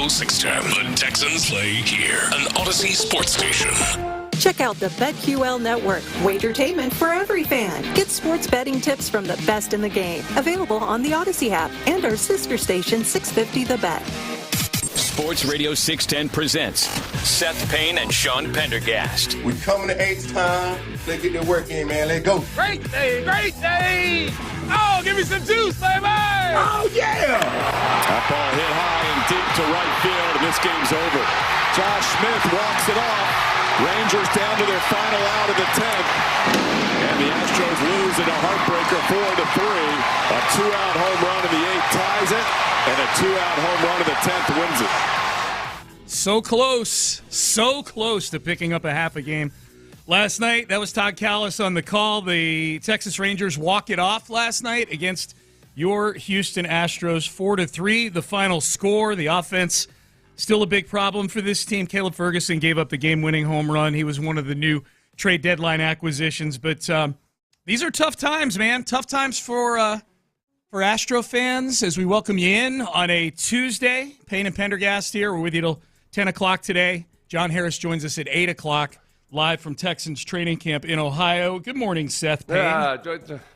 610. The Texans play here. An Odyssey sports station. Check out the BetQL Network. Wagertainment for every fan. Get sports betting tips from the best in the game. Available on the Odyssey app and our sister station 650 The Bet. Sports Radio 610 presents Seth Payne and Pendergast. We coming to H-Town. Let's get the work in, man. Let's go. Great day, great day. Oh, give me some juice, baby. Oh, yeah. That ball hit high and deep to right field, and this game's over. Josh Smith walks it off. Rangers down to their final out of the 10th. And the Astros lose in a heartbreaker 4-3. A two-out home run in the 8th ties it, and a two-out home run in the 10th wins it. So close to picking up a half a game. Last night, that was Todd Callis on the call. The Texas Rangers walk it off last night against your Houston Astros, 4-3. The final score, the offense, still a big problem for this team. Caleb Ferguson gave up the game-winning home run. He was one of the new trade deadline acquisitions. But these are tough times, man. Tough times for Astro fans as we welcome you in on a Tuesday. Payne and Pendergast here. We're with you till 10 o'clock today. John Harris joins us at 8 o'clock. Live from Texans training camp in Ohio. Good morning, Seth Payne.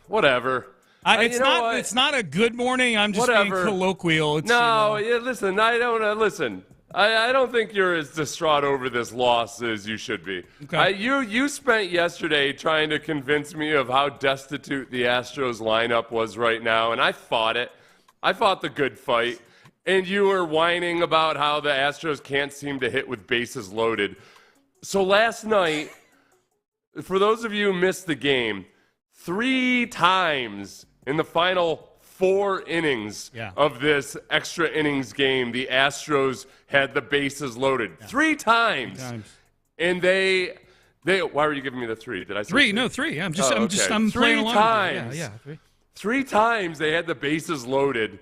Whatever. It's not a good morning. I'm just being colloquial. Listen, I don't listen. I don't think you're as distraught over this loss as you should be. Okay. You spent yesterday trying to convince me of how destitute the Astros lineup was right now, and I fought it. I fought the good fight, and you were whining about how the Astros can't seem to hit with bases loaded. So last night, for those of you who missed the game, 3 times in the final 4 innings of this extra innings game, the Astros had the bases loaded. 3 times. 3 times. And they why were you giving me the 3? Did I say 3? No, 3. I'm playing along. 3 times. Yeah, 3. 3 times they had the bases loaded.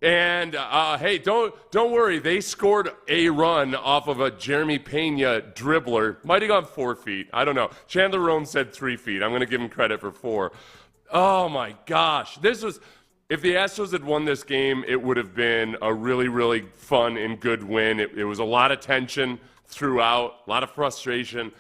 And, hey, don't worry. They scored a run off of a Jeremy Pena dribbler. Might have gone 4 feet. I don't know. Chandler Rome said 3 feet. I'm going to give him credit for 4. Oh, my gosh. If the Astros had won this game, it would have been a really, really fun and good win. It was a lot of tension throughout, a lot of frustration.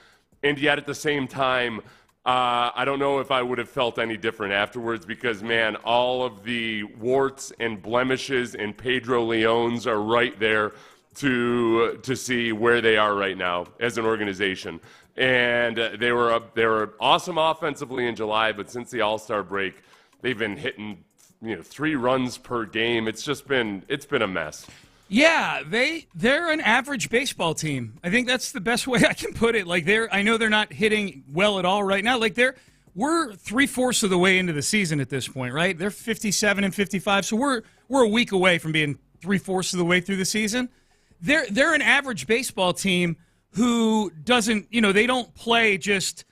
And yet at the same time, I don't know if I would have felt any different afterwards because, man, all of the warts and blemishes in Pedro Leon's are right there to see where they are right now as an organization. And they were awesome offensively in July, but since the All-Star break, they've been hitting 3 runs per game. It's been a mess. Yeah, they're an average baseball team. I think that's the best way I can put it. Like I know they're not hitting well at all right now. Like we're 3/4 of the way into the season at this point, right? They're 57 and 55, so we're a week away from being 3/4 of the way through the season. They're an average baseball team who doesn't, they don't play just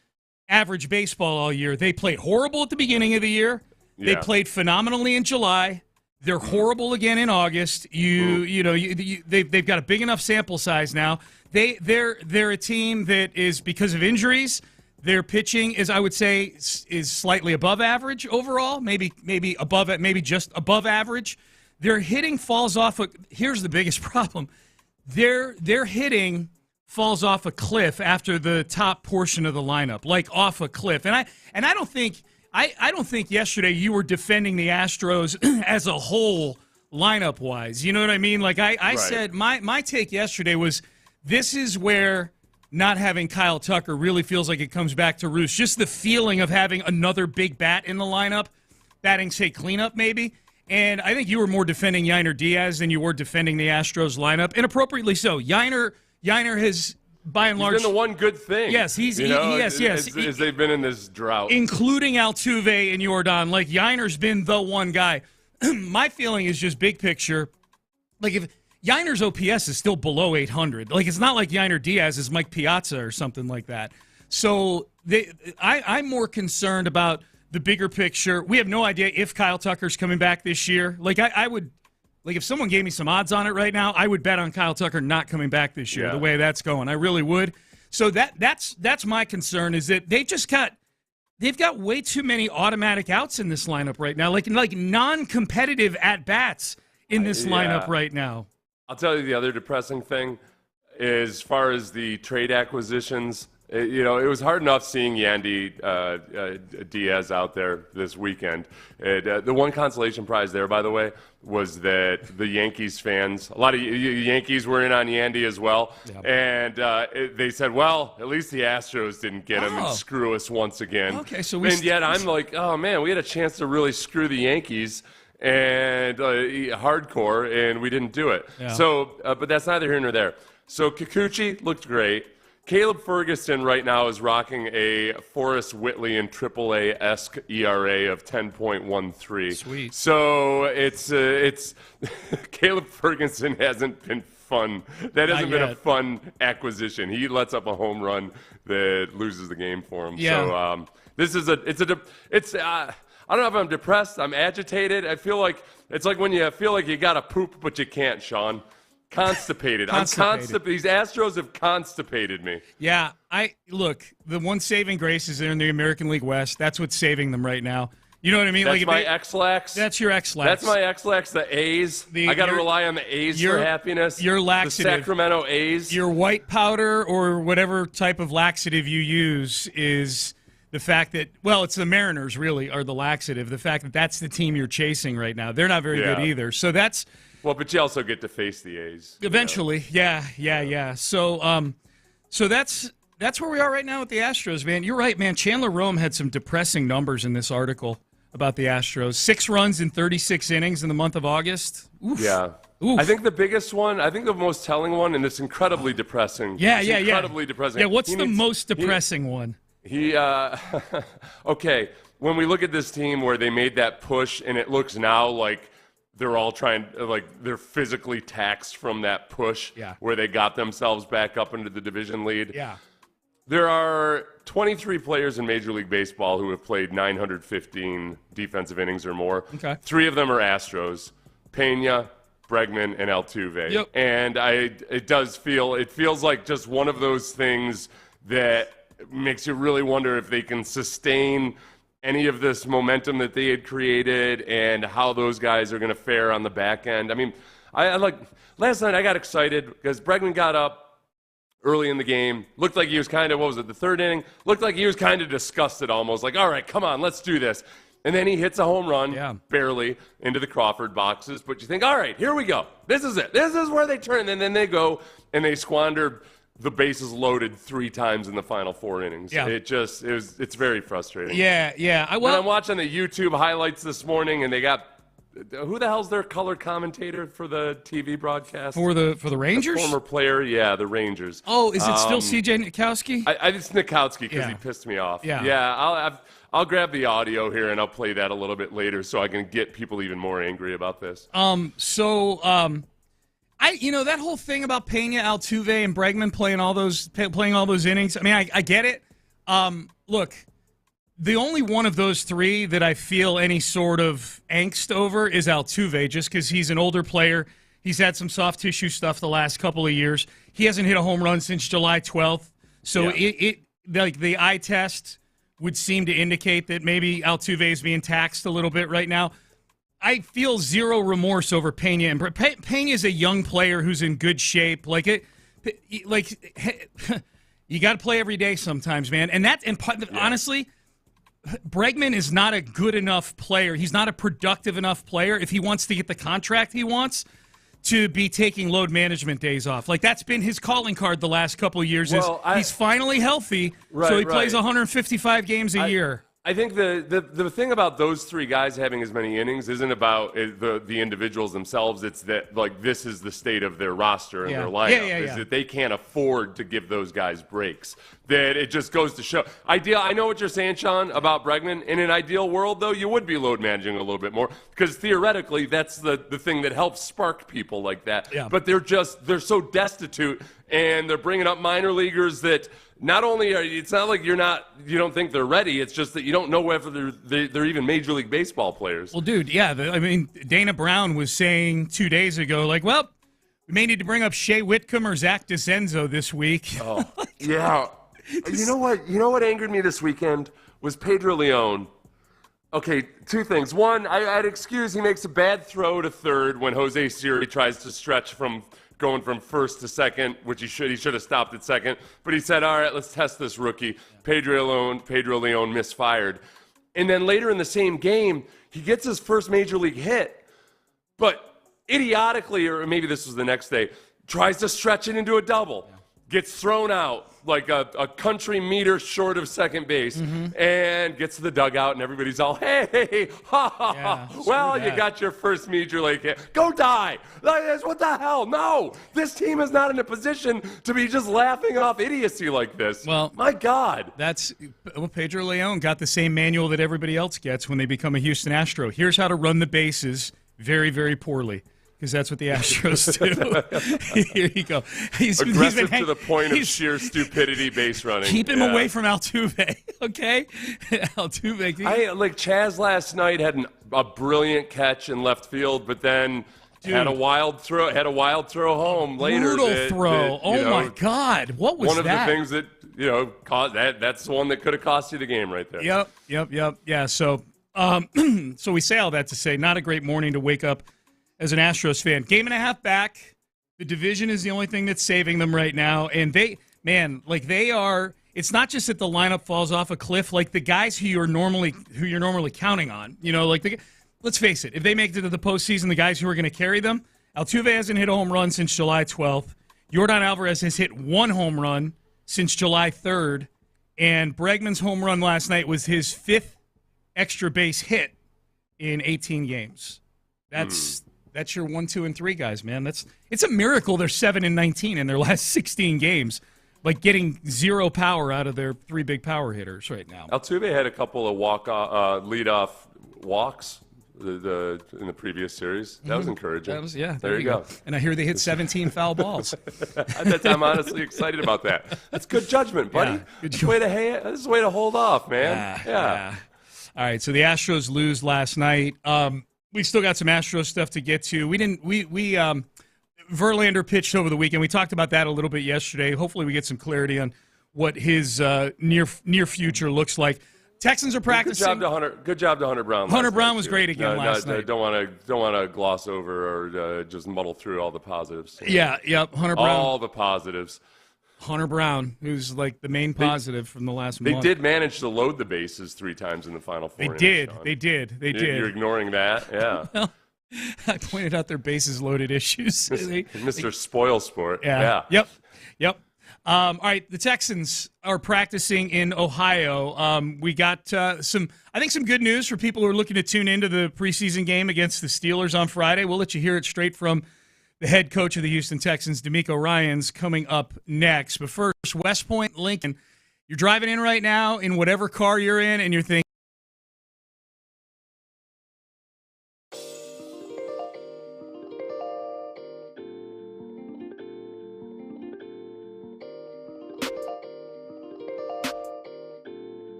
average baseball all year. They played horrible at the beginning of the year. They played phenomenally in July. They're horrible again in August. They've got a big enough sample size now. They're a team that is, because of injuries, their pitching is, I would say, is slightly above average overall. Maybe above it, maybe just above average. Their hitting falls off. Here's the biggest problem: their hitting falls off a cliff after the top portion of the lineup, like off a cliff. And I don't think. I don't think yesterday you were defending the Astros as a whole lineup-wise. You know what I mean? Like I said, my take yesterday was this is where not having Kyle Tucker really feels like it comes back to roost. Just the feeling of having another big bat in the lineup, batting, say, cleanup maybe. And I think you were more defending Yainer Diaz than you were defending the Astros lineup, and appropriately so. Yainer has... by and large, he's been the one good thing. Yes, as they've been in this drought, including Altuve and Yordan. Like Yainer's been the one guy. My feeling is just big picture. Like if Yainer's OPS is still below 800, like it's not like Yainer Diaz is Mike Piazza or something like that. So I'm more concerned about the bigger picture. We have no idea if Kyle Tucker's coming back this year. Like I would. Like, if someone gave me some odds on it right now, I would bet on Kyle Tucker not coming back this year, the way that's going. I really would. So that's my concern, is that they've got way too many automatic outs in this lineup right now, like non-competitive at-bats in this lineup right now. I'll tell you the other depressing thing, as far as the trade acquisitions. It was hard enough seeing Yandy Diaz out there this weekend. The one consolation prize there, by the way, was that the Yankees fans, a lot of Yankees were in on Yandy as well, and they said, well, at least the Astros didn't get him and screw us once again. Okay, so yet I'm like, oh, man, we had a chance to really screw the Yankees and hardcore, and we didn't do it. Yeah. So, but that's neither here nor there. So Kikuchi looked great. Caleb Ferguson right now is rocking a Forrest Whitley and AAA-esque ERA of 10.13. Sweet. So it's Caleb Ferguson hasn't been fun. That hasn't been a fun acquisition. He lets up a home run that loses the game for him. Yeah. So this is I don't know if I'm depressed. I'm agitated. I feel like it's like when you feel like you got to poop but you can't, Sean. Constipated. I'm constipated. These Astros have constipated me. Yeah, look, the one saving grace is they're in the American League West. That's what's saving them right now. You know what I mean? That's my X-Lax. That's your X-Lax. That's my X-Lax, the A's. I got to rely on the A's for happiness. Your laxative. The Sacramento A's. Your white powder or whatever type of laxative you use is the fact that, well, it's the Mariners really are the laxative. The fact that that's the team you're chasing right now. They're not very good either. So that's... Well, but you also get to face the A's. Eventually, yeah. So that's where we are right now with the Astros, man. You're right, man. Chandler Rome had some depressing numbers in this article about the Astros. 6 runs in 36 innings in the month of August. Oof. Yeah. Oof. I think the biggest one, I think the most telling one, and it's incredibly depressing. Incredibly depressing. Yeah, what's the most depressing one? Okay, when we look at this team where they made that push, and it looks now like they're all they're physically taxed from that push where they got themselves back up into the division lead. Yeah. There are 23 players in Major League Baseball who have played 915 defensive innings or more. Okay. 3 of them are Astros, Pena, Bregman, and Altuve. Yep. And it feels like just one of those things that makes you really wonder if they can sustain any of this momentum that they had created and how those guys are going to fare on the back end. I mean, last night I got excited because Bregman got up early in the game. Looked like he was kind of, the third inning? Looked like he was kind of disgusted almost, like, all right, come on, let's do this. And then he hits a home run, barely, into the Crawford boxes. But you think, all right, here we go. This is it. This is where they turn. And then they go and they squander the bases loaded 3 times in the final 4 innings. Yeah. It's very frustrating. Yeah. I'm watching the YouTube highlights this morning, and they got who the hell's their color commentator for the TV broadcast? For the Rangers? The former player, the Rangers. Oh, is it still C.J. Nikowski? It's Nikowski because he pissed me off. Yeah. I'll grab the audio here and I'll play that a little bit later so I can get people even more angry about this. That whole thing about Pena, Altuve, and Bregman playing all those innings. I mean, I get it. Look, the only one of those 3 that I feel any sort of angst over is Altuve, just because he's an older player. He's had some soft tissue stuff the last couple of years. He hasn't hit a home run since July 12th. So the eye test would seem to indicate that maybe Altuve is being taxed a little bit right now. I feel zero remorse over Pena. And Pena is a young player who's in good shape. You got to play every day sometimes, man. Honestly, Bregman is not a good enough player. He's not a productive enough player if he wants to get the contract he wants to be taking load management days off. That's been his calling card the last couple of years. He's finally healthy, so he plays 155 games a year. I think the thing about those 3 guys having as many innings isn't about the individuals themselves. It's that this is the state of their roster and their lineup. Is that they can't afford to give those guys breaks. That it just goes to show. I know what you're saying, Sean, about Bregman. In an ideal world, though, you would be load managing a little bit more because theoretically that's the thing that helps spark people like that. Yeah. But they're so destitute, and they're bringing up minor leaguers that. Not only it's not like you don't think they're ready. It's just that you don't know whether they're even Major League Baseball players. Well, dude, Dana Brown was saying 2 days ago, we may need to bring up Shea Whitcomb or Zach DeCenzo this week. Oh, yeah. You know what angered me this weekend was Pedro Leon. Okay, 2 things. One, I'd excuse he makes a bad throw to third when Jose Siri tries to stretch from going from first to second, which he should have stopped at second. But he said, all right, let's test this rookie. Pedro Leon misfired. And then later in the same game, he gets his first major league hit, but idiotically, or maybe this was the next day, tries to stretch it into a double, gets thrown out like a country meter short of second base, and gets to the dugout, and everybody's all, hey, ha, ha, ha. Well, you got your first major league hit. Go die. What the hell? No, this team is not in a position to be just laughing off idiocy like this. Well, my God. Pedro Leon got the same manual that everybody else gets when they become a Houston Astro. Here's how to run the bases very, very poorly. Because that's what the Astros do. Here you go. Aggressive to the point of sheer stupidity base running. Keep him away from Altuve, okay? Altuve. Chaz last night had a brilliant catch in left field, but then had a wild throw home later. Brutal throw. My God. What was that? One of the things that, caused that's the one that could have cost you the game right there. Yep. Yeah, so we say all that to say not a great morning to wake up as an Astros fan. Game and a half back. The division is the only thing that's saving them right now. And they are, it's not just that the lineup falls off a cliff, like the guys who you're normally counting on. Let's face it, if they make it to the postseason, the guys who are going to carry them, Altuve hasn't hit a home run since July 12th. Yordan Alvarez has hit one home run since July 3rd. And Bregman's home run last night was his 5th extra base hit in 18 games. That's your 1, 2, and 3 guys, man. It's a miracle they're 7-19 in their last 16 games, like getting zero power out of their 3 big power hitters right now. Altuve had a couple of leadoff walks in the previous series. That was encouraging. There you go. And I hear they hit 17 foul balls. I'm honestly excited about that. That's good judgment, buddy. Yeah, this is a way to hold off, man. Yeah. All right, so the Astros lose last night. We've still got some Astros stuff to get to. Verlander pitched over the weekend. We talked about that a little bit yesterday. Hopefully we get some clarity on what his near future looks like. Texans are practicing. Good job to Hunter Brown. Hunter Brown was great again last night. Don't want to gloss over or just muddle through all the positives. Hunter Brown. All the positives. Hunter Brown, who's like the main positive from the last month. They did manage to load the bases 3 times in the final 4 innings. They did. You're ignoring that? Yeah. Well, I pointed out their bases loaded issues. Mr. Spoil Sport. Yeah. Yep. All right, the Texans are practicing in Ohio. We got some good news for people who are looking to tune into the preseason game against the Steelers on Friday. We'll let you hear it straight from the head coach of the Houston Texans, DeMeco Ryans, coming up next. But first, West Point, Lincoln. You're driving in right now in whatever car you're in, and you're thinking,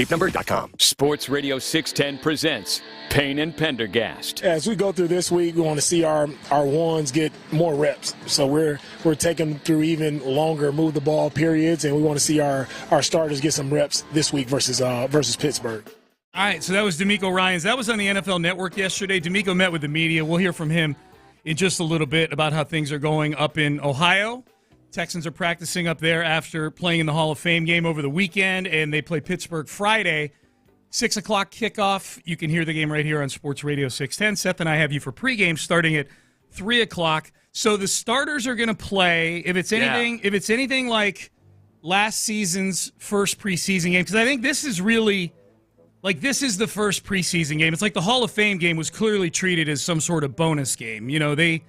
SleepNumber.com. Sports Radio 610 presents Payne and Pendergast. As we go through this week, we want to see our ones get more reps. So we're taking them through even longer move the ball periods, and we want to see our starters get some reps this week versus Pittsburgh. All right, so that was D'Amico Ryans. That was on the NFL Network yesterday. D'Amico met with the media. We'll hear from him in just a little bit about how things are going up in Ohio. Texans are practicing up there after playing in the Hall of Fame game over the weekend, and they play Pittsburgh Friday. 6 o'clock kickoff. You can hear the game right here on Sports Radio 610. Seth and I have you for pregame starting at 3 o'clock. So the starters are going to play, if it's anything like last season's first preseason game, because I think this is really... this is the first preseason game. It's like the Hall of Fame game was clearly treated as some sort of bonus game. You know, they've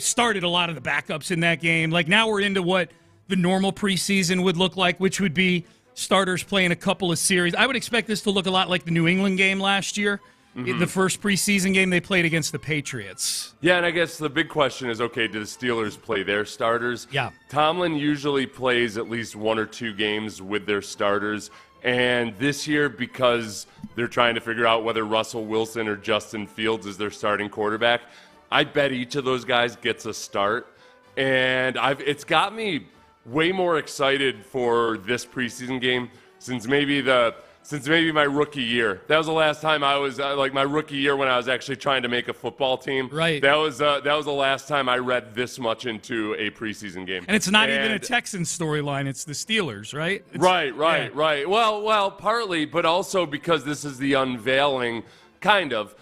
started a lot of the backups in that game. Like, now we're into what the normal preseason would look like, which would be starters playing a couple of series. I would expect this to look a lot like the New England game last year, the first preseason game they played against the Patriots. Yeah, and I guess the big question is, okay, do the Steelers play their starters? Yeah. Tomlin usually plays at least 1 or 2 games with their starters. And this year, because they're trying to figure out whether Russell Wilson or Justin Fields is their starting quarterback, I bet each of those guys gets a start. And it's got me way more excited for this preseason game since maybe my rookie year. That was the last time I was my rookie year when I was actually trying to make a football team. Right. That was the last time I read this much into a preseason game. And it's not even a Texans storyline. It's the Steelers, right? Right. Well, partly, but also because this is the unveiling, kind of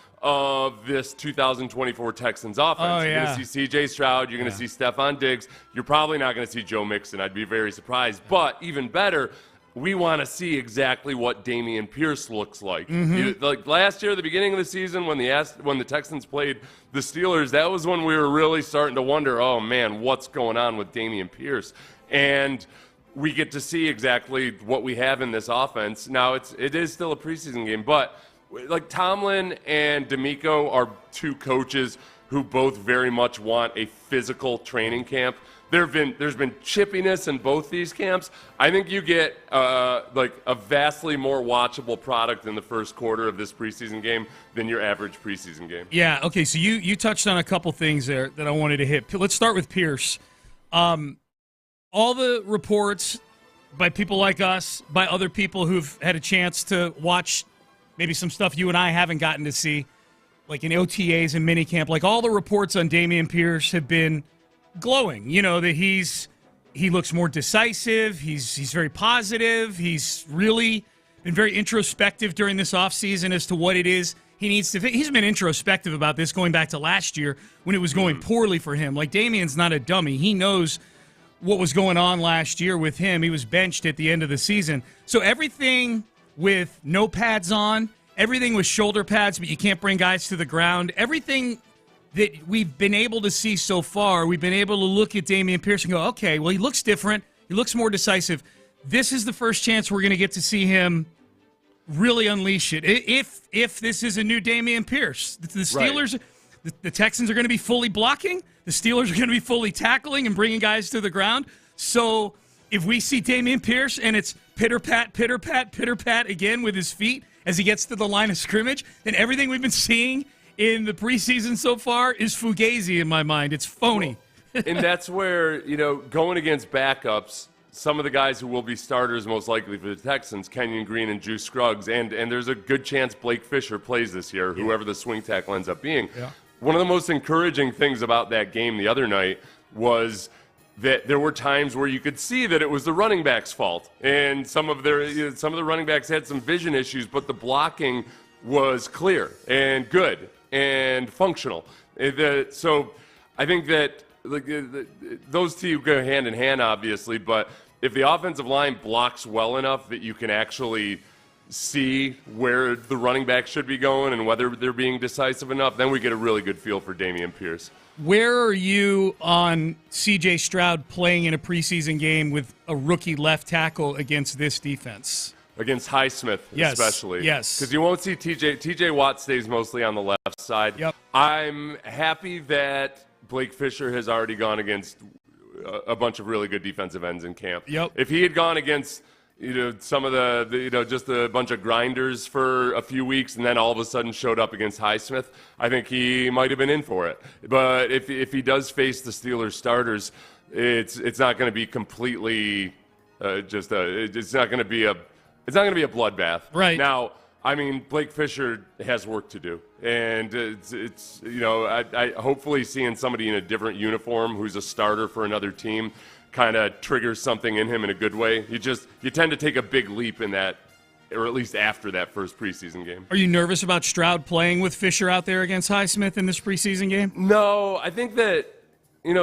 this 2024 Texans offense. Oh, You're yeah. going to see C.J. Stroud. You're going to see Stephon Diggs. You're probably not going to see Joe Mixon. I'd be very surprised. But even better, we want to see exactly what Dameon Pierce looks like. Like last year, at the beginning of the season, when the Texans played the Steelers, that was when we were really starting to wonder, oh, man, what's going on with Dameon Pierce? And we get to see exactly what we have in this offense. Now, it is still a preseason game, but like Tomlin and D'Amico are 2 coaches who both very much want a physical training camp. There's been chippiness in both these camps. I think you get a vastly more watchable product in the first quarter of this preseason game than your average preseason game. Yeah, okay, so you touched on a couple things there that I wanted to hit. Let's start with Pierce. All the reports by people like us, by other people who've had a chance to watch maybe some stuff you and I haven't gotten to see, like in OTAs and minicamp, like all the reports on Dameon Pierce have been glowing. You know, that he looks more decisive, he's very positive, he's really been very introspective during this offseason as to what it is he needs to. He's been introspective about this going back to last year when it was going poorly for him. Like, Dameon's not a dummy. He knows what was going on last year with him. He was benched at the end of the season. So everything with no pads on, everything with shoulder pads, but you can't bring guys to the ground, everything that we've been able to see so far, we've been able to look at Dameon Pierce and go, okay, well, he looks different. He looks more decisive. This is the first chance we're going to get to see him really unleash it. If this is a new Dameon Pierce, the Steelers, right. the Texans are going to be fully blocking. The Steelers are going to be fully tackling and bringing guys to the ground. So if we see Dameon Pierce and it's pitter-pat, pitter-pat, pitter-pat again with his feet as he gets to the line of scrimmage, then everything we've been seeing in the preseason so far is fugazi in my mind. It's phony. Well, and that's where, going against backups, some of the guys who will be starters most likely for the Texans, Kenyon Green and Juice Scruggs, and there's a good chance Blake Fisher plays this year, whoever the swing tackle ends up being. Yeah. One of the most encouraging things about that game the other night was that there were times where you could see that it was the running back's fault, and some of the running backs had some vision issues, but the blocking was clear and good and functional. So I think that those two go hand in hand, obviously, but if the offensive line blocks well enough that you can actually see where the running back should be going and whether they're being decisive enough, then we get a really good feel for Dameon Pierce. Where are you on C.J. Stroud playing in a preseason game with a rookie left tackle against this defense? Against Highsmith, especially. Yes. Because you won't see T.J. Watt stays mostly on the left side. Yep. I'm happy that Blake Fisher has already gone against a bunch of really good defensive ends in camp. Yep. If he had gone against some of the just a bunch of grinders for a few weeks, and then all of a sudden showed up against Highsmith, I think he might have been in for it. But if he does face the Steelers starters, it's not going to be completely it's not going to be a bloodbath. Right now. I mean, Blake Fisher has work to do, and it's I hopefully seeing somebody in a different uniform who's a starter for another team kind of triggers something in him in a good way. You tend to take a big leap in that, or at least after that first preseason game. Are you nervous about Stroud playing with Fisher out there against Highsmith in this preseason game? No, I think that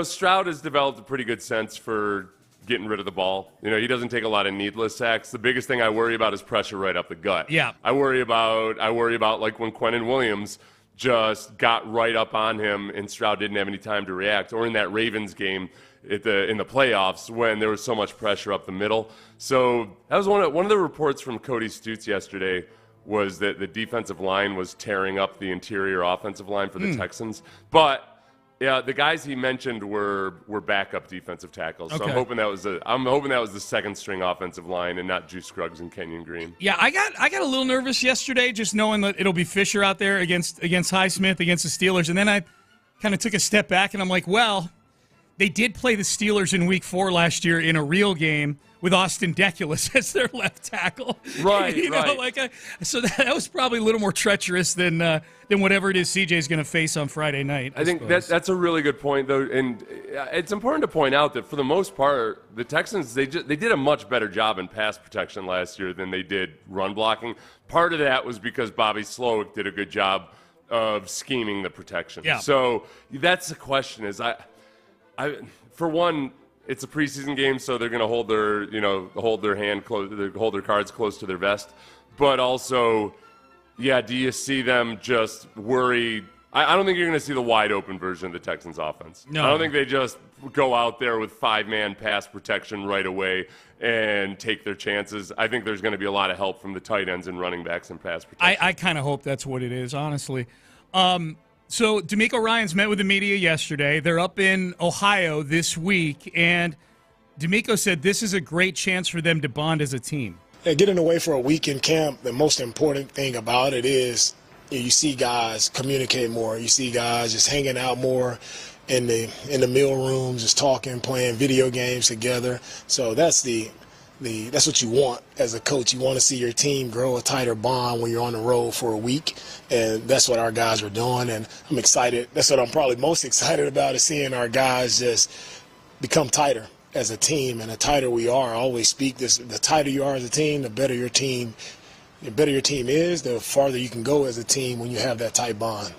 Stroud has developed a pretty good sense for getting rid of the ball. He doesn't take a lot of needless sacks. The biggest thing I worry about is pressure right up the gut. Yeah. I worry about like when Quentin Williams just got right up on him and Stroud didn't have any time to react, or in that Ravens game in the playoffs when there was so much pressure up the middle. So that was one of the reports from Cody Stutz yesterday, was that the defensive line was tearing up the interior offensive line for the Texans. But yeah, the guys he mentioned were backup defensive tackles. So okay. I'm hoping that was the second string offensive line and not Juice Scruggs and Kenyon Green. Yeah, I got a little nervous yesterday just knowing that it'll be Fisher out there against Highsmith against the Steelers, and then I kind of took a step back and I'm like, well, they did play the Steelers in Week 4 last year in a real game with Austin Deculus as their left tackle. Right, so that was probably a little more treacherous than whatever it is CJ's going to face on Friday night. I think that's a really good point, though, and it's important to point out that for the most part, the Texans they did a much better job in pass protection last year than they did run blocking. Part of that was because Bobby Slowick did a good job of scheming the protection. Yeah. So that's the question. Is I for one, it's a preseason game, so they're going to hold their cards close to their vest. But also, yeah, do you see them just worry? I don't think you're going to see the wide open version of the Texans offense. No. I don't think they just go out there with 5-man pass protection right away and take their chances. I think there's going to be a lot of help from the tight ends and running backs and pass protection. I kind of hope that's what it is, honestly. So D'Amico Ryans met with the media yesterday. They're up in Ohio this week, and D'Amico said this is a great chance for them to bond as a team. Yeah, getting away for a week in camp, the most important thing about it is you see guys communicate more. You see guys just hanging out more in the meal rooms, just talking, playing video games together. So that's that's what you want as a coach. You want to see your team grow a tighter bond when you're on the road for a week, and that's what our guys are doing, and I'm excited. That's what I'm probably most excited about, is seeing our guys just become tighter as a team, and the tighter we are, I always speak this, the tighter you are as a team, the better your team is, the farther you can go as a team when you have that tight bond.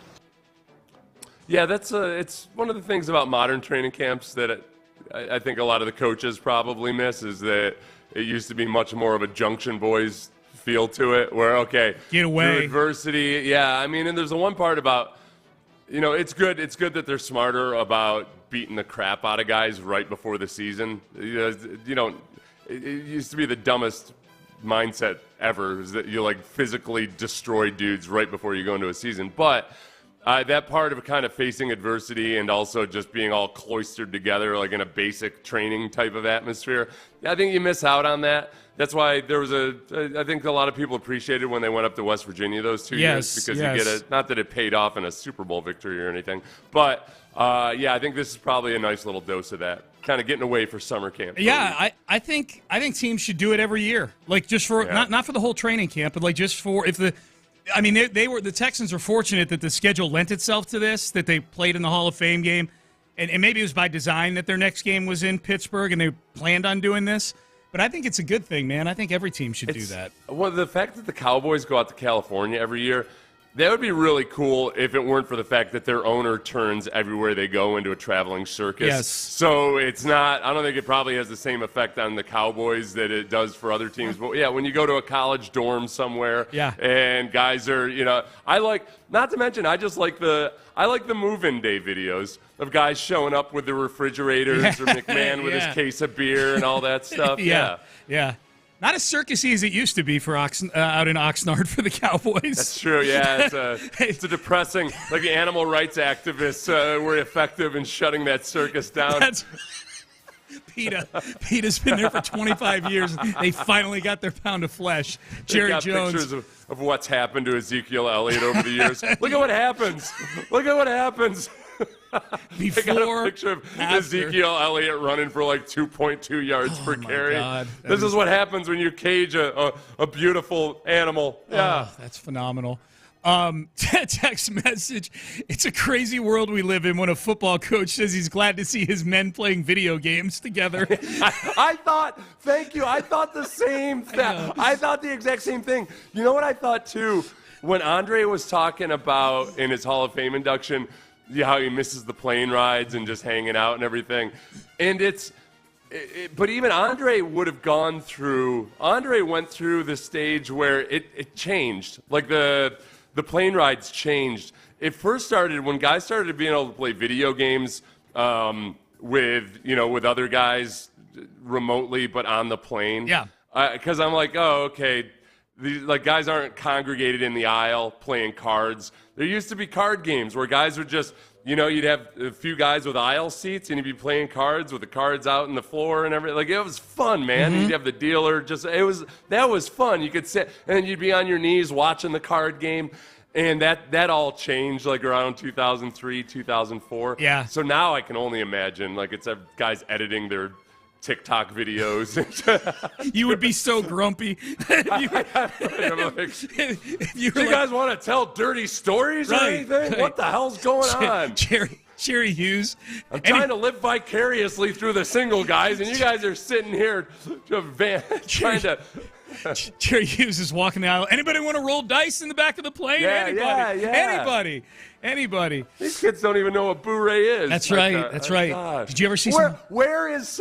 Yeah, it's one of the things about modern training camps that I think a lot of the coaches probably miss, is that it used to be much more of a Junction Boys feel to it, where, okay, get away. Through adversity. Yeah, I mean, and there's the one part about, it's good that they're smarter about beating the crap out of guys right before the season. It used to be the dumbest mindset ever, is that you physically destroy dudes right before you go into a season. But that part of kind of facing adversity and also just being all cloistered together, in a basic training type of atmosphere, I think you miss out on that. That's why there was I think a lot of people appreciated when they went up to West Virginia those 2 years, because you get not that it paid off in a Super Bowl victory or anything, but I think this is probably a nice little dose of that, kind of getting away for summer camp. Yeah, I think teams should do it every year, just for not for the whole training camp, but just for the Texans are fortunate that the schedule lent itself to this, that they played in the Hall of Fame game, and maybe it was by design that their next game was in Pittsburgh and they planned on doing this. But I think it's a good thing, man. I think every team should do that. Well, the fact that the Cowboys go out to California every year, that would be really cool if it weren't for the fact that their owner turns everywhere they go into a traveling circus. Yes. So it's not, I don't think it probably has the same effect on the Cowboys that it does for other teams. But yeah, when you go to a college dorm somewhere, and guys are, not to mention, I like the move-in day videos of guys showing up with the refrigerators, or McMahon with his case of beer and all that stuff. Yeah. Not as circusy as it used to be for out in Oxnard for the Cowboys. That's true, yeah. It's a depressing, the animal rights activists were effective in shutting that circus down. PETA's been there for 25 years. They finally got their pound of flesh. Jerry got Jones. Pictures of what's happened to Ezekiel Elliott over the years. Look at what happens. Look at what happens. Before, I got a picture of Ezekiel Elliott running for like 2.2 yards per carry. This is what happens when you cage a beautiful animal. Yeah. Oh, that's phenomenal. Text message. It's a crazy world we live in when a football coach says he's glad to see his men playing video games together. I thought, thank you, I thought the same thing. I thought the exact same thing. You know what I thought too? When Andre was talking about in his Hall of Fame induction, how he misses the plane rides and just hanging out and everything. And but even Andre would have gone through, Andre went through the stage where it changed. Like the plane rides changed. It first started when guys started being able to play video games with other guys remotely, but on the plane. Yeah. Because I'm like, oh, okay. Like guys aren't congregated in the aisle playing cards. There used to be card games where guys would just, you'd have a few guys with aisle seats and you'd be playing cards with the cards out on the floor and everything. Like it was fun, man. Mm-hmm. You'd have the dealer that was fun. You could sit and you'd be on your knees watching the card game. And that all changed like around 2003, 2004. Yeah. So now I can only imagine like it's guys editing their TikTok videos. You would be so grumpy. If you guys want to tell dirty stories or anything? Right. What the hell's going on? Jerry Hughes. I'm trying to live vicariously through the single guys, and you guys are sitting here trying to... Jerry Hughes is walking the aisle. Anybody want to roll dice in the back of the plane? Yeah. Anybody. These kids don't even know what Blu-ray is. That's right. That's right. Gosh. Did you ever see Where is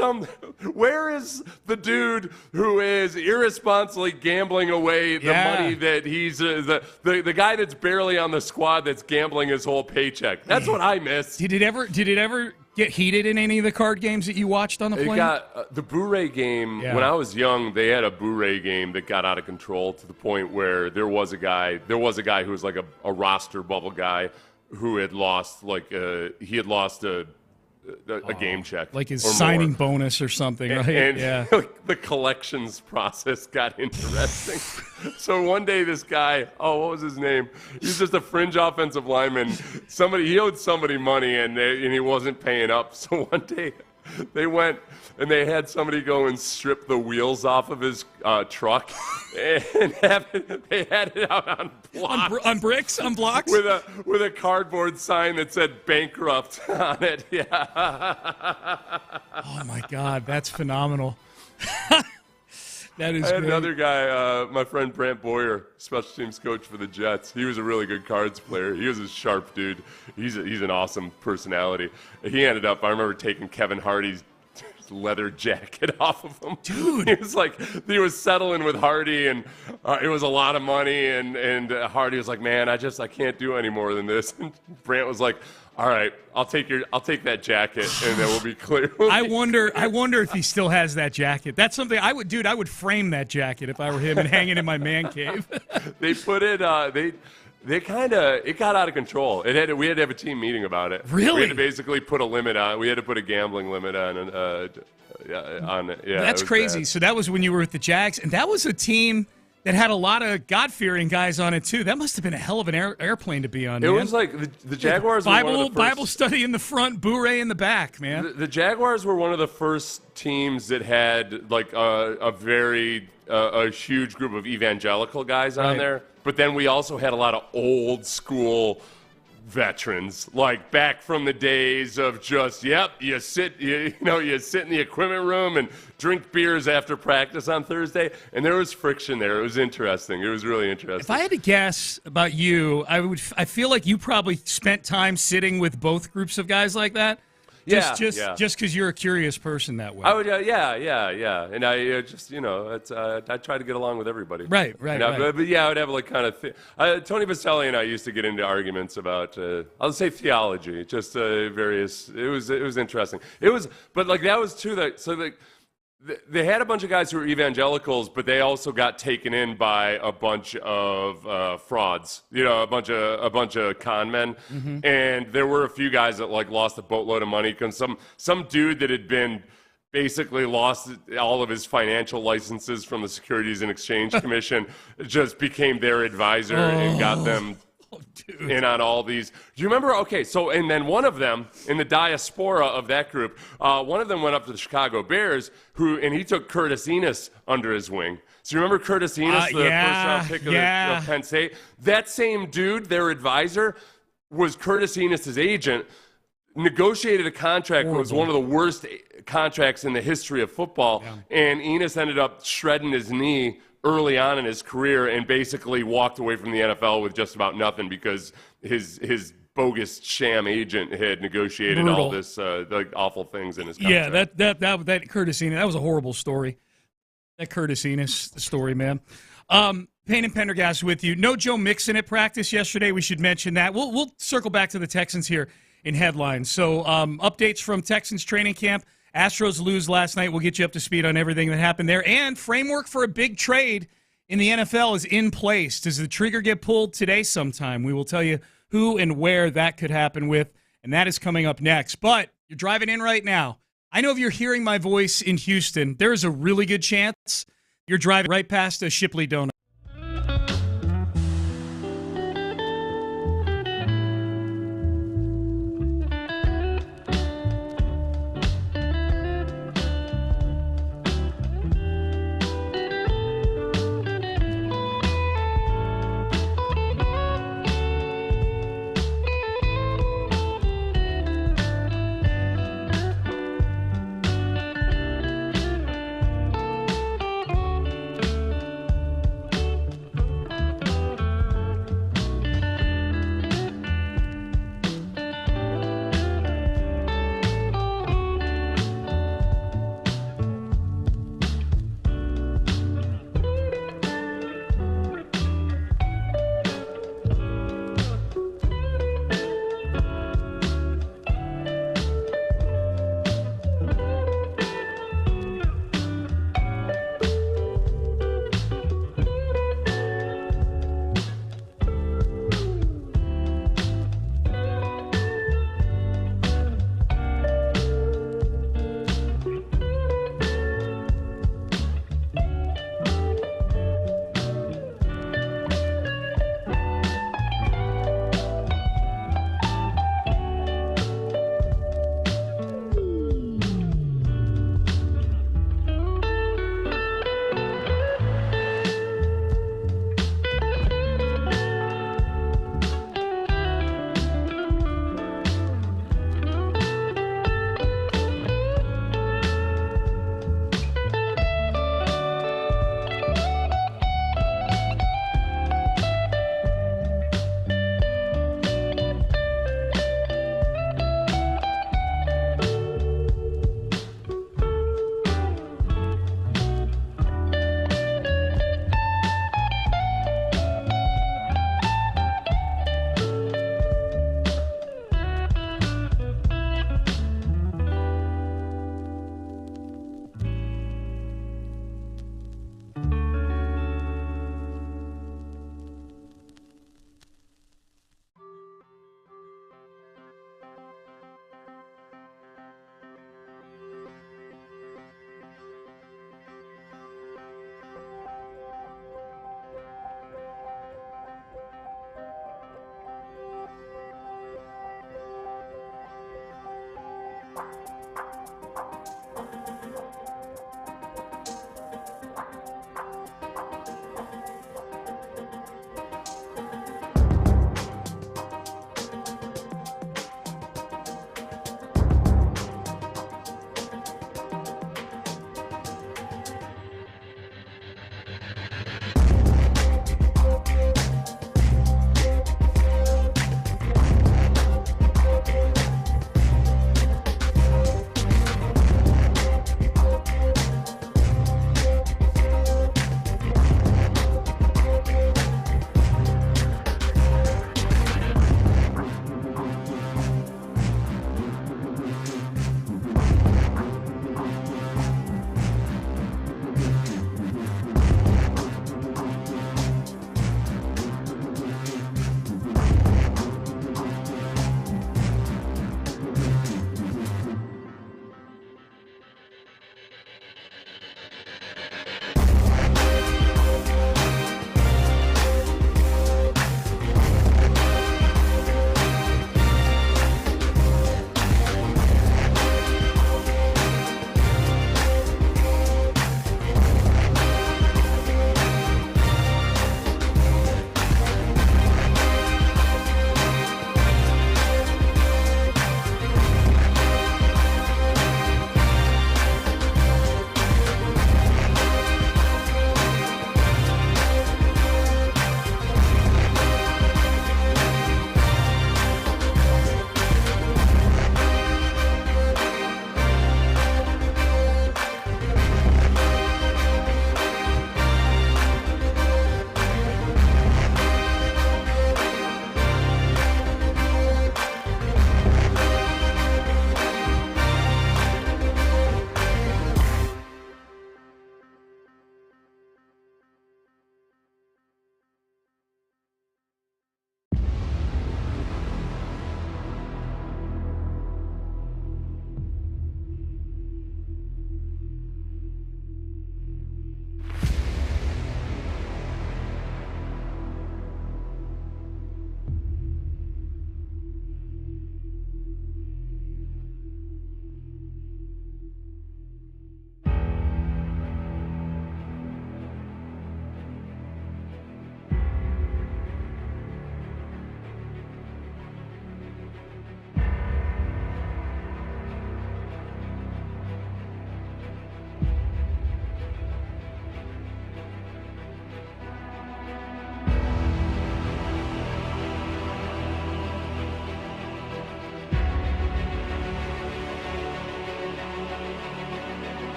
the dude who is irresponsibly gambling away the money that he's the guy that's barely on the squad that's gambling his whole paycheck? That's what I miss. Did it ever get heated in any of the card games that you watched on the plane? It got the Blu-ray game. Yeah. When I was young, they had a Blu-ray game that got out of control to the point where there was a guy who was like a roster bubble guy who had lost a game check, like his signing bonus or something, right? And the collections process got interesting. So one day this guy, what was his name? He's just a fringe offensive lineman. He owed somebody money and he wasn't paying up. So one day they went and they had somebody go and strip the wheels off of his truck and they had it out on blocks. On bricks? On blocks? With a cardboard sign that said bankrupt on it. Yeah. Oh, my God. That's phenomenal. That is I had great. Another guy, my friend Brant Boyer, special teams coach for the Jets. He was a really good cards player. He was a sharp dude. He's an awesome personality. He ended up, I remember taking Kevin Hardy's leather jacket off of him. Dude. He was settling with Hardy, and it was a lot of money, and Hardy was like, man, I can't do any more than this. And Brant was like, all right, I'll take that jacket, and then we'll be clear. I wonder if he still has that jacket. That's something I would, dude. I would frame that jacket if I were him and hang it in my man cave. They put it. It got out of control. We had to have a team meeting about it. Really? We had to basically put a limit on. We had to put a gambling limit on it. Yeah, that's crazy. Bad. So that was when you were with the Jags, and that was a team that had a lot of God-fearing guys on it too. That must have been a hell of an airplane to be on. It man. was like the Jaguars. Bible, were one of the first, Bible study in the front, Blu-ray in the back, man. The Jaguars were one of the first teams that had like a huge group of evangelical guys on there. But then we also had a lot of old school veterans, like back from the days of just, you sit in the equipment room and drink beers after practice on Thursday, and there was friction there. It was interesting. It was really interesting. If I had to guess about you, I feel like you probably spent time sitting with both groups of guys like that. Just because you're a curious person that way. I would, yeah. And I I try to get along with everybody. Right. But I would have like kind of Tony Baselli and I used to get into arguments about I'll say theology, just various. It was interesting. But like that was too they had a bunch of guys who were evangelicals, but they also got taken in by a bunch of frauds, a bunch of con men. Mm-hmm. And there were a few guys that like lost a boatload of money because some dude that had been basically lost all of his financial licenses from the Securities and Exchange Commission, just became their advisor and got them in on all these. Do you remember? Okay, so, and then one of them in the diaspora of that group, one of them went up to the Chicago Bears, and he took Curtis Enis under his wing. So you remember Curtis Enis, the first-round pick of Penn State? That same dude, their advisor, was Curtis Enis' agent, negotiated a contract that was one of the worst contracts in the history of football, and Enis ended up shredding his knee early on in his career and basically walked away from the NFL with just about nothing because his bogus sham agent had negotiated all this like awful things in his contract. Yeah, that Curtis Enis, that was a horrible story. That Curtis Enis story, man. Payne and Pendergast with you. No Joe Mixon at practice yesterday. We should mention that. We'll circle back to the Texans here in headlines. So updates from Texans training camp. Astros lose last night. We'll get you up to speed on everything that happened there. And framework for a big trade in the NFL is in place. Does the trigger get pulled today sometime? We will tell you who and where that could happen with, and that is coming up next. But you're driving in right now. I know if you're hearing my voice in Houston, there is a really good chance you're driving right past a Shipley Donut.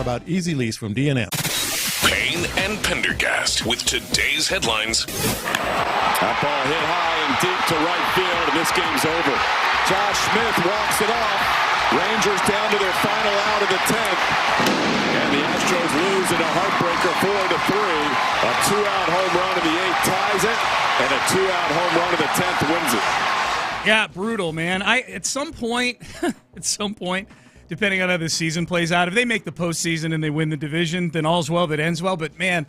about Easy Lease from D&M. Payne and Pendergast with today's headlines. That ball hit high and deep to right field, and this game's over. Josh Smith walks it off. Rangers down to their final out of the 10th. And the Astros lose in a heartbreaker 4-3. A 2-out home run in the 8th ties it, and a 2-out home run in the 10th wins it. Yeah, brutal, man. At some point, depending on how this season plays out, if they make the postseason and they win the division, then all's well that ends well. But, man,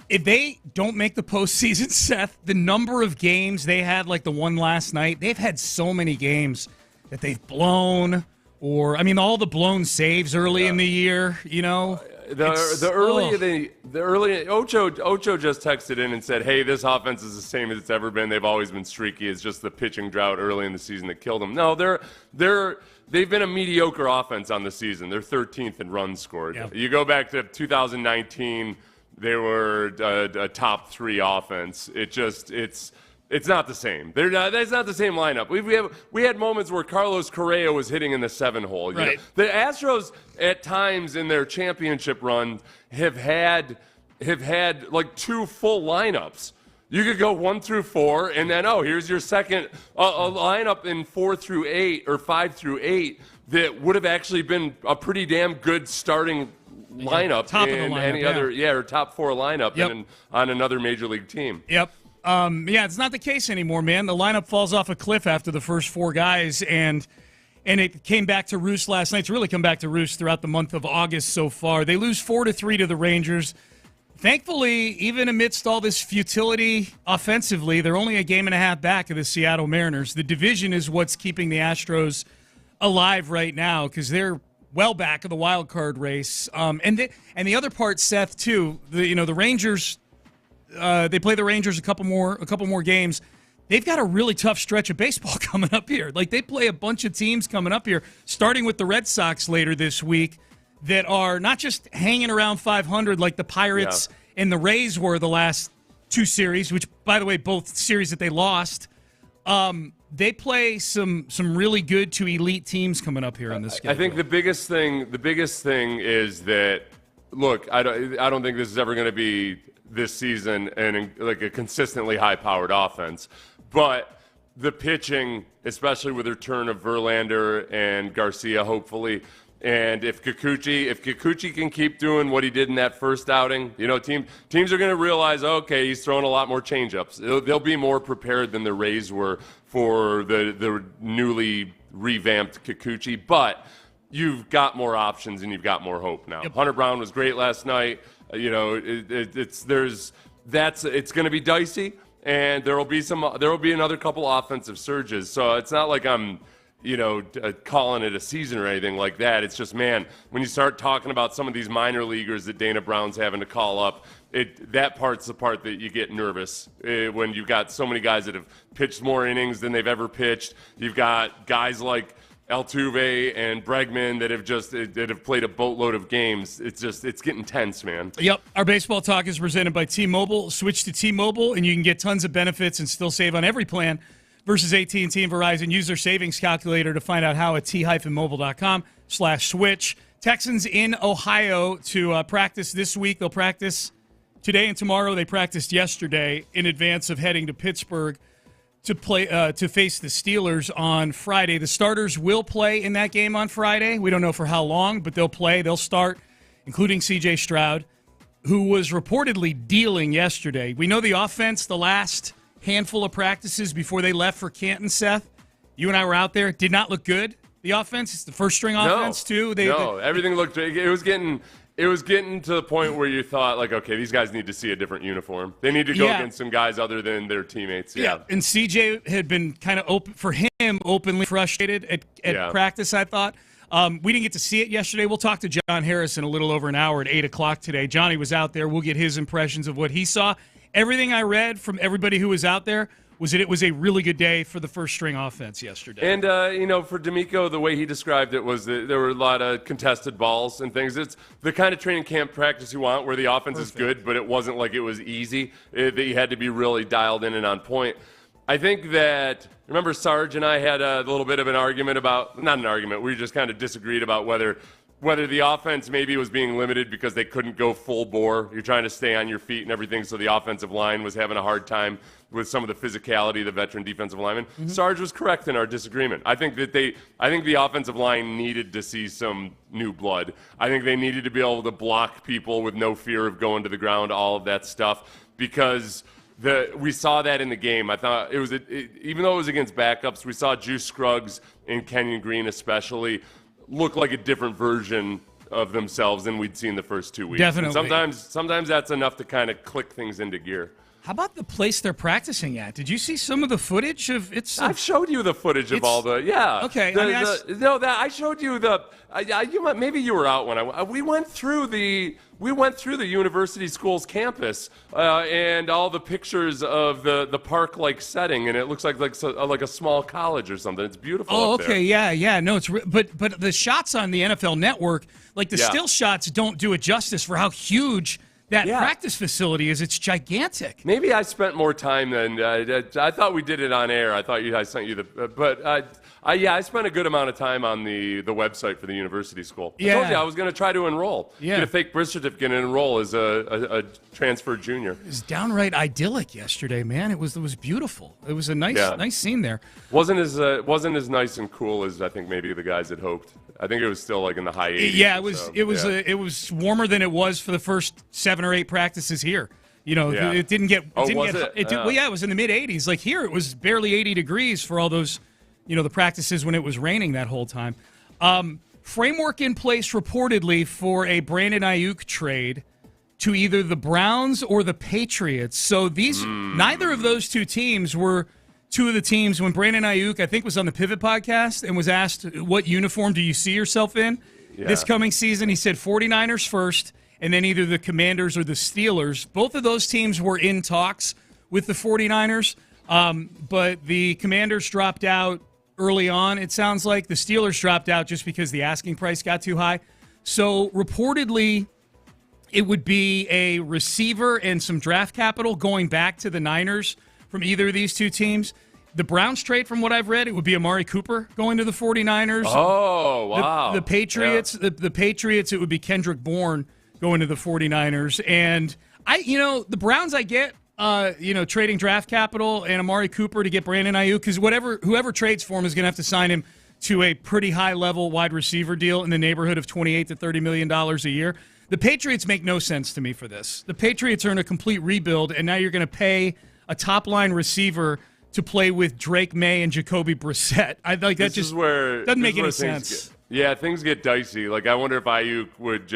if they don't make the postseason, Seth, the number of games they had, like the one last night, they've had so many games that they've blown, or, I mean, all the blown saves early in the year, you know. The early Ocho just texted in and said, "Hey, this offense is the same as it's ever been. They've always been streaky. It's just the pitching drought early in the season that killed them." No, they've been a mediocre offense on the season. They're 13th in runs scored. Yeah. You go back to 2019, they were a top 3 offense. It's not the same. That's not the same lineup. We had moments where Carlos Correa was hitting in the 7-hole. Right. The Astros at times in their championship run have had like 2 full lineups. You could go 1 through 4, and then here's your second a lineup in 4 through 8 or 5 through 8 that would have actually been a pretty damn good starting lineup top of the lineup, or top 4 lineup on another major league team. Yep. It's not the case anymore, man. The lineup falls off a cliff after the first 4 guys, and it came back to roost last night. It's really come back to roost throughout the month of August so far. They lose 4-3 to the Rangers. Thankfully, even amidst all this futility offensively, they're only a game and a half back of the Seattle Mariners. The division is what's keeping the Astros alive right now because they're well back of the wild card race. And the other part, Seth, too, the Rangers. They play the Rangers a couple more games. They've got a really tough stretch of baseball coming up here. Like, they play a bunch of teams coming up here, starting with the Red Sox later this week, that are not just hanging around 500 like the Pirates and the Rays were the last 2 series, which, by the way, both series that they lost. They play some really good to elite teams coming up here in this game. I think the biggest thing is that, look, I don't think this is ever going to be this season and like a consistently high-powered offense. But the pitching, especially with the return of Verlander and Garcia, hopefully, and if Kikuchi can keep doing what he did in that first outing, teams are going to realize, okay, he's throwing a lot more changeups. They'll be more prepared than the Rays were for the newly revamped Kikuchi. But you've got more options and you've got more hope now. Yep. Hunter Brown was great last night. It's going to be dicey, and there will be another couple offensive surges. So it's not like I'm, calling it a season or anything like that. It's just, man, when you start talking about some of these minor leaguers that Dana Brown's having to call up, that part's the part that you get nervous when you've got so many guys that have pitched more innings than they've ever pitched. You've got guys like Altuve and Bregman that have played a boatload of games. It's getting tense, man. Yep. Our baseball talk is presented by T-Mobile. Switch to T-Mobile, and you can get tons of benefits and still save on every plan versus AT&T and Verizon. Use their savings calculator to find out how at t-mobile.com/switch. Texans in Ohio to practice this week. They'll practice today and tomorrow. They practiced yesterday in advance of heading to Pittsburgh to play to face the Steelers on Friday. The starters will play in that game on Friday. We don't know for how long, but they'll play. They'll start, including C.J. Stroud, who was reportedly dealing yesterday. We know the offense, the last handful of practices before they left for Canton, Seth. You and I were out there. Did not look good. The offense, it's the first-string offense, too. Everything looked – it was getting to the point where you thought, like, okay, these guys need to see a different uniform. They need to go against some guys other than their teammates. Yeah. And CJ had been kind of openly frustrated at practice, I thought. We didn't get to see it yesterday. We'll talk to John Harris in a little over an hour at 8 o'clock today. Johnny was out there. We'll get his impressions of what he saw. Everything I read from everybody who was out there was that it was a really good day for the first-string offense yesterday. And, for D'Amico, the way he described it was that there were a lot of contested balls and things. It's the kind of training camp practice you want where the offense is good, but it wasn't like it was easy, that you had to be really dialed in and on point. I think that, remember Sarge and I had a little bit of an argument about, not an argument, we just kind of disagreed about whether whether the offense maybe was being limited because they couldn't go full bore. You're trying to stay on your feet and everything, so the offensive line was having a hard time with some of the physicality of the veteran defensive linemen. Sarge was correct in our disagreement. I think the offensive line needed to see some new blood. I think they needed to be able to block people with no fear of going to the ground, all of that stuff, because we saw that in the game. I thought even though it was against backups, we saw Juice Scruggs and Kenyon Green especially look like a different version of themselves than we'd seen the first 2 weeks. Definitely. And sometimes that's enough to kind of click things into gear. How about the place they're practicing at? Did you see some of the footage of it? I've showed you the footage of all the Okay. I showed you the. Maybe you were out when we went through the university school's campus and all the pictures of the park-like setting, and it looks like a small college or something. It's beautiful. Oh, up okay, there. yeah. No, but the shots on the NFL Network, like the still shots, don't do it justice for how huge that practice facility is. It's gigantic. Maybe I spent more time than I thought we did it on air. I thought I sent you I spent a good amount of time on the website for the university school. I told you I was going to try to enroll. Yeah. Get a fake birth certificate and enroll as a transfer junior. It was downright idyllic yesterday, man. It was beautiful. It was a nice scene there. Wasn't as nice and cool as I think maybe the guys had hoped. I think it was still like in the high 80s. Yeah, it was warmer than it was for the first 7 or 8 practices here. It didn't get. It was in the mid 80s. Like here, it was barely 80 degrees for all those, the practices when it was raining that whole time. Framework in place reportedly for a Brandon Aiyuk trade to either the Browns or the Patriots. So neither of those two teams were two of the teams when Brandon Aiyuk, I think, was on the Pivot podcast and was asked, what uniform do you see yourself in this coming season? He said 49ers first, and then either the Commanders or the Steelers. Both of those teams were in talks with the 49ers, but the Commanders dropped out early on, it sounds like. The Steelers dropped out just because the asking price got too high. So reportedly, it would be a receiver and some draft capital going back to the Niners from either of these two teams. The Browns trade, from what I've read, it would be Amari Cooper going to the 49ers. Oh, wow. The Patriots, the Patriots, it would be Kendrick Bourne going to the 49ers. And the Browns, I get, trading draft capital and Amari Cooper to get Brandon Aiyuk, because whoever trades for him is going to have to sign him to a pretty high-level wide receiver deal in the neighborhood of $28 to $30 million a year. The Patriots make no sense to me for this. The Patriots are in a complete rebuild, and now you're going to pay a top-line receiver to play with Drake May and Jacoby Brissett. I like that. Just doesn't make any sense. Things get dicey. Like, I wonder if Aiyuk would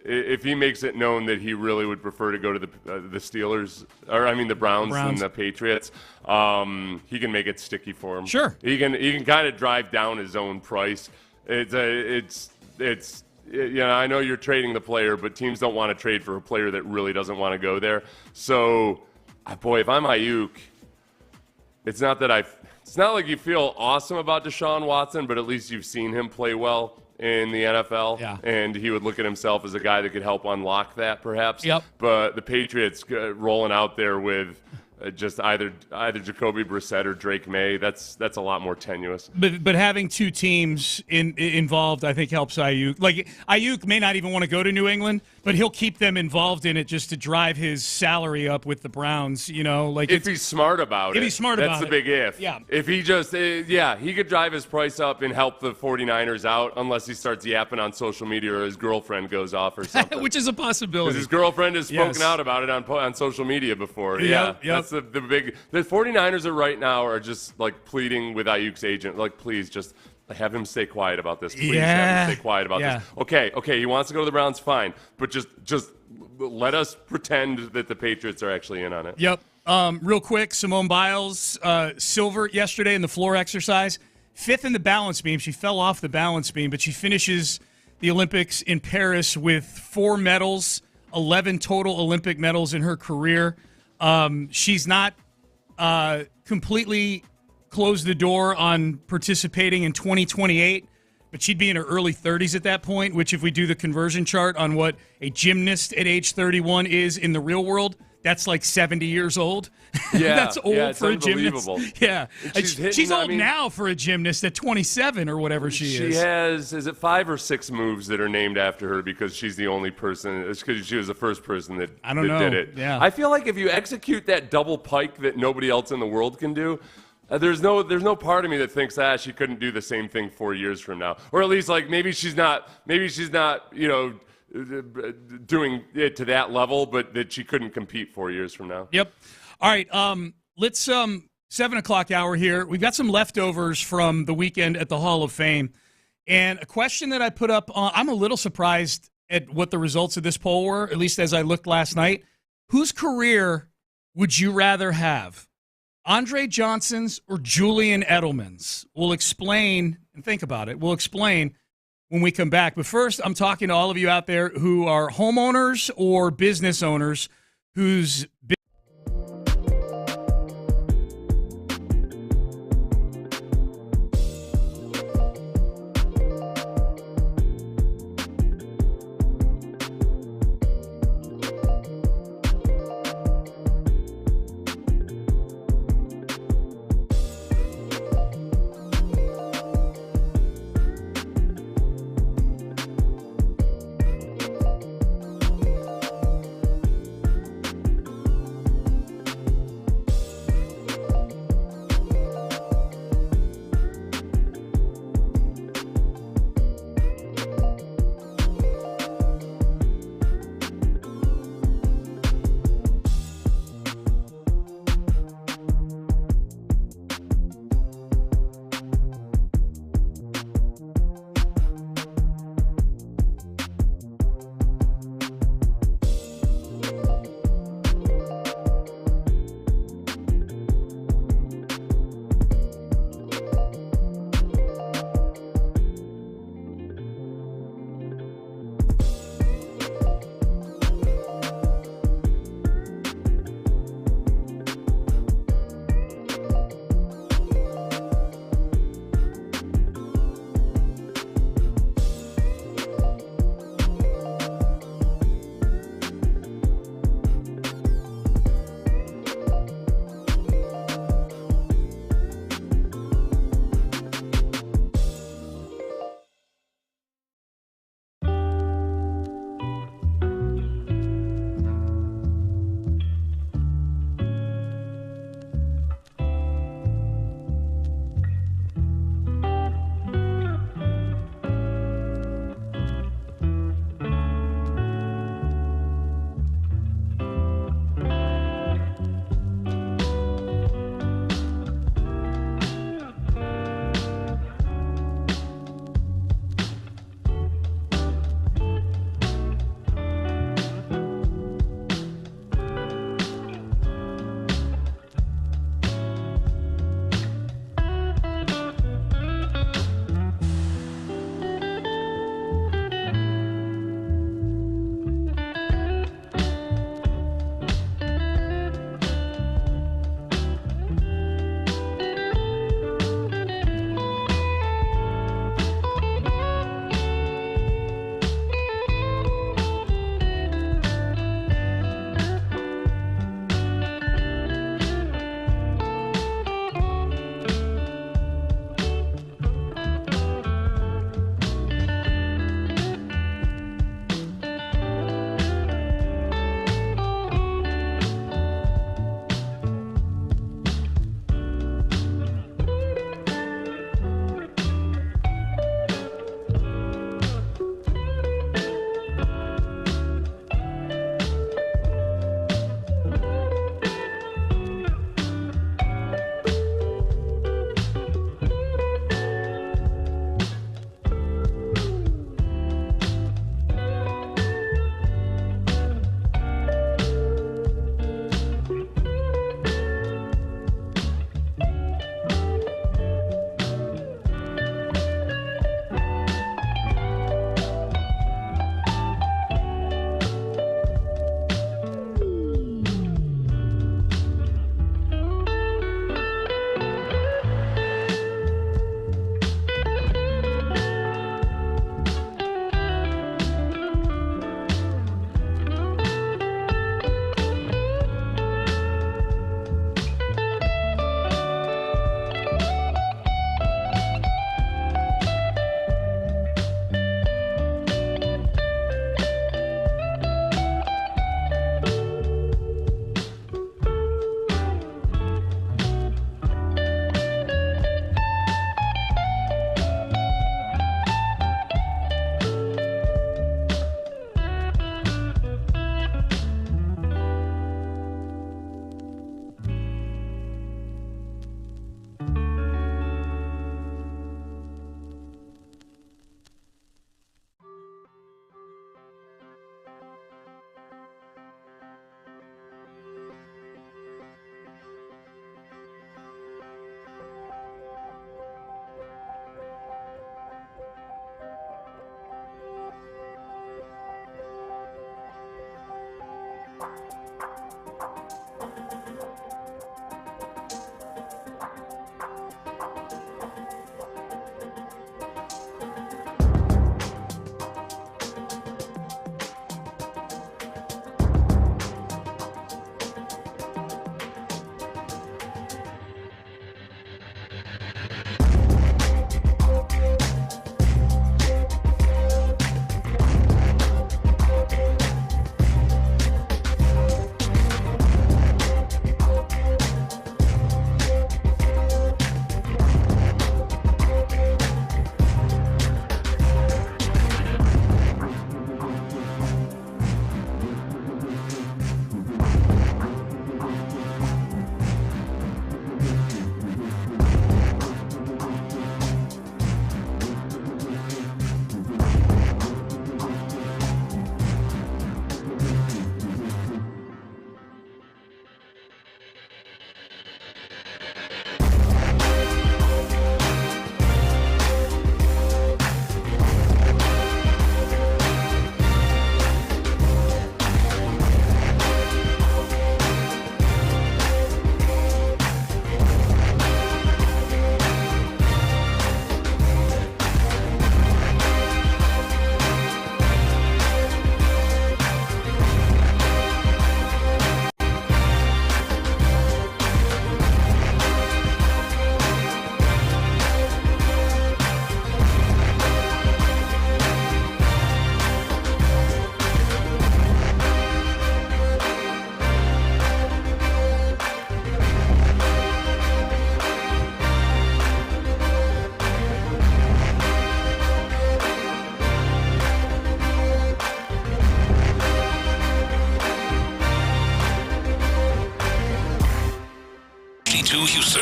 if he makes it known that he really would prefer to go to the Steelers, the Browns than the Patriots. He can make it sticky for him. Sure, he can kind of drive down his own price. I know you're trading the player, but teams don't want to trade for a player that really doesn't want to go there. So, boy, if I'm Aiyuk, it's not like you feel awesome about Deshaun Watson, but at least you've seen him play well in the NFL. Yeah. And he would look at himself as a guy that could help unlock that, perhaps. Yep. But the Patriots rolling out there with just either Jacoby Brissett or Drake May, that's a lot more tenuous. But having two teams involved, I think, helps Aiyuk. Like, Aiyuk may not even want to go to New England, but he'll keep them involved in it just to drive his salary up with the Browns. If he's smart about it. That's the big if. Yeah. If he just, he could drive his price up and help the 49ers out, unless he starts yapping on social media or his girlfriend goes off or something. Which is a possibility. Because his girlfriend has spoken out about it on social media before. Yep. That's the big. The 49ers are just like pleading with Aiyuk's agent, like, please just have him stay quiet about this. Please have him stay quiet about this. Okay, he wants to go to the Browns, fine, but just let us pretend that the Patriots are actually in on it. Yep. Real quick, Simone Biles, silver yesterday in the floor exercise, 5th in the balance beam. She fell off the balance beam, but she finishes the Olympics in Paris with 4 medals, 11 total Olympic medals in her career. She's not completely closed the door on participating in 2028, but she'd be in her early 30s at that point, which if we do the conversion chart on what a gymnast at age 31 is in the real world, that's like 70 years old. Yeah, that's old it's for a gymnast. unbelievable. Yeah, she's old now for a gymnast at 27 or whatever she is. She has, is it 5 or 6 moves that are named after her because she's the only person, it's because she was the first person that did it. Yeah. I feel like if you execute that double pike that nobody else in the world can do, there's no part of me that thinks she couldn't do the same thing 4 years from now, or at least like maybe she's not doing it to that level, but that she couldn't compete 4 years from now. Yep. All right. Let's 7 o'clock hour here. We've got some leftovers from the weekend at the Hall of Fame, and a question that I put up. I'm a little surprised at what the results of this poll were, at least as I looked last night. Whose career would you rather have? Andre Johnson's or Julian Edelman's? We'll explain, and think about it. We'll explain when we come back. But first, I'm talking to all of you out there who are homeowners or business owners whose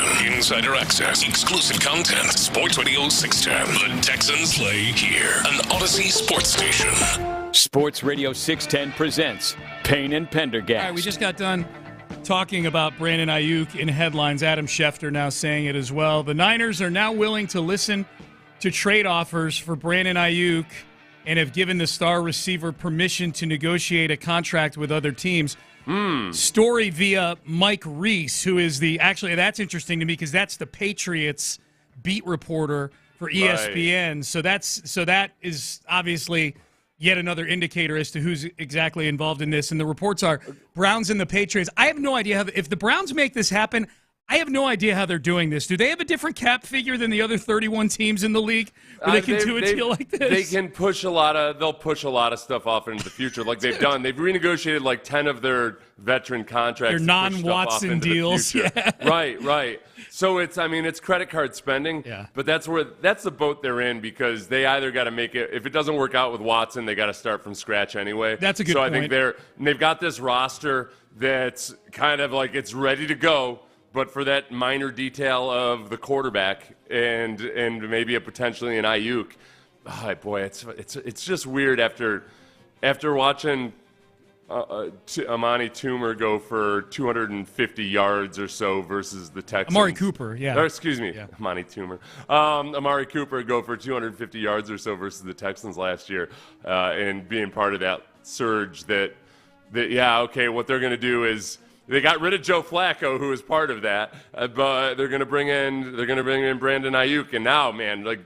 information, insider access, exclusive content. Sports Radio 610. The Texans play here. An Odyssey sports station. Sports Radio 610 presents Payne and Pendergast. All right, we just got done talking about Brandon Aiyuk in headlines. Adam Schefter now saying it as well. The Niners are now willing to listen to trade offers for Brandon Aiyuk and have given the star receiver permission to negotiate a contract with other teams. Story via Mike Reese, who is actually that's interesting to me because that's the Patriots beat reporter for ESPN. Right. So that is obviously yet another indicator as to who's exactly involved in this. And the reports are Browns and the Patriots. I have no idea if the Browns make this happen. I have no idea how they're doing this. Do they have a different cap figure than the other 31 teams in the league where they can do a deal like this? They can push they'll push a lot of stuff off into the future like they've done. They've renegotiated like 10 of their veteran contracts. Their non-Watson deals. Yeah. Right. So it's credit card spending, but that's the boat they're in because they either got to make it, if it doesn't work out with Watson, they got to start from scratch anyway. That's a good point. So I think they've got this roster that's kind of like it's ready to go. But for that minor detail of the quarterback and maybe potentially an Aiyuk, it's just weird after watching Amani Toomer go for 250 yards or so versus the Texans. Amari Cooper, yeah. Amani Toomer. Amari Cooper go for 250 yards or so versus the Texans last year, and being part of that surge that what they're going to do is. They got rid of Joe Flacco, who was part of that, but they're going to bring in Brandon Aiyuk, and now, man,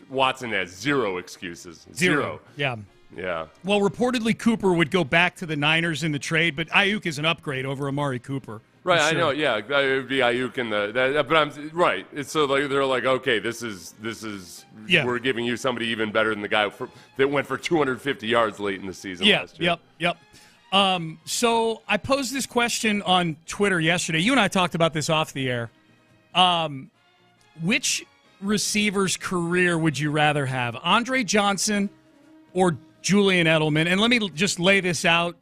Watson has zero excuses. Zero. Yeah. Yeah. Well, reportedly Cooper would go back to the Niners in the trade, but Aiyuk is an upgrade over Amari Cooper. Right, sure. I know. Yeah, it would be Aiyuk in but I'm right. It's so they're like, okay, this is. Yeah. We're giving you somebody even better than the guy that went for 250 yards late in the season last year. Yep. So I posed this question on Twitter yesterday. You and I talked about this off the air. Which receiver's career would you rather have, Andre Johnson or Julian Edelman? And let me just lay this out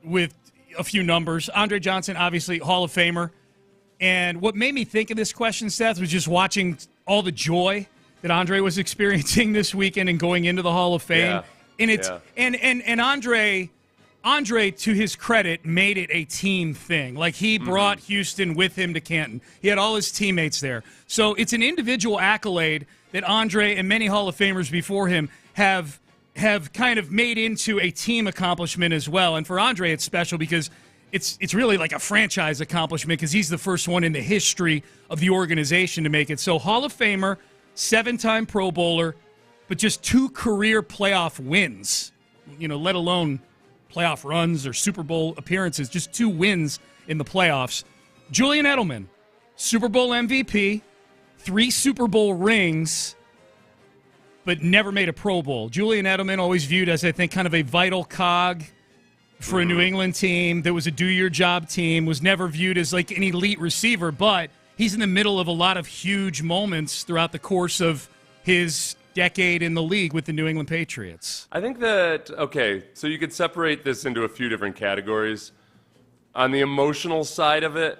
with a few numbers. Andre Johnson, obviously Hall of Famer. And what made me think of this question, Seth, was just watching all the joy that Andre was experiencing this weekend and going into the Hall of Fame. Yeah. And Andre, to his credit, made it a team thing. Like, he brought Houston with him to Canton. He had all his teammates there. So it's an individual accolade that Andre and many Hall of Famers before him have kind of made into a team accomplishment as well. And for Andre, it's special because it's really like a franchise accomplishment because he's the first one in the history of the organization to make it. So Hall of Famer, 7-time Pro Bowler, but just 2 career playoff wins, let alone playoff runs or Super Bowl appearances, just 2 wins in the playoffs. Julian Edelman, Super Bowl MVP, 3 Super Bowl rings, but never made a Pro Bowl. Julian Edelman always viewed as, I think, kind of a vital cog for a New England team that was a do-your-job team, was never viewed as like an elite receiver, but he's in the middle of a lot of huge moments throughout the course of his decade in the league with the New England Patriots. I think that, so you could separate this into a few different categories. On the emotional side of it,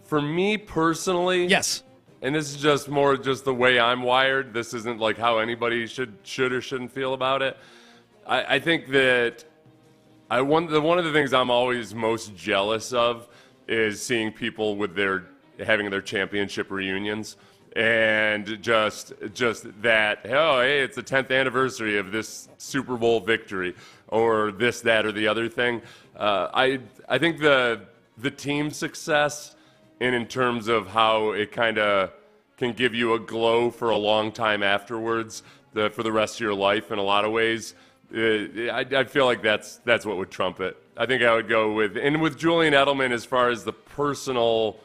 for me personally, yes, and this is just more just the way I'm wired, this isn't like how anybody should or shouldn't feel about it. I think that one of the things I'm always most jealous of is seeing people with having their championship reunions. And just that, hey, it's the 10th anniversary of this Super Bowl victory, or this, that, or the other thing. I think the team success, and in terms of how it kind of can give you a glow for a long time afterwards, for the rest of your life in a lot of ways, I feel like that's what would trump it. I think I would go with Julian Edelman as far as the personal,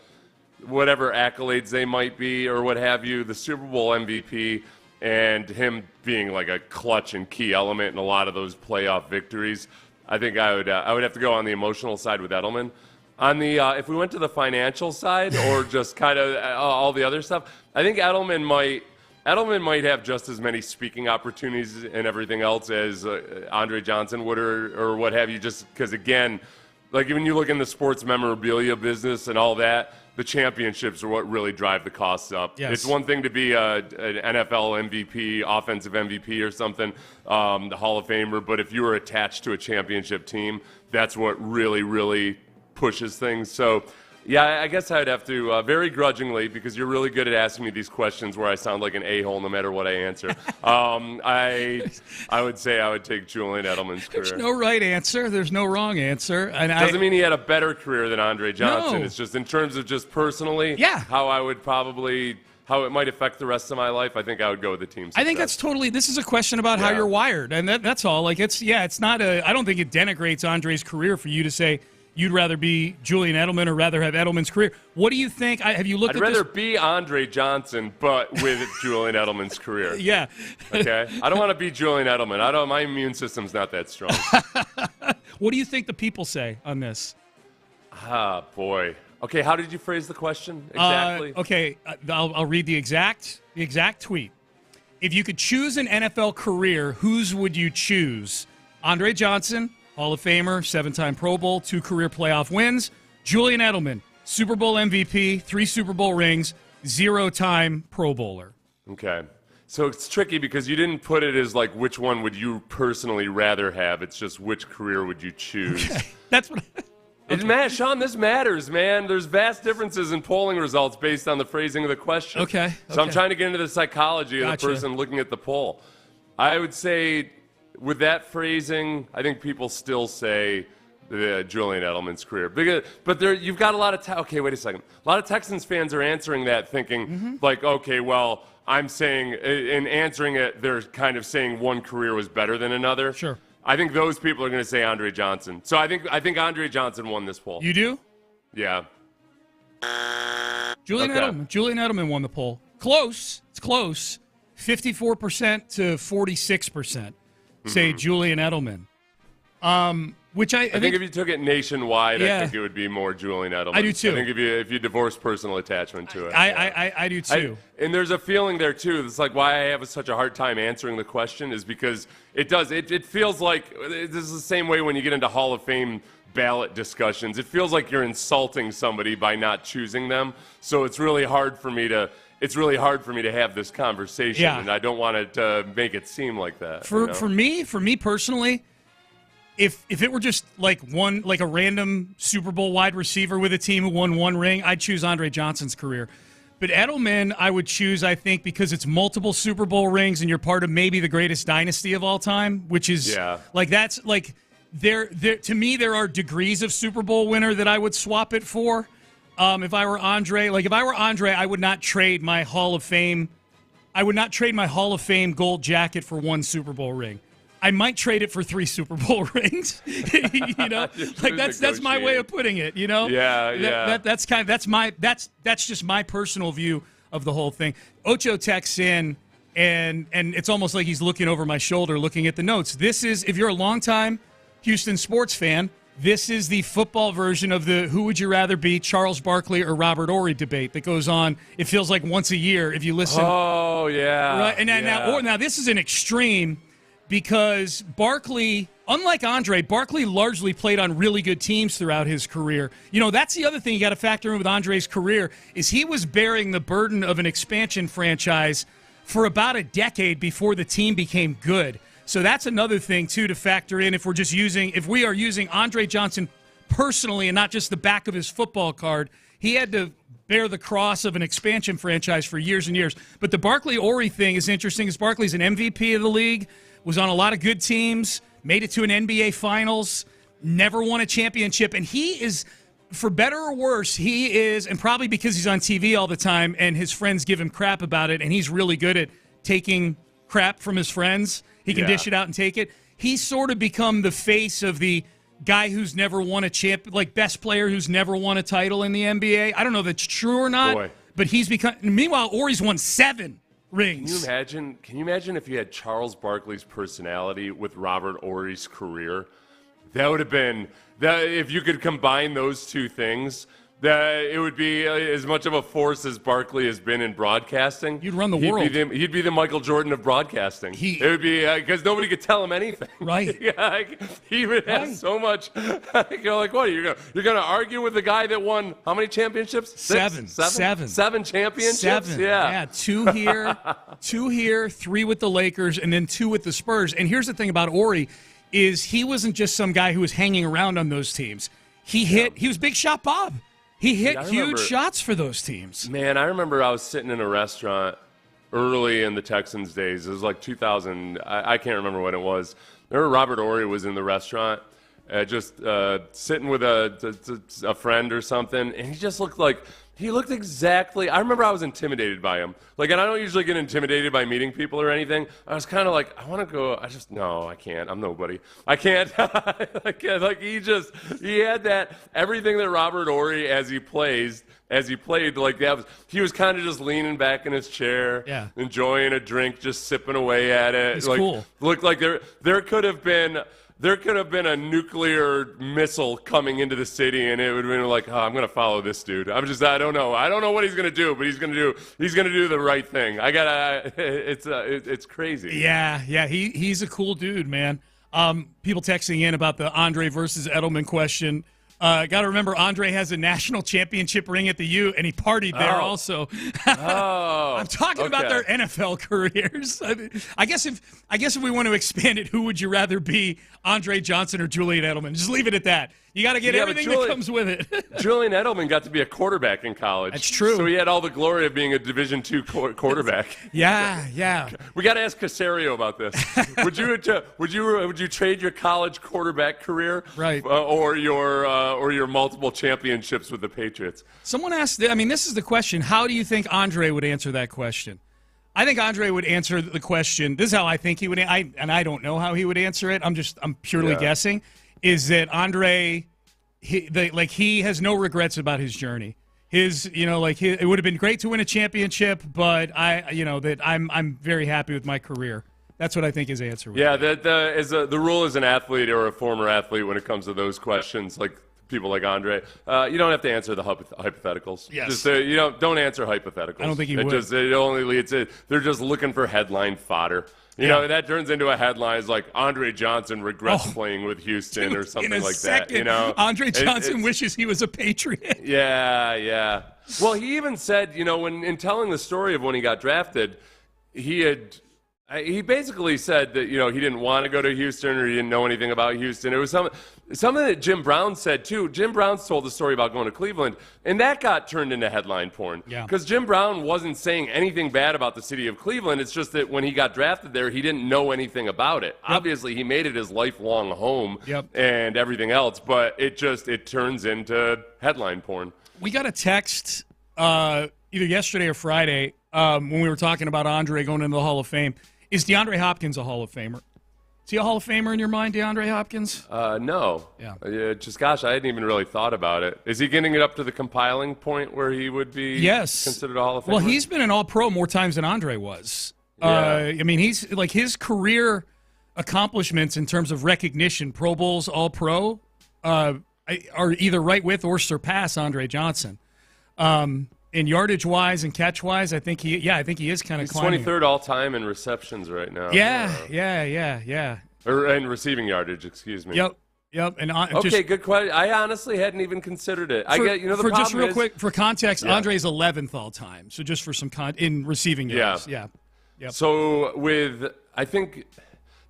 whatever accolades they might be or what have you, the Super Bowl MVP and him being like a clutch and key element in a lot of those playoff victories. I think I would have to go on the emotional side with Edelman. On the if we went to the financial side or just kind of all the other stuff, I think Edelman might have just as many speaking opportunities and everything else as Andre Johnson would or what have you, just because, again, like when you look in the sports memorabilia business and all that, the championships are what really drive the costs up. Yes. It's one thing to be an NFL MVP, offensive MVP or something, the Hall of Famer, but if you were attached to a championship team, that's what really, really pushes things. So, yeah, I guess I'd have to, very grudgingly, because you're really good at asking me these questions where I sound like an a-hole no matter what I answer. I would say I would take Julian Edelman's career. There's no right answer. There's no wrong answer. And doesn't mean he had a better career than Andre Johnson. No. It's just in terms of just personally, Yeah. how I would probably, how it might affect the rest of my life. I think I would go with the team success. I think that's totally. This is a question about how you're wired, and that's all. Like it's not a. I don't think it denigrates Andre's career for you to say you'd rather be Julian Edelman or rather have Edelman's career. What do you think? Have you looked I'd at this? rather be Andre Johnson, but with Julian Edelman's career. Yeah. Okay. I don't want to be Julian Edelman. My immune system's not that strong. What do you think the people say on this? Ah, boy. Okay, how did you phrase the question exactly? Okay, I'll read the exact tweet. If you could choose an NFL career, whose would you choose? Andre Johnson, Hall of Famer, 7-time Pro Bowl, 2 career playoff wins. Julian Edelman, Super Bowl MVP, 3 Super Bowl rings, 0-time Pro Bowler. Okay. So it's tricky because you didn't put it as like which one would you personally rather have. It's just which career would you choose. Okay. That's what Sean, this matters, man. There's vast differences in polling results based on the phrasing of the question. Okay. So I'm trying to get into the psychology of Gotcha. the person looking at the poll. I would say with that phrasing, I think people still say Julian Edelman's career. But you've got a lot of okay, wait a second. A lot of Texans fans are answering that thinking like, okay, well, I'm saying in answering it, they're kind of saying one career was better than another. Sure. I think those people are going to say Andre Johnson. So I think Andre Johnson won this poll. You do? Yeah. Julian Edelman won the poll. Close. It's close. 54% to 46% say Julian Edelman. Which I think if you took it nationwide, Yeah. I think it would be more Julian Edelman. I do too. I think if you divorce personal attachment to it. I do too. And there's a feeling there too. It's like why I have such a hard time answering the question is because it feels like this is the same way when you get into Hall of Fame ballot discussions. It feels like you're insulting somebody by not choosing them. So it's really hard for me to have this conversation, Yeah. and I don't want it to make it seem like that. For me personally, if it were just like a random Super Bowl wide receiver with a team who won 1 ring, I'd choose Andre Johnson's career. But Edelman, I would choose, I think, because it's multiple Super Bowl rings and you're part of maybe the greatest dynasty of all time, which is like that's like there to me there are degrees of Super Bowl winner that I would swap it for. If I were Andre, I would not trade my Hall of Fame. I would not trade my Hall of Fame gold jacket for 1 Super Bowl ring. I might trade it for 3 Super Bowl rings. You know, like that's my way of putting it. You know, that's just my personal view of the whole thing. Ocho texts in, and it's almost like he's looking over my shoulder, looking at the notes. This is, if you're a longtime Houston sports fan, this is the football version of the who would you rather be, Charles Barkley or Robert Horry debate that goes on. It feels like once a year if you listen. Oh yeah, right. And now this is an extreme. Because Barkley, unlike Andre, Barkley largely played on really good teams throughout his career. You know, that's the other thing you got to factor in with Andre's career is he was bearing the burden of an expansion franchise for about a decade before the team became good. So that's another thing, too, to factor in if we are using Andre Johnson personally and not just the back of his football card. He had to bear the cross of an expansion franchise for years and years. But the Barkley-Horry thing is interesting because Barkley's an MVP of the league, was on a lot of good teams, made it to an NBA Finals, never won a championship. And he is, for better or worse, and probably because he's on TV all the time and his friends give him crap about it, and he's really good at taking crap from his friends. He can dish it out and take it. He's sort of become the face of the guy who's never won a best player who's never won a title in the NBA. I don't know if that's true or not, but he's become. Meanwhile, Horry's won 7 rings. Can you imagine if you had Charles Barkley's personality with Robert Horry's career? That would have been if you could combine those two things. that it would be as much of a force as Barkley has been in broadcasting. You'd run the world. He'd be the Michael Jordan of broadcasting. It would be because nobody could tell him anything. Right. He would have so much. Like what? You're gonna argue with the guy that won how many championships? Seven championships. Seven. Yeah. 2 here, 3 with the Lakers, and then 2 with the Spurs. And here's the thing about Ori is he wasn't just some guy who was hanging around on those teams. He was Big Shot Bob. He hit huge shots for those teams. Man, I remember I was sitting in a restaurant early in the Texans days. It was like 2000. I can't remember when it was. I remember Robert Horry was in the restaurant, just sitting with a friend or something, and he just looked like he looked exactly. I remember I was intimidated by him. Like, and I don't usually get intimidated by meeting people or anything. I was kind of like, I want to go. No, I can't. I'm nobody. I can't. Like he had that everything that Robert Horry as he played like that. He was kind of just leaning back in his chair, enjoying a drink, just sipping away at it. It's like, cool. Looked like there could have been a nuclear missile coming into the city, and it would have been like, I'm going to follow this dude. I don't know. I don't know what he's going to do, but he's going to do the right thing. It's crazy. Yeah. He's a cool dude, man. People texting in about the Andre versus Edelman question. Got to remember, Andre has a national championship ring at the U, and he partied there also. I'm talking about their NFL careers. I guess if we want to expand it, who would you rather be, Andre Johnson or Julian Edelman? Just leave it at that. You got to get everything that comes with it. Julian Edelman got to be a quarterback in college. That's true. So he had all the glory of being a Division II quarterback. Yeah. We got to ask Casario about this. Would you trade your college quarterback career, right, or your multiple championships with the Patriots? Someone asked. This is the question. How do you think Andre would answer that question? I think Andre would answer the question. This is how I think he would. I don't know how he would answer it. I'm purely guessing. Is that Andre? He has no regrets about his journey. It would have been great to win a championship, but I'm very happy with my career. That's what I think his answer would be. Yeah, the rule as an athlete or a former athlete when it comes to those questions, like people like Andre, you don't have to answer the hypotheticals. Yes. Just, don't answer hypotheticals. I don't think he would. It only leads to, they're just looking for headline fodder. You know, that turns into a headline. It's like Andre Johnson regrets playing with Houston or something like that. Andre Johnson wishes he was a Patriot. Yeah. Well, he even said, when in telling the story of when he got drafted, he basically said that, he didn't want to go to Houston or he didn't know anything about Houston. It was something that Jim Brown said, too. Jim Brown's told the story about going to Cleveland, and that got turned into headline porn. Yeah. Because Jim Brown wasn't saying anything bad about the city of Cleveland. It's just that when he got drafted there, he didn't know anything about it. Yep. Obviously, he made it his lifelong home and everything else, but it turns into headline porn. We got a text either yesterday or Friday when we were talking about Andre going into the Hall of Fame. Is DeAndre Hopkins a Hall of Famer? Is he a Hall of Famer in your mind, DeAndre Hopkins? No. Yeah. I hadn't even really thought about it. Is he getting it up to the compiling point where he would be considered a Hall of Famer? Well, he's been an All-Pro more times than Andre was. Yeah. He's like his career accomplishments in terms of recognition, Pro Bowls, All-Pro, are either right with or surpass Andre Johnson. In yardage-wise and catch-wise, I think he is kind of climbing. He's 23rd all-time in receptions right now. Yeah. Or in receiving yardage, excuse me. Yep. And good question. I honestly hadn't even considered it. For context, Andre's 11th all-time. So just for some in receiving yards. Yeah. Yep. So I think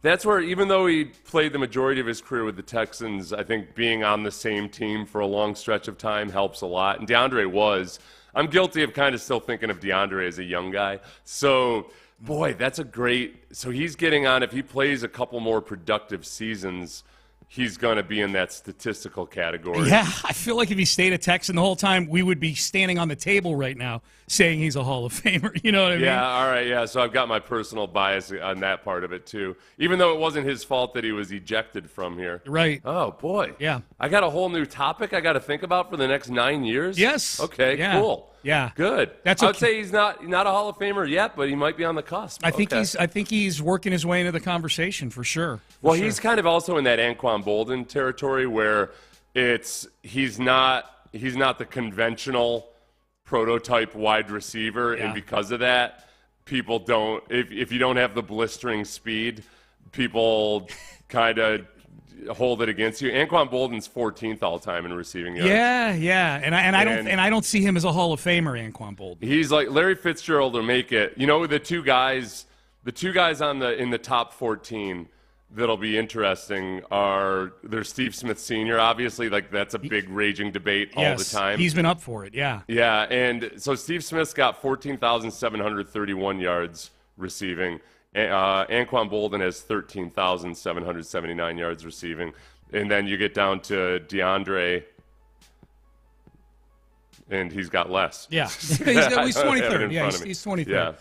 that's where, even though he played the majority of his career with the Texans, I think being on the same team for a long stretch of time helps a lot. And DeAndre was. I'm guilty of kind of still thinking of DeAndre as a young guy. So, boy, that's a great – so he's getting on. If he plays a couple more productive seasons, he's going to be in that statistical category. Yeah, I feel like if he stayed a Texan the whole time, we would be standing on the table right now saying he's a Hall of Famer. You know what I mean? Yeah, all right, yeah. So I've got my personal bias on that part of it, too. Even though it wasn't his fault that he was ejected from here. Right. Oh, boy. Yeah. I got a whole new topic I got to think about for the next 9 years? Yes. Okay, yeah. cool. Yeah. Good. I would say he's not a Hall of Famer yet, but he might be on the cusp. I think he's working his way into the conversation for sure. He's kind of also in that Anquan Bolden territory where he's not the conventional prototype wide receiver, and because of that, people don't. If you don't have the blistering speed, people kind of hold it against you. Anquan Bolden's 14th all time in receiving yards. Yeah, and I don't see him as a Hall of Famer, Anquan Bolden. He's like Larry Fitzgerald will make it. You know, the two guys in the top 14 that'll be interesting are there's Steve Smith Sr. Obviously, like that's a big raging debate all the time. He's been up for it. Yeah, and so Steve Smith's got 14,731 yards receiving. Anquan Bolden has 13,779 yards receiving. And then you get down to DeAndre, and he's got less. Yeah. he's 23rd. Yeah, he's 23rd. Yeah.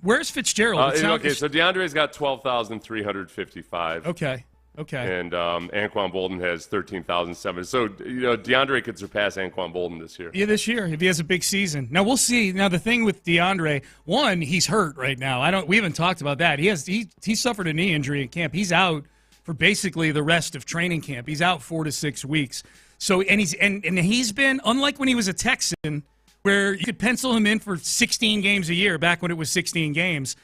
Where's Fitzgerald? So DeAndre's got 12,355. Okay. And Anquan Bolden has 13,007. So, DeAndre could surpass Anquan Bolden this year. Yeah, this year, if he has a big season. Now, we'll see. Now, the thing with DeAndre, one, he's hurt right now. We haven't talked about that. He suffered a knee injury in camp. He's out for basically the rest of training camp. He's out 4 to 6 weeks. So, and he's been, unlike when he was a Texan, where you could pencil him in for 16 games a year, back when it was 16 games.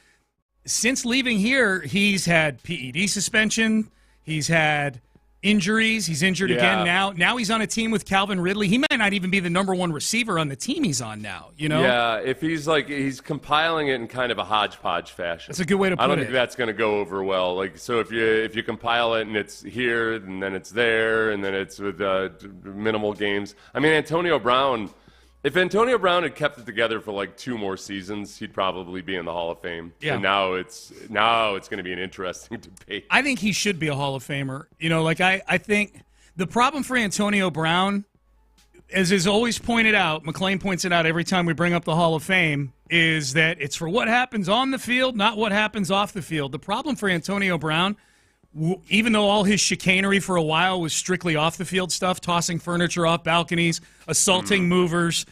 Since leaving here, he's had PED suspension. He's had injuries. He's injured again now. Now he's on a team with Calvin Ridley. He might not even be the number one receiver on the team he's on now, Yeah, if he's compiling it in kind of a hodgepodge fashion. That's a good way to put it. I don't think that's going to go over well. Like, so if you compile it and it's here, and then it's there, and then it's with minimal games. I mean, if Antonio Brown had kept it together for like 2 more seasons, he'd probably be in the Hall of Fame. Yeah. And now it's going to be an interesting debate. I think he should be a Hall of Famer. I think the problem for Antonio Brown, as is always pointed out, McClain points it out every time we bring up the Hall of Fame, is that it's for what happens on the field, not what happens off the field. The problem for Antonio Brown, even though all his chicanery for a while was strictly off the field stuff, tossing furniture off balconies, assaulting movers,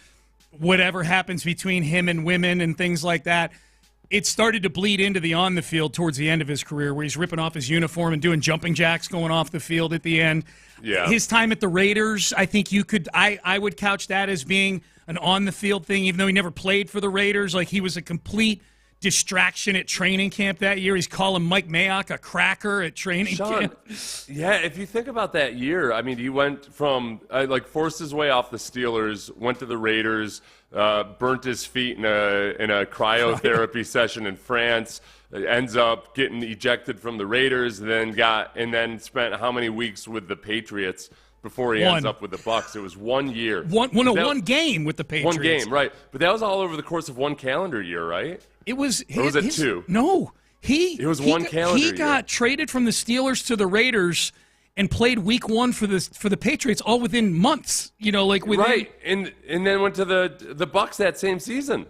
whatever happens between him and women and things like that, it started to bleed into the on the field towards the end of his career, where he's ripping off his uniform and doing jumping jacks going off the field at the end. Yeah. His time at the Raiders, I think I would couch that as being an on the field thing, even though he never played for the Raiders. Like, he was a complete distraction at training camp that year. He's calling Mike Mayock a cracker at training camp. Yeah, if you think about that year, I mean, he went from forced his way off the Steelers, went to the Raiders, burnt his feet in a cryotherapy session in France, ends up getting ejected from the Raiders, and then spent how many weeks with the Patriots before he ends up with the Bucs. It was 1 year. One game with the Patriots. One game, right. But that was all over the course of one calendar year, right? It was. Or was it 2? No. It was one calendar year. He got traded from the Steelers to the Raiders and played week 1 for the Patriots all within months. Right. And then went to the Bucs that same season.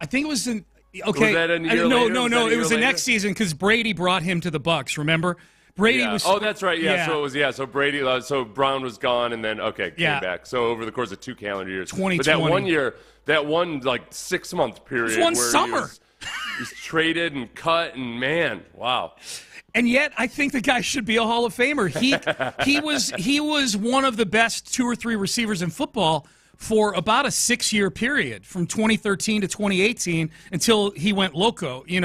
I think it was in. Okay. Was that a year later? No. It was the next season because Brady brought him to the Bucs. Remember? Brady was. Oh, that's right. Yeah. So it was. So Brady. So Brown was gone, and then came back. So over the course of 2 calendar years. 2020. But that 1 year, that one 6-month period. It was one summer. He was traded and cut, and man, wow. And yet, I think the guy should be a Hall of Famer. He was one of the best 2 or 3 receivers in football for about a 6-year period, from 2013 to 2018, until he went loco. He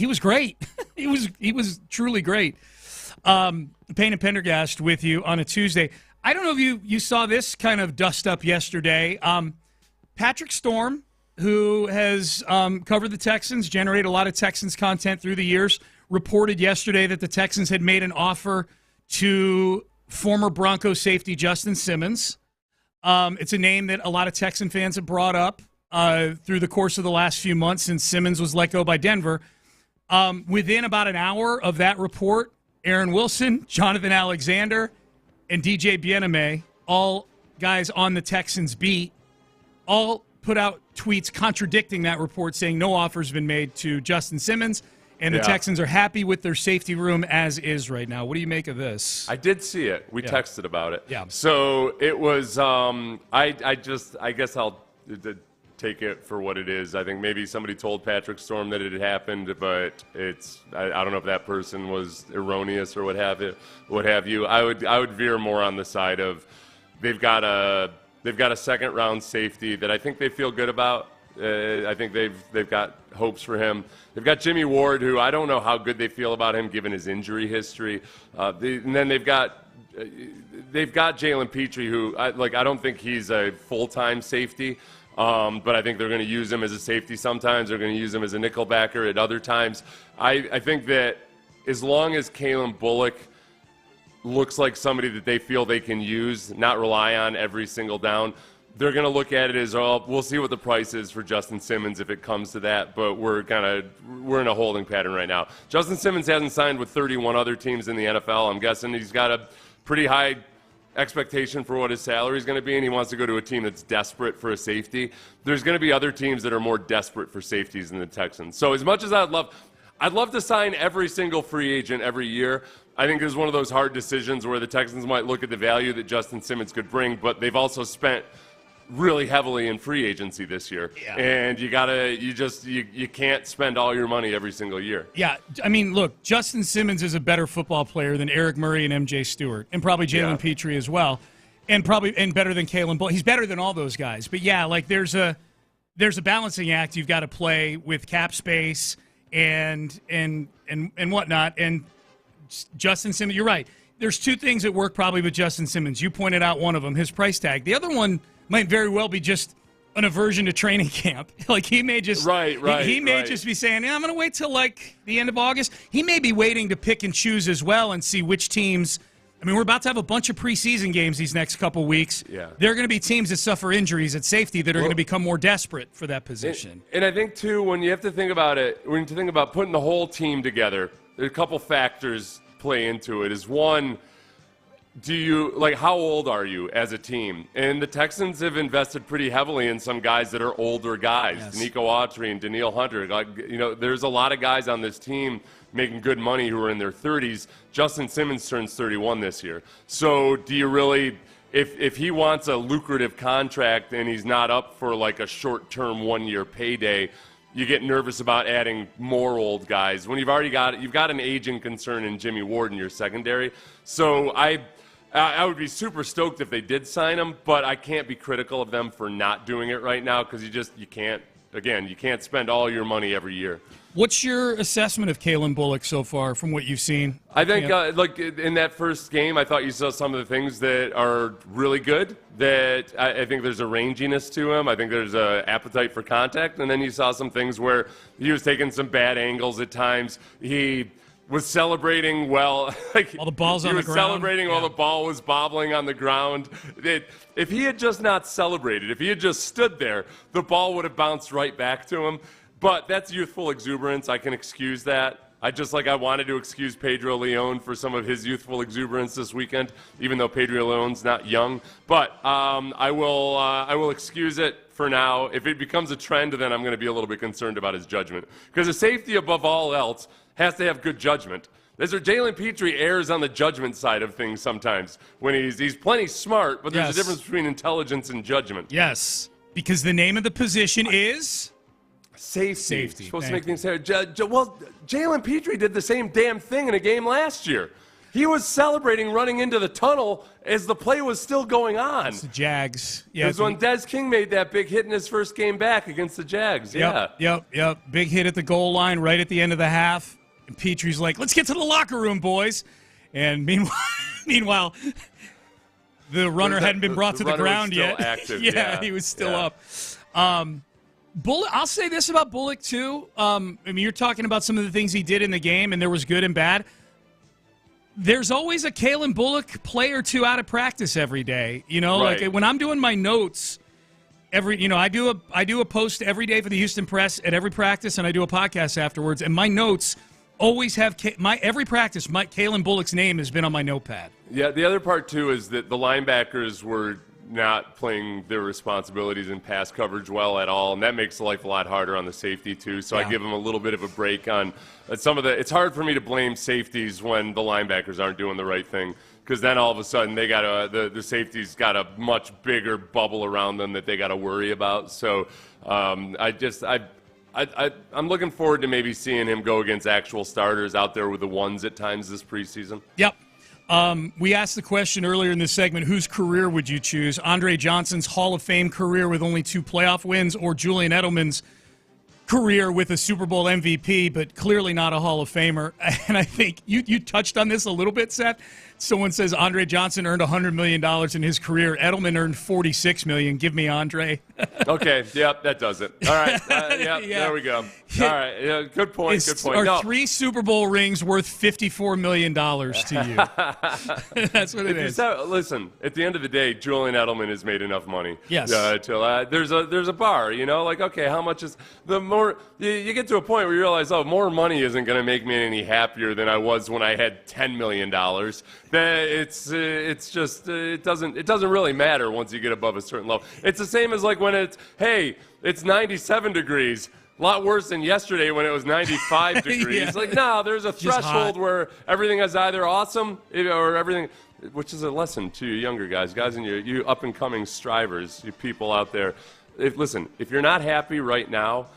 was great. he was truly great. Payne and Pendergast with you on a Tuesday. I don't know if you saw this kind of dust up yesterday. Patrick Storm, who has covered the Texans, generated a lot of Texans content through the years, reported yesterday that the Texans had made an offer to former Broncos safety Justin Simmons. It's a name that a lot of Texan fans have brought up through the course of the last few months since Simmons was let go by Denver. Within about an hour of that report, Aaron Wilson, Jonathan Alexander, and DJ Bieneme, all guys on the Texans beat, all put out tweets contradicting that report, saying no offer's been made to Justin Simmons, and the Texans are happy with their safety room as is right now. What do you make of this? I did see it. We texted about it. Yeah. So it was. I guess I'll take it for what it is. I think maybe somebody told Patrick Storm that it had happened, but I don't know if that person was erroneous or what have you. I would veer more on the side of they've got a second round safety that I think they feel good about. I think they've got hopes for him. They've got Jimmy Ward, who I don't know how good they feel about him given his injury history. And then they've got Jalen Petrie, who I don't think he's a full-time safety, but I think they're going to use him as a safety sometimes. They're going to use him as a nickelbacker at other times. I think that as long as Kalen Bullock looks like somebody that they feel they can use, not rely on every single down, they're going to look at it as, we'll see what the price is for Justin Simmons if it comes to that, but we're in a holding pattern right now. Justin Simmons hasn't signed with 31 other teams in the NFL. I'm guessing he's got a pretty high expectation for what his salary is going to be, and he wants to go to a team that's desperate for a safety. There's going to be other teams that are more desperate for safeties than the Texans. So as much as I'd love to sign every single free agent every year, I think this is one of those hard decisions where the Texans might look at the value that Justin Simmons could bring, but they've also spent really heavily in free agency this year. Yeah. And you can't spend all your money every single year. Yeah. I mean, look, Justin Simmons is a better football player than Eric Murray and MJ Stewart, and probably Jalen Petrie as well. And better than Kalen Bullock. He's better than all those guys. But yeah, like there's a balancing act you've got to play with cap space and whatnot. And Justin Simmons, you're right. There's two things that work probably with Justin Simmons. You pointed out one of them, his price tag. The other one might very well be just an aversion to training camp. Like he may just he may just be saying, I'm going to wait till like the end of August. He may be waiting to pick and choose as well and see which teams. I mean, we're about to have a bunch of preseason games these next couple weeks. Yeah. There are going to be teams that suffer injuries at safety that are going to become more desperate for that position. And I think too, when you have to think about it, when you think about putting the whole team together, there's a couple factors play into it. Is one, how old are you as a team? And the Texans have invested pretty heavily in some guys that are older guys. Yes. Nico Autry and Daniil Hunter. There's a lot of guys on this team making good money who are in their 30s. Justin Simmons turns 31 this year. So do you really, if he wants a lucrative contract and he's not up for like a short-term 1-year payday, you get nervous about adding more old guys when you've got an aging concern in Jimmy Ward in your secondary. So I would be super stoked if they did sign him, but I can't be critical of them for not doing it right now because you can't spend all your money every year. What's your assessment of Kalen Bullock so far from what you've seen? I think, in that first game, I thought you saw some of the things that are really good, that I think there's a ranginess to him. I think there's an appetite for contact. And then you saw some things where he was taking some bad angles at times. He was celebrating while the ball's on the ground. He was celebrating while the ball was bobbling on the ground. If he had just not celebrated, if he had just stood there, the ball would have bounced right back to him. But that's youthful exuberance. I can excuse that. I wanted to excuse Pedro Leon for some of his youthful exuberance this weekend, even though Pedro Leon's not young. But I will excuse it for now. If it becomes a trend, then I'm going to be a little bit concerned about his judgment. Because a safety, above all else, has to have good judgment. Jalen Petrie errs on the judgment side of things sometimes when he's plenty smart, but there's a difference between intelligence and judgment. Yes, because the name of the position is Safety. Supposed to make things fair. Well, Jalen Petrie did the same damn thing in a game last year. He was celebrating running into the tunnel as the play was still going on. It's the Jags. Yeah, it was when Des King made that big hit in his first game back against the Jags. Yep. Big hit at the goal line right at the end of the half. And Petrie's like, let's get to the locker room, boys. And meanwhile, the runner hadn't been brought to the ground yet. Active, he was still up. Bullock, I'll say this about Bullock, too. You're talking about some of the things he did in the game, and there was good and bad. There's always a Kalen Bullock play or two out of practice every day. Right. Like when I'm doing my notes, I do a post every day for the Houston Press at every practice, and I do a podcast afterwards, and my notes always have every practice, Kalen Bullock's name has been on my notepad. Yeah, the other part, too, is that the linebackers were not playing their responsibilities in pass coverage well at all, and that makes life a lot harder on the safety too. So I give them a little bit of a break on some of the. It's hard for me to blame safeties when the linebackers aren't doing the right thing. because then all of a sudden they got the safety's got a much bigger bubble around them that they got to worry about. So I'm looking forward to maybe seeing him go against actual starters out there with the ones at times this preseason. Yep. We asked the question earlier in this segment, whose career would you choose? Andre Johnson's Hall of Fame career with only 2 playoff wins, or Julian Edelman's career with a Super Bowl MVP, but clearly not a Hall of Famer? And I think you touched on this a little bit, Seth. Someone says Andre Johnson earned $100 million in his career. Edelman earned $46 million. Give me Andre. Okay, yep, that does it. All right, yeah, there we go. All right, yeah, good point, good point. Are 3 Super Bowl rings worth $54 million to you? That's what it is. Listen, at the end of the day, Julian Edelman has made enough money. Yes. There's a bar, like, okay, how much is the more you get to a point where you realize, more money isn't going to make me any happier than I was when I had $10 million. It's just it doesn't really matter once you get above a certain level. It's the same as like when it's 97 degrees. A lot worse than yesterday when it was 95 degrees. Yeah. Like, no, there's a threshold where everything is either awesome or everything, which is a lesson to you younger guys and you up-and-coming strivers, you people out there. If you're not happy right now,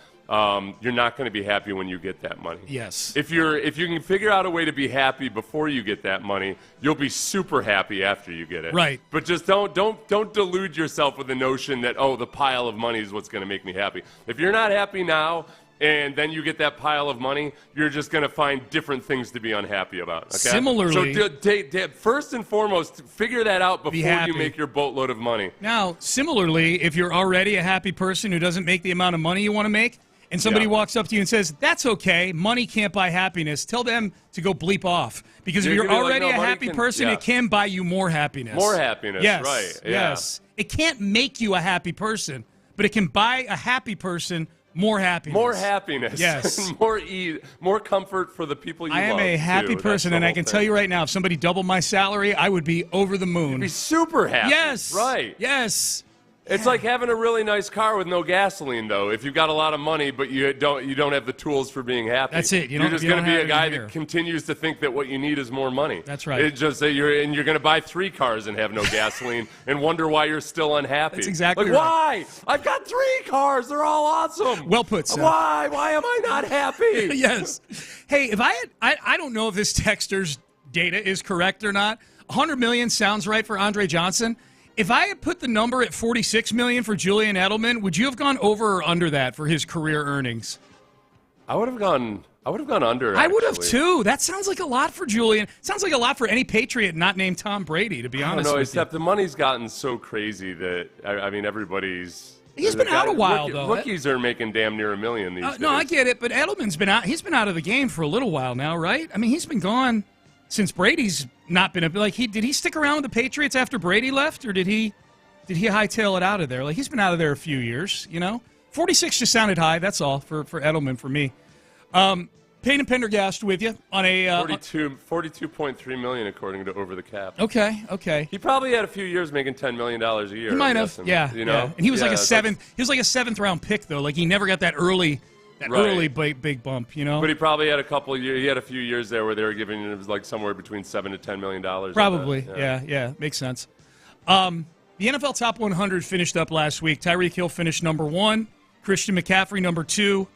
you're not going to be happy when you get that money. Yes. If you can figure out a way to be happy before you get that money, you'll be super happy after you get it. Right. But just don't delude yourself with the notion that the pile of money is what's going to make me happy. If you're not happy now and then you get that pile of money, you're just going to find different things to be unhappy about. Okay? Similarly, so first and foremost, figure that out before you make your boatload of money. Now, similarly, if you're already a happy person who doesn't make the amount of money you want to make, and somebody walks up to you and says, that's okay, money can't buy happiness, tell them to go bleep off. Because if you're already a happy person, it can buy you more happiness. More happiness, yes, right. Yeah. Yes. It can't make you a happy person, but it can buy a happy person more happiness. More happiness. Yes. More ease, more comfort for the people you love. I am a happy person, and I can tell you right now, if somebody doubled my salary, I would be over the moon. You'd be super happy. Yes. Right. Yes. It's like having a really nice car with no gasoline, though. If you've got a lot of money, but you don't have the tools for being happy. That's it. You're just going to be a guy that continues to think that what you need is more money. That's right. It's just that you're going to buy 3 cars and have no gasoline and wonder why you're still unhappy. That's exactly right. Why? I've got 3 cars. They're all awesome. Well put, Seth. Why? Why am I not happy? Yes. Hey, if I don't know if this texter's data is correct or not. 100 million sounds right for Andre Johnson. If I had put the number at $46 million for Julian Edelman, would you have gone over or under that for his career earnings? I would have gone under. I would have too. That sounds like a lot for Julian. Sounds like a lot for any Patriot not named Tom Brady, to be honest with you. Except the money's gotten so crazy that everybody's. He's been out a while, though. Rookies are making damn near $1 million these days. No, I get it, but Edelman's been out. He's been out of the game for a little while now, right? I mean, he's been gone since Brady's not been did he stick around with the Patriots after Brady left, or did he hightail it out of there? Like, he's been out of there a few years, 46 just sounded high. That's all for Edelman for me. Payne and Pendergast with you on a $42.3 million according to Over the Cap. Okay. He probably had a few years making $10 million a year. He might have, yeah. And he was like a seventh round pick though. Like, he never got that early big bump, But he probably had a couple years. He had a few years there where they were giving him like somewhere between $7 to $10 million. Probably, yeah, makes sense. The NFL Top 100 finished up last week. Tyreek Hill finished number 1, Christian McCaffrey number 2,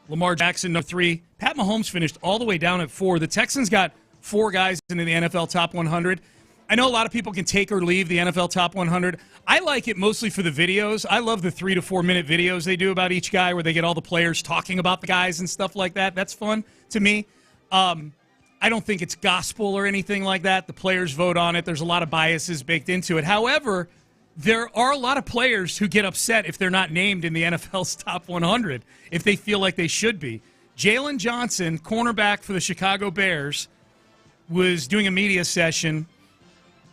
Lamar Jackson number 3. Pat Mahomes finished all the way down at 4. The Texans got 4 guys into the NFL Top 100. I know a lot of people can take or leave the NFL Top 100. I like it mostly for the videos. I love the 3 to 4 minute videos they do about each guy where they get all the players talking about the guys and stuff like that. That's fun to me. I don't think it's gospel or anything like that. The players vote on it. There's a lot of biases baked into it. However, there are a lot of players who get upset if they're not named in the NFL's Top 100, if they feel like they should be. Jalen Johnson, cornerback for the Chicago Bears, was doing a media session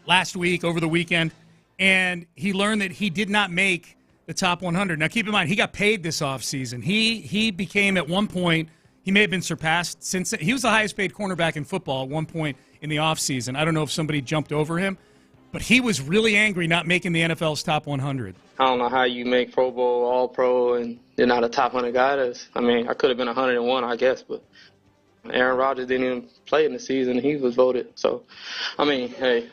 last week, over the weekend, and he learned that he did not make the top 100. Now, keep in mind, he got paid this offseason. He became, at one point, he may have been surpassed. Since he was the highest paid cornerback in football at one point in the offseason. I don't know if somebody jumped over him, but he was really angry not making the NFL's top 100. I don't know how you make Pro Bowl, All-Pro, and you're not a top 100 guy. I could have been 101, I guess, but Aaron Rodgers didn't even play in the season. He was voted. So, hey,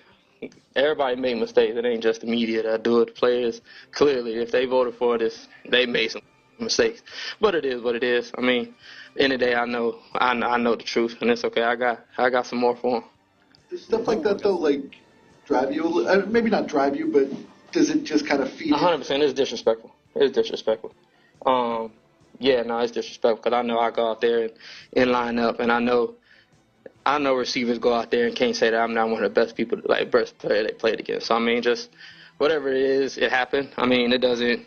everybody make mistakes. It ain't just the media that do it. The players, clearly, if they voted for this, they made some mistakes. But it is what it is. I mean, end of the day, I know the truth, and it's okay. I got some more for them. Does stuff like that, though, like, drive you, maybe not drive you, but does it just kind of feed 100%. It's disrespectful. It's disrespectful. Yeah, no, it's disrespectful because I know I go out there and line up, and I know receivers go out there and can't say that I'm not one of the best people, like, best player they played against. So, I mean, just whatever it is, it happened. I mean, it doesn't,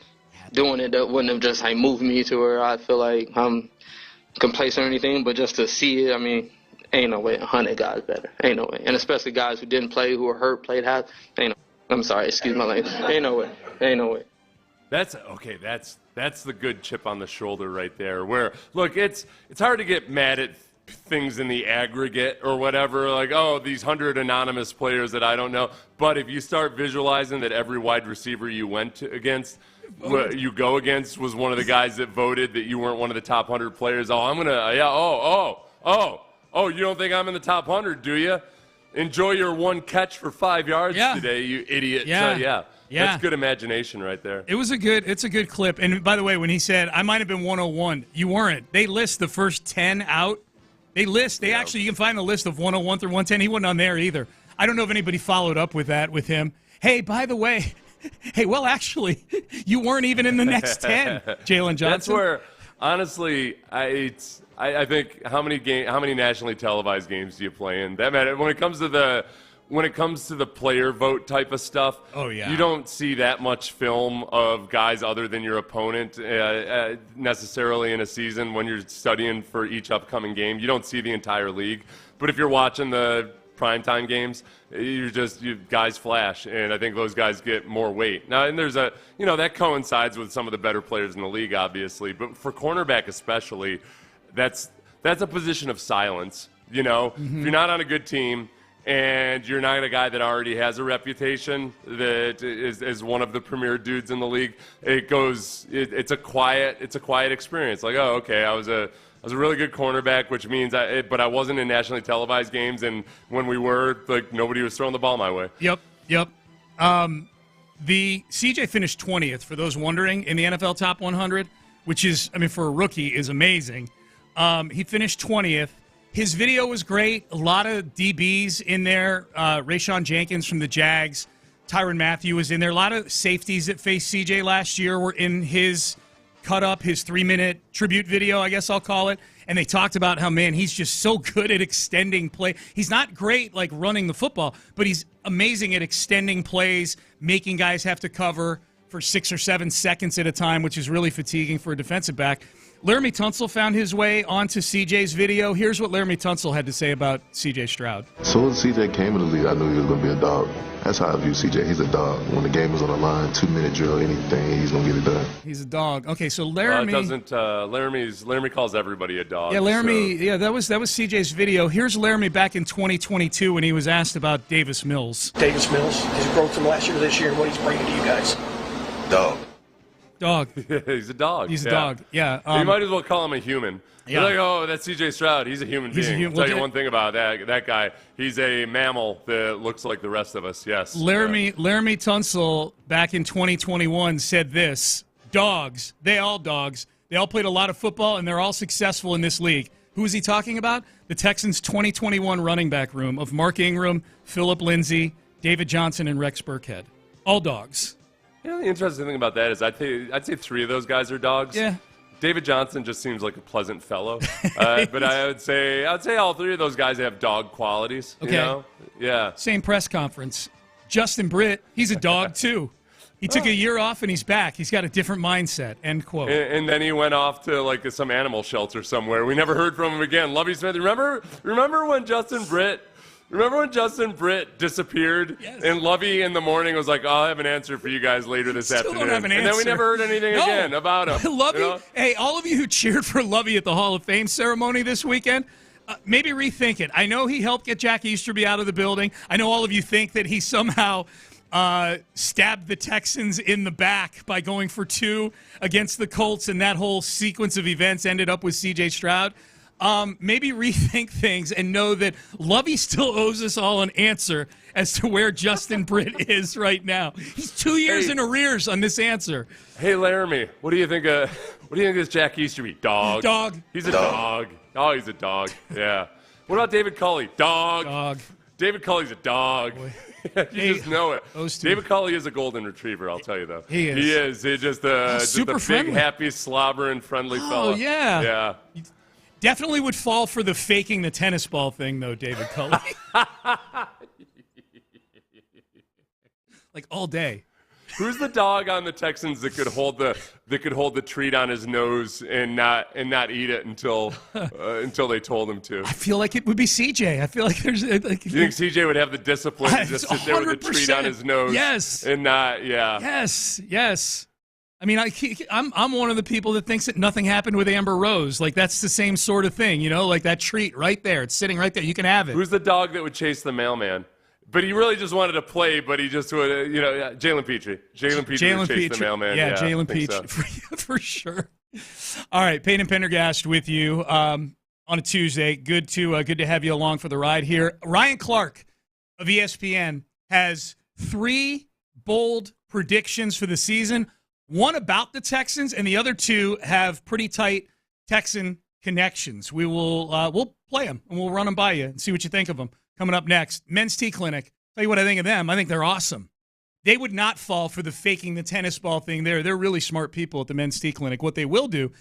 doing it that wouldn't have just, like, moved me to where I feel like I'm complacent or anything, but just to see it, I mean, ain't no way 100 guys better. Ain't no way. And especially guys who didn't play, who were hurt, played half, ain't no. I'm sorry, excuse my language. Ain't no way. Ain't no way. That's okay. That's the good chip on the shoulder right there. Where look, it's hard to get mad at things in the aggregate or whatever. Like, oh, these 100 anonymous players that I don't know. But if you start visualizing that every wide receiver you you go against was one of the guys that voted that you weren't one of the top 100 players. Oh, I'm gonna you don't think I'm in the top 100, do you? Enjoy your one catch for 5 yards today, you idiot. Yeah. So, that's good imagination right there. It's a good clip. And by the way, when he said, I might have been 101, you weren't. They list the first 10 out. Actually, you can find the list of 101 through 110. He wasn't on there either. I don't know if anybody followed up with that with him. Hey, by the way, actually, you weren't even in the next 10, Jalen Johnson. That's where, honestly, I think how many nationally televised games do you play in? That matter when it comes to the player vote type of stuff. Oh yeah, you don't see that much film of guys other than your opponent necessarily in a season when you're studying for each upcoming game. You don't see the entire league, but if you're watching the primetime games, you guys flash, and I think those guys get more weight. Now, and there's that coincides with some of the better players in the league, obviously, but for cornerback especially. That's a position of silence, If you're not on a good team and you're not a guy that already has a reputation that is one of the premier dudes in the league, it's a quiet experience. Like, oh, okay, I was a really good cornerback, which means but I wasn't in nationally televised games, and when we were, like, nobody was throwing the ball my way. Yep. The CJ finished 20th, for those wondering, in the NFL Top 100, which is, I mean, for a rookie, is amazing. He finished 20th. His video was great. A lot of DBs in there. Rayshon Jenkins from the Jags. Tyrann Mathieu was in there. A lot of safeties that faced CJ last year were in his cut-up, his 3-minute tribute video, I guess I'll call it. And they talked about how, man, he's just so good at extending play. He's not great, like, running the football, but he's amazing at extending plays, making guys have to cover for 6 or 7 seconds at a time, which is really fatiguing for a defensive back. Laramie Tunsil found his way onto CJ's video. Here's what Laramie Tunsil had to say about CJ Stroud. So when CJ came in the league, I knew he was going to be a dog. That's how I view CJ. He's a dog. When the game is on the line, 2-minute drill, anything, he's going to get it done. He's a dog. Okay, so Laramie... Laramie calls everybody a dog. Yeah, Laramie, so. Yeah, that was CJ's video. Here's Laramie back in 2022 when he was asked about Davis Mills. Davis Mills, his growth from last year to this year, and what he's bringing to you guys. Dog. He's a dog. He's a dog. Yeah. You might as well call him a human. Yeah. You're like, oh, that's C.J. Stroud. He's a human being. I'll tell you one thing about that guy. He's a mammal that looks like the rest of us. Yes. Laramie Tunsil back in 2021 said this: dogs. They all played a lot of football, and they're all successful in this league. Who is he talking about? The Texans' 2021 running back room of Mark Ingram, Phillip Lindsay, David Johnson, and Rex Burkhead. All dogs. The interesting thing about that is I'd say 3 of those guys are dogs. Yeah. David Johnson just seems like a pleasant fellow. But I would say all 3 of those guys have dog qualities. Okay. Yeah. Same press conference. Justin Britt, he's a dog too. He took a year off and he's back. He's got a different mindset. End quote. And then he went off to like some animal shelter somewhere. We never heard from him again. Lovie Smith. Remember when Justin Britt disappeared? Yes. And Lovie in the morning was like, I'll have an answer for you guys later this afternoon. Don't have an answer. And then we never heard anything again about him. Lovie, Hey, all of you who cheered for Lovie at the Hall of Fame ceremony this weekend, maybe rethink it. I know he helped get Jack Easterby out of the building. I know all of you think that he somehow stabbed the Texans in the back by going for 2 against the Colts, and that whole sequence of events ended up with C.J. Stroud. maybe rethink things and know that Lovey still owes us all an answer as to where Justin Britt is right now. He's 2 years in arrears on this answer. Hey, Laramie, what do you think of this Jack Easterby? Dog. Dog. He's a dog. Oh, he's a dog. Yeah. What about David Culley? Dog. Dog. David Culley's a dog. You just know it. David Culley is a golden retriever, I'll tell you, though. He is. He is. He's just a super big, friendly. happy, slobbering, friendly fella. Oh, yeah. Yeah. Definitely would fall for the faking the tennis ball thing, though, David Culley. Like all day. Who's the dog on the Texans that could hold the treat on his nose and not eat it until they told him to? I feel like it would be CJ. I feel like there's like. You think CJ would have the discipline to just sit there with the treat on his nose? Yes. And not, yeah. Yes. I mean, I'm one of the people that thinks that nothing happened with Amber Rose. Like that's the same sort of thing, like that treat right there. It's sitting right there. You can have it. Who's the dog that would chase the mailman? But he really just wanted to play, but he just would, Jalen Petrie. Jalen Petrie would chase the mailman. Yeah, Jalen Petrie, so. for sure. All right, Payne and Pendergast with you on a Tuesday. Good to have you along for the ride here. Ryan Clark of ESPN has 3 bold predictions for the season. One about the Texans, and the other 2 have pretty tight Texan connections. We'll play them, and we'll run them by you and see what you think of them. Coming up next, Men's Tea Clinic. Tell you what I think of them. I think they're awesome. They would not fall for the faking the tennis ball thing there. They're really smart people at the Men's Tea Clinic. What they will do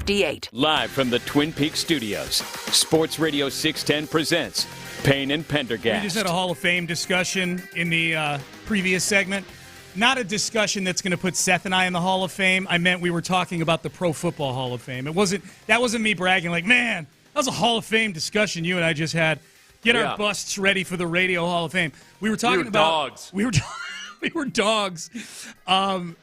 58. Live from the Twin Peaks studios, Sports Radio 610 presents Payne and Pendergast. We just had a Hall of Fame discussion in the previous segment. Not a discussion that's going to put Seth and I in the Hall of Fame. I meant we were talking about the Pro Football Hall of Fame. That wasn't me bragging like, man, that was a Hall of Fame discussion you and I just had. Get our busts ready for the Radio Hall of Fame. We were talking about dogs. We were dogs.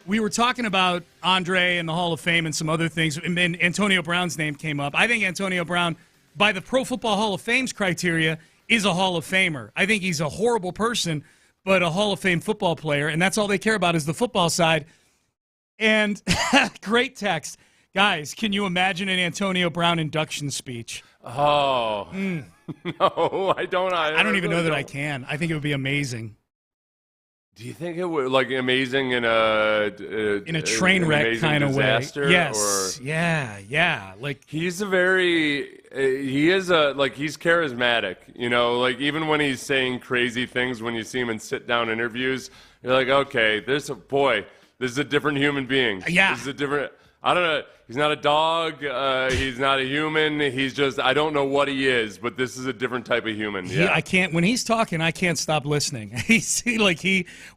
We were talking about Andre and the Hall of Fame and some other things. And then Antonio Brown's name came up. I think Antonio Brown, by the Pro Football Hall of Fame's criteria, is a Hall of Famer. I think he's a horrible person, but a Hall of Fame football player, and that's all they care about is the football side. And great text. Guys, can you imagine an Antonio Brown induction speech? Oh. No, I don't. I don't even know that I can. I think it would be amazing. Do you think it would, like, amazing in a train wreck kind of way? Yes. Or, yeah. Like, he's charismatic, you know, like, even when he's saying crazy things, when you see him in sit-down interviews, you're like, okay, this is a different human being. Yeah. This is a different, I don't know, he's not a dog, he's not a human, he's just, I don't know what he is, but this is a different type of human. I can't, when he's talking, I can't stop listening.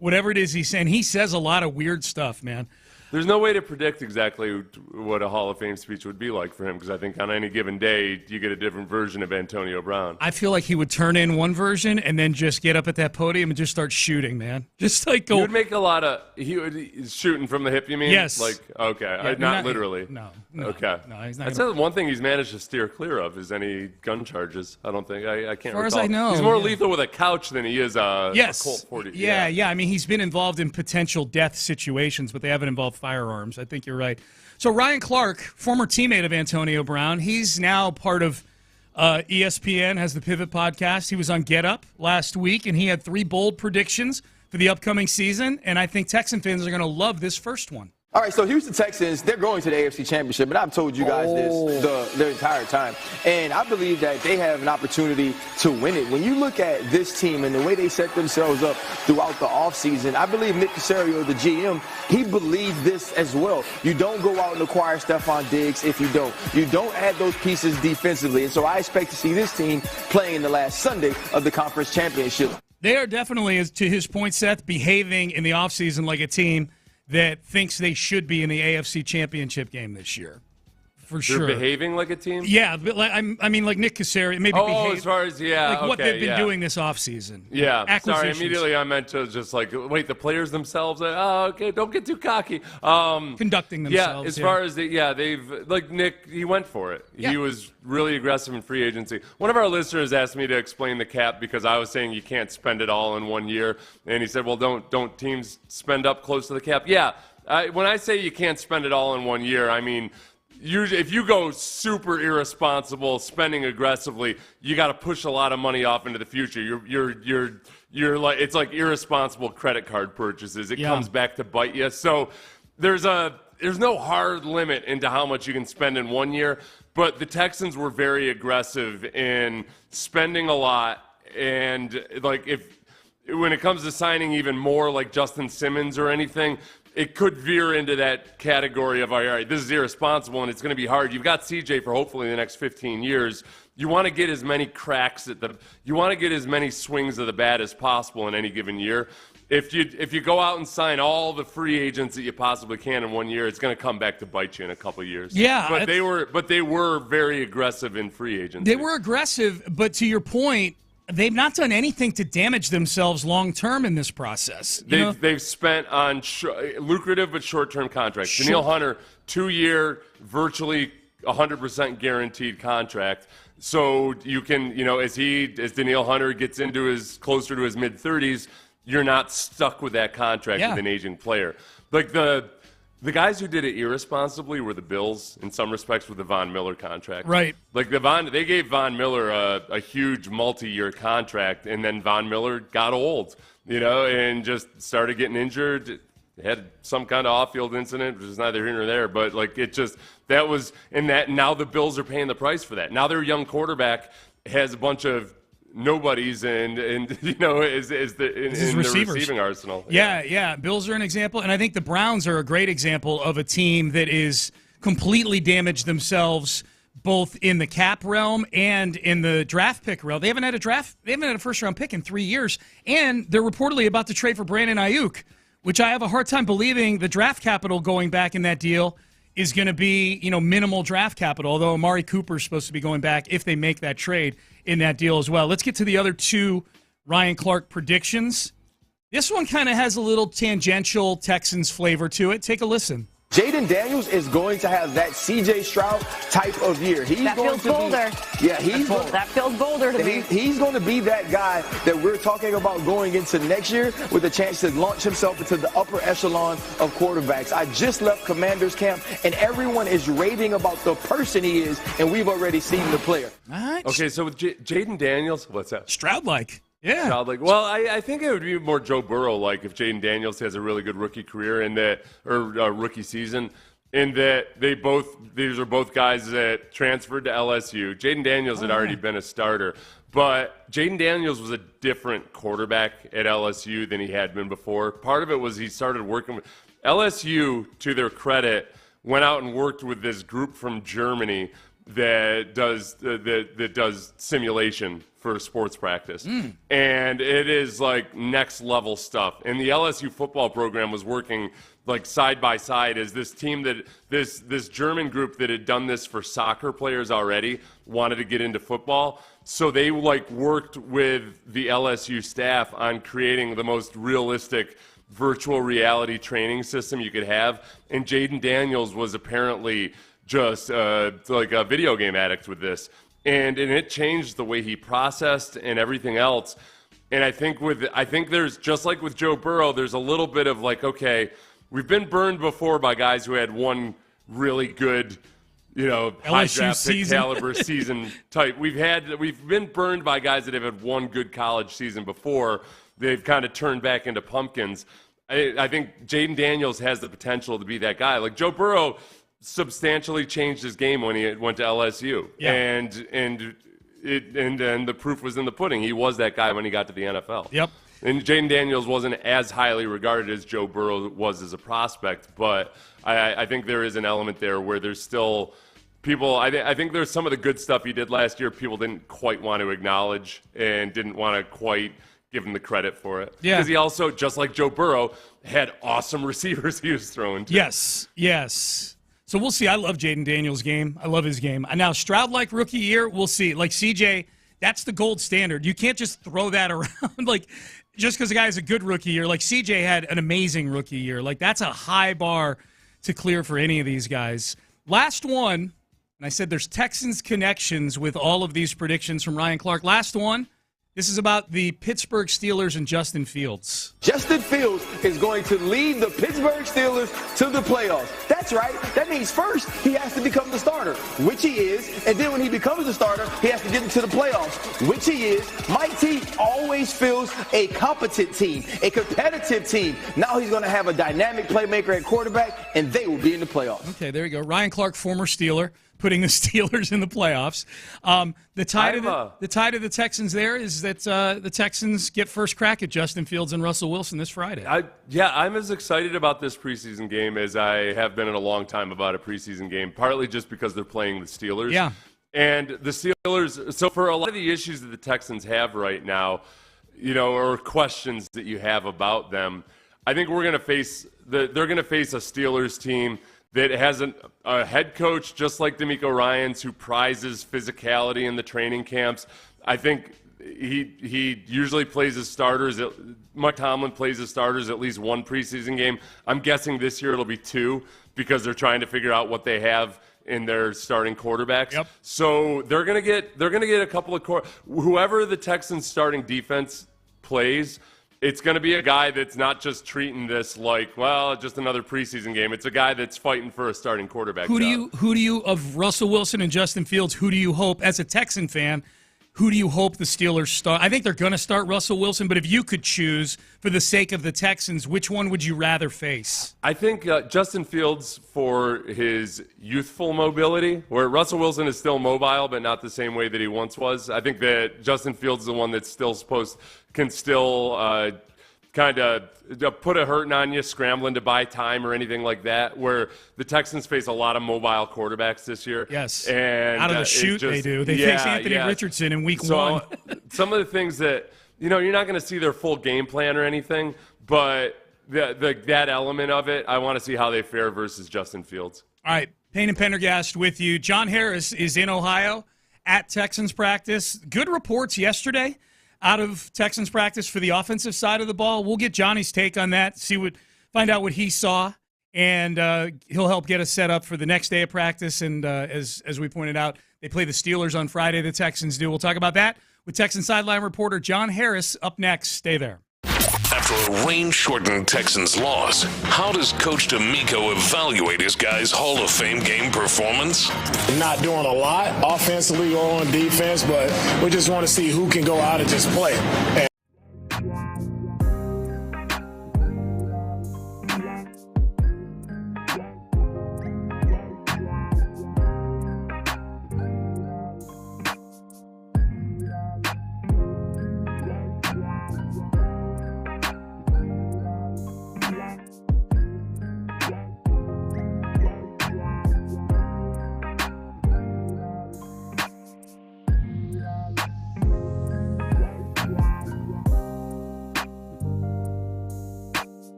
Whatever it is he's saying, he says a lot of weird stuff, man. There's no way to predict exactly what a Hall of Fame speech would be like for him, because I think on any given day you get a different version of Antonio Brown. I feel like he would turn in one version and then just get up at that podium and just start shooting, man. Just like go. He would make a lot of. He's shooting from the hip. You mean? Yes. Like, okay, Yeah, not literally. No. Okay. No, he's not. That's the one thing he's managed to steer clear of is any gun charges. I don't think I can't. As far recall. as I know, he's more lethal with a couch than he is a Colt 40. Yeah. I mean, he's been involved in potential death situations, but they haven't involved firearms. I think you're right. So Ryan Clark, former teammate of Antonio Brown, he's now part of ESPN, has the Pivot podcast. He was on Get Up last week, and he had 3 bold predictions for the upcoming season, and I think Texan fans are going to love this first one. All right, so Houston Texans, they're going to the AFC Championship, and I've told you guys this the entire time. And I believe that they have an opportunity to win it. When you look at this team and the way they set themselves up throughout the offseason, I believe Nick Caserio, the GM, he believes this as well. You don't go out and acquire Stephon Diggs if you don't. You don't add those pieces defensively. And so I expect to see this team playing in the last Sunday of the conference championship. They are definitely, to his point, Seth, behaving in the offseason like a team that thinks they should be in the AFC Championship game this year. For sure. They're behaving like a team? Yeah, but like, I mean, like Nick Caserio, maybe behave, as far as, what they've been doing this offseason. Yeah, sorry, immediately I meant to just like, wait, the players themselves, okay, don't get too cocky. Conducting themselves. Yeah, as far as, they've, like Nick, he went for it. Yeah. He was really aggressive in free agency. One of our listeners asked me to explain the cap because I was saying you can't spend it all in 1 year. And he said, well, don't teams spend up close to the cap? Yeah, when I say you can't spend it all in 1 year, I mean, if you go super irresponsible, spending aggressively, you got to push a lot of money off into the future. You're like, it's like irresponsible credit card purchases. It comes back to bite you. So there's no hard limit into how much you can spend in 1 year. But the Texans were very aggressive in spending a lot, and like when it comes to signing even more, like Justin Simmons or anything, it could veer into that category of, all right, this is irresponsible and it's going to be hard. You've got CJ for hopefully the next 15 years. You want to get as many cracks you want to get as many swings of the bat as possible in any given year. If you go out and sign all the free agents that you possibly can in 1 year, it's going to come back to bite you in a couple of years. Yeah, but they were very aggressive in free agency. They were aggressive, but to your point, they've not done anything to damage themselves long-term in this process. They've spent on lucrative but short-term contracts. Danielle Hunter, 2-year, virtually 100% guaranteed contract. So you can, as Danielle Hunter gets into closer to his mid-30s, you're not stuck with that contract with an aging player. Like the guys who did it irresponsibly were the Bills in some respects with the Von Miller contract. Right. Like they gave Von Miller a huge multi-year contract, and then Von Miller got old, and just started getting injured. Had some kind of off-field incident, which is neither here nor there, but now the Bills are paying the price for that. Now their young quarterback has a bunch of nobodies and is in the receiving arsenal. Yeah. Bills are an example, and I think the Browns are a great example of a team that is completely damaged themselves both in the cap realm and in the draft pick realm. They haven't had a first-round pick in 3 years, and they're reportedly about to trade for Brandon Aiyuk, which I have a hard time believing the draft capital going back in that deal is going to be, minimal draft capital, although Amari Cooper is supposed to be going back if they make that trade in that deal as well. Let's get to the other two Ryan Clark predictions. This one kind of has a little tangential Texans flavor to it. Take a listen. Jaden Daniels is going to have that C.J. Stroud type of year. That feels bolder. That feels bolder to me. He's going to be that guy that we're talking about going into next year with a chance to launch himself into the upper echelon of quarterbacks. I just left Commanders camp, and everyone is raving about the person he is, and we've already seen the player. All right. Okay, so with Jaden Daniels, what's that? Stroud-like. Yeah. Well, I think it would be more Joe Burrow-like if Jaden Daniels has a really good rookie career or rookie season, in that these are both guys that transferred to LSU. Jaden Daniels had already been a starter, but Jaden Daniels was a different quarterback at LSU than he had been before. Part of it was he started working with LSU, to their credit, went out and worked with this group from Germany that does simulation for sports practice. And it is like next level stuff. And the LSU football program was working like side by side as this team that this German group that had done this for soccer players already wanted to get into football. So they worked with the LSU staff on creating the most realistic virtual reality training system you could have. And Jaden Daniels was apparently just like a video game addict with this. And it changed the way he processed and everything else. And I think there's, just like with Joe Burrow, there's a little bit of okay, we've been burned before by guys who had one really good, high draft pick caliber season type. We've been burned by guys that have had one good college season before. They've kind of turned back into pumpkins. I think Jaden Daniels has the potential to be that guy. Like Joe Burrow substantially changed his game when he went to LSU. Yeah. And the proof was in the pudding. He was that guy when he got to the NFL. Yep. And Jaden Daniels wasn't as highly regarded as Joe Burrow was as a prospect, but I think there is an element there where there's still people. I think there's some of the good stuff he did last year people didn't quite want to acknowledge and didn't want to quite give him the credit for it. Yeah. Because he also, just like Joe Burrow, had awesome receivers he was throwing to. Yes. So we'll see. I love Jaden Daniels' game. I love his game. Now, Stroud-like rookie year, we'll see. Like CJ, that's the gold standard. You can't just throw that around just because a guy has a good rookie year. Like CJ had an amazing rookie year. That's a high bar to clear for any of these guys. Last one, and I said there's Texans connections with all of these predictions from Ryan Clark. Last one. This is about the Pittsburgh Steelers and Justin Fields. Justin Fields is going to lead the Pittsburgh Steelers to the playoffs. That's right. That means first he has to become the starter, which he is. And then when he becomes the starter, he has to get into the playoffs, which he is. Mike T always feels a competent team, a competitive team. Now he's going to have a dynamic playmaker at quarterback, and they will be in the playoffs. Okay, there you go. Ryan Clark, former Steeler, putting the Steelers in the playoffs. The tie to the Texans there is that the Texans get first crack at Justin Fields and Russell Wilson this Friday. I'm as excited about this preseason game as I have been in a long time about a preseason game, partly just because they're playing the Steelers. Yeah. And the Steelers, so for a lot of the issues that the Texans have right now, or questions that you have about them, I think they're going to face a Steelers team that has a head coach just like DeMeco Ryans who prizes physicality in the training camps. I think he usually plays his starters. Mike Tomlin plays his starters at least one preseason game. I'm guessing this year it'll be two because they're trying to figure out what they have in their starting quarterbacks. Yep. So they're gonna get a couple of whoever the Texans starting defense plays. It's going to be a guy that's not just treating this just another preseason game. It's a guy that's fighting for a starting quarterback job. Who do you, of Russell Wilson and Justin Fields, who do you hope, as a Texan fan, who do you hope the Steelers start? I think they're going to start Russell Wilson, but if you could choose for the sake of the Texans, which one would you rather face? I think Justin Fields for his youthful mobility, where Russell Wilson is still mobile, but not the same way that he once was. I think that Justin Fields is the one that's can still kind of put a hurting on you, scrambling to buy time or anything like that, where the Texans face a lot of mobile quarterbacks this year. Yes. And out of the chute they do. They face Anthony Richardson in week 1. Some of the things that, you're not going to see their full game plan or anything, but that element of it, I want to see how they fare versus Justin Fields. All right, Payne and Pendergast with you. John Harris is in Ohio at Texans practice. Good reports yesterday out of Texans practice for the offensive side of the ball. We'll get Johnny's take on that, find out what he saw, and he'll help get us set up for the next day of practice. And as we pointed out, they play the Steelers on Friday, the Texans do. We'll talk about that with Texans sideline reporter John Harris up next. Stay there. After a rain-shortened Texans loss, how does Coach D'Amico evaluate his guys' Hall of Fame game performance? Not doing a lot offensively or on defense, but we just want to see who can go out and just play.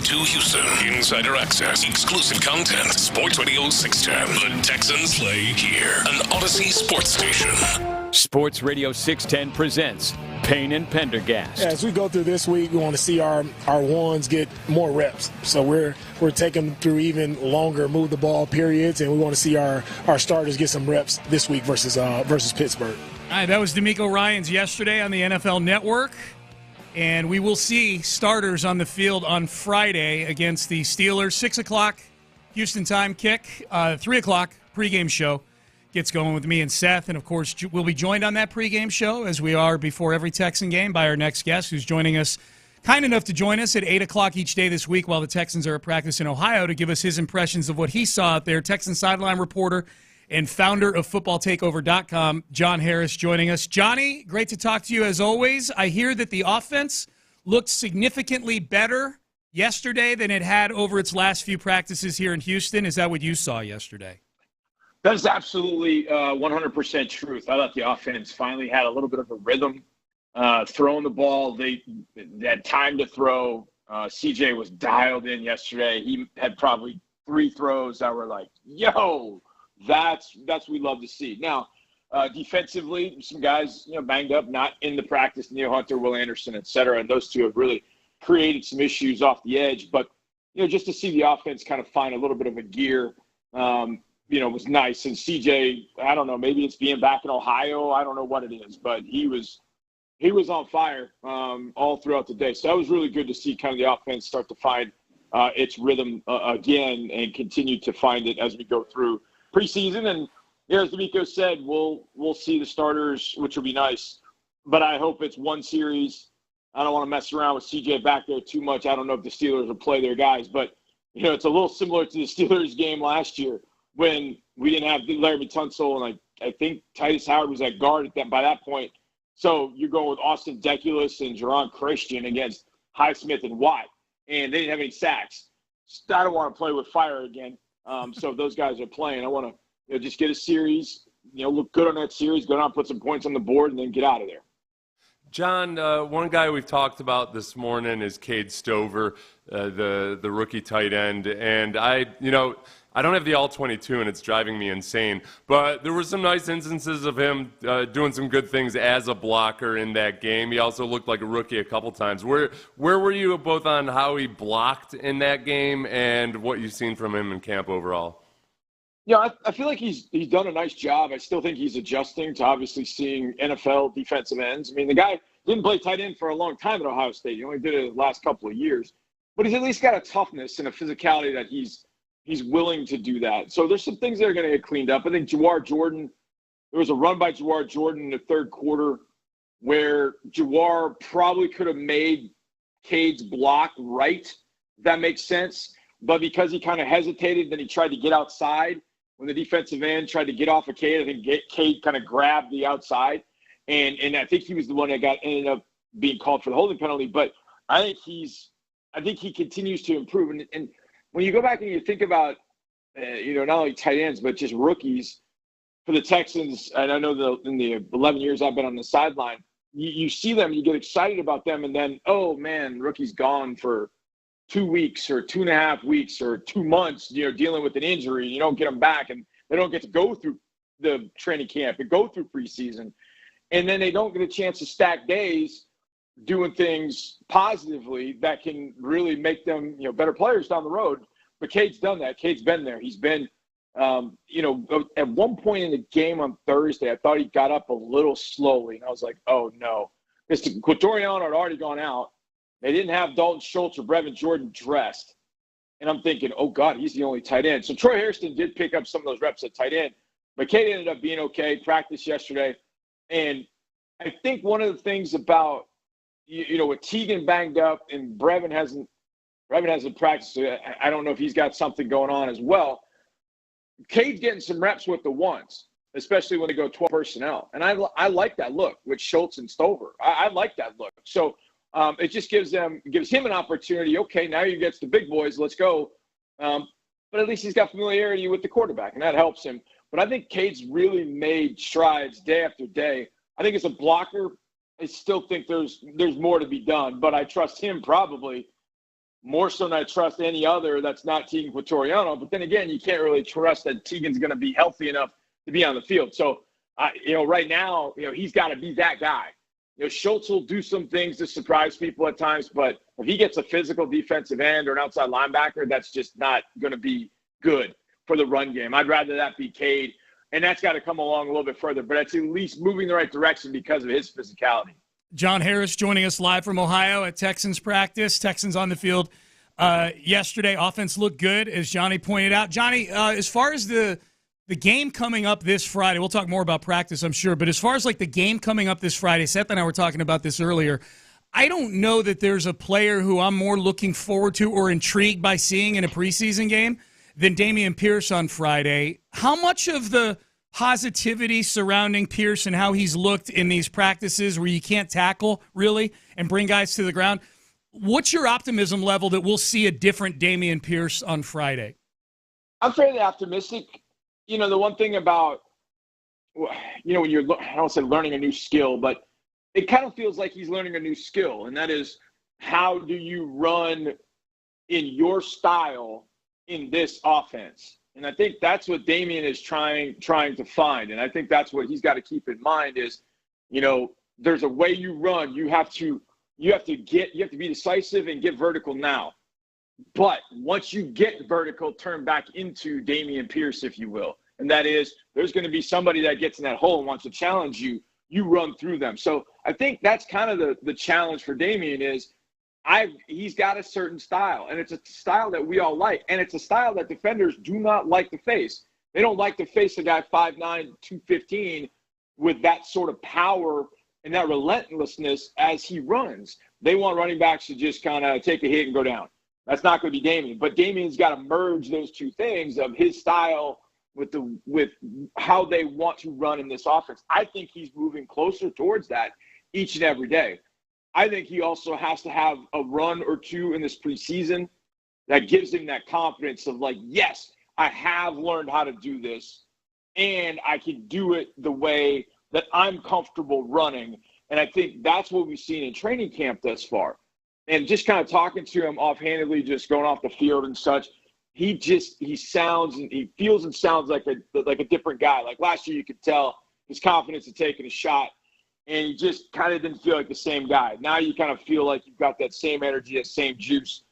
to Houston. Insider access, exclusive content. Sports Radio 610. The Texans play here. An Odyssey sports station. Sports Radio 610 presents Payne and Pendergast. Yeah, as we go through this week, we want to see our ones get more reps. So we're taking them through even longer move the ball periods, and we want to see our starters get some reps this week versus Pittsburgh. All right, that was D'Amico Ryans yesterday on the NFL Network. And we will see starters on the field on Friday against the Steelers. 6 o'clock Houston time kick. 3 o'clock pregame show gets going with me and Seth. And, of course, we'll be joined on that pregame show, as we are before every Texan game, by our next guest, who's joining us, kind enough to join us at 8 o'clock each day this week while the Texans are at practice in Ohio, to give us his impressions of what he saw out there. Texan sideline reporter and founder of FootballTakeover.com, John Harris, joining us. Johnny, great to talk to you as always. I hear that the offense looked significantly better yesterday than it had over its last few practices here in Houston. Is that what you saw yesterday? That is absolutely 100% truth. I thought the offense finally had a little bit of a rhythm. Throwing the ball, they had time to throw. CJ was dialed in yesterday. He had probably 3 throws that were like, yo, that's what we love to see. Now, defensively, some guys banged up, not in the practice. Neil Hunter, Will Anderson, et cetera, and those two have really created some issues off the edge. But just to see the offense kind of find a little bit of a gear, was nice. And CJ, I don't know, maybe it's being back in Ohio. I don't know what it is, but he was on fire all throughout the day. So that was really good to see kind of the offense start to find its rhythm again and continue to find it as we go through preseason. And as D'Amico said, we'll see the starters, which will be nice. But I hope it's one series. I don't want to mess around with CJ back there too much. I don't know if the Steelers will play their guys, but it's a little similar to the Steelers game last year when we didn't have Larry Tunsil, and I think Titus Howard was at guard by that point. So you're going with Austin Deculus and Jerron Christian against Highsmith and Watt, and they didn't have any sacks. I don't want to play with fire again. So if those guys are playing, I want to just get a series, look good on that series, go down, put some points on the board, and then get out of there. John, one guy we've talked about this morning is Cade Stover, the rookie tight end, and I don't have the all-22, and it's driving me insane. But there were some nice instances of him doing some good things as a blocker in that game. He also looked like a rookie a couple times. Where were you both on how he blocked in that game and what you've seen from him in camp overall? I feel like he's done a nice job. I still think he's adjusting to obviously seeing NFL defensive ends. I mean, the guy didn't play tight end for a long time at Ohio State. He only did it the last couple of years. But he's at least got a toughness and a physicality that he's willing to do that. So there's some things that are going to get cleaned up. I think Jawar Jordan, there was a run by Jawar Jordan in the third quarter where Jawar probably could have made Cade's block right, if that makes sense. But because he kind of hesitated, then he tried to get outside. When the defensive end tried to get off of Cade, I think Cade kind of grabbed the outside. And I think he was the one that ended up being called for the holding penalty. But I think he continues to improve. And when you go back and you think about, not only tight ends, but just rookies for the Texans, and I know in the 11 years I've been on the sideline, you see them, you get excited about them, and then, oh, man, rookie's gone for 2 weeks or 2.5 weeks or 2 months, dealing with an injury. You don't get them back, and they don't get to go through the training camp and go through preseason. And then they don't get a chance to stack days doing things positively that can really make them, better players down the road. But Cade's done that. Cade's been there. He's been, at one point in the game on Thursday, I thought he got up a little slowly. And I was like, oh, no. Because Quatoriano had already gone out. They didn't have Dalton Schultz or Brevin Jordan dressed. And I'm thinking, oh, God, he's the only tight end. So Troy Hairston did pick up some of those reps at tight end. But Cade ended up being okay, practiced yesterday. And I think one of the things about, with Teagan banged up and Brevin hasn't practiced. I don't know if he's got something going on as well. Cade's getting some reps with the ones, especially when they go 12 personnel. And I like that look with Schultz and Stover. I like that look. So it just gives him an opportunity. Okay, now he gets the big boys. Let's go. But at least he's got familiarity with the quarterback, and that helps him. But I think Cade's really made strides day after day. I think as a blocker, I still think there's more to be done. But I trust him probably more so than I trust any other that's not Tegan Quatoriano. But then again, you can't really trust that Tegan's going to be healthy enough to be on the field. So, right now, he's got to be that guy. Schultz will do some things to surprise people at times, but if he gets a physical defensive end or an outside linebacker, that's just not going to be good for the run game. I'd rather that be Cade, and that's got to come along a little bit further, but it's at least moving the right direction because of his physicality. John Harris joining us live from Ohio at Texans practice. Texans on the field yesterday. Offense looked good, as Johnny pointed out. Johnny, as far as the game coming up this Friday, we'll talk more about practice, I'm sure, but as far as like the game coming up this Friday, Seth and I were talking about this earlier, I don't know that there's a player who I'm more looking forward to or intrigued by seeing in a preseason game than Dameon Pierce on Friday. How much of the positivity surrounding Pierce and how he's looked in these practices where you can't tackle really and bring guys to the ground, what's your optimism level that we'll see a different Dameon Pierce on Friday? I'm fairly optimistic. The one thing about, when you're, I don't say learning a new skill, but it kind of feels like he's learning a new skill, and that is how do you run in your style in this offense? And I think that's what Dameon is trying to find, and I think that's what he's got to keep in mind is, there's a way you run. You have to be decisive and get vertical now. But once you get vertical, turn back into Dameon Pierce, if you will. And that is, there's going to be somebody that gets in that hole and wants to challenge you. You run through them. So I think that's kind of the challenge for Dameon is he's got a certain style. And it's a style that we all like. And it's a style that defenders do not like to face. They don't like to face a guy 5'9", 215 with that sort of power and that relentlessness as he runs. They want running backs to just kind of take a hit and go down. That's not going to be Dameon. But Damien's got to merge those two things of his style with how they want to run in this offense. I think he's moving closer towards that each and every day. I think he also has to have a run or two in this preseason that gives him that confidence of like, yes, I have learned how to do this, and I can do it the way that I'm comfortable running. And I think that's what we've seen in training camp thus far. And just kind of talking to him offhandedly, just going off the field and such, he sounds and he feels and sounds like a different guy. Like last year, you could tell his confidence in taking a shot, and he just kind of didn't feel like the same guy. Now you kind of feel like you've got that same energy, that same juice,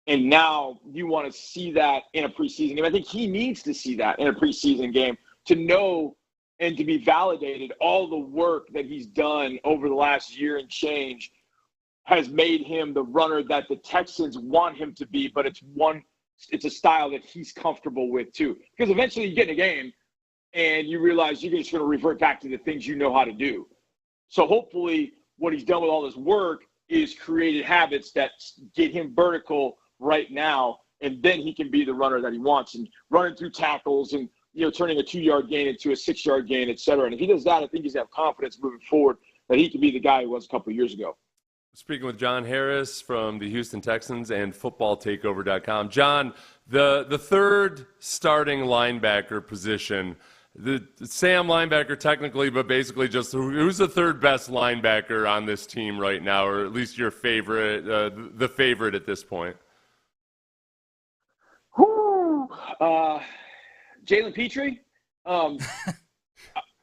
and now you want to see that in a preseason game. I think he needs to see that in a preseason game to know and to be validated all the work that he's done over the last year and change has made him the runner that the Texans want him to be, but it's a style that he's comfortable with too. Because eventually you get in a game and you realize you're just going to revert back to the things you know how to do. So hopefully what he's done with all this work is created habits that get him vertical right now, and then he can be the runner that he wants and running through tackles and turning a 2-yard gain into a 6-yard gain, et cetera. And if he does that, I think he's going to have confidence moving forward that he can be the guy he was a couple of years ago. Speaking with John Harris from the Houston Texans and footballtakeover.com. John, the third starting linebacker position, the Sam linebacker technically, but basically just who's the third best linebacker on this team right now, or at least your favorite, the favorite at this point? Jalen Petrie.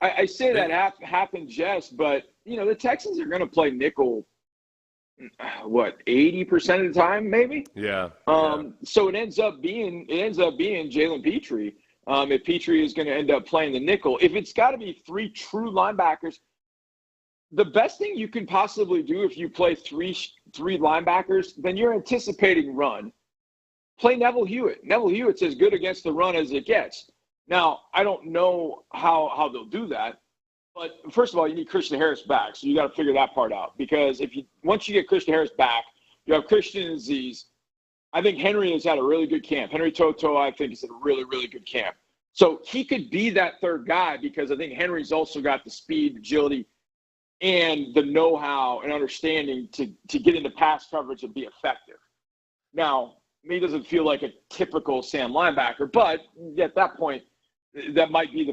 I say that half in jest, but the Texans are going to play nickel. 80% of the time, maybe? Yeah. So it ends up being Jalen Petrie. If Petrie is going to end up playing the nickel, if it's got to be three true linebackers, the best thing you can possibly do if you play three linebackers, then you're anticipating run. Play Neville Hewitt. Neville Hewitt's as good against the run as it gets. Now, I don't know how they'll do that. But first of all, you need Christian Harris back, so you got to figure that part out. Because once you get Christian Harris back, you have Christian Aziz. I think Henry has had a really good camp. Henry Toto, I think, has had a really, really good camp. So he could be that third guy because I think Henry's also got the speed, agility, and the know-how and understanding to get into pass coverage and be effective. Now, he doesn't feel like a typical Sam linebacker, but at that point, that might be the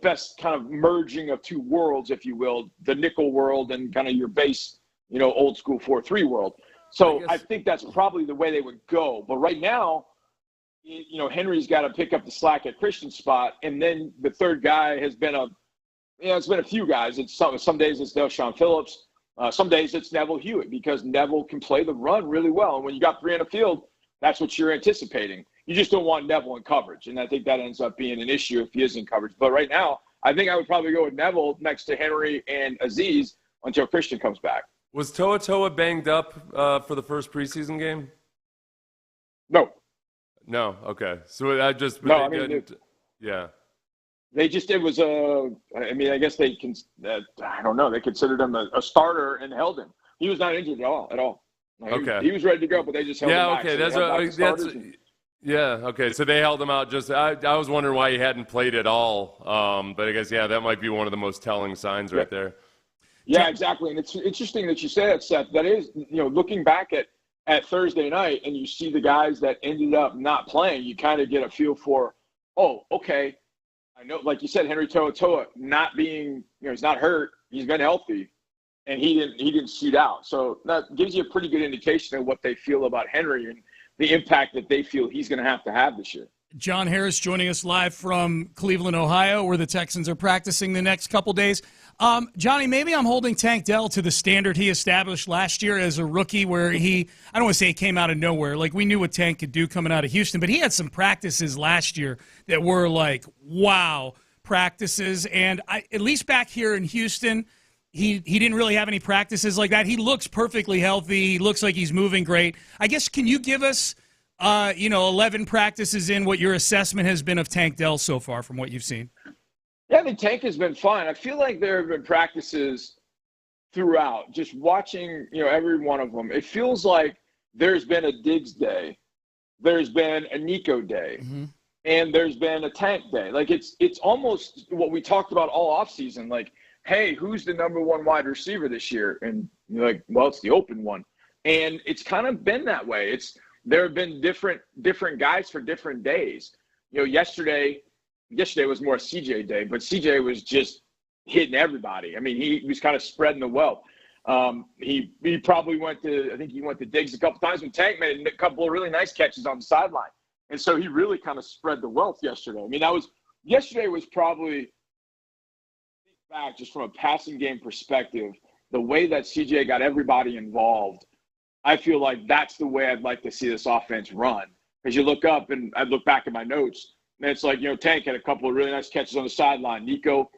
best kind of merging of two worlds, if you will, the nickel world and kind of your base, old school 4-3 world. So I think that's probably the way they would go. But right now, you know, Henry's got to pick up the slack at Christian's spot, and then the third guy has been it's been a few guys. It's some days it's Delshon Phillips, some days it's Neville Hewitt, because Neville can play the run really well. And when you got 3 on the field, that's what you're anticipating. You just don't want Neville in coverage, and I think that ends up being an issue if he is in coverage. But right now, I think I would probably go with Neville next to Henry and Aziz until Christian comes back. Was Toa banged up for the first preseason game? No. No. Okay. So I just yeah. They just I guess they can. I don't know. They considered him a starter and held him. He was not injured at all. Okay. He was ready to go, but they just held him back. Okay. Yeah. Okay. So they held him out. I was wondering why he hadn't played at all. But I guess that might be one of the most telling signs right there. Yeah, exactly. And it's interesting that you say that, Seth. That is, looking back at Thursday night and you see the guys that ended up not playing, you kind of get a feel for, okay, I know, like you said, Henry Toa not being, he's not hurt, he's been healthy, and he didn't shoot out. So that gives you a pretty good indication of what they feel about Henry and the impact that they feel he's going to have this year. John Harris joining us live from Cleveland, Ohio, where the Texans are practicing the next couple days. Johnny, maybe I'm holding Tank Dell to the standard he established last year as a rookie, where I don't want to say he came out of nowhere. Like, we knew what Tank could do coming out of Houston, but he had some practices last year that were like, wow, practices. And at least back here in Houston, he didn't really have any practices like that. He looks perfectly healthy. He looks like he's moving great. I guess, can you give us 11 practices in, what your assessment has been of Tank Dell so far from what you've seen? Yeah, I mean, Tank has been fine. I feel like there have been practices throughout. Just watching, every one of them, it feels like there's been a Diggs day, there's been a Nico day, and there's been a Tank day. Like, it's almost what we talked about all offseason. Like, hey, who's the number one wide receiver this year? And you're like, well, it's the open one. And it's kind of been that way. There have been different guys for different days. Yesterday was more a CJ day, but CJ was just hitting everybody. I mean, he was kind of spreading the wealth. He probably went to Diggs a couple times, when Tank made a couple of really nice catches on the sideline. And so he really kind of spread the wealth yesterday. I mean, yesterday was probably, back just from a passing game perspective, the way that CJ got everybody involved. I feel like that's the way I'd like to see this offense run. Because you look up, and I look back at my notes, and it's like, Tank had a couple of really nice catches on the sideline. Nico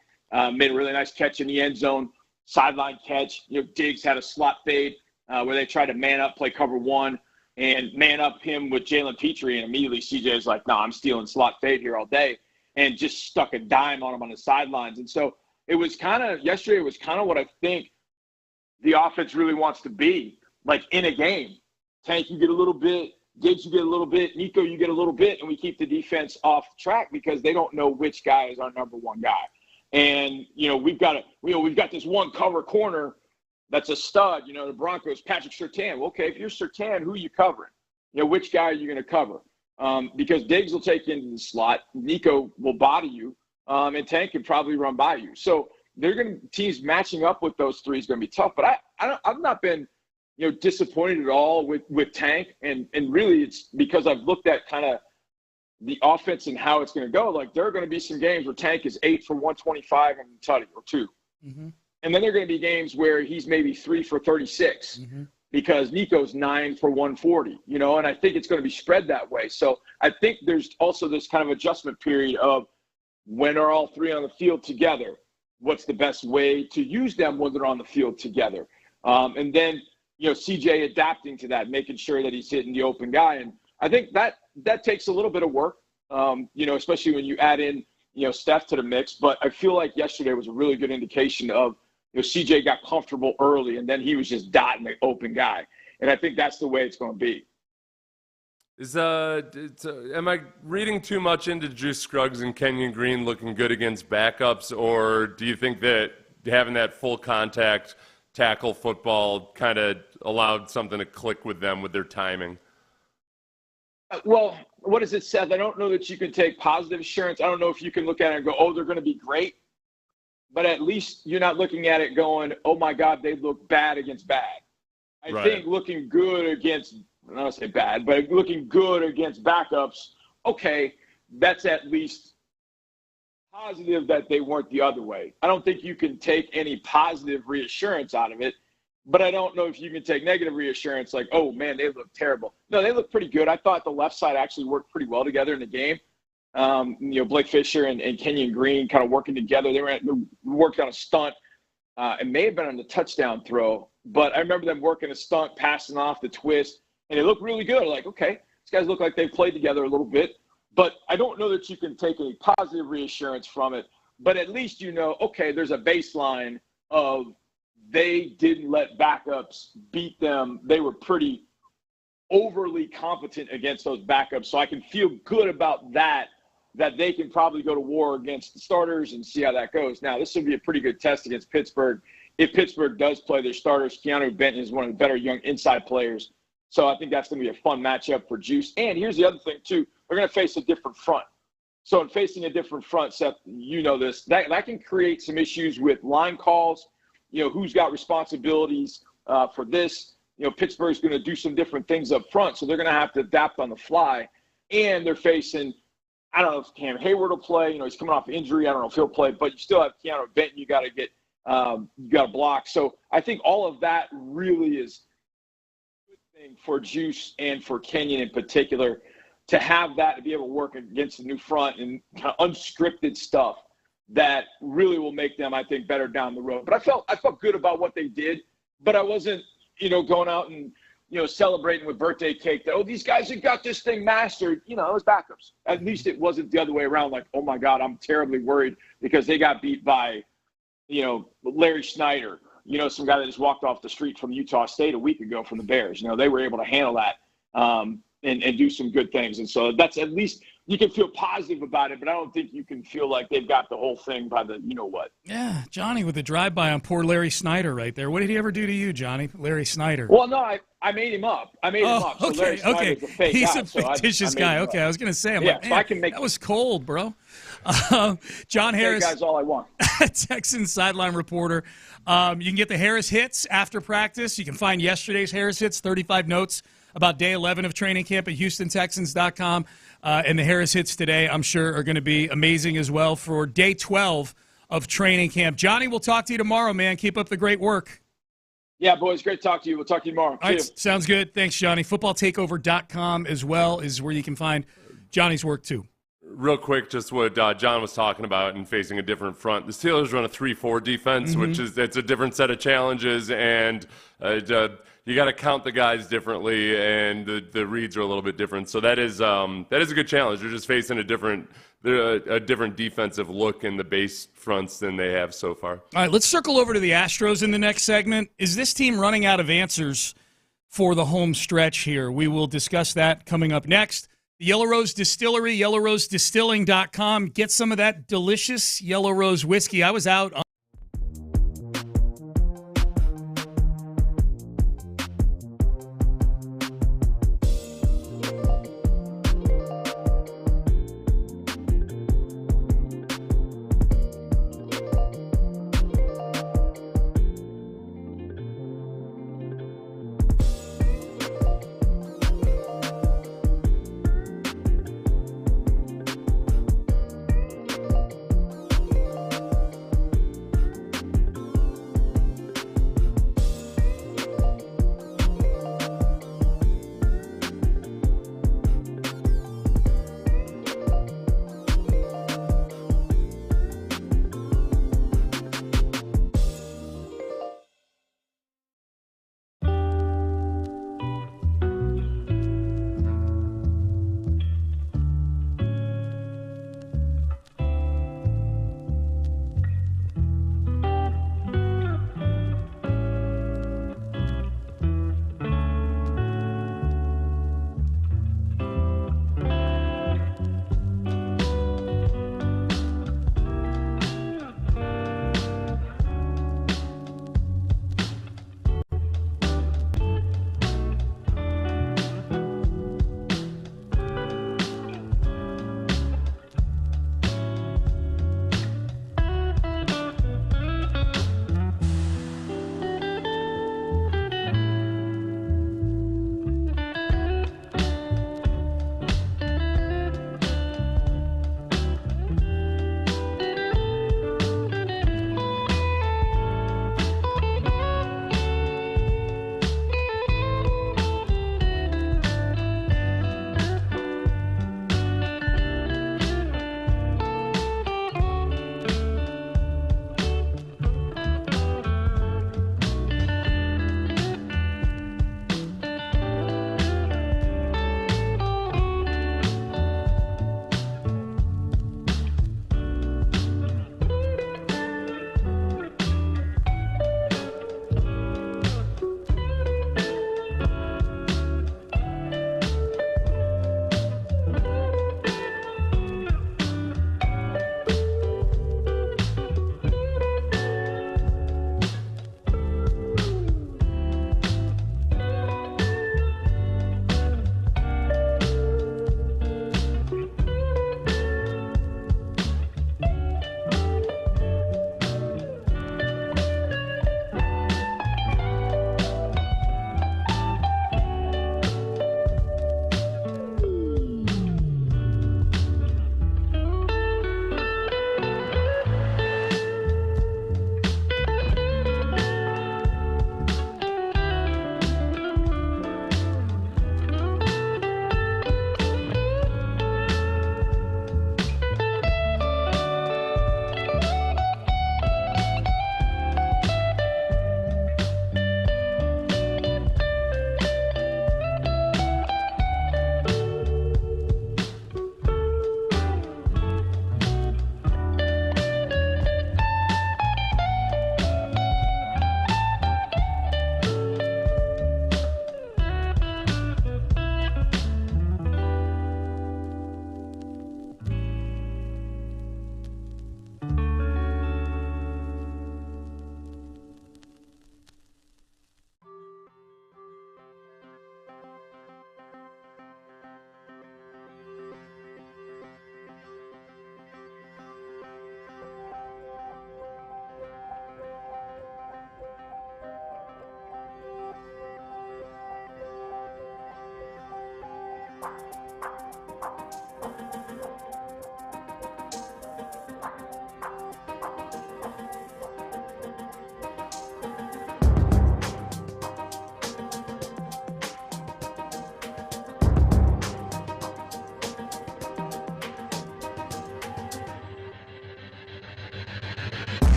made a really nice catch in the end zone, sideline catch. Diggs had a slot fade where they tried to man up, play cover one, and man up him with Jalen Petrie, and immediately CJ's like, no, I'm stealing slot fade here all day, and just stuck a dime on him on the sidelines. And so yesterday was kind of what I think the offense really wants to be. Like, in a game, Tank, you get a little bit, Diggs, you get a little bit, Nico, you get a little bit, and we keep the defense off track because they don't know which guy is our number one guy. And, we've got this one cover corner that's a stud, the Broncos, Patrick Surtain. Well, okay, if you're Surtain, who are you covering? Which guy are you going to cover? Because Diggs will take you into the slot, Nico will body you, and Tank can probably run by you. So teams matching up with those three is going to be tough. But I've not been disappointed at all with Tank, and really it's because I've looked at kind of the offense and how it's going to go. Like, there are going to be some games where Tank is 8 for 125 and tutty or 2. And then there are going to be games where he's maybe 3 for 36 because Nico's 9 for 140, and I think it's going to be spread that way. So I think there's also this kind of adjustment period of, when are all three on the field together? What's the best way to use them when they're on the field together? And then, CJ adapting to that, making sure that he's hitting the open guy. And I think that takes a little bit of work, especially when you add in, Steph to the mix. But I feel like yesterday was a really good indication of, CJ got comfortable early, and then he was just dotting the open guy. And I think that's the way it's going to be. Am I reading too much into Drew Scruggs and Kenyon Green looking good against backups, or do you think that having that full contact tackle football kind of allowed something to click with them with their timing? Well, what is it, Seth? I don't know that you can take positive assurance. I don't know if you can look at it and go, oh, they're going to be great. But at least you're not looking at it going, oh, my God, they look bad against bad. I think looking good against, I don't want to say bad, but looking good against backups, okay, that's at least positive that they weren't the other way. I don't think you can take any positive reassurance out of it, but I don't know if you can take negative reassurance like, oh, man, they look terrible. No, they look pretty good. I thought the left side actually worked pretty well together in the game. Blake Fisher and Kenyon Green kind of working together. They worked on a stunt. It may have been on the touchdown throw, but I remember them working a stunt, passing off the twist, and it looked really good. Like, okay, these guys look like they've played together a little bit, but I don't know that you can take any positive reassurance from it, but at least you know, okay, there's a baseline of they didn't let backups beat them. They were pretty overly competent against those backups, so I can feel good about that they can probably go to war against the starters and see how that goes. Now, this will be a pretty good test against Pittsburgh. If Pittsburgh does play their starters, Keanu Benton is one of the better young inside players. So I think that's going to be a fun matchup for Juice. And here's the other thing, too. They're going to face a different front. So in facing a different front, Seth, you know this, that can create some issues with line calls, who's got responsibilities for this. Pittsburgh's going to do some different things up front, so they're going to have to adapt on the fly. And they're facing – I don't know if Cam Hayward will play. He's coming off injury. I don't know if he'll play, but you still have Keanu Benton. You got to get, you got to block. So I think all of that really is a good thing for Juice and for Kenyon in particular to have that, to be able to work against the new front and kind of unscripted stuff that really will make them, I think, better down the road. But I felt good about what they did, but I wasn't, going out and, celebrating with birthday cake that, oh, these guys have got this thing mastered. It was backups. At least it wasn't the other way around. Like, oh my God, I'm terribly worried because they got beat by, Larry Snyder, some guy that just walked off the street from Utah State a week ago from the Bears. They were able to handle that and do some good things. And so that's at least you can feel positive about it, but I don't think you can feel like they've got the whole thing by the what. Yeah, Johnny with the drive-by on poor Larry Snyder right there. What did he ever do to you, Johnny? Larry Snyder. Well, no, I made him up. So okay, Larry Snyder's a fake He's guy, a fictitious guy. Okay, I was going to say, that was cold, bro. John Harris. Fake guy's all I want. Texans sideline reporter. You can get the Harris hits after practice. You can find yesterday's Harris hits, 35 notes about day 11 of training camp at HoustonTexans.com. And the Harris hits today, I'm sure, are going to be amazing as well for day 12 of training camp. Johnny, we'll talk to you tomorrow, man. Keep up the great work. Yeah, boys, great to talk to you. We'll talk to you tomorrow. All right, sounds good. Thanks, Johnny. FootballTakeover.com as well is where you can find Johnny's work, too. Real quick, just what John was talking about and facing a different front. The Steelers run a 3-4 defense, which is it's a different set of challenges, and you got to count the guys differently, and the reads are a little bit different. So that is a good challenge. They're just facing a different defensive look in the base fronts than they have so far. All right, let's circle over to the Astros in the next segment. Is this team running out of answers for the home stretch here? We will discuss that coming up next. The Yellow Rose Distillery, yellowrosedistilling.com. Get some of that delicious Yellow Rose whiskey. I was out on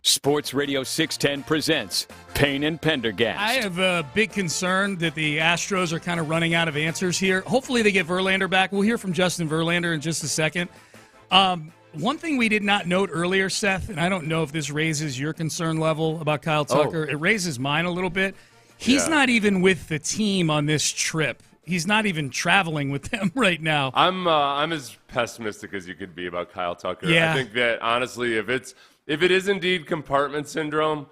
Sports Radio 610 presents Payne and Pendergast. I have a big concern that the Astros are kind of running out of answers here. Hopefully they get Verlander back. We'll hear from Justin Verlander in just a second. One thing we did not note earlier, Seth, and I don't know if this raises your concern level about Kyle Tucker. It raises mine a little bit. He's not even with the team on this trip. He's not even traveling with them right now. I'm as pessimistic as you could be about Kyle Tucker. Yeah. I think that honestly, if it is indeed compartment syndrome,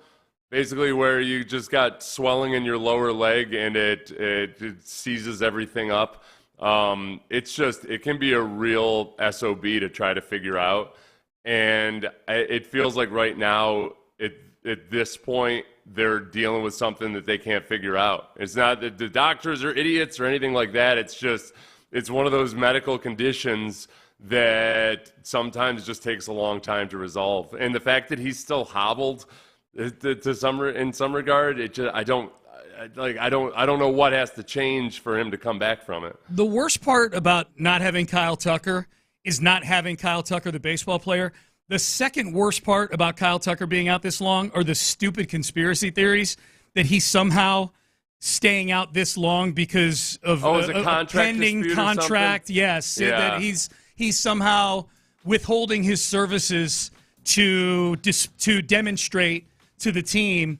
basically where you just got swelling in your lower leg and it seizes everything up, it can be a real SOB to try to figure out. And it feels like right now at this point they're dealing with something that they can't figure out. It's not that the doctors are idiots or anything like that. It's one of those medical conditions that sometimes just takes a long time to resolve. And the fact that he's still hobbled in some regard, I don't know what has to change for him to come back from it. The worst part about not having Kyle Tucker is not having Kyle Tucker, the baseball player. The second worst part about Kyle Tucker being out this long are the stupid conspiracy theories that he's somehow staying out this long because of a pending contract. Yes, that he's somehow withholding his services to demonstrate to the team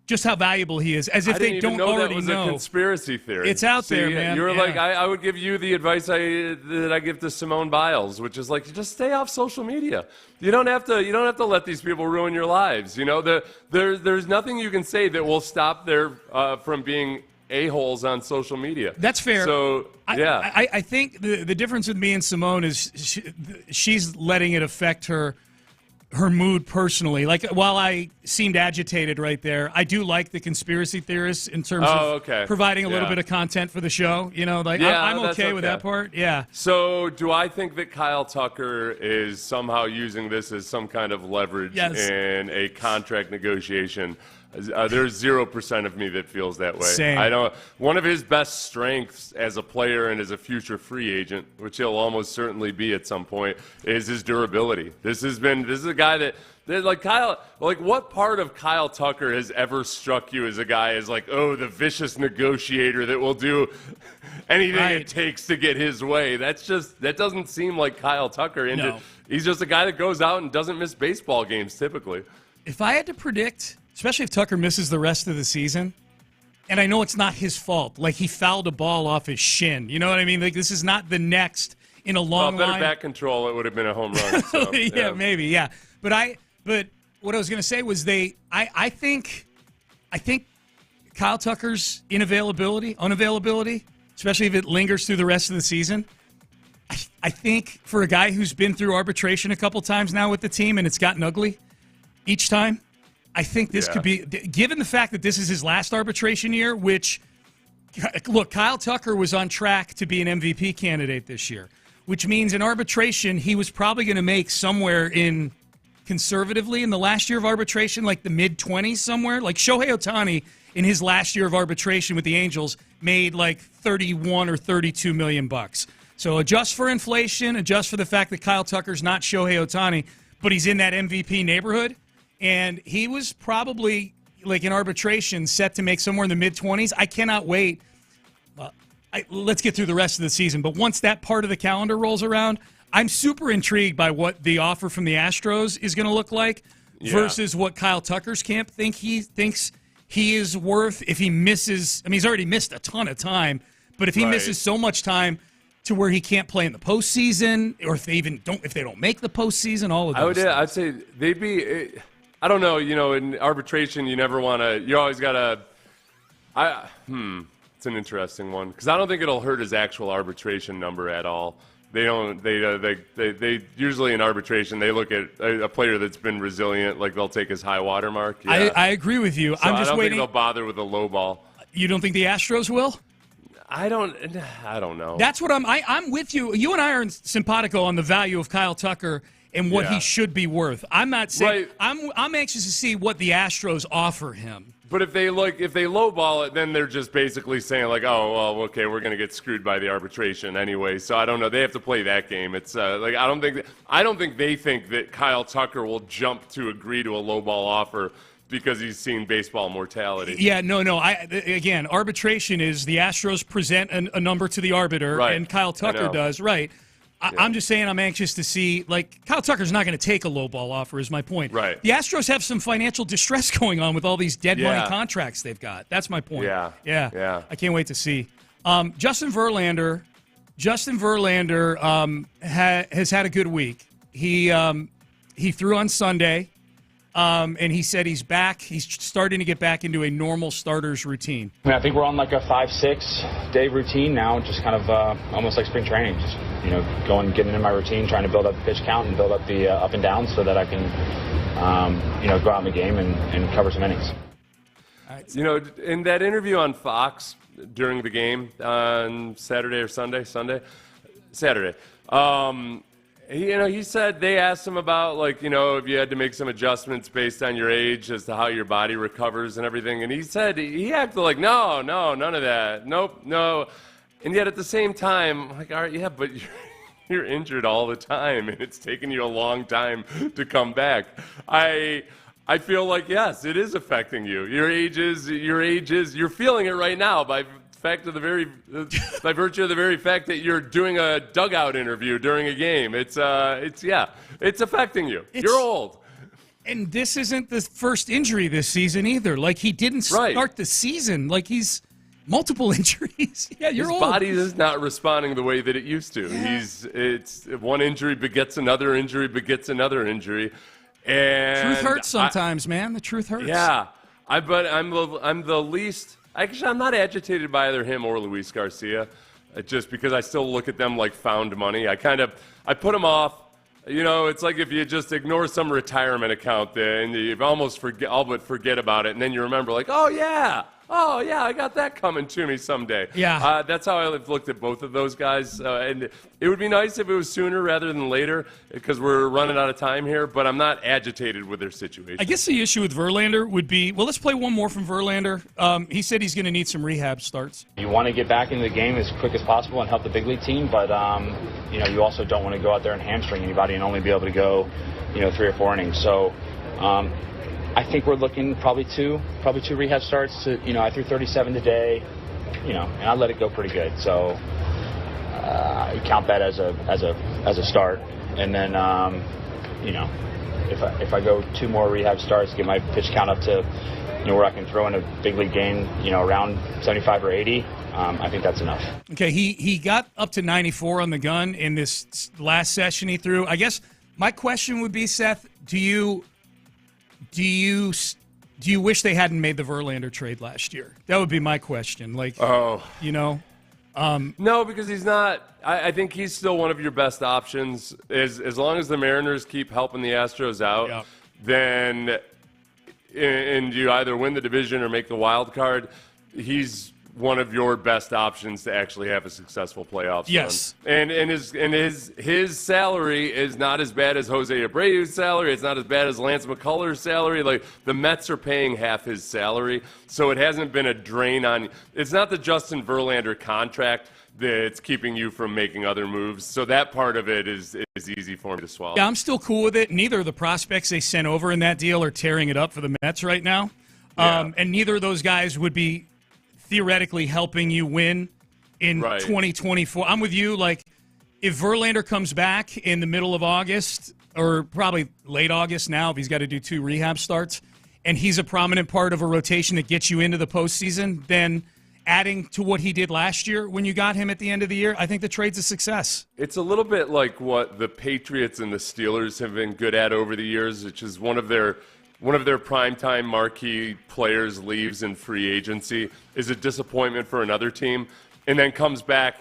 just how valuable he is, as if they don't already know. That was a conspiracy theory. It's out there, man. You're like, I would give you the advice that I give to Simone Biles, which is like, just stay off social media. You don't have to let these people ruin your lives. You know, there's nothing you can say that will stop them from being a-holes on social media. That's fair. So, yeah. I think the difference with me and Simone is she's letting it affect her mood personally. Like, while I seemed agitated right there, I do like the conspiracy theorists in terms of providing a little bit of content for the show. You know, like I'm okay with that part. Yeah. So do I think that Kyle Tucker is somehow using this as some kind of leverage in a contract negotiation? There's 0% of me that feels that way. Same. One of his best strengths as a player and as a future free agent, which he'll almost certainly be at some point, is his durability. This is a guy that like Kyle. Like, what part of Kyle Tucker has ever struck you as a guy as like, oh, the vicious negotiator that will do anything it takes to get his way? That doesn't seem like Kyle Tucker. No. He's just a guy that goes out and doesn't miss baseball games typically. If I had to predict, especially if Tucker misses the rest of the season, and I know it's not his fault. Like, he fouled a ball off his shin. You know what I mean? Like, this is not the next in a long line. Better back control, it would have been a home run. So, maybe, yeah. But what I was going to say was I think Kyle Tucker's unavailability especially if it lingers through the rest of the season. I think for a guy who's been through arbitration a couple times now with the team and it's gotten ugly each time, I think this could be, given the fact that this is his last arbitration year, which, look, Kyle Tucker was on track to be an MVP candidate this year, which means in arbitration he was probably going to make somewhere in, conservatively, in the last year of arbitration, like the mid-20s somewhere. Like Shohei Ohtani in his last year of arbitration with the Angels made like 31 or 32 million bucks. So adjust for inflation, adjust for the fact that Kyle Tucker's not Shohei Ohtani, but he's in that MVP neighborhood. And he was probably, like in arbitration, set to make somewhere in the mid-20s. I cannot wait. Let's get through the rest of the season. But once that part of the calendar rolls around, I'm super intrigued by what the offer from the Astros is going to look like versus what Kyle Tucker's camp thinks he is worth if he misses. I mean, he's already missed a ton of time, but if he misses so much time to where he can't play in the postseason, or if they don't make the postseason, all of those things. I'd say they'd be. I don't know. In arbitration, you never want to. You always gotta. It's an interesting one because I don't think it'll hurt his actual arbitration number at all. They don't. They usually in arbitration they look at a player that's been resilient, like they'll take his high water mark. Yeah. I agree with you. So I'm just I don't waiting. think they'll bother with a low ball. You don't think the Astros will? I don't know. That's what I'm with you. You and I are simpatico on the value of Kyle Tucker and what he should be worth. I'm not saying I'm anxious to see what the Astros offer him. But if they lowball it, then they're just basically saying like, oh well, okay, we're going to get screwed by the arbitration anyway. So I don't know. They have to play that game. It's like I don't think they think that Kyle Tucker will jump to agree to a lowball offer because he's seen baseball mortality. Yeah, no. Again, arbitration is the Astros present a number to the arbiter, and Kyle Tucker does, right? I'm just saying I'm anxious to see, like, Kyle Tucker's not going to take a lowball offer is my point. Right. The Astros have some financial distress going on with all these dead money contracts they've got. That's my point. Yeah. I can't wait to see. Justin Verlander has had a good week. He threw on Sunday. And he said he's back. He's starting to get back into a normal starter's routine. I think we're on like a 5-6 day routine now, just kind of almost like spring training. Just getting in my routine, trying to build up the pitch count and build up the up and downs so that I can go out in the game and cover some innings. In that interview on Fox during the game on Saturday or Sunday. He said they asked him about, like, if you had to make some adjustments based on your age as to how your body recovers and everything. And he said he acted like, no, none of that. Nope, no. And yet at the same time, like, all right, yeah, but you're injured all the time, and it's taken you a long time to come back. I feel like, yes, it is affecting you. Your age is, you're feeling it right now by virtue of the very fact that you're doing a dugout interview during a game. It's affecting you. You're old. And this isn't the first injury this season either. Like, he didn't start the season. Like, he's multiple injuries. Yeah, you're old. His body is not responding the way that it used to. Yeah. It's one injury begets another injury begets another injury. And truth hurts sometimes, man. The truth hurts. Yeah. But I'm the least. Actually, I'm not agitated by either him or Luis Garcia, just because I still look at them like found money. I put them off. It's like if you just ignore some retirement account and you almost forget about it, and then you remember, like, oh yeah, I got that coming to me someday. Yeah. That's how I've looked at both of those guys. And it would be nice if it was sooner rather than later because we're running out of time here, but I'm not agitated with their situation. I guess the issue with Verlander would be, well, let's play one more from Verlander. He said he's going to need some rehab starts. You want to get back into the game as quick as possible and help the big league team, but you also don't want to go out there and hamstring anybody and only be able to go 3 or 4 innings. So I think we're looking probably two rehab starts. I threw 37 today, and I let it go pretty good. So I count that as a start. And then, if I go 2 more rehab starts, get my pitch count up to, where I can throw in a big league game, around 75 or 80. I think that's enough. Okay, he got up to 94 on the gun in this last session he threw. I guess my question would be, Seth, do you wish they hadn't made the Verlander trade last year? That would be my question. Like, No, because he's not. I think he's still one of your best options. As long as the Mariners keep helping the Astros out, then and you either win the division or make the wild card, he's one of your best options to actually have a successful playoffs Yes. run. And his salary is not as bad as Jose Abreu's salary. It's not as bad as Lance McCullers' salary. Like, the Mets are paying half his salary, so it hasn't been a drain on. It's not the Justin Verlander contract that's keeping you from making other moves. So that part of it is easy for me to swallow. Yeah, I'm still cool with it. Neither of the prospects they sent over in that deal are tearing it up for the Mets right now. And neither of those guys would be theoretically helping you win in 2024. I'm with you. Like, if Verlander comes back in the middle of August, or probably late August now, if he's got to do 2 rehab starts, and he's a prominent part of a rotation that gets you into the postseason, then adding to what he did last year when you got him at the end of the year, I think the trade's a success. It's a little bit like what the Patriots and the Steelers have been good at over the years, which is one of their primetime marquee players leaves in free agency, is a disappointment for another team, and then comes back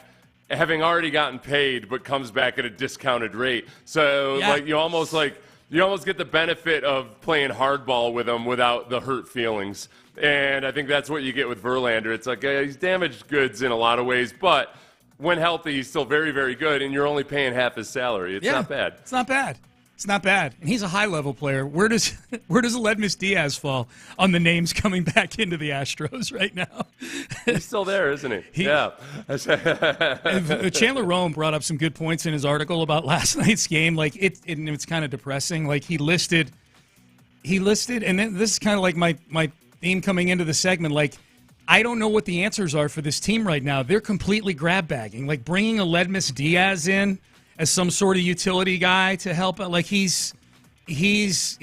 having already gotten paid, but comes back at a discounted rate. So you almost get the benefit of playing hardball with them without the hurt feelings. And I think that's what you get with Verlander. It's like he's damaged goods in a lot of ways, but when healthy, he's still very, very good, and you're only paying half his salary. It's not bad. It's not bad. It's not bad. And he's a high-level player. Where does Aledmus Diaz fall on the names coming back into the Astros right now? He's still there, isn't he? Yeah. Chandler Rome brought up some good points in his article about last night's game. Like, it's kind of depressing. Like, he listed, and then this is kind of like my theme coming into the segment. Like, I don't know what the answers are for this team right now. They're completely grab-bagging. Like, bringing Aledmus Diaz in as some sort of utility guy to help, like, he's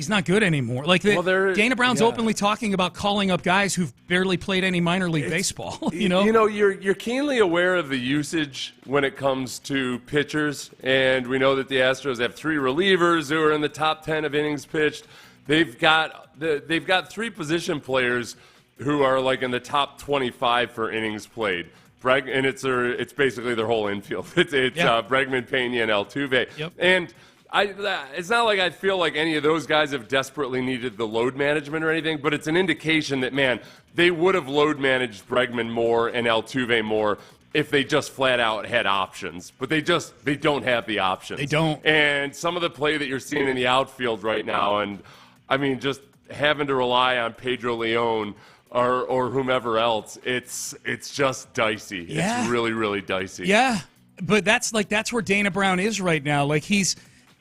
not good anymore. Like, Dana Brown's openly talking about calling up guys who've barely played any minor league baseball. You're keenly aware of the usage when it comes to pitchers, and we know that the Astros have 3 relievers who are in the top 10 of innings pitched. They've got 3 position players who are like in the top 25 for innings played. And it's basically their whole infield. It's Bregman, Pena, and Altuve. Yep. And it's not like I feel like any of those guys have desperately needed the load management or anything, but it's an indication that, man, they would have load managed Bregman more and Altuve more if they just flat out had options. But they don't have the options. They don't. And some of the play that you're seeing in the outfield right now, and I mean, just having to rely on Pedro Leon or whomever else, it's just dicey. Yeah. It's really, really dicey. Yeah, but that's where Dana Brown is right now. Like,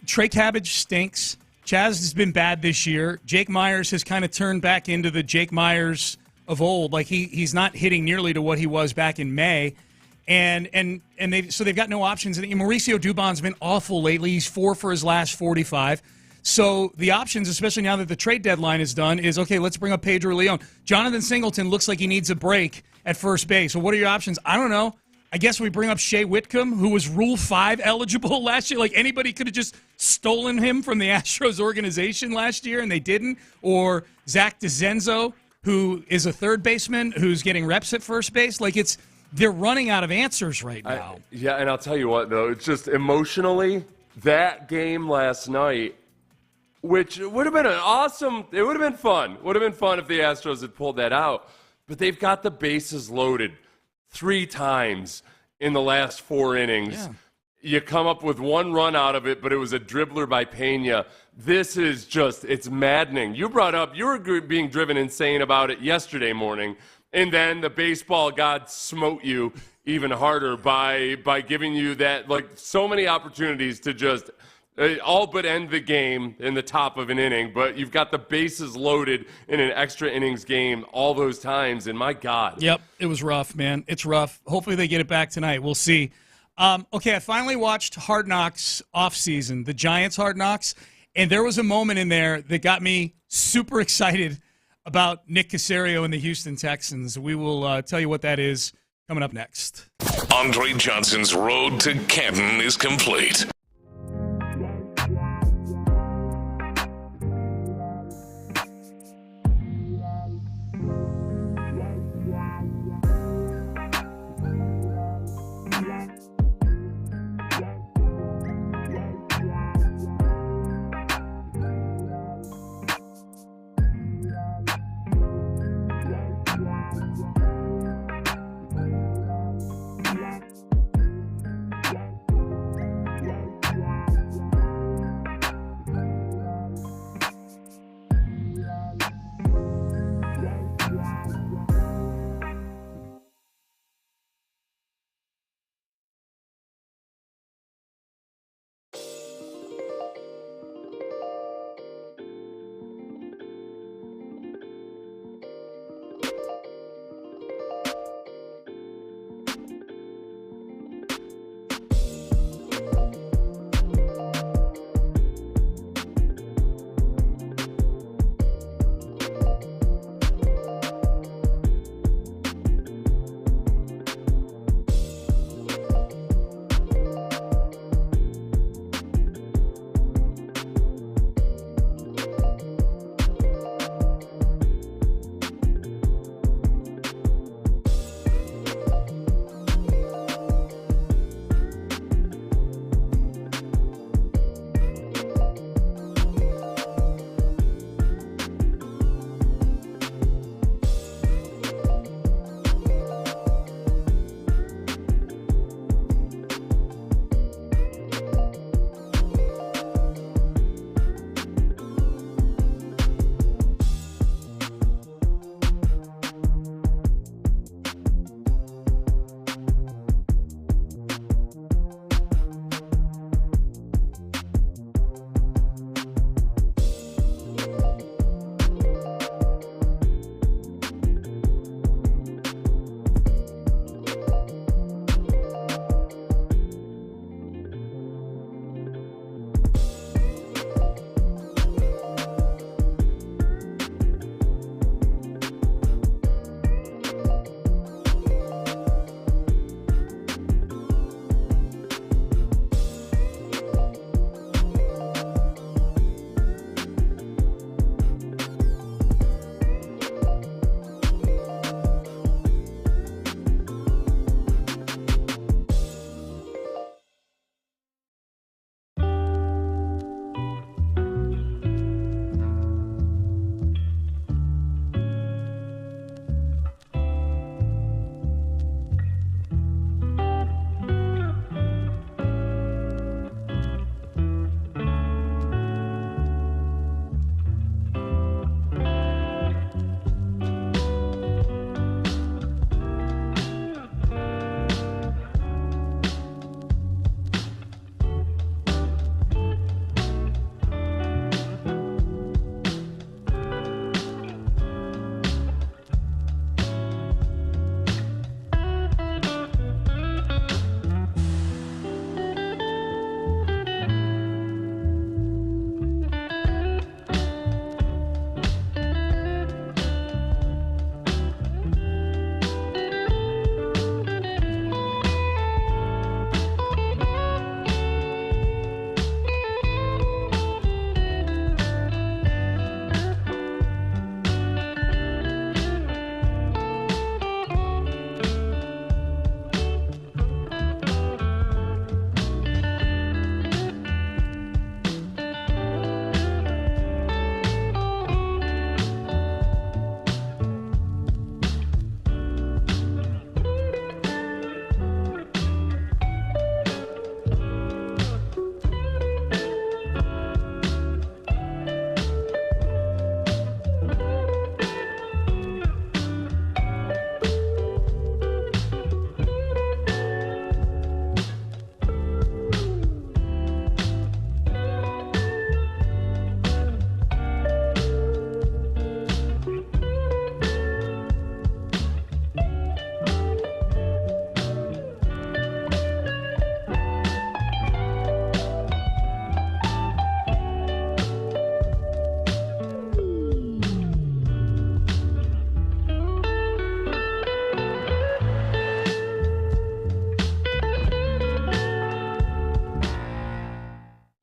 Trey Cabbage stinks. Chaz has been bad this year. Jake Myers has kind of turned back into the Jake Myers of old. Like, he's not hitting nearly to what he was back in May. And they've got no options. And Mauricio Dubon's been awful lately. He's 4 for his last 45. So the options, especially now that the trade deadline is done, is, okay, let's bring up Pedro Leon. Jonathan Singleton looks like he needs a break at first base. So what are your options? I don't know. I guess we bring up Shea Whitcomb, who was Rule 5 eligible last year. Like, anybody could have just stolen him from the Astros organization last year, and they didn't. Or Zach DeZenzo, who is a third baseman who's getting reps at first base. Like, they're running out of answers right now. And I'll tell you what, though. It's just emotionally, that game last night, which would have been it would have been fun. Would have been fun if the Astros had pulled that out. But they've got the bases loaded 3 times in the last 4 innings. Yeah. You come up with 1 run out of it, but it was a dribbler by Pena. This is it's maddening. You brought up, you were being driven insane about it yesterday morning, and then the baseball god smote you even harder by giving you that, like, so many opportunities to just all but end the game in the top of an inning, but you've got the bases loaded in an extra innings game all those times, and my God. Yep, it was rough, man. It's rough. Hopefully they get it back tonight. We'll see. Okay, I finally watched Hard Knocks off-season, the Giants Hard Knocks, and there was a moment in there that got me super excited about Nick Caserio and the Houston Texans. We will tell you what that is coming up next. Andre Johnson's road to Canton is complete.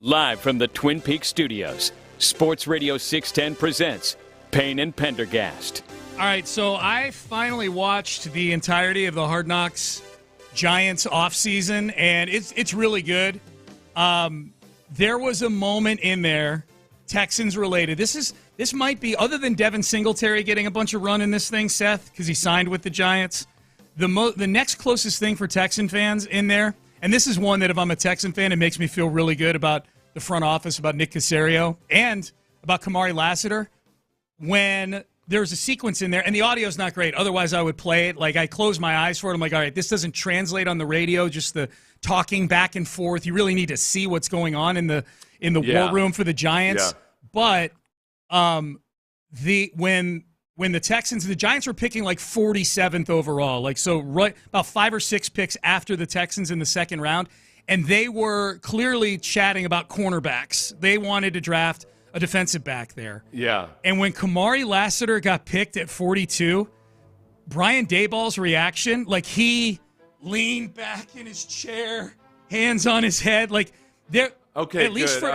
Live from the Twin Peaks studios, Sports Radio 610 presents Payne and Pendergast. All right, so I finally watched the entirety of the Hard Knocks Giants offseason, and it's really good. There was a moment in there, Texans related. This might be, other than Devin Singletary getting a bunch of run in this thing, Seth, because he signed with the Giants, the next closest thing for Texan fans in there. And this is one that if I'm a Texan fan, it makes me feel really good about the front office, about Nick Caserio, and about Kamari Lassiter. When there's a sequence in there, and the audio's not great, otherwise I would play it. Like, I close my eyes for it. I'm like, all right, this doesn't translate on the radio, just the talking back and forth. You really need to see what's going on in the war room for the Giants. Yeah. But when the Texans, the Giants were picking like 47th overall, like so right about 5 or 6 picks after the Texans in the second round, and they were clearly chatting about cornerbacks. They wanted to draft a defensive back there. Yeah. And when Kamari Lassiter got picked at 42, Brian Daboll's reaction, like he leaned back in his chair, hands on his head, like there. Okay, at least for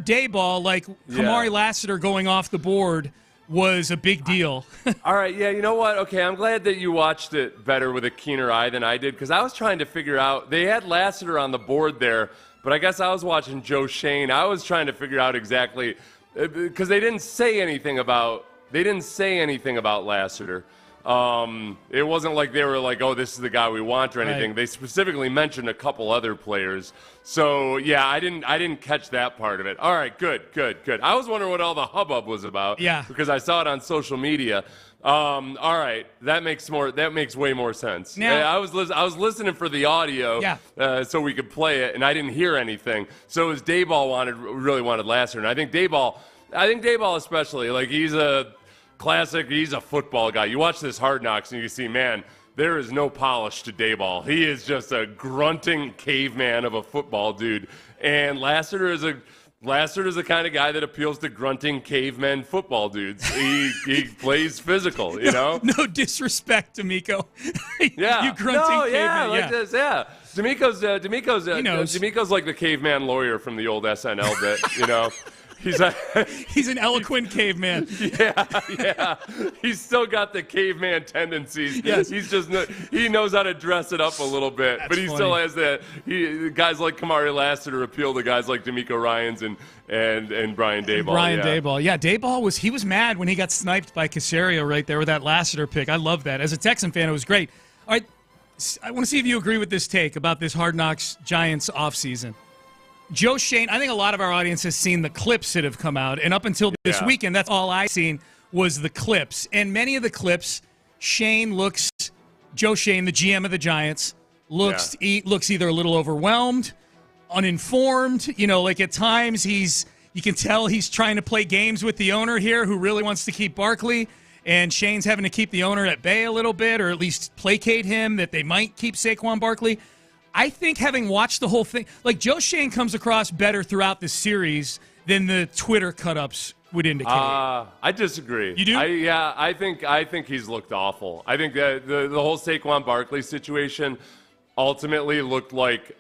Daboll, like Kamari Lassiter going off the board was a big deal. All right, yeah, you know what? Okay, I'm glad that you watched it better with a keener eye than I did, because I was trying to figure out, they had Lassiter on the board there, but I guess I was watching Joe Shane. I was trying to figure out exactly, because they didn't say anything about Lassiter. It wasn't like they were like, oh, this is the guy we want or anything. Right. They specifically mentioned a couple other players. So, yeah, I didn't catch that part of it. All right, good. I was wondering what all the hubbub was about. Yeah. Because I saw it on social media. All right, that makes way more sense. Now, I was listening for the audio, so we could play it, and I didn't hear anything. So as Daboll really wanted Lassiter, and I think Daboll especially, like he's a football guy. You watch this Hard Knocks and you see, man, there is no polish to Daboll. He is just a grunting caveman of a football dude. And Lassiter is the kind of guy that appeals to grunting cavemen football dudes. He plays physical, you know? No disrespect to Miko. Yeah. You grunting caveman. Like this, yeah. D'Amico's like the caveman lawyer from the old SNL bit, you know? He's an eloquent caveman. Yeah. He's still got the caveman tendencies. Yes. He knows how to dress it up a little bit, That's but he funny. still has that. Guys like Kamari Lassiter appeal to guys like D'Amico Ryans and Brian Daboll. Daboll. Yeah, Daboll was mad when he got sniped by Caserio right there with that Lassiter pick. I love that. As a Texan fan, it was great. All right, I want to see if you agree with this take about this Hard Knocks Giants offseason. Joe Shane, I think a lot of our audience has seen the clips that have come out, and up until this weekend, that's all I seen was the clips. And many of the clips, Joe Shane, the GM of the Giants, looks either a little overwhelmed, uninformed, like at times you can tell he's trying to play games with the owner here who really wants to keep Barkley, and Shane's having to keep the owner at bay a little bit, or at least placate him that they might keep Saquon Barkley. I think having watched the whole thing, like Joe Shane comes across better throughout the series than the Twitter cut-ups would indicate. I disagree. You do? I think he's looked awful. I think that the whole Saquon Barkley situation ultimately looked like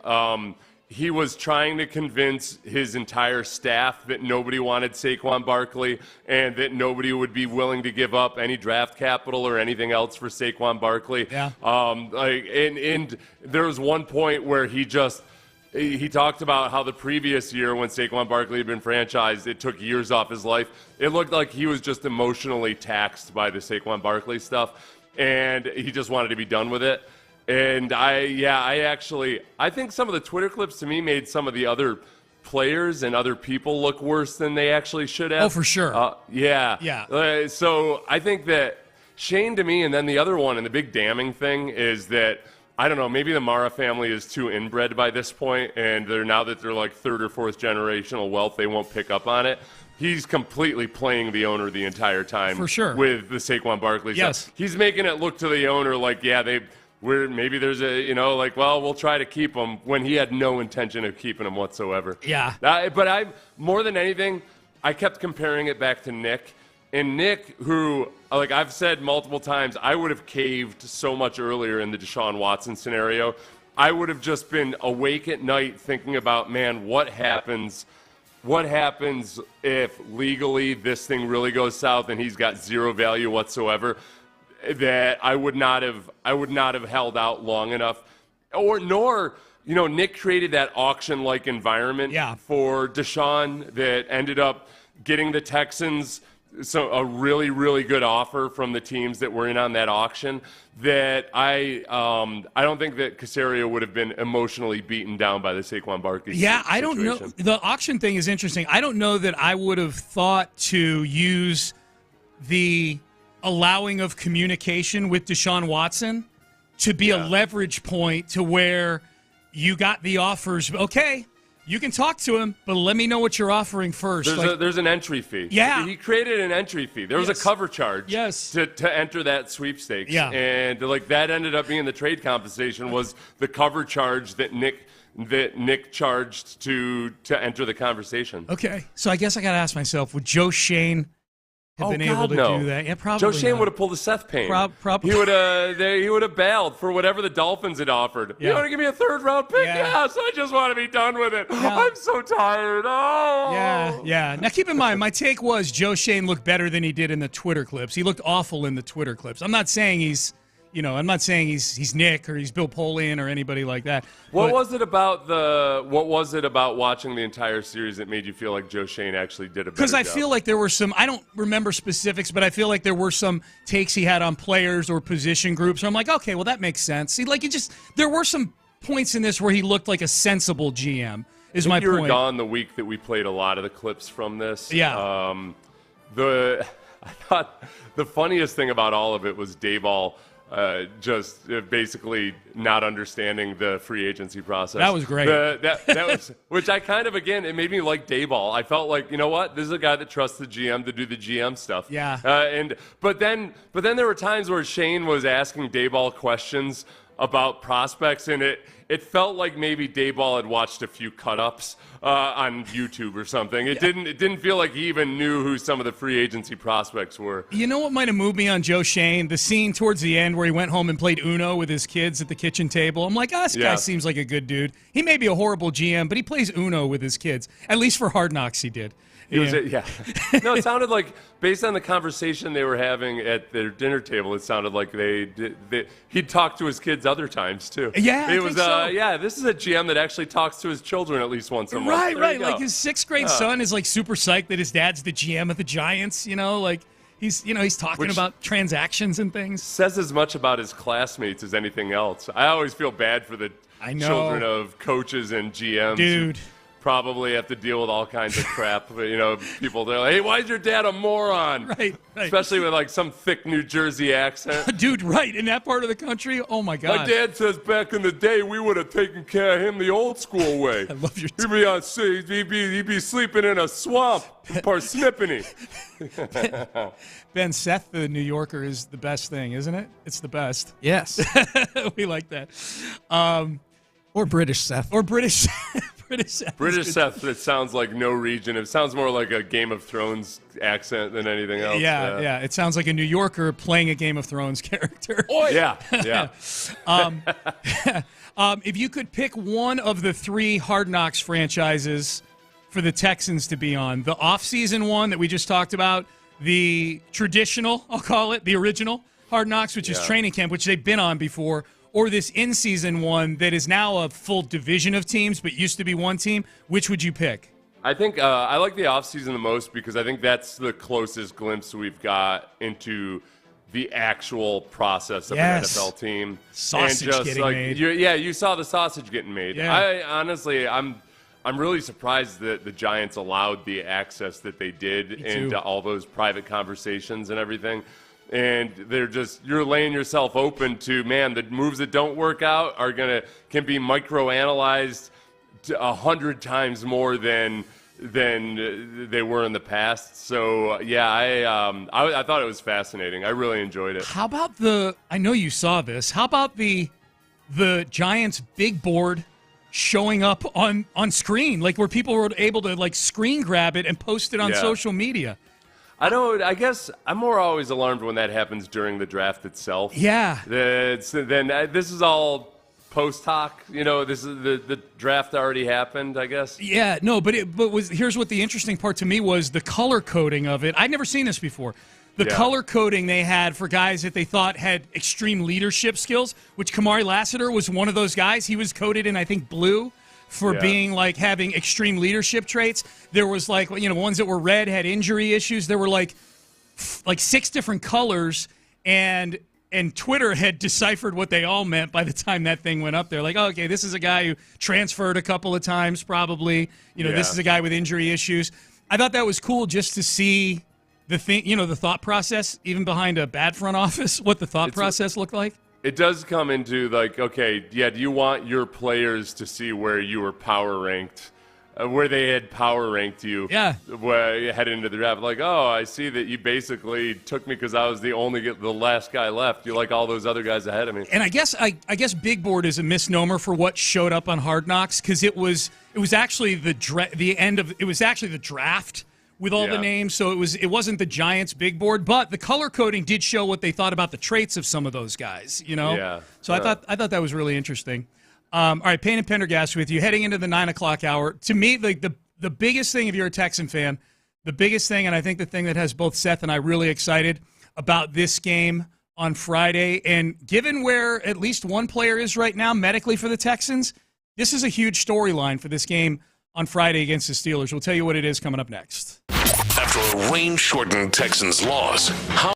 he was trying to convince his entire staff that nobody wanted Saquon Barkley and that nobody would be willing to give up any draft capital or anything else for Saquon Barkley. Yeah. And there was one point where he talked about how the previous year when Saquon Barkley had been franchised, it took years off his life. It looked like he was just emotionally taxed by the Saquon Barkley stuff, and he just wanted to be done with it. And I think some of the Twitter clips to me made some of the other players and other people look worse than they actually should have. Oh, for sure. Yeah. So I think that Shane to me, and then the other one, and the big damning thing is that, I don't know, maybe the Mara family is too inbred by this point, and now that they're like third or fourth generational wealth, they won't pick up on it. He's completely playing the owner the entire time. For sure. With the Saquon Barkley stuff. Yes. He's making it look to the owner like, maybe there's we'll try to keep him, when he had no intention of keeping him whatsoever. Yeah. But more than anything, I kept comparing it back to Nick. And Nick, who, like I've said multiple times, I would have caved so much earlier in the Deshaun Watson scenario. I would have just been awake at night thinking about, man, what happens what happens if legally this thing really goes south and he's got zero value whatsoever, that I would not have held out long enough, nor Nick created that auction-like environment for Deshaun that ended up getting the Texans a really, really good offer from the teams that were in on that auction, that I don't think that Caserio would have been emotionally beaten down by the Saquon Barkley situation. I don't know. The auction thing is interesting. I don't know that I would have thought to use the allowing of communication with Deshaun Watson to be a leverage point to where you got the offers. Okay, you can talk to him, but let me know what you're offering first. There's an entry fee. Yeah. He created an entry fee. There was a cover charge to enter that sweepstakes. Yeah. And that ended up being the trade compensation was the cover charge that Nick charged to enter the conversation. Okay. So I guess I got to ask myself, would Joe Shane have been able to do that? Yeah, probably. Joe Shane would have pulled a Seth Payne. Probably. He would have bailed for whatever the Dolphins had offered. Yeah. You want to give me a third-round pick? Yeah. Yes, I just want to be done with it. Yeah. I'm so tired. Oh. Yeah. Now, keep in mind, my take was Joe Shane looked better than he did in the Twitter clips. He looked awful in the Twitter clips. I'm not saying he's Nick or he's Bill Polian or anybody like that. What was it about watching the entire series that made you feel like Joe Shane actually did a better job? Because I feel like there were some, I don't remember specifics, but I feel like there were some takes he had on players or position groups. I'm like, okay, well, that makes sense. There were some points in this where he looked like a sensible GM, is my point. You were gone the week that we played a lot of the clips from this. Yeah. I thought the funniest thing about all of it was Dayball just basically not understanding the free agency process. That was great. That was, which I kind of, again, it made me like Dayball. I felt like, you know what, this is a guy that trusts the GM to do the GM stuff. Yeah. But then there were times where Shane was asking Dayball questions about prospects, and it felt like maybe Dayball had watched a few cut-ups on YouTube or something. It didn't feel like he even knew who some of the free agency prospects were. You know what might have moved me on Joe Shane? The scene towards the end where he went home and played Uno with his kids at the kitchen table. I'm like, this guy seems like a good dude. He may be a horrible GM, but he plays Uno with his kids. At least for Hard Knocks he did. No, it sounded like, based on the conversation they were having at their dinner table, it sounded like he'd talked to his kids other times too. Yeah, it was. This is a GM that actually talks to his children at least once a month. Right. Like his 6th grade son is like super psyched that his dad's the GM of the Giants. He's talking about transactions and things. Says as much about his classmates as anything else. I always feel bad for the children of coaches and GMs. Dude. Probably have to deal with all kinds of crap. People, they're like, hey, why is your dad a moron? Right. Especially with like some thick New Jersey accent. Dude, right. In that part of the country, oh my God. My dad says back in the day we would have taken care of him the old school way. I love your he'd be sleeping in a swamp, parsnippany. Ben, Seth, the New Yorker, is the best thing, isn't it? It's the best. Yes. We like that. Or British Seth. British Seth, it sounds like no region. It sounds more like a Game of Thrones accent than anything else. Yeah. It sounds like a New Yorker playing a Game of Thrones character. Yeah. If you could pick one of the 3 Hard Knocks franchises for the Texans to be on, the off-season one that we just talked about, the traditional, I'll call it, the original Hard Knocks, which is training camp, which they've been on before, or this in-season one that is now a full division of teams but used to be one team, which would you pick? I think I like the offseason the most because I think that's the closest glimpse we've got into the actual process of an NFL team. Sausage getting made. You saw the sausage getting made. Yeah. I'm really surprised that the Giants allowed the access that they did into all those private conversations and everything. And you're laying yourself open to, man, the moves that don't work out can be microanalyzed 100 times more than they were in the past. So I thought it was fascinating. I really enjoyed it. How about I know you saw this. How about the Giants big board showing up on screen, like where people were able to like screen grab it and post it on social media? I guess I'm more always alarmed when that happens during the draft itself. Yeah. This is all post hoc. This is the draft already happened, I guess. Yeah, no, but here's what the interesting part to me was the color coding of it. I'd never seen this before. The color coding they had for guys that they thought had extreme leadership skills, which Kamari Lassiter was one of those guys. He was coded in, I think, blue for being like having extreme leadership traits. There was like, ones that were red had injury issues. There were like 6 different colors, and Twitter had deciphered what they all meant by the time that thing went up there. Like, okay, this is a guy who transferred a couple of times probably. This is a guy with injury issues. I thought that was cool just to see the thing, the thought process, even behind a bad front office, what the thought process looked like. It does come into like, okay, do you want your players to see where you were power ranked, where they had power ranked you? Yeah. Where you head into the draft, like, oh, I see that you basically took me because I was the last guy left. You like all those other guys ahead of me. And I guess big board is a misnomer for what showed up on Hard Knocks, because it was actually the draft with all the names, so it wasn't the Giants big board, but the color coding did show what they thought about the traits of some of those guys, Yeah. So I thought that was really interesting. All right, Payne and Pendergast with you, heading into the 9 o'clock hour. To me, like the biggest thing, if you're a Texan fan, the biggest thing, and I think the thing that has both Seth and I really excited about this game on Friday, and given where at least one player is right now medically for the Texans, this is a huge storyline for this game on Friday against the Steelers. We'll tell you what it is coming up next. After a rain-shortened Texans loss, how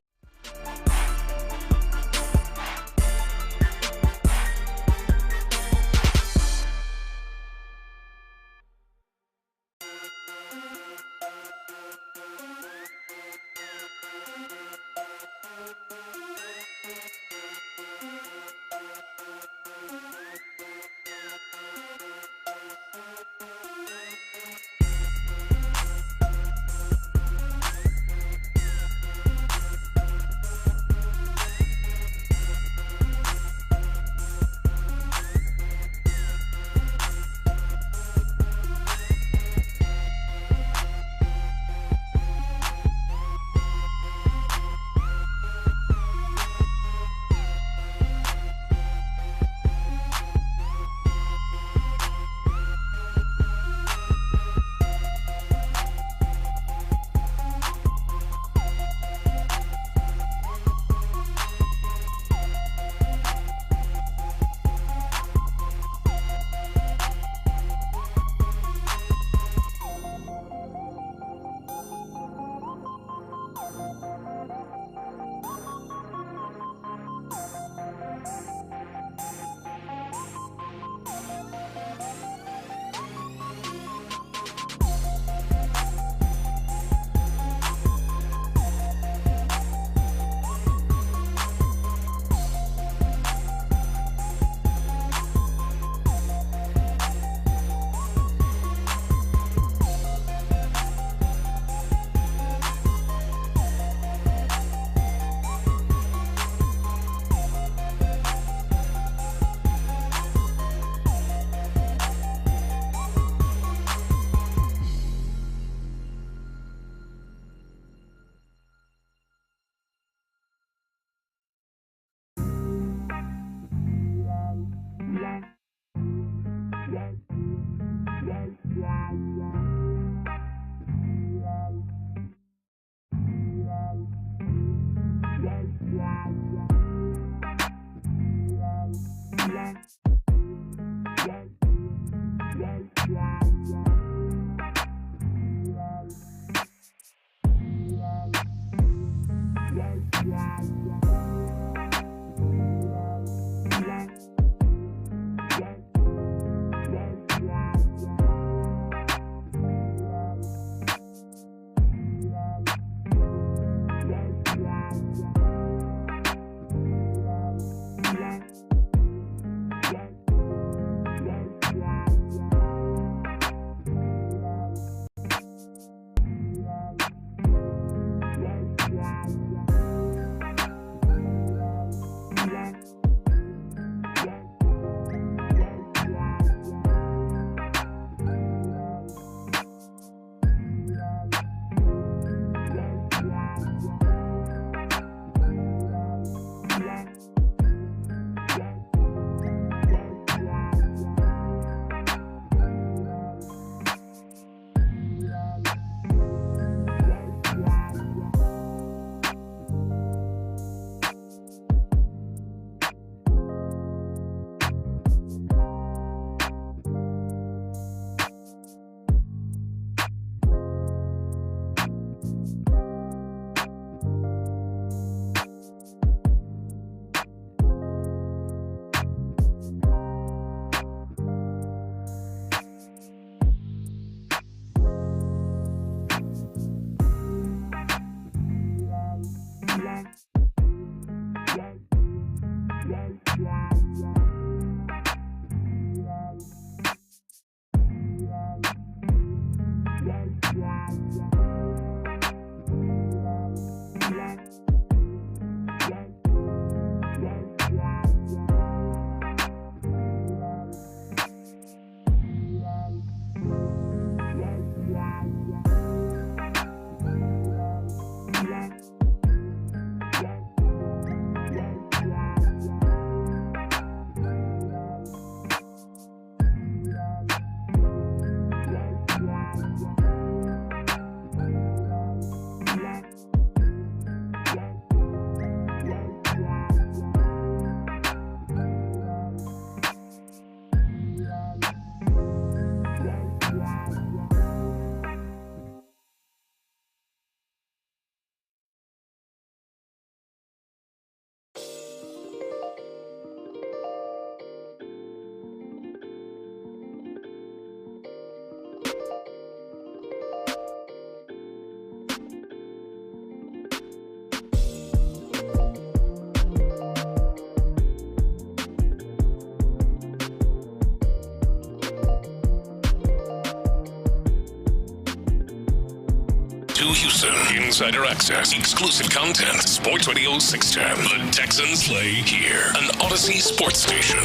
Houston. Insider access, exclusive content. Sports Radio 610. The Texans play here. An Odyssey sports station.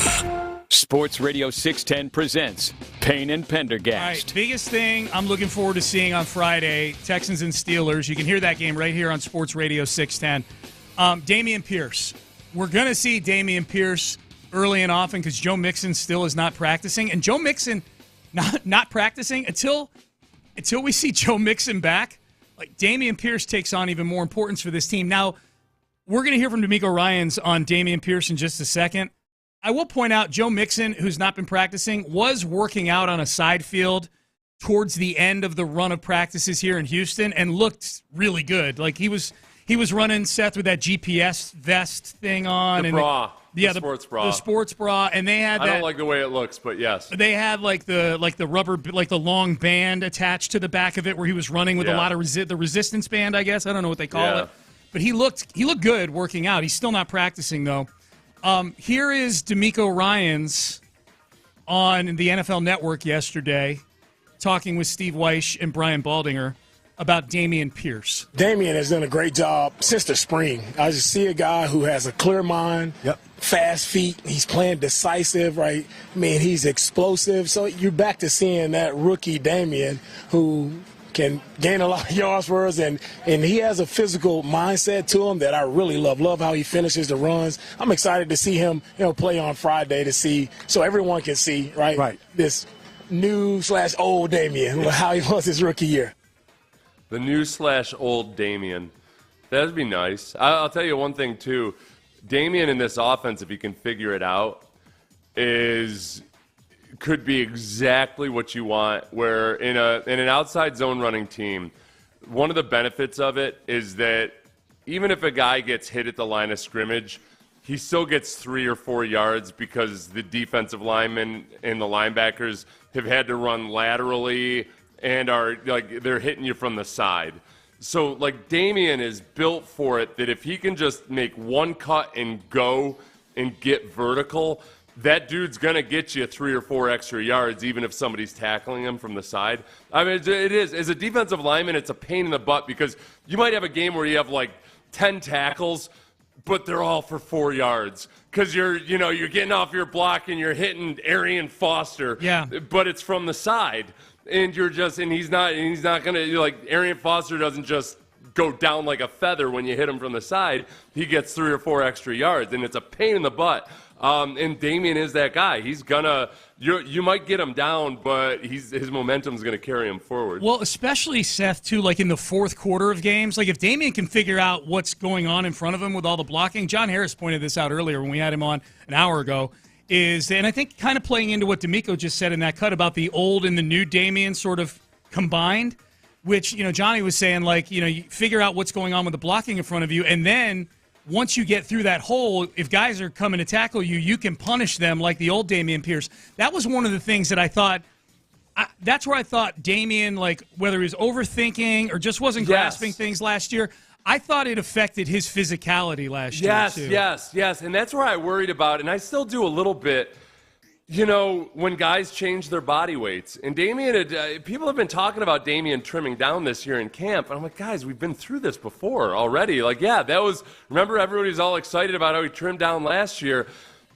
Sports Radio 610 presents Payne and Pendergast. All right, biggest thing I'm looking forward to seeing on Friday, Texans and Steelers. You can hear that game right here on Sports Radio 610. Dameon Pierce. We're going to see Dameon Pierce early and often because Joe Mixon still is not practicing. And Joe Mixon not practicing until we see Joe Mixon back. Like, Dameon Pierce takes on even more importance for this team. Now, we're going to hear from D'Amico Ryans on Dameon Pierce in just a second. I will point out Joe Mixon, who's not been practicing, was working out on a side field towards the end of the run of practices here in Houston and looked really good. Like, he was running, Seth, with that GPS vest thing on. The bra. The sports bra. The sports bra. And they had that. I don't like the way it looks, but yes. They had like the rubber, like the long band attached to the back of it where he was running with a lot of the resistance band, I guess. I don't know what they call it. But he looked good working out. He's still not practicing, though. Here is D'Amico Ryans on the NFL Network yesterday talking with Steve Weish and Brian Baldinger about Dameon Pierce. Dameon has done a great job since the spring. I just see a guy who has a clear mind, fast feet. He's playing decisive, right? I mean, he's explosive. So you're back to seeing that rookie Dameon who can gain a lot of yards for us, and he has a physical mindset to him that I really love. Love how he finishes the runs. I'm excited to see him, play on Friday so everyone can see, right. This new/old Dameon, how he was his rookie year. The new/old Dameon. That'd be nice. I'll tell you one thing, too. Dameon in this offense, if he can figure it out, could be exactly what you want, where in an outside zone running team, one of the benefits of it is that even if a guy gets hit at the line of scrimmage, he still gets 3 or 4 yards because the defensive linemen and the linebackers have had to run laterally and they're hitting you from the side. So, Dameon is built for it, that if he can just make one cut and go and get vertical, that dude's going to get you 3 or 4 extra yards, even if somebody's tackling him from the side. I mean, it is. As a defensive lineman, it's a pain in the butt because you might have a game where you have 10 tackles, but they're all for 4 yards because you're getting off your block and you're hitting Arian Foster, but it's from the side. And he's not going to, Arian Foster doesn't just go down like a feather when you hit him from the side. He gets 3 or 4 extra yards, and it's a pain in the butt. And Dameon is that guy. He's you might get him down, but his momentum's gonna carry him forward. Well, especially Seth too, in the fourth quarter of games. If Dameon can figure out what's going on in front of him with all the blocking, John Harris pointed this out earlier when we had him on an hour ago. And I think kind of playing into what D'Amico just said in that cut about the old and the new Dameon sort of combined, which Johnny was saying you figure out what's going on with the blocking in front of you, and then once you get through that hole, if guys are coming to tackle you, you can punish them like the old Dameon Pierce. That was one of the things that I thought. That's where I thought Dameon, whether he was overthinking or just wasn't grasping things last year, I thought it affected his physicality last year, too. Yes. And that's where I worried about, and I still do a little bit, when guys change their body weights. And Dameon, people have been talking about Dameon trimming down this year in camp. And I'm like, guys, we've been through this before already. Remember everybody was all excited about how he trimmed down last year.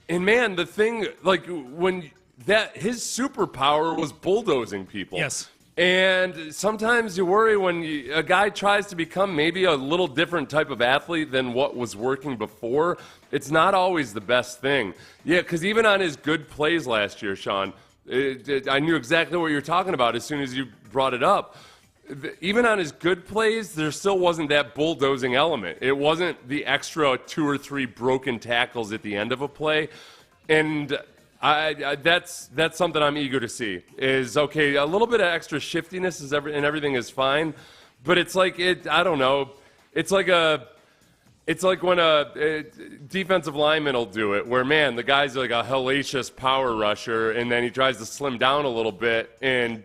And, man, the thing, his superpower was bulldozing people. Yes. And sometimes you worry when a guy tries to become maybe a little different type of athlete than what was working before. It's not always the best thing. Yeah, because even on his good plays last year, Sean, I knew exactly what you were talking about as soon as you brought it up. Even on his good plays, there still wasn't that bulldozing element. It wasn't the extra 2 or 3 broken tackles at the end of a play. And that's something I'm eager to see. Is okay, a little bit of extra shiftiness and everything is fine, but it's I don't know. It's like when a defensive lineman will do it, where the guy's like a hellacious power rusher, and then he tries to slim down a little bit and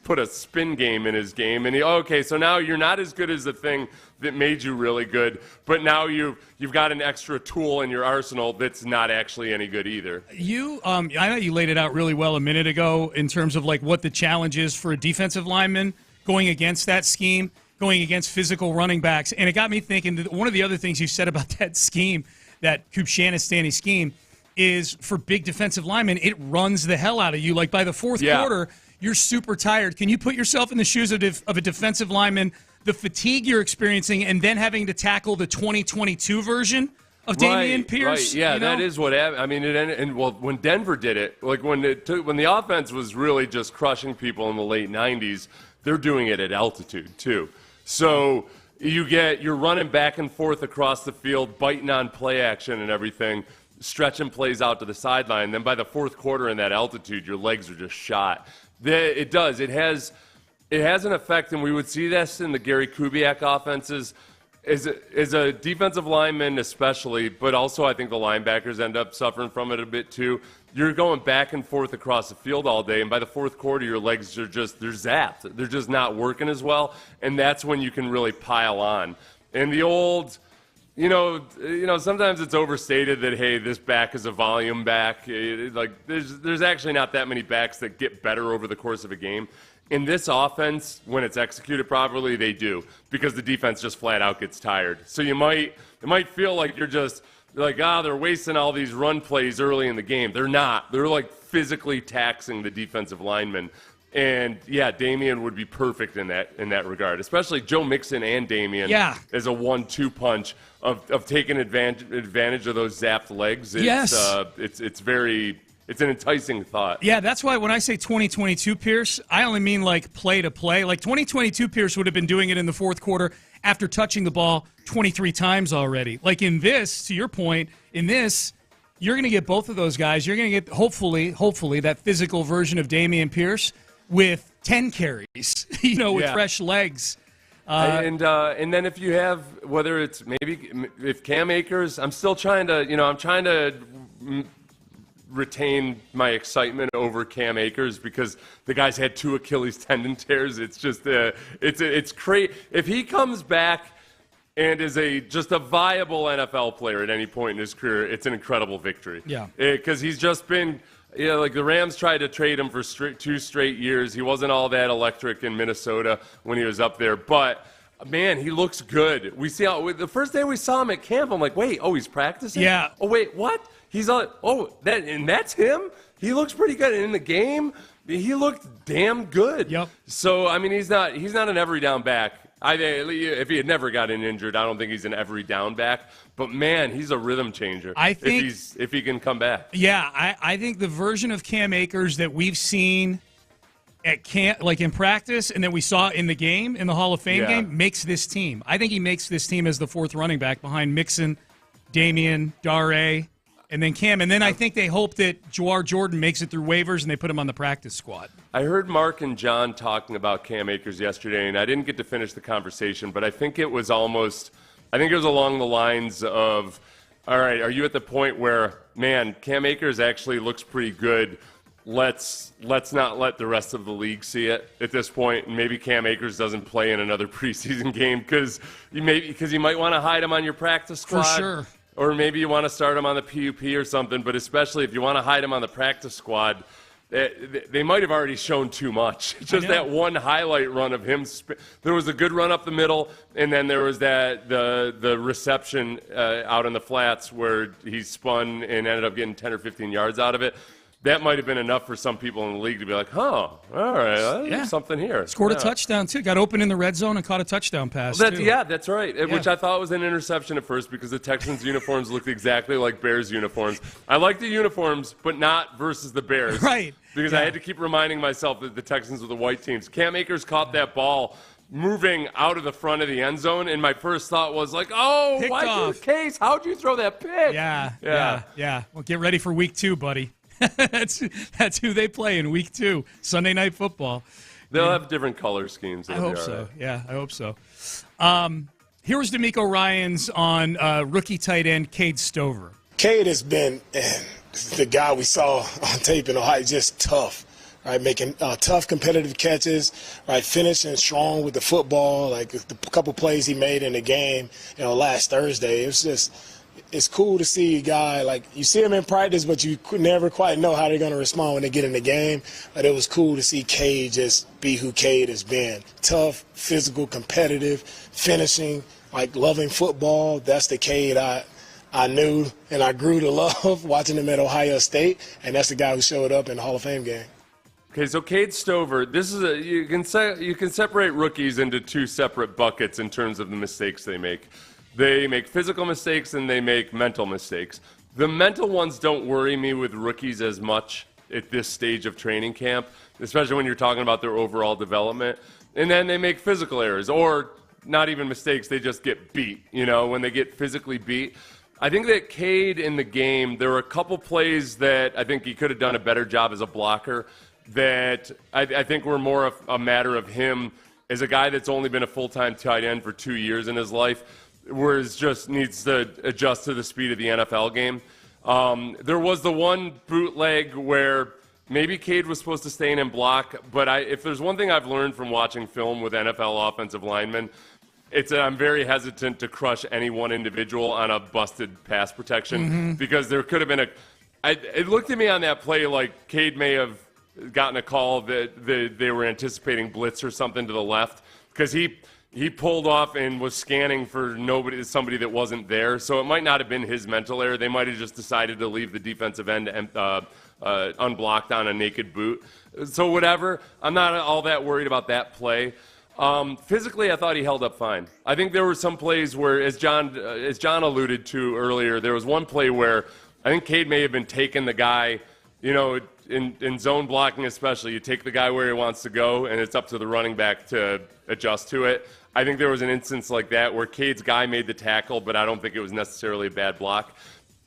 put a spin game in his game, and so now you're not as good as the thing that made you really good, but now you've got an extra tool in your arsenal that's not actually any good either. I know you laid it out really well a minute ago in terms of what the challenge is for a defensive lineman going against that scheme. going against physical running backs. And it got me thinking that one of the other things you said about that scheme, that Kupchanistanny scheme, is for big defensive linemen, it runs the hell out of you. Like by the fourth quarter, you're super tired. Can you put yourself in the shoes of a defensive lineman, the fatigue you're experiencing, and then having to tackle the 2022 version of Dameon Pierce? Right, yeah, you know? that is what happened. I mean, when Denver did it, like when the offense was really just crushing people in the late 90s, they're doing it at altitude too. So you're running back and forth across the field, biting on play action and everything, stretching plays out to the sideline. Then by the fourth quarter in that altitude, your legs are just shot. It does. It has an effect, and we would see this in the Gary Kubiak offenses. As a defensive lineman especially, but also I think the linebackers end up suffering from it a bit too. You're going back and forth across the field all day, and by the fourth quarter, your legs are they're zapped. They're just not working as well, and that's when you can really pile on. And the old, sometimes it's overstated that, hey, this back is a volume back. There's actually not that many backs that get better over the course of a game. In this offense, when it's executed properly, they do, because the defense just flat out gets tired. So it might feel like they're wasting all these run plays early in the game. They're not. They're like physically taxing the defensive linemen. And yeah, Dameon would be perfect in that regard, especially Joe Mixon and Dameon as a 1-2 punch of taking advantage of those zapped legs. It's an enticing thought. Yeah, that's why when I say 2022 Pierce, I only mean like play to play. Like 2022 Pierce would have been doing it in the fourth quarter after touching the ball 23 times already. Like in this, to your point, in this, you're going to get both of those guys. You're going to get, hopefully, that physical version of Dameon Pierce with 10 carries, with fresh legs. And then if you have, whether it's if Cam Akers, I'm still trying to, retain my excitement over Cam Akers because the guy's had 2 Achilles tendon tears. It's just it's crazy. If he comes back and is just a viable NFL player at any point in his career, it's an incredible victory. Yeah, because he's just been. Like the Rams tried to trade him for 2 straight years. He wasn't all that electric in Minnesota when he was up there, but man, he looks good. We see the first day we saw him at camp, I'm like, wait, he's practicing? Yeah. Oh, wait, what? He's that's him? He looks pretty good. And in the game, he looked damn good. Yep. So, I mean, he's not an every down back. If he had never gotten injured, I don't think he's an every down back. But man, he's a rhythm changer. I think if he can come back. Yeah, I think the version of Cam Akers that we've seen at camp, like in practice, and that we saw in the game, in the Hall of Fame game, makes this team. I think he makes this team as the 4th running back behind Mixon, Dameon, Dare, and then Cam. And then I think they hope that Jawar Jordan makes it through waivers and they put him on the practice squad. I heard Mark and John talking about Cam Akers yesterday, and I didn't get to finish the conversation, but I think it was along the lines of, all right, are you at the point where, man, Cam Akers actually looks pretty good. Let's not let the rest of the league see it at this point. And maybe Cam Akers doesn't play in another preseason game because you might want to hide him on your practice squad. For sure. Or maybe you want to start him on the PUP or something, but especially if you want to hide him on the practice squad, they might have already shown too much. Just that one highlight run of him. There was a good run up the middle, and then there was the reception out in the flats where he spun and ended up getting 10 or 15 yards out of it. That might have been enough for some people in the league to be like, all right, there's something here. Scored a touchdown, too. Got open in the red zone and caught a touchdown pass, too. Yeah, that's right, which I thought was an interception at first because the Texans' uniforms looked exactly like Bears' uniforms. I like the uniforms, but not versus the Bears. Right. Because I had to keep reminding myself that the Texans were the white teams. Cam Akers caught that ball moving out of the front of the end zone, and my first thought was like, Case, how'd you throw that pick? Yeah. Well, get ready for week 2, buddy. That's who they play in week 2, Sunday Night Football. They'll have different color schemes. I hope so. Right. Yeah, I hope so. Here was DeMeco Ryans on rookie tight end Cade Stover. Cade has been the guy we saw on tape in Ohio, just tough, right? Making tough competitive catches, right? Finishing strong with the football, like the couple plays he made in the game, last Thursday. It was just it's cool to see a guy, like, you see him in practice, but you could never quite know how they're going to respond when they get in the game. But it was cool to see Cade just be who Cade has been. Tough, physical, competitive, finishing, like, loving football. That's the Cade I knew and I grew to love watching him at Ohio State, and that's the guy who showed up in the Hall of Fame game. Okay, so Cade Stover, this is you can separate rookies into two separate buckets in terms of the mistakes they make. They make physical mistakes and they make mental mistakes. The mental ones don't worry me with rookies as much at this stage of training camp, especially when you're talking about their overall development. And then they make physical errors, or not even mistakes, they just get beat, when they get physically beat. I think that Cade in the game, there were a couple plays that I think he could have done a better job as a blocker that I think were more of a matter of him as a guy that's only been a full-time tight end for 2 years in his life, whereas just needs to adjust to the speed of the NFL game. There was the one bootleg where maybe Cade was supposed to stay in and block, but if there's one thing I've learned from watching film with NFL offensive linemen, it's that I'm very hesitant to crush any one individual on a busted pass protection because there could have been it looked to me on that play like Cade may have gotten a call that they were anticipating blitz or something to the left because he pulled off and was scanning for somebody that wasn't there. So it might not have been his mental error. They might have just decided to leave the defensive end unblocked on a naked boot. So whatever. I'm not all that worried about that play. Physically, I thought he held up fine. I think there were some plays where, as John alluded to earlier, there was one play where I think Cade may have been taking the guy, in zone blocking especially, you take the guy where he wants to go, and it's up to the running back to adjust to it. I think there was an instance like that where Cade's guy made the tackle, but I don't think it was necessarily a bad block.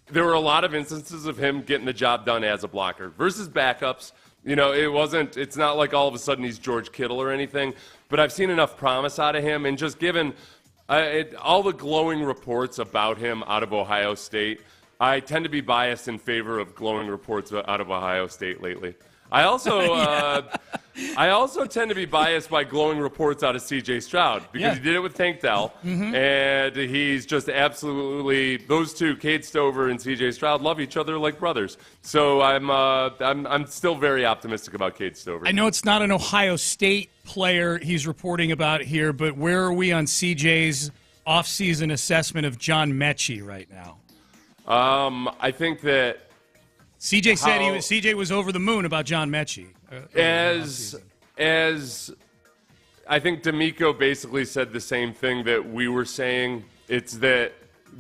There were a lot of instances of him getting the job done as a blocker versus backups. It's not like all of a sudden he's George Kittle or anything, but I've seen enough promise out of him, and just given all the glowing reports about him out of Ohio State, I tend to be biased in favor of glowing reports out of Ohio State lately. I also tend to be biased by glowing reports out of C.J. Stroud because he did it with Tank Dell, and he's just absolutely, those two, Cade Stover and C.J. Stroud, love each other like brothers. So I'm still very optimistic about Cade Stover. I know it's not an Ohio State player he's reporting about here, but where are we on C.J.'s offseason assessment of John Mechie right now? I think that CJ said CJ was over the moon about John Mechie. As I think D'Amico basically said the same thing that we were saying. It's that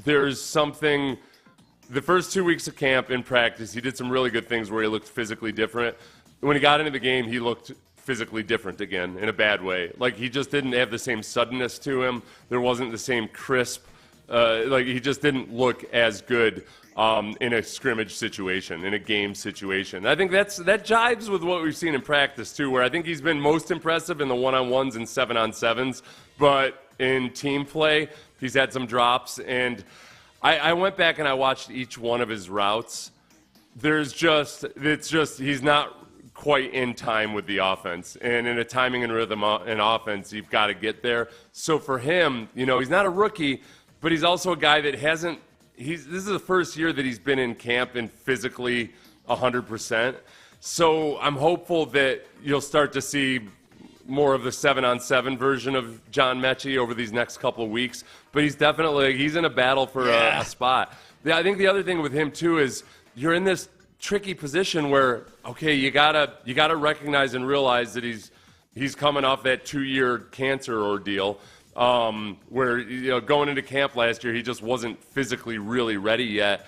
there's something. The first 2 weeks of camp in practice, he did some really good things where he looked physically different. When he got into the game, he looked physically different again in a bad way. Like he just didn't have the same suddenness to him. There wasn't the same crisp. He just didn't look as good in a scrimmage situation, in a game situation. I think that jives with what we've seen in practice, too, where I think he's been most impressive in the one-on-ones and 7-on-7s, but in team play, he's had some drops. And I went back and I watched each one of his routes. He's not quite in time with the offense. And in a timing and rhythm in offense, you've got to get there. So for him, he's not a rookie, but he's also a guy that hasn't. This is the first year that he's been in camp and physically 100%. So I'm hopeful that you'll start to see more of the 7-on-7 version of John Mechie over these next couple of weeks. But he's in a battle for a spot. I think the other thing with him too is you're in this tricky position where you gotta recognize and realize that he's coming off that 2-year cancer ordeal. Where going into camp last year, he just wasn't physically really ready yet.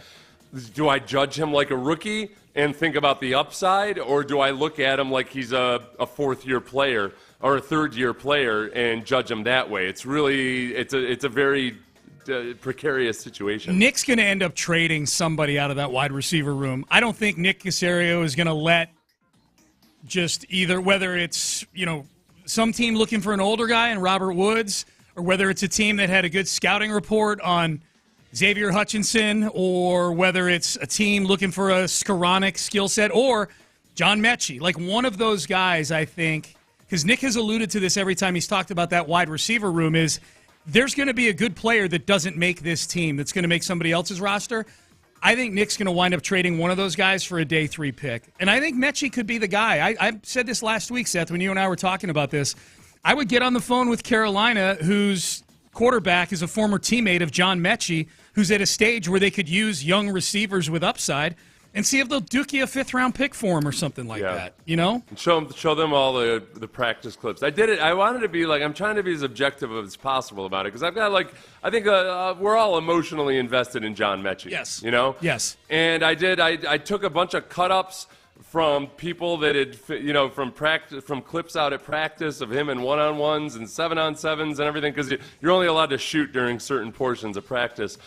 Do I judge him like a rookie and think about the upside, or do I look at him like he's a fourth-year player or a third-year player and judge him that way? It's a very precarious situation. Nick's going to end up trading somebody out of that wide receiver room. I don't think Nick Caserio is going to let just either, whether it's some team looking for an older guy and Robert Woods, or whether it's a team that had a good scouting report on Xavier Hutchinson, or whether it's a team looking for a Skoranek skill set, or John Mechie. Like one of those guys, I think, because Nick has alluded to this every time he's talked about that wide receiver room, is there's going to be a good player that doesn't make this team that's going to make somebody else's roster. I think Nick's going to wind up trading one of those guys for a day 3 pick. And I think Mechie could be the guy. I said this last week, Seth, when you and I were talking about this. I would get on the phone with Carolina, whose quarterback is a former teammate of John Mechie, who's at a stage where they could use young receivers with upside, and see if they'll duke you a 5th-round pick for him or something like that, you know? And show them all the practice clips. I did it. I wanted to be I'm trying to be as objective as possible about it because I've got I think we're all emotionally invested in John Mechie. Yes. You know? Yes. And I did. I took a bunch of cut-ups from people that had, from clips out at practice of him in 1-on-1s and 7-on-7s and everything because you're only allowed to shoot during certain portions of practice.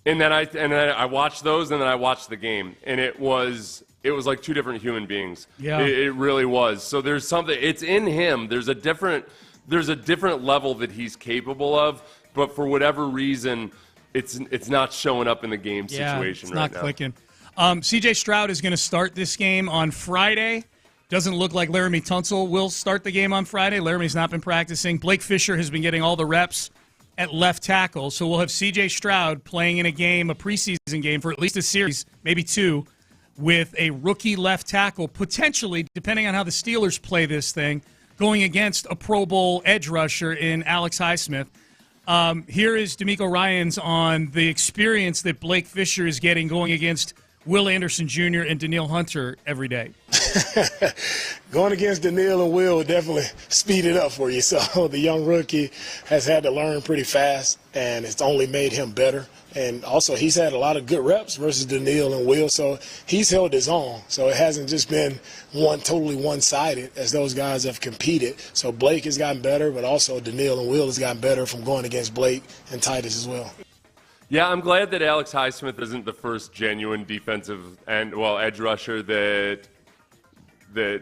And then I watched those, and then I watched the game, and it was like 2 different human beings. Yeah, it really was. So there's something. It's in him. There's a different level that he's capable of, but for whatever reason, it's not showing up in the game situation right now. It's not clicking. C.J. Stroud is going to start this game on Friday. Doesn't look like Laramie Tunsil will start the game on Friday. Laramie's not been practicing. Blake Fisher has been getting all the reps at left tackle, so we'll have C.J. Stroud playing in a preseason game for at least a series, maybe 2, with a rookie left tackle, potentially, depending on how the Steelers play this thing, going against a Pro Bowl edge rusher in Alex Highsmith. Here is D'Amico Ryans on the experience that Blake Fisher is getting going against Will Anderson Jr. and Daniil Hunter every day. Going against Daniil and Will would definitely speed it up for you. So the young rookie has had to learn pretty fast, and it's only made him better. And also, he's had a lot of good reps versus Daniil and Will, so he's held his own. So it hasn't just been totally one-sided as those guys have competed. So Blake has gotten better, but also Daniil and Will has gotten better from going against Blake and Titus as well. Yeah, I'm glad that Alex Highsmith isn't the first genuine defensive edge rusher that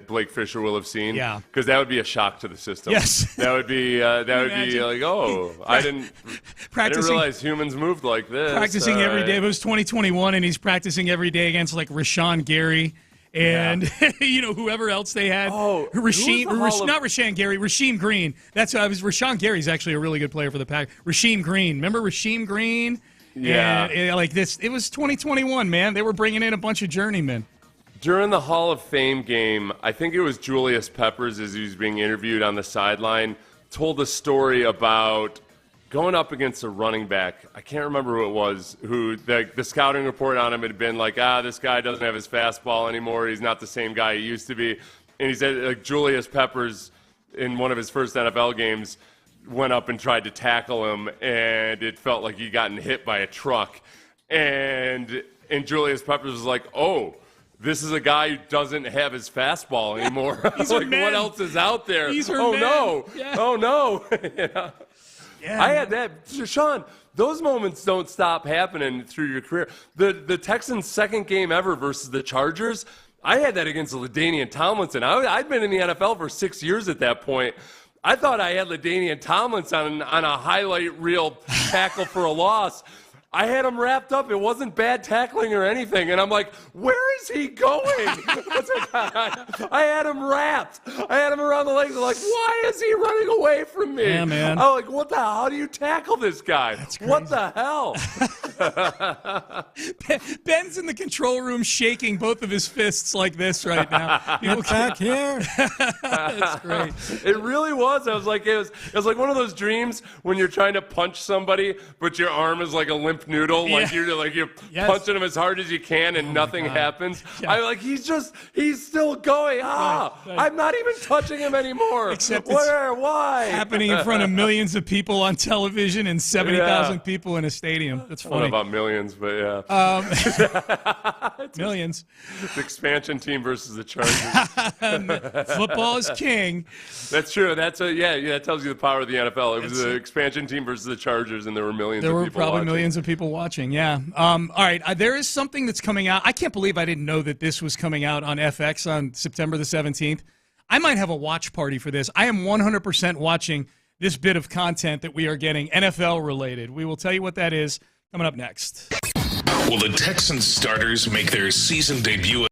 Blake Fisher will have seen. Yeah, because that would be a shock to the system. Yes, that would be I didn't realize humans moved like this. Practicing every day. It was 2021, and he's practicing every day against Rashawn Gary and whoever else they had. Not Rashawn Gary, Rasheem Green. That's how Rashawn Gary's actually a really good player for the Pack. Rasheem Green, remember Rasheem Green? Yeah, and this. It was 2021, man. They were bringing in a bunch of journeymen. During the Hall of Fame game, I think it was Julius Peppers, as he was being interviewed on the sideline, told a story about going up against a running back. I can't remember who it was, who the scouting report on him had been this guy doesn't have his fastball anymore. He's not the same guy he used to be. And he said Julius Peppers, in one of his first NFL games, went up and tried to tackle him, and it felt like he'd gotten hit by a truck. And Julius Peppers was like, oh, this is a guy who doesn't have his fastball anymore. What else is out there? No. Yeah. Oh, no. Yeah, I had that. Sean, those moments don't stop happening through your career. The Texans' second game ever versus the Chargers, I had that against LaDainian Tomlinson. I'd been in the NFL for 6 years at that point. I thought I had LaDainian Tomlinson on a highlight reel tackle for a loss. I had him wrapped up. It wasn't bad tackling or anything. And I'm like, where is he going? I had him wrapped. I had him around the legs. I'm like, why is he running away from me? Yeah, man. I'm like, what the hell? How do you tackle this guy? That's crazy. What the hell? Ben's in the control room shaking both of his fists like this right now. Get back here. That's great. It really was. I was like, it was like one of those dreams when you're trying to punch somebody, but your arm is like a limp noodle. Yeah. You're punching him as hard as you can and nothing happens. Yeah. He's still going. Right. I'm not even touching him anymore. Except why? Happening in front of millions of people on television and 70,000 people in a stadium. That's funny. I don't know about millions, but yeah. Millions. The expansion team versus the Chargers. Football is king. That's true. That tells you the power of the NFL. It was the expansion team versus the Chargers, and there were millions of people watching. There were probably millions of people watching, yeah. All right, there is something that's coming out. I can't believe I didn't know that this was coming out on FX on September the 17th. I might have a watch party for this. I am 100% watching this bit of content that we are getting, NFL related. We will tell you what that is coming up next. Will the Texans starters make their season debut?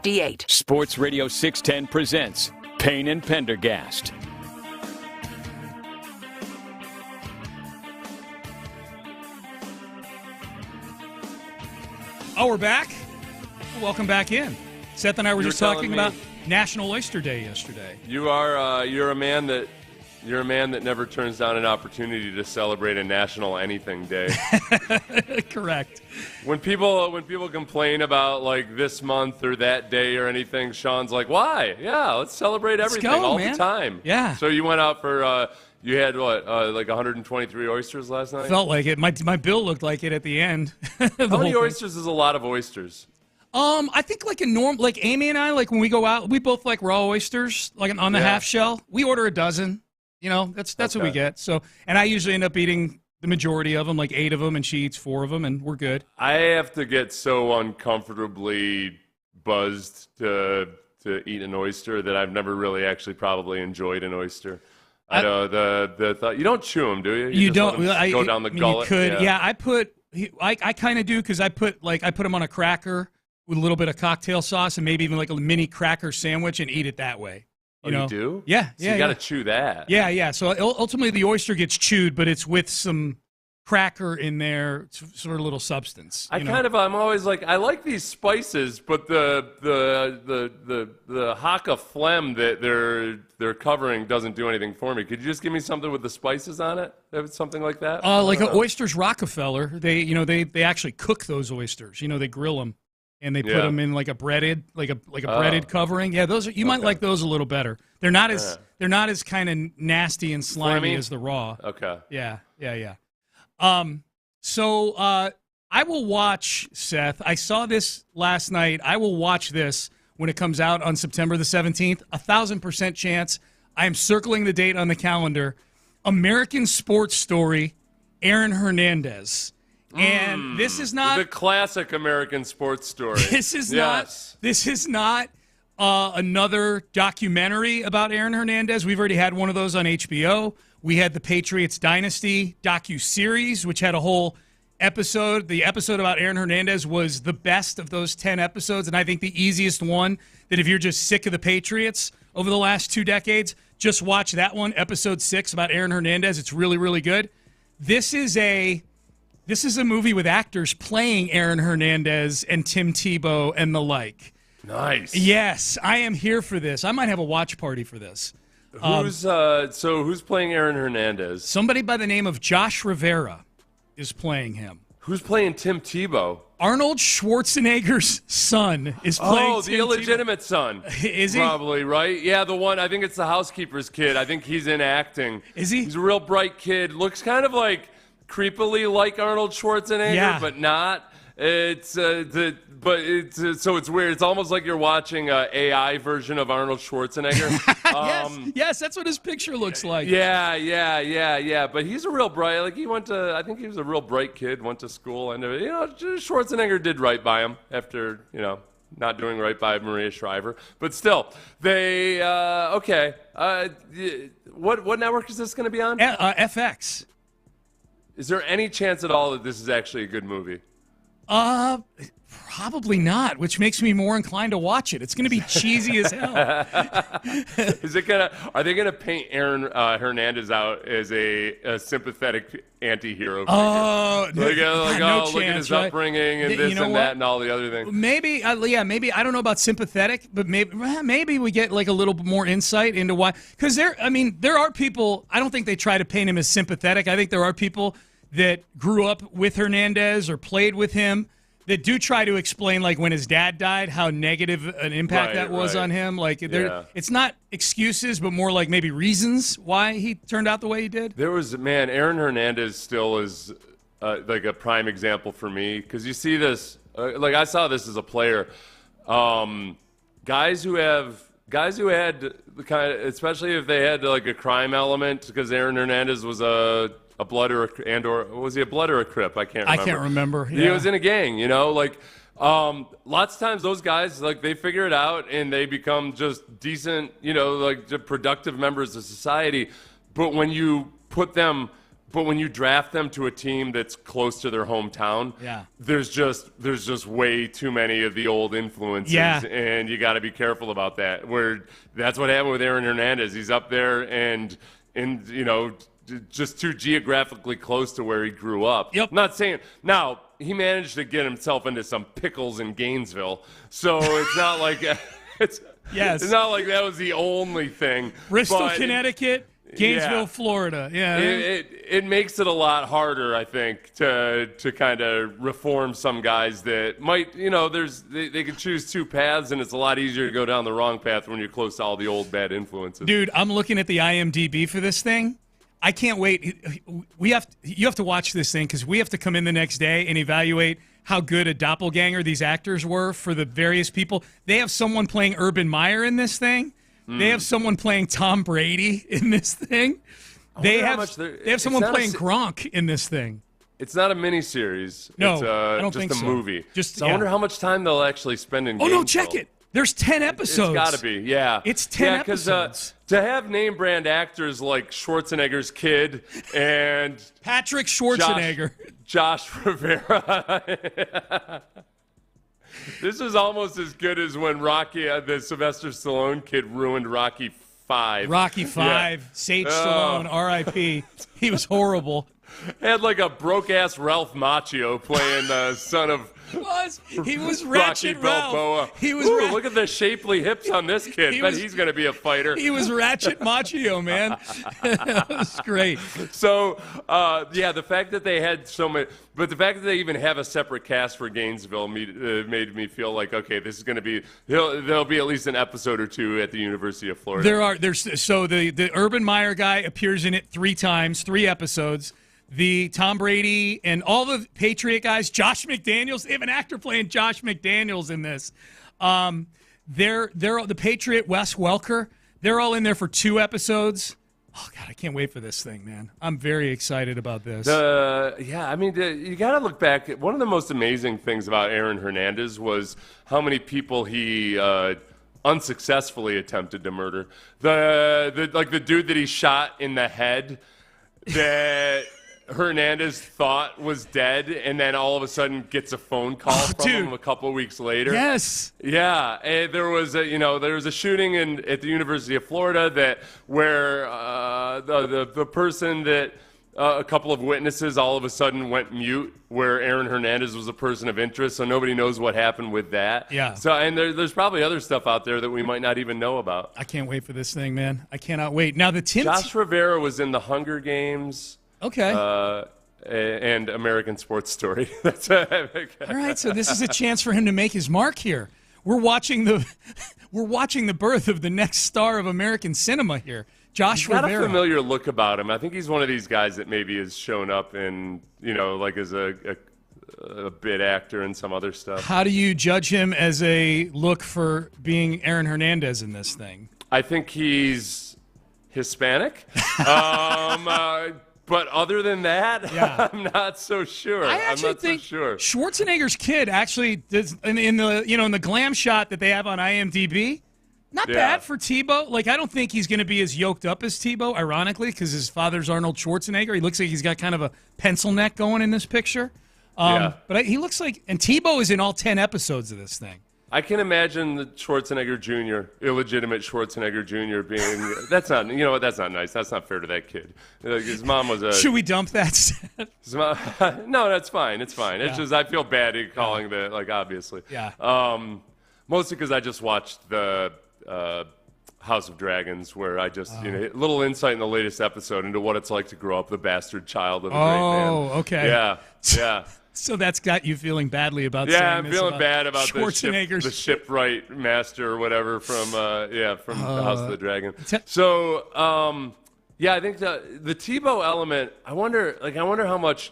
658. Sports Radio 610 presents Payne and Pendergast. Oh, we're back. Welcome back in. Seth and I were just talking about National Oyster Day yesterday. You're a man that never turns down an opportunity to celebrate a national anything day. Correct. When people complain about like this month or that day or anything, Sean's like, "Why? Yeah, let's celebrate everything all the time." Yeah. So you went out for you had like 123 oysters last night? Felt like it. My bill looked like it at the end. How many oysters is a lot of oysters? I think like like Amy and I, like when we go out, we both like raw oysters, like on the half shell. We order a dozen. You know, that's what we get. So, and I usually end up eating the majority of them, like 8 of them, and she eats 4 of them, and we're good. I have to get so uncomfortably buzzed to eat an oyster that I've never really actually probably enjoyed an oyster. I know the thought. You don't chew them, do you? You don't. Go down the gullet. You could. Yeah, I kind of do because I put them on a cracker with a little bit of cocktail sauce and maybe even like a mini cracker sandwich and eat it that way. You do? Yeah. So you got to chew that. Yeah. So ultimately the oyster gets chewed, but it's with some cracker in there, sort of little substance. I'm always like, I like these spices, but the Haka phlegm that they're covering doesn't do anything for me. Could you just give me something with the spices on it? Something like that? Like an Oysters Rockefeller, they actually cook those oysters. They grill them. And they put them in like a breaded, breaded covering. Yeah, those you might like those a little better. They're not as kind of nasty and slimy as the raw. Okay. Yeah. So I will watch, Seth. I saw this last night. I will watch this when it comes out on September the 17th. 1,000% chance. I am circling the date on the calendar. American Sports Story, Aaron Hernandez. And this is not the classic American sports story. This is not another documentary about Aaron Hernandez. We've already had one of those on HBO. We had the Patriots Dynasty docuseries, which had a whole episode. The episode about Aaron Hernandez was the best of those 10 episodes, and I think the easiest one that if you're just sick of the Patriots over the last 2 decades, just watch that one, episode 6 about Aaron Hernandez. It's really, really good. This is a movie with actors playing Aaron Hernandez and Tim Tebow and the like. Nice. Yes, I am here for this. I might have a watch party for this. Who's playing Aaron Hernandez? Somebody by the name of Josh Rivera is playing him. Who's playing Tim Tebow? Arnold Schwarzenegger's son is playing Oh, the illegitimate son. Is he? Probably, right? Yeah, the one, I think it's the housekeeper's kid. I think he's in acting. Is he? He's a real bright kid. Looks kind of like creepily like Arnold Schwarzenegger, but not. It's so it's weird. It's almost like you're watching an AI version of Arnold Schwarzenegger. Yes, that's what his picture looks like. Yeah. But he's a real bright. Like I think he was a real bright kid. Went to school, and Schwarzenegger did right by him after not doing right by Maria Shriver. But still, they okay. What network is this going to be on? FX. Is there any chance at all that this is actually a good movie? Probably not, which makes me more inclined to watch it. It's going to be cheesy as hell. Are they gonna paint Aaron Hernandez out as a sympathetic anti-hero figure? No look chance, at his right? upbringing and this and that and all the other things. Maybe, maybe I don't know about sympathetic, but maybe we get like a little more insight into why. Because there are people. I don't think they try to paint him as sympathetic. I think there are people that grew up with Hernandez or played with him that do try to explain, like when his dad died, how negative an impact that was on him. Like, it's not excuses, but more like maybe reasons why he turned out the way he did. Aaron Hernandez still is like a prime example for me because you see this. I saw this as a player. Guys who had the kind of, especially if they had like a crime element, because Aaron Hernandez was a blood or was he a blood or a Crip? I can't remember. He was in a gang, lots of times those guys, like, they figure it out and they become just decent, like productive members of society. But when you put them But when you draft them to a team that's close to their hometown, there's just way too many of the old influences, and you got to be careful about that. Where that's what happened with Aaron Hernandez. He's up there and just too geographically close to where he grew up. I'm not saying now he managed to get himself into some pickles in Gainesville, so it's not like it's not like that was the only thing. Bristol, Connecticut. Gainesville, Florida. Yeah, it makes it a lot harder, I think, to kind of reform some guys that might, they can choose two paths, and it's a lot easier to go down the wrong path when you're close to all the old bad influences. Dude, I'm looking at the IMDb for this thing. I can't wait. You have to watch this thing because we have to come in the next day and evaluate how good a doppelganger these actors were for the various people. They have someone playing Urban Meyer in this thing. They have someone playing Tom Brady in this thing. They have someone playing Gronk in this thing. It's not a miniseries. No, it's I don't think just a movie. I wonder how much time they'll actually spend in Gainesville. Oh, no, check it. There's 10 episode. It's got to be, yeah. It's 10 episodes. To have name brand actors like Schwarzenegger's kid and Patrick Schwarzenegger, Josh Rivera. This is almost as good as when Rocky, the Sylvester Stallone kid, ruined Rocky 5. Rocky 5, Sage Stallone, R.I.P. He was horrible. Had like a broke-ass Ralph Macchio playing the son of He was Rocky Ratchet Balboa. Ralph. He was look at the shapely hips on this kid. He's going to be a fighter. He was Ratchet Macchio, man. That was great. So, the fact that they had so many, but the fact that they even have a separate cast for Gainesville made me feel like, okay, this is going to be, there'll be at least an episode or two at the University of Florida. So the Urban Meyer guy appears in it 3 times, 3 episodes. The Tom Brady and all the Patriot guys, Josh McDaniels, they have an actor playing Josh McDaniels in this. They're the Patriot, Wes Welker. They're all in there for 2 episodes. Oh, God, I can't wait for this thing, man. I'm very excited about this. You got to look back. One of the most amazing things about Aaron Hernandez was how many people he unsuccessfully attempted to murder. The dude that he shot in the head that Hernandez thought was dead, and then all of a sudden gets a phone call from him a couple of weeks later. Yes. Yeah, and there was a shooting at the University of Florida where the person that a couple of witnesses all of a sudden went mute, where Aaron Hernandez was a person of interest, so nobody knows what happened with that. Yeah. So, and there's probably other stuff out there that we might not even know about. I can't wait for this thing, man. I cannot wait. Now Josh Rivera was in the Hunger Games. Okay. And American Sports Story. That's all right. So this is a chance for him to make his mark here. We're watching the birth of the next star of American cinema here. Josh Rivera. He's got a familiar look about him. I think he's one of these guys that maybe has shown up in, like as a bit actor and some other stuff. How do you judge him as a look for being Aaron Hernandez in this thing? I think he's Hispanic. But other than that, I'm not so sure. I actually think Schwarzenegger's kid actually does in the glam shot that they have on IMDb. Not bad for Tebow. Like, I don't think he's going to be as yoked up as Tebow, ironically, because his father's Arnold Schwarzenegger. He looks like he's got kind of a pencil neck going in this picture. But he looks like, and Tebow is in all 10 episodes of this thing. I can imagine the Schwarzenegger Jr., illegitimate Schwarzenegger Jr. being, that's not nice. That's not fair to that kid. His mom was a... Should we dump that? No, that's fine. It's fine. It's just, I feel bad calling obviously. Yeah. Mostly because I just watched the House of Dragons, where I just, a little insight in the latest episode into what it's like to grow up the bastard child of a great man. Oh, okay. Yeah. So that's got you feeling badly about saying I'm this feeling bad about the shipwright master or whatever from the House of the Dragon. So I think the Tebow element. I wonder how much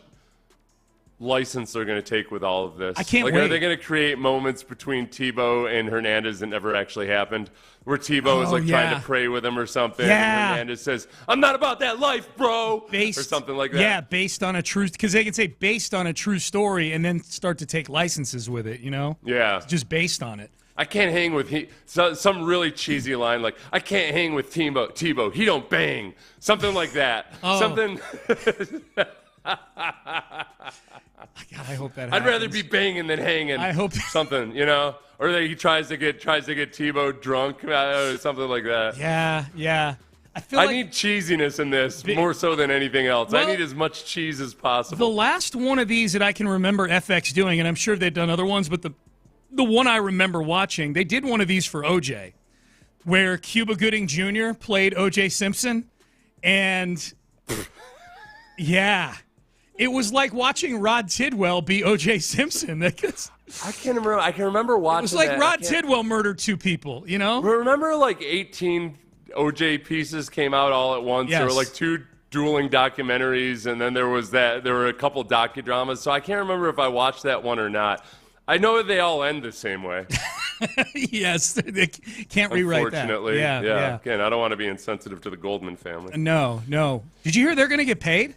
license they're going to take with all of this. I can't wait. Are they going to create moments between Tebow and Hernandez that never actually happened, where Tebow is trying to pray with him or something, and Hernandez says, "I'm not about that life, bro," or something like that. Yeah, based on a true, because they can say based on a true story and then start to take licenses with it. Yeah, just based on it. I can't hang with some really cheesy line like, I can't hang with Tebow. He don't bang. Something like that. Oh. Something. God, I hope that happens. I'd rather be banging than hanging. I hope something, or that he tries to get Tebow drunk, or something like that. Yeah. I need cheesiness in this more so than anything else. Well, I need as much cheese as possible. The last one of these that I can remember FX doing, and I'm sure they've done other ones, but the one I remember watching, they did one of these for OJ, where Cuba Gooding Jr. played OJ Simpson, and yeah, it was like watching Rod Tidwell be OJ Simpson. I can remember watching. It was like Rod Tidwell murdered two people. Remember, like 18 OJ pieces came out all at once. Yes. There were like 2 dueling documentaries, and then there were a couple docudramas. So I can't remember if I watched that one or not. I know that they all end the same way. Yes, they can't rewrite that. Unfortunately, yeah. Again, I don't want to be insensitive to the Goldman family. No. Did you hear they're going to get paid?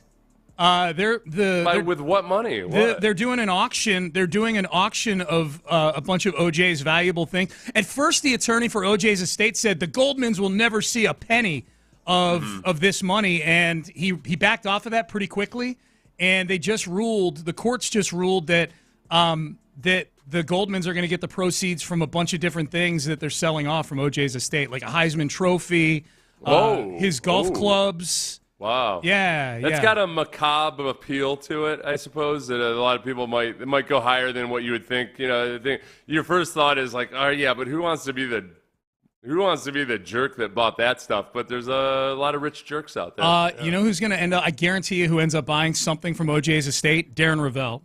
With what money? They're doing an auction. They're doing an auction of a bunch of OJ's valuable things. At first, the attorney for OJ's estate said the Goldmans will never see a penny of this money, and he backed off of that pretty quickly. And the courts just ruled that that the Goldmans are going to get the proceeds from a bunch of different things that they're selling off from OJ's estate, like a Heisman Trophy, his golf clubs. Wow. Yeah. That's got a macabre appeal to it, I suppose. That a lot of people might go higher than what you would think. Your first thought is like, oh yeah, but who wants to be the jerk that bought that stuff? But there's a lot of rich jerks out there. You know who's going to end up? I guarantee you, who ends up buying something from OJ's estate? Darren Ravel.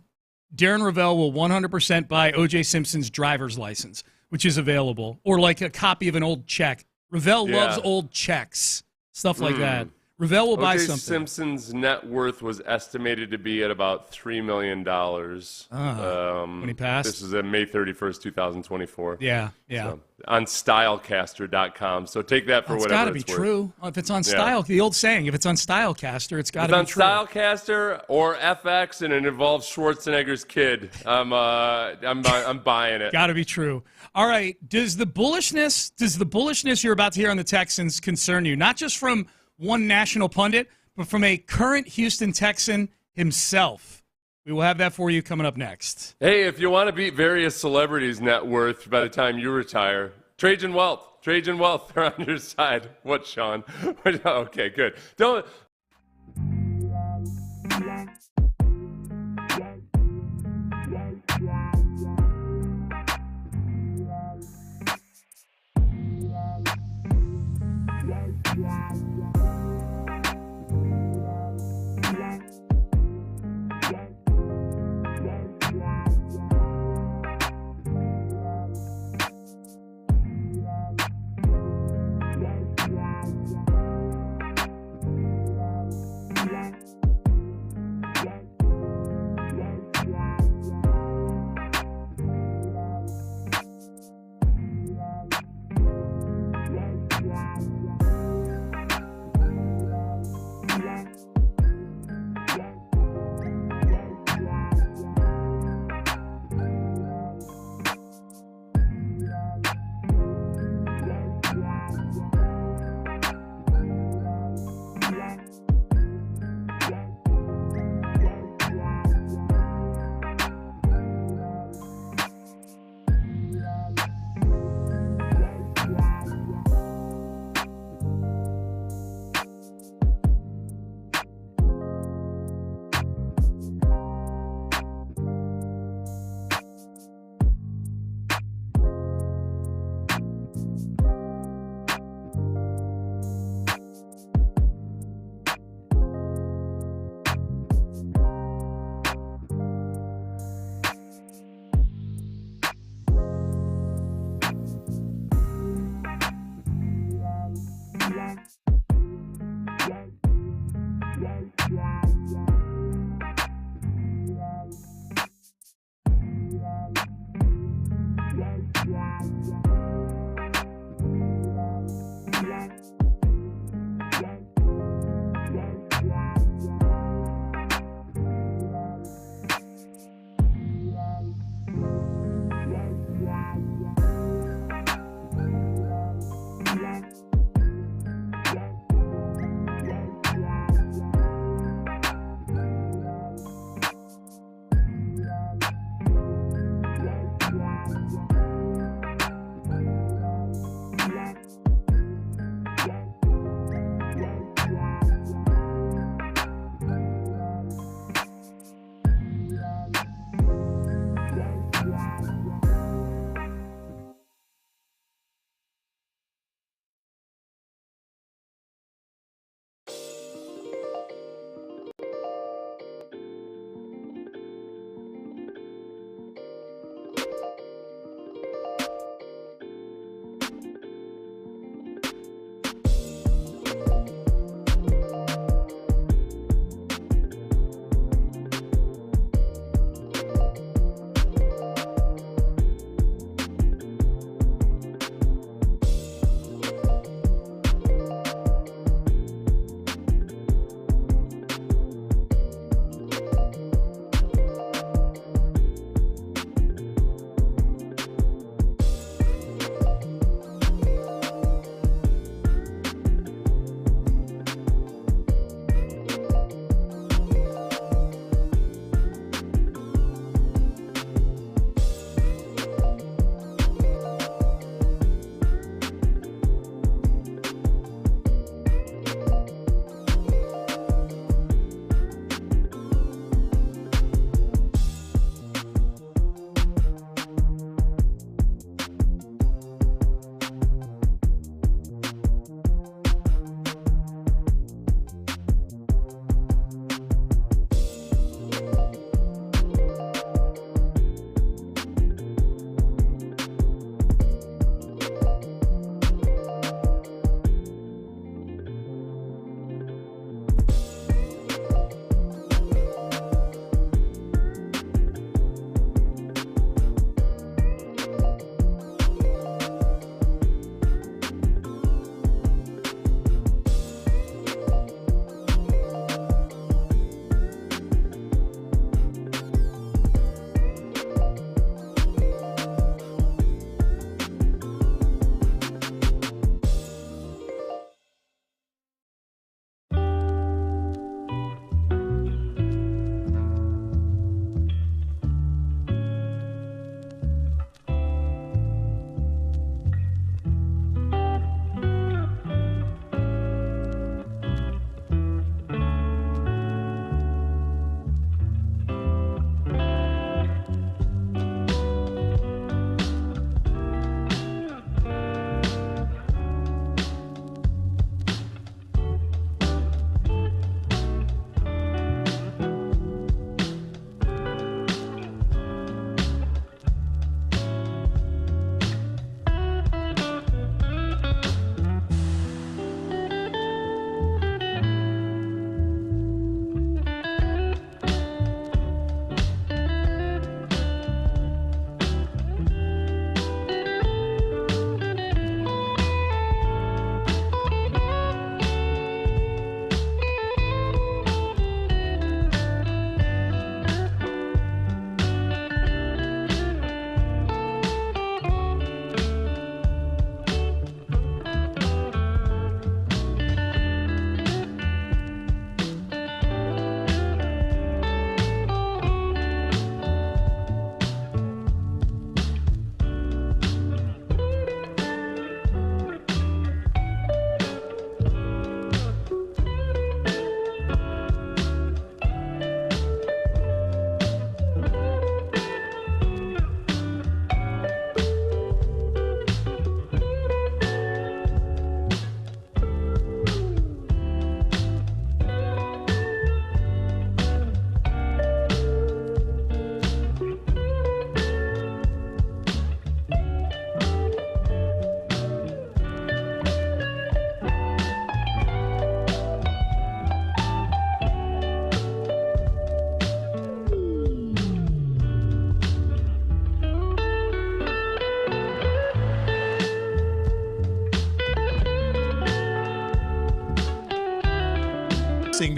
Darren Ravel will 100% buy OJ Simpson's driver's license, which is available, or like a copy of an old check. Ravel loves old checks, stuff like that. Ravel will buy something. Simpson's net worth was estimated to be at about $3 million. When he passed? This is May 31st, 2024. Yeah. So, on stylecaster.com. So take that for whatever it's worth. It's got to be true. If it's on Style, the old saying, if it's on Stylecaster, it's got to be true. If it's on Stylecaster or FX and it involves Schwarzenegger's kid, I'm buying it. Got to be true. All right. Does the bullishness you're about to hear on the Texans concern you? Not just from one national pundit, but from a current Houston Texan himself. We will have that for you coming up next. Hey, if you want to beat various celebrities' net worth by the time you retire, Trajan Wealth, they're on your side. What, Sean? Okay, good. Don't.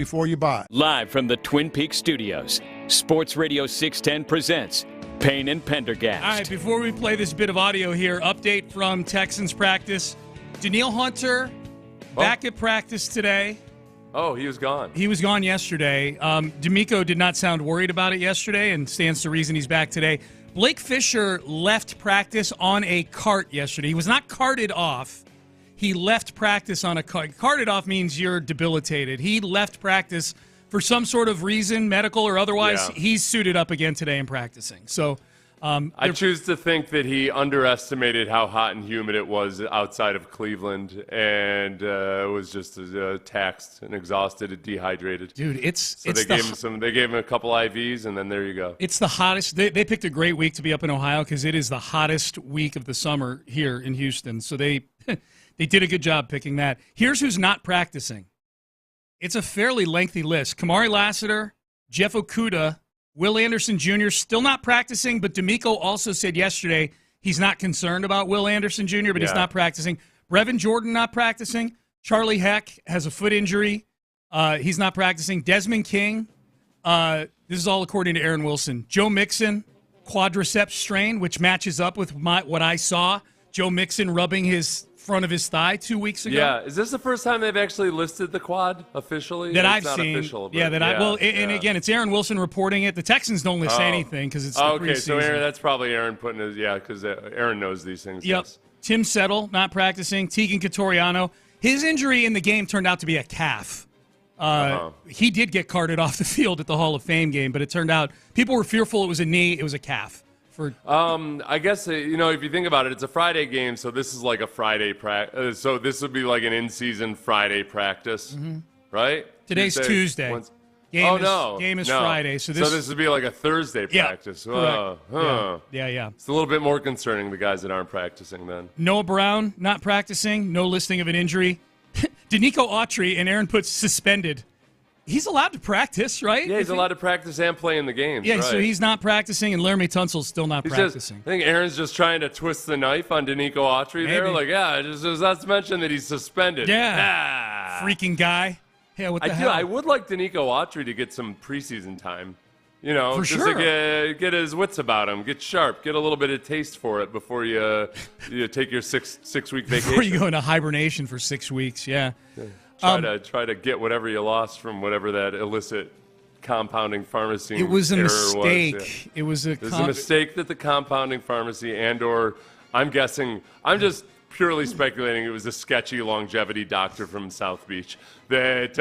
before you buy. Live from the Twin Peaks studios, Sports Radio 610 presents Payne and Pendergast. All right, before we play this bit of audio here, update from Texans practice. Danielle Hunter back at practice today. Oh, he was gone. He was gone yesterday. D'Amico did not sound worried about it yesterday and stands to reason he's back today. Blake Fisher left practice on a cart yesterday. He was not carted off. He left practice on a cart. Carted off means you're debilitated. He left practice for some sort of reason, medical or otherwise. Yeah. He's suited up again today and practicing. So I choose to think that he underestimated how hot and humid it was outside of Cleveland and was just taxed and exhausted and dehydrated. Dude, they gave him a couple IVs, and then there you go. It's the hottest. They picked a great week to be up in Ohio because it is the hottest week of the summer here in Houston. So they did a good job picking that. Here's who's not practicing. It's a fairly lengthy list. Kamari Lassiter, Jeff Okudah, Will Anderson Jr. still not practicing, but D'Amico also said yesterday he's not concerned about Will Anderson Jr., but he's not practicing. Brevin Jordan not practicing. Charlie Heck has a foot injury. He's not practicing. Desmond King, this is all according to Aaron Wilson. Joe Mixon, quadriceps strain, which matches up with what I saw. Joe Mixon rubbing his front of his thigh 2 weeks ago. Yeah, is this the first time they've actually listed the quad officially? That I've seen. Official, and again, it's Aaron Wilson reporting it. The Texans don't list anything because it's the okay. preseason. So that's probably Aaron putting his because Aaron knows these things. Yep. Yes. Tim Settle not practicing. Tegan Catoriano. His injury in the game turned out to be a calf. He did get carted off the field at the Hall of Fame game, but it turned out people were fearful it was a knee. It was a calf. I guess, if you think about it, it's a Friday game, so this is like a Friday practice. So this would be like an in-season Friday practice, right? Today's Tuesday. Game is Friday. So this would be like a Thursday practice. Correct. Yeah. It's a little bit more concerning, the guys that aren't practicing then. Noah Brown not practicing. No listing of an injury. Danico Autry, and Aaron puts suspended. He's allowed to practice, right? Yeah, he's allowed to practice and play in the games. Yeah, right. So he's not practicing, and Laramie Tunsil's still not practicing. I think Aaron's just trying to twist the knife on Danico Autry there. Like, just not to mention that he's suspended. Yeah. Freaking guy. Yeah, what the hell? I would like Danico Autry to get some preseason time. For just sure. to get his wits about him, get sharp, get a little bit of taste for it before you take your six-week vacation. Before you go into hibernation for 6 weeks, yeah. Try to get whatever you lost from whatever that illicit compounding pharmacy. It was a mistake. Yeah. It was a mistake that the compounding pharmacy or I'm guessing, I'm just purely speculating it was a sketchy longevity doctor from South Beach that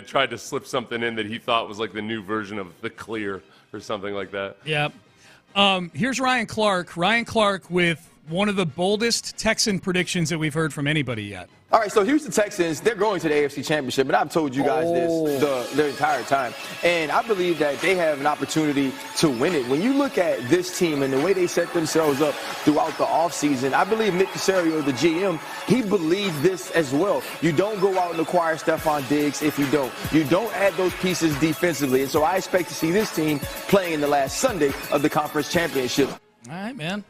tried to slip something in that he thought was like the new version of the Clear or something like that. Yeah. Here's Ryan Clark. Ryan Clark with one of the boldest Texan predictions that we've heard from anybody yet. All right, so Houston Texans, they're going to the AFC Championship, and I've told you guys this the entire time. And I believe that they have an opportunity to win it. When you look at this team and the way they set themselves up throughout the offseason, I believe Nick Caserio, the GM, he believes this as well. You don't go out and acquire Stephon Diggs if you don't. You don't add those pieces defensively. And so I expect to see this team playing in the last Sunday of the conference championship. All right, man.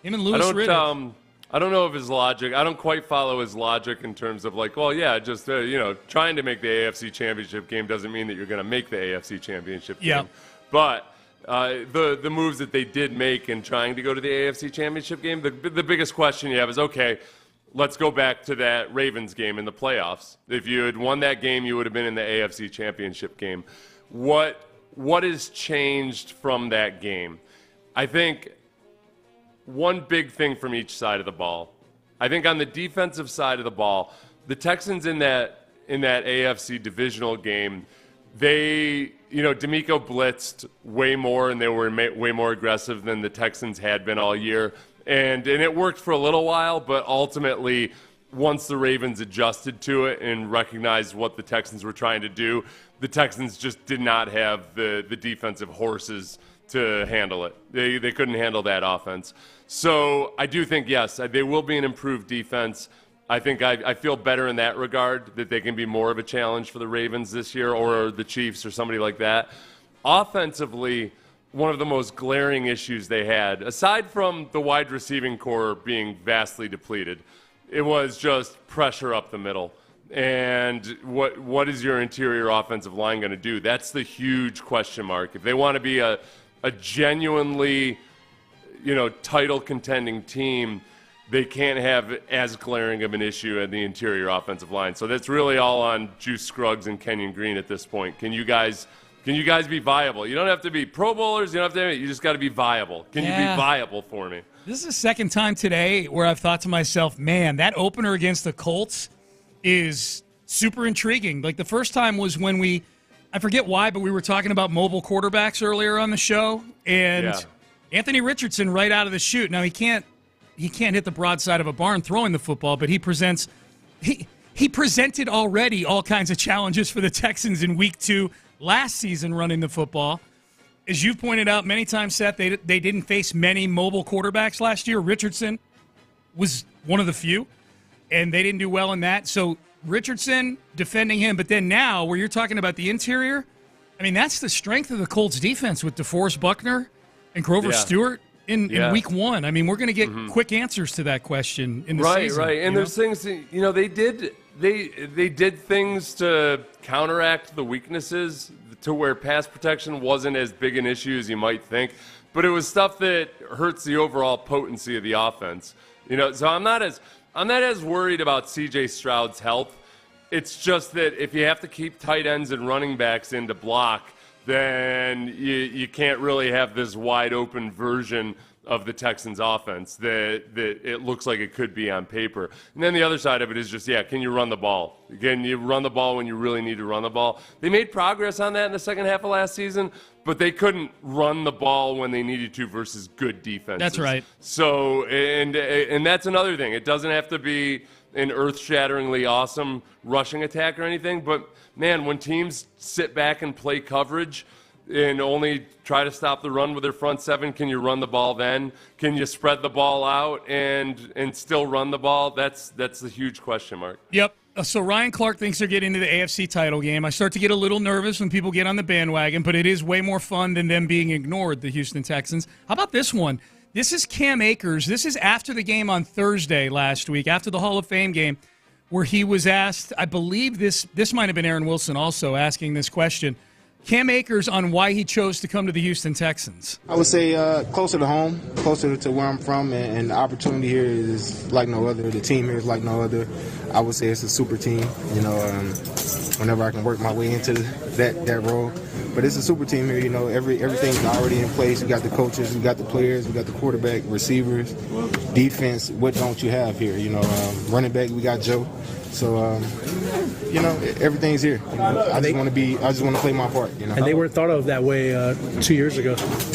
Him and Louis Riddick. I don't know if his logic. I don't quite follow his logic in terms of like, well, yeah, just trying to make the AFC Championship game doesn't mean that you're going to make the AFC Championship game. Yeah. But the moves that they did make in trying to go to the AFC Championship game, the biggest question you have is, okay, let's go back to that Ravens game in the playoffs. If you had won that game, you would have been in the AFC Championship game. What has changed from that game? I think one big thing from each side of the ball. I think on the defensive side of the ball, the Texans in that AFC divisional game, D'Amico blitzed way more and they were way more aggressive than the Texans had been all year. And it worked for a little while, but ultimately, once the Ravens adjusted to it and recognized what the Texans were trying to do, the Texans just did not have the defensive horses to handle it. They couldn't handle that offense. So I do think, yes, they will be an improved defense. I think I feel better in that regard, that they can be more of a challenge for the Ravens this year or the Chiefs or somebody like that. Offensively, one of the most glaring issues they had, aside from the wide receiving core being vastly depleted, it was just pressure up the middle. And what is your interior offensive line going to do? That's the huge question mark. If they want to be a genuinely, title contending team, they can't have as glaring of an issue at the interior offensive line. So that's really all on Juice Scruggs and Kenyon Green at this point. Can you guys be viable? You don't have to be Pro Bowlers. You don't have to. You just got to be viable. Can you be viable for me? This is the second time today where I've thought to myself, man, that opener against the Colts is super intriguing. Like the first time was when I forget why, but we were talking about mobile quarterbacks earlier on the show, and Anthony Richardson right out of the chute. Now he can't hit the broadside of a barn throwing the football, but he presented already all kinds of challenges for the Texans in week 2 last season running the football. As you've pointed out many times, Seth, they didn't face many mobile quarterbacks last year. Richardson was one of the few, and they didn't do well in that. So Richardson defending him, but then now where you're talking about the interior, I mean, that's the strength of the Colts defense with DeForest Buckner and Grover Stewart in week 1. I mean, we're going to get quick answers to that question in the season. Right. And there's things that, they did things to counteract the weaknesses to where pass protection wasn't as big an issue as you might think, but it was stuff that hurts the overall potency of the offense. So I'm not as worried about C.J. Stroud's health. It's just that if you have to keep tight ends and running backs in to block, then you can't really have this wide open version of the Texans offense that it looks like it could be on paper. And then the other side of it is just, can you run the ball? Can you run the ball when you really need to run the ball? They made progress on that in the second half of last season, but they couldn't run the ball when they needed to versus good defenses. That's right. So, and that's another thing. It doesn't have to be an earth-shatteringly awesome rushing attack or anything, but, man, when teams sit back and play coverage and only try to stop the run with their front seven, can you run the ball then? Can you spread the ball out and still run the ball? That's the huge question mark. Yep. So Ryan Clark thinks they're getting into the AFC title game. I start to get a little nervous when people get on the bandwagon, but it is way more fun than them being ignored, the Houston Texans. How about this one? This is Cam Akers. This is after the game on Thursday last week, after the Hall of Fame game, where he was asked, I believe this might have been Aaron Wilson also asking this question, Cam Akers on why he chose to come to the Houston Texans. I would say closer to home, closer to where I'm from, and the opportunity here is like no other. The team here is like no other. I would say it's a super team, whenever I can work my way into that role. But it's a super team here, everything's already in place. We got the coaches, we got the players, we got the quarterback, receivers, defense. What don't you have here? Running back, we got Joe. So, everything's here. I just want to play my part. And they weren't thought of that way 2 years ago.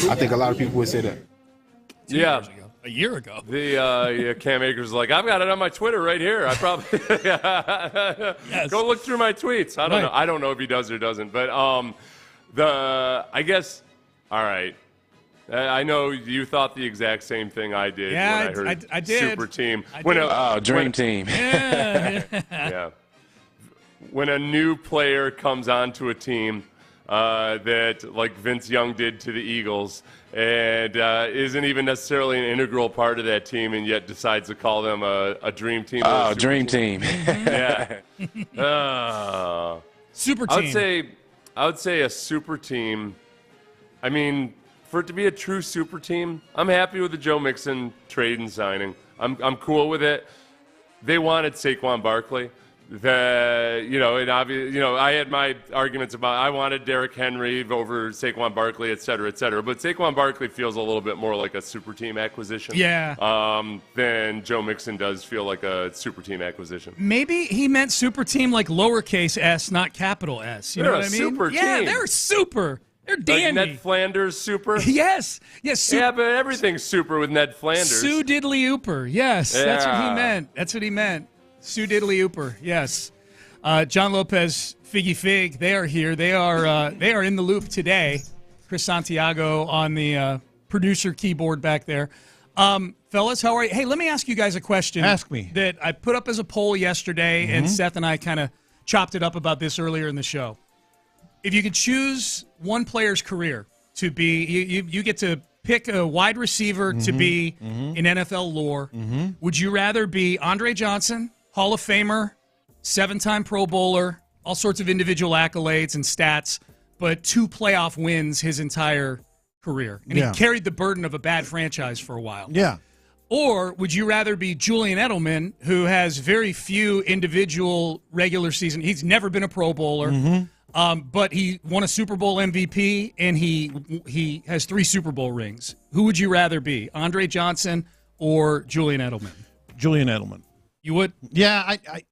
I think a lot of people would say that. A year ago. The Cam Akers is like, I've got it on my Twitter right here. I probably go look through my tweets. I don't know. I don't know if he does or doesn't, but I guess. All right. I know you thought the exact same thing I did when I heard I did. super team. Dream team. Yeah. When a new player comes onto a team that, like Vince Young did to the Eagles, and isn't even necessarily an integral part of that team, and yet decides to call them a dream team. Dream team. Yeah. Super team. I would say a super team. I mean, for it to be a true super team, I'm happy with the Joe Mixon trade and signing. I'm cool with it. They wanted Saquon Barkley. I had my arguments about I wanted Derrick Henry over Saquon Barkley, et cetera, et cetera. But Saquon Barkley feels a little bit more like a super team acquisition. Than Joe Mixon does feel like a super team acquisition. Maybe he meant super team like lowercase s, not capital S. You know what I mean? Super team. Yeah, they're super. They're dandy. Like Ned Flanders super? Yes. Yeah, but everything's super with Ned Flanders. Sue Diddley Ooper. Yes, that's what he meant. Sue Diddley Ooper. Yes. John Lopez, Figgy Fig, they are here. They are in the loop today. Chris Santiago on the producer keyboard back there. Fellas, how are you? Hey, let me ask you guys a question. Ask me. That I put up as a poll yesterday, and Seth and I kind of chopped it up about this earlier in the show. If you could choose one player's career to be, you get to pick a wide receiver to be in NFL lore. Would you rather be Andre Johnson, Hall of Famer, 7-time Pro Bowler, all sorts of individual accolades and stats, but 2 playoff wins his entire career. And he carried the burden of a bad franchise for a while. Yeah. Or would you rather be Julian Edelman, who has very few individual regular season? He's never been a Pro Bowler, but he won a Super Bowl MVP, and he has 3 Super Bowl rings. Who would you rather be, Andre Johnson or Julian Edelman? Julian Edelman. You would? Yeah, I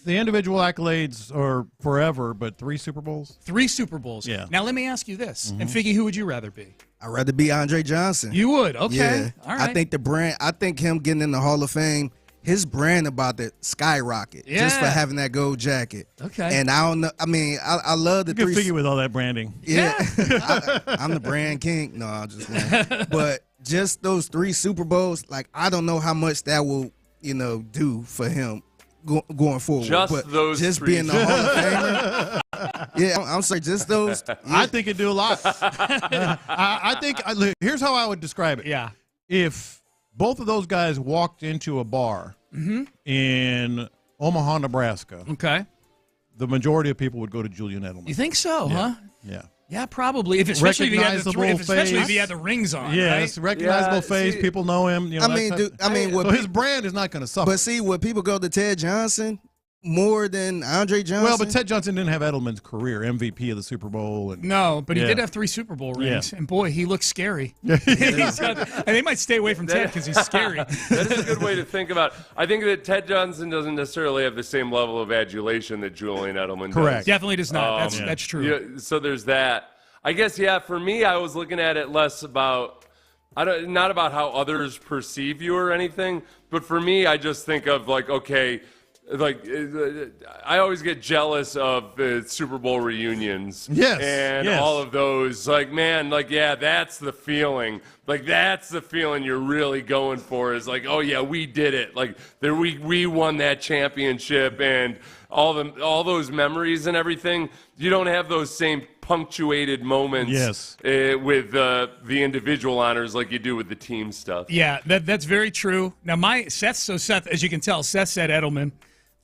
the individual accolades are forever, but 3 Super Bowls? 3 Super Bowls. Yeah. Now let me ask you this, and Figgy, who would you rather be? I'd rather be Andre Johnson. You would? Okay. Yeah. All right. I think him getting in the Hall of Fame, his brand about to skyrocket just for having that gold jacket. Okay. And I don't know. I mean, I love the you can figure with all that branding. Yeah. I'm the brand king. No, I'm just playing. But just those 3 Super Bowls, like, I don't know how much that will, do for him going forward. Just those just 3 being the Hall of Famer. Yeah, I'm sorry, just those. Yeah. I think it'd do a lot. I think, here's how I would describe it. Yeah. If both of those guys walked into a bar in Omaha, Nebraska, the majority of people would go to Julian Edelman. You think so, huh? Yeah. Yeah, probably. Especially if he had the rings on. Yes, right? recognizable face. People know him. So his brand is not going to suffer. But see, would people go to Ted Johnson more than Andre Johnson? Well, but Ted Johnson didn't have Edelman's career, MVP of the Super Bowl. And, no, but he did have 3 Super Bowl rings, and boy, he looks scary. And they might stay away from Ted because he's scary. That is a good way to think about it. I think that Ted Johnson doesn't necessarily have the same level of adulation that Julian Edelman does. Correct. Definitely does not. That's true. Yeah, so there's that. I guess, for me, I was looking at it less about not about how others perceive you or anything, but for me, I just think of I always get jealous of Super Bowl reunions. Yes. And all of those. That's the feeling. That's the feeling you're really going for is oh, yeah, we did it. We won that championship and all those memories and everything. You don't have those same punctuated moments with the individual honors like you do with the team stuff. Yeah, that's very true. Now, Seth, as you can tell, Seth said Edelman.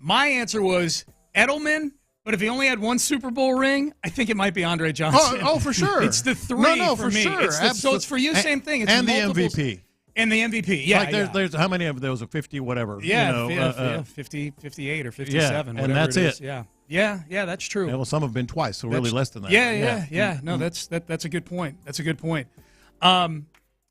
My answer was Edelman, but if he only had 1 Super Bowl ring, I think it might be Andre Johnson. Oh, for sure. It's the 3 for me. Sure. So it's for you, same thing. It's and multiples. the MVP. And the MVP, yeah. There's how many of those? 50, whatever. Yeah, 50, 58 or 57. Yeah, and that's it. Yeah, that's true. Yeah, well, some have been twice, so really less than that. Yeah. No, that's a good point. That's a good point.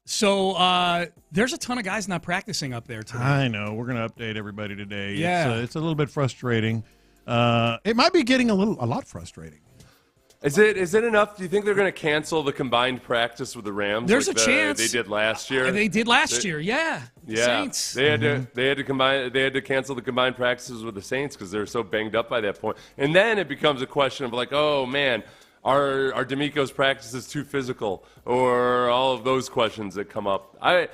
So there's a ton of guys not practicing up there today. I know. We're going to update everybody today. Yeah. It's a little bit frustrating. It might be getting a lot frustrating. Is it enough? Do you think they're going to cancel the combined practice with the Rams? There's a chance. They did last year. They did last year. Yeah. Saints. They had to cancel the combined practices with the Saints because they were so banged up by that point. And then it becomes a question of oh man, are D'Amico's practices too physical, or all of those questions that come up. I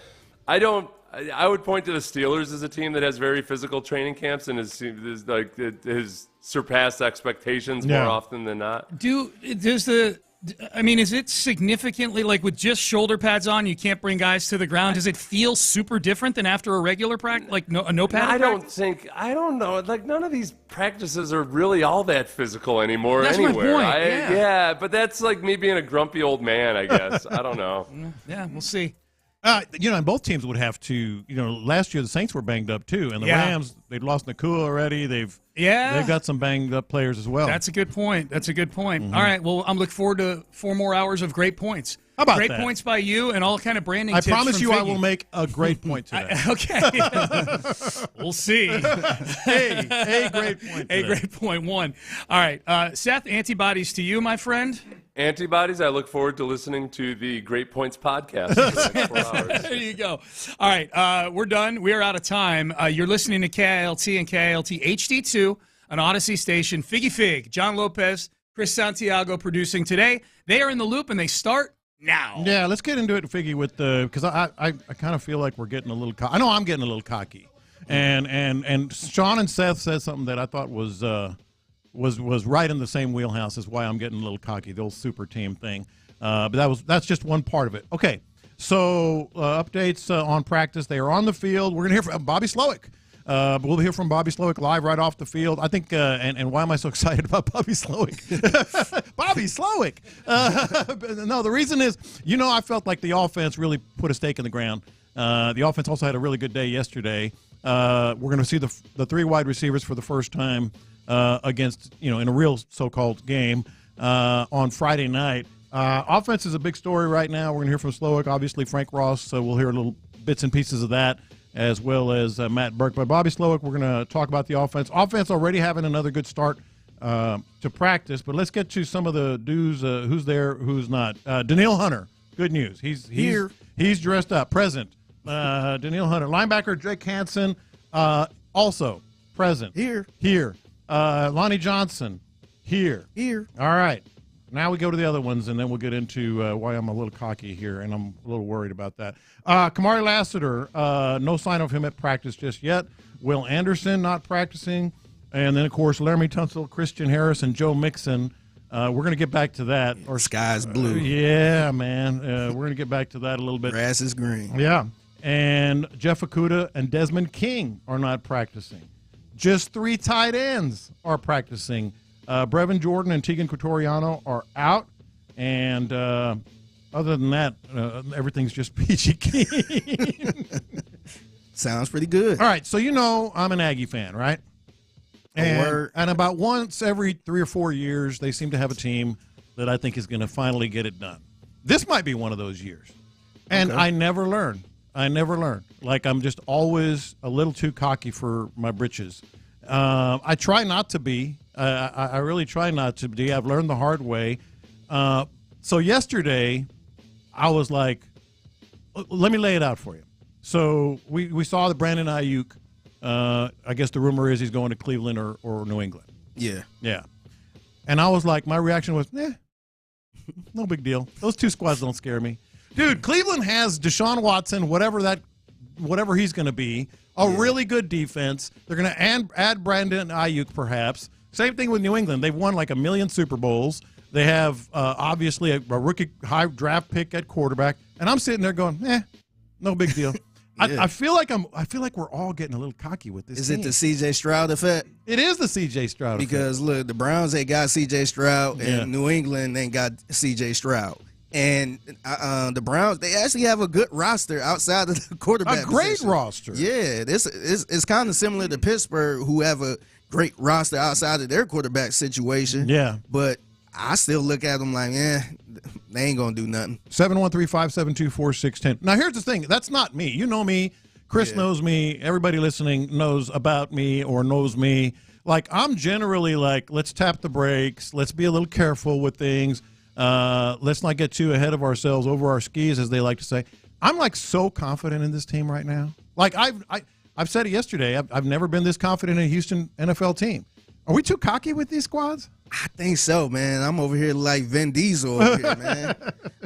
would point to the Steelers as a team that has very physical training camps and has surpassed expectations more often than not. Is it significantly with just shoulder pads on, you can't bring guys to the ground? Does it feel super different than after a regular practice, a no pad? I don't know. None of these practices are really all that physical anymore. That's anywhere. my point. But that's me being a grumpy old man, I guess. I don't know. Yeah, we'll see. And both teams would have to. Last year the Saints were banged up too, and the Rams, they'd lost Nakua already. They've got some banged up players as well. That's a good point. Mm-hmm. All right, well, I'm looking forward to 4 more hours of great points. How about great that? Points by you and all kind of branding. I tips promise you, from I will make a great point today. Okay, we'll see. A great point. A great point. 1. All right, Seth. Antibodies to you, my friend. Antibodies. I look forward to listening to the Great Points podcast for the next 4 hours. There you go. All right, we're done. We are out of time. You're listening to KILT and KILT HD2, an Odyssey station. Figgy Fig, John Lopez, Chris Santiago producing today. They are in the loop, and they start now. Yeah, let's get into it, Figgy, because I kind of feel like we're getting a little I know I'm getting a little cocky. And Sean and Seth said something that I thought was right in the same wheelhouse as why I'm getting a little cocky, the old super team thing. But that's just one part of it. Okay, so updates on practice. They are on the field. We're going to hear from Bobby Slowick. But we'll hear from Bobby Slowick live right off the field. I think, and why am I so excited about Bobby Slowick? Bobby Slowick. No, the reason is, I felt like the offense really put a stake in the ground. The offense also had a really good day yesterday. We're going to see the three wide receivers for the first time against, in a real so-called game on Friday night. Offense is a big story right now. We're going to hear from Slowick, obviously Frank Ross, so we'll hear little bits and pieces of that, as well as Matt Burke. But Bobby Slowick, we're going to talk about the offense. Offense already having another good start to practice, but let's get to some of the dudes, who's there, who's not. Danielle Hunter, good news. He's here. He's dressed up, present. Danielle Hunter. Linebacker Jake Hansen, also present. Here. Lonnie Johnson, here. All right. Now we go to the other ones, and then we'll get into why I'm a little cocky here, and I'm a little worried about that. Kamari Lassiter, no sign of him at practice just yet. Will Anderson not practicing. And then, of course, Laramie Tunsil, Christian Harris, and Joe Mixon. We're going to get back to that. Or sky's blue. Yeah, man. We're going to get back to that a little bit. Grass is green. Yeah. And Jeff Okudah and Desmond King are not practicing. Just 3 tight ends are practicing. Brevin Jordan and Tegan Quatoriano are out. And other than that, everything's just peachy keen. Sounds pretty good. All right, so I'm an Aggie fan, right? And about once every 3 or 4 years, they seem to have a team that I think is going to finally get it done. This might be one of those years. And I never learn. Like, I'm just always a little too cocky for my britches. I try not to be. I really try not to be. I've learned the hard way. So yesterday, I was like, let me lay it out for you. So we saw the Brandon Aiyuk. I guess the rumor is he's going to Cleveland or New England. Yeah. And I was like, my reaction was, no big deal. Those 2 squads don't scare me. Dude, Cleveland has Deshaun Watson, whatever he's going to be, really good defense. They're going to add Brandon Aiyuk, perhaps. Same thing with New England. They've won like 1 million Super Bowls. They have obviously a rookie high draft pick at quarterback, and I'm sitting there going, no big deal. Yeah. I feel like we're all getting a little cocky with this. Is team. it the C.J. Stroud effect? It is the C.J. Stroud effect. Because look, the Browns ain't got C.J. Stroud, and New England ain't got C.J. Stroud. And the Browns, they actually have a good roster outside of the quarterback. A great position. roster. Yeah, it's kind of similar to Pittsburgh, who have a great roster outside of their quarterback situation. Yeah. But I still look at them like, they ain't going to do nothing. 713-572-4610. Now, here's the thing. That's not me. You know me. Chris knows me. Everybody listening knows about me or knows me. Like, I'm generally like, let's tap the brakes. Let's be a little careful with things. Let's not get too ahead of ourselves, over our skis, as they like to say. I'm like so confident in this team right now. Like I've said it yesterday. I've never been this confident in a Houston NFL team. Are we too cocky with these squads? I think so, man. I'm over here like Vin Diesel over here, man.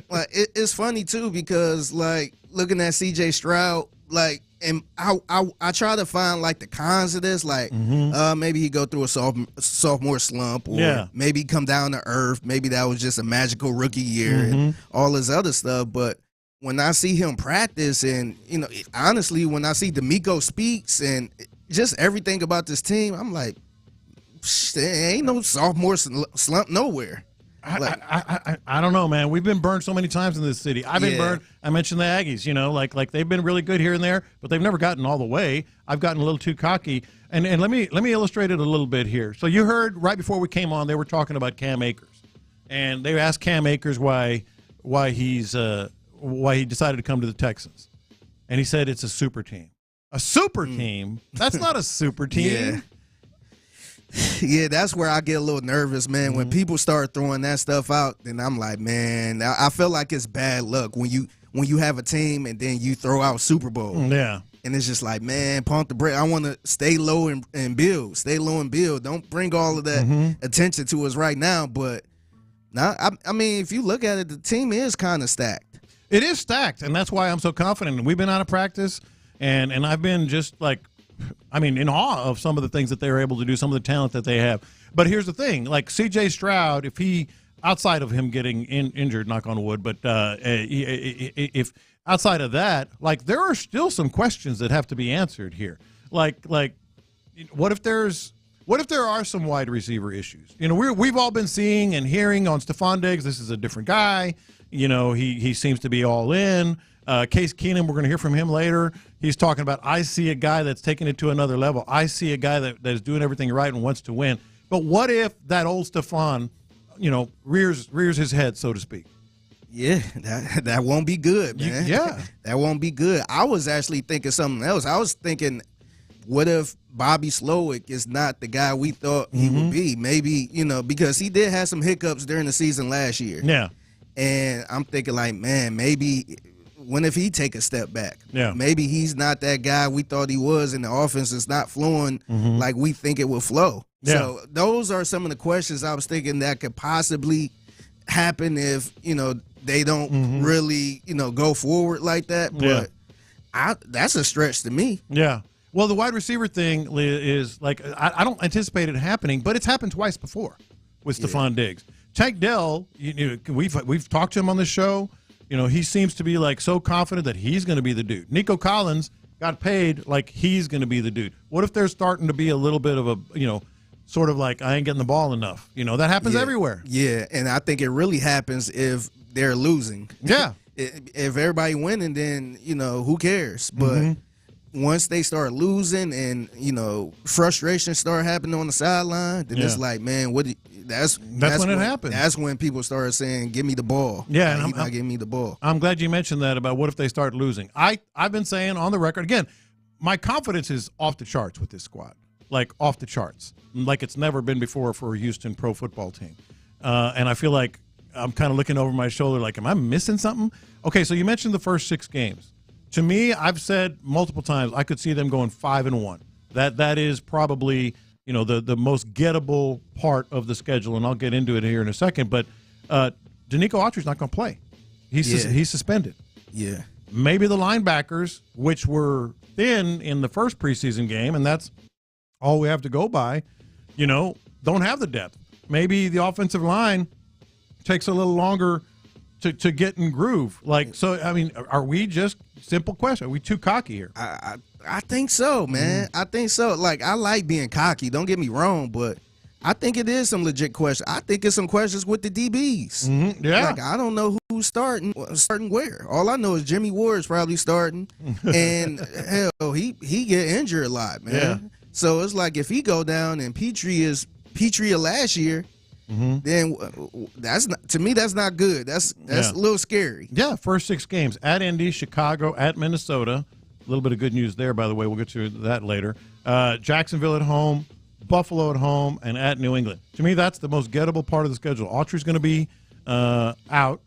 Like it's funny too because like looking at C.J. Stroud, like, and I try to find like the cons of this, like maybe he go through a sophomore slump, or maybe come down to earth. Maybe that was just a magical rookie year and all this other stuff. But when I see him practice, and honestly, when I see D'Amico speaks and just everything about this team, I'm like, there ain't no sophomore slump nowhere. I don't know, man. We've been burned so many times in this city. I've been burned. I mentioned the Aggies, like they've been really good here and there, but they've never gotten all the way. I've gotten a little too cocky. And let me illustrate it a little bit here. So you heard right before we came on, they were talking about Cam Akers, and they asked Cam Akers why he decided to come to the Texans, and he said it's a super team. A super team? That's not a super team. Yeah, that's where I get a little nervous, man. When people start throwing that stuff out, then I'm like, man, I feel like it's bad luck when you have a team and then you throw out Super Bowl. Yeah. And it's just like, man, pump the brake. I want to stay low and build. Stay low and build. Don't bring all of that attention to us right now. But now, I mean, if you look at it, the team is kind of stacked. It is stacked, and that's why I'm so confident. We've been out of practice, and I've been just like, in awe of some of the things that they're able to do, some of the talent that they have. But here's the thing, like C.J. Stroud, if he, outside of him getting injured, knock on wood, but if outside of that, like there are still some questions that have to be answered here. Like, what if there are some wide receiver issues? We've all been seeing and hearing on Stephon Diggs, this is a different guy. He seems to be all in. Case Keenum, we're going to hear from him later. He's talking about, I see a guy that's taking it to another level. I see a guy that is doing everything right and wants to win. But what if that old Stephon, rears his head, so to speak? Yeah, that won't be good, man. Yeah. That won't be good. I was actually thinking something else. I was thinking, what if Bobby Slowick is not the guy we thought he would be? Maybe, because he did have some hiccups during the season last year. Yeah. And I'm thinking like, man, maybe when if he take a step back? Yeah. Maybe he's not that guy we thought he was, and the offense is not flowing like we think it will flow. Yeah. So those are some of the questions I was thinking that could possibly happen if, they don't really, go forward like that. But that's a stretch to me. Yeah. Well, the wide receiver thing is like, I don't anticipate it happening, but it's happened twice before with Stephon Diggs. Tank Dell, we've talked to him on the show. He seems to be like so confident that he's going to be the dude. Nico Collins got paid like he's going to be the dude. What if there's starting to be a little bit of a, sort of like, I ain't getting the ball enough? That happens everywhere. Yeah, and I think it really happens if they're losing. Yeah. If everybody winning, then, who cares? But once they start losing and, frustration start happening on the sideline, then it's like, man, that's when it happens. That's when people start saying, give me the ball. Yeah, and and he's not giving me the ball. I'm glad you mentioned that about what if they start losing. I've been saying on the record, again, my confidence is off the charts with this squad. Like off the charts. Like it's never been before for a Houston pro football team. And I feel like I'm kind of looking over my shoulder like, am I missing something? Okay, so you mentioned the first 6 games. To me, I've said multiple times I could see them going 5-1. That is probably, the most gettable part of the schedule, and I'll get into it here in a second. But Danico Autry's not going to play. He's suspended. Yeah. Maybe the linebackers, which were thin in the first preseason game, and that's all we have to go by, don't have the depth. Maybe the offensive line takes a little longer to get in groove. Are we just, simple question, are we too cocky here? I think so, man. I think so. Like, I like being cocky. Don't get me wrong, but I think it is some legit questions. I think it's some questions with the DBs. Yeah. Like, I don't know who's starting where. All I know is Jimmy Ward's probably starting, and hell, he get injured a lot, man. Yeah. So it's like if he go down and Petrie of last year, then that's not, to me, that's not good. That's a little scary. Yeah, first 6 games at Indy, Chicago, at Minnesota. A little bit of good news there, by the way. We'll get to that later. Jacksonville at home, Buffalo at home, and at New England. To me, that's the most gettable part of the schedule. Autry's going to be out.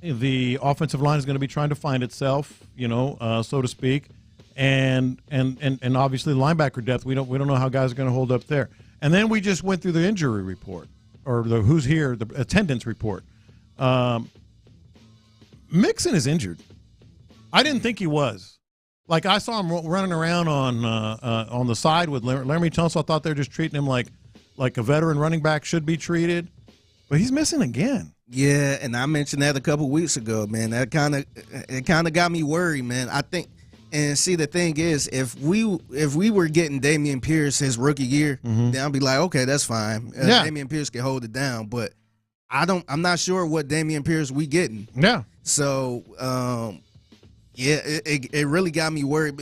The offensive line is going to be trying to find itself, so to speak, and obviously linebacker depth. We don't know how guys are going to hold up there. And then we just went through the injury report, or the who's here, the attendance report. Mixon is injured. I didn't think he was. Like, I saw him running around on the side with Laramie Tunsil. I thought they were just treating him like a veteran running back should be treated. But he's missing again. Yeah, and I mentioned that a couple weeks ago, man. That kind of got me worried, man. I think, and see, the thing is, if we were getting Dameon Pierce his rookie year, then I'd be like, okay, that's fine. Dameon Pierce can hold it down, but I'm not sure what Dameon Pierce we getting. Yeah. So, it really got me worried.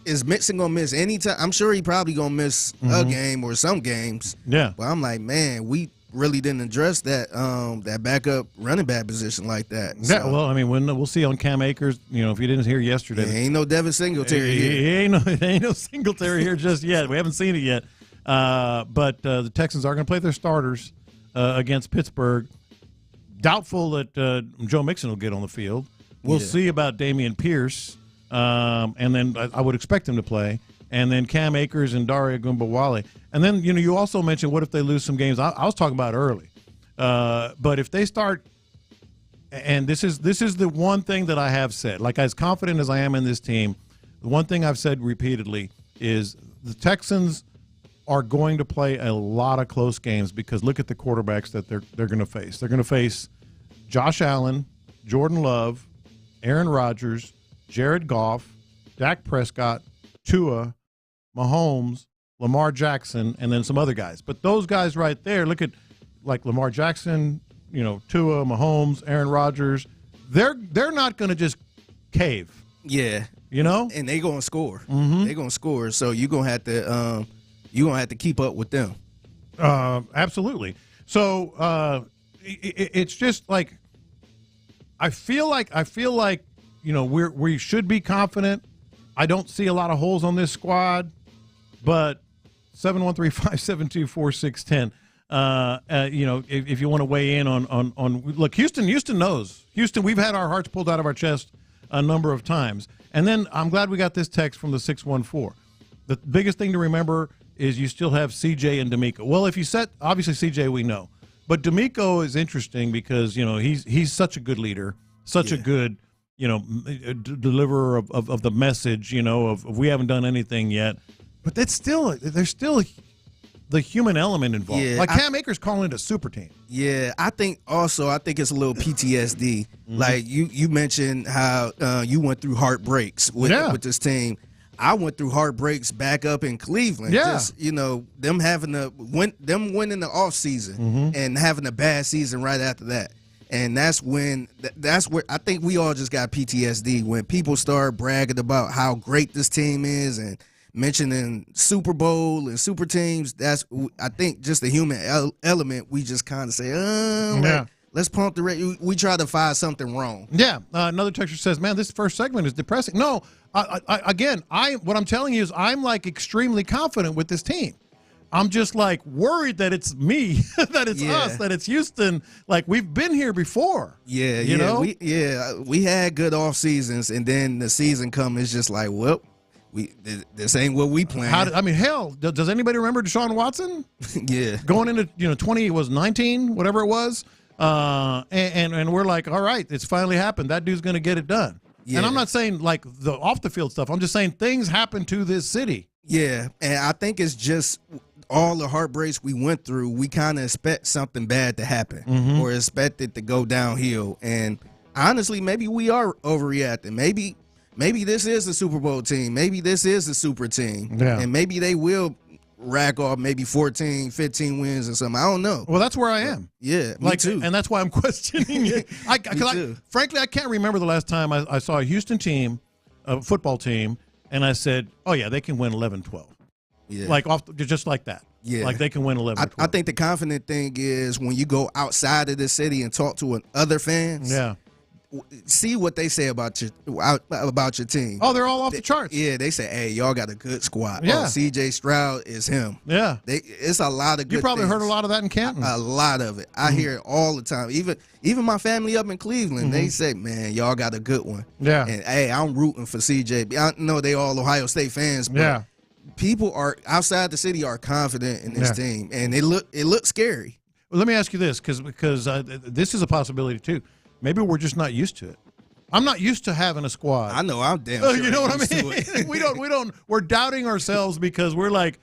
Is Mixon gonna miss any time? I'm sure he probably gonna miss a game or some games. Yeah. But I'm like, man, we really didn't address that backup running back position like that. Yeah, so, well, I mean, we'll see on Cam Akers. If you didn't hear yesterday, ain't no Devin Singletary here. Ain't no Singletary here just yet. We haven't seen it yet. But the Texans are going to play their starters against Pittsburgh. Doubtful that Joe Mixon will get on the field. We'll see about Dameon Pierce, and then I would expect him to play. And then Cam Akers and Dare Ogunbowale. And then, you also mentioned what if they lose some games. I was talking about early. But if they start, and this is the one thing that I have said, like as confident as I am in this team, the one thing I've said repeatedly is the Texans are going to play a lot of close games because look at the quarterbacks that they're going to face. They're going to face Josh Allen, Jordan Love, Aaron Rodgers, Jared Goff, Dak Prescott, Tua, Mahomes, Lamar Jackson, and then some other guys. But those guys right there, look at like Lamar Jackson, Tua, Mahomes, Aaron Rodgers. They're not going to just cave. Yeah. And they going to score. Mm-hmm. They going to score. So you're going to have to keep up with them. Absolutely. So it's just like I feel like we should be confident. I don't see a lot of holes on this squad, but 713-572-4610. If you want to weigh in on look, Houston knows. Houston, we've had our hearts pulled out of our chest a number of times. And then I'm glad we got this text from the 614. The biggest thing to remember is you still have CJ and D'Amico. Well, if you set, obviously CJ we know. But D'Amico is interesting because, he's such a good leader, such a good, deliverer of the message, of we haven't done anything yet. But there's still the human element involved. Yeah, like Cam Akers calling it a super team. Yeah, I think it's a little PTSD. Mm-hmm. Like you mentioned how you went through heartbreaks with this team. I went through heartbreaks back up in Cleveland. Yeah. Just, them having them winning the off season and having a bad season right after that. And that's where I think we all just got PTSD when people start bragging about how great this team is and mentioning Super Bowl and super teams. I think just the human element. We just kind of say, let's pump the rate. We try to find something wrong. Yeah. Another texter says, man, this first segment is depressing. No, what I'm telling you is I'm like extremely confident with this team. I'm just like worried that it's me, that it's us, that it's Houston. Like we've been here before. Yeah, you know? We had good off seasons, and then the season comes. It's just like, well, this ain't what we planned. Hell, does anybody remember Deshaun Watson? Yeah, going into 19, whatever it was, and we're like, all right, it's finally happened. That dude's going to get it done. Yeah. And I'm not saying like the off the field stuff. I'm just saying things happen to this city. Yeah, and I think it's just all the heartbreaks we went through. We kind of expect something bad to happen or expect it to go downhill. And honestly, maybe we are overreacting. Maybe this is a Super Bowl team. Maybe this is a super team. Yeah. And maybe they will rack off maybe 14, 15 wins or something. I don't know. Well, that's where I am. Yeah, me too. And that's why I'm questioning it. Frankly, I can't remember the last time I saw a Houston team, a football team, and I said, oh, yeah, they can win 11-12. Yeah. Just like that. Yeah. Like they can win 11-12. I think the confident thing is when you go outside of the city and talk to other fans. Yeah. See what they say about your team. Oh, they're all off the charts. Yeah, they say, "Hey, y'all got a good squad." Yeah, C.J. Stroud is him. Yeah, it's a lot of good. You probably things. heard a lot of that in Canton. A lot of it. I hear it all the time. Even my family up in Cleveland, they say, "Man, y'all got a good one." Yeah, and hey, I'm rooting for C.J. I know they all Ohio State fans, but people are outside the city are confident in this team, and it looks scary. Well, let me ask you this, because this is a possibility too. Maybe we're just not used to it. I'm not used to having a squad. I know I'm damn sure. You know what I mean? We're doubting ourselves because we're like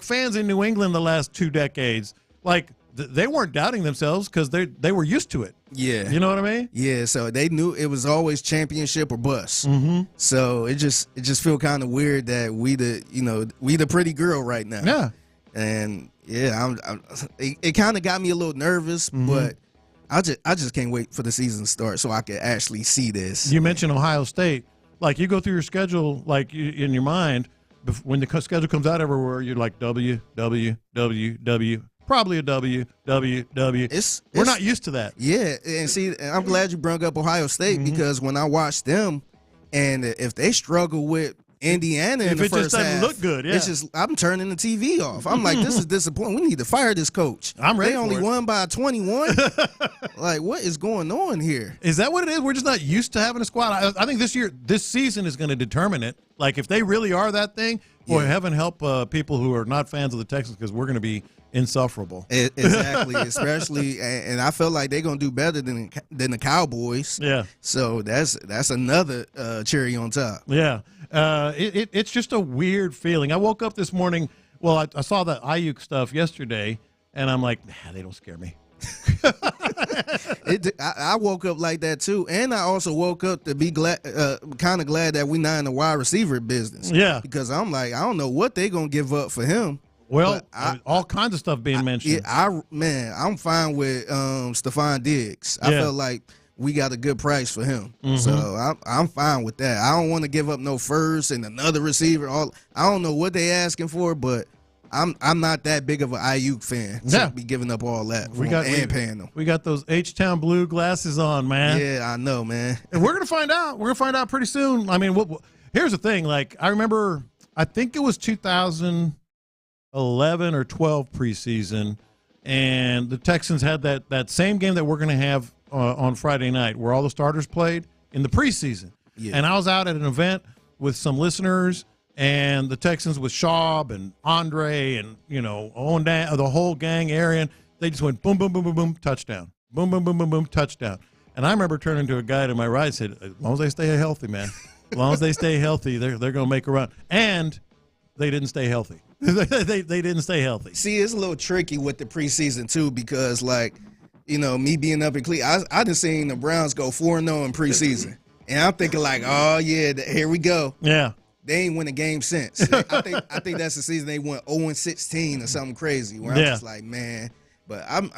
fans in New England the last 2 decades. Like they weren't doubting themselves because they were used to it. Yeah. You know what I mean? Yeah, so they knew it was always championship or bust. So it just feel kind of weird that we the pretty girl right now. Yeah. And it kind of got me a little nervous, but I just can't wait for the season to start so I can actually see this. You mentioned Ohio State. Like you go through your schedule, like in your mind, when the schedule comes out everywhere, you're like W, W, W, W. Probably a W, W, W. We're not used to that. Yeah, and see, I'm glad you brought up Ohio State because when I watched them, and if they struggle with Indiana in the first half, doesn't look good. Yeah, it's just I'm turning the TV off. I'm like, this is disappointing. We need to fire this coach. I'm ready. They only won by 21. Like, what is going on here? Is that what it is? We're just not used to having a squad. I think this season is going to determine it. Like, if they really are that thing, boy, heaven help people who are not fans of the Texans because we're going to be insufferable. Exactly, especially, and I feel like they're going to do better than the Cowboys. Yeah. So that's another cherry on top. Yeah. It's just a weird feeling. I woke up this morning. Well, I saw the Aiyuk stuff yesterday, and I'm like, they don't scare me. I woke up like that too, and I also woke up to be glad, kind of glad that we're not in the wide receiver business. Yeah, because I'm like, I don't know what they're gonna give up for him. Well, all kinds of stuff being mentioned. I'm fine with Stephon Diggs. I felt like we got a good price for him, so I'm fine with that. I don't want to give up no first and another receiver. I don't know what they asking for, but I'm not that big of an Aiyuk fan to be giving up all that paying them. We got those H-Town blue glasses on, man. Yeah, I know, man. And we're gonna find out. We're gonna find out pretty soon. I mean, here's the thing. Like, I remember, I think it was 2011 or 12 preseason, and the Texans had that same game that we're gonna have on Friday night, where all the starters played in the preseason. Yeah. And I was out at an event with some listeners. And the Texans with Schaub and Andre and, Owen, the whole gang, Arian, they just went boom, boom, boom, boom, boom, touchdown. Boom, boom, boom, boom, boom, touchdown. And I remember turning to a guy to my right and said, as long as they stay healthy, man, as long as they stay healthy, they're going to make a run. And they didn't stay healthy. they didn't stay healthy. See, it's a little tricky with the preseason, too, because, me being up in Cleveland, I just seen the Browns go 4-0 in preseason. And I'm thinking oh, yeah, here we go. Yeah. They ain't win a game since. I think that's the season they went 0-16 or something crazy. Where I'm just like, man. But I'm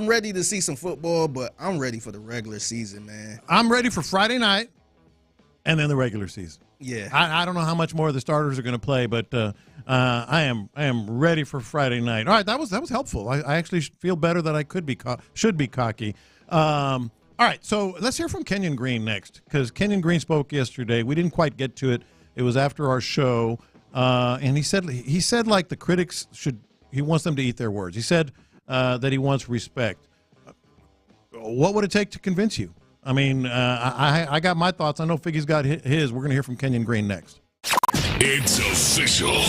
ready to see some football, but I'm ready for the regular season, man. I'm ready for Friday night, and then the regular season. Yeah. I don't know how much more the starters are going to play, but I am ready for Friday night. All right, that was helpful. I actually feel better that I should be cocky. All right, so let's hear from Kenyon Green next, because Kenyon Green spoke yesterday. We didn't quite get to it. It was after our show, and he said like the critics he wants them to eat their words. He said that he wants respect. What would it take to convince you? I mean, I got my thoughts. I know Figgy's got his. We're going to hear from Kenyon Green next. It's official.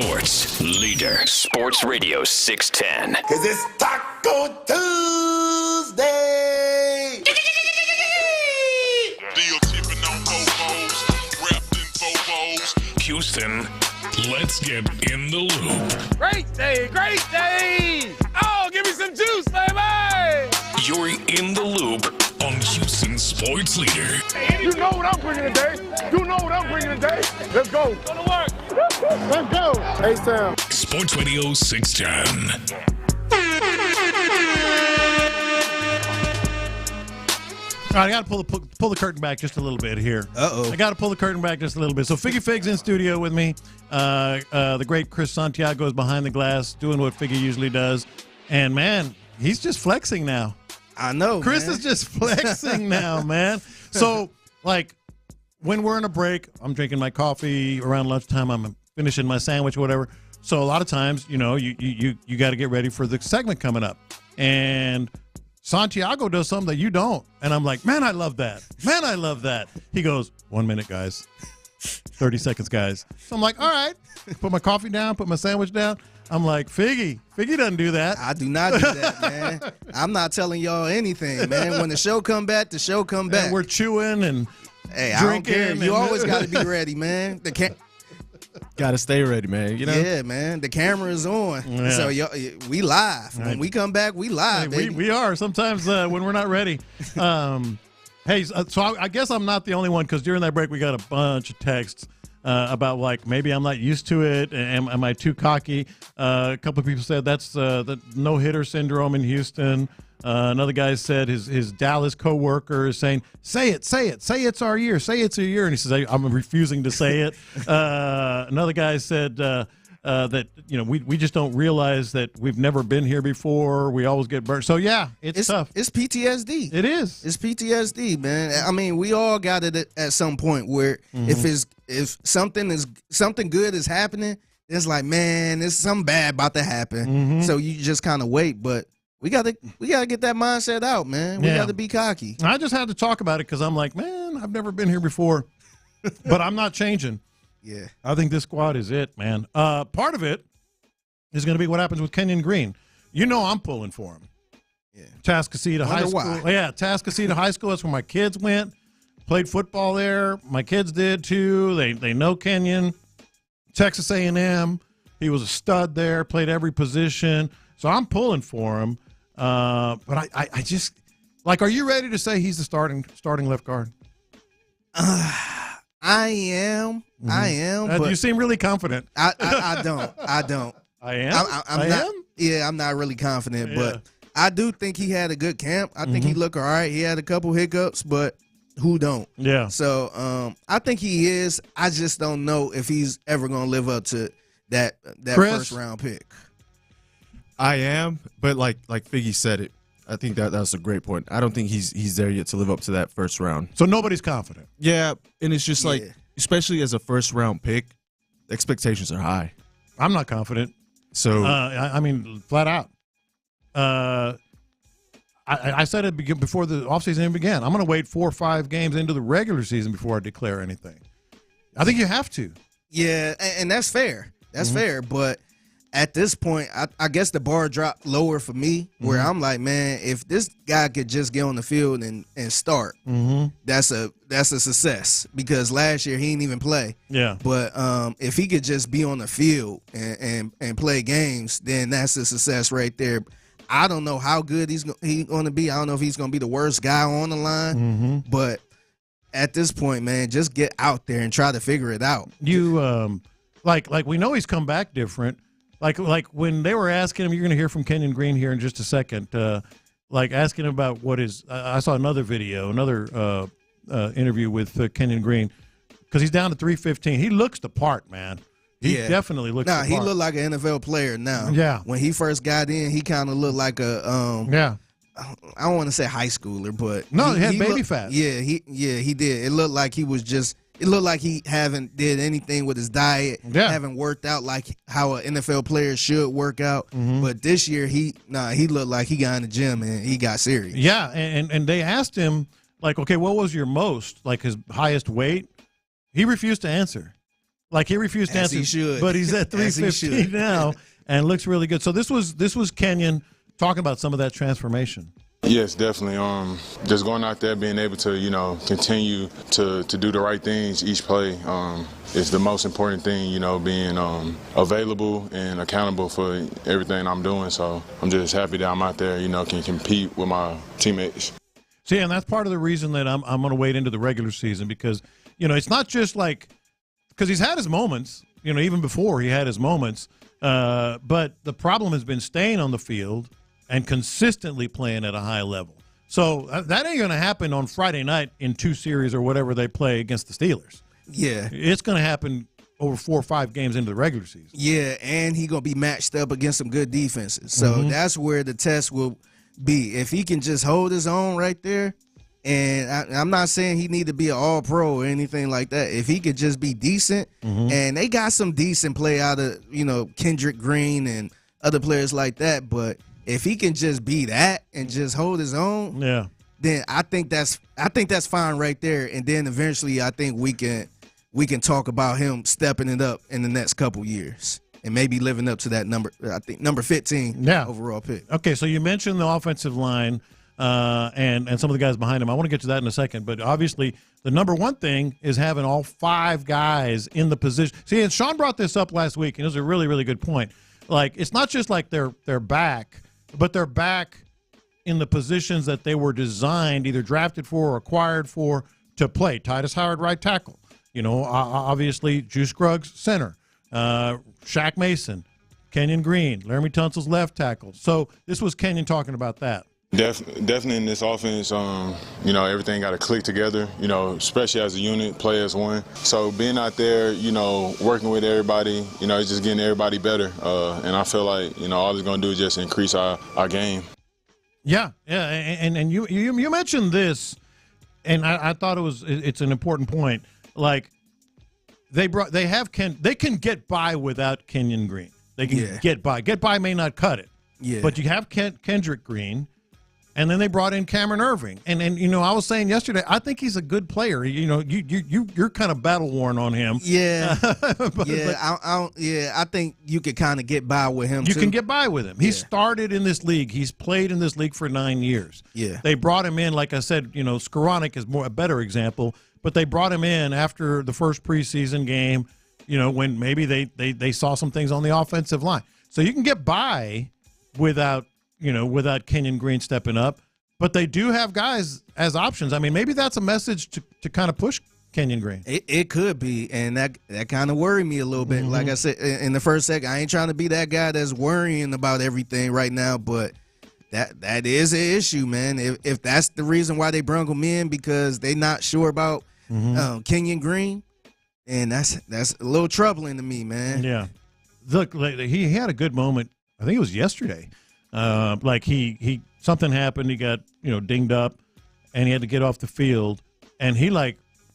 sports leader. Sports Radio 610. Cause it's Taco Tuesday. Deal tipping on Bobos, wrapped in Bobos. Houston, let's get in the loop. Great day, great day. Oh, give me some juice, baby. You're in the loop on Houston Sports Leader. You know what I'm bringing today. You know what I'm bringing today. Let's go. Go to work. Let's go. Hey, Sam. Sports Radio 610. All right, I got to pull the curtain back just a little bit here. Uh-oh. I got to pull the curtain back just a little bit. So Figgy Fig's in studio with me. The great Chris Santiago is behind the glass doing what Figgy usually does. And, man, he's just flexing now. I know, Chris man. is just flexing now, man. So, like, when we're in a break, I'm drinking my coffee around lunchtime. I'm finishing my sandwich or whatever. So a lot of times, you know, you got to get ready for the segment coming up. And Santiago does something that you don't. And I'm like, man, I love that. Man, I love that. He goes, 1 minute, guys. 30 seconds, guys. So I'm like, all right. Put my coffee down, put my sandwich down. I'm like, Figgy doesn't do that. I do not do that, man. I'm not telling y'all anything, man. When the show come back, the show come back. And we're chewing and hey, drinking. I don't care. You always got to be ready, man. Got to stay ready, man. You know? Yeah, man. The camera is on. Yeah. So we live. When we come back, we live, Hey, baby. we are sometimes when we're not ready. Hey, so I guess I'm not the only one because during that break we got a bunch of texts about like maybe I'm not used to it. Am I too cocky? A couple of people said that's the no-hitter syndrome in Houston. Another guy said his Dallas coworker is saying, say it's our year, say it's a year. And he says, I'm refusing to say it. Another guy said that, you know, we just don't realize that we've never been here before. We always get burnt. So, yeah, it's tough. It's PTSD. It is. It's PTSD, man. I mean, we all got it at some point where if something good is happening, it's like, man, there's something bad about to happen. So you just kind of wait, but we gotta get that mindset out, man. We gotta be cocky. I just had to talk about it because I'm like, man, I've never been here before, but I'm not changing. Yeah, I think this squad is it, man. Part of it is going to be what happens with Kenyon Green. You know, I'm pulling for him. Yeah, Tascasita High School. Why? Yeah, Tascasita High School. That's where my kids went. Played football there. My kids did too. They know Kenyon. Texas A&M. He was a stud there. Played every position. So I'm pulling for him. But I just like. Are you ready to say he's the starting left guard? I am. I am. But you seem really confident. I don't. I am. I'm not. Yeah, I'm not really confident, but I do think he had a good camp. I think he looked all right. He had a couple hiccups, but who don't? Yeah. So I think he is. I just don't know if he's ever going to live up to that Chris? first round pick. I am, but like Figgy said it, I think that's a great point. I don't think he's there yet to live up to that first round. So nobody's confident. Yeah, and it's just like, especially as a first round pick, expectations are high. I'm not confident. So I mean, flat out. I said it before the offseason even began. I'm going to wait 4 or 5 games into the regular season before I declare anything. I think you have to. Yeah, and that's fair. That's fair, but at this point, I guess the bar dropped lower for me, where I'm like, man, if this guy could just get on the field and start, that's a success. Because last year he didn't even play. Yeah. But if he could just be on the field and play games, then that's a success right there. I don't know how good he's going to be. I don't know if he's going to be the worst guy on the line. But at this point, man, just get out there and try to figure it out. You like we know he's come back different. Like when they were asking him, you're going to hear from Kenyon Green here in just a second. Like asking him about what is. I saw another video, another interview with Kenyon Green, because he's down to 315. He looks the part, man. He definitely looks. Nah, the he part. looked like an NFL player now. Yeah. When he first got in, he kind of looked like a I don't want to say high schooler, but no, he had baby fat. Yeah, he did. It looked like he was just. It looked like he haven't did anything with his diet. Haven't worked out like how an NFL player should work out. But this year he looked like he got in the gym and he got serious. Yeah, and they asked him like, okay, what was your most, like his highest weight? He refused to answer. Like he refused to answer, he should. but he's at As he 315 should. now and looks really good. So this was Kenyon talking about some of that transformation. Yes, definitely. Just going out there, being able to, continue to do the right things each play is the most important thing, being available and accountable for everything I'm doing. So I'm just happy that I'm out there, can compete with my teammates. See, and that's part of the reason that I'm going to wait into the regular season because, it's not just like – because he's had his moments, even before he had his moments. But the problem has been staying on the field and consistently playing at a high level. So that ain't going to happen on Friday night in 2 series or whatever they play against the Steelers. Yeah. It's going to happen over 4 or 5 games into the regular season. Yeah, and he going to be matched up against some good defenses. So that's where the test will be. If he can just hold his own right there, and I'm not saying he need to be an all-pro or anything like that. If he could just be decent, and they got some decent play out of, Kendrick Green and other players like that, but if he can just be that and just hold his own, then I think that's fine right there. And then eventually I think we can talk about him stepping it up in the next couple years and maybe living up to that number. I think number 15 overall pick. Okay, so you mentioned the offensive line and some of the guys behind him. I want to get to that in a second, but obviously the number one thing is having all 5 guys in the position. See, and Sean brought this up last week, and it was a really, really good point. Like, it's not just like they're back, but they're back in the positions that they were designed, either drafted for or acquired for, to play. Titus Howard, right tackle. Obviously, Juice Scruggs, center. Shaq Mason, Kenyon Green, Laramie Tunsil's left tackle. So this was Kenyon talking about that. Definitely in this offense, everything got to click together, especially as a unit, play as one. So being out there, working with everybody, it's just getting everybody better. And I feel like, all it's going to do is just increase our game. Yeah. And you mentioned this, and I thought it's an important point. Like, they can get by without Kenyon Green. They can get by. Get by may not cut it. Yeah. But you have Kendrick Green. And then they brought in Cameron Irving, and I was saying yesterday, I think he's a good player. You're kind of battle worn on him. Yeah, I think you could kind of get by with him. You can get by with him. He started in this league. He's played in this league for 9 years. Yeah, they brought him in, like I said. Skoranek is a better example, but they brought him in after the first preseason game. When maybe they saw some things on the offensive line, so you can get by without Kenyon Green stepping up, but they do have guys as options. I mean, maybe that's a message to kind of push Kenyon Green. It could be, and that kind of worried me a little bit. Like I said in the first second, I ain't trying to be that guy that's worrying about everything right now, but that is an issue, man. If that's the reason why they brung him in, because they not sure about Kenyon Green, and that's a little troubling to me, man. Yeah. Look, he had a good moment. I think it was yesterday. He something happened. He got dinged up, and he had to get off the field. And he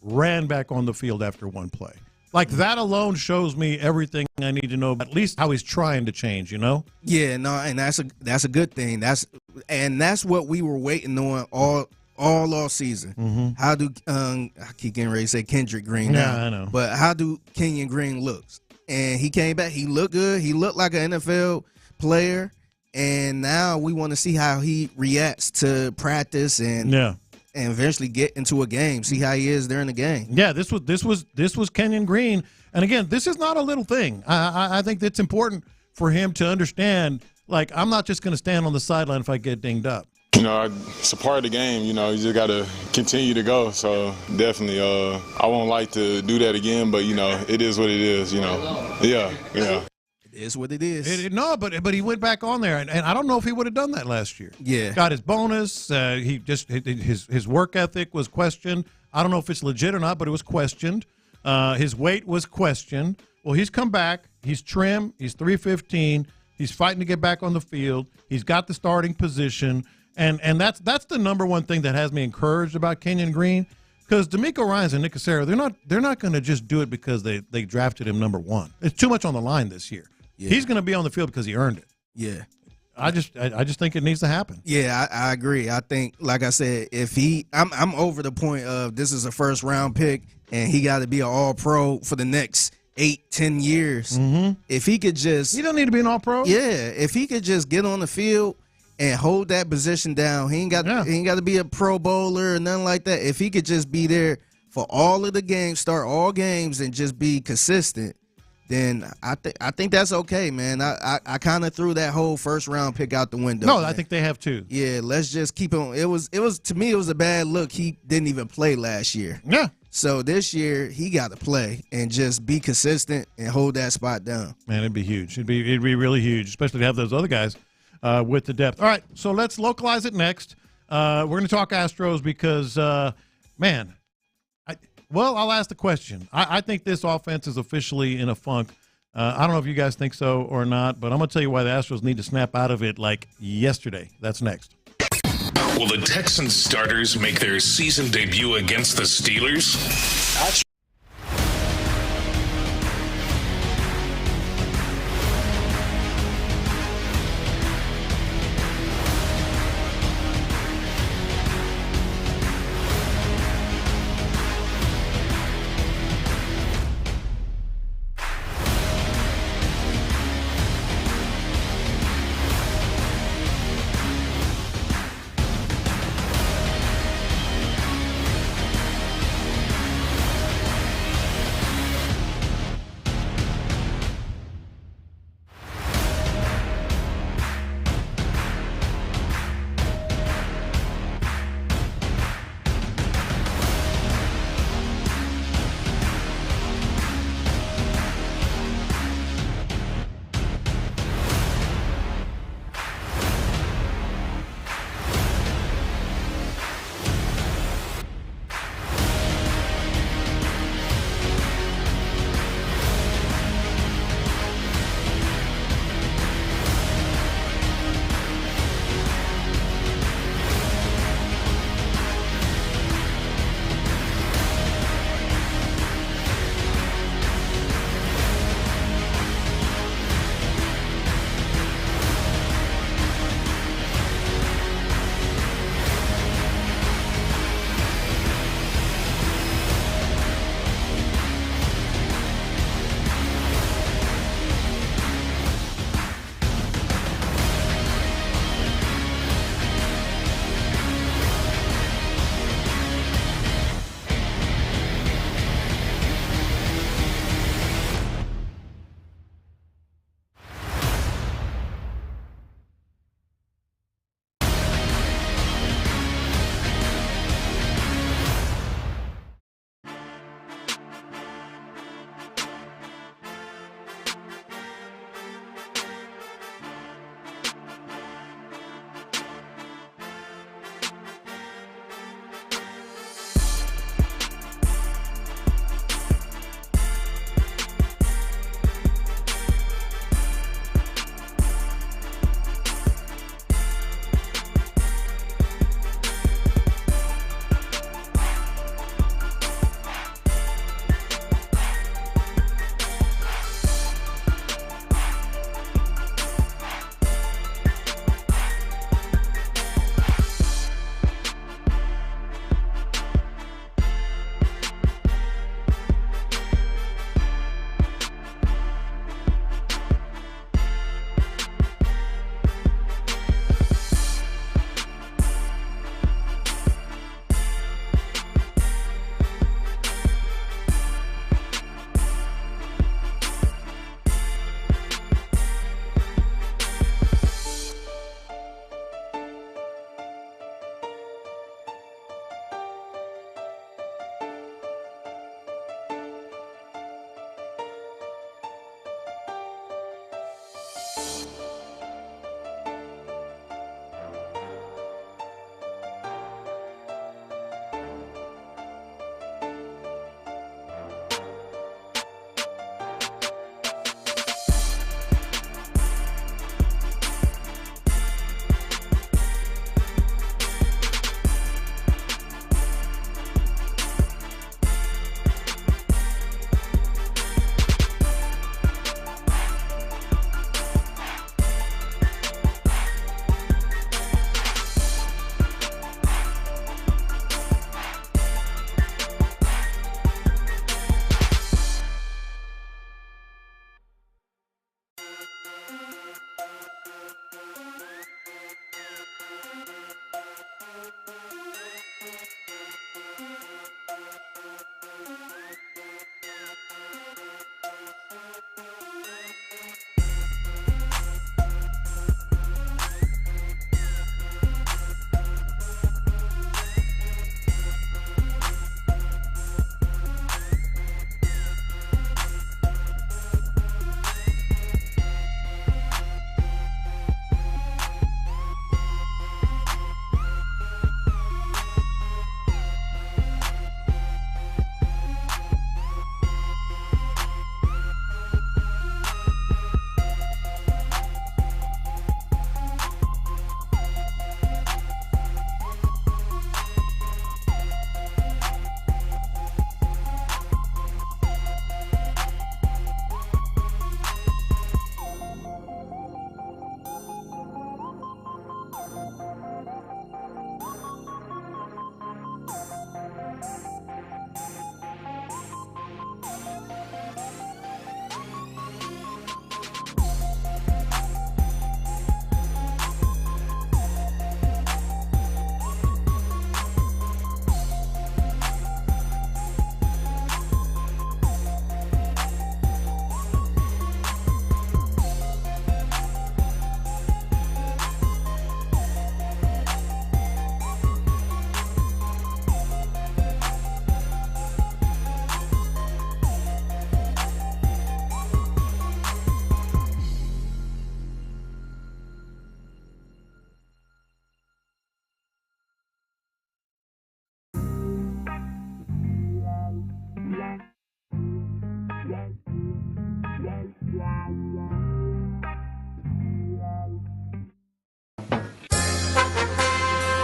ran back on the field after one play. That alone shows me everything I need to know about at least how he's trying to change. Yeah, no, and that's a good thing. That's what we were waiting on all season. How do I keep getting ready to say Kendrick Green now? Yeah, I know. But how do Kenyon Green looks? And he came back. He looked good. He looked like an NFL player. And now we want to see how he reacts to practice and eventually get into a game. See how he is during the game. Yeah, this was Kenyon Green, and again, this is not a little thing. I think it's important for him to understand. I'm not just going to stand on the sideline if I get dinged up. It's a part of the game. You just got to continue to go. So definitely, I won't like to do that again. But it is what it is. Yeah. Is what it is. But he went back on there, and I don't know if he would have done that last year. Yeah, got his bonus. His work ethic was questioned. I don't know if it's legit or not, but it was questioned. His weight was questioned. Well, he's come back. He's trim. He's 315. He's fighting to get back on the field. He's got the starting position, and that's the number one thing that has me encouraged about Kenyon Green. Because D'Amico Ryans and Nick Cassera, they're not going to just do it because they drafted him number 1. It's too much on the line this year. Yeah. He's going to be on the field because he earned it. Yeah. I just think it needs to happen. Yeah, I agree. I think, like I said, I'm over the point of this is a first round pick and he got to be an all pro for the next 8-10 years. If he could just, you don't need to be an all-pro. Yeah, if he could just get on the field and hold that position down, he ain't got to be a Pro Bowler or nothing like that. If he could just be there for all of the games, start all games, and just be consistent, then I think that's okay, man. I kind of threw that whole first round pick out the window. No, man. I think they have too. Yeah, let's just keep on. It was to me, it was a bad look. He didn't even play last year. Yeah. So this year he got to play and just be consistent and hold that spot down. Man, it'd be huge. It'd be really huge, especially to have those other guys with the depth. All right, so let's localize it next. We're going to talk Astros because, man, I'll ask the question. I think this offense is officially in a funk. I don't know if you guys think so or not, but I'm going to tell you why the Astros need to snap out of it like yesterday. That's next. Will the Texans starters make their season debut against the Steelers?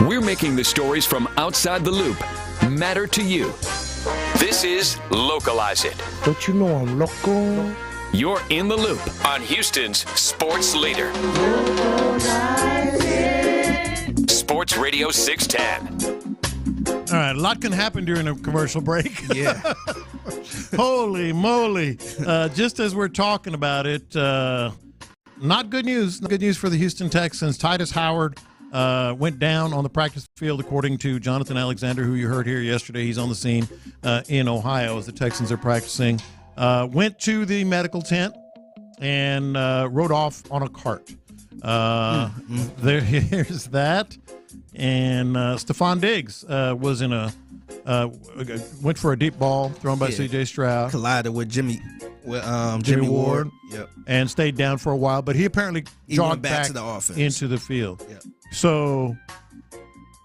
We're making the stories from outside the loop matter to you. This is Localize It. Don't you know I'm local? You're in the loop on Houston's sports leader. Sports Radio 610. All right, a lot can happen during a commercial break. Yeah. Holy moly. Just as we're talking about it, not good news. Not good news for the Houston Texans. Titus Howard went down on the practice field, according to Jonathan Alexander, who you heard here yesterday. He's on the scene in Ohio as the Texans are practicing. Went to the medical tent and rode off on a cart. Here's that. And Stephon Diggs was in went for a deep ball thrown by C.J. Stroud. Collided with Jimmy Ward. Yep. And stayed down for a while, but he apparently jogged back to the offense. into the field. Yep. So,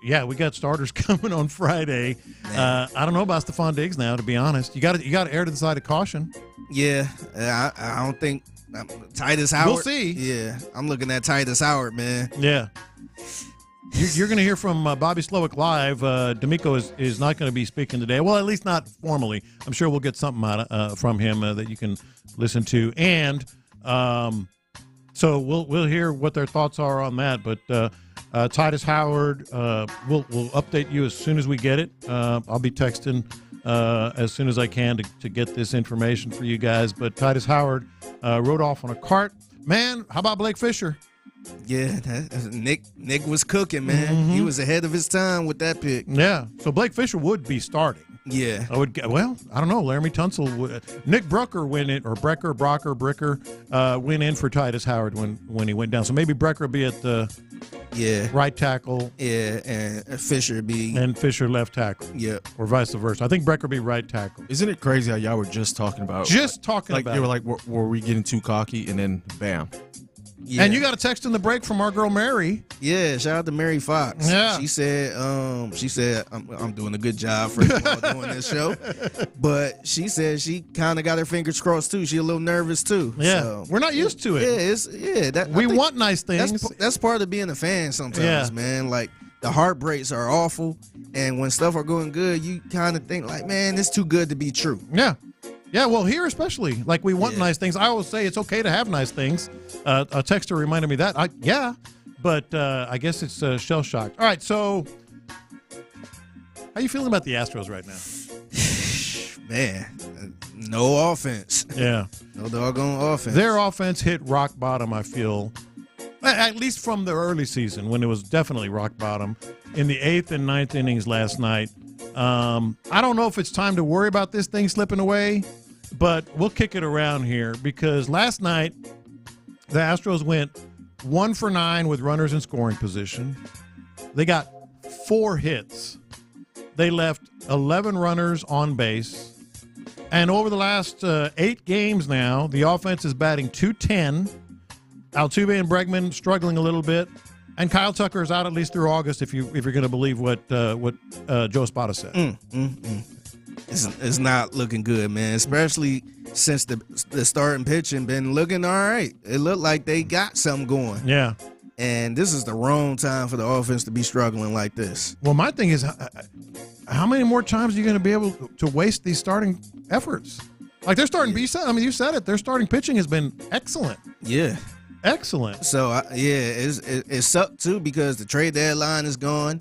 yeah, we got starters coming on Friday. I don't know about Stephon Diggs now, to be honest. You got to err to the side of caution. Yeah, I don't think Titus Howard. We'll see. Yeah, I'm looking at Titus Howard, man. Yeah. You're going to hear from Bobby Slowick live. D'Amico is not going to be speaking today. Well, at least not formally. I'm sure we'll get something out from him that you can listen to. And so we'll hear what their thoughts are on that. But Titus Howard, we'll update you as soon as we get it. I'll be texting as soon as I can to get this information for you guys. But Titus Howard rode off on a cart. Man, how about Blake Fisher? Yeah, Nick was cooking, man. Mm-hmm. He was ahead of his time with that pick. Yeah, so Blake Fisher would be starting. Yeah. I don't know. Laramie Tunsil would. Nick Brucker went in, or Bricker went in for Titus Howard when he went down. So maybe Brucker will be at the right tackle. Yeah, and Fisher be. And Fisher left tackle. Yeah. Or vice versa. I think Brucker be right tackle. Isn't it crazy how y'all were just talking about? About you were like, were we getting too cocky? And then bam. Yeah. And you got a text in the break from our girl Mary. Yeah, shout out to Mary Fox. Yeah. She said I'm doing a good job for doing this show. But she said she kind of got her fingers crossed too. She a little nervous too. Yeah. So, we're not used to it. We want nice things. That's part of being a fan sometimes, man. Like the heartbreaks are awful, and when stuff are going good, you kind of think like, man, it's too good to be true. Yeah. Yeah, well, here especially, like we want nice things. I always say it's okay to have nice things. A texter reminded me that. But I guess it's shell-shocked. All right, so how you feeling about the Astros right now? Man, no offense. Yeah. No doggone offense. Their offense hit rock bottom, I feel, at least from the early season when it was definitely rock bottom in the 8th and 9th innings last night. I don't know if it's time to worry about this thing slipping away, but we'll kick it around here because last night the Astros went 1 for 9 with runners in scoring position. They got 4 hits. They left 11 runners on base. And over the last 8 games now, the offense is batting .210. Altuve and Bregman struggling a little bit. And Kyle Tucker is out at least through August, if you're going to believe what Joe Espada said. It's not looking good, man. Especially since the starting pitching been looking all right. It looked like they got something going. Yeah. And this is the wrong time for the offense to be struggling like this. Well, my thing is, how many more times are you going to be able to waste these starting efforts? Like their starting you said it. Their starting pitching has been excellent. Yeah. Excellent. So, it sucked, too, because the trade deadline is gone,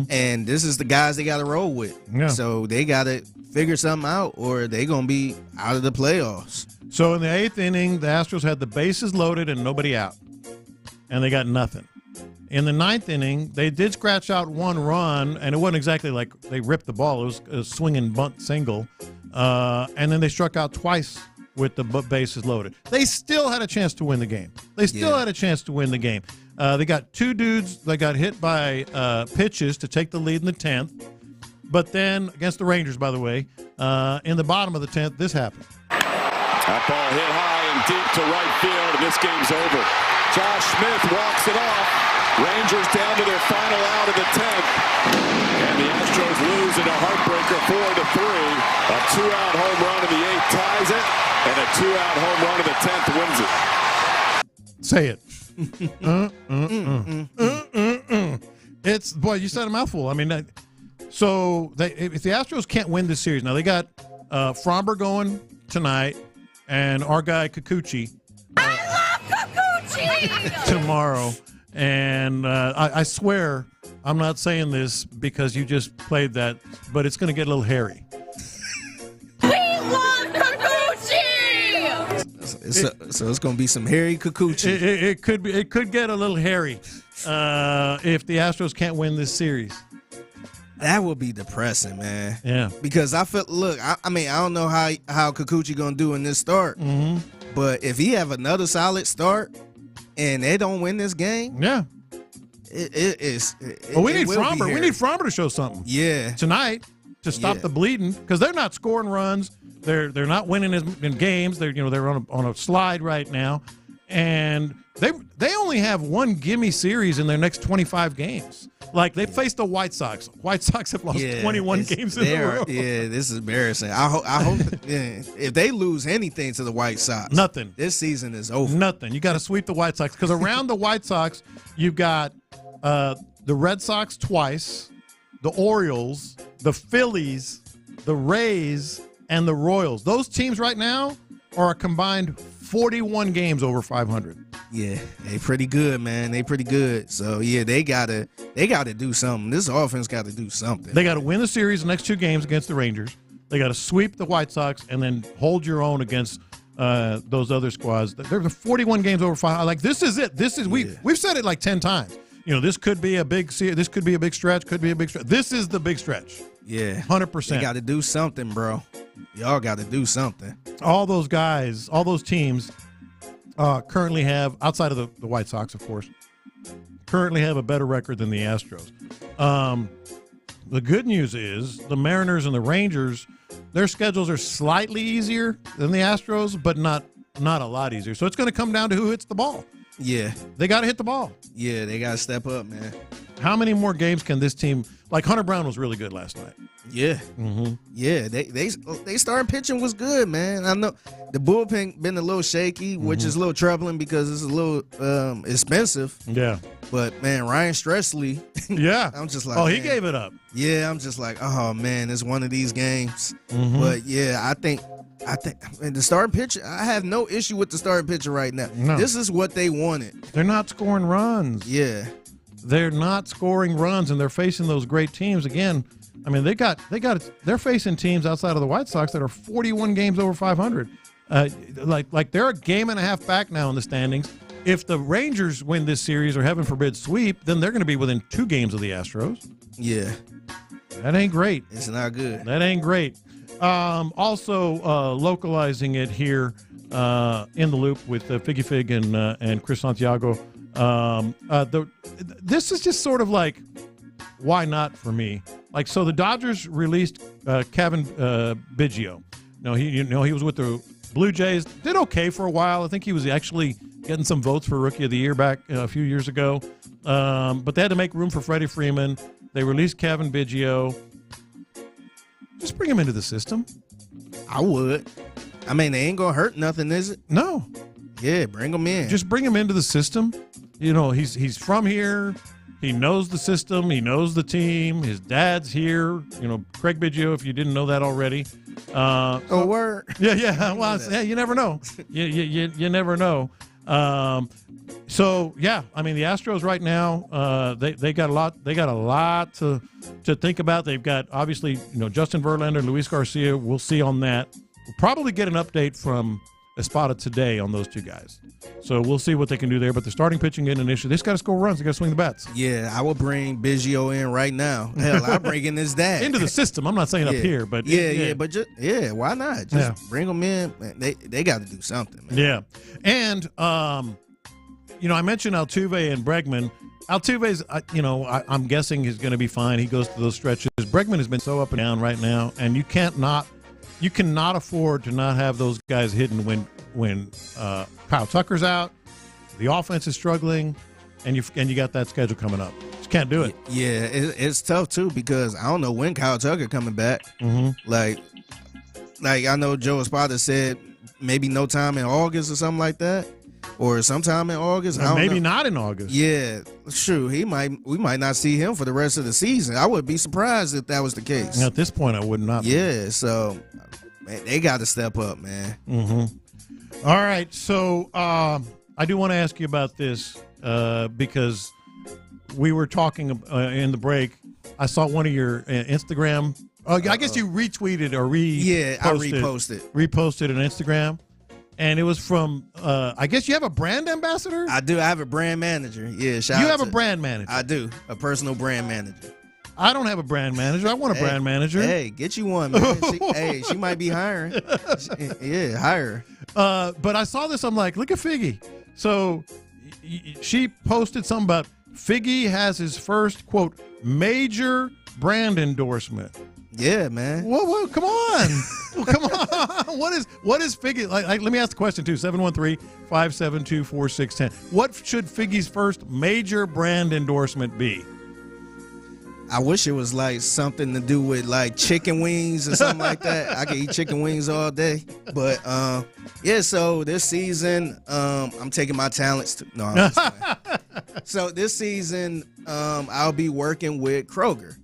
and this is the guys they got to roll with. Yeah. So, they got to figure something out, or they going to be out of the playoffs. So, in the 8th inning, the Astros had the bases loaded and nobody out, and they got nothing. In the 9th inning, they did scratch out 1 run, and it wasn't exactly like they ripped the ball. It was a swinging bunt single, and then they struck out twice with the bases loaded. They still had a chance to win the game. They got 2 dudes that got hit by pitches to take the lead in the 10th. But then, against the Rangers, by the way, in the bottom of the 10th, this happened. That ball hit high and deep to right field, and this game's over. Josh Smith walks it off. Rangers down to their final out of the 10th. And the Astros lose in a heartbreaker 4-3. A 2-out home run in the 8th ties it, and a 2-out home run in the 10th wins it. Say it. It's boy, you said a mouthful. I mean, so if the Astros can't win this series, now they got Fromber going tonight, and our guy Kikuchi. I love Kikuchi tomorrow, and I swear I'm not saying this because you just played that, but it's going to get a little hairy. We love Kikuchi. So it's going to be some hairy Kikuchi. It could get a little hairy if the Astros can't win this series. That would be depressing, man. Yeah. Because I mean, I don't know how Kikuchi going to do in this start. Mm-hmm. But if he have another solid start and they don't win this game, yeah, we need Fromber. We need Fromber to show something. Yeah, tonight to stop the bleeding because they're not scoring runs. They're not winning in games. They're on a slide right now, and they only have one gimme series in their next 25 games. Like, they faced the White Sox. White Sox have lost 21 games in a row. Yeah, this is embarrassing. I hope if they lose anything to the White Sox, nothing. This season is over. Nothing. You got to sweep the White Sox because around the White Sox, you've got the Red Sox twice, the Orioles, the Phillies, the Rays, and the Royals. Those teams right now are a combined 41 games over 500. Yeah, they pretty good, man. They pretty good. So yeah, they gotta do something. This offense got to do something. They got to win the series the next 2 games against the Rangers. They got to sweep the White Sox and then hold your own against those other squads. They're 41 games over 500. Like, this is it. This is we've said it like 10 times. This could be a big series. This could be a big stretch. Could be a big stretch. This is the big stretch. Yeah, 100%. They got to do something, bro. Y'all got to do something. All those guys, all those teams currently have, outside of the White Sox, of course, currently have a better record than the Astros. The good news is the Mariners and the Rangers, their schedules are slightly easier than the Astros, but not a lot easier. So it's going to come down to who hits the ball. Yeah. They got to hit the ball. Yeah, they got to step up, man. How many more games can this team, like Hunter Brown was really good last night. Yeah. Mm-hmm. Yeah, they starting pitching was good, man. I know the bullpen been a little shaky, which is a little troubling because it's a little expensive. Yeah. But man, Ryan Stressley. Yeah. I'm just like, oh, he gave it up. Yeah, I'm just like, oh man, it's one of these games. Mm-hmm. But yeah, I think and the starting pitcher, I have no issue with the starting pitcher right now. No. This is what they wanted. They're not scoring runs. Yeah. They're not scoring runs, and they're facing those great teams again. I mean, they're facing teams outside of the White Sox that are 41 games over 500. Like they're a game and a half back now in the standings. If the Rangers win this series, or heaven forbid sweep, then they're going to be within 2 games of the Astros. Yeah. That ain't great. It's not good. That ain't great. Also, localizing it here in the loop with Figgy Fig and Chris Santiago. This is just sort of like, why not for me? Like, so the Dodgers released Kevin Biggio. No, he was with the Blue Jays. Did okay for a while. I think he was actually getting some votes for Rookie of the Year back a few years ago. But they had to make room for Freddie Freeman. They released Kevin Biggio. Just bring him into the system. I would. I mean, they ain't gonna hurt nothing, is it? No. Yeah, bring him in. Just bring him into the system. He's from here. He knows the system. He knows the team. His dad's here. Craig Biggio, if you didn't know that already. Word. Yeah. Well, you never know. You never know. So yeah, I mean, the Astros right now, they got a lot. They got a lot to think about. They've got, obviously, Justin Verlander, Luis Garcia. We'll see on that. We'll probably get an update from Espada today on those 2 guys. So we'll see what they can do there. But the starting pitching getting an issue. They just got to score runs. They got to swing the bats. Yeah, I will bring Biggio in right now. Hell, I'll bring in his dad. Into the system. I'm not saying up here, but but why not? Just bring them in. They got to do something, man. Yeah. And I mentioned Altuve and Bregman. Altuve's, I'm guessing he's going to be fine. He goes through those stretches. Bregman has been so up and down right now, and you cannot afford to not have those guys hitting when Kyle Tucker's out, the offense is struggling, and you got that schedule coming up. Just can't do it. Yeah, it's tough too because I don't know when Kyle Tucker coming back. Mm-hmm. Like I know Joe Espada said maybe no time in August or something like that. or sometime in August. I don't Maybe know. not in August. Yeah, true. We might not see him for the rest of the season. I would be surprised if that was the case. At this point, I would not. Yeah, so man, they got to step up, man. Mm-hmm. All right, so I do want to ask you about this because we were talking in the break. I saw one of your Instagram. I guess you retweeted or Yeah, I reposted on Instagram, and it was from. I guess you have a brand ambassador. I do. I have a brand manager. Yeah, you have a brand manager. I do. A personal brand manager. I don't have a brand manager. I want a brand manager. Hey, get you one, man. She might be hiring. Yeah, hire her. But I saw this. I'm like, look at Figgy. So she posted something about Figgy has his first, quote, major brand endorsement. Yeah, man. Whoa, come on. Come on. What is Figgy? Like, let me ask the question, too. 713-572-4610. What should Figgy's first major brand endorsement be? I wish it was like something to do with like chicken wings or something like that. I could eat chicken wings all day. But yeah, so this season, I'm taking my talents to no, I'm just playing. So this season, I'll be working with Kroger.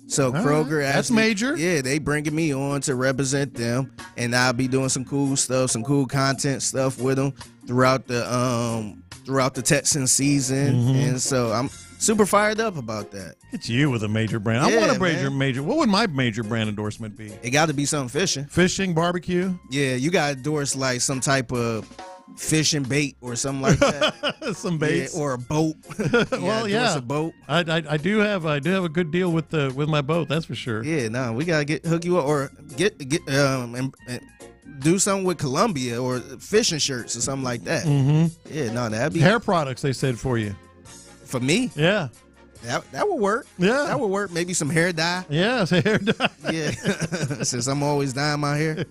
So Kroger, that's major. Yeah, they bringing me on to represent them, and I'll be doing some cool stuff, some cool content stuff with them throughout the Texans season, and so I'm super fired up about that. It's you with a major brand. I want a major. What would my major brand endorsement be? It got to be something fishing. Fishing, barbecue. Yeah, you got to endorse like some type of fishing bait or something like that. Some baits or a boat. Well, yeah, a boat. I do have a good deal with my boat. That's for sure. Yeah, no, we gotta hook you up or get and do something with Columbia or fishing shirts or something like that. Mm-hmm. Yeah, no, that'd be hair products. They said for you. For me? Yeah. That would work. Yeah. That would work. Maybe some hair dye. Yeah, some hair dye. Yeah. Since I'm always dyeing my hair.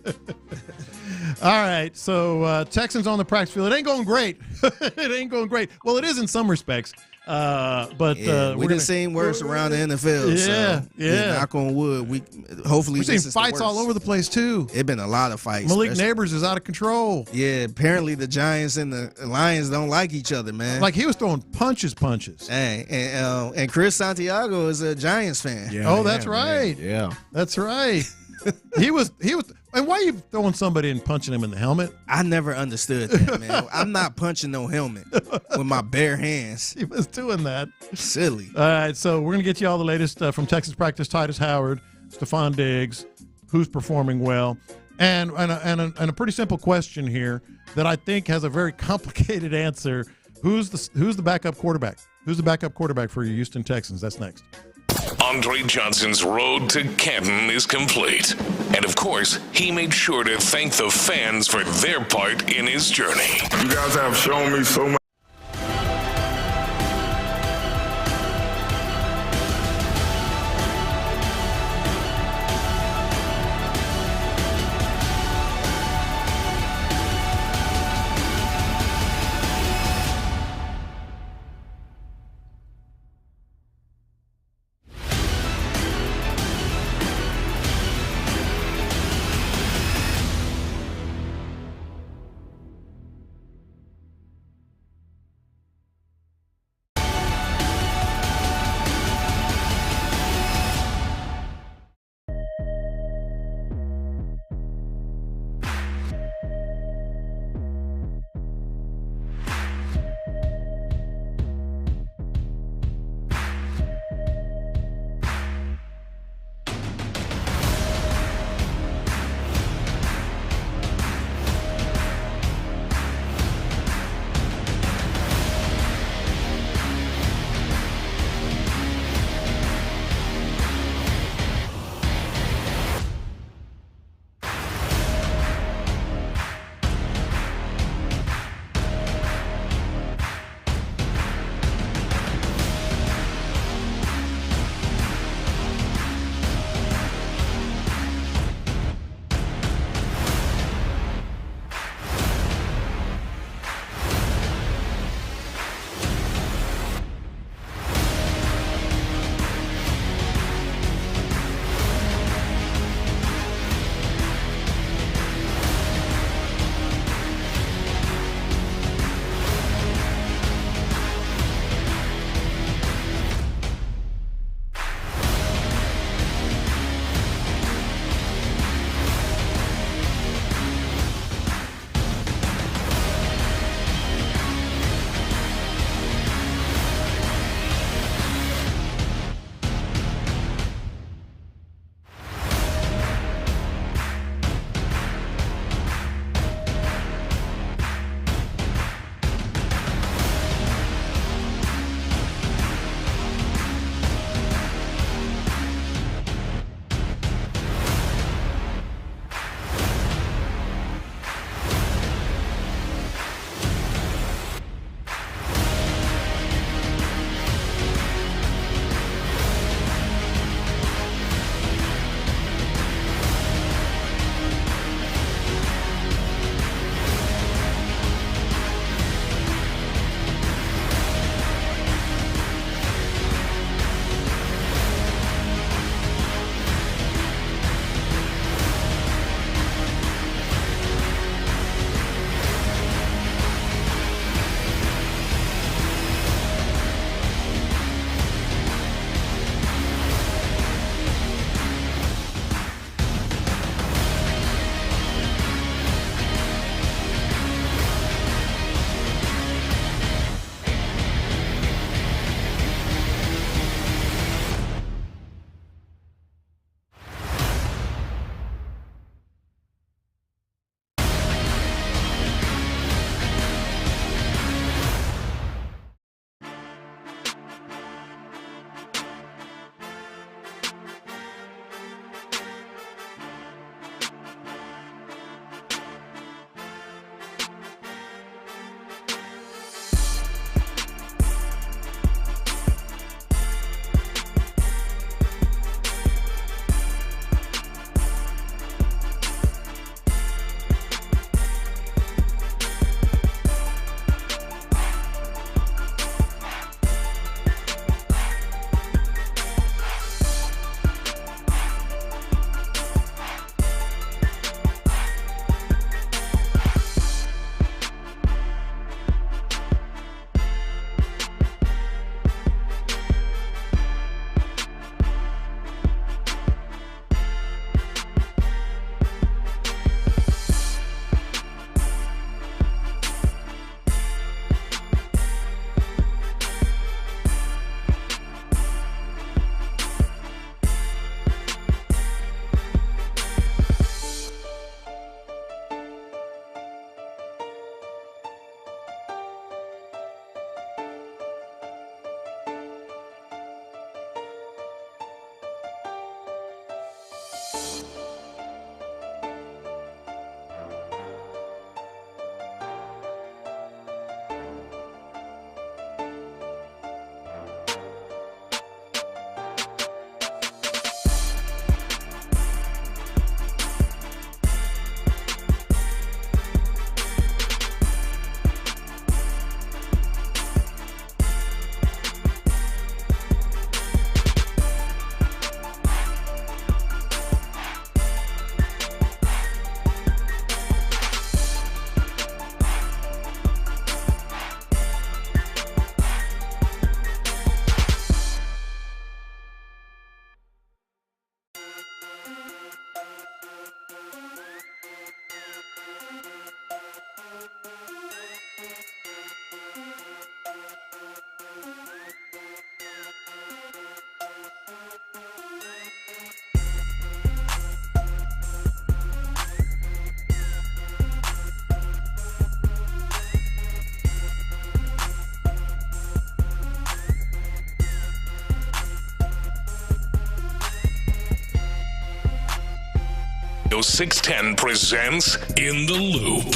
All right. So Texans on the practice field. It ain't going great. It ain't going great. Well, it is in some respects. But we done seen worse around the NFL. Yeah, so, yeah. Knock on wood. Hopefully we've seen fights all over the place too. It's been a lot of fights. Malik Neighbors is out of control. Yeah, apparently the Giants and the Lions don't like each other, man. Like he was throwing punches. Hey, and Chris Santiago is a Giants fan. Yeah, oh, that's right. Man. Yeah, that's right. He was. And why are you throwing somebody and punching him in the helmet? I never understood that, man. I'm not punching no helmet with my bare hands. He was doing that. Silly. All right, so we're going to get you all the latest from Texas practice. Titus Howard, Stephon Diggs, who's performing well. And a pretty simple question here that I think has a very complicated answer. Who's the backup quarterback? Who's the backup quarterback for your Houston Texans? That's next. Andre Johnson's road to Canton is complete. And of course, he made sure to thank the fans for their part in his journey. You guys have shown me so much. 610 presents In the Loop.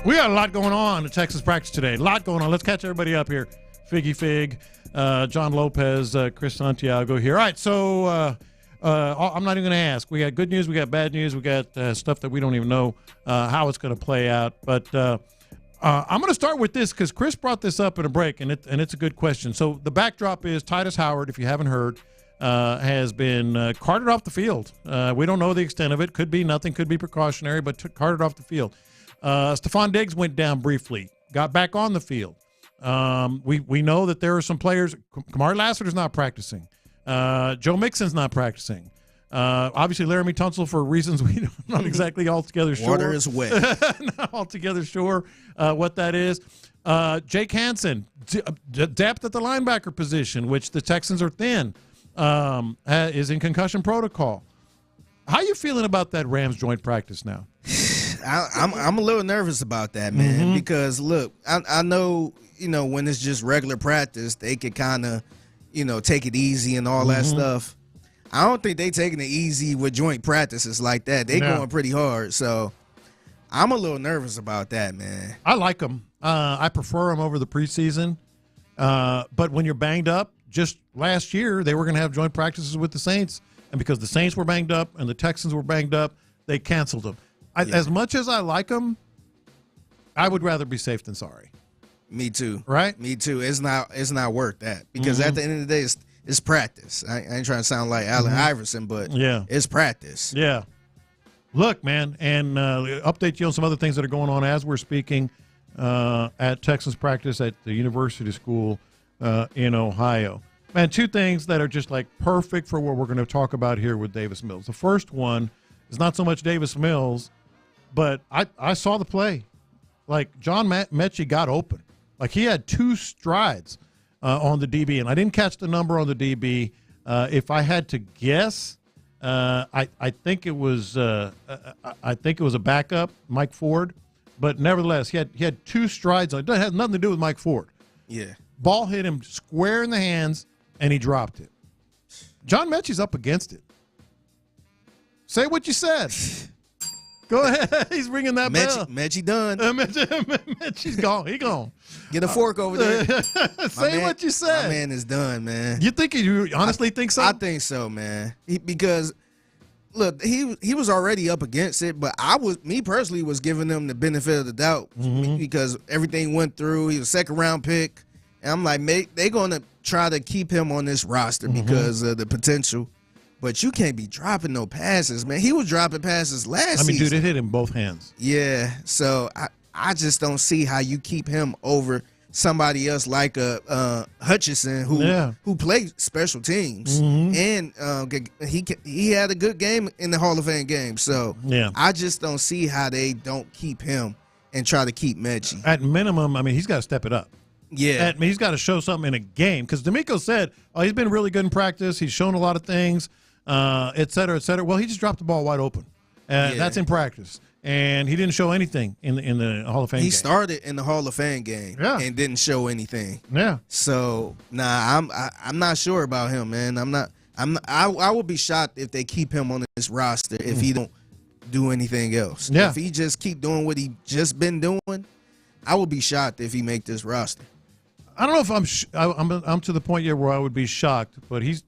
We got a lot going on at Texas practice today. A lot going on. Let's catch everybody up here. Figgy Fig, John Lopez, Chris Santiago here. All right, so I'm not even going to ask. We got good news. We got bad news. We got stuff that we don't even know how it's going to play out. But I'm going to start with this because Chris brought this up in a break, and it's a good question. So the backdrop is Titus Howard, if you haven't heard, has been carted off the field. We don't know the extent of it. Could be nothing. Could be precautionary, but carted off the field. Stephon Diggs went down briefly, got back on the field. We know that there are some players. Kamari Lassiter's not practicing. Joe Mixon's not practicing. Obviously, Laramie Tunsil, for reasons we're not exactly altogether sure. Water is wet. Not altogether sure what that is. Jake Hansen, depth at the linebacker position, which the Texans are thin, is in concussion protocol. How you feeling about that Rams joint practice now? I'm a little nervous about that, man, because look, I know, when it's just regular practice, they could kind of, take it easy and all that stuff. I don't think they taking it easy with joint practices like that. They going pretty hard, so I'm a little nervous about that, man. I like them. I prefer them over the preseason, but when you're banged up, just last year they were going to have joint practices with the Saints, and because the Saints were banged up and the Texans were banged up, they canceled them. As much as I like them, I would rather be safe than sorry. Me too. Right? Me too. It's not worth that because at the end of the day, it's practice. I ain't trying to sound like Allen Iverson, but it's practice. Yeah. Look, man, and update you on some other things that are going on as we're speaking at Texas practice at the University School in Ohio. Man, two things that are just like perfect for what we're going to talk about here with Davis Mills. The first one is not so much Davis Mills, but I saw the play. Like, John Mechie got open. Like, he had two strides on the DB, and I didn't catch the number on the DB. If I had to guess, I think it was a backup, Mike Ford. But nevertheless, he had two strides on it. It has nothing to do with Mike Ford. Yeah. Ball hit him square in the hands, and he dropped it. John Mechie's up against it. Say what you said. Go ahead. He's ringing that bell. Mechie done. Mechie's gone. He gone. Get a fork over there. Say what you said. My man is done, man. You honestly think so? I think so, man. Because look, he was already up against it, but me personally was giving him the benefit of the doubt because everything went through. He was a second-round pick, and I'm like, they're going to try to keep him on this roster because of the potential. But you can't be dropping no passes, man. He was dropping passes last season. Dude, it hit him both hands. Yeah, so I just don't see how you keep him over somebody else like Hutchinson who played special teams and he had a good game in the Hall of Fame game. So I just don't see how they don't keep him and try to keep Mechie. At minimum, he's got to step it up. Yeah, he's got to show something in a game because D'Amico said, he's been really good in practice. He's shown a lot of things, et cetera, et cetera. Well, he just dropped the ball wide open. That's in practice. And he didn't show anything in the Hall of Fame game. He started in the Hall of Fame game and didn't show anything. Yeah. So, I'm not sure about him, man. I would be shocked if they keep him on this roster if he don't do anything else. Yeah. If he just keep doing what he just been doing, I would be shocked if he make this roster. I don't know if I'm to the point yet where I would be shocked, but he's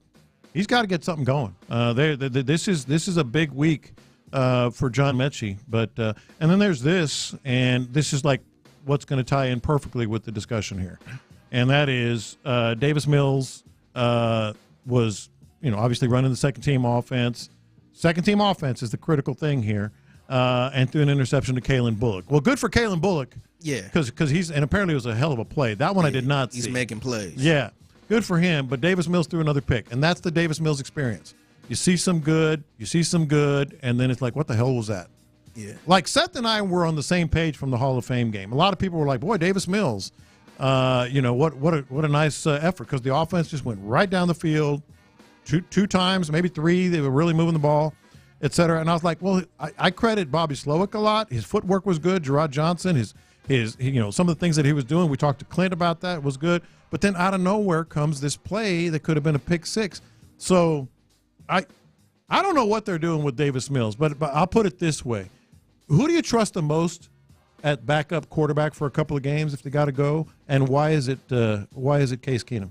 got to get something going. This is a big week for John Mechie, but and then there's this, and this is like what's going to tie in perfectly with the discussion here, and that is Davis Mills was obviously running the second team offense. Second team offense is the critical thing here, and threw an interception to Kalen Bullock. Well, good for Kalen Bullock. Yeah, because and apparently it was a hell of a play. That one I did not see. He's making plays. Yeah, good for him. But Davis Mills threw another pick, and that's the Davis Mills experience. You see some good, and then it's like, what the hell was that? Yeah. Like Seth and I were on the same page from the Hall of Fame game. A lot of people were like, boy, Davis Mills, what a nice effort, because the offense just went right down the field two times, maybe three. They were really moving the ball, et cetera. And I was like, well, I credit Bobby Slowick a lot. His footwork was good. Gerard Johnson, his some of the things that he was doing, we talked to Clint about that, was good. But then out of nowhere comes this play that could have been a pick six. So I don't know what they're doing with Davis Mills, but I'll put it this way. Who do you trust the most at backup quarterback for a couple of games if they got to go, and why is it Case Keenum?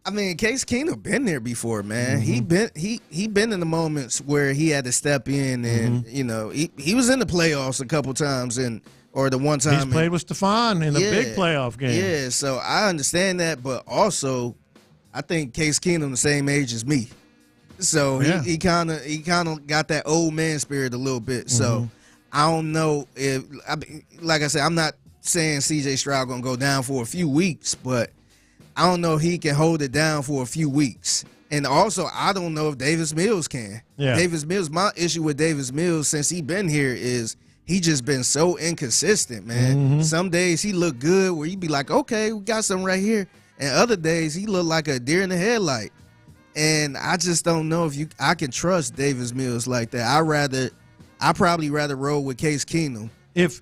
I mean, Case Keenum been there before, man. He been in the moments where he had to step in, and he was in the playoffs a couple times, or the one time he's played with Stephon in the big playoff game. Yeah, so I understand that, but also I think Case Keenum the same age as me, so he kind of got that old man spirit a little bit. So I don't know if, like I said, I'm not saying C.J. Stroud gonna go down for a few weeks, but I don't know if he can hold it down for a few weeks. And also, I don't know if Davis Mills can. Yeah. Davis Mills, my issue with Davis Mills since he been here is he just been so inconsistent, man. Some days he look good where you be like, okay, we got something right here. And other days he look like a deer in the headlight. And I just don't know if I can trust Davis Mills like that. I probably rather roll with Case Keenum. If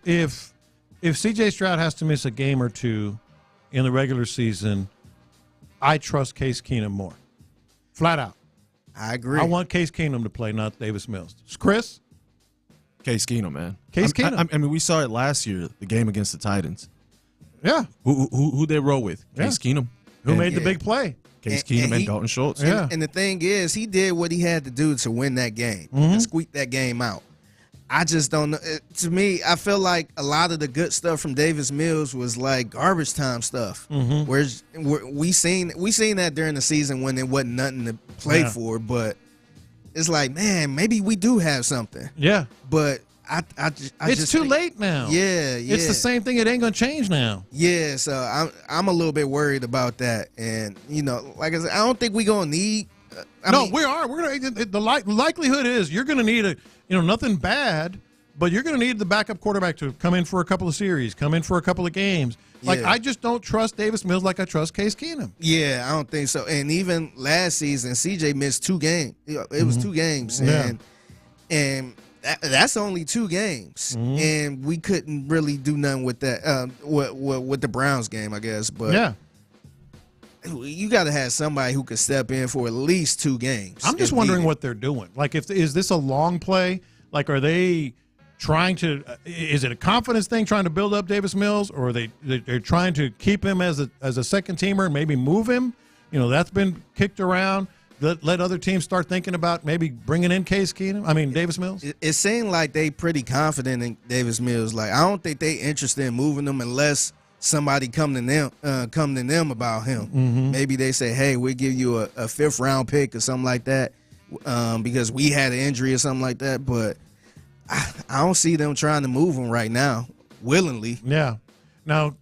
C.J. Stroud has to miss a game or two in the regular season, I trust Case Keenum more. Flat out. I agree. I want Case Keenum to play, not Davis Mills. Chris? Case Keenum, man. Case Keenum. I mean, we saw it last year, the game against the Titans. Yeah. Who they roll with? Case Keenum. Who made the big play? Case Keenum and Dalton Schultz. And the thing is, he did what he had to do to win that game, to squeak that game out. I just don't know. To me, I feel like a lot of the good stuff from Davis Mills was like garbage time stuff. Whereas we seen that during the season when it wasn't nothing to play for. But it's like, man, maybe we do have something. Yeah. But it's too late now. Yeah. It's the same thing. It ain't gonna change now. Yeah. So I'm a little bit worried about that. And like I said, I don't think we gonna need. We are. We're gonna. The likelihood is you're gonna need nothing bad, but you're gonna need the backup quarterback to come in for a couple of series, come in for a couple of games. Like I just don't trust Davis Mills like I trust Case Keenum. Yeah, I don't think so. And even last season, CJ missed 2 games. It was 2 games, and that's only 2 games, and we couldn't really do nothing with that. With the Browns game, I guess, but you got to have somebody who could step in for at least 2 games. I'm just wondering what they're doing. Like, is this a long play? Like, are they trying to? Is it a confidence thing, trying to build up Davis Mills, or are they're trying to keep him as a second teamer and maybe move him? That's been kicked around. Let other teams start thinking about maybe bringing in Case Keenum. I mean, Davis Mills. It seemed like they pretty confident in Davis Mills. Like, I don't think they interested in moving him unless somebody come to them about him. Maybe they say, hey, we'll give you a 5th round pick or something like that because we had an injury or something like that. But I don't see them trying to move him right now willingly. Yeah. Now,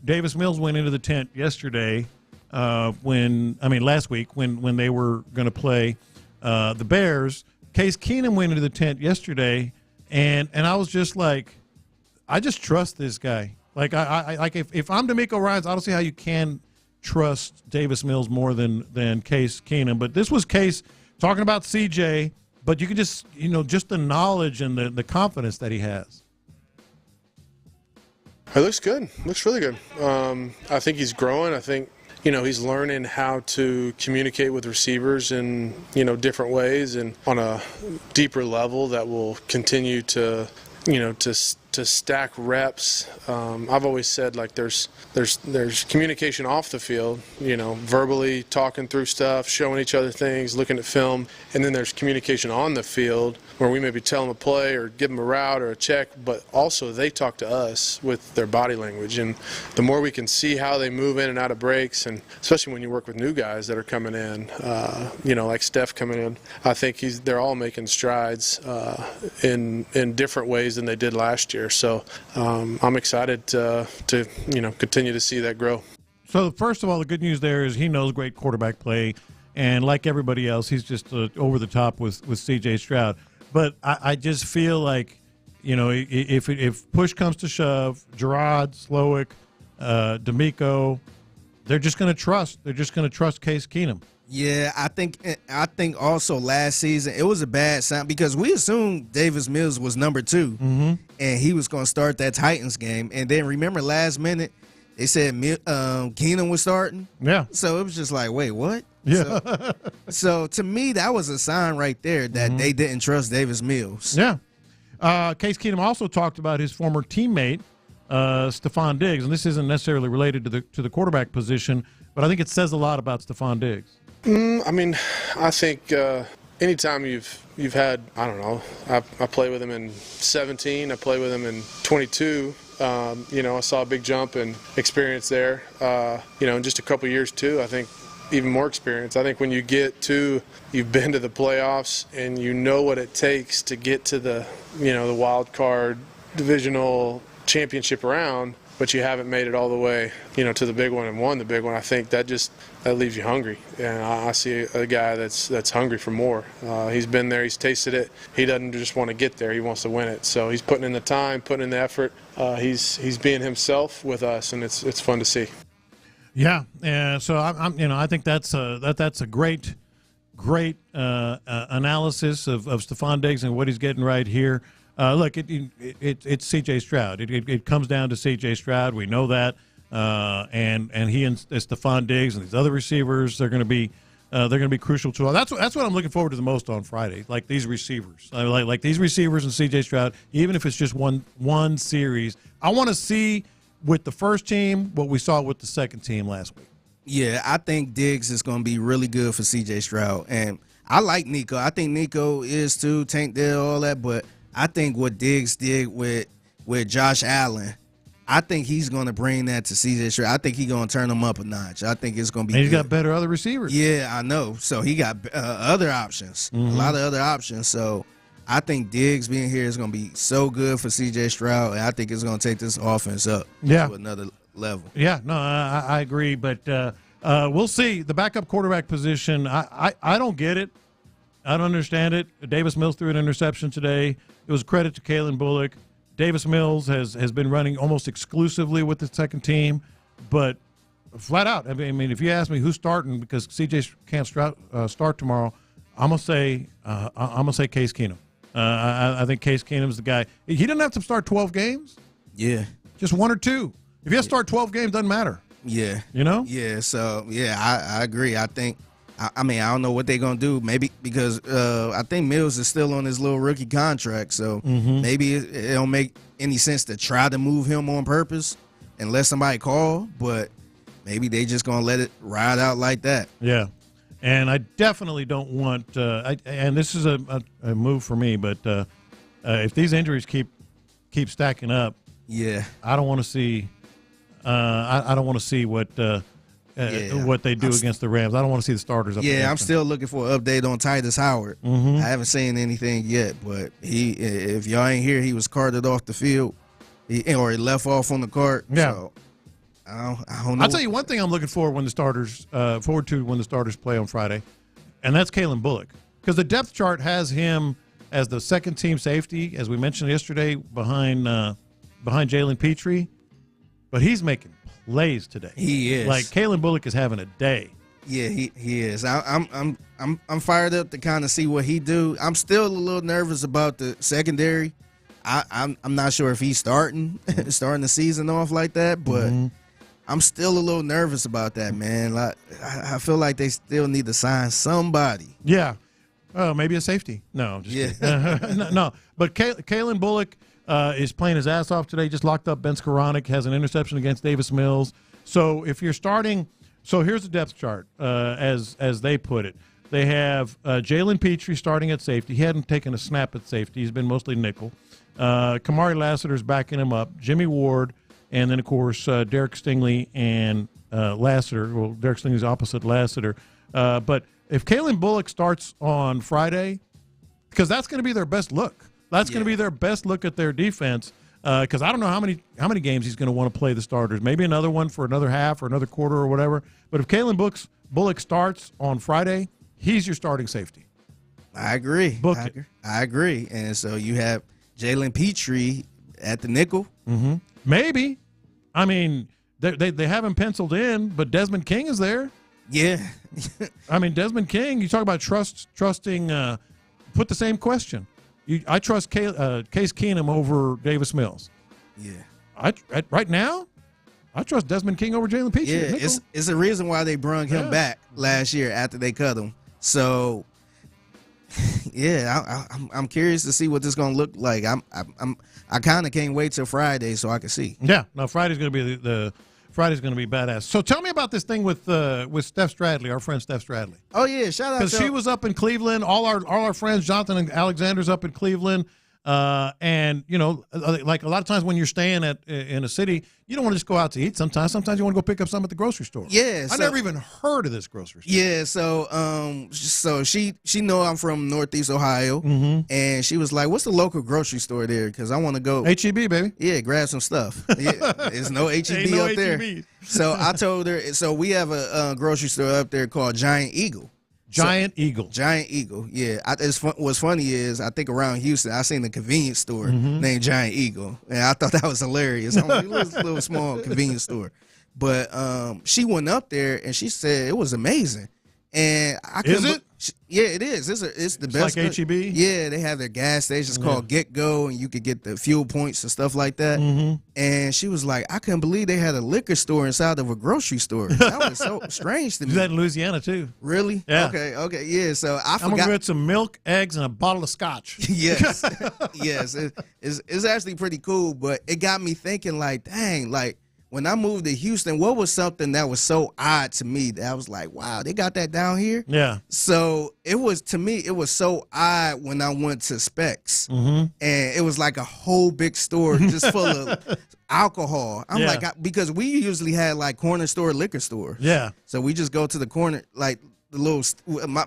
Davis Mills went into the tent yesterday last week when they were going to play the Bears. Case Keenum went into the tent yesterday, and I was just like, I just trust this guy. Like if I'm DeMeco Ryans, I don't see how you can trust Davis Mills more than Case Keenum. But this was Case talking about CJ, but you can just just the knowledge and the confidence that he has. It looks good. Looks really good. I think he's growing. I think he's learning how to communicate with receivers in different ways and on a deeper level that will continue to to stack reps. I've always said like there's communication off the field, verbally talking through stuff, showing each other things, looking at film, and then there's communication on the field where we maybe tell them a play or give them a route or a check, but also they talk to us with their body language. And the more we can see how they move in and out of breaks, and especially when you work with new guys that are coming in, like Steph coming in, I think they're all making strides in different ways than they did last year. So I'm excited to continue to see that grow. So first of all, the good news there is he knows great quarterback play, and like everybody else, he's just over the top with C.J. Stroud. But I just feel like, if push comes to shove, Gerard, Slowick, DeMeco, they're just going to trust. They're just going to trust Case Keenum. Yeah, I think also last season it was a bad sign because we assumed Davis Mills was number 2, and he was going to start that Titans game. And then remember last minute they said Keenum was starting. Yeah. So it was just like, wait, what? Yeah. So to me, that was a sign right there that they didn't trust Davis Mills. Yeah. Case Keenum also talked about his former teammate, Stephon Diggs, and this isn't necessarily related to the quarterback position, but I think it says a lot about Stephon Diggs. I mean, I think anytime you've had, I don't know, I played with him in 17, I played with him in 22. I saw a big jump in experience there. In just a couple years too, I think even more experience. I think when you've been to the playoffs and you know what it takes to get to the wild card divisional championship round, but you haven't made it all the way, to the big one and won the big one. I think that leaves you hungry. And I see a guy that's hungry for more. He's been there, he's tasted it. He doesn't just want to get there, he wants to win it. So he's putting in the time, putting in the effort. He's being himself with us, and it's fun to see. Yeah, so I think that's a great analysis of Stephon Diggs and what he's getting right here. Look, it's C.J. Stroud. It comes down to C.J. Stroud. We know that, and he and Stephon Diggs and these other receivers, they're going to be crucial to. That's what I'm looking forward to the most on Friday. Like these receivers, like these receivers and C.J. Stroud. Even if it's just one series, I want to see with the first team what we saw with the second team last week. Yeah, I think Diggs is going to be really good for C.J. Stroud, and I like Nico. I think Nico is too. Tank did all that, but I think what Diggs did with Josh Allen, I think he's going to bring that to C.J. Stroud. I think he's going to turn him up a notch. I think it's going to be. And he's got better other receivers. Yeah, I know. So he got other options, a lot of other options. So I think Diggs being here is going to be so good for C.J. Stroud, and I think it's going to take this offense up to another level. Yeah, no, I agree, but we'll see. The backup quarterback position, I don't get it. I don't understand it. Davis Mills threw an interception today. It was a credit to Kalen Bullock. Davis Mills has been running almost exclusively with the second team, but flat out, I mean, if you ask me who's starting because CJ can't start tomorrow, I'm gonna say Case Keenum. I think Case Keenum's the guy. He doesn't have to start 12 games. Yeah, just one or two. If he has to start 12 games, doesn't matter. Yeah, Yeah. So I agree. I think. I mean, I don't know what they're going to do. Maybe because I think Mills is still on his little rookie contract, so maybe it don't make any sense to try to move him on purpose and let somebody call, but maybe they just going to let it ride out like that. Yeah, and I definitely don't want and this is a move for me, but if these injuries keep stacking up, I don't want to see I don't want to see what they do against the Rams. I don't want to see the starters up I'm still looking for an update on Titus Howard. I haven't seen anything yet, but if y'all ain't here, he was carted off the field or he left off on the cart. Yeah. So, I don't know. I'll tell you one thing I'm looking forward when the starters play on Friday, and that's Kalen Bullock. Because the depth chart has him as the second team safety, as we mentioned yesterday, behind Jalen Petrie. But he's making plays today. He is. Like Kalen Bullock is having a day. Yeah, he is. I'm fired up to kind of see what he do. I'm still a little nervous about the secondary. I'm not sure if he's starting the season off like that, but I'm still a little nervous about that, man. Like I feel like they still need to sign somebody. Yeah. Oh, maybe a safety. No, just no. But Kalen Bullock is playing his ass off today. Just locked up Ben Skoranek, has an interception against Davis Mills. So if you're starting, so here's the depth chart as they put it. They have Jalen Petrie starting at safety. He hadn't taken a snap at safety. He's been mostly nickel. Kamari Lassiter's backing him up. Jimmy Ward, and then of course Derek Stingley and Lassiter. Well, Derek Stingley's opposite Lassiter. But if Kalen Bullock starts on Friday, because that's going to be their best look. That's going to be their best look at their defense. Because I don't know how many games he's going to want to play the starters. Maybe another one for another half or another quarter or whatever. But if Kalen Bullock starts on Friday, he's your starting safety. I agree. I agree. And so you have Jalen Petrie at the nickel. Maybe. I mean, they have him penciled in, but Desmond King is there. Yeah. I mean, Desmond King, you talk about trusting, put the same question. I trust Case Keenum over Davis Mills. Yeah. Right now, I trust Desmond King over Jalen Peach. Yeah, it's a reason why they brung him back last year after they cut him. So, yeah, I'm curious to see what this is going to look like. I kind of can't wait till Friday so I can see. Yeah, no, Friday's going to be Friday's going to be badass. So tell me about this thing with Steph Stradley, our friend Steph Stradley. Oh yeah, shout out because she was up in Cleveland. All our friends, Jonathan and Alexander's up in Cleveland. And you know, like a lot of times when you're staying in a city, you don't want to just go out to eat. Sometimes you want to go pick up something at the grocery store. Yeah, I never even heard of this grocery store. Yeah, so she know I'm from Northeast Ohio, and she was like, "What's the local grocery store there? Because I want to go." H-E-B, baby. Yeah, grab some stuff. Yeah, there's no H-E-B up there. So I told her. So we have a grocery store up there called Giant Eagle. Giant Eagle. Yeah. What's funny is I think around Houston I seen a convenience store named Giant Eagle, and I thought that was hilarious. I'm like, little small convenience store, but she went up there and she said it was amazing. And I is it? Yeah, it is. It's the best. Like HEB. Yeah, they have their gas stations called Get Go, and you could get the fuel points and stuff like that. And she was like, I couldn't believe they had a liquor store inside of a grocery store. That was so strange to me. Do that in Louisiana too. Really? Yeah. Okay. Yeah. So I forgot. I'm gonna get some milk, eggs, and a bottle of scotch. Yes. Yes. It's actually pretty cool, but it got me thinking, like, dang, like, when I moved to Houston, what was something that was so odd to me that I was like, wow, they got that down here? Yeah. So it was so odd when I went to Specs. And it was like a whole big store just full of alcohol. I'm like, because we usually had like corner store liquor stores. Yeah. So we just go to the corner, like, the little,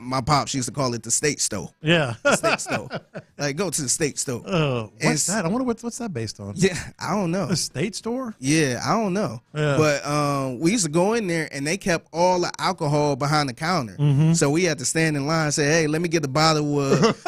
my pops used to call it the state store. Yeah. The state store. Like, go to the state store. Oh, what's that? I wonder what's that based on? Yeah, I don't know. The state store? Yeah, I don't know. Yeah. But we used to go in there, and they kept all the alcohol behind the counter. So we had to stand in line and say, hey, let me get a bottle of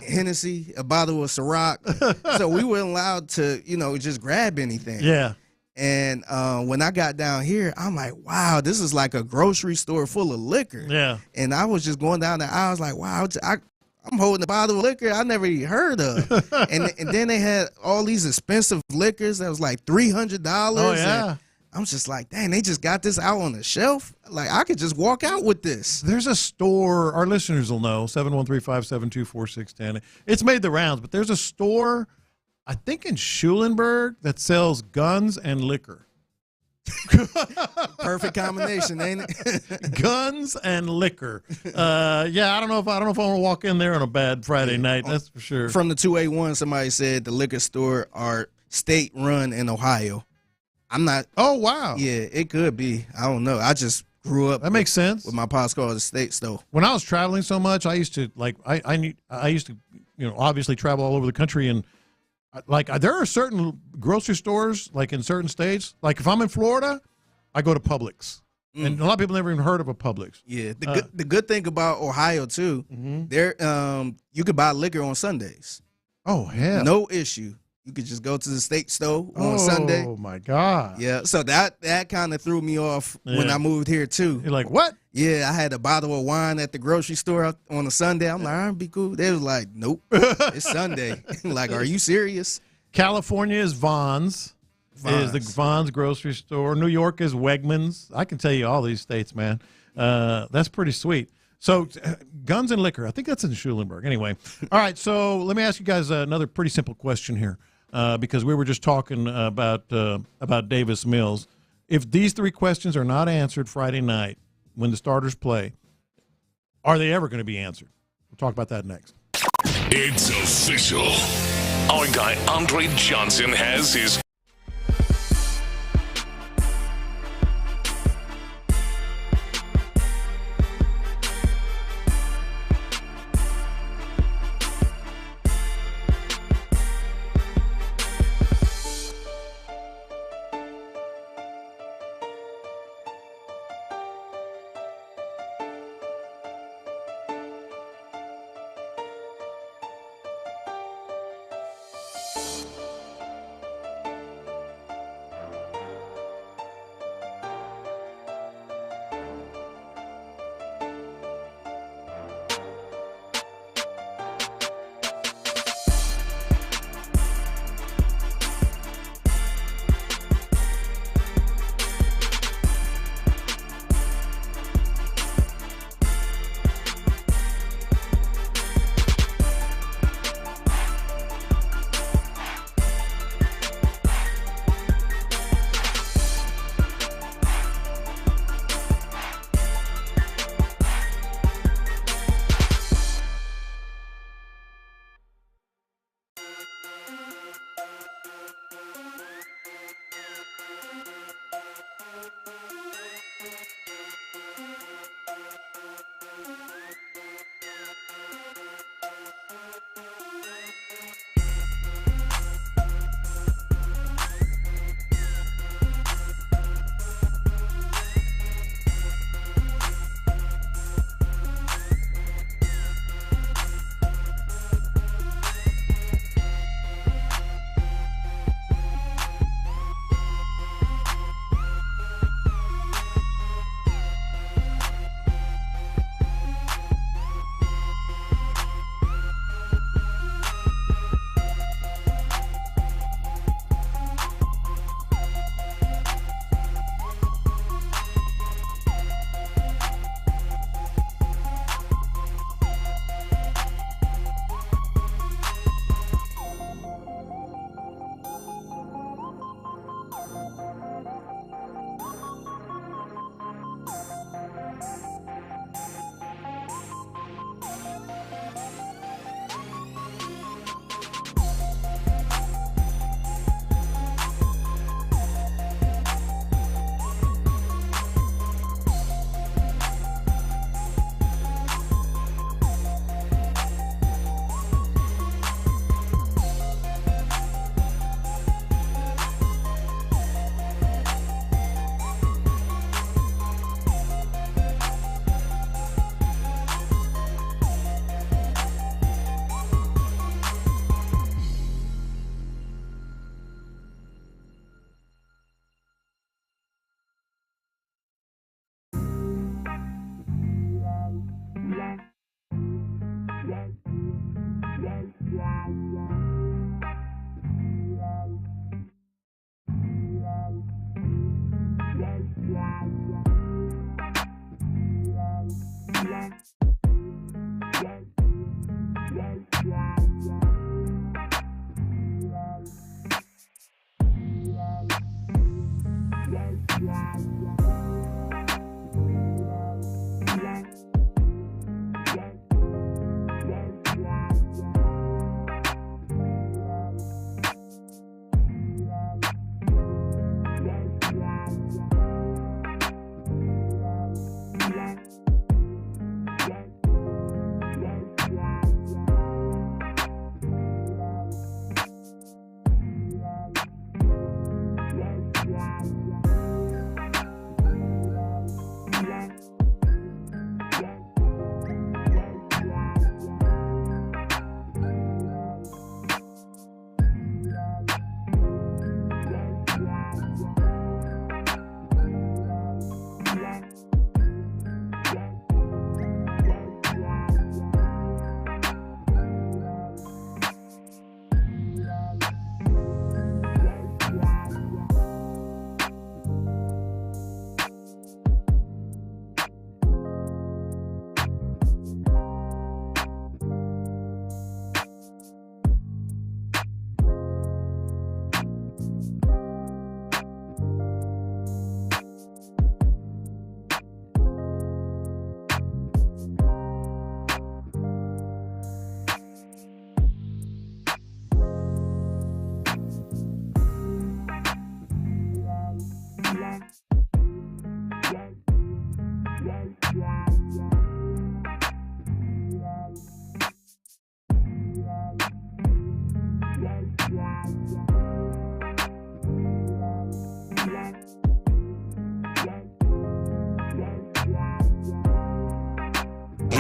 Hennessy, a bottle of Ciroc. So we weren't allowed to, just grab anything. Yeah. And when I got down here, I'm like, wow, this is like a grocery store full of liquor. Yeah. And I was just going down the aisle. I was like, wow, I'm holding a bottle of liquor I never even heard of. and then they had all these expensive liquors that was like $300. Oh, yeah. And I'm just like, dang, they just got this out on the shelf. Like, I could just walk out with this. There's a store, our listeners will know, 713-572-4610. It's made the rounds, but there's a store, I think in Schulenburg, that sells guns and liquor. Perfect combination, ain't it? Guns and liquor. Yeah, I don't know if I want to walk in there on a bad Friday night. That's for sure. From the 281, somebody said the liquor store are state run in Ohio. I'm not. Oh wow. Yeah, it could be. I don't know. I just grew up. That makes sense. With my pops called the state store. When I was traveling so much, I used to I used to obviously travel all over the country, and like there are certain grocery stores like in certain states. Like if I'm in Florida, I go to Publix, and a lot of people never even heard of a Publix. Yeah, the good thing about Ohio too, there you could buy liquor on Sundays. Oh hell, no issue. You could just go to the state store on Sunday. Oh my God. Yeah, so that kind of threw me off when I moved here too. You're like, what? Yeah, I had a bottle of wine at the grocery store on a Sunday. I'm like, I'll be cool. They was like, nope, it's Sunday. Like, are you serious? California is Vons. Is the Vons grocery store. New York is Wegmans. I can tell you all these states, man. That's pretty sweet. So guns and liquor, I think that's in Schulenburg. Anyway, all right, so let me ask you guys another pretty simple question here. Because we were just talking about Davis Mills. If these three questions are not answered Friday night when the starters play, are they ever going to be answered? We'll talk about that next. It's official. Our guy Andre Johnson has his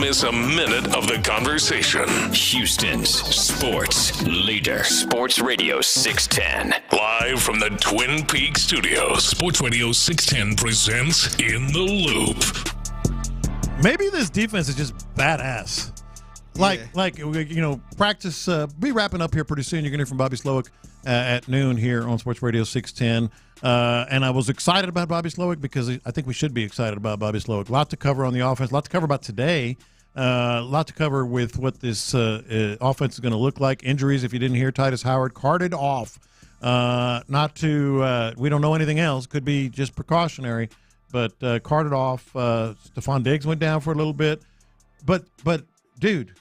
miss a minute of the conversation. Houston's sports leader. Sports Radio 610. Live from the Twin Peaks studios, Sports Radio 610 presents In the Loop. Maybe this defense is just badass. Practice. Be wrapping up here pretty soon. You're going to hear from Bobby Slowick at noon here on Sports Radio 610. And I was excited about Bobby Slowick because I think we should be excited about Bobby Slowick. A lot to cover on the offense. A lot to cover about today. A lot to cover with what this offense is going to look like. Injuries, if you didn't hear, Titus Howard carted off. We don't know anything else. Could be just precautionary. But carted off. Stephon Diggs went down for a little bit. But dude,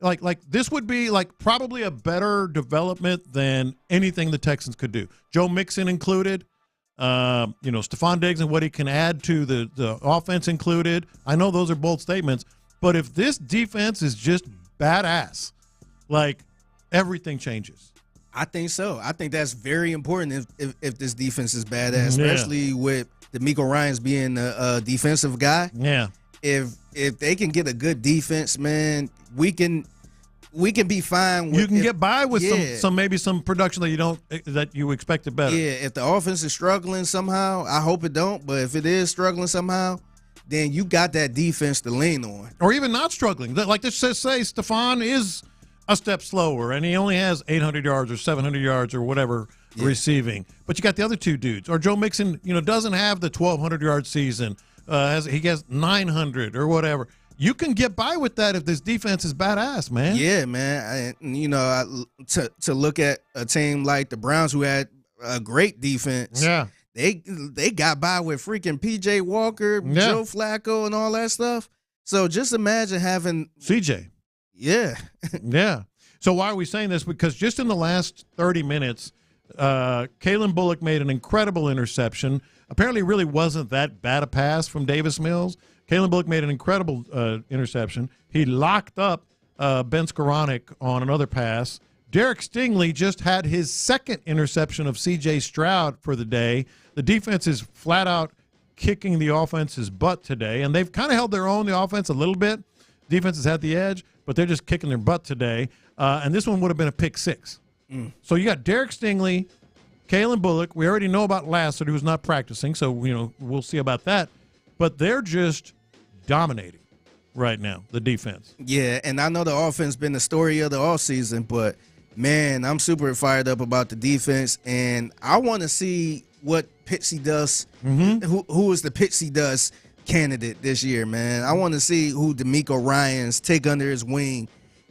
like this would be like probably a better development than anything the Texans could do. Joe Mixon included. Stephon Diggs and what he can add to the offense included. I know those are bold statements, but if this defense is just badass, like everything changes. I think so. I think that's very important if this defense is badass, especially with D'Amico Ryans being a defensive guy. Yeah. If they can get a good defense, man, we can be fine. You can get by with some production that you expected better. Yeah, if the offense is struggling somehow, I hope it don't. But if it is struggling somehow, then you got that defense to lean on. Or even not struggling. Like this says, Stephon is a step slower, and he only has 800 yards or 700 yards or whatever receiving. But you got the other two dudes. Or Joe Mixon, doesn't have the 1,200-yard season. He has 900 or whatever. You can get by with that if this defense is badass, man. Yeah, man. To look at a team like the Browns who had a great defense. Yeah. They got by with freaking P.J. Walker, Joe Flacco, and all that stuff. So just imagine having CJ. Yeah. Yeah. So why are we saying this? Because just in the last 30 minutes, Kalen Bullock made an incredible interception. Apparently, it really wasn't that bad a pass from Davis Mills. Kalen Bullock made an incredible interception. He locked up Ben Skoranek on another pass. Derek Stingley just had his second interception of C.J. Stroud for the day. The defense is flat out kicking the offense's butt today, and they've kind of held their own, the offense, a little bit. Defense has had the edge, but they're just kicking their butt today. And this one would have been a pick six. So you got Derek Stingley, Kalen Bullock. We already know about Lassiter, who's not practicing, so we'll see about that. But they're just dominating right now, the defense. Yeah, and I know the offense been the story of the offseason, but, man, I'm super fired up about the defense, and I want to see what Pitsy does, who is the Pitsy does candidate this year, man. I want to see who D'Amico Ryans take under his wing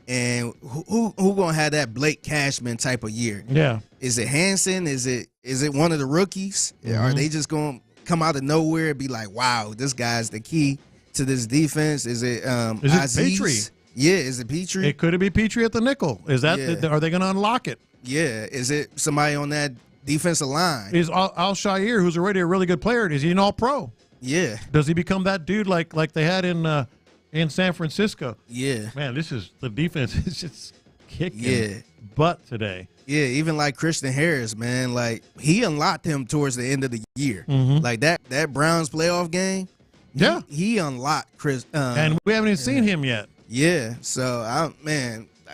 and who going to have that Blake Cashman type of year. Yeah. Is it Hansen? Is it one of the rookies? Are they just going to come out of nowhere and be like, wow, this guy's the key to this defense? Is it Petrie? Yeah, is it Petrie? It could be Petrie at the nickel. Is that are they going to unlock it? Yeah. Is it somebody on that defensive line? Is Al-Shaair, who's already a really good player, is he an all-pro? Yeah. Does he become that dude like they had in San Francisco? Yeah. Man, the defense is just kicking butt today. Yeah, even like Christian Harris, man, like he unlocked him towards the end of the year. Like that Browns playoff game. Yeah. He unlocked Chris. And we haven't even seen him yet. Yeah. So,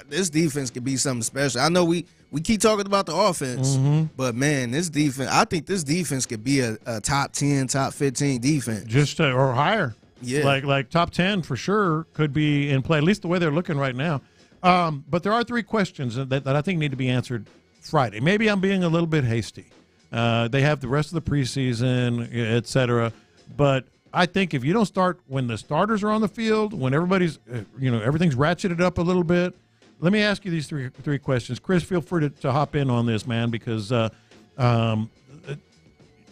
this defense could be something special. I know we keep talking about the offense, but, man, this defense, I think this defense could be a top 10, top 15 defense. Just or higher. Yeah. Like top 10 for sure could be in play, at least the way they're looking right now. But there are three questions that I think need to be answered Friday. Maybe I'm being a little bit hasty. They have the rest of the preseason, et cetera. But I think if you don't start when the starters are on the field, when everybody's, everything's ratcheted up a little bit. Let me ask you these three questions. Chris, feel free to hop in on this, man, because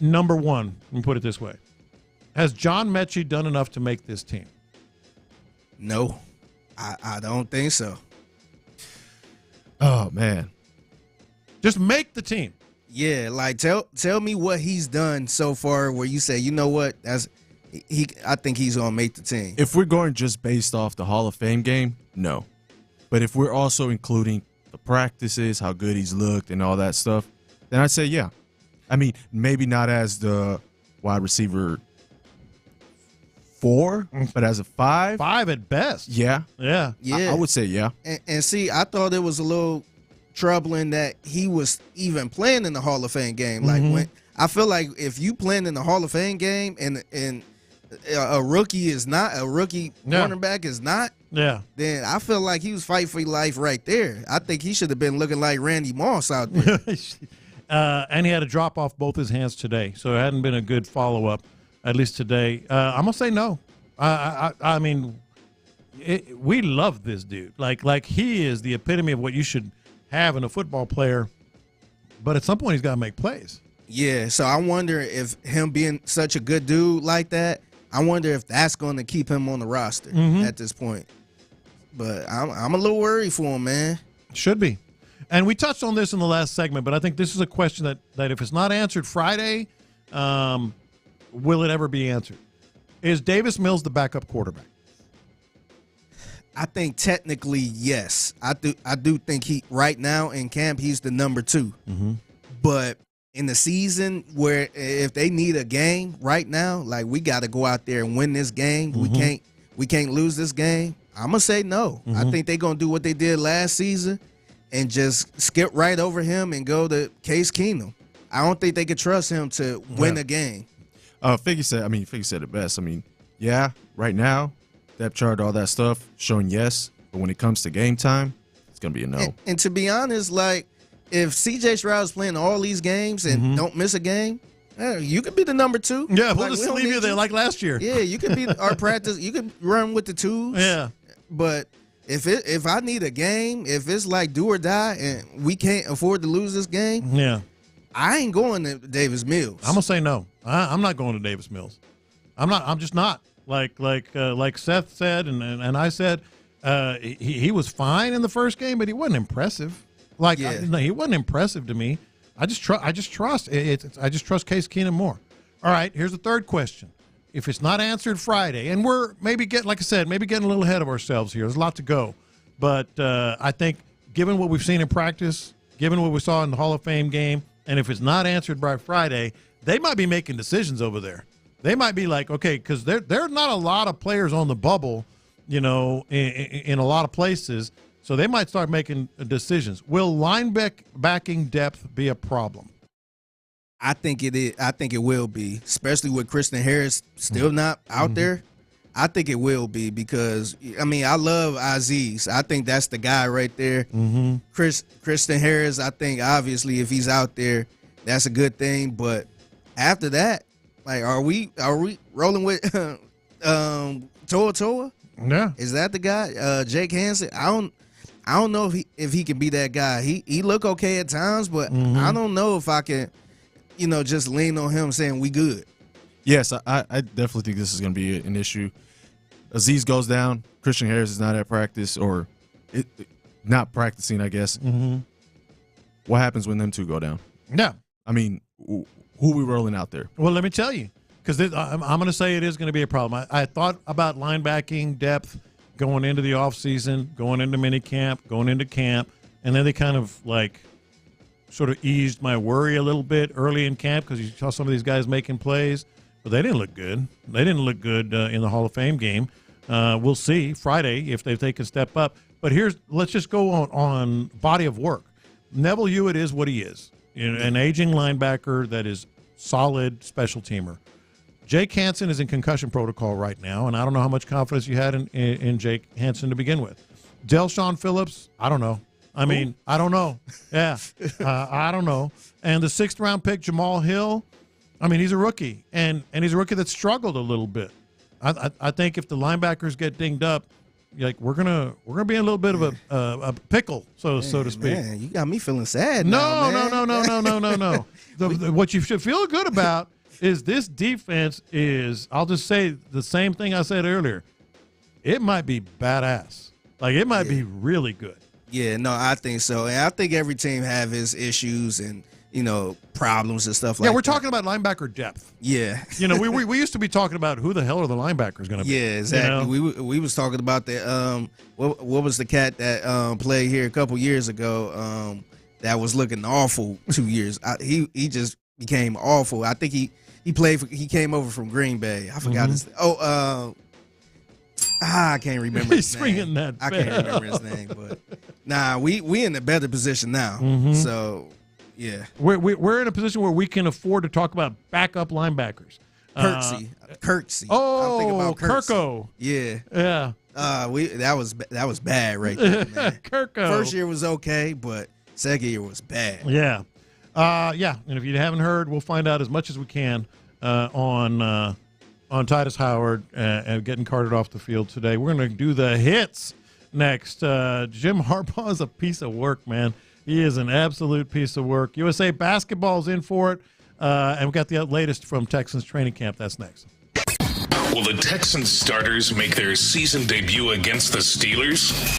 number one, let me put it this way. Has John Mechie done enough to make this team? No, I don't think so. Oh, man. Just make the team. Yeah, like tell me what he's done so far where you say, you know what, I think he's going to make the team. If we're going just based off the Hall of Fame game, no. But if we're also including the practices, how good he's looked and all that stuff, then I'd say, yeah. I mean, maybe not as the wide receiver 4, but as a 5. 5 at best. Yeah. Yeah. I would say yeah. And see, I thought it was a little troubling that he was even playing in the Hall of Fame game. Like when I feel like if you playing in the Hall of Fame game and a rookie is not, a rookie cornerback is not, then I feel like he was fighting for life right there. I think he should have been looking like Randy Moss out there. And he had to drop off both his hands today, so it hadn't been a good follow-up, at least today. I'm going to say no. I mean, we love this dude. Like he is the epitome of what you should have in a football player, but at some point he's got to make plays. Yeah, so I wonder if him being such a good dude like that, I wonder if that's going to keep him on the roster at this point. But I'm a little worried for him, man. Should be. And we touched on this in the last segment, but I think this is a question that if it's not answered Friday, will it ever be answered? Is Davis Mills the backup quarterback? I think technically, yes. I do think he right now in camp he's the number 2. But in the season where if they need a game right now, like we got to go out there and win this game. We can't lose this game. I'm gonna say no. I think they're gonna do what they did last season and just skip right over him and go to Case Keenum. I don't think they could trust him to win a game. Figgy said it best. I mean, yeah, right now, depth chart, all that stuff, showing yes. But when it comes to game time, it's going to be a no. And to be honest, like, if C.J. Stroud's playing all these games and don't miss a game, you could be the number 2. Yeah, we'll just leave you there like last year. Yeah, you could be our practice. You could run with the 2s. Yeah. But if I need a game, if it's like do or die and we can't afford to lose this game, I ain't going to Davis Mills. I'm gonna say no. I'm not going to Davis Mills. I'm just not. Like Seth said and I said, he was fine in the first game, but he wasn't impressive. He wasn't impressive to me. I just trust Case Keenum more. All right, here's the third question. If it's not answered Friday, and we're maybe getting a little ahead of ourselves here. There's a lot to go, but I think given what we've seen in practice, given what we saw in the Hall of Fame game, and if it's not answered by Friday, they might be making decisions over there. They might be like, okay, because there are not a lot of players on the bubble, in a lot of places, so they might start making decisions. Will linebacking depth be a problem? I think it is. I think it will be, especially with Christian Harris still not out there. I think it will be because, I love Aziz. I think that's the guy right there. Christian Harris, I think, obviously, if he's out there, that's a good thing. But after that, like, are we rolling with Toa? Yeah. Is that the guy? Jake Hansen? I don't know if he can be that guy. He look okay at times, but I don't know if I can, just lean on him saying we good. Yes, I definitely think this is going to be an issue. Aziz goes down. Christian Harris is not at practice or not practicing, I guess. What happens when them two go down? Yeah. I mean, who are we rolling out there? Well, let me tell you, because I'm going to say it is going to be a problem. I thought about linebacking depth going into the offseason, going into minicamp, going into camp, and then they kind of sort of eased my worry a little bit early in camp because you saw some of these guys making plays, but they didn't look good. They didn't look good in the Hall of Fame game. We'll see Friday if they can step up. But let's just go on body of work. Neville Hewitt is what he is, an aging linebacker that is solid special teamer. Jake Hansen is in concussion protocol right now, and I don't know how much confidence you had in Jake Hansen to begin with. Delshon Phillips, I don't know. I don't know. Yeah, I don't know. And the 6th-round pick, Jamal Hill, he's a rookie, and he's a rookie that struggled a little bit. I think if the linebackers get dinged up, we're gonna be in a little bit of a pickle, so to speak. Man, you got me feeling sad. No. No. What you should feel good about is this defense is. I'll just say the same thing I said earlier. It might be badass. It might be really good. Yeah, no, I think so. And I think every team have its issues and, problems and stuff like that. Yeah, we're talking about linebacker depth. Yeah. We used to be talking about who the hell are the linebackers going to be. Yeah, exactly. We was talking about the what was the cat that played here a couple years ago that was looking awful 2 years. He just became awful. I think He came over from Green Bay. I forgot his. I can't remember his name. Ringing that I can't remember his name, but nah, we in a better position now. So yeah, we're in a position where we can afford to talk about backup linebackers. Kirksey. Oh, I'm thinking about Kirko. Yeah. That was bad right there, man. Kirko. First year was okay, but second year was bad. Yeah. And if you haven't heard, we'll find out as much as we can on Titus Howard and getting carted off the field today. We're going to do the hits next. Jim Harbaugh is a piece of work, man. He is an absolute piece of work. USA basketball's in for it. And we've got the latest from Texans training camp. That's next. Will the Texans starters make their season debut against the Steelers?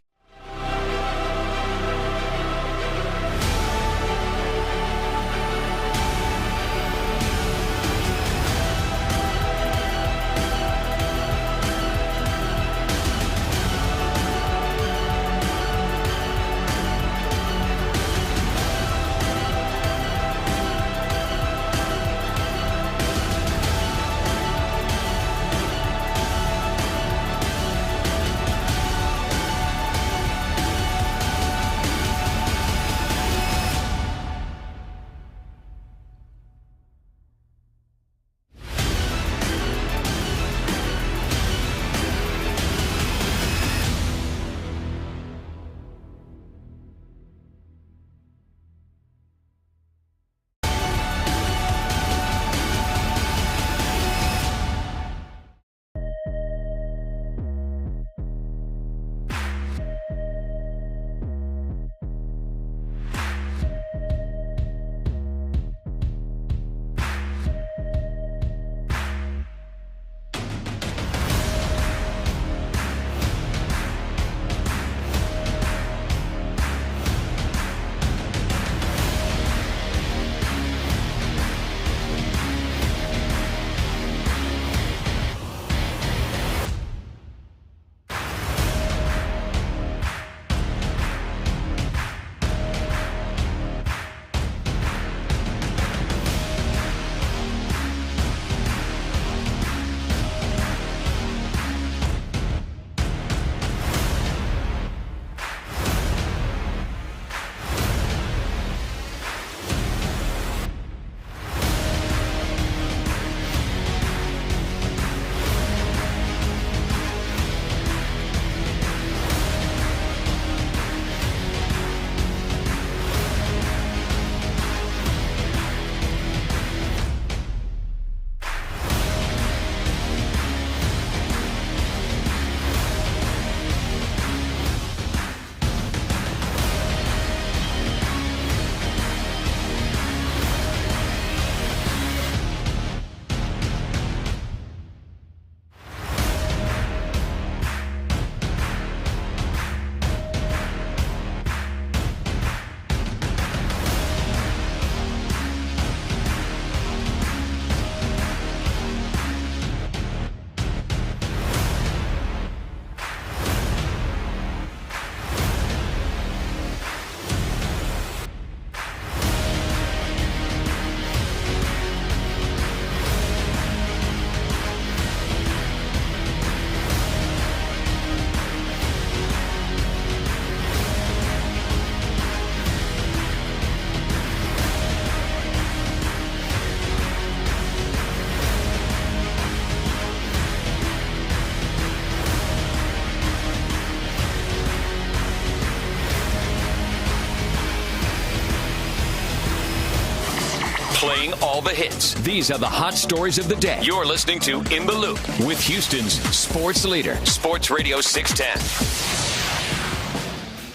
Playing all the hits. These are the hot stories of the day. You're listening to In the Loop with Houston's sports leader, Sports Radio 610.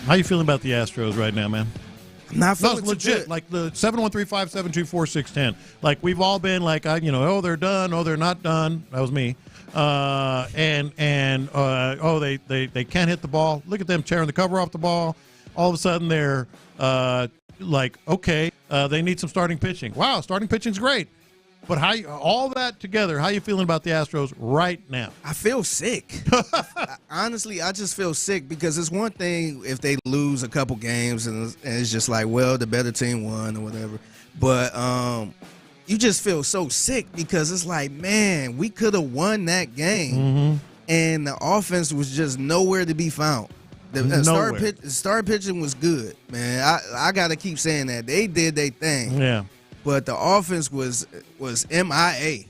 How you feeling about the Astros right now, man? Not feeling legit. good. Like the 713-572-4610. Like we've all been like, oh, they're done. Oh, they're not done. That was me. They can't hit the ball. Look at them tearing the cover off the ball. All of a sudden they're they need some starting pitching. Wow, starting pitching's great. But all that together, how you feeling about the Astros right now? I feel sick. Honestly, I just feel sick because it's one thing if they lose a couple games and it's just like, well, the better team won or whatever. But you just feel so sick because it's like, man, we could have won that game, and the offense was just nowhere to be found. The start pitching was good, man. I got to keep saying that. They did their thing. Yeah. But the offense was MIA.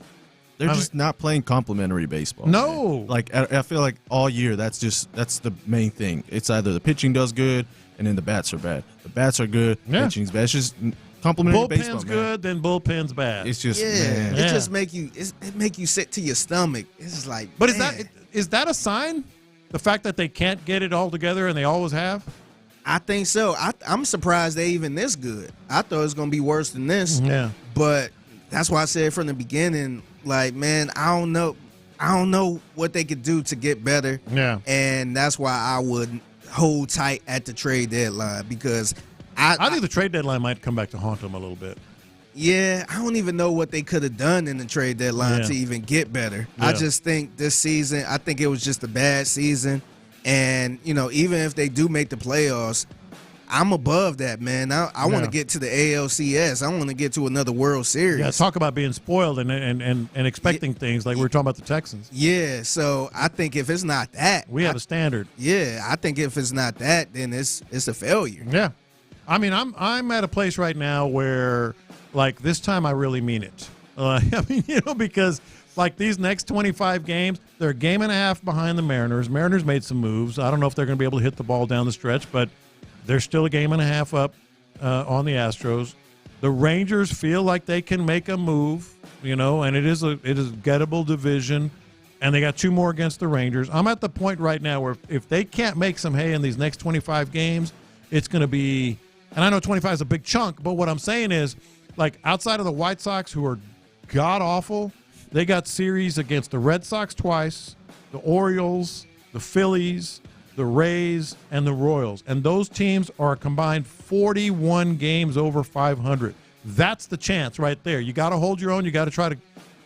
They're just not playing complimentary baseball. No. Man. Like, I feel like all year that's the main thing. It's either the pitching does good and then the bats are bad. The bats are good, pitching's bad. It's just complimentary baseball, bullpen's good, then bullpen's bad. It's just, it just make you sick to your stomach. It's just like, but is that a sign? The fact that they can't get it all together and they always have? I think so. I'm surprised they even this good. I thought it was going to be worse than this. Yeah. But that's why I said from the beginning, like, man, I don't know what they could do to get better. Yeah. And that's why I would hold tight at the trade deadline because I think the trade deadline might come back to haunt them a little bit. Yeah, I don't even know what they could have done in the trade deadline to even get better. Yeah. I just think this season, I think it was just a bad season. And, even if they do make the playoffs, I'm above that, man. I want to get to the ALCS. I want to get to another World Series. Yeah, talk about being spoiled and expecting things like we were talking about the Texans. Yeah, so I think if it's not that. We have a standard. Yeah, I think if it's not that, then it's a failure. Yeah. I mean, I'm at a place right now where, like, this time I really mean it. I mean, because, like, these next 25 games, they're a game and a half behind the Mariners. Mariners made some moves. I don't know if they're going to be able to hit the ball down the stretch, but they're still a game and a half up on the Astros. The Rangers feel like they can make a move, and it is a gettable division, and they got 2 more against the Rangers. I'm at the point right now where if they can't make some hay in these next 25 games, it's going to be – and I know 25 is a big chunk, but what I'm saying is, like, outside of the White Sox, who are god-awful, they got series against the Red Sox twice, the Orioles, the Phillies, the Rays, and the Royals. And those teams are a combined 41 games over 500. That's the chance right there. You got to hold your own. You got to try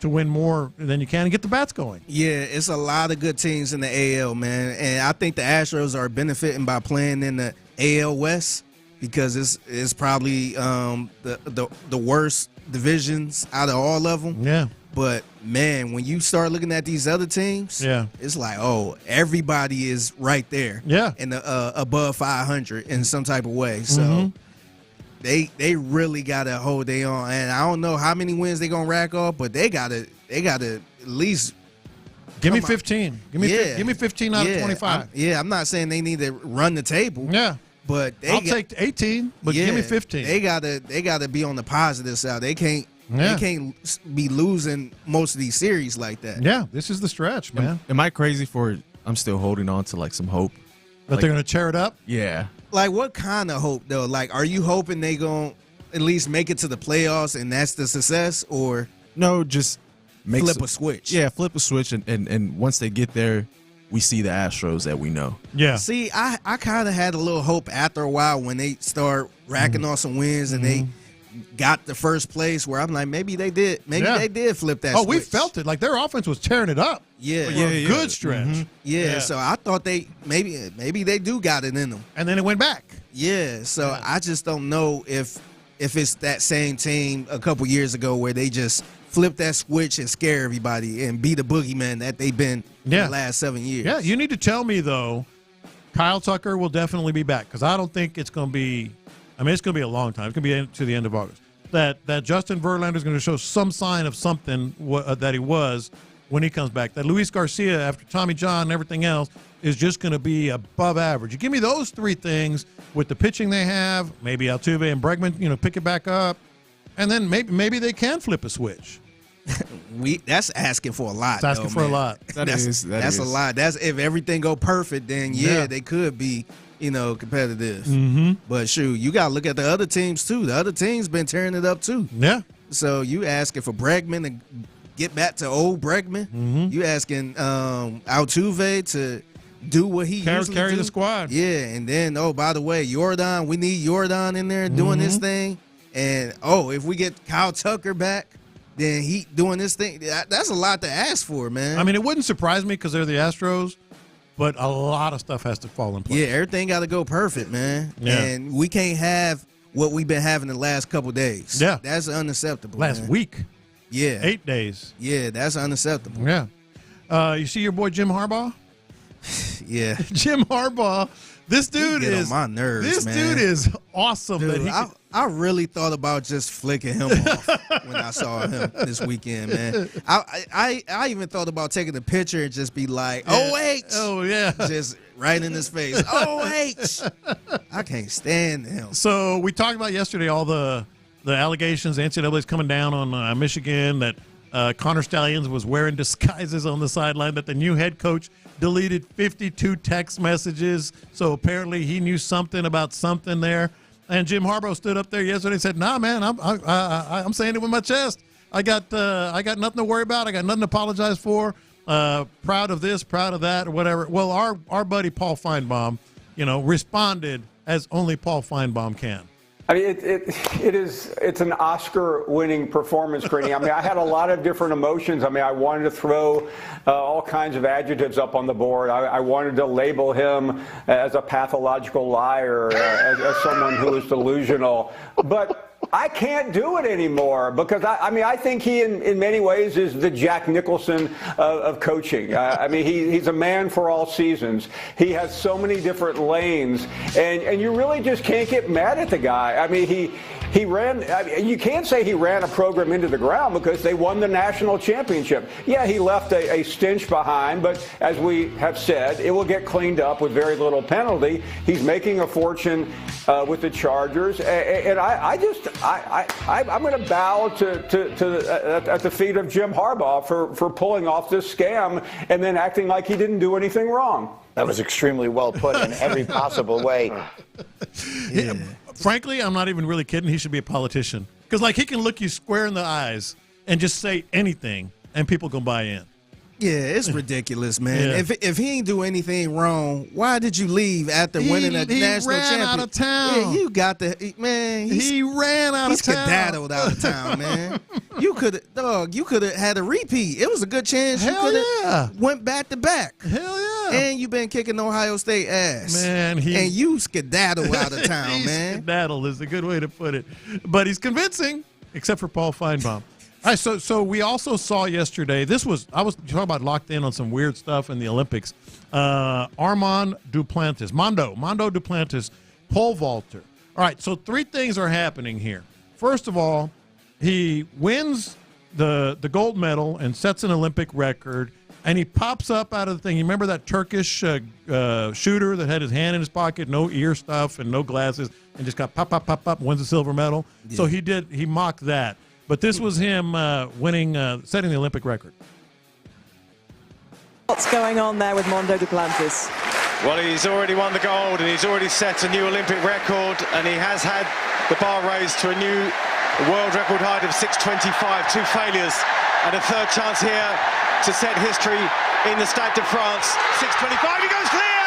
to win more than you can and get the bats going. Yeah, it's a lot of good teams in the AL, man. And I think the Astros are benefiting by playing in the AL West because it's probably the worst divisions out of all of them. Yeah. But, man, when you start looking at these other teams, it's like, oh, everybody is right there. Yeah. And above 500 in some type of way. So they really got to hold their own. And I don't know how many wins they're going to rack off, but they got to at least give me 15. Give me 15 out of 25. I'm not saying they need to run the table. Yeah. But I'll take 18, but give me 15. They gotta be on the positive side. They can't be losing most of these series like that. Yeah, this is the stretch, man. Am I crazy for I'm still holding on to, like, some hope? That they're going to tear it up? Yeah. Like, what kind of hope, though? Like, are you hoping they going to at least make it to the playoffs and that's the success? Or no, just flip a switch? Yeah, flip a switch, and once they get there, we see the Astros that we know. Yeah. See, I kind of had a little hope after a while when they start racking on some wins and they got the first place where I'm like, maybe they did. Maybe they did flip that switch. We felt it. Like, their offense was tearing it up. Yeah. Good stretch. Yeah, so I thought maybe they do got it in them. And then it went back. Yeah, so I just don't know if it's that same team a couple years ago where they just flip that switch and scare everybody and be the boogeyman that they've been in the last 7 years. Yeah, you need to tell me, though, Kyle Tucker will definitely be back because I don't think it's going to be – I mean, it's going to be a long time. It's going to be to the end of August. That Justin Verlander is going to show some sign of something that he was when he comes back. That Luis Garcia, after Tommy John and everything else, is just going to be above average. You give me those 3 things with the pitching they have, maybe Altuve and Bregman, pick it back up, and then maybe they can flip a switch. That's asking for a lot. It's asking for a lot. That's a lot. That's if everything go perfect, then they could be, competitive. But shoot, you got to look at the other teams too. The other teams been tearing it up too. Yeah. So you asking for Bregman to get back to old Bregman. You asking Altuve to do what he usually carry do. the squad. Yeah, and then by the way, Jordan, we need Jordan in there doing this thing. And if we get Kyle Tucker back, then he doing this thing. That's a lot to ask for, man. I mean, it wouldn't surprise me because they're the Astros, but a lot of stuff has to fall in place. Yeah, everything got to go perfect, man. Yeah. And we can't have what we've been having the last couple days. Yeah. That's unacceptable. Last man. week. Yeah. 8 days. Yeah, that's unacceptable. Yeah. You see your boy Jim Harbaugh? Yeah. Jim Harbaugh. This dude is on my nerves. This man. dude is awesome. Dude, I really thought about just flicking him off when I saw him this weekend, man. I even thought about taking a picture and just be like, OH. Oh, yeah. Just right in his face. OH. I can't stand him. So we talked about yesterday all the allegations, the NCAA's coming down on Michigan, that Connor Stallions was wearing disguises on the sideline, that the new head coach deleted 52 text messages. So apparently he knew something about something there. And Jim Harbaugh stood up there yesterday and said, "Nah, man, I'm saying it with my chest. I got nothing to worry about. I got nothing to apologize for. Proud of this, proud of that, or whatever." Well, our buddy Paul Feinbaum, responded as only Paul Feinbaum can. I mean, it's an Oscar-winning performance, Creighton. I mean, I had a lot of different emotions. I mean, I wanted to throw all kinds of adjectives up on the board. I wanted to label him as a pathological liar, as someone who is delusional. But I can't do it anymore because, I think he, in many ways, is the Jack Nicholson of coaching. I mean, he's a man for all seasons. He has so many different lanes, and you really just can't get mad at the guy. I mean, he ran, you can't say he ran a program into the ground because they won the national championship. Yeah, he left a stench behind, but as we have said, it will get cleaned up with very little penalty. He's making a fortune with the Chargers, and I'm going to bow at the feet of Jim Harbaugh for pulling off this scam and then acting like he didn't do anything wrong. That was extremely well put in every possible way. Yeah. Frankly, I'm not even really kidding. He should be a politician because, he can look you square in the eyes and just say anything, and people gonna buy in. Yeah, it's ridiculous, man. Yeah. If he ain't do anything wrong, why did you leave after winning a national championship? He ran out of town. Yeah, you got the man. He ran out of town. He's skedaddled out of town, man. You could have had a repeat. It was a good chance. Hell you could have went back to back. Hell yeah. And you've been kicking Ohio State ass. Man, and you skedaddled out of town, man. Skedaddle is a good way to put it. But he's convincing, except for Paul Feinbaum. All right, so we also saw yesterday, I was talking about locked in on some weird stuff in the Olympics. Mondo Duplantis, pole vaulter. All right, so 3 things are happening here. First of all, he wins the gold medal and sets an Olympic record, and he pops up out of the thing. You remember that Turkish shooter that had his hand in his pocket, no ear stuff and no glasses, and just got pop, pop, pop, pop, wins the silver medal? Yeah. So he mocked that. But this was him setting the Olympic record. What's going on there with Mondo Duplantis? Well, he's already won the gold and he's already set a new Olympic record, and he has had the bar raised to a new world record height of 6:25, 2 failures and a third chance here to set history in the Stade de France. 6:25, he goes clear!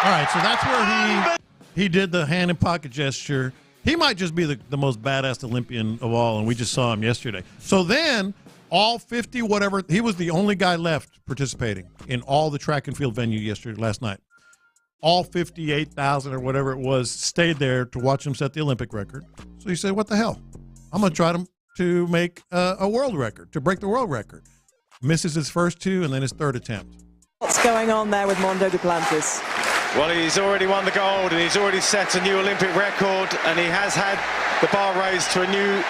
All right, so that's where he did the hand in pocket gesture. He might just be the most badass Olympian of all, and we just saw him yesterday. So then all 50 whatever, he was the only guy left participating in all the track and field venue last night. All 58,000 or whatever it was stayed there to watch him set the Olympic record. So he said, what the hell? I'm going to try to make a world record, to break the world record. Misses his first 2 and then his 3rd attempt. What's going on there with Mondo Duplantis? Well, he's already won the gold and he's already set a new Olympic record, and he has had the bar raised to a new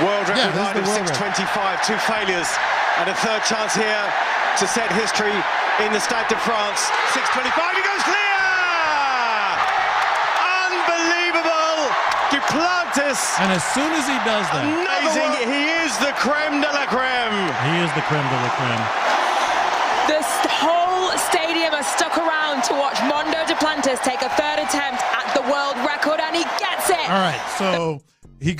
world record height of 6:25, 2 failures and a third chance here to set history in the Stade de France. 6:25, he goes clear! Unbelievable! Duplantis! And as soon as he does that, amazing, he is the creme de la creme. He is the creme de la creme. The whole stadium has stuck around to watch Mondo Duplantis take a 3rd attempt at the world record, and he gets it. All right, so he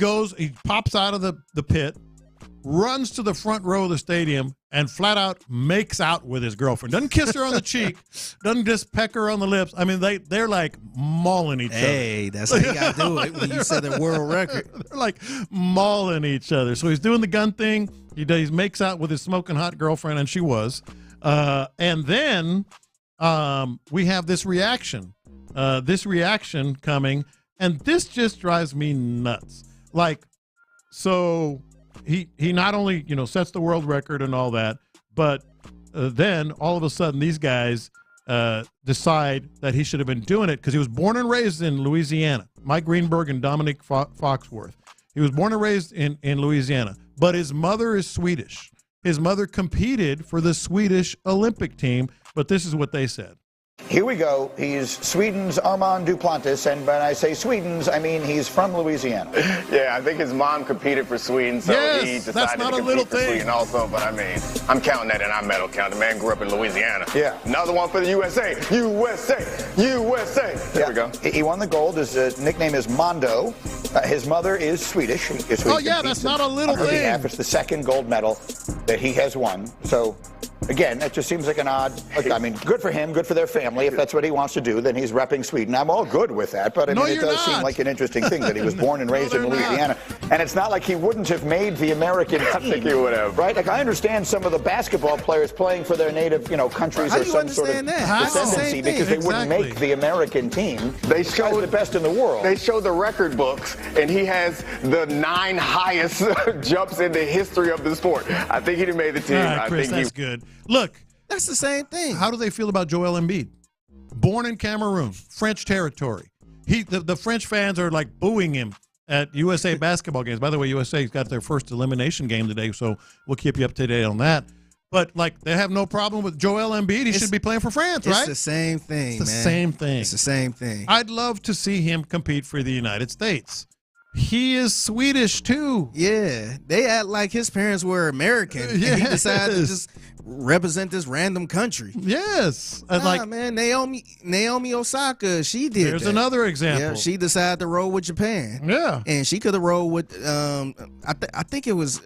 pops out of the pit, runs to the front row of the stadium, and flat out makes out with his girlfriend. Doesn't kiss her on the cheek, doesn't just peck her on the lips. I mean, they're like mauling each other. Hey, that's how you got to do it when you set a world record. They're like mauling each other. So he's doing the gun thing. He makes out with his smoking hot girlfriend, and she was. And then we have this reaction coming And this just drives me nuts. Like, so he not only, sets the world record and all that, but then all of a sudden these guys decide that he should have been doing it because he was born and raised in Louisiana. Mike Greenberg and Dominic Foxworth. He was born and raised in Louisiana, but his mother is Swedish. His mother competed for the Swedish Olympic team, but this is what they said. Here we go. He's Sweden's Armand Duplantis, and when I say Sweden's, I mean he's from Louisiana. Yeah, I think his mom competed for Sweden, so he decided to compete for Sweden also. But I mean, I'm counting that in our medal count. The man grew up in Louisiana. Yeah. Another one for the USA. USA. USA. There we go. He won the gold. His nickname is Mondo. His mother is Swedish. That's not a little thing. It's the second gold medal that he has won. So, again, that just seems like an odd. I mean, good for him, good for their family. If that's what he wants to do, then he's repping Sweden. I'm all good with that, but I mean, it does seem like an interesting thing that he was born and raised in Louisiana. And it's not like he wouldn't have made the American team. I think he would have. Right? Like, I understand some of the basketball players playing for their native, countries or some sort of descendancy because they wouldn't make the American team. They show the best in the world. They show the record books, and he has the 9 highest jumps in the history of the sport. I think he'd have made the team. All right, Chris, that's good. Look. That's the same thing. How do they feel about Joel Embiid? Born in Cameroon, French territory. The French fans are like booing him at USA basketball games. By the way, USA's got their first elimination game today, so we'll keep you up to date on that. But, they have no problem with Joel Embiid. He should be playing for France, right? It's the same thing, It's the same thing. It's the same thing. I'd love to see him compete for the United States. He is Swedish, too. Yeah. They act like his parents were American. And he decided to just represent this random country. Yes. Man, Naomi Osaka, she did There's that. another example. Yeah, she decided to roll with Japan. Yeah. And she could have rolled with, I think it was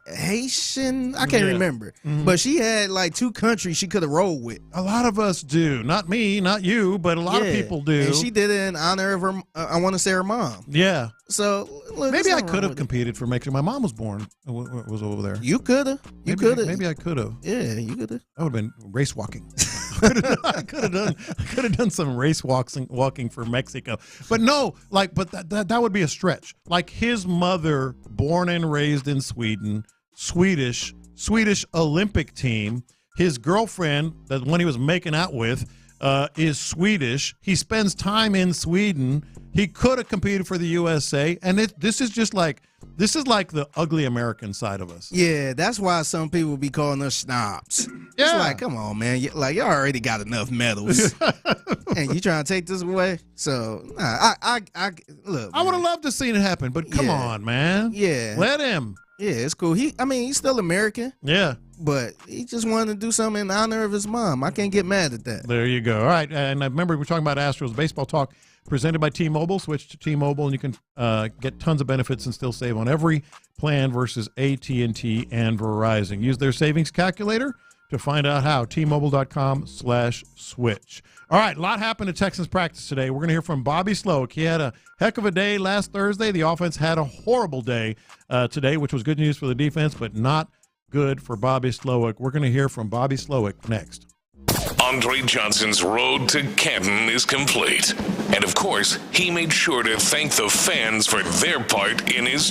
Haitian. I can't remember. Mm-hmm. But she had 2 countries she could have rolled with. A lot of us do. Not me, not you, but a lot of people do. And she did it in honor of her, I want to say her mom. Yeah. So look, maybe I could have competed for Mexico. My mom was born, was over there. You could have. Maybe I could have. Yeah, you could have. That would have been race walking. I could have done some race walking for Mexico. But no, but that would be a stretch. Like his mother, born and raised in Sweden, Swedish Olympic team. His girlfriend, the one he was making out with, is Swedish. He spends time in Sweden. He could have competed for the USA, and this is the ugly American side of us. Yeah, that's why some people be calling us snobs. Yeah. It's like, come on, man. You already got enough medals, and you trying to take this away? So, I look. I would have loved to see it happen, but come on, man. Yeah, let him. Yeah, it's cool. He's still American. Yeah. But he just wanted to do something in honor of his mom. I can't get mad at that. There you go. All right, and I remember we're talking about Astros baseball talk presented by T-Mobile. Switch to T-Mobile, and you can get tons of benefits and still save on every plan versus AT&T and Verizon. Use their savings calculator to find out how. T-Mobile.com/switch. All right, a lot happened at Texans practice today. We're going to hear from Bobby Slowick. He had a heck of a day last Thursday. The offense had a horrible day today, which was good news for the defense, but not good for Bobby Slowick. We're going to hear from Bobby Slowick next. Andre Johnson's road to Canton is complete. And of course, he made sure to thank the fans for their part in his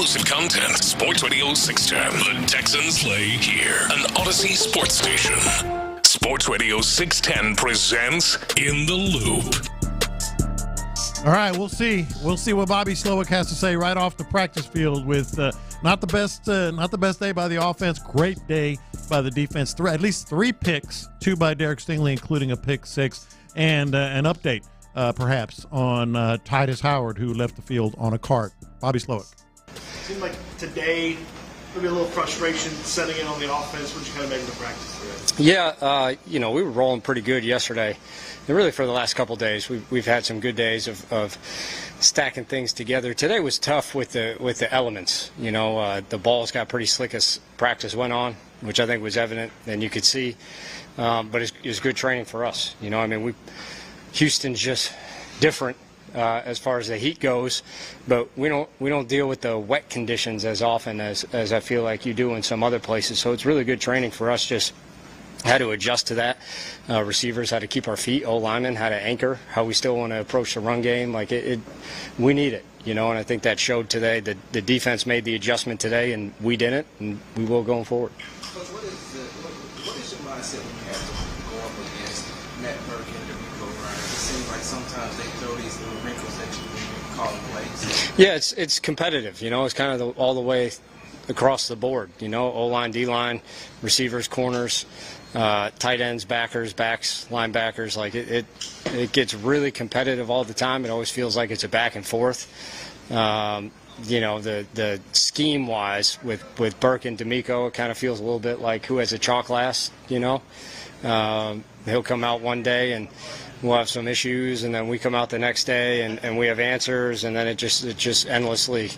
exclusive content. Sports Radio 610. The Texans play here. An Odyssey sports station. Sports Radio 610 presents In the Loop. All right, we'll see. We'll see what Bobby Slowick has to say right off the practice field with not the best day by the offense, great day by the defense. At least 3 picks, 2 by Derek Stingley, including a pick 6, and an update perhaps on Titus Howard, who left the field on a cart. Bobby Slowick. It seemed like today maybe a little frustration setting in on the offense. What did you kind of make of the practice today? Yeah, we were rolling pretty good yesterday. And really for the last couple of days, we've had some good days of stacking things together. Today was tough with the elements. The balls got pretty slick as practice went on, which I think was evident and you could see. But it's good training for us. Houston's just different as far as the heat goes, but we don't deal with the wet conditions as often as I feel like you do in some other places. So it's really good training for us. Just how to adjust to that. Receivers, how to keep our feet. O-linemen, how to anchor. How we still want to approach the run game. We need it. And I think that showed today. The defense made the adjustment today, and we didn't, and we will going forward. Coach, what is your mindset when you have to go up against Matt Burke and D'Amico Ryan? It seems like sometimes they throw these little wrinkles at you when you're calling plays. Yeah, it's competitive. It's kind of all the way across the board. O-line, D-line, receivers, corners, tight ends, backers, backs, linebackers. It gets really competitive all the time. It always feels like it's a back and forth. The scheme-wise with Burke and D'Amico, it kind of feels a little bit like who has a chalk glass, He'll come out one day and we'll have some issues, and then we come out the next day and we have answers, and then it just endlessly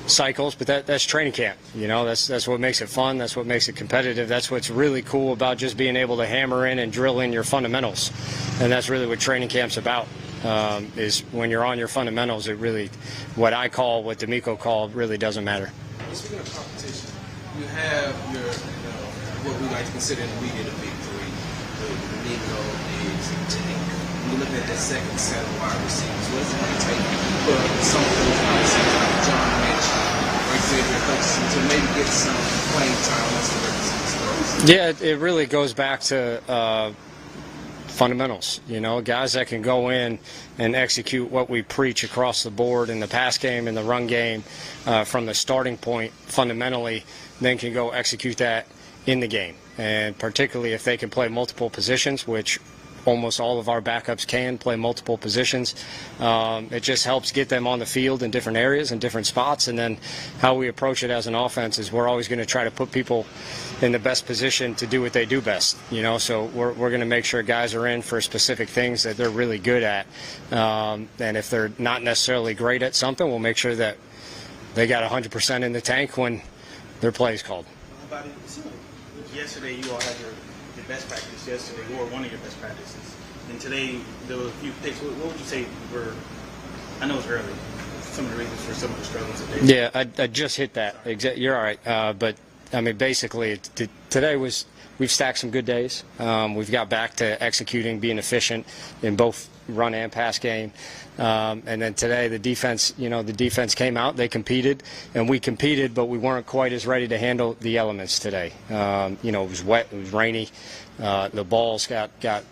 cycles. But that's training camp. That's what makes it fun. That's what makes it competitive. That's what's really cool about just being able to hammer in and drill in your fundamentals. And that's really what training camp's about. Is when you're on your fundamentals, it really, what I call, what D'Amico called, really doesn't matter. Speaking of competition, you have your, what we like to consider in the media the big three, the D'Amico, Diggs, and Tank. When you look at that second set of wide receivers, what does it really take for some of those wide receivers like John Mitch or Xavier Hutchinson to maybe get some playing time once the regular season starts? Yeah, it really goes back to fundamentals, guys that can go in and execute what we preach across the board in the pass game and the run game from the starting point fundamentally, then can go execute that in the game. And particularly if they can play multiple positions, which almost all of our backups can play multiple positions. It just helps get them on the field in different areas and different spots. And then how we approach it as an offense is we're always going to try to put people in the best position to do what they do best. So we're going to make sure guys are in for specific things that they're really good at. And if they're not necessarily great at something, we'll make sure that they got 100% in the tank when their play is called. Yesterday you all had your best practice yesterday, or one of your best practices. And today there were a few things. What would you say were, I know it's early, some of the reasons for some of the struggles today? Yeah, I just hit that. You're all right. But, basically today we've stacked some good days. We've got back to executing, being efficient in both run and pass game. And then today the defense came out, they competed, and we competed, but we weren't quite as ready to handle the elements today. It was wet, it was rainy. The balls got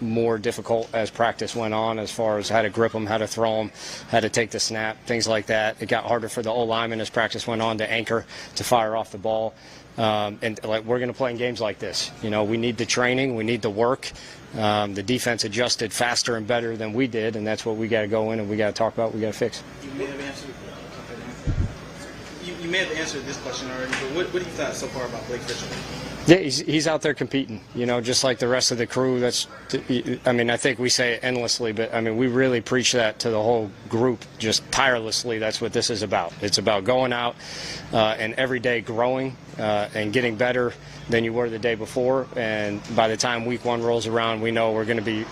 more difficult as practice went on as far as how to grip them, how to throw them, how to take the snap, things like that. It got harder for the O-lineman as practice went on to anchor, to fire off the ball. And we're going to play in games like this. We need the training, we need the work. The defense adjusted faster and better than we did, and that's what we got to go in and we got to talk about, we got to fix. You may have answered this question already, but what do you thought so far about Blake Fisher? Yeah, he's out there competing, just like the rest of the crew. I think we say it endlessly, but we really preach that to the whole group just tirelessly. That's what this is about. It's about going out and every day growing and getting better than you were the day before. And by the time week 1 rolls around, we know we're going to be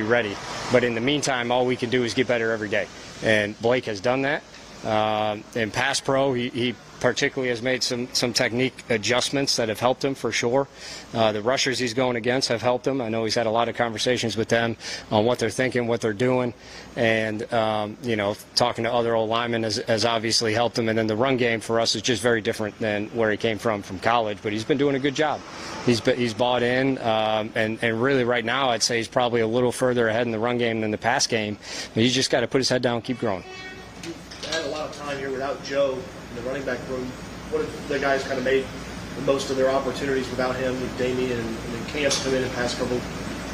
ready. But in the meantime, all we can do is get better every day. And Blake has done that. In pass pro, he particularly has made some technique adjustments that have helped him for sure. The rushers he's going against have helped him. I know he's had a lot of conversations with them on what they're thinking, what they're doing, and talking to other old linemen has obviously helped him. And then the run game for us is just very different than where he came from college, but he's been doing a good job. He's bought in, and really right now I'd say he's probably a little further ahead in the run game than the pass game. But he's just got to put his head down and keep growing. You've had a lot of time here without Joe in the running back room. What have the guys kind of made the most of their opportunities without him, with Damien and then Cam's come in the past couple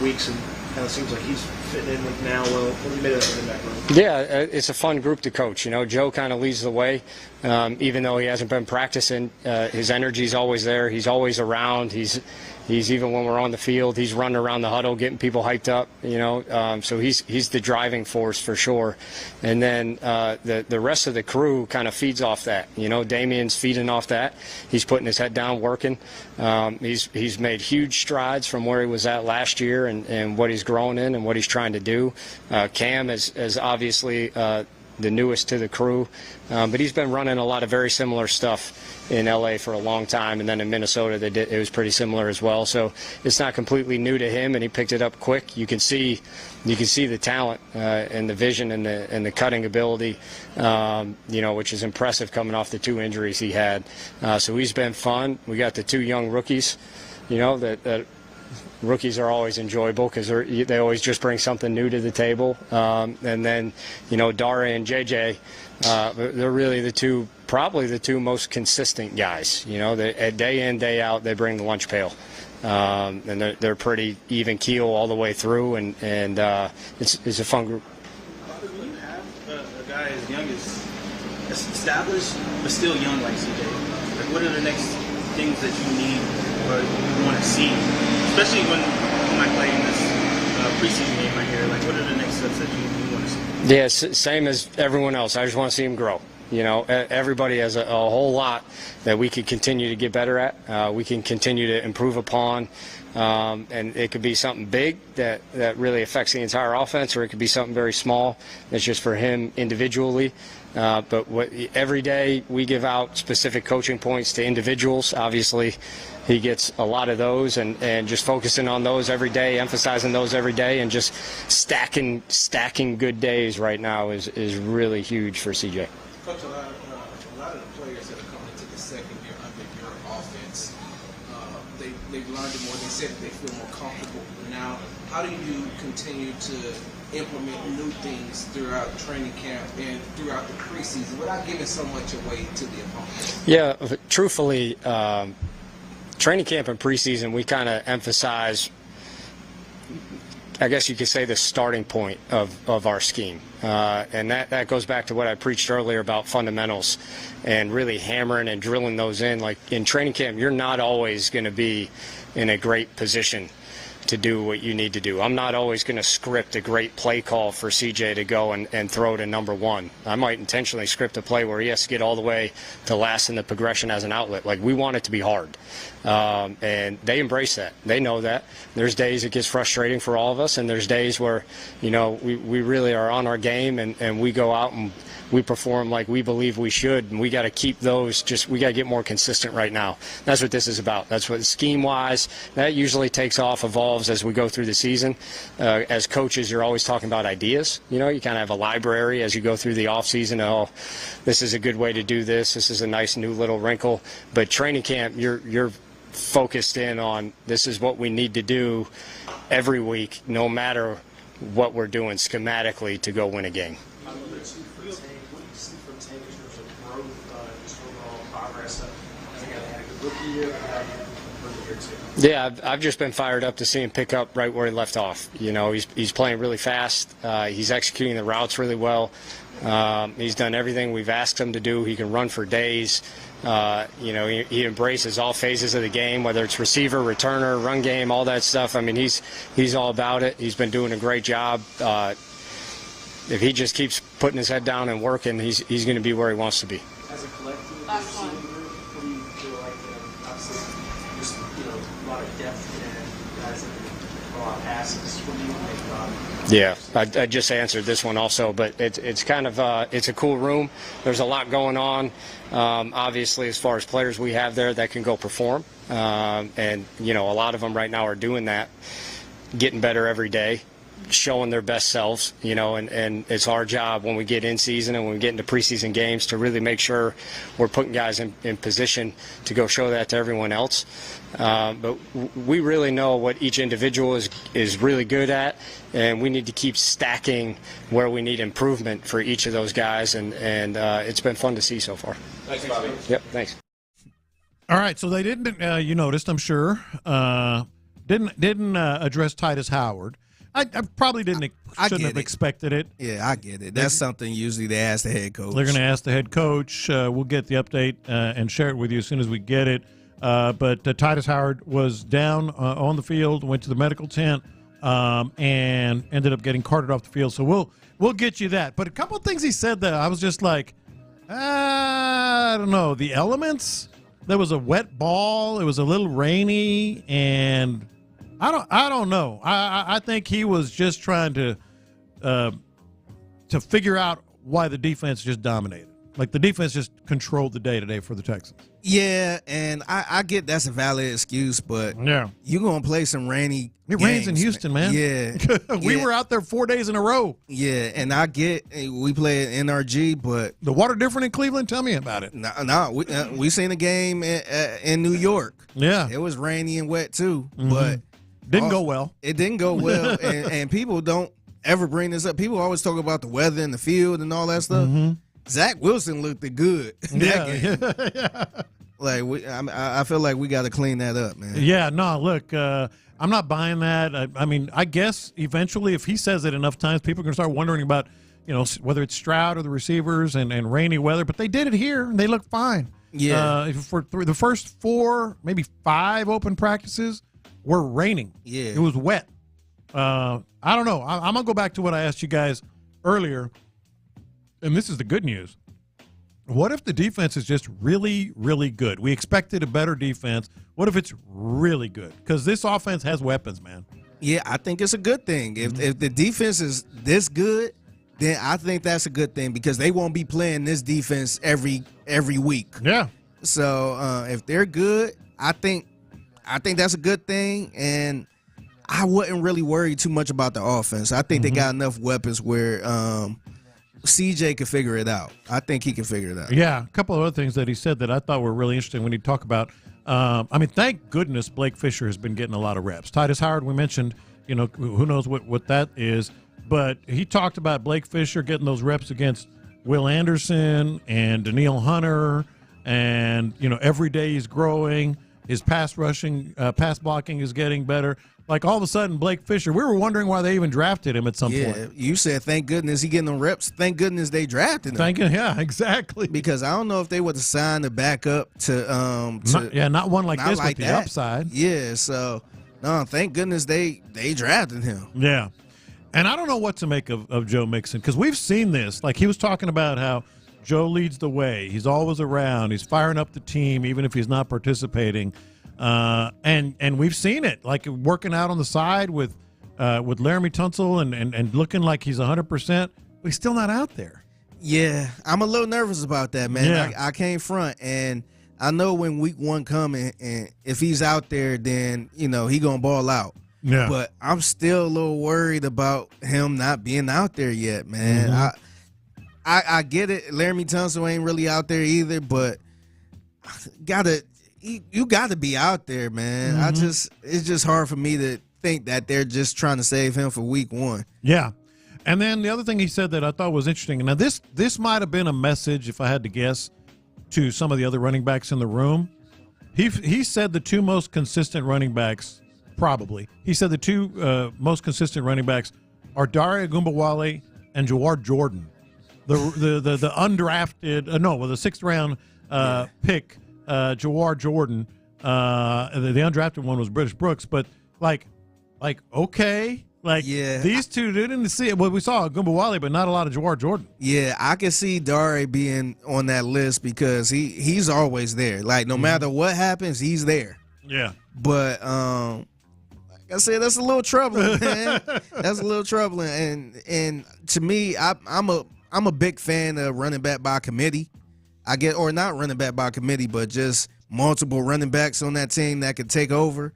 weeks and kind of seems like he's fitting in with now. Well, what have you made of that running back room? Yeah, it's a fun group to coach. Joe kind of leads the way. Even though he hasn't been practicing, his energy's always there. He's always around. He's even when we're on the field, he's running around the huddle, getting people hyped up. So he's the driving force for sure. And then the rest of the crew kind of feeds off that. Damien's feeding off that. He's putting his head down, working. He's made huge strides from where he was at last year and what he's growing in and what he's trying to do. Cam is obviously the newest to the crew, but he's been running a lot of very similar stuff in LA for a long time, and then in Minnesota it was pretty similar as well. So it's not completely new to him, and he picked it up quick. You can see the talent and the vision and the cutting ability, which is impressive coming off the 2 injuries he had. So he's been fun. We got the 2 young rookies, that rookies are always enjoyable because they always just bring something new to the table. And then, Dare and JJ, they're really probably the two most consistent guys. Day in, day out, they bring the lunch pail. And they're pretty even keel all the way through, and it's a fun group. When you have a guy as young as established but still young like CJ, like what are the next things that you need or you want to see, especially when you might play in this preseason game right here? Like what are the next steps that you want to see? Yeah, same as everyone else. I just want to see him grow. Everybody has a whole lot that we could continue to get better at. We can continue to improve upon. And it could be something big that really affects the entire offense, or it could be something very small that's just for him individually. But every day we give out specific coaching points to individuals. Obviously, he gets a lot of those, and just focusing on those every day, emphasizing those every day, and just stacking good days right now is really huge for CJ. Coach, a lot of the players that are coming into the second year under your offense, they've learned it more. They said that they feel more comfortable. Now, how do you continue to implement new things throughout training camp and throughout the preseason without giving so much away to the opponent? Yeah, truthfully, training camp and preseason, we kind of emphasize, I guess you could say, the starting point of our scheme. And that goes back to what I preached earlier about fundamentals and really hammering and drilling those in. Like in training camp, you're not always going to be in a great position to do what you need to do. I'm not always going to script a great play call for CJ to go and throw to number 1. I might intentionally script a play where he has to get all the way to last in the progression as an outlet. Like, we want it to be hard. And they embrace that. They know that. There's days it gets frustrating for all of us, and there's days where, we really are on our game and we go out and we perform like we believe we should, and we got to keep those. We got to get more consistent right now. That's what this is about. That's what scheme-wise, that usually takes off, evolves as we go through the season. As coaches, you're always talking about ideas. You kind of have a library as you go through the off-season. Oh, this is a good way to do this. This is a nice new little wrinkle. But training camp, you're focused in on this is what we need to do every week, no matter what we're doing schematically to go win a game. Yeah, I've just been fired up to see him pick up right where he left off. He's playing really fast. He's executing the routes really well. He's done everything we've asked him to do. He can run for days. He embraces all phases of the game, whether it's receiver, returner, run game, all that stuff. I mean, he's all about it. He's been doing a great job. If he just keeps putting his head down and working, he's going to be where he wants to be. As a collective, what do you feel like? Obviously, there's a lot of depth and guys that a lot of passes. What do you think about it? Yeah, I just answered this one also, but it's kind of it's a cool room. There's a lot going on. Obviously, as far as players we have there that can go perform, and a lot of them right now are doing that, getting better every day, showing their best selves. And it's our job when we get in season and when we get into preseason games to really make sure we're putting guys in position to go show that to everyone else. But we really know what each individual is really good at, and we need to keep stacking where we need improvement for each of those guys, and it's been fun to see so far. Thanks, Bobby. Yep, thanks. All right, so they didn't, you noticed, I'm sure, didn't address Titus Howard. I probably shouldn't have expected it. Yeah, I get it. That's something usually they ask the head coach. They're going to ask the head coach. We'll get the update and share it with you as soon as we get it. But Titus Howard was down on the field, went to the medical tent, and ended up getting carted off the field. So we'll get you that. But a couple of things he said that I was just like, I don't know. The elements. There was a wet ball. It was a little rainy, and I don't know. I think he was just trying to figure out why the defense just dominated. Like the defense just controlled the day-to-day for the Texans. Yeah, and I get that's a valid excuse, but you're going to play some rainy It rains in Houston, man. Yeah. We were out there 4 days in a row. Yeah, and I get we play at NRG, but the water different in Cleveland? Tell me about it. No, we seen a game in New York. Yeah. It was rainy and wet too, but didn't go well. It didn't go well, and people don't ever bring this up. People always talk about the weather and the field and all that stuff. Zach Wilson looked good. Like I feel like we got to clean that up, man. Yeah, no, look, I'm not buying that. I mean, I guess eventually, if he says it enough times, people are going to start wondering about, whether it's Stroud or the receivers and rainy weather. But they did it here, and they look fine. Yeah. For the first 4, maybe 5 open practices were raining. Yeah. It was wet. I don't know. I'm going to go back to what I asked you guys earlier, and this is the good news. What if the defense is just really, really good? We expected a better defense. What if it's really good? Because this offense has weapons, man. Yeah, I think it's a good thing. If the defense is this good, then I think that's a good thing because they won't be playing this defense every week. Yeah. So if they're good, I think that's a good thing, and I wouldn't really worry too much about the offense. I think they got enough weapons where CJ could figure it out. I think he can figure it out. Yeah, a couple of other things that he said that I thought were really interesting when he talked about, thank goodness Blake Fisher has been getting a lot of reps. Titus Howard, we mentioned, who knows what that is, but he talked about Blake Fisher getting those reps against Will Anderson and Danielle Hunter, and, every day he's growing. His pass blocking is getting better. Like, all of a sudden, Blake Fisher, we were wondering why they even drafted him at some point. Yeah, you said, thank goodness he getting them reps. Thank goodness they drafted him. Yeah, exactly. Because I don't know if they would have signed a backup to not one like this like with that. the upside. Yeah, so, no, thank goodness they drafted him. Yeah. And I don't know what to make of Joe Mixon, because we've seen this. Like, he was talking about how Joe leads the way. He's always around. He's firing up the team, even if he's not participating. And we've seen it, like working out on the side with Laramie Tunsil and looking like he's 100%, but he's still not out there. Yeah, I'm a little nervous about that, man. Yeah. I can't front, and I know when week 1 coming, and if he's out there, then he gonna ball out. Yeah. But I'm still a little worried about him not being out there yet, man. I get it. Laramie Tunsil ain't really out there either, but you got to be out there, man. It's just hard for me to think that they're just trying to save him for week 1. Yeah. And then the other thing he said that I thought was interesting, and now this might have been a message, if I had to guess, to some of the other running backs in the room. He said the 2 most consistent running backs, probably. He said the 2 most consistent running backs are Dare Ogunbowale and Jawar Jordan. The undrafted, the 6th round pick, Jawar Jordan. The undrafted one was British Brooks, but okay. These 2 didn't see it. Well, we saw Ogunbowale, but not a lot of Jawar Jordan. Yeah, I can see Dare being on that list because he's always there. Like, no matter what happens, he's there. Yeah. But I said, that's a little troubling, man. That's a little troubling. And to me, I'm a big fan of running back by committee. Or not running back by committee, but just multiple running backs on that team that could take over.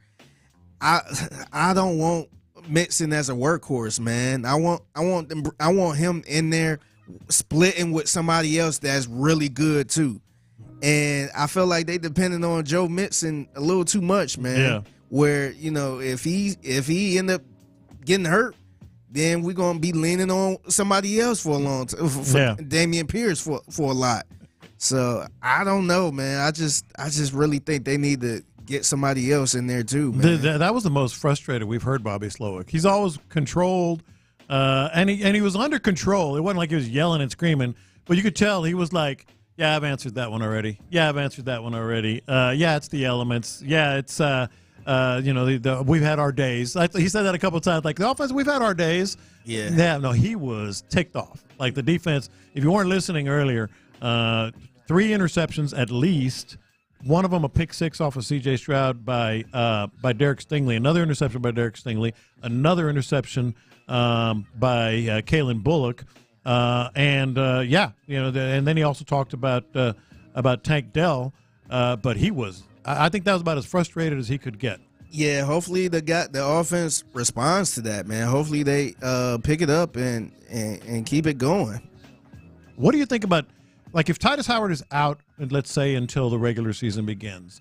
I don't want Mixon as a workhorse, man. I want him in there splitting with somebody else that's really good too. And I feel like they depended on Joe Mixon a little too much, man. Yeah. Where, if he end up getting hurt, then we're gonna be leaning on somebody else for a long time, for Dameon Pierce for a lot. So I don't know, man. I just really think they need to get somebody else in there too, man. That was the most frustrated we've heard Bobby Slowick. He's always controlled, and he was under control. It wasn't like he was yelling and screaming, but you could tell he was like, "Yeah, I've answered that one already. Yeah, I've answered that one already. Yeah, it's the elements. Yeah, it's we've had our days." He said that a couple of times. Like the offense, we've had our days. Yeah. No, he was ticked off. Like the defense. If you weren't listening earlier, 3 interceptions at least. One of them a pick six off of C.J. Stroud by Derek Stingley. Another interception by Derek Stingley. Another interception by Kalen Bullock. And then he also talked about Tank Dell. But he was, I think that was about as frustrated as he could get. Yeah, hopefully the offense responds to that, man. Hopefully they pick it up and keep it going. What do you think about, like, if Titus Howard is out, let's say until the regular season begins,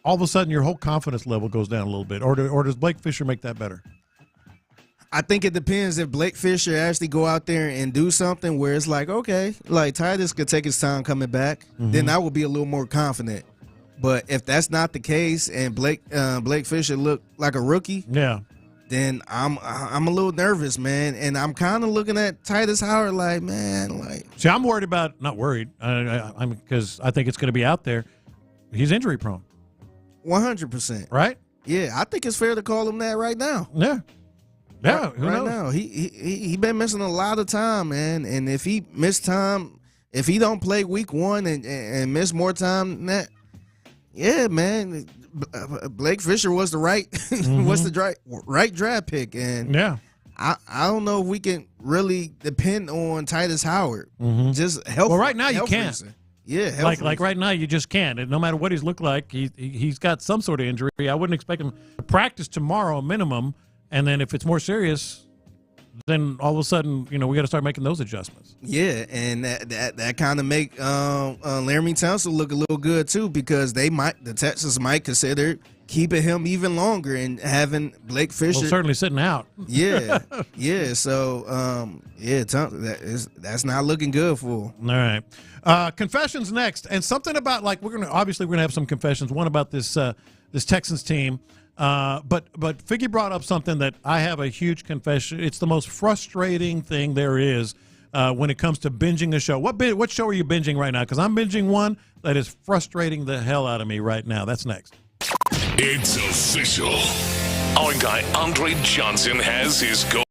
all of a sudden your whole confidence level goes down a little bit, or does Blake Fisher make that better? I think it depends if Blake Fisher actually go out there and do something where it's like, okay, like Titus could take his time coming back, then I would be a little more confident. But if that's not the case and Blake Fisher look like a rookie, then I'm a little nervous, man. And I'm kind of looking at Titus Howard like, man, like. See, I'm worried about, not worried, I'm because I think it's going to be out there. He's injury prone. 100%. Right? Yeah, I think it's fair to call him that right now. Yeah. Yeah, who knows? Now he been missing a lot of time, man. And if he missed time, if he don't play week 1 and miss more time than that, yeah, man, Blake Fisher was the right right draft pick, and I don't know if we can really depend on Titus Howard. Just help. Well, right now you can't. Reason. Yeah, like right now you just can't. And no matter what he's looked like, he's got some sort of injury. I wouldn't expect him to practice tomorrow minimum, and then if it's more serious, then all of a sudden, we got to start making those adjustments. Yeah, and that kind of make Laramie Tunsil look a little good too, because the Texans might consider keeping him even longer and having Blake Fisher. Well, certainly sitting out. Yeah, yeah. So that's not looking good for him. All right, confessions next, and something about, like, we're gonna have some confessions. One about this Texans team. But Figgy brought up something that I have a huge confession. It's the most frustrating thing there is when it comes to binging a show. What show are you binging right now? Because I'm binging one that is frustrating the hell out of me right now. That's next. It's official. Our guy Andre Johnson has his goal.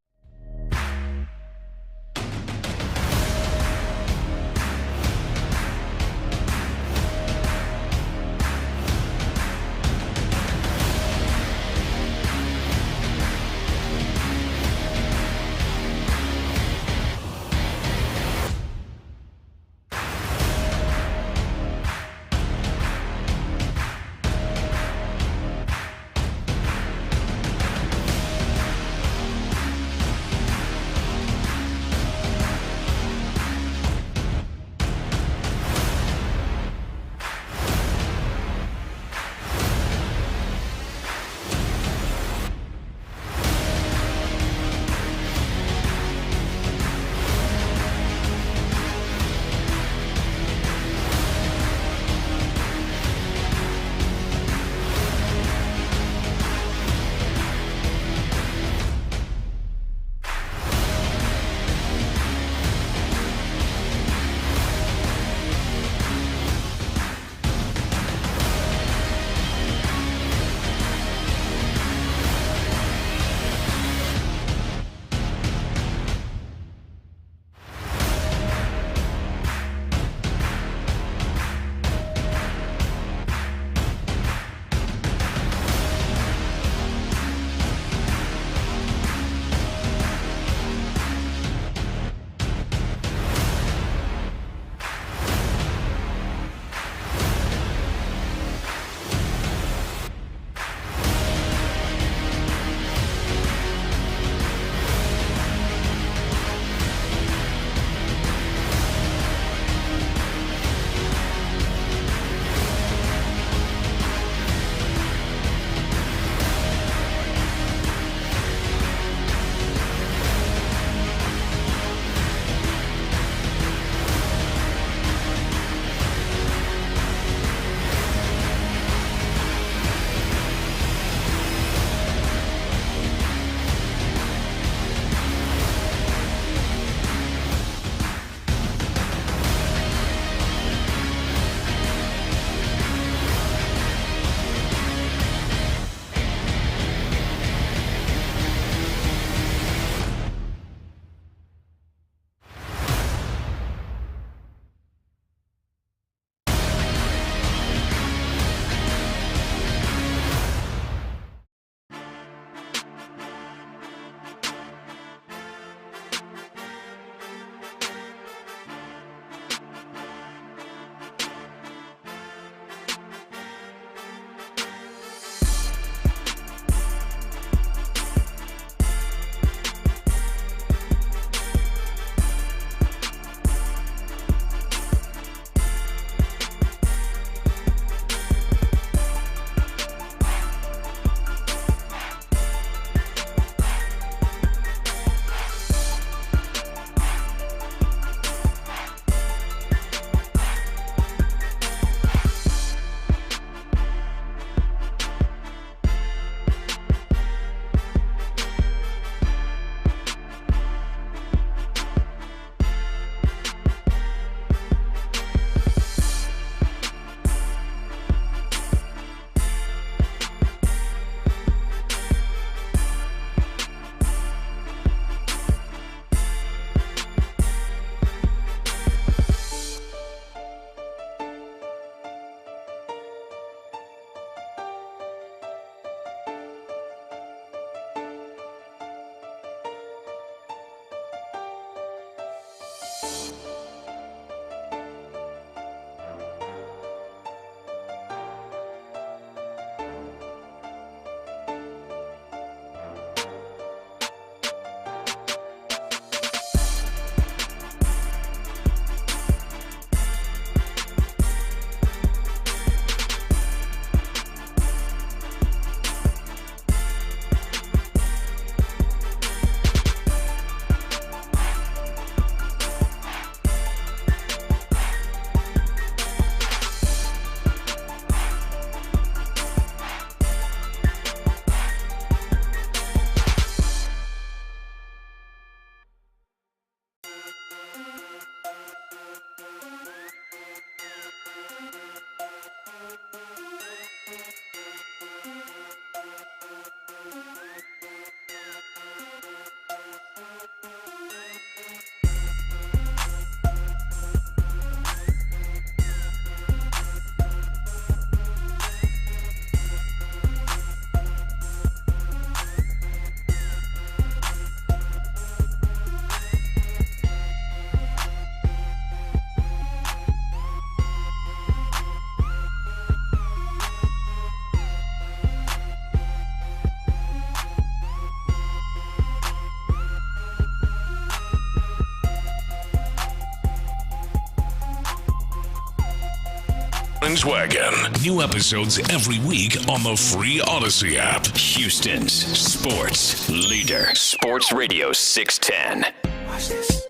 Challenge Wagon. New episodes every week on the free Odyssey app. Houston's sports leader. Sports Radio 610. Watch this.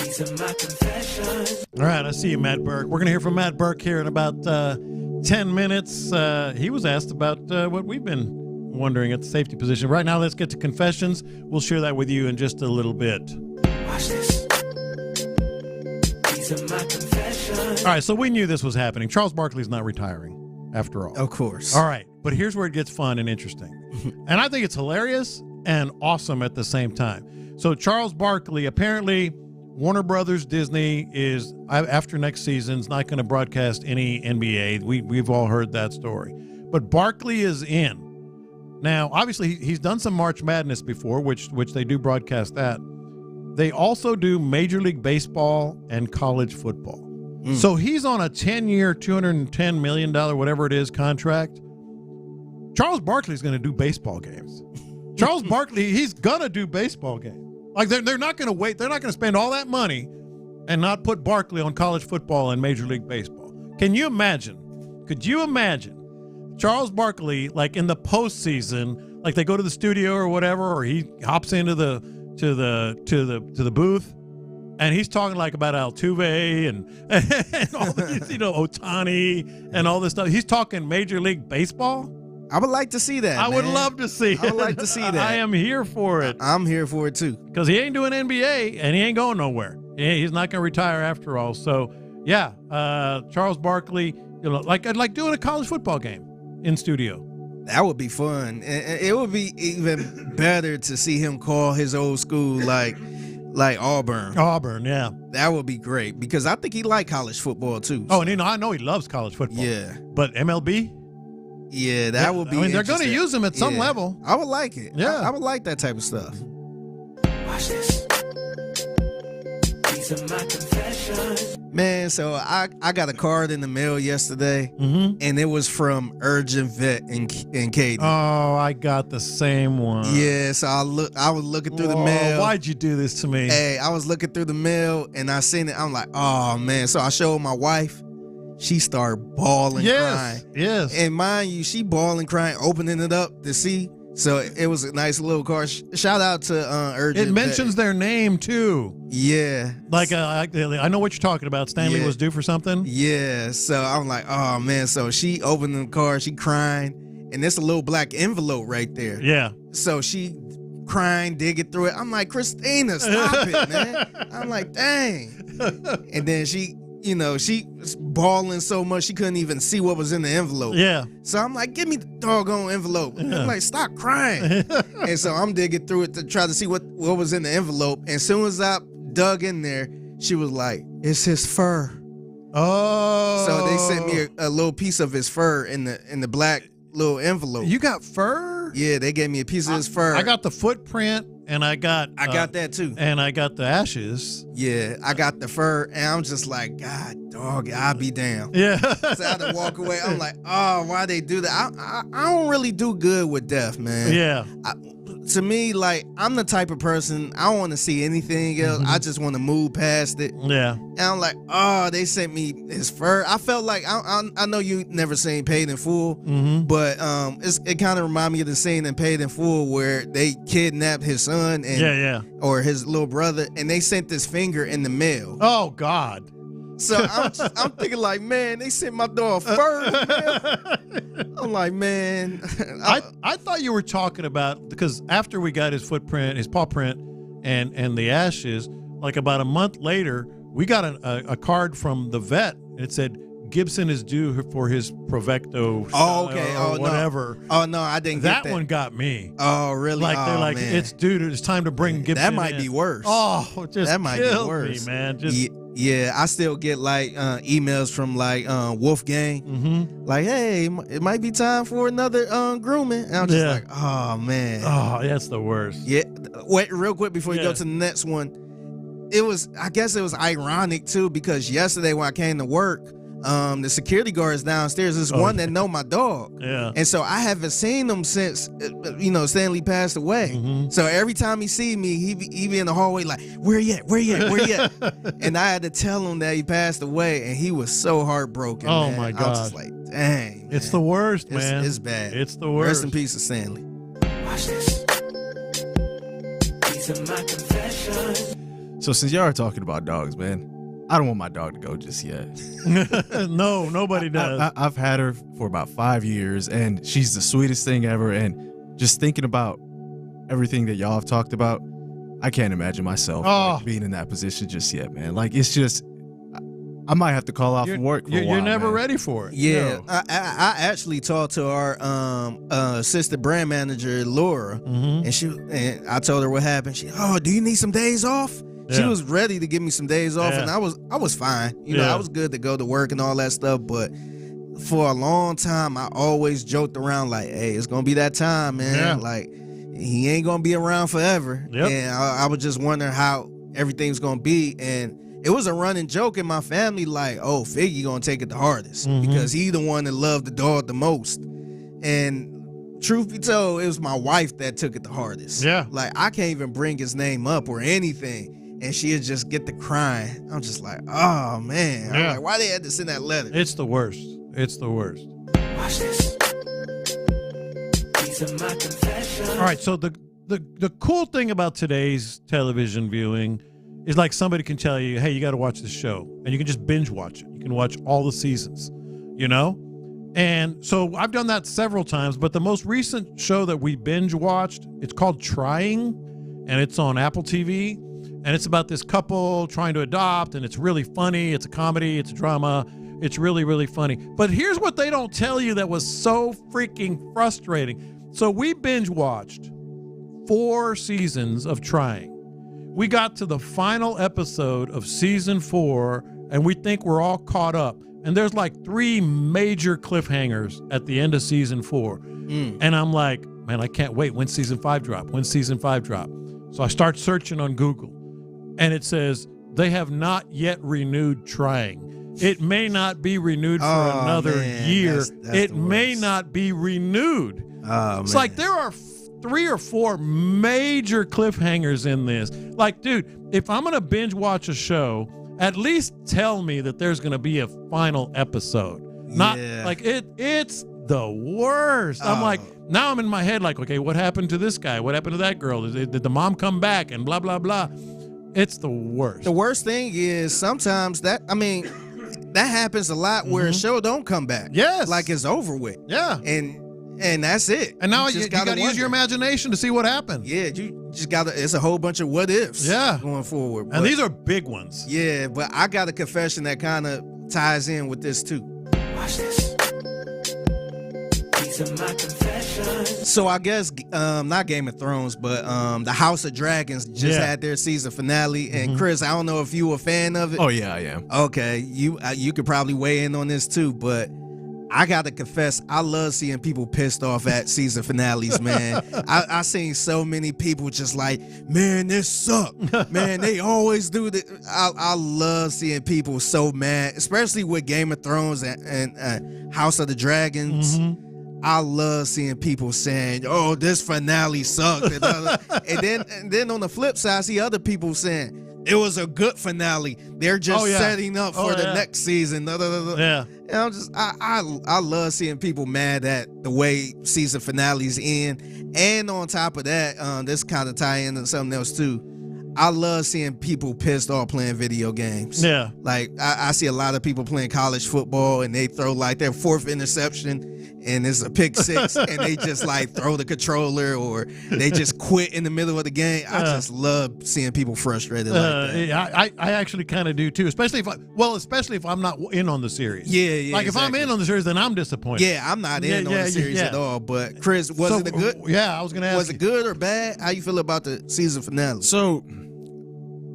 These are my confessions. All right, I see you, Matt Burke. We're going to hear from Matt Burke here in about 10 minutes. He was asked about what we've been wondering at the safety position. Right now, let's get to confessions. We'll share that with you in just a little bit. Watch this. These are my confessions. All right, so we knew this was happening. Charles Barkley's not retiring, after all. Of course. All right, but here's where it gets fun and interesting. And I think it's hilarious and awesome at the same time. So Charles Barkley, apparently Warner Brothers Disney is, after next season, is not going to broadcast any NBA. We've all heard that story. But Barkley is in. Now, obviously, he's done some March Madness before, which they do broadcast that. They also do Major League Baseball and college football. So he's on a 10-year, $210 million, whatever it is, contract. Charles Barkley's going to do baseball games. Charles Barkley, he's going to do baseball games. Like, they're not going to wait. They're not going to spend all that money and not put Barkley on college football and Major League Baseball. Can you imagine? Could you imagine Charles Barkley, like in the postseason, like they go to the studio or whatever, or he hops into the booth, and he's talking like about Altuve and all these, Ohtani and all this stuff. He's talking Major League Baseball. I would like to see that. I would love to see it. I would like to see that. I am here for it. I'm here for it too. Because he ain't doing NBA and he ain't going nowhere. He's not going to retire after all. So, yeah, Charles Barkley, like doing a college football game in studio. That would be fun. And it would be even better to see him call his old school like Auburn. Auburn, yeah. That would be great because I think he liked college football too. Oh, and I know he loves college football. Yeah. But MLB? Yeah, that would be. I mean, they're going to use him at some level. I would like it. Yeah. I would like that type of stuff. Watch this. These are my confessions. Man, so I got a card in the mail yesterday, and it was from Urgent Vet in Creighton. Oh, I got the same one. Yeah, so I was looking through the mail. Why'd you do this to me? Hey, I was looking through the mail, and I seen it. I'm like, oh, man. So I showed my wife. She started bawling, crying. Yes. And mind you, she bawling, crying, opening it up to see. So it was a nice little card. Shout out to Urgent. It mentions their name, too. Yeah. Like, I know what you're talking about. Stanley was due for something. Yeah. So I'm like, oh, man. So she opened the card. She crying. And there's a little black envelope right there. Yeah. So she crying, digging through it. I'm like, Christina, stop it, man. I'm like, dang. And then she was bawling so much she couldn't even see what was in the envelope. Yeah. So I'm like, give me the doggone envelope. Yeah. I'm like, stop crying. And so I'm digging through it to try to see what was in the envelope. And as soon as I dug in there, she was like, it's his fur. Oh. So they sent me a little piece of his fur in the black little envelope. You got fur? Yeah, they gave me a piece of his fur. I got the footprint. And I got that too. And I got the ashes. Yeah, I got the fur, and I'm just like, God, dog, I'll be down. Yeah. So I had to walk away. I'm like, oh, why they do that? I don't really do good with death, man. Yeah. To me, like, I'm the type of person, I don't want to see anything else. I just want to move past it. Yeah. And I'm like, oh, they sent me his fur. I felt like, I know you never seen Paid in Full, but it kind of reminded me of the scene in Paid in Full where they kidnapped his son or his little brother, and they sent this finger in the mail. Oh, God. So I'm thinking like, man, they sent my dog fur, man. I'm like, man. I thought you were talking about, because after we got his footprint, his paw print, and the ashes, like about a month later, we got a card from the vet. It said, Gibson is due for his Provecto. Oh, okay. Or whatever. No. Oh, no, I didn't get that. That one got me. Oh, really? Like, they're like, man. it's due. It's time to bring Gibson That might be worse. Oh, just that might be worse. Me, man. Yeah, I still get like emails from like Wolfgang, like, hey, it might be time for another grooming. And I'm just like, oh man, oh, that's the worst. Yeah, wait, real quick before you go to the next one, I guess it was ironic too, because yesterday when I came to work, the security guards downstairs. There's one that know my dog. Yeah. And so I haven't seen him since, Stanley passed away. Mm-hmm. So every time he see me, he be in the hallway like, where you at? And I had to tell him that he passed away, and he was so heartbroken. Oh, man. my I God. was just like, dang. It's the worst, man. It's bad. It's the worst. Rest in peace to Stanley. Watch this. These are my confessions. So since y'all are talking about dogs, man, I don't want my dog to go just yet. No, nobody does. I've had her for about 5 years, and she's the sweetest thing ever. And just thinking about everything that y'all have talked about, I can't imagine myself being in that position just yet, man. Like, it's just, I might have to call off from work for a while, You're never man. ready for it. Yeah, No. I actually talked to our assistant brand manager, Laura, and I told her what happened. She, do you need some days off? She was ready to give me some days off, and I was fine. I was good to go to work and all that stuff. But for a long time, I always joked around like, "Hey, it's gonna be that time, man. Yeah. Like, he ain't gonna be around forever." Yep. And I was just wondering how everything's gonna be, and it was a running joke in my family, like, "Oh, Figgy gonna take it the hardest because he the one that loved the dog the most." And truth be told, it was my wife that took it the hardest. Yeah. Like, I can't even bring his name up or anything. And she'd just get to crying. I'm just like, oh, man. Yeah. I'm like, why they had to send that letter? It's the worst. It's the worst. Watch this. These are my confessions. All right, so the cool thing about today's television viewing is, like, somebody can tell you, hey, you got to watch this show. And you can just binge watch it. You can watch all the seasons, And so I've done that several times, but the most recent show that we binge watched, it's called Trying, and it's on Apple TV. And it's about this couple trying to adopt, and it's really funny. It's a comedy. It's a drama. It's really, really funny. But here's what they don't tell you that was so freaking frustrating. So we binge watched 4 seasons of Trying. We got to the final episode of season 4, and we think we're all caught up. And there's like 3 major cliffhangers at the end of season 4. And I'm like, man, I can't wait. When's season 5 drop? When's season 5 drop? So I start searching on Google. And it says, they have not yet renewed Trying. It may not be renewed for another year. That's may not be renewed. It's like there are 3 or 4 major cliffhangers in this. Like, dude, if I'm going to binge watch a show, at least tell me that there's going to be a final episode. Not like it's the worst. I'm like, now I'm in my head like, okay, what happened to this guy? What happened to that girl? Did the mom come back? And blah, blah, blah. It's the worst. The worst thing is sometimes that happens a lot where a show don't come back. Yes. Like it's over with. Yeah. And that's it. And now you got to use your imagination to see what happened. Yeah, you just got to, it's a whole bunch of what ifs going forward. And these are big ones. Yeah, but I got a confession that kind of ties in with this too. Watch this. These are my confessions. So I guess not Game of Thrones, but the House of Dragons just had their season finale. And Chris, I don't know if you a fan of it. Oh yeah, I am. Okay, you could probably weigh in on this too, but I gotta confess, I love seeing people pissed off at season finales, man. I seen so many people just like, man, this suck. Man, they always do this. I love seeing people so mad, especially with Game of Thrones and House of the Dragons. I love seeing people saying, "Oh, this finale sucked," and then on the flip side, I see other people saying it was a good finale. They're just setting up for the next season. Yeah, and I'm just I love seeing people mad at the way season finales end, and on top of that, this kind of tie into something else too. I love seeing people pissed off playing video games. Yeah. Like, I see a lot of people playing college football, and they throw, like, their 4th interception, and it's a pick 6, and they just, like, throw the controller, or they just quit in the middle of the game. I just love seeing people frustrated like that. I actually kind of do, too, especially if I'm not in on the series. Yeah, Like, if I'm in on the series, then I'm disappointed. Yeah, I'm not in on the series at all. But, Chris, was it a good? Yeah, I was going to ask Was it good or bad? How you feel about the season finale? So,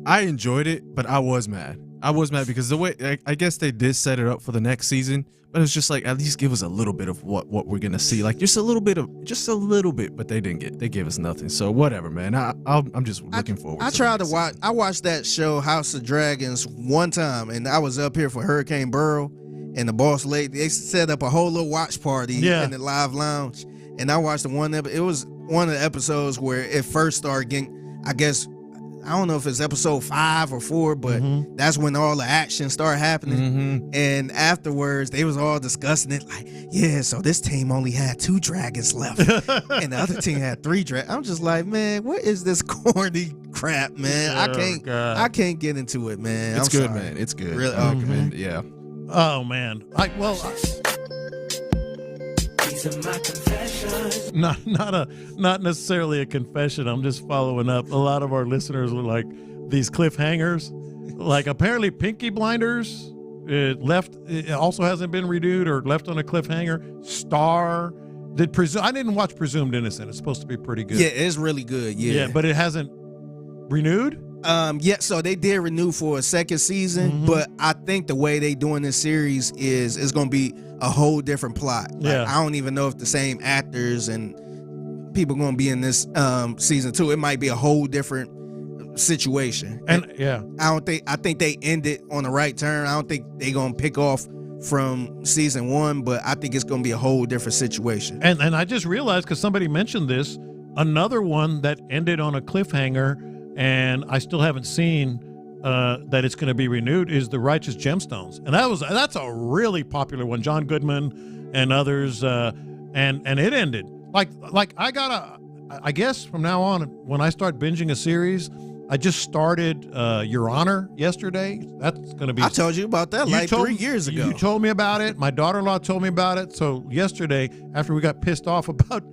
I enjoyed it, but I was mad. I was mad because the way I guess they did set it up for the next season, but it's just like, at least give us a little bit of what we're gonna see, like just a little bit. But they didn't they gave us nothing. So whatever, man. I'm just looking forward. I watched that show House of Dragons one time, and I was up here for Hurricane Burrow, and the boss lady, they set up a whole little watch party in the live lounge. And I watched it was one of the episodes where it first started getting, I guess, I don't know if it's episode 5 or 4, but that's when all the action started happening. And afterwards, they was all discussing it like, yeah, so this team only had 2 dragons left, and the other team had 3 dragons. I'm just like, man, what is this corny crap, man? I can't get into it, man. It's I'm good, sorry. man. It's good. Really? I recommend it. Yeah. Oh man. Not necessarily a confession. I'm just following up. A lot of our listeners were like these cliffhangers. Like apparently Pinky Blinders it also hasn't been renewed or left on a cliffhanger. Star I didn't watch Presumed Innocent. It's supposed to be pretty good. Yeah, it's really good. Yeah, but it hasn't renewed. So they did renew for a second season, but I think the way they doing this series is it's going to be a whole different plot. I don't even know if the same actors and people going to be in this season 2. It might be a whole different situation. And I think they ended on the right turn. I don't think they going to pick off from season 1, but I think it's going to be a whole different situation. And I just realized, because somebody mentioned this, another one that ended on a cliffhanger, and I still haven't seen that it's going to be renewed, is The Righteous Gemstones. And that's a really popular one. John Goodman and others, and it ended. Like I guess from now on, when I start binging a series, I just started Your Honor yesterday. That's going to be... I told you about that 3 years ago. You told me about it. My daughter-in-law told me about it. So yesterday, after we got pissed off about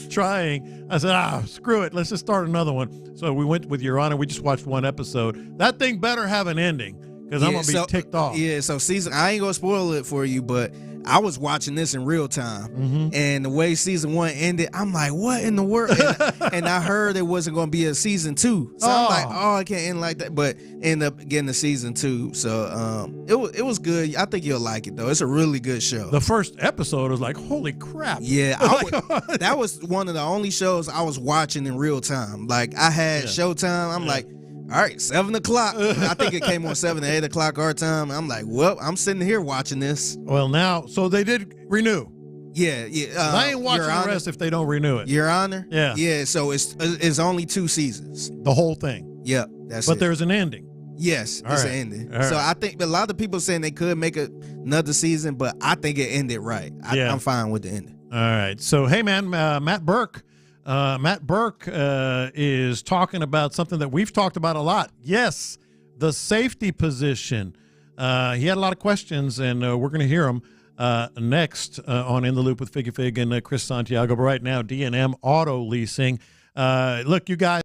trying, I said, screw it. Let's just start another one. So we went with Your Honor. We just watched one episode. That thing better have an ending, because I'm going to be ticked off. Yeah, so I ain't going to spoil it for you, but I was watching this in real time, and the way season 1 ended, I'm like, what in the world? And I heard it wasn't going to be a season 2. So I'm like, I can't end like that. But ended up getting a season 2. So it was good. I think you'll like it, though. It's a really good show. The first episode was like, holy crap. Yeah, that was one of the only shows I was watching in real time. Like, I had Showtime. I'm like, all right, 7 o'clock. I think it came on 7 or 8 o'clock our time. I'm like, well, I'm sitting here watching this. Well, now, so they did renew. Yeah. I ain't watching the rest if they don't renew it. Your Honor? Yeah. Yeah, so it's only 2 seasons. The whole thing. Yep, that's But it. there's an ending. Yes, All it's right. an ending. All So right. I think a lot of people saying they could make another season, but I think it ended right. I'm fine with the ending. All right. So, hey, man, Matt Burke. Matt Burke is talking about something that we've talked about a lot. Yes, the safety position. He had a lot of questions, and we're going to hear them next on In the Loop with Figgy Fig and Chris Santiago. But right now, D&M Auto Leasing. Look, you guys.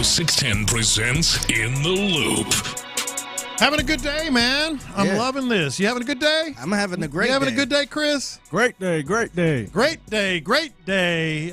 610 presents In the Loop. Having a good day, man. I'm loving this. You having a good day? I'm having a great day. You having a good day, Chris? Great day, great day. Great day, great day.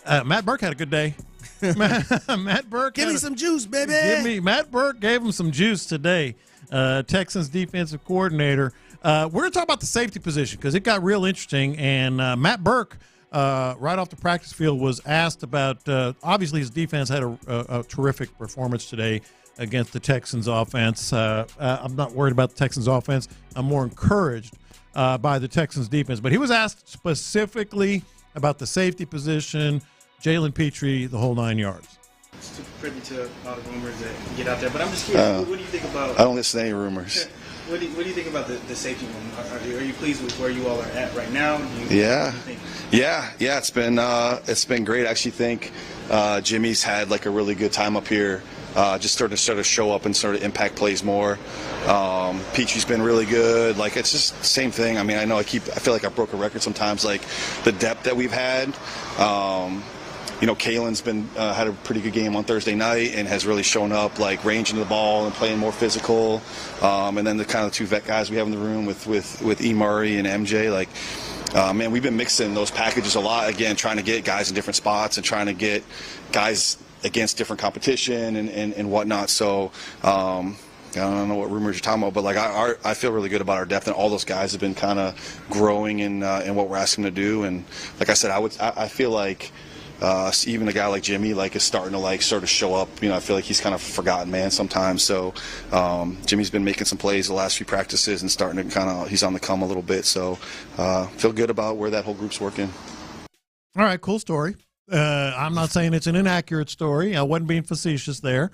Matt Burke had a good day. Matt Burke. Give me some juice, baby. Matt Burke gave him some juice today. Texans defensive coordinator. We're going to talk about the safety position because it got real interesting. And Matt Burke, right off the practice field, was asked about, obviously his defense had a terrific performance today against the Texans offense. I'm not worried about the Texans offense. I'm more encouraged by the Texans defense. But he was asked specifically about the safety position, Jalen Petrie, the whole 9 yards. It's privy to all the rumors that get out there, but I'm just curious, what do you think about... I don't listen to any rumors. What do you think about the safety room? Are you pleased with where you all are at right now? Yeah, it's been great. I actually think Jimmy's had like a really good time up here. Just sort of show up and sort of impact plays more. Petrie's been really good. Like, it's just the same thing. I mean, I feel like I broke a record sometimes. Like the depth that we've had. Kalen's been had a pretty good game on Thursday night and has really shown up, like ranging the ball and playing more physical. And then the kind of two vet guys we have in the room with E. Murray and MJ, like. Man, we've been mixing those packages a lot. Again, trying to get guys in different spots and trying to get guys against different competition and whatnot. So I don't know what rumors you're talking about, but like I feel really good about our depth, and all those guys have been kind of growing in what we're asking them to do. And like I said, I feel like even a guy like Jimmy like is starting to like sort of show up. I feel like he's kind of a forgotten man sometimes. So Jimmy's been making some plays the last few practices and starting to he's on the come a little bit. So feel good about where that whole group's working. All right, cool story. I'm not saying it's an inaccurate story. I wasn't being facetious there.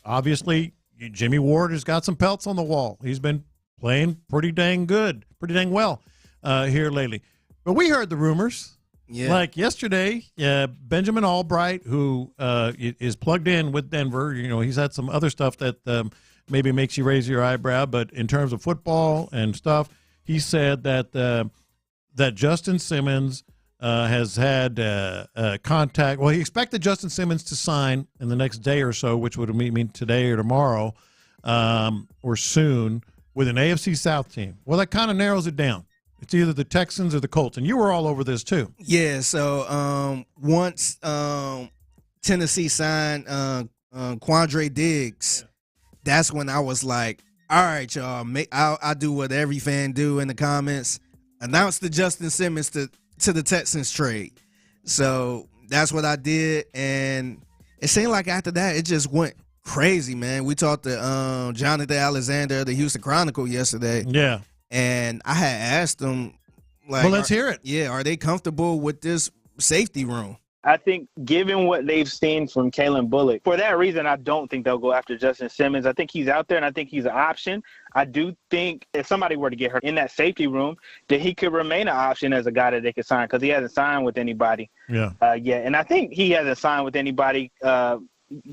Obviously Jimmy Ward has got some pelts on the wall. He's been playing pretty dang good, pretty dang well here lately. But we heard the rumors. Yeah. Like yesterday, Benjamin Albright, who is plugged in with Denver, he's had some other stuff that maybe makes you raise your eyebrow. But in terms of football and stuff, he said that Justin Simmons has had contact. Well, he expected Justin Simmons to sign in the next day or so, which would mean today or tomorrow or soon, with an AFC South team. Well, that kind of narrows it down. It's either the Texans or the Colts, and you were all over this too. Yeah, so once Tennessee signed Quandre Diggs, that's when I was like, all right, y'all, I'll do what every fan do in the comments, announce the Justin Simmons to the Texans trade. So that's what I did, and it seemed like after that, it just went crazy, man. We talked to Jonathan Alexander of the Houston Chronicle yesterday. Yeah. And I had asked them, like, well, let's hear it. Yeah, are they comfortable with this safety room? I think given what they've seen from Kalen Bullock, for that reason, I don't think they'll go after Justin Simmons. I think he's out there, and I think he's an option. I do think if somebody were to get hurt in that safety room, that he could remain an option as a guy that they could sign because he hasn't signed with anybody yet. And I think he hasn't signed with anybody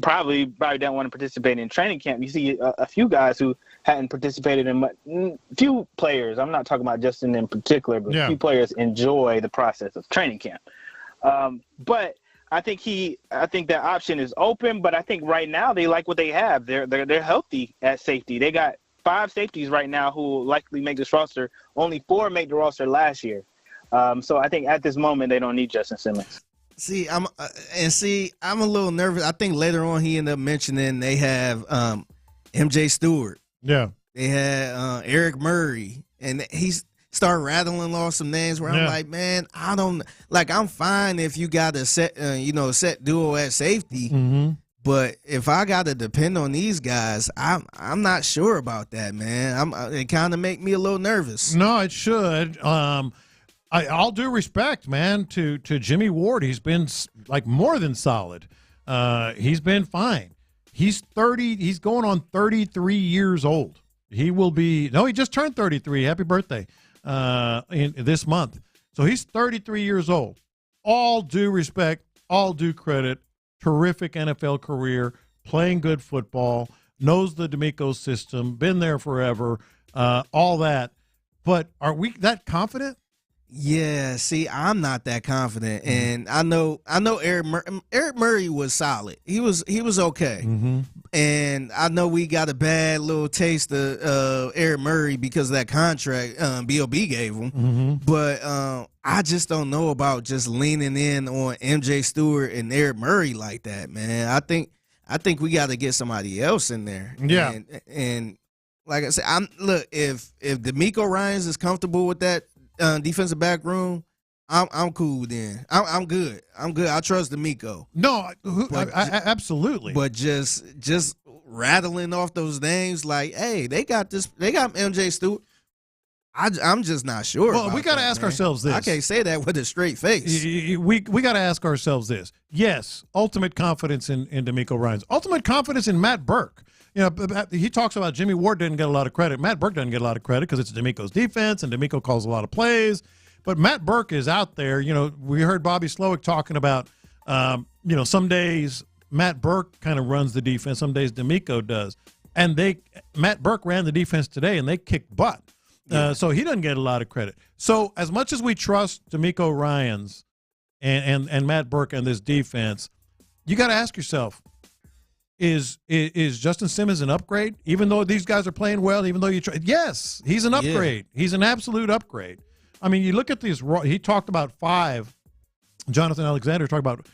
probably don't want to participate in training camp. You see a few guys who hadn't participated in few players. I'm not talking about Justin in particular, but few players enjoy the process of training camp. But I think that option is open. But I think right now they like what they have. They're healthy at safety. They got 5 safeties right now who will likely make this roster. Only 4 made the roster last year. So I think at this moment they don't need Justin Simmons. I'm a little nervous. I think later on he ended up mentioning they have MJ Stewart. Yeah. They had Eric Murray, and he's started rattling off some names where I'm like, man, I'm fine if you got a set duo at safety. Mm-hmm. But if I got to depend on these guys, I'm not sure about that, man. It kind of make me a little nervous. No, it should. All due respect, man, to Jimmy Ward. He's been like more than solid. He's been fine. He's 30. He's going on 33 years old. He will be. No, he just turned 33. Happy birthday in this month. So he's 33 years old. All due respect, all due credit. Terrific NFL career, playing good football, knows the D'Amico system, been there forever, all that. But are we that confident? Yeah, see, I'm not that confident, and I know Eric Murray was solid. He was okay, and I know we got a bad little taste of Eric Murray because of that contract B.O.B. gave him. But I just don't know about just leaning in on MJ Stewart and Eric Murray like that, man. I think we got to get somebody else in there. Yeah, and like I said, if D'Amico Ryans is comfortable with that defensive back room, I'm cool then. I'm good. I trust D'Amico. No, absolutely. But just rattling off those names like, hey, they got MJ Stewart. I'm just not sure. Well, we got to ask ourselves this. I can't say that with a straight face. We got to ask ourselves this. Yes, ultimate confidence in D'Amico Ryans. Ultimate confidence in Matt Burke. You know, he talks about Jimmy Ward didn't get a lot of credit. Matt Burke doesn't get a lot of credit because it's D'Amico's defense, and D'Amico calls a lot of plays. But Matt Burke is out there. You know, we heard Bobby Slowick talking about, some days Matt Burke kind of runs the defense, some days D'Amico does. And Matt Burke ran the defense today, and they kicked butt. So he doesn't get a lot of credit. So as much as we trust D'Amico Ryans and Matt Burke and this defense, you got to ask yourself, is Justin Simmons an upgrade? Even though these guys are playing well, even though yes, he's an upgrade. Yeah. He's an absolute upgrade. I mean, you look at these. He talked about 5. Jonathan Alexander talked about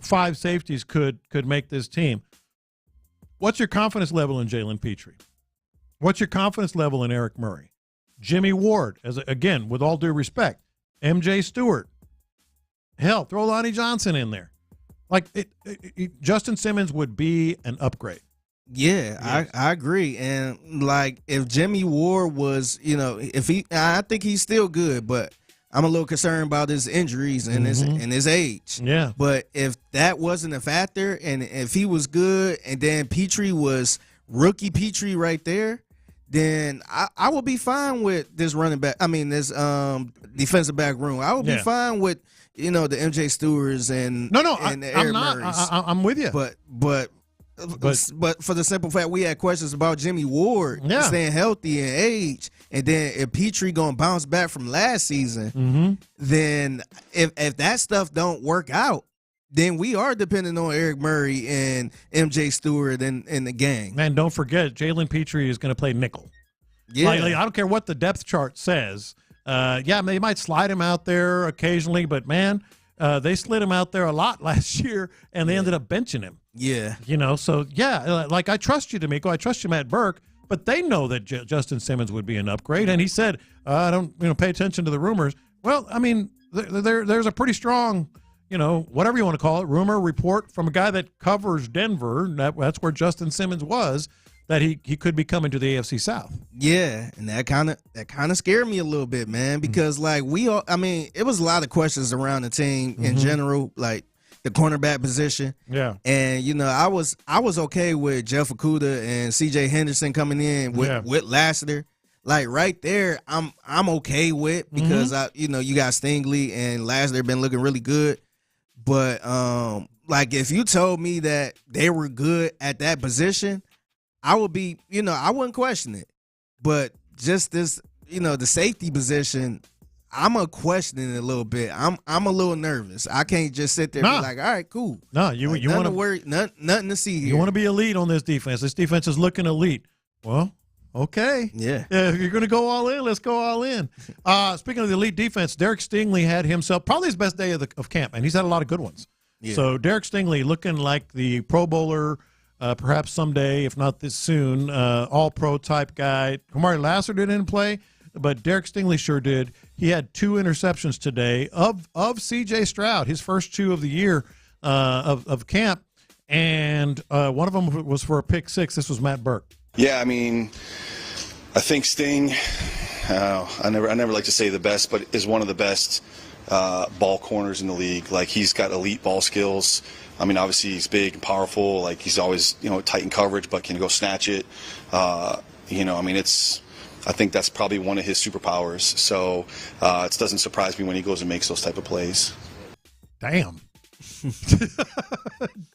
5 safeties could make this team. What's your confidence level in Jalen Petrie? What's your confidence level in Eric Murray? Jimmy Ward, again, with all due respect, MJ Stewart. Hell, throw Lonnie Johnson in there. Like Justin Simmons would be an upgrade. Yeah, yes. I agree. And like if Jimmy Ward was, I think he's still good, but I'm a little concerned about his injuries and his age. Yeah. But if that wasn't a factor, and if he was good, and then Petrie was rookie Petrie right there, then I would be fine with this running back. I mean, this defensive back room. I would be fine with the MJ Stewarts and I'm not. I'm with you. But for the simple fact we had questions about Jimmy Ward staying healthy and age, and then if Petrie gonna bounce back from last season, then if that stuff don't work out, then we are depending on Eric Murray and MJ Stewart and the gang. Man, don't forget, Jalen Petrie is going to play nickel. Yeah. Like, I don't care what the depth chart says. They might slide him out there occasionally, but, man, they slid him out there a lot last year, and they ended up benching him. Yeah. Like I trust you, D'Amico. I trust you, Matt Burke, but they know that Justin Simmons would be an upgrade, and he said, I don't pay attention to the rumors. Well, I mean, there's a pretty strong – whatever you want to call it, rumor, report from a guy that covers Denver, that's where Justin Simmons was, that he could be coming to the AFC South. Yeah, and that kind of scared me a little bit, man, because it was a lot of questions around the team in general, like the cornerback position. Yeah. And I was okay with Jeff Okudah and CJ Henderson coming in with Lassiter. Like right there, I'm okay with, because you got Stingley and Lassiter been looking really good. But like if you told me that they were good at that position, I would be, I wouldn't question it. But just this, the safety position, I'm a questioning it a little bit. I'm a little nervous. I can't just sit there and be like, all right, cool. No, you want to worry, nothing to see here. You want to be elite on this defense. This defense is looking elite. Well, okay. Yeah. If you're going to go all in, let's go all in. Speaking of the elite defense, Derek Stingley had himself probably his best day of camp, and he's had a lot of good ones. Yeah. So Derek Stingley looking like the Pro Bowler, perhaps someday, if not this soon, all-pro type guy. Kamari Lassiter didn't play, but Derek Stingley sure did. He had 2 interceptions today of C.J. Stroud, his first 2 of the year of camp, and one of them was for a pick 6. This was Matt Burke. Yeah, I mean, I think Sting, I never like to say the best, but is one of the best ball corners in the league. Like, he's got elite ball skills. I mean, obviously he's big and powerful. Like, he's always, tight in coverage, but can go snatch it. I think that's probably one of his superpowers. So it doesn't surprise me when he goes and makes those type of plays. Damn.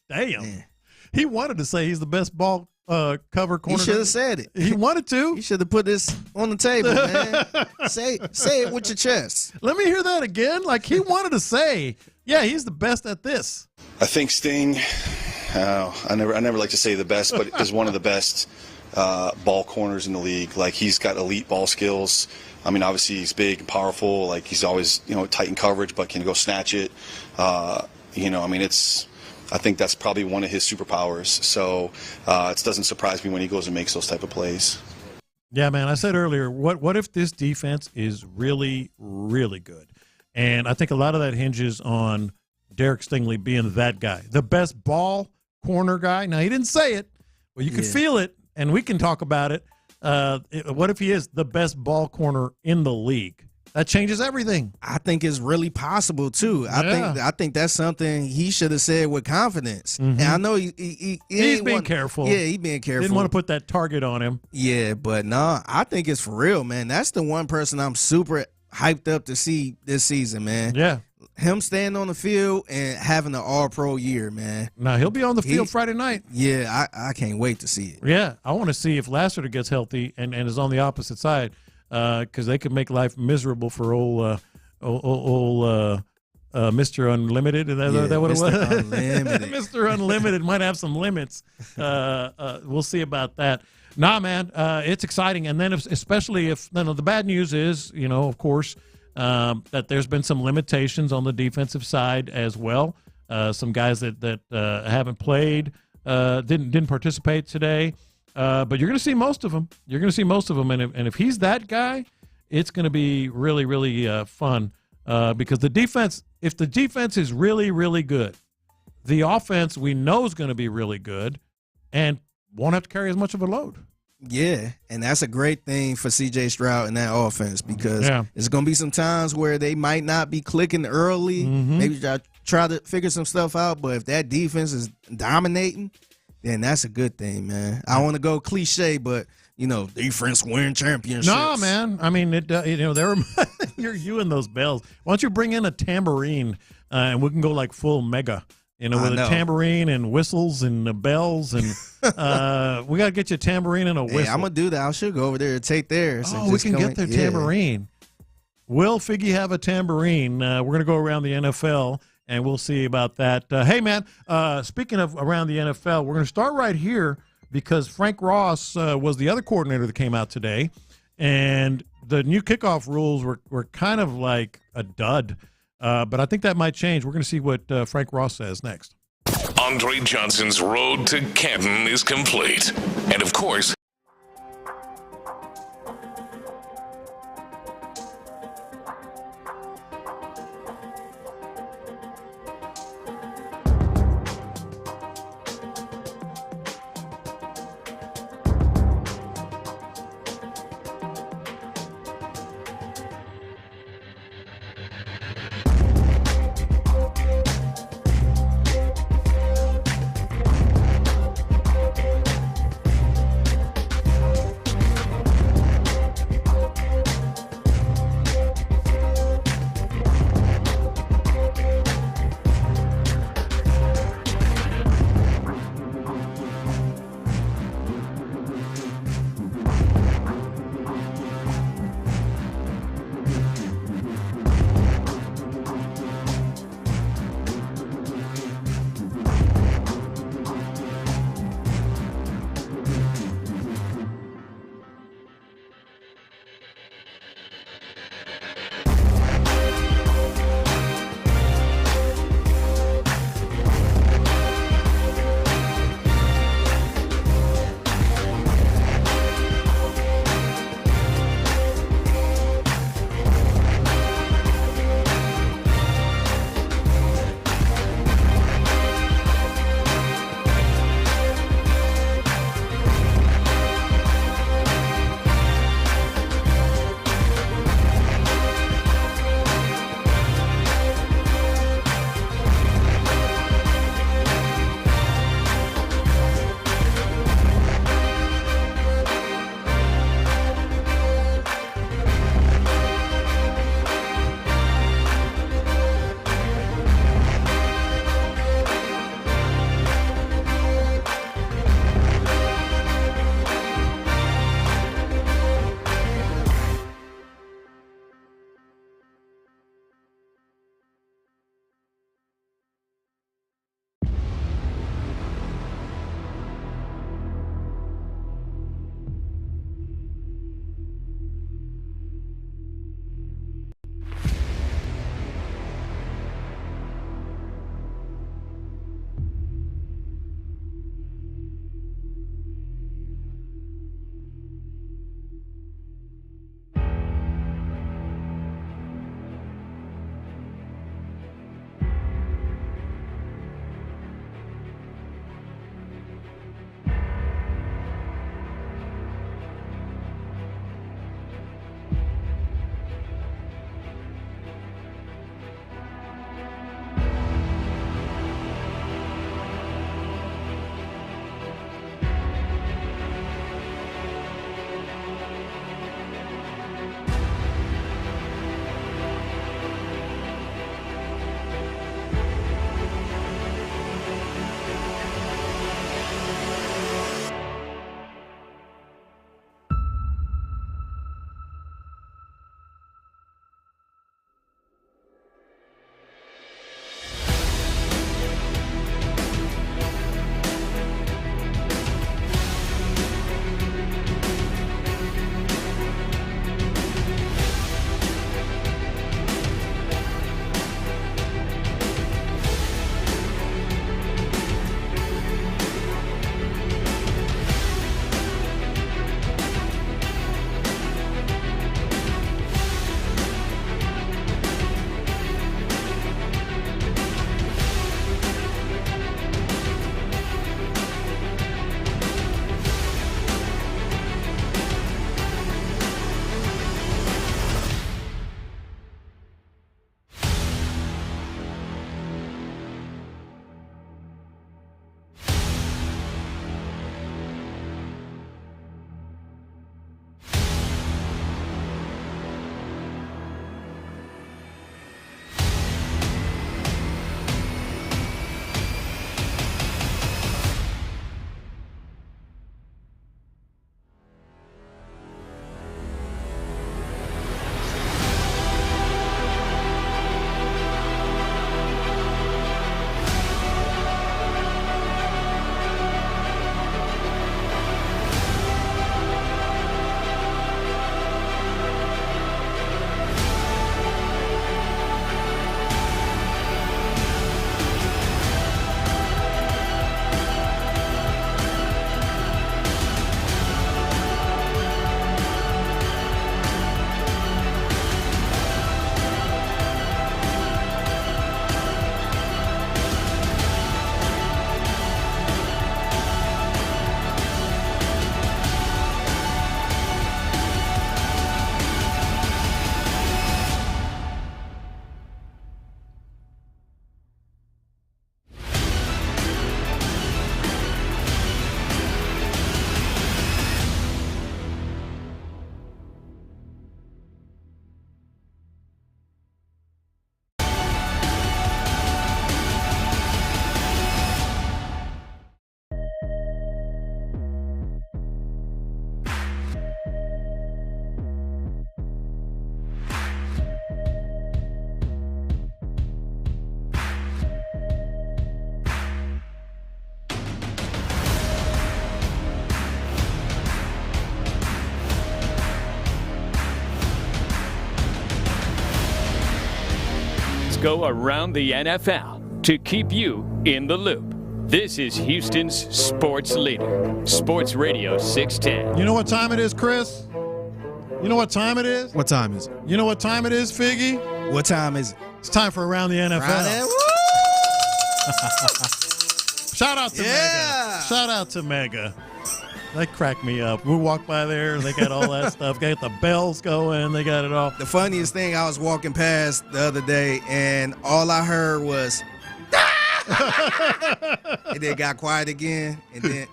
Damn. Man. He wanted to say he's the best ball cover corner. He should have said it. He wanted to. He should have put this on the table, man. say it with your chest. Let me hear that again. Like, he wanted to say, yeah, he's the best at this. I think Sting, I never like to say the best, but is one of the best ball corners in the league. Like, he's got elite ball skills. I mean, obviously he's big and powerful. Like, he's always, tight in coverage, but can go snatch it. I mean, I think that's probably one of his superpowers. So it doesn't surprise me when he goes and makes those type of plays. Yeah, man, I said earlier, what if this defense is really, really good? And I think a lot of that hinges on Derek Stingley being that guy, the best ball corner guy. Now, he didn't say it, but you can feel it, and we can talk about it. What if he is the best ball corner in the league? That changes everything. I think it's really possible too. I think that's something he should have said with confidence. Mm-hmm. And I know he's being careful. Yeah, he's being careful. Didn't want to put that target on him. Yeah, but no, I think it's for real, man. That's the one person I'm super hyped up to see this season, man. Yeah. Him staying on the field and having an all-pro year, man. Now, he'll be on the field Friday night. Yeah, I can't wait to see it. Yeah, I want to see if Lassiter gets healthy and is on the opposite side, because they could make life miserable for old Mr. Unlimited. Is that what it was? Unlimited. Mr. Unlimited might have some limits. We'll see about that. Nah, man, it's exciting. And then especially if the bad news is, of course, that there's been some limitations on the defensive side as well. Some guys that haven't played, didn't participate today. But you're going to see most of them. You're going to see most of them. And if he's that guy, it's going to be really, really fun. Because the defense, if the defense is really, really good, the offense we know is going to be really good and won't have to carry as much of a load. Yeah, and that's a great thing for C.J. Stroud in that offense, because there's going to be some times where they might not be clicking early. Mm-hmm. Maybe try to figure some stuff out, but if that defense is dominating, then that's a good thing, man. I want to go cliche, but, defense win championships. No, man. I mean, you and those bells. Why don't you bring in a tambourine and we can go like full mega. With a tambourine and whistles and bells, and we got to get you a tambourine and a whistle. Hey, I'm going to do that. I should go over there and take theirs. Oh, we can get their tambourine. Will Figgy have a tambourine? We're going to go around the NFL, and we'll see about that. Hey, man, speaking of around the NFL, we're going to start right here because Frank Ross was the other coordinator that came out today, and the new kickoff rules were kind of like a dud. But I think that might change. We're going to see what Frank Ross says next. Andre Johnson's road to Canton is complete. And of course, go around the NFL to keep you in the loop. This is Houston's sports leader, Sports Radio 610. You know what time it is, Chris? You know what time it is? What time is it? You know what time it is, Figgy? What time is it? It's time for Around the NFL. Shout out to Mega. Shout out to Mega. They crack me up. We walk by there, they got all that stuff. Got the bells going, they got it all. The funniest thing, I was walking past the other day, and all I heard was, and then got quiet again, and then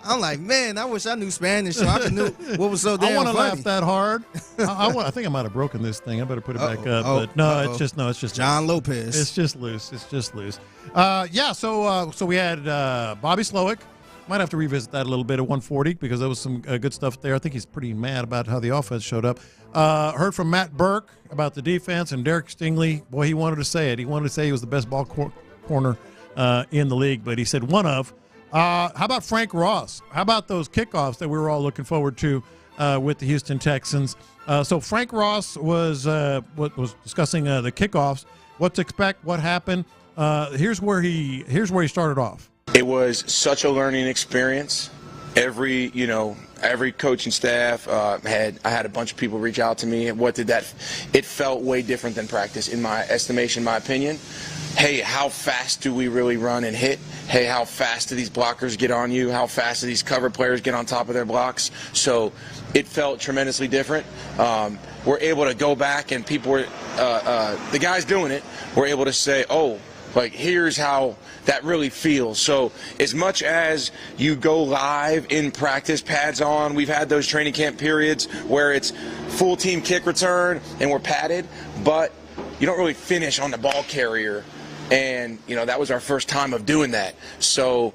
I'm like, man, I wish I knew Spanish so I knew what was so damn funny. I want to laugh that hard. I think I might have broken this thing. I better put it back up. But no, it's just John Lopez. It's just loose. So we had Bobby Slowick. Might have to revisit that a little bit at 140 because there was some good stuff there. I think he's pretty mad about how the offense showed up. Heard from Matt Burke about the defense, and Derek Stingley. Boy, he wanted to say it. He wanted to say he was the best ball corner in the league, but he said one of. How about Frank Ross? How about those kickoffs that we were all looking forward to with the Houston Texans? So Frank Ross was discussing the kickoffs. What to expect? What happened? Here's where he started off. It was such a learning experience. Every coaching staff I had a bunch of people reach out to me. It felt way different than practice in my estimation, my opinion. Hey, how fast do we really run and hit? Hey, how fast do these blockers get on you? How fast do these cover players get on top of their blocks? So it felt tremendously different. We're able to go back, and people were, the guys doing it were able to say, oh, like, here's how that really feels. So as much as you go live in practice, pads on, we've had those training camp periods where it's full team kick return and we're padded, but you don't really finish on the ball carrier. And, that was our first time of doing that. So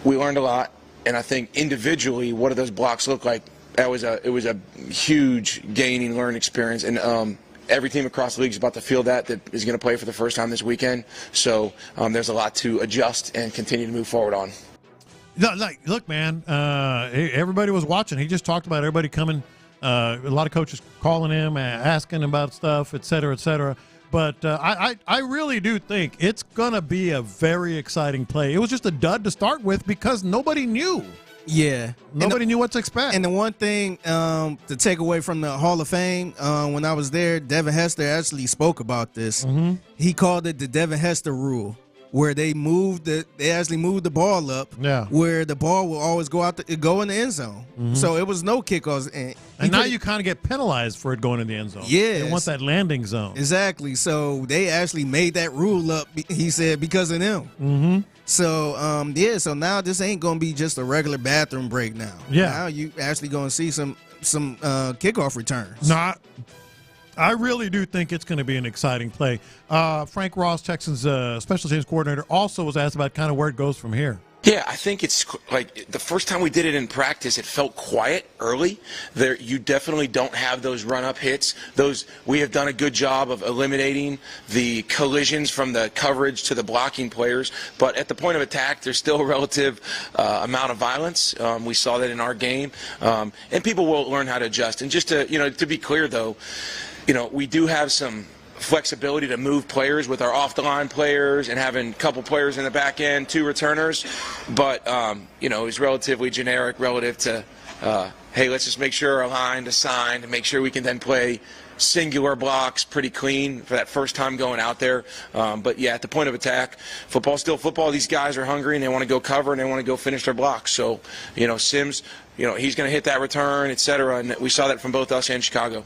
we learned a lot. And I think individually, what do those blocks look like? It was a huge gaining, learning experience. And every team across the league is about to feel that is going to play for the first time this weekend. So there's a lot to adjust and continue to move forward on. Look, man, everybody was watching. He just talked about everybody coming. A lot of coaches calling him, asking about stuff, et cetera, et cetera. But I really do think it's going to be a very exciting play. It was just a dud to start with because nobody knew. Yeah. Nobody knew what to expect. And the one thing to take away from the Hall of Fame, when I was there, Devin Hester actually spoke about this. Mm-hmm. He called it the Devin Hester rule, where they actually moved the ball up, where the ball will always go in the end zone. Mm-hmm. So it was no kickoffs. And now you kind of get penalized for it going in the end zone. Yeah. They want that landing zone. Exactly. So they actually made that rule up, he said, because of them. Mm-hmm. So, so now this ain't going to be just a regular bathroom break now. Yeah. Now you actually going to see some kickoff returns. No, I really do think it's going to be an exciting play. Frank Ross, Texans special teams coordinator, also was asked about kind of where it goes from here. Yeah, I think it's like the first time we did it in practice, it felt quiet early. You definitely don't have those run-up hits. We have done a good job of eliminating the collisions from the coverage to the blocking players. But at the point of attack, there's still a relative amount of violence. We saw that in our game, and people will learn how to adjust. And just to be clear, though, we do have some flexibility to move players with our off-the-line players and having a couple players in the back end, 2 returners. But, it's relatively generic relative to, hey, let's just make sure our line assigned and make sure we can then play singular blocks pretty clean for that first time going out there. But, yeah, at the point of attack, football's still football. These guys are hungry and they want to go cover and they want to go finish their blocks. So, Sims, he's going to hit that return, et cetera. And we saw that from both us and Chicago.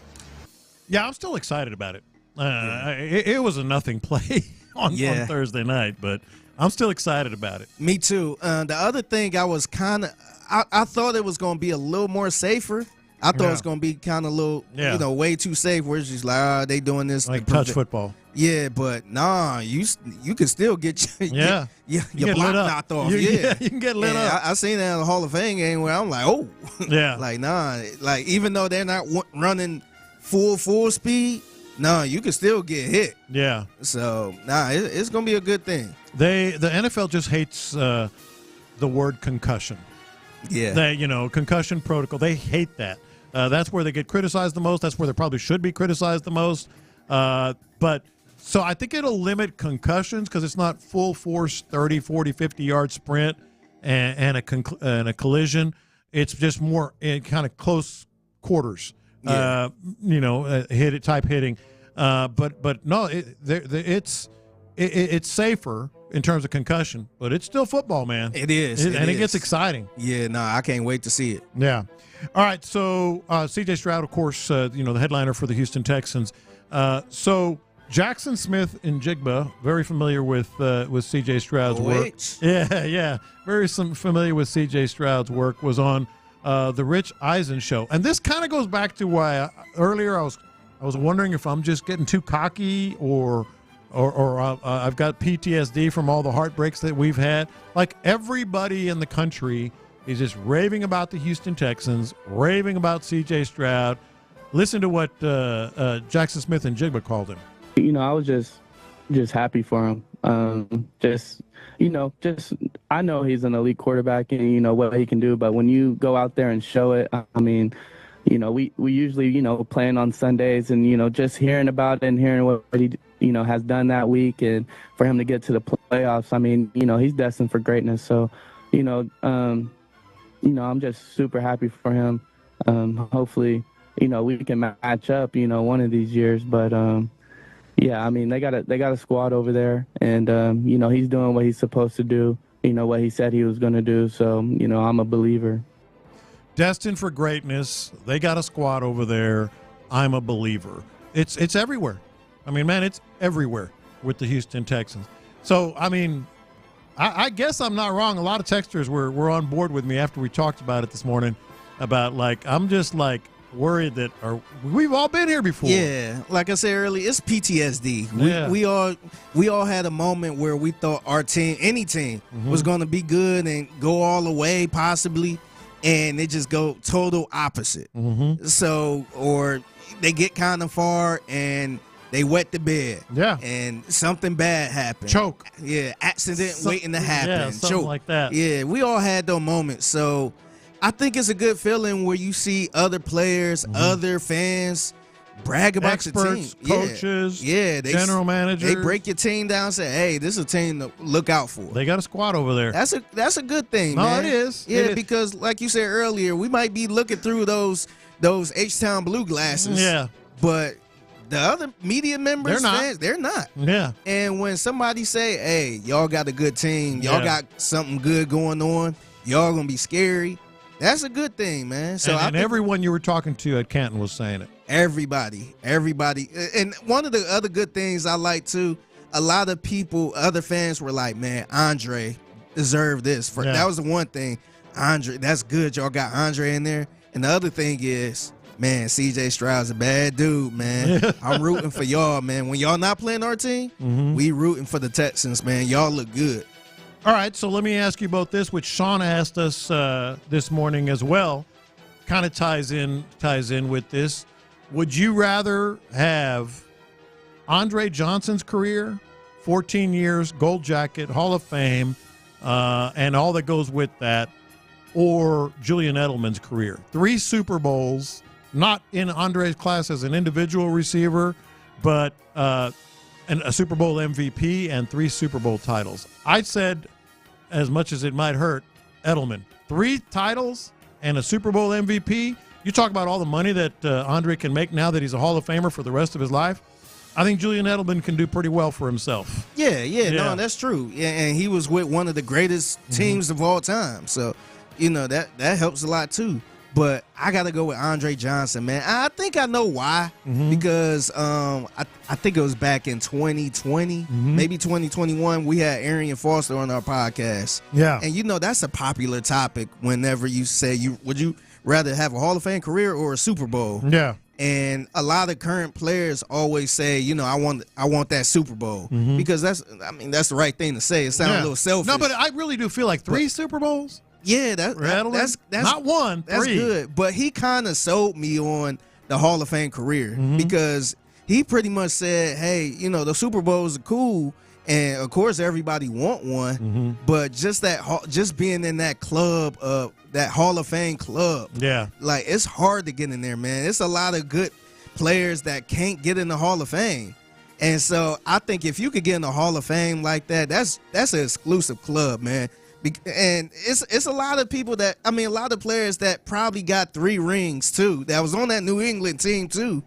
Yeah, I'm still excited about it. It was a nothing play on Thursday night, but I'm still excited about it. Me too. The other thing I was I thought it was going to be a little more safer. I thought it was going to be kind of a little, way too safe, where it's just like, they doing this. Like touch football. Yeah, but nah, you can still get your block knocked off. You can get lit up. I seen that in the Hall of Fame game where I'm like, oh. Yeah. Like, nah. Like, even though they're not running full speed, no, you can still get hit. Yeah. So, it's going to be a good thing. The NFL just hates the word concussion. Yeah. Concussion protocol. They hate that. That's where they get criticized the most. That's where they probably should be criticized the most. But so I think it'll limit concussions because it's not full force 30, 40, 50-yard sprint and a collision. It's just more in kind of close quarters, type hitting. But no, it's safer in terms of concussion, but it's still football, man. It is. It gets exciting. Yeah, no, I can't wait to see it. Yeah. All right, so C.J. Stroud, of course, the headliner for the Houston Texans. So Jackson Smith and Jigba, very familiar with C.J. Stroud's work. Yeah, very familiar with C.J. Stroud's work, was on the Rich Eisen show. And this kind of goes back to why earlier I was wondering if I'm just getting too cocky or I've got PTSD from all the heartbreaks that we've had. Like, everybody in the country is just raving about the Houston Texans, raving about C.J. Stroud. Listen to what Jackson Smith and Jigba called him. I was just happy for him. I know he's an elite quarterback and what he can do, but when you go out there and show it, we usually, playing on Sundays and, just hearing about it and hearing what he, has done that week, and for him to get to the playoffs, he's destined for greatness. So, I'm just super happy for him. Hopefully, we can match up, one of these years. But, they got a squad over there, and, he's doing what he's supposed to do, what he said he was going to do. So, I'm a believer. Destined for greatness. They got a squad over there. I'm a believer. It's everywhere. It's everywhere with the Houston Texans. So, I guess I'm not wrong. A lot of texters were on board with me after we talked about it this morning about, I'm just, worried that we've all been here before. Yeah, like I said earlier, it's PTSD. We all had a moment where we thought our team, any team, was going to be good and go all the way possibly, and they just go total opposite. So, or they get kind of far and they wet the bed. Yeah. And something bad happened. Choke. Yeah, accident waiting to happen. Yeah, something choke. like that. Yeah, we all had those moments. So I think it's a good feeling where you see other players, other fans brag about experts, your team. coaches, they general managers. They break your team down and say, hey, this is a team to look out for. They got a squad over there. That's a good thing, no, man. it is. Yeah, it is. Because like you said earlier, we might be looking through those H-Town blue glasses. Yeah. But the other media members, fans, they're not. Yeah. And when somebody say, hey, y'all got a good team, y'all got something good going on, y'all going to be scary, that's a good thing, man. So and everyone you were talking to at Canton was saying it. Everybody. And one of the other good things I like, too, a lot of people, other fans were like, man, Andre deserved this. That was the one thing. Andre, that's good. Y'all got Andre in there. And the other thing is, man, C.J. Stroud's a bad dude, man. I'm rooting for y'all, man. When y'all not playing our team, we rooting for the Texans, man. Y'all look good. All right, so let me ask you about this, which Sean asked us this morning as well. Kind of ties in with this. Would you rather have Andre Johnson's career, 14 years, gold jacket, Hall of Fame, and all that goes with that, or Julian Edelman's career? 3 Super Bowls, not in Andre's class as an individual receiver, but a Super Bowl MVP and 3 Super Bowl titles. I said, as much as it might hurt, Edelman. 3 titles and a Super Bowl MVP. You talk about all the money that Andre can make now that he's a Hall of Famer for the rest of his life. I think Julian Edelman can do pretty well for himself. Yeah, no, that's true. Yeah, and he was with one of the greatest teams of all time. So, that helps a lot too. But I got to go with Andre Johnson, man. I think I know why. Because I think it was back in 2020, maybe 2021, we had Arian Foster on our podcast. Yeah. And, that's a popular topic whenever you say, would you rather have a Hall of Fame career or a Super Bowl? Yeah. And a lot of current players always say, I want that Super Bowl. Because that's the right thing to say. It sounds a little selfish. No, but I really do feel like 3 Super Bowls? Yeah, that's not 1, 3. That's good. But he kind of sold me on the Hall of Fame career because he pretty much said, hey, the Super Bowls are cool And of course, everybody want one, but just being in that club, that Hall of Fame club, like it's hard to get in there, man. It's a lot of good players that can't get in the Hall of Fame, and so I think if you could get in the Hall of Fame like that, that's an exclusive club, man. And it's a lot of people a lot of players that probably got 3 rings too. That was on that New England team too,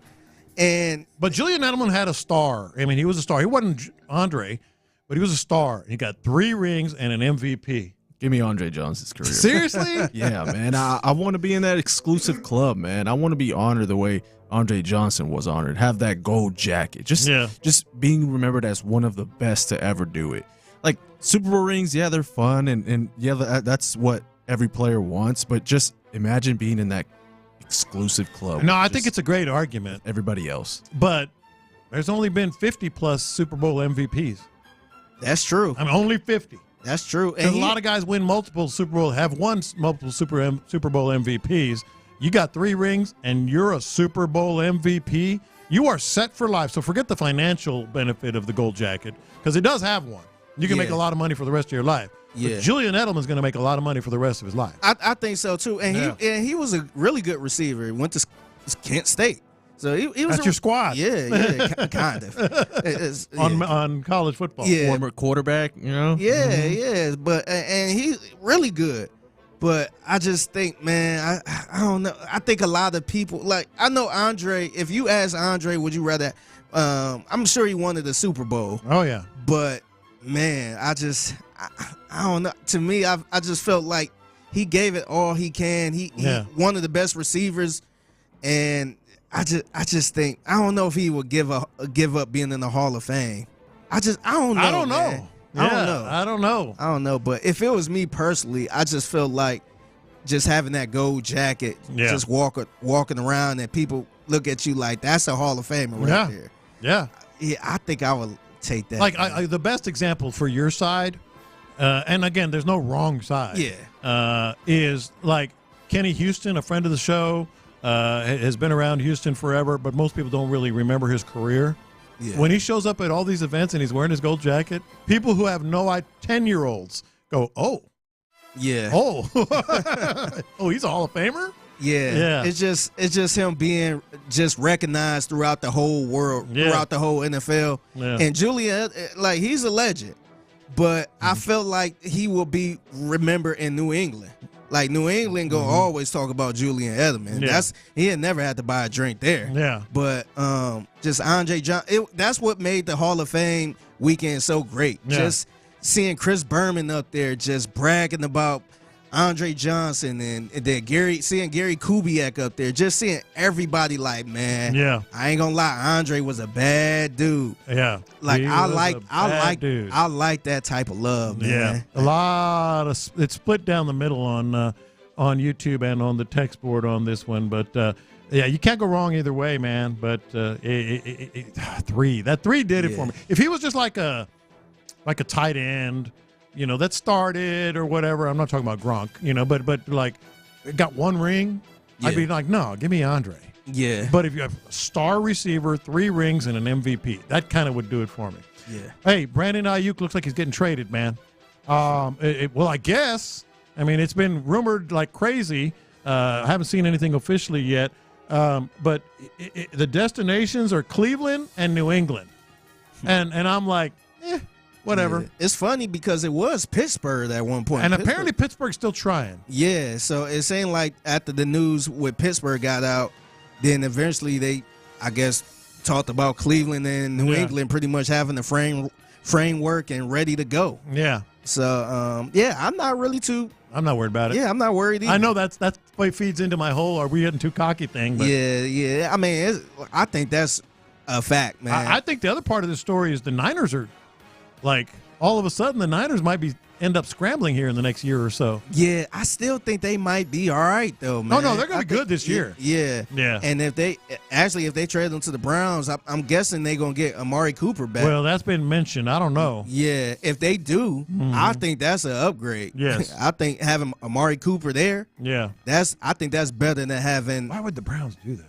but Julian Edelman had a star. I mean, he was a star. He wasn't Andre. But he was a star. He got 3 rings and an MVP. Give me Andre Johnson's career. Seriously? Yeah, man. I want to be in that exclusive club, man. I want to be honored the way Andre Johnson was honored. Have that gold jacket. Just being remembered as one of the best to ever do it. Like Super Bowl rings, yeah, they're fun, and yeah, that's what every player wants. But just imagine being in that exclusive club. No, I think it's a great argument. Everybody else. But there's only been 50-plus Super Bowl MVPs. That's true. I'm only 50. That's true. And a lot of guys win multiple Super Bowl, have won multiple Super Bowl MVPs. You got 3 rings, and you're a Super Bowl MVP. You are set for life. So forget the financial benefit of the gold jacket, because it does have one. You can make a lot of money for the rest of your life. Yeah. But Julian Edelman's going to make a lot of money for the rest of his life. I think so too. And he was a really good receiver. He went to Kent State. So he was That's your squad. Yeah, kind of. On college football. Yeah. Former quarterback, you know? Yeah, but and he's really good. But I just think, man, I don't know. I think a lot of people, like, I know Andre, if you ask Andre, would you rather, I'm sure he wanted the Super Bowl. Oh, yeah. But, man, I don't know. To me, I just felt like he gave it all he can. He one of the best receivers, and I just think, I don't know if he would give up being in the Hall of Fame. I don't know. I don't know. Man. I don't know. But if it was me personally, I just felt like just having that gold jacket, just walking around, and people look at you like that's a Hall of Famer right there. Yeah. Yeah, I think I would take that. Like the best example for your side, and again, there's no wrong side. Is like Kenny Houston, a friend of the show. Has been around Houston forever, but most people don't really remember his career. Yeah. When he shows up at all these events and he's wearing his gold jacket, people who have no idea, 10-year-olds go, oh. Yeah. Oh. Oh, he's a Hall of Famer? Yeah. It's just him being just recognized throughout the whole world, throughout the whole NFL. Yeah. And Julian, like, he's a legend, but I felt like he will be remembered in New England. Like, New England gonna always talk about Julian Edelman. Yeah. He had never had to buy a drink there. Yeah. But just Andre Johnson, that's what made the Hall of Fame weekend so great. Yeah. Just seeing Chris Berman up there just bragging about Andre Johnson, and then seeing Gary Kubiak up there, just seeing everybody like, man, I ain't gonna lie, Andre was a bad dude. Yeah. Like, I like that type of love, man. Yeah. A lot of it's split down the middle on YouTube and on the text board on this one, but yeah, you can't go wrong either way, man. But 3 did it for me. If he was just like a tight end, you know, that started or whatever. I'm not talking about Gronk, you know, but like got 1 ring, I'd be like, no, give me Andre. Yeah. But if you have a star receiver, 3 rings, and an MVP, that kind of would do it for me. Yeah. Hey, Brandon Aiyuk looks like he's getting traded, man. Well, I guess. I mean, it's been rumored like crazy. I haven't seen anything officially yet. But the destinations are Cleveland and New England. And I'm like, whatever. Yeah. It's funny because it was Pittsburgh at one point. And apparently Pittsburgh's still trying. Yeah, so it's saying like after the news with Pittsburgh got out, then eventually they, I guess, talked about Cleveland and New England pretty much having the framework and ready to go. Yeah. So, I'm not worried about it. Yeah, I'm not worried either. I know that's what feeds into my whole are we getting too cocky thing. But yeah. I mean, I think that's a fact, man. I think the other part of the story is the Niners are like all of a sudden the Niners might end up scrambling here in the next year or so. Yeah, I still think they might be all right though, man. No, they're going to be good this year. Yeah. And if they trade them to the Browns, I'm guessing they're going to get Amari Cooper back. Well, that's been mentioned. I don't know. Yeah, if they do, I think that's an upgrade. Yes. I think having Amari Cooper there, I think that's better than having. Why would the Browns do that?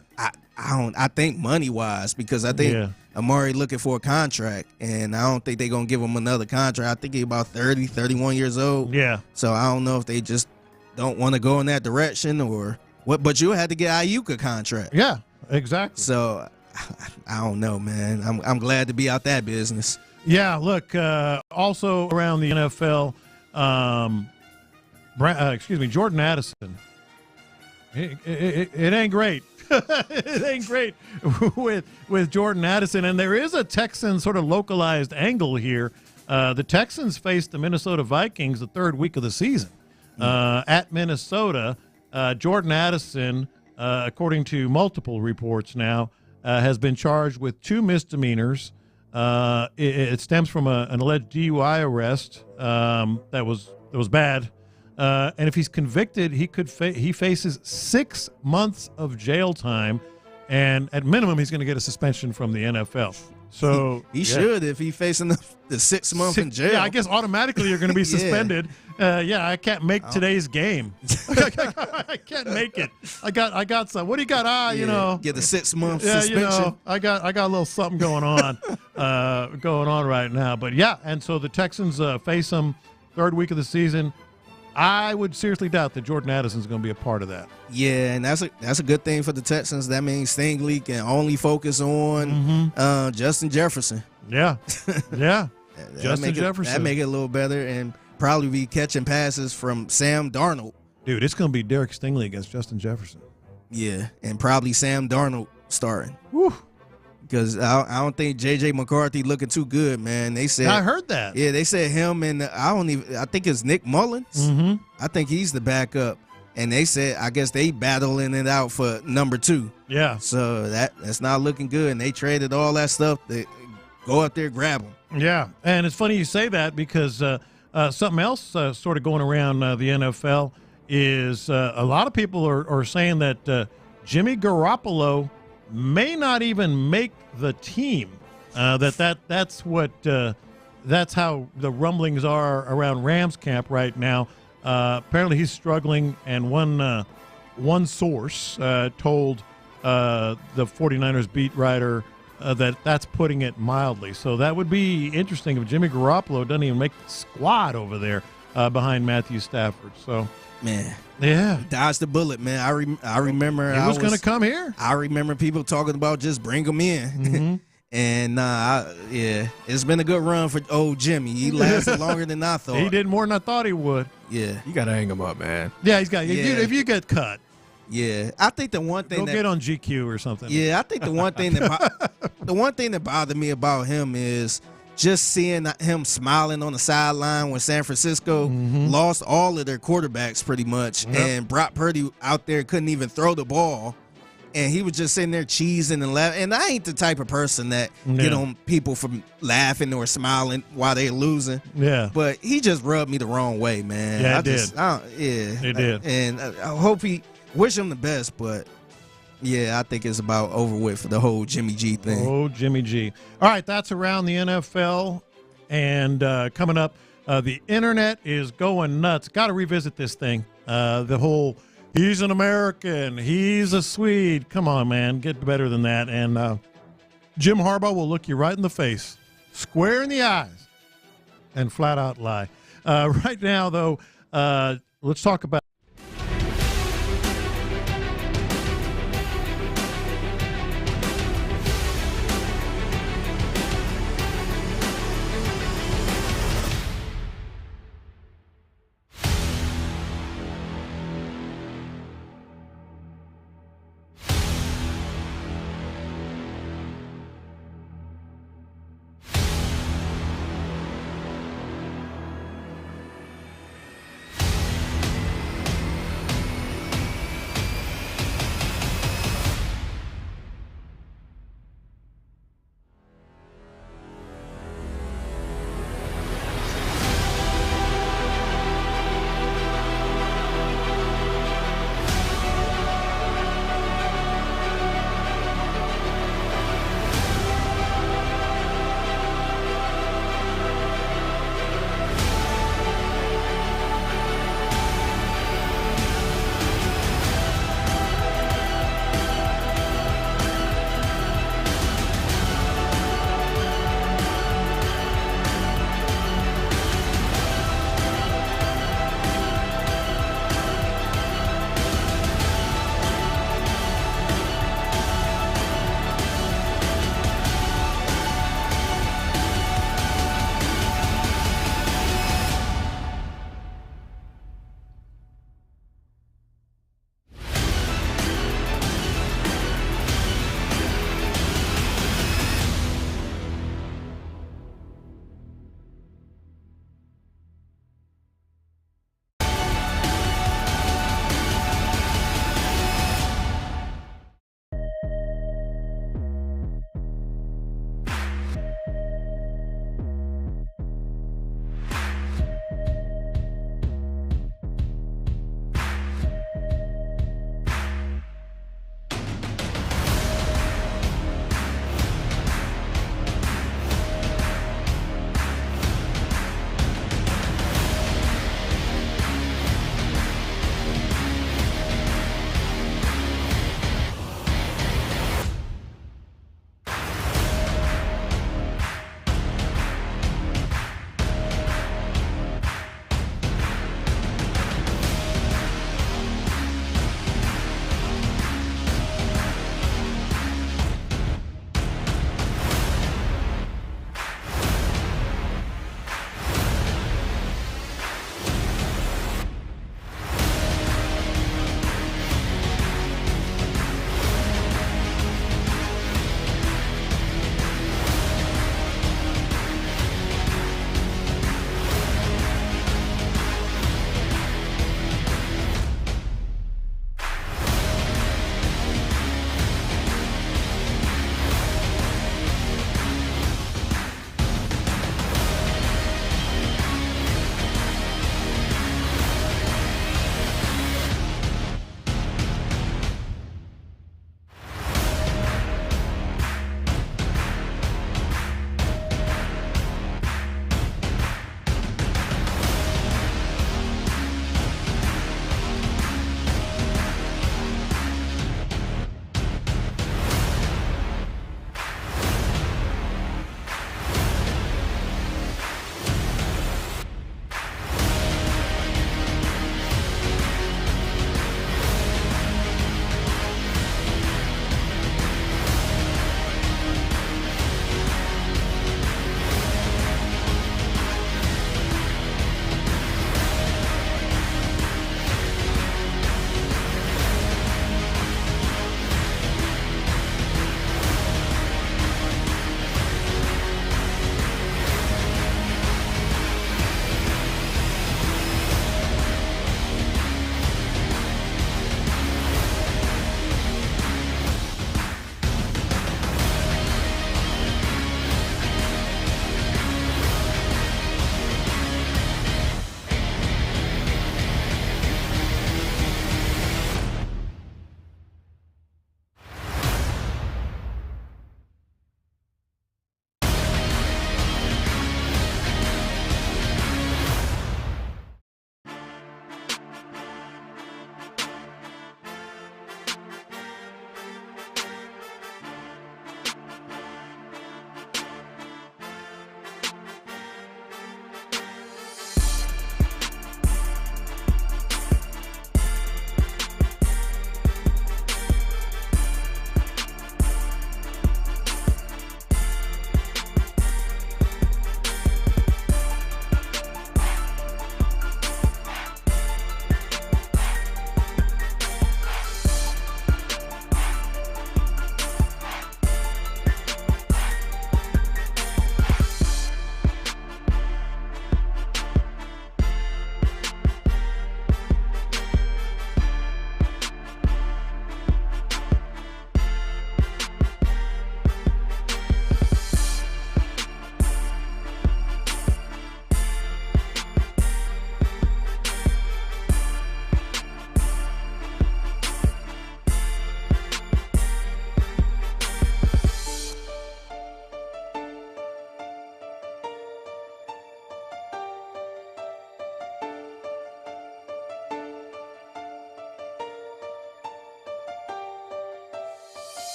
I think money-wise, because I think Amari looking for a contract, and I don't think they're going to give him another contract. I think he's about 30, 31 years old. Yeah. So I don't know if they just don't want to go in that direction or what. But you had to get Aiyuk a contract. Yeah, exactly. So I don't know, man. I'm glad to be out that business. Yeah, look, also around the NFL, Jordan Addison. It ain't great. It ain't great with Jordan Addison. And there is a Texan sort of localized angle here. The Texans faced the Minnesota Vikings the third week of the season at Minnesota. Jordan Addison, according to multiple reports now, has been charged with 2 misdemeanors. It stems from an alleged DUI arrest that was bad. And if he's convicted, he faces 6 months of jail time, and at minimum, he's going to get a suspension from the NFL. So he should if he's facing the 6 months in jail. Yeah, I guess automatically you're going to be suspended. I can't make today's game. I can't make it. I got some. What do you got? Get the 6 month suspension. I got a little something going on, right now. But yeah, and so the Texans face him third week of the season. I would seriously doubt that Jordan Addison's going to be a part of that. Yeah, and that's a good thing for the Texans. That means Stingley can only focus on Justin Jefferson. Yeah, yeah. Justin Jefferson. That make it a little better, and probably be catching passes from Sam Darnold. Dude, it's going to be Derek Stingley against Justin Jefferson. Yeah, and probably Sam Darnold starting. Whew. Because I don't think J.J. McCarthy looking too good, man. They said I heard that. Yeah, they said him and I think it's Nick Mullins. Mm-hmm. I think he's the backup. And they said I guess they battling it out for number 2. Yeah. So that's not looking good. And they traded all that stuff. They go out there, grab them. Yeah, and it's funny you say that because something else sort of going around the NFL is a lot of people are saying that Jimmy Garoppolo may not even make the team. That's how the rumblings are around Rams camp right now. Apparently he's struggling, and one source told the 49ers beat writer that's putting it mildly. So that would be interesting if Jimmy Garoppolo doesn't even make the squad over there behind Matthew Stafford. So man, yeah, dodged the bullet, man. I remember he was going to come here. I remember people talking about just bring him in. Mm-hmm. And it's been a good run for old Jimmy. He lasted longer than I thought. He did more than I thought he would. Yeah, you got to hang him up, man. Yeah, he's got. Yeah. If you get cut. Yeah, I think the one thing get on GQ or something. Yeah, I think the one thing that bothered me about him is just seeing him smiling on the sideline when San Francisco lost all of their quarterbacks pretty much, and Brock Purdy out there couldn't even throw the ball, and he was just sitting there cheesing and laughing. And I ain't the type of person that get on people from laughing or smiling while they're losing. Yeah, but he just rubbed me the wrong way, man. Yeah, it did. And I hope wish him the best, but yeah, I think it's about over with for the whole Jimmy G thing. Oh, Jimmy G. All right, that's around the NFL. And coming up, the internet is going nuts. Got to revisit this thing. The whole, he's an American, he's a Swede. Come on, man, get better than that. And Jim Harbaugh will look you right in the face, square in the eyes, and flat out lie. Right now, though, let's talk about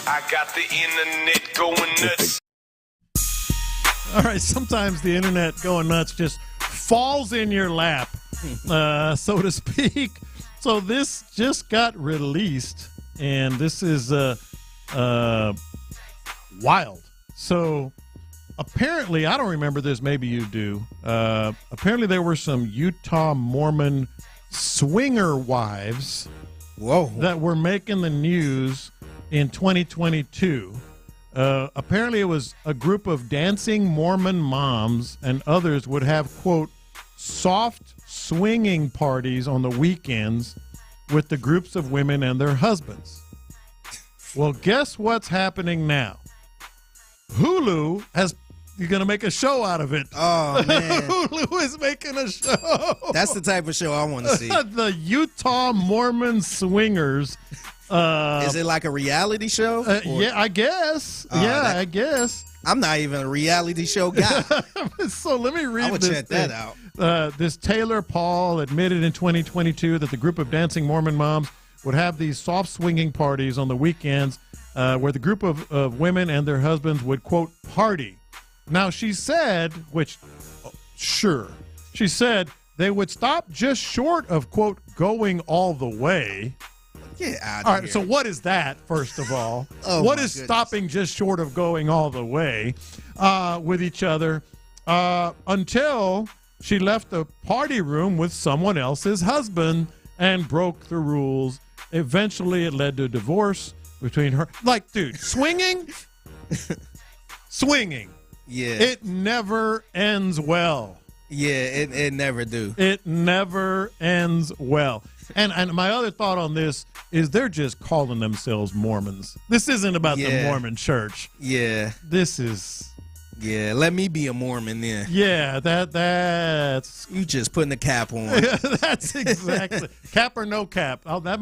I got the internet going nuts. All right, sometimes the internet going nuts just falls in your lap, so to speak. So this just got released, and this is wild. So apparently, I don't remember this, maybe you do. Apparently there were some Utah Mormon swinger wives that were making the news in 2022. Apparently it was a group of dancing Mormon moms and others would have, quote, soft swinging parties on the weekends with the groups of women and their husbands. Well, guess what's happening now? Hulu you're going to make a show out of it. Oh, man. Hulu is making a show. That's the type of show I want to see. The Utah Mormon Swingers. Is it like a reality show? Yeah, I guess. I guess. I'm not even a reality show guy. So let me read I would this check that out. This Taylor Paul admitted in 2022 that the group of dancing Mormon moms would have these soft swinging parties on the weekends where the group of women and their husbands would, quote, party. Now, she said, she said they would stop just short of, quote, going all the way. Get out of all right, here. so what is that, first of all? What is stopping just short of going all the way with each other until she left the party room with someone else's husband and broke the rules. Eventually, it led to a divorce between her. Like, dude, swinging? Swinging. Yeah. It never ends well. Yeah, it never do. It never ends well. And my other thought on this is they're just calling themselves Mormons. This isn't about the Mormon church. Yeah. This is... Yeah, let me be a Mormon then. Yeah, that's... You just putting the cap on. That's exactly... Cap or no cap. That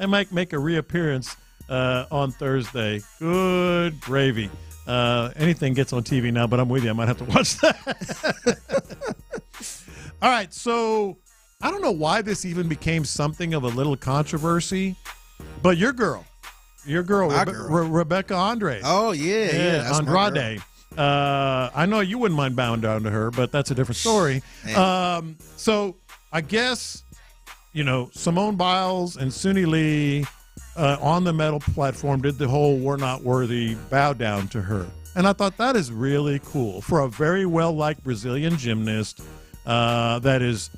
might make a reappearance on Thursday. Good gravy. Anything gets on TV now, but I'm with you. I might have to watch that. All right, so I don't know why this even became something of a little controversy, but your girl, Rebecca Andrade. Oh, yeah. That's Andrade. I know you wouldn't mind bowing down to her, but that's a different story. So I guess, Simone Biles and Suni Lee on the medal platform did the whole "we're not worthy" bow down to her. And I thought that is really cool for a very well-liked Brazilian gymnast that is,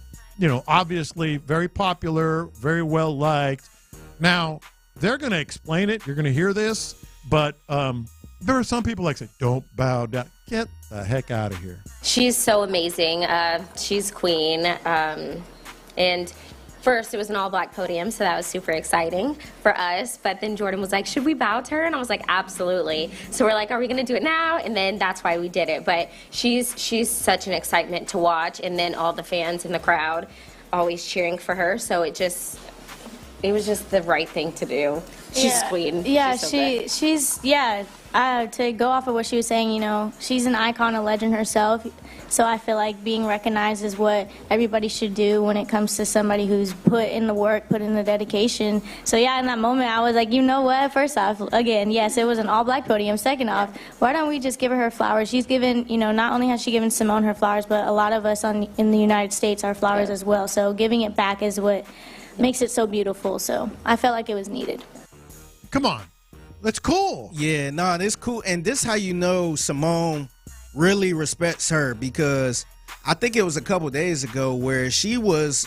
obviously very popular, very well-liked. Now, they're going to explain it. You're going to hear this. But there are some people like say, don't bow down. Get the heck out of here. She's so amazing. She's queen. And first, it was an all-black podium, so that was super exciting for us. But then Jordan was like, should we bow to her? And I was like, absolutely. So we're like, are we going to do it now? And then that's why we did it. But she's such an excitement to watch. And then all the fans in the crowd always cheering for her. So it was just the right thing to do. She's queen. Yeah, she's so good. To go off of what she was saying, she's an icon, a legend herself. So I feel like being recognized is what everybody should do when it comes to somebody who's put in the work, put in the dedication. So yeah, in that moment, I was like, you know what? First off, again, yes, it was an all-black podium. Second off, why don't we just give her flowers? She's given, not only has she given Simone her flowers, but a lot of us in the United States our flowers as well. So giving it back is what makes it so beautiful. So I felt like it was needed. Come on. That's cool. Yeah, no, it's cool. And this how you know Simone really respects her, because I think it was a couple days ago where she was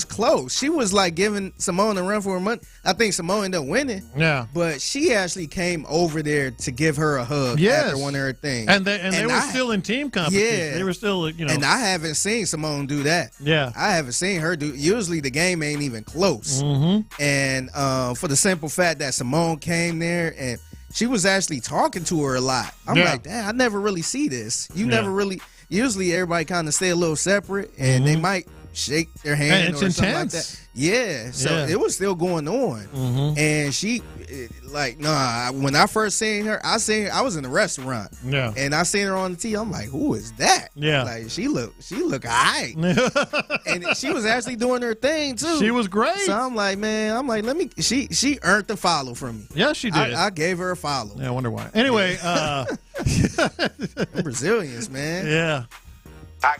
close. She was like giving Simone a run for her money. I think Simone ended up winning. Yeah. But she actually came over there to give her a hug after one of her things. And they were still in team competition. Yeah. They were still, And I haven't seen Simone do that. Yeah. I haven't seen her do. Usually the game ain't even close. Mm-hmm. And for the simple fact that Simone came there and she was actually talking to her a lot. I'm like, damn, I never really see this. You never really. Usually everybody kind of stay a little separate, and they might shake their hand And it's or something like intense. that. Yeah, so Yeah. it was still going on. Mhm. And she, when I first seen her, I was in the restaurant. Yeah. And I seen her on the TV. I'm like, who is that? Yeah. Like, she look all right. And she was actually doing her thing, too. She was great. So I'm like, she earned the follow from me. Yeah, she did. I gave her a follow. Yeah, I wonder why. Anyway, Brazilians, man. Yeah. I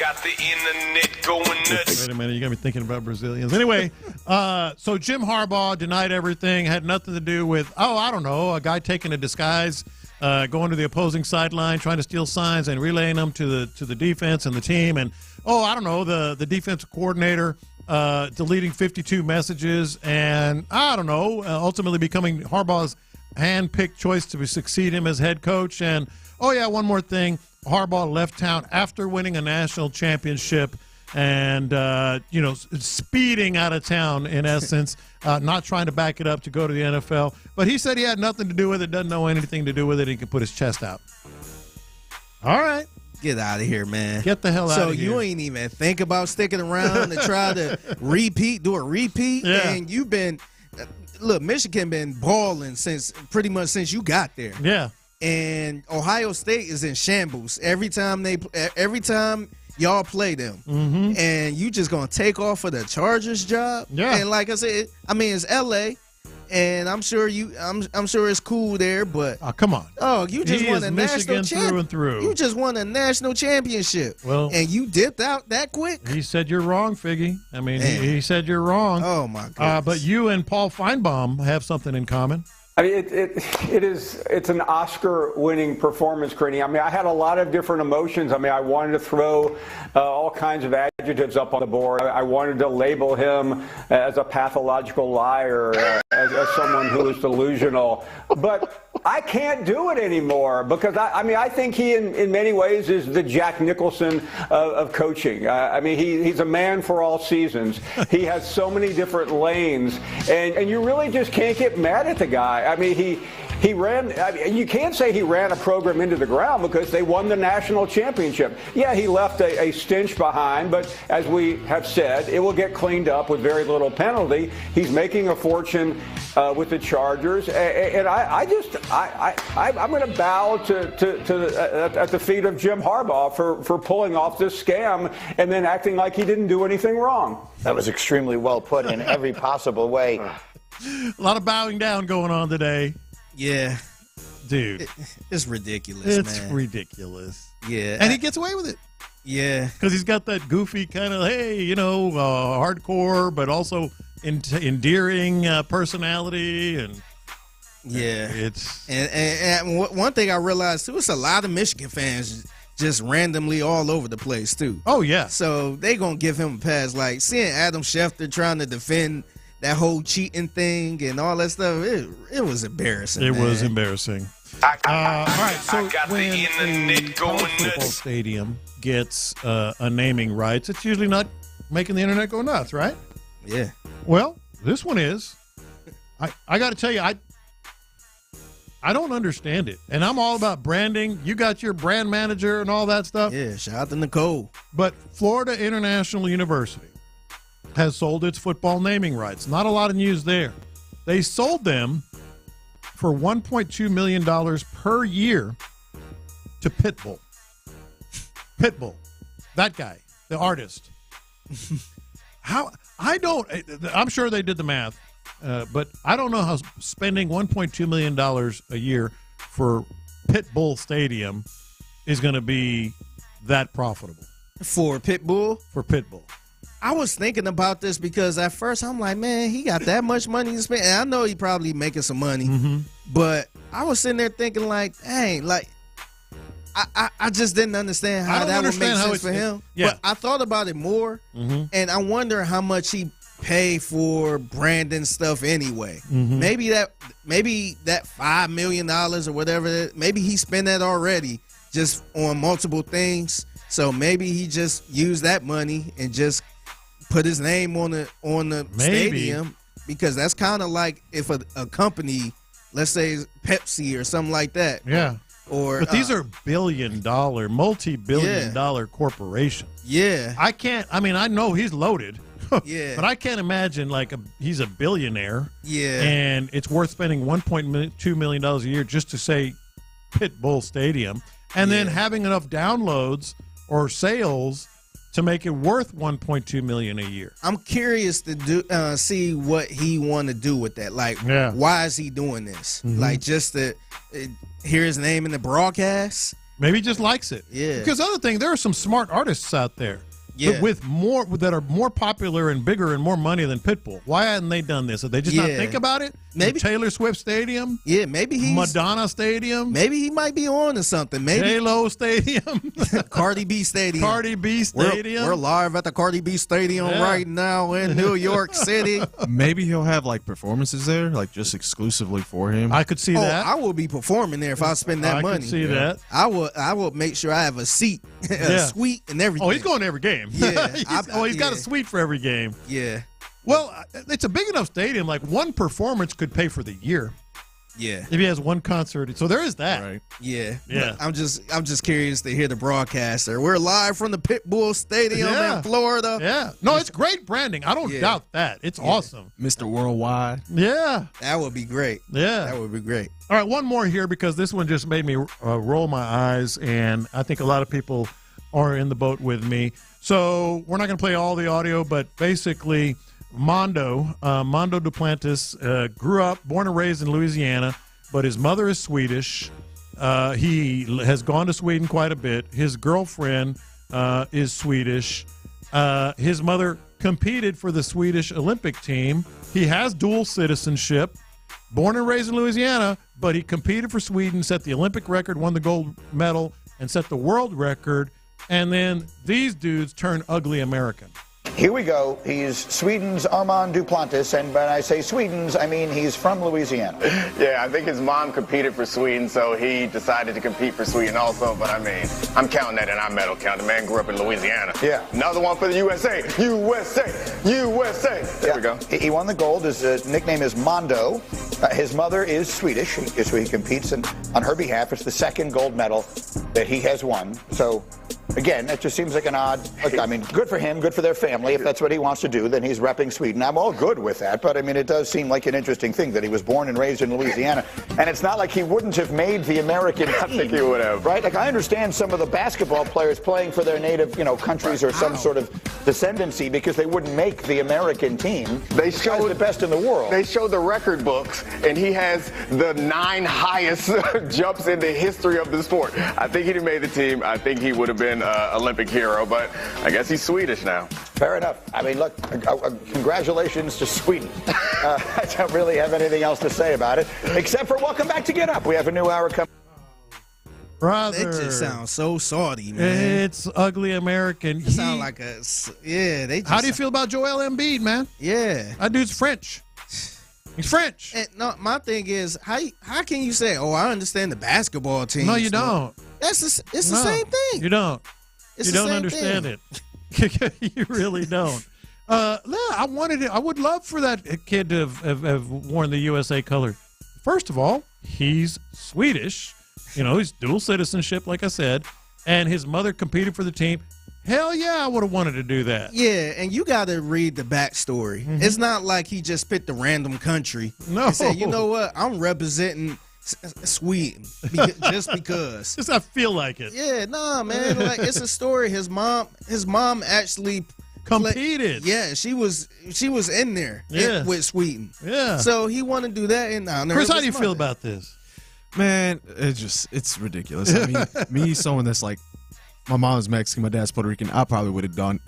got the internet going nuts. Wait a minute, you got me thinking about Brazilians. Anyway, so Jim Harbaugh denied everything, had nothing to do with, I don't know, a guy taking a disguise, going to the opposing sideline, trying to steal signs and relaying them to the defense and the team. And, I don't know, the defensive coordinator deleting 52 messages and, I don't know, ultimately becoming Harbaugh's hand-picked choice to succeed him as head coach. And, one more thing. Harbaugh left town after winning a national championship and, speeding out of town, in essence, not trying to back it up to go to the NFL. But he said he had nothing to do with it, doesn't know anything to do with it. He can put his chest out. All right. Get out of here, man. Get the hell out of here. So you ain't even think about sticking around to try to do a repeat? Yeah. And you've been – look, Michigan been balling pretty much since you got there. Yeah. And Ohio State is in shambles every time y'all play them. Mm-hmm. And you just gonna take off for the Chargers job. Yeah. And like I said, it's LA, and I'm sure it's cool there, but come on. You just won a national Michigan through and through. You just won a national championship. Well, and you dipped out that quick. He said you're wrong, Figgy. I mean, he said you're wrong. Oh my goodness. But you and Paul Feinbaum have something in common. I mean, it's an Oscar-winning performance, Creighton. I mean, I had a lot of different emotions. I mean, I wanted to throw all kinds of adjectives up on the board. I wanted to label him as a pathological liar, as someone who is delusional. But I can't do it anymore because, I think he, in many ways, is the Jack Nicholson of coaching. I mean, he's a man for all seasons. He has so many different lanes, and you really just can't get mad at the guy. I mean, he ran. You can't say he ran a program into the ground because they won the national championship. Yeah, he left a stench behind, but as we have said, it will get cleaned up with very little penalty. He's making a fortune with the Chargers, and I'm going to bow at the feet of Jim Harbaugh for pulling off this scam and then acting like he didn't do anything wrong. That was extremely well put in every possible way. A lot of bowing down going on today. Yeah. Dude. It's ridiculous, It's man. ridiculous. Yeah. And he gets away with it. Yeah. Because he's got that goofy kind of, hardcore, but also endearing personality. And yeah. It's. And one thing I realized, too, it's a lot of Michigan fans just randomly all over the place, too. Oh, yeah. So they going to give him a pass. Like, seeing Adam Schefter trying to defend that whole cheating thing and all that stuff, it was embarrassing. It man. was embarrassing. All right, so when a college football stadium gets a naming rights, it's usually not making the internet go nuts, right? Yeah. Well, this one is. I got to tell you, I don't understand it, and I'm all about branding. You got your brand manager and all that stuff. Yeah, shout out to Nicole. But Florida International University has sold its football naming rights. Not a lot of news there. They sold them for $1.2 million per year to Pitbull. Pitbull. That guy, the artist. I'm sure they did the math, but I don't know how spending $1.2 million a year for Pitbull Stadium is going to be that profitable. For Pitbull? For Pitbull. I was thinking about this because at first I'm like, man, he got that much money to spend. And I know he probably making some money, but I was sitting there thinking like, dang, like I just didn't understand how that would make sense for him. Yeah. But I thought about it more, and I wonder how much he paid for branding stuff anyway. Maybe that $5 million or whatever, maybe he spent that already just on multiple things. So maybe he just used that money and just put his name on the stadium, because that's kind of like if a company, let's say Pepsi or something like that, Or but these are billion-dollar, multi-billion-dollar corporations. Yeah. I know he's loaded. Yeah. But I can't imagine he's a billionaire. Yeah. And it's worth spending $1.2 million a year just to say Pitbull Stadium, and then having enough downloads or sales to make it worth $1.2 million a year. I'm curious to see what he want to do with that. Like, why is he doing this? Mm-hmm. Like, just to hear his name in the broadcast? Maybe he just likes it. Yeah. Because other thing, there are some smart artists out there. Yeah. That are more popular and bigger and more money than Pitbull. Why hadn't they done this? Did they just not think about it? Maybe Taylor Swift Stadium. Yeah, maybe he's Madonna Stadium. Maybe he might be on to something. Maybe J-Lo Stadium. Cardi B Stadium. Cardi B Stadium. We're live at the Cardi B Stadium right now in New York City. Maybe he'll have performances there, just exclusively for him. I could see that. I will be performing there if I spend that money. I could see that. I will make sure I have a seat, a suite, and everything. Oh, he's going to every game. Yeah. He's got a suite for every game. Yeah. Well, it's a big enough stadium. One performance could pay for the year. Yeah. If he has one concert. So there is that. Right. Yeah. Yeah. I'm just curious to hear the broadcaster. We're live from the Pitbull Stadium in Florida. Yeah. No, it's great branding. I don't doubt that. It's awesome. Mr. Worldwide. Yeah. That would be great. Yeah. That would be great. All right, one more here because this one just made me roll my eyes, and I think a lot of people are in the boat with me. So we're not going to play all the audio, but basically Mondo Duplantis grew up, born and raised in Louisiana, but his mother is Swedish. He has gone to Sweden quite a bit. His girlfriend is Swedish. His mother competed for the Swedish Olympic team. He has dual citizenship, born and raised in Louisiana, but he competed for Sweden, set the Olympic record, won the gold medal, and set the world record. And then these dudes turn ugly American. Here we go. He's Sweden's Armand Duplantis, and when I say Sweden's, I mean he's from Louisiana. Yeah, I think his mom competed for Sweden, so he decided to compete for Sweden also. But I'm counting that in our medal count. The man grew up in Louisiana. Yeah. Another one for the USA. USA. USA. There we go. He won the gold. His nickname is Mondo. His mother is Swedish, so he competes on her behalf. It's the second gold medal that he has won. So, again, that just seems like an odd. Good for him, good for their family. If that's what he wants to do, then he's repping Sweden. I'm all good with that, but it does seem like an interesting thing that he was born and raised in Louisiana. And it's not like he wouldn't have made the American team. I think he would have. Right? I understand some of the basketball players playing for their native, countries or some sort of descendancy because they wouldn't make the American team. They showed the best in the world. They showed the record books, and he has the 9 highest jumps in the history of the sport. I think he'd have made the team. I think he would have been an Olympic hero, but I guess he's Swedish now. Fair enough. Look, congratulations to Sweden. I don't really have anything else to say about it, except for welcome back to Get Up. We have a new hour coming. Brother. It just sounds so Saudi, man. It's ugly American. It sounds like How do you feel about Joel Embiid, man? Yeah. That dude's French. He's French. And no, my thing is, how can you say, I understand the basketball team? No, you don't. It's the same thing. You don't. It's you the don't same understand thing. it. You really don't. I would love for that kid to have worn the USA color. First of all, he's Swedish. He's dual citizenship, like I said, and his mother competed for the team. Hell yeah, I would have wanted to do that. Yeah, and you got to read the backstory. Mm-hmm. It's not like he just picked a random country. No. He said, you know what? I'm representing Sweden just because. Just I feel like it. Yeah, nah, man. It's a story. His mom actually competed. Yeah, she was in there with Sweden. Yeah. So he wanted to do that. And Chris, how do you feel about this? Man, it's ridiculous. Me, someone that's like, my mom's Mexican, my dad's Puerto Rican, I probably would have done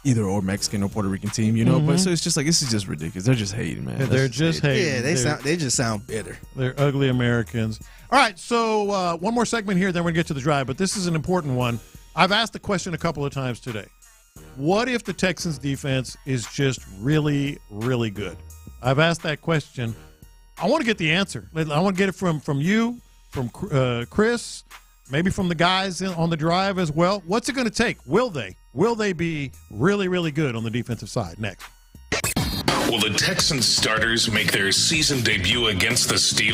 either or Mexican or Puerto Rican team, But so it's just like, this is just ridiculous. They're just hating, man. They're just hating. Yeah, they just sound bitter. They're ugly Americans. All right, so one more segment here, then we're going to get to the drive, but this is an important one. I've asked the question a couple of times today. What if the Texans defense is just really, really good? I've asked that question. I want to get the answer. I want to get it from you, from Chris, maybe from the guys on the drive as well. What's it going to take? Will they be really, really good on the defensive side? Next. Will the Texans starters make their season debut against the Steelers?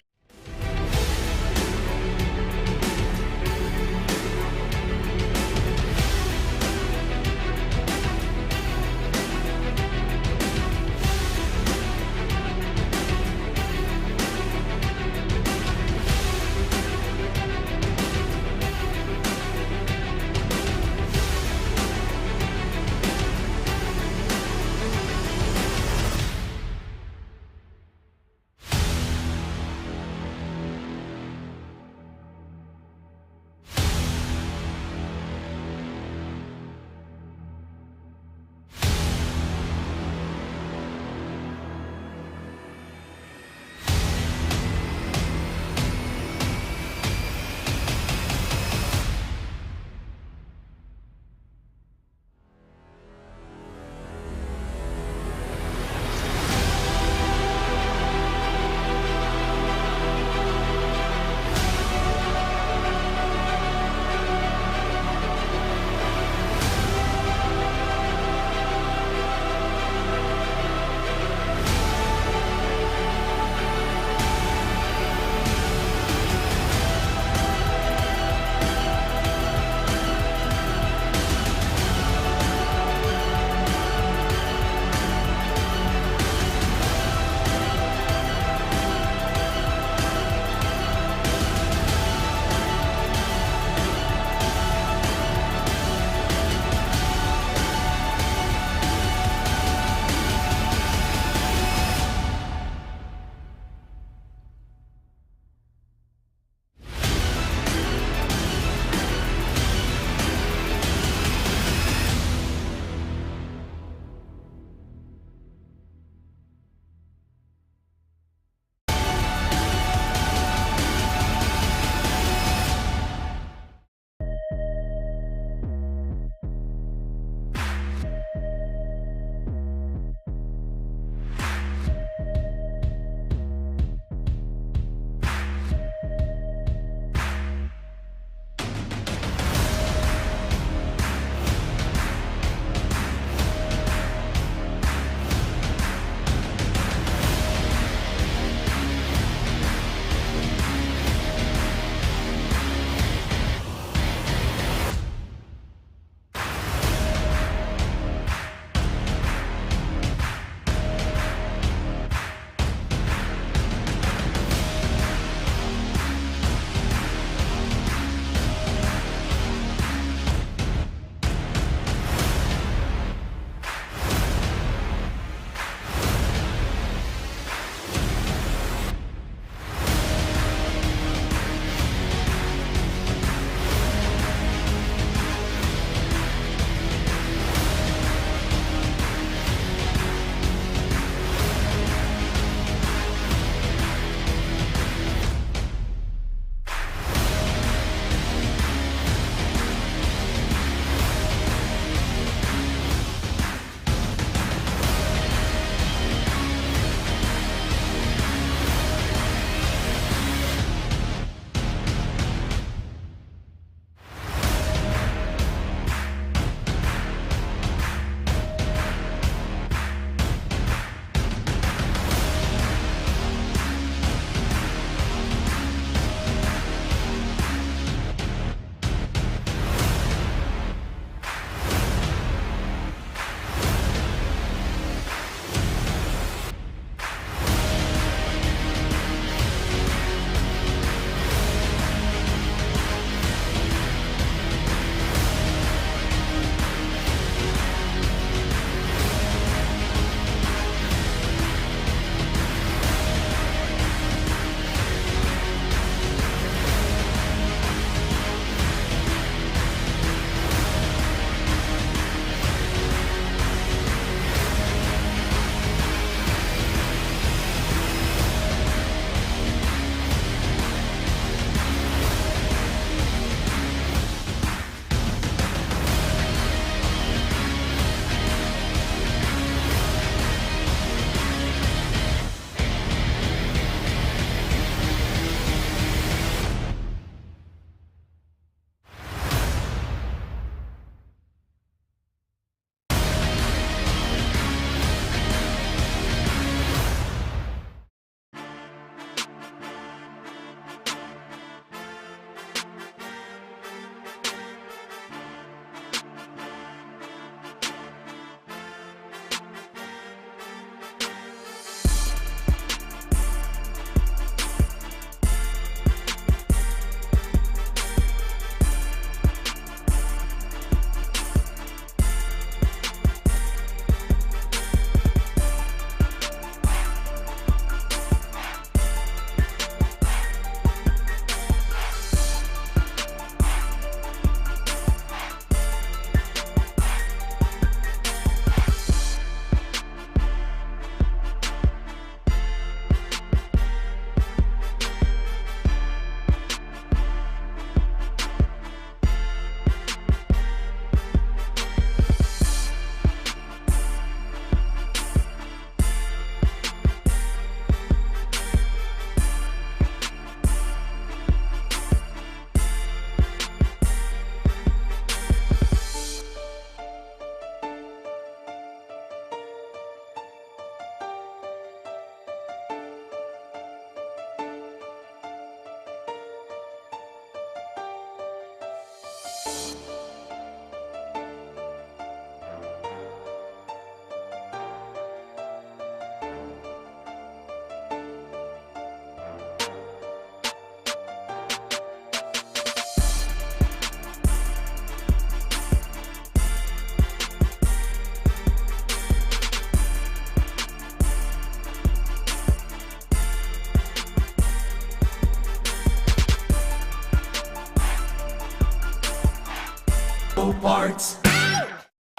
parts.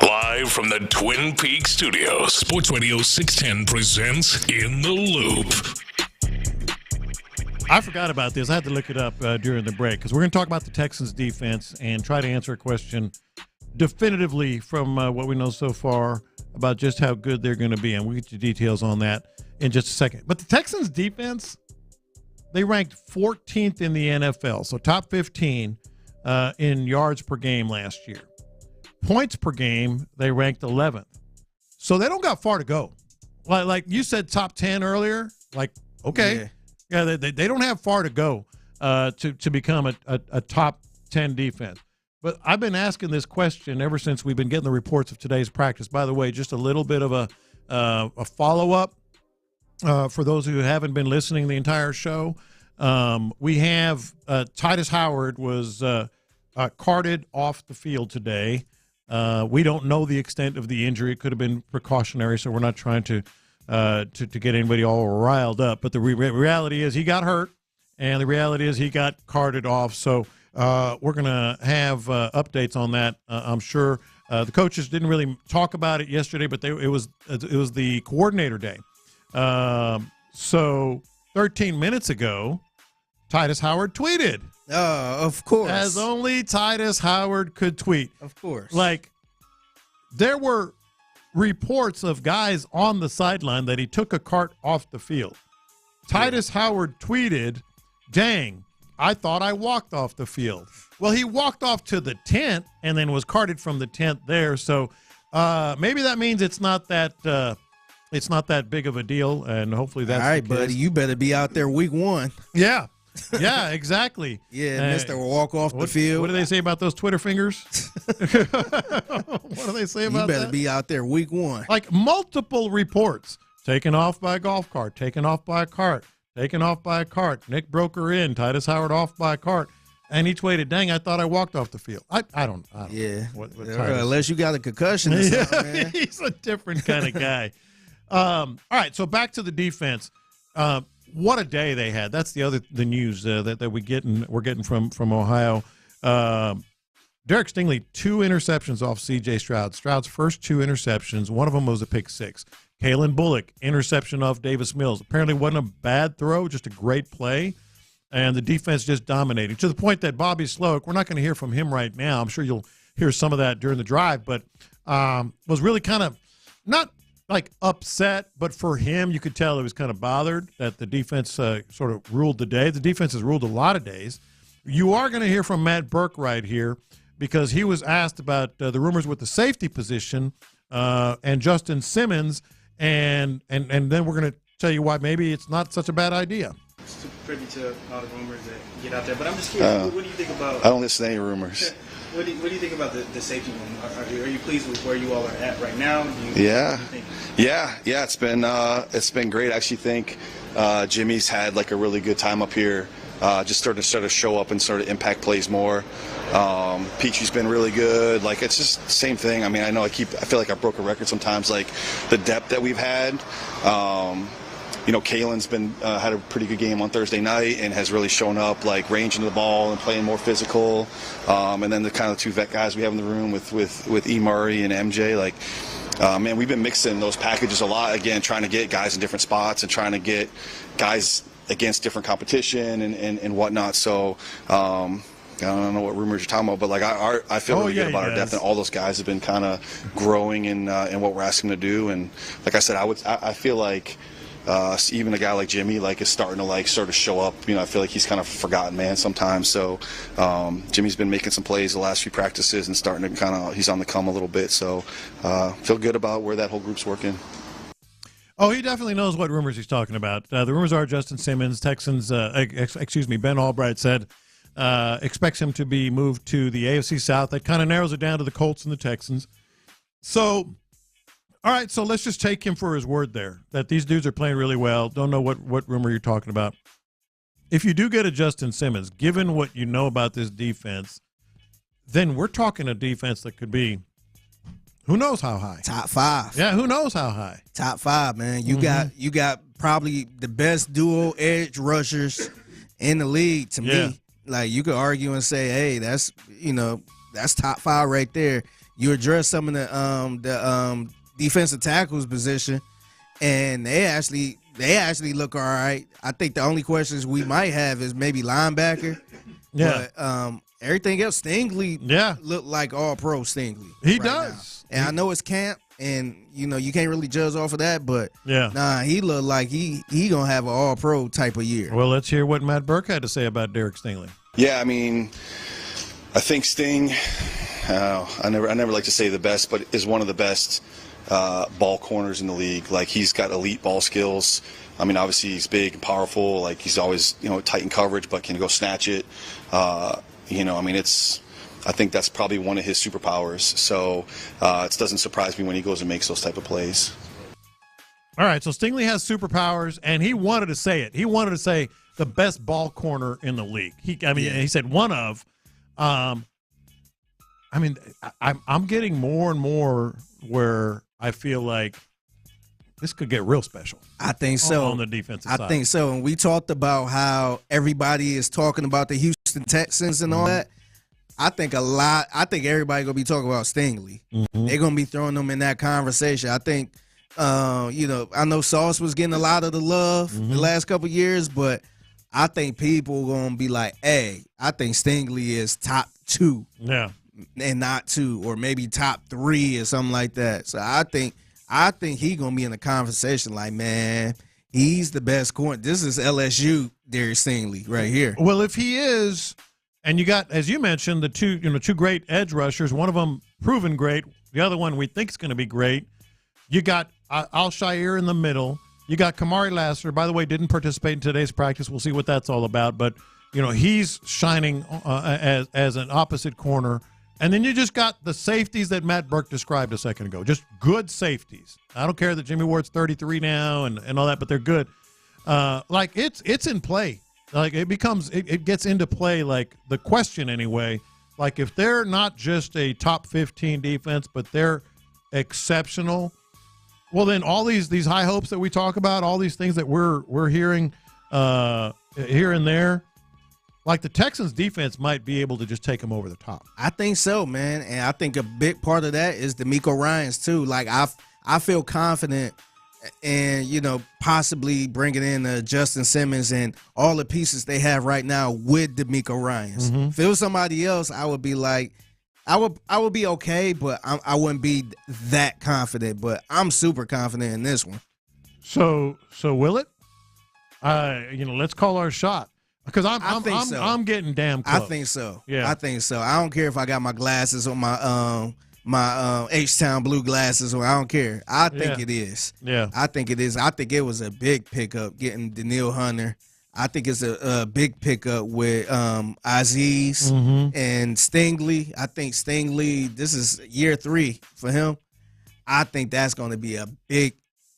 Live from the Twin Peaks studios, Sports Radio 610 presents In the Loop. I forgot about this. I had to look it up during the break because we're going to talk about the Texans defense and try to answer a question definitively from what we know so far about just how good they're going to be. And we'll get you details on that in just a second. But the Texans defense, they ranked 14th in the NFL, so top 15 in yards per game last year. Points per game, they ranked 11th. So they don't got far to go. Like you said, top 10 earlier. Like, okay. Yeah, they don't have far to go to become a top 10 defense. But I've been asking this question ever since we've been getting the reports of today's practice. By the way, just a little bit of a follow-up for those who haven't been listening the entire show. We have Titus Howard was carted off the field today. We don't know the extent of the injury. It could have been precautionary, so we're not trying to get anybody all riled up. But the reality is he got hurt, and the reality is he got carted off. So we're going to have updates on that, I'm sure. The coaches didn't really talk about it yesterday, but it was the coordinator day. So 13 minutes ago, Titus Howard tweeted. Of course. As only Titus Howard could tweet. Of course. Like, there were reports of guys on the sideline that he took a cart off the field. Titus Howard tweeted, "Dang, I thought I walked off the field." Well, he walked off to the tent and then was carted from the tent there. So maybe that means it's not that big of a deal, and hopefully that's all right, buddy. You better be out there week 1. Yeah. Yeah, exactly. Yeah, Mr. Walk off the field. What do they say about those Twitter fingers? What do they say about that? You better be out there week 1. Like multiple reports. Taken off by a golf cart. Taken off by a cart. Taken off by a cart. Nick broke in. Titus Howard off by a cart. And he tweeted, "Dang, I thought I walked off the field." I don't yeah. know. What unless you got a concussion or something, man. He's a different kind of guy. All right, so back to the defense. What a day they had. That's the news that we're getting from Ohio. Derek Stingley, 2 interceptions off C.J. Stroud. Stroud's first 2 interceptions. One of them was a pick 6. Kalen Bullock, interception off Davis Mills. Apparently wasn't a bad throw, just a great play. And the defense just dominating to the point that Bobby Slowick, we're not going to hear from him right now. I'm sure you'll hear some of that during the drive, but was really kind of not like upset, but for him, you could tell he was kind of bothered that the defense sort of ruled the day. The defense has ruled a lot of days. You are going to hear from Matt Burke right here because he was asked about the rumors with the safety position and Justin Simmons, and then we're going to tell you why maybe it's not such a bad idea. Privy to all the rumors that get out there, but I'm just curious. What do you think about? I don't listen to any rumors. What do you think about the safety room? Are you pleased with where you all are at right now? Yeah. It's been great. I actually think Jimmy's had like a really good time up here. Just starting to show up and sort of impact plays more. Peachy's been really good. Like, it's just the same thing. I mean, I feel like I broke a record sometimes. Like the depth that we've had. Kalen's been had a pretty good game on Thursday night and has really shown up, like ranging the ball and playing more physical. And then the kind of 2 vet guys we have in the room with E. Murray and MJ, like, man, we've been mixing those packages a lot. Again, trying to get guys in different spots and trying to get guys against different competition and whatnot. So I don't know what rumors you're talking about, but like I feel really good about our depth, and all those guys have been kind of growing in what we're asking them to do. And like I said, I feel like. Even a guy like Jimmy is starting to sort of show up. I feel like he's kind of a forgotten man sometimes. So Jimmy's been making some plays the last few practices and starting to he's on the come a little bit. So feel good about where that whole group's working. Oh, he definitely knows what rumors he's talking about. The rumors are Justin Simmons, Texans, Ben Albright said expects him to be moved to the AFC South. That kind of narrows it down to the Colts and the Texans. So. All right, so let's just take him for his word there, that these dudes are playing really well. Don't know what rumor you're talking about. If you do get a Justin Simmons, given what you know about this defense, then we're talking a defense that could be, who knows how high? Top 5. Yeah, who knows how high? Top 5, man. You got probably the best dual edge rushers in the league to me. Like, you could argue and say, hey, that's, that's top 5 right there. You address some of the defensive tackles position, and they actually look all right. I think the only questions we might have is maybe linebacker. Yeah. But everything else, Stingley look like all pro Stingley. He does. Now. And I know it's camp, and you can't really judge off of that, but he look like he gonna have an all pro type of year. Well, let's hear what Matt Burke had to say about Derek Stingley. Yeah, I mean, I think Sting, I never like to say the best, but is one of the best ball corners in the league. Like, he's got elite ball skills. I mean, obviously he's big and powerful. Like, he's always, tight in coverage, but can go snatch it. I mean, I think that's probably one of his superpowers. So it doesn't surprise me when he goes and makes those type of plays. All right, so Stingley has superpowers, and he wanted to say it. He wanted to say the best ball corner in the league. He said one of. I'm getting more and more where I feel like this could get real special. I think so. On the defensive side. I think so. And we talked about how everybody is talking about the Houston Texans and all that. I think everybody going to be talking about Stingley. Mm-hmm. They're going to be throwing them in that conversation. I think, I know Sauce was getting a lot of the love the last couple of years, but I think people going to be like, hey, I think Stingley is top 2. Yeah. And not 2, or maybe top 3 or something like that. So I think he gonna be in the conversation. Like, man, he's the best corner. This is LSU, Derek Stingley, right here. Well, if he is, and you got, as you mentioned, the two great edge rushers. One of them proven great. The other one we think is going to be great. You got Al-Shaair in the middle. You got Kamari Lassiter. By the way, didn't participate in today's practice. We'll see what that's all about. But he's shining as an opposite corner. And then you just got the safeties that Matt Burke described a second ago. Just good safeties. I don't care that Jimmy Ward's 33 now and all that, but they're good. It's in play. Like, it gets into play, like the question anyway. Like, if they're not just a top 15 defense, but they're exceptional, well, then all these high hopes that we talk about, all these things that we're hearing here and there, like the Texans defense might be able to just take them over the top. I think so, man. And I think a big part of that is DeMeco Ryans too. Like, I feel confident in, possibly bringing in Justin Simmons and all the pieces they have right now with DeMeco Ryans. Mm-hmm. If it was somebody else, I would be like, I would be okay, but I wouldn't be that confident. But I'm super confident in this one. So will it? Let's call our shot. Because I'm getting damn close. I think so. Yeah, I think so. I don't care if I got my glasses on, my H-Town blue glasses on. I don't care. I think it is. Yeah, I think it is. I think it was a big pickup getting Daniil Hunter. I think it's a big pickup with Aziz and Stingley. I think Stingley, this is year 3 for him. I think that's going to be a big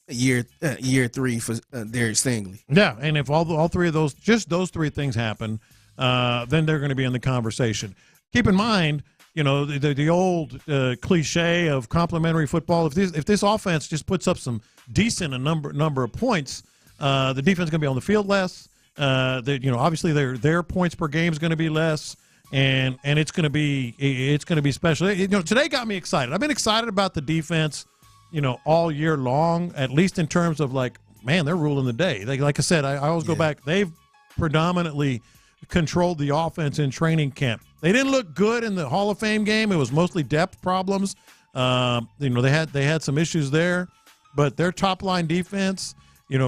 year 3 for Derek Stingley. Yeah, and if all three of those, just those 3 things happen, then they're going to be in the conversation. Keep in mind, the old cliche of complimentary football. If this offense just puts up some decent number of points, the defense is going to be on the field less. Obviously their points per game is going to be less, and it's going to be special. Today got me excited. I've been excited about the defense, all year long, at least in terms of like, man, they're ruling the day. Like I said, I always go back. They've predominantly controlled the offense in training camp. They didn't look good in the Hall of Fame game. It was mostly depth problems. They had some issues there, but their top line defense,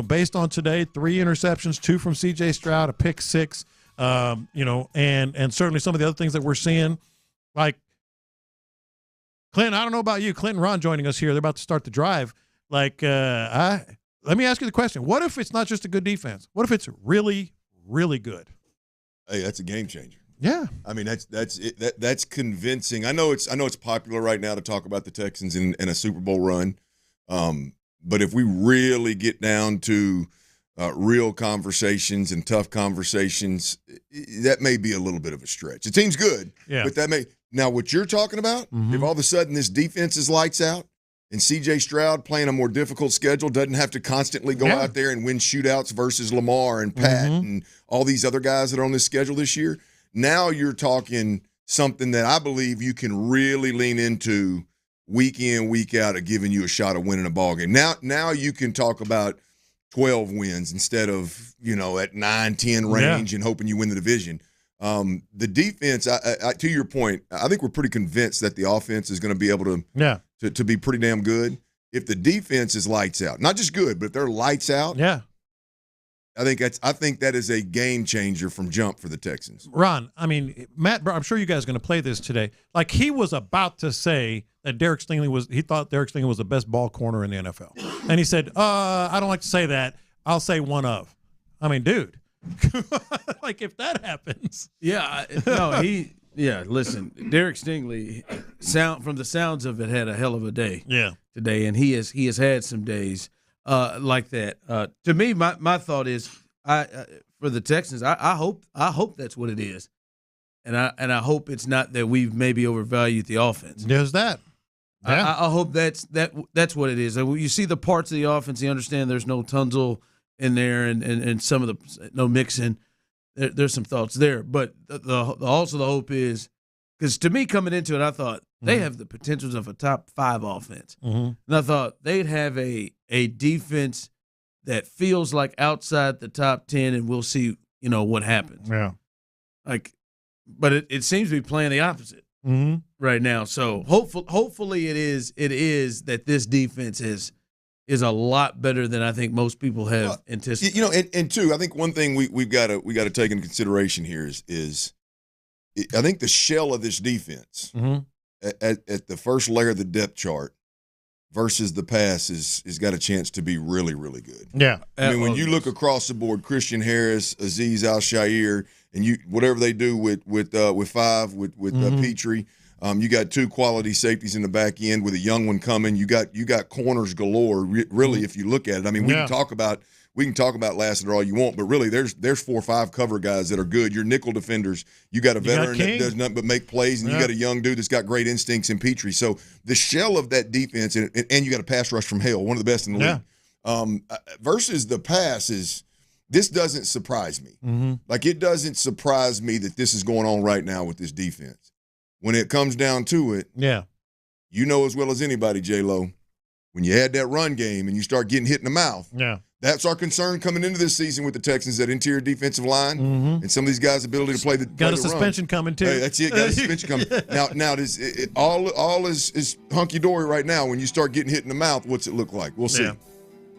based on today, 3 interceptions, 2 from C.J. Stroud, a pick 6, and certainly some of the other things that we're seeing, like Clinton. I don't know about you, Clinton, Ron joining us here. They're about to start the drive. Like, let me ask you the question: what if it's not just a good defense? What if it's really, really good? Hey, that's a game changer. Yeah, I mean that's it. That's convincing. I know it's popular right now to talk about the Texans in a Super Bowl run, but if we really get down to real conversations and tough conversations, that may be a little bit of a stretch. The team's good, but that may. Now, what you're talking about, if all of a sudden this defense is lights out and C.J. Stroud playing a more difficult schedule, doesn't have to constantly go out there and win shootouts versus Lamar and Pat and all these other guys that are on this schedule this year, now you're talking something that I believe you can really lean into week in, week out of giving you a shot of winning a ball game. Now you can talk about 12 wins instead of, at 9-10 range and hoping you win the division. The defense, I to your point, I think we're pretty convinced that the offense is going to be able to be pretty damn good. If the defense is lights out, not just good, but if they're lights out, I think that is a game changer from jump for the Texans. Ron, I mean, Matt, I'm sure you guys are going to play this today. Like, he was about to say that he thought Derek Stingley was the best ball corner in the NFL. And he said, I don't like to say that. I'll say one of. I mean, dude, like, if that happens. Listen, Derek Stingley, from the sounds of it, had a hell of a day today, and he has had some days like that. To me, my thought is, for the Texans, I hope that's what it is, and I hope it's not that we've maybe overvalued the offense. There's that. Yeah. I hope that's what it is. You see the parts of the offense, you understand there's no Tunzel in there, and some of the no Mixon. There's some thoughts there, but also the hope is, because to me coming into it, I thought they have the potentials of a top 5 offense, and I thought they'd have a defense that feels like outside the top 10, and we'll see what happens. Yeah, but it seems to be playing the opposite right now. So hopefully it is that this defense is a lot better than I think most people have anticipated. And two, I think one thing we got to take into consideration here is I think the shell of this defense at the first layer of the depth chart versus the pass is got a chance to be really, really good. Yeah, I mean, when you look across the board, Christian Harris, Azeez Al-Shaair, and whatever they do with five with Petrie. You got 2 quality safeties in the back end with a young one coming. You got corners galore. Really, if you look at it, I mean, we can talk about Lassiter all you want, but really, there's 4 or 5 cover guys that are good. Your nickel defenders, you got a veteran that does nothing but make plays, and you got a young dude that's got great instincts in Petrie. So the shell of that defense, and you got a pass rush from hell, one of the best in the league. Versus the pass is. This doesn't surprise me. Like, it doesn't surprise me that this is going on right now with this defense. When it comes down to it, you know as well as anybody, J-Lo, when you add that run game and you start getting hit in the mouth, that's our concern coming into this season with the Texans, that interior defensive line and some of these guys' ability to play the Got a suspension coming, too. Hey, that's it. Got a suspension coming. Now all is hunky-dory right now. When you start getting hit in the mouth, what's it look like? We'll see.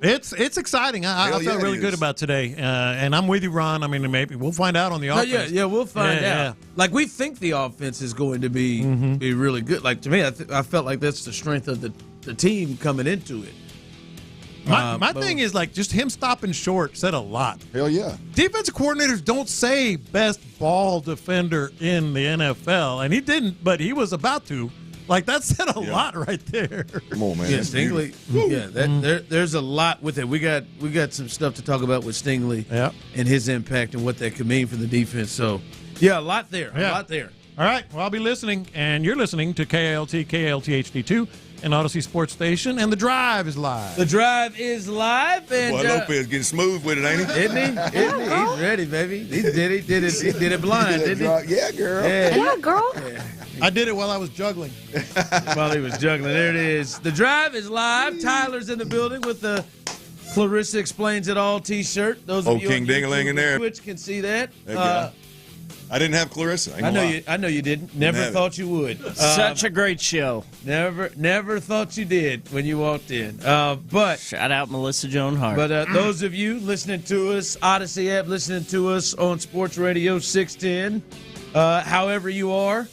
It's exciting. I felt really good about today, and I'm with you, Ron. I mean, maybe we'll find out on the offense. We'll find out. Like, we think the offense is going to be really good. Like, to me, I felt like that's the strength of the team coming into it. My thing is, like, just him stopping short said a lot. Hell yeah. Defensive coordinators don't say best ball defender in the NFL, and he didn't, but he was about to. Like, that said a lot right there. Come on, man. Yeah, Stingley. There's a lot with it. We got some stuff to talk about with Stingley and his impact and what that could mean for the defense. So, a lot there. A lot there. All right. Well, I'll be listening, and you're listening to KLT HD2 and Odyssey Sports Station, and The Drive is live. The Drive is live. And, Boy, Lopez getting smooth with it, ain't he? Isn't he? He's ready, baby. He did it blind, didn't he? Yeah, girl. Yeah, girl. I did it while I was juggling. While he was juggling. There it is. The Drive is live. Tyler's in the building with the Clarissa Explains It All t-shirt. Those of you King on Ding-a-ling in there. Twitch can see that. I didn't have Clarissa. I know you didn't. Never thought you would. Such a great show. Never thought you did when you walked in. But shout out Melissa Joan Hart. But those of you listening to us, Odyssey app, listening to us on Sports Radio 610, however you are,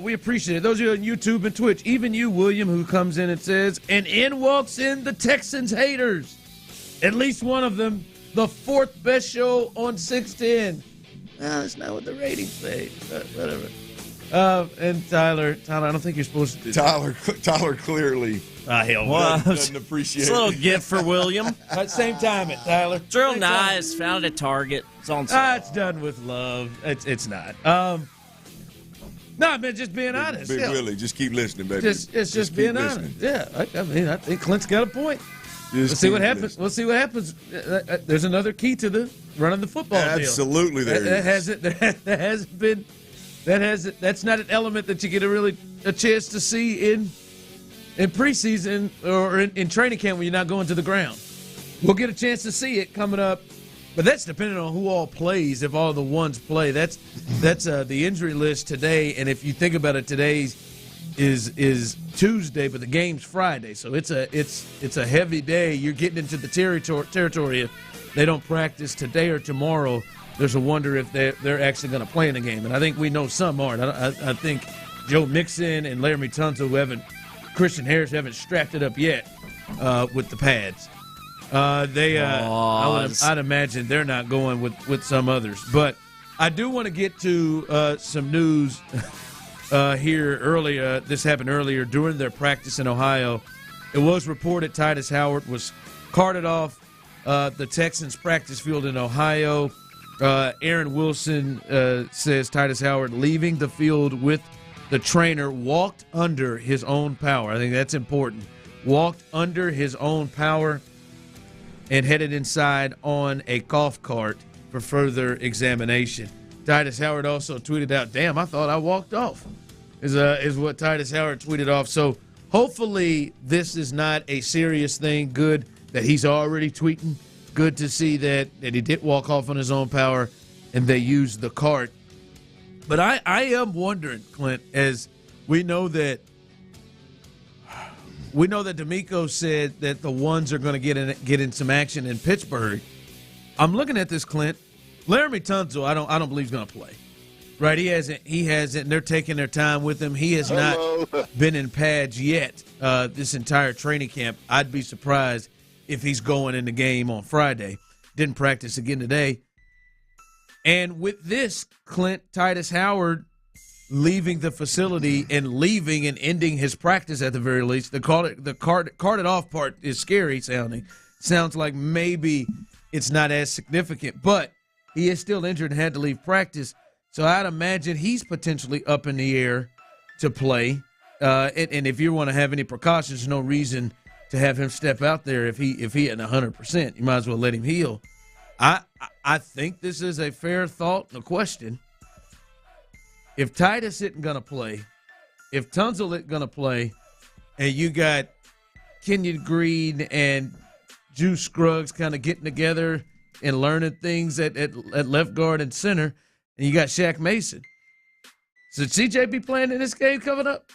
we appreciate it. Those of you on YouTube and Twitch, even you, William, who comes in and says, and in walks in the Texans haters. At least one of them, the 4th best show on 610. That's not what the ratings say, but whatever. And Tyler, I don't think you're supposed to do that. Tyler clearly doesn't appreciate it. It's a little gift for William. At same time, Tyler. It's real nice. Found it at Target. It's on sale. It's done with love. It's not. No, man, just being honest. Big Willie, just keep listening, baby. It's just being honest. Yeah, I mean, I think Clint's got a point. We'll see what happens. We'll see what happens. There's another key to the running the football deal. Absolutely, there hasn't been That's not an element that you get a chance to see in preseason or in training camp when you're not going to the ground. We'll get a chance to see it coming up, but that's depending on who all plays. If all the ones play, that's the injury list today. And if you think about it, today's is Tuesday, but the game's Friday, so it's a heavy day. You're getting into the territory. If they don't practice today or tomorrow, there's a wonder if they're actually going to play in the game. And I think we know some aren't. I think Joe Mixon and Laramie Tunsil, Christian Harris haven't strapped it up yet with the pads. I'd imagine they're not going with some others. But I do want to get to some news here earlier. This happened earlier during their practice in Ohio. It was reported Titus Howard was carted off the Texans practice field in Ohio. Aaron Wilson says Titus Howard leaving the field with the trainer walked under his own power. I think that's important. Walked under his own power and headed inside on a golf cart for further examination. Titus Howard also tweeted out, "Damn, I thought I walked off," is what Titus Howard tweeted off. So hopefully this is not a serious thing. Good that he's already tweeting. Good to see that he did walk off on his own power and they used the cart. But I am wondering, Clint, as we know that D'Amico said that the ones are going to get in some action in Pittsburgh. I'm looking at this, Clint. Laramie Tunsil, I don't believe he's going to play. Right? He hasn't. And they're taking their time with him. He has not been in pads yet this entire training camp. I'd be surprised if he's going in the game on Friday. Didn't practice again today. And with this, Clint, Titus Howard leaving the facility and leaving and ending his practice at the very least. The carted off part is scary sounding. Sounds like maybe it's not as significant, but he is still injured and had to leave practice. So I'd imagine he's potentially up in the air to play. And if you want to have any precautions, no reason to have him step out there if he at 100%. You might as well let him heal. I think this is a fair thought and a question. If Titus isn't going to play, if Tunsil isn't going to play, and you got Kenyon Green and Juice Scruggs kind of getting together and learning things at left guard and center, and you got Shaq Mason. Should CJ be playing in this game coming up?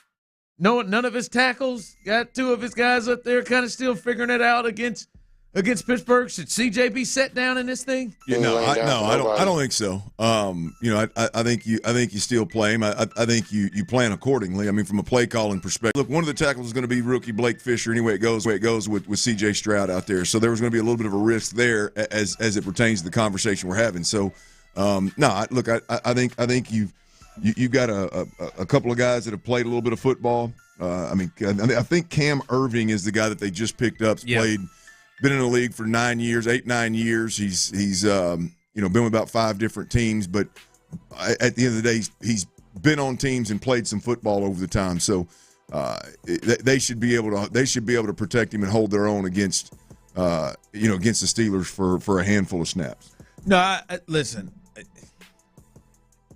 No, none of his tackles. Got two of his guys up there kind of still figuring it out against Pittsburgh. Should CJ be set down in this thing? Yeah, I don't think so. I think you still play him. I think you plan accordingly. I mean, from a play calling perspective. Look, one of the tackles is going to be rookie Blake Fisher. Anyway, it goes with CJ Stroud out there. So there was going to be a little bit of a risk there as it pertains to the conversation we're having. So I think you've got a couple of guys that have played a little bit of football. I think Cam Irving is the guy that they just picked up. Played. Been in the league for 9 years. He's been with about 5 different teams, but at the end of the day, he's been on teams and played some football over the time. So they should be able to protect him and hold their own against the Steelers for a handful of snaps. No, listen.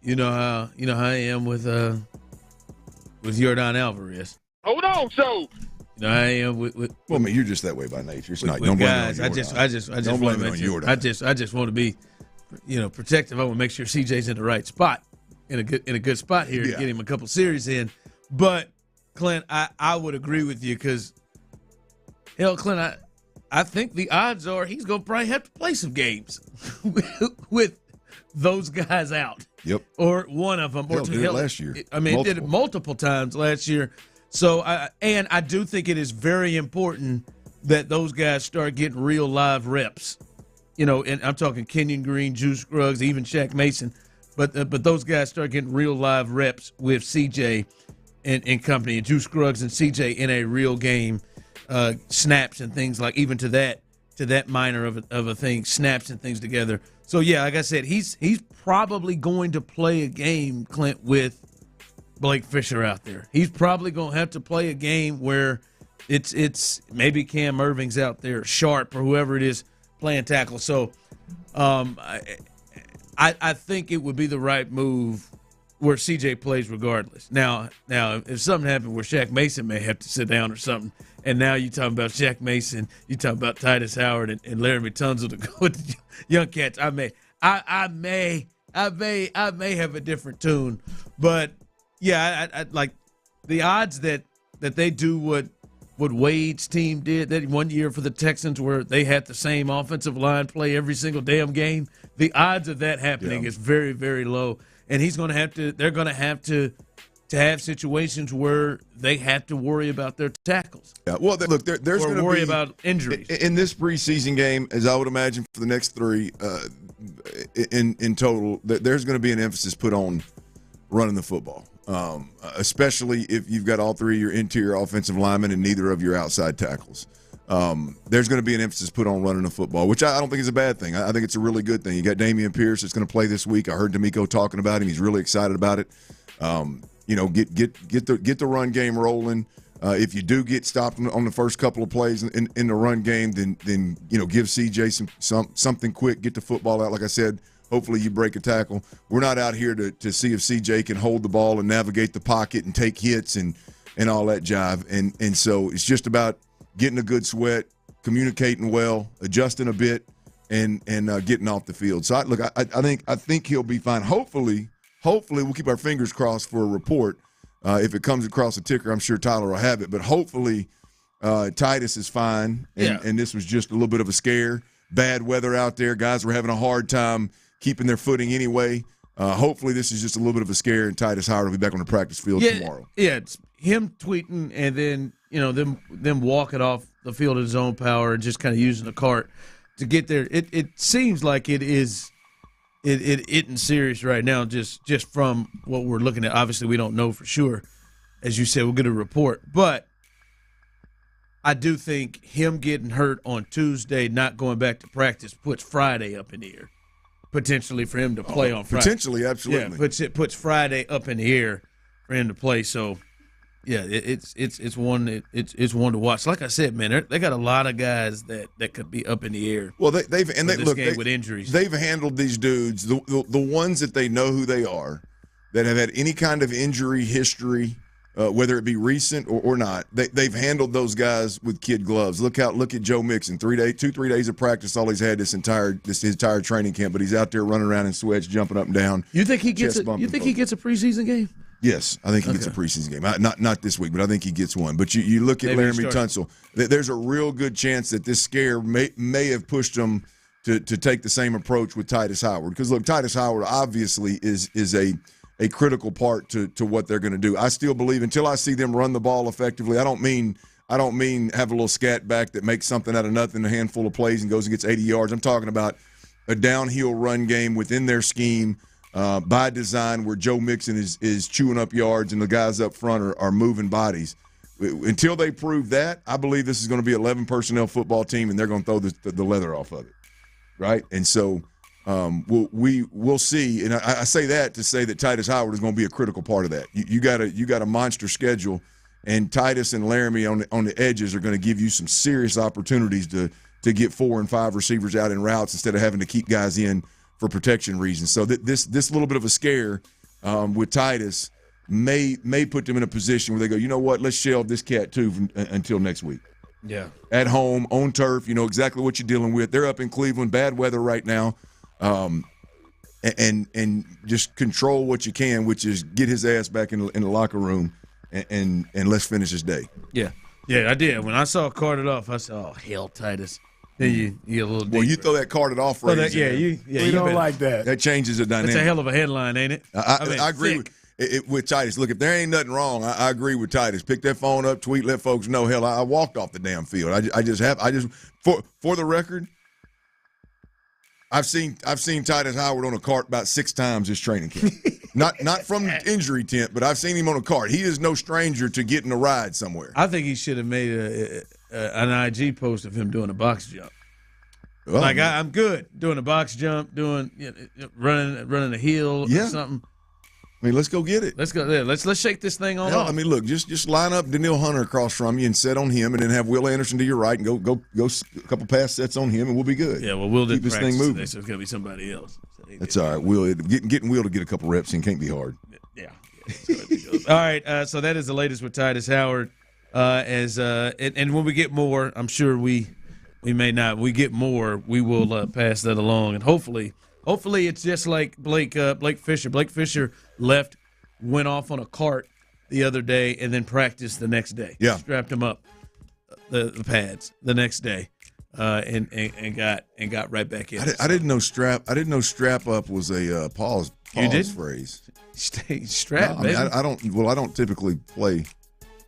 You know how I am with Yordan Alvarez. Hold on, so. No, I am with well, I mean, you're just that way by nature. It's not. Don't blame it on Jordan. I just want to be, protective. I want to make sure CJ's in the right spot, in a good spot here to get him a couple series in. But Clint, I would agree with you because, Clint, I think the odds are he's going to probably have to play some games with those guys out. Yep. Or one of them. Or two. Did it last year. I mean, did it multiple times last year. So, I do think it is very important that those guys start getting real live reps. And I'm talking Kenyon Green, Juice Scruggs, even Shaq Mason. But those guys start getting real live reps with CJ and company, and Juice Scruggs and CJ in a real game, snaps and things like even to that minor of a thing, snaps and things together. So, yeah, like I said, he's probably going to play a game, Clint, with Blake Fisher out there. He's probably going to have to play a game where it's maybe Cam Irving's out there, Sharp or whoever it is playing tackle. So I think it would be the right move where CJ plays regardless. Now, if something happened where Shaq Mason may have to sit down or something, and now you're talking about Shaq Mason, you talking about Titus Howard and Laramie Tunsil to go with the young cats, I may have a different tune, but yeah, I like the odds that they do what Wade's team did that one year for the Texans where they had the same offensive line play every single damn game. The odds of that happening is very, very low. And they're going to have to have situations where they have to worry about their tackles. Yeah, well, look, there's going to worry about injuries. In this preseason game, as I would imagine for the next three in total, there's going to be an emphasis put on running the football. Especially if you've got all three of your interior offensive linemen and neither of your outside tackles. There's going to be an emphasis put on running the football, which I don't think is a bad thing. I think it's a really good thing. You got Damian Pierce that's going to play this week. I heard D'Amico talking about him. He's really excited about it. Get the run game rolling. If you do get stopped on the first couple of plays in the run game, then give CJ something quick. Get the football out. Like I said, hopefully you break a tackle. We're not out here to see if CJ can hold the ball and navigate the pocket and take hits and all that jive. And so it's just about getting a good sweat, communicating well, adjusting a bit, and getting off the field. So I think he'll be fine. Hopefully we'll keep our fingers crossed for a report. If it comes across a ticker, I'm sure Tyler will have it. But hopefully Titus is fine, and this was just a little bit of a scare. Bad weather out there. Guys were having a hard time keeping their footing anyway. Hopefully this is just a little bit of a scare, and Titus Howard will be back on the practice field tomorrow. Yeah, it's him tweeting and then them walking off the field at his own power and just kind of using the cart to get there. It seems like it isn't serious right now, just from what we're looking at. Obviously, we don't know for sure. As you said, we'll get a report. But I do think him getting hurt on Tuesday, not going back to practice, puts Friday up in the air. Potentially for him to play on Friday. Potentially, absolutely. Yeah, puts Friday up in the air for him to play. So, yeah, it's one to watch. Like I said, man, they got a lot of guys that could be up in the air. Well, they've with injuries. They've handled these dudes, the ones that they know who they are, that have had any kind of injury history, whether it be recent or not. They've handled those guys with kid gloves. Look at Joe Mixon. 3 days of practice, all he's had this entire training camp, but he's out there running around in sweats, jumping up and down. You think he gets a preseason game? Yes, I think he gets a preseason game. Not this week, but I think he gets one. But you look at Laramie Tunsil. There's a real good chance that this scare may have pushed him to take the same approach with Titus Howard. Because, look, Titus Howard obviously is a critical part to what they're going to do. I still believe until I see them run the ball effectively. I don't mean have a little scat back that makes something out of nothing, a handful of plays and goes and gets 80 yards. I'm talking about a downhill run game within their scheme. By design, where Joe Mixon is chewing up yards and the guys up front are moving bodies. Until they prove that, I believe this is going to be an 11 personnel football team, and they're going to throw the leather off of it, right? And so we'll see. And I say that to say that Titus Howard is going to be a critical part of that. You got a monster schedule, and Titus and Laramie on the edges are going to give you some serious opportunities to get 4 and 5 receivers out in routes instead of having to keep guys in for protection reasons. So this little bit of a scare with Titus may put them in a position where they go, you know what, let's shelve this cat too until next week. Yeah. At home, on turf, you know exactly what you're dealing with. They're up in Cleveland, bad weather right now, and just control what you can, which is get his ass back in the locker room and let's finish this day. Yeah. Yeah, I did. When I saw carted off, I said, oh, hell, Titus. Then you get a little deeper. Well, you throw that carted off phrase. We don't like that. That changes the dynamic. That's a hell of a headline, ain't it? I agree with Titus. Look, if there ain't nothing wrong, I agree with Titus. Pick that phone up, tweet, let folks know. Hell, I walked off the damn field. For the record, I've seen Titus Howard on a cart about 6 times this training camp. not from injury tent, but I've seen him on a cart. He is no stranger to getting a ride somewhere. I think he should have made an IG post of him doing a box jump. Well, I'm good doing a box jump, doing running a hill or something. I mean, let's go get it. Let's go there. Let's shake this thing on off. I mean, look, just line up Daniil Hunter across from you and set on him, and then have Will Anderson to your right and go a couple pass sets on him, and we'll be good. Yeah, well, Will didn't practice today, so it's gonna be somebody else. That's all right. Will getting Will to get a couple reps in can't be hard. Yeah. All right, so that is the latest with Titus Howard. And when we get more, I'm sure we may not. We get more, we will pass that along, and hopefully it's just like Blake Fisher. Blake Fisher went off on a cart the other day, and then practiced the next day. Yeah, strapped him up the pads the next day, and got right back in. I didn't know strap up was a pause phrase. Stay strapped, no, I mean, baby. I don't typically play.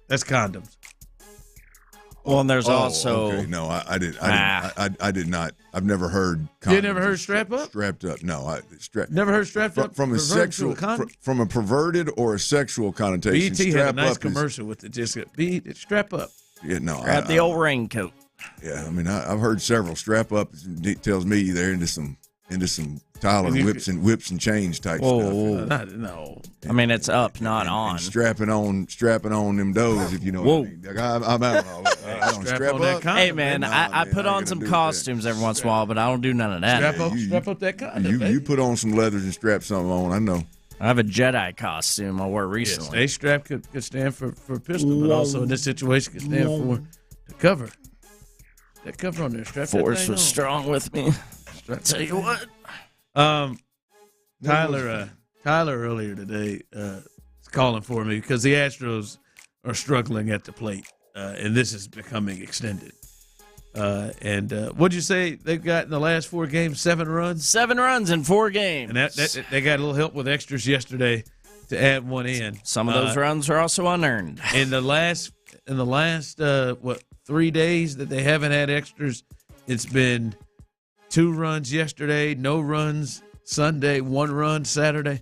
That's condoms. Well, and there's also okay. No, I did not. I've never heard. You never heard strap up? Strapped up? No, never heard strapped up from a sexual from a perverted or a sexual connotation. BT had a nice commercial with it. Just strap up. Yeah, no, grab the old raincoat. Yeah, I mean, I've heard several. Strap up tells me they're into some Tyler whips and chains type stuff. No. I mean, it's up, not on. And strapping on them doughs, if you know what I mean. Like, I don't strap up. Hey, man, I put on some costumes every once in a while, but I don't do none of that. Strap up that condom. You put on some leathers and strap something on, I know. I have a Jedi costume I wore recently. Stay strapped could stand for pistol, but also in this situation could stand for the cover. That cover on there, strap that thing on. Force was strong with me. I'll tell you what. Tyler earlier today is calling for me because the Astros are struggling at the plate, and this is becoming extended. And what'd you say they've got in the last 4 games? 7 runs? 7 runs in 4 games. And that they got a little help with extras yesterday to add one in. Some of those runs are also unearned. In the last 3 days that they haven't had extras, it's been 2 runs yesterday, no runs Sunday, 1 run Saturday.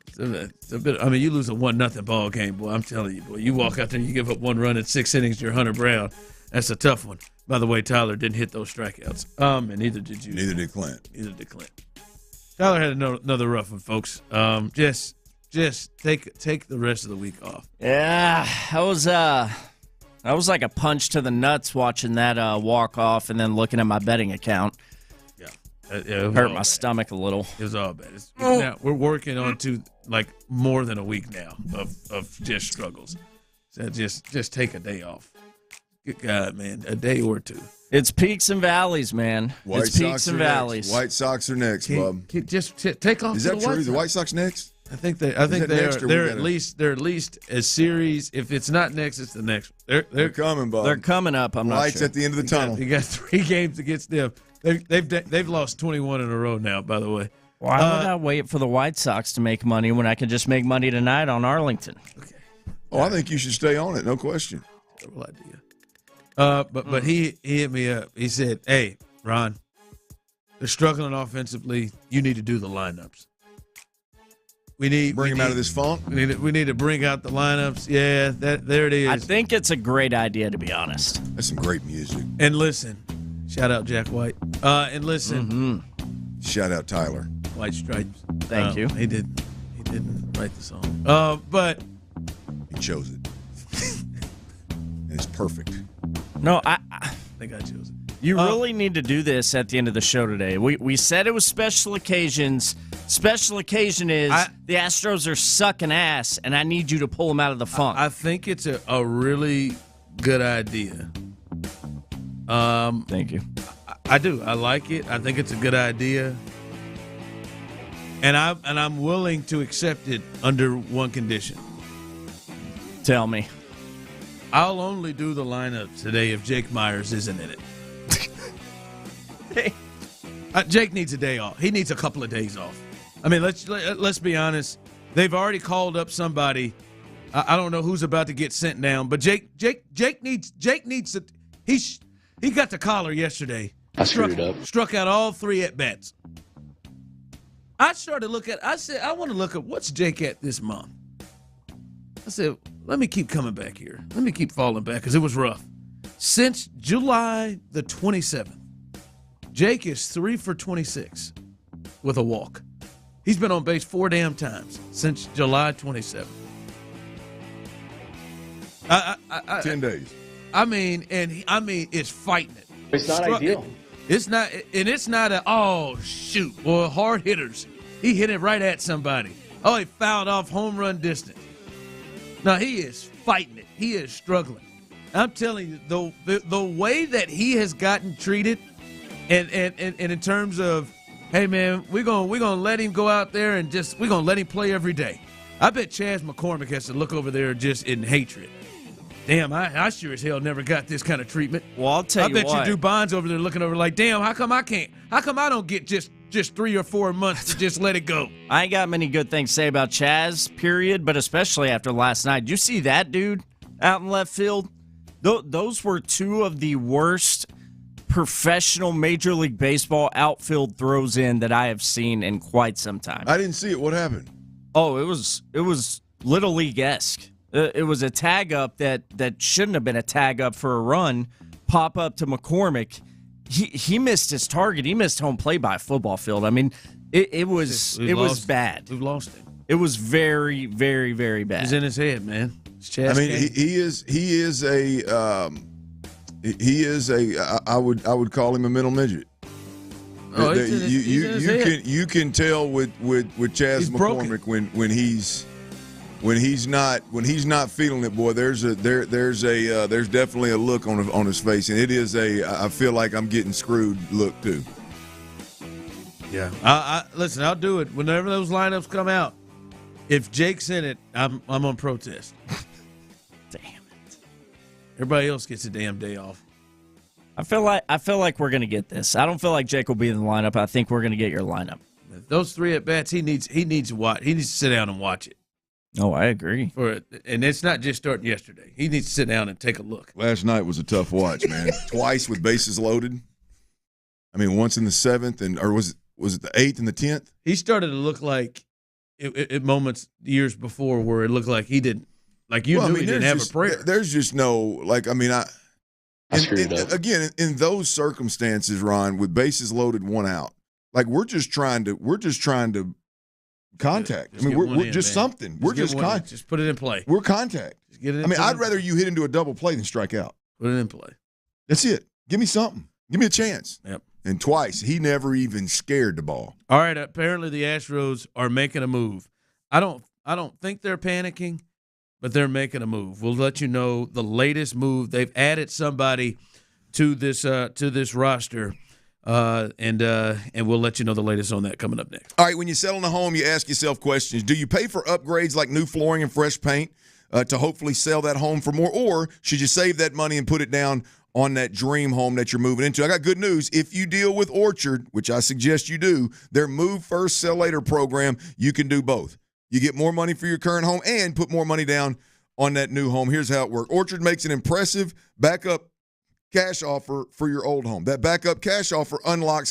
It's a bit. I mean, you lose a 1-0 ball game, boy. I'm telling you, boy. You walk out there and you give up 1 run in 6 innings. You're Hunter Brown. That's a tough one. By the way, Tyler didn't hit those strikeouts. And neither did you. Neither did Clint. Tyler had another rough one, folks. Just take the rest of the week off. Yeah, that was like a punch to the nuts watching that walk off and then looking at my betting account. Yeah, hurt my stomach a little. It was all bad. Now we're working on to like more than a week now of just struggles. So just take a day off. Good God, man, a day or 2. It's peaks and valleys, man. It's peaks and valleys. White Sox are next, bub. Just take off. Is that true? The White Sox next? I think they're at least a series. If it's not next, it's the next. They're coming, bub. They're coming up. I'm not sure. Lights at the end of the tunnel. You got 3 games against them. They've lost 21 in a row now, by the way. Why would I wait for the White Sox to make money when I can just make money tonight on Arlington? Okay. Oh, I think you should stay on it. No question. Terrible idea. But he hit me up. He said, "Hey, Ron, they're struggling offensively. You need to do the lineups. Bring him out of this funk. We need to bring out the lineups. Yeah, there it is. I think it's a great idea, to be honest. That's some great music. And listen, shout out Jack White. And listen, shout out Tyler. White Stripes. Thank you. He didn't write the song. But he chose it, and it's perfect. No, I think I chose it. You really need to do this at the end of the show today. We said it was special occasions. Special occasion is the Astros are sucking ass, and I need you to pull them out of the funk. I think it's a really good idea. Thank you. I do. I like it. I think it's a good idea, and I'm willing to accept it under one condition. Tell me. I'll only do the lineup today if Jake Myers isn't in it. Hey. Jake needs a day off. He needs a couple of days off. I mean, let's be honest. They've already called up somebody. I don't know who's about to get sent down, but Jake needs to. He got the collar yesterday. Struck out all 3 at bats. I started to look at. I said, I want to look at what's Jake at this month. I said, let me keep coming back here. Let me keep falling back because it was rough. Since July the 27th, Jake is 3 for 26 with a walk. He's been on base 4 damn times since July 27th. 10 days. I mean, it's fighting it. It's not ideal. It's not, and it's not a, oh, shoot, boy, hard hitters. He hit it right at somebody. Oh, he fouled off home run distance. No, he is fighting it. He is struggling. I'm telling you, the way that he has gotten treated, and in terms of, hey man, we're gonna let him go out there and we're gonna let him play every day. I bet Chaz McCormick has to look over there just in hatred. Damn, I sure as hell never got this kind of treatment. Well, I'll tell you what. I bet you Dubon's over there looking over like, damn, how come I can't? How come I don't get just 3 or 4 months to just let it go? I ain't got many good things to say about Chaz, period, but especially after last night. Did you see that dude out in left field? Those were two of the worst professional Major League Baseball outfield throws in that I have seen in quite some time. I didn't see it. What happened? Oh, it was Little League-esque. It was a tag up that shouldn't have been a tag up for a run. Pop up to McCormick. He missed his target. He missed home plate by a football field. I mean, it was bad. We've lost it. It was very, very, very bad. He's in his head, man. I mean, he is a I would call him a middle midget. Oh, you can tell with Chaz McCormick when he's not feeling it, boy. There's definitely a look on his face, and it is I feel like I'm getting screwed look too. Yeah, listen. I'll do it whenever those lineups come out. If Jake's in it, I'm on protest. Damn it! Everybody else gets a damn day off. I feel like we're gonna get this. I don't feel like Jake will be in the lineup. I think we're gonna get your lineup. Those 3 at bats, he needs to watch. He needs to sit down and watch it. Oh, I agree. And it's not just starting yesterday. He needs to sit down and take a look. Last night was a tough watch, man. Twice with bases loaded. I mean, once in the 7th, or was it the 8th and the 10th? He started to look like at moments years before where it looked like he didn't. Like he didn't have a prayer. There's just no again, in those circumstances, Ron, with bases loaded, 1 out, like we're just trying to contact. We're just something. We're just just put it in play. We're contact. Just get it. I'd rather you hit into a double play than strike out. Put it in play. That's it. Give me something. Give me a chance. Yep. And twice, he never even scared the ball. All right. Apparently, the Astros are making a move. I don't think they're panicking, but they're making a move. We'll let you know the latest move. They've added somebody to this roster, and we'll let you know the latest on that coming up next. All right. When you settle in a home, you ask yourself questions. Do you pay for upgrades like new flooring and fresh paint to hopefully sell that home for more, or should you save that money and put it down on that dream home that you're moving into? I got good news. If you deal with Orchard, which I suggest you do, their Move First, Sell Later program, you can do both. You get more money for your current home and put more money down on that new home. Here's how it works. Orchard makes an impressive backup cash offer for your old home. That backup cash offer unlocks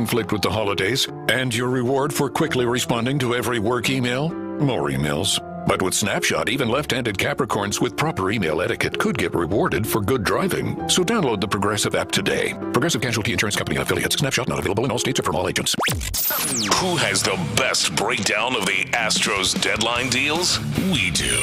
conflict with the holidays and your reward for quickly responding to every work email? More emails. But with Snapshot, even left-handed Capricorns with proper email etiquette could get rewarded for good driving. So download the Progressive app today. Progressive Casualty Insurance Company and affiliates. Snapshot not available in all states or from all agents. Who has the best breakdown of the Astros deadline deals? We do.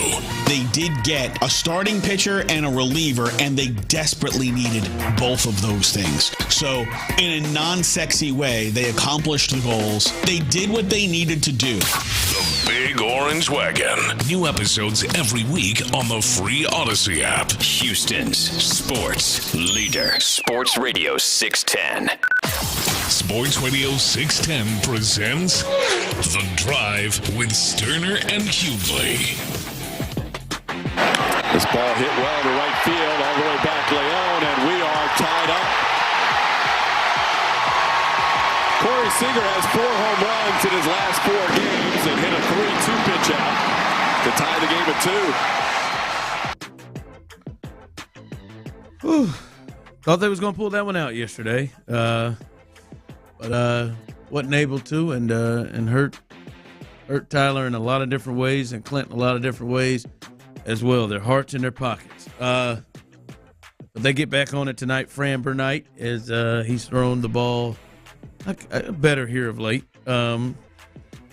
They did get a starting pitcher and a reliever, and they desperately needed both of those things. So, in a non-sexy way, they accomplished the goals. They did what they needed to do. The Big Orange Wagon. New episodes every week on the free Odyssey app. Houston's sports leader. Sports Radio 610. Sports Radio 610 presents The Drive with Stoerner and Hughley. This ball hit well to right field, all the way back Leone, and we are tied up. Corey Seager has 4 home runs in his last 4 games and hit a 3-2 pitch out to tie the game at 2. Whew. Thought they was going to pull that one out yesterday, but wasn't able to, and hurt Tyler in a lot of different ways, and Clint in a lot of different ways as well. Their hearts in their pockets. But they get back on it tonight. Framber night, as he's thrown the ball better here of late. But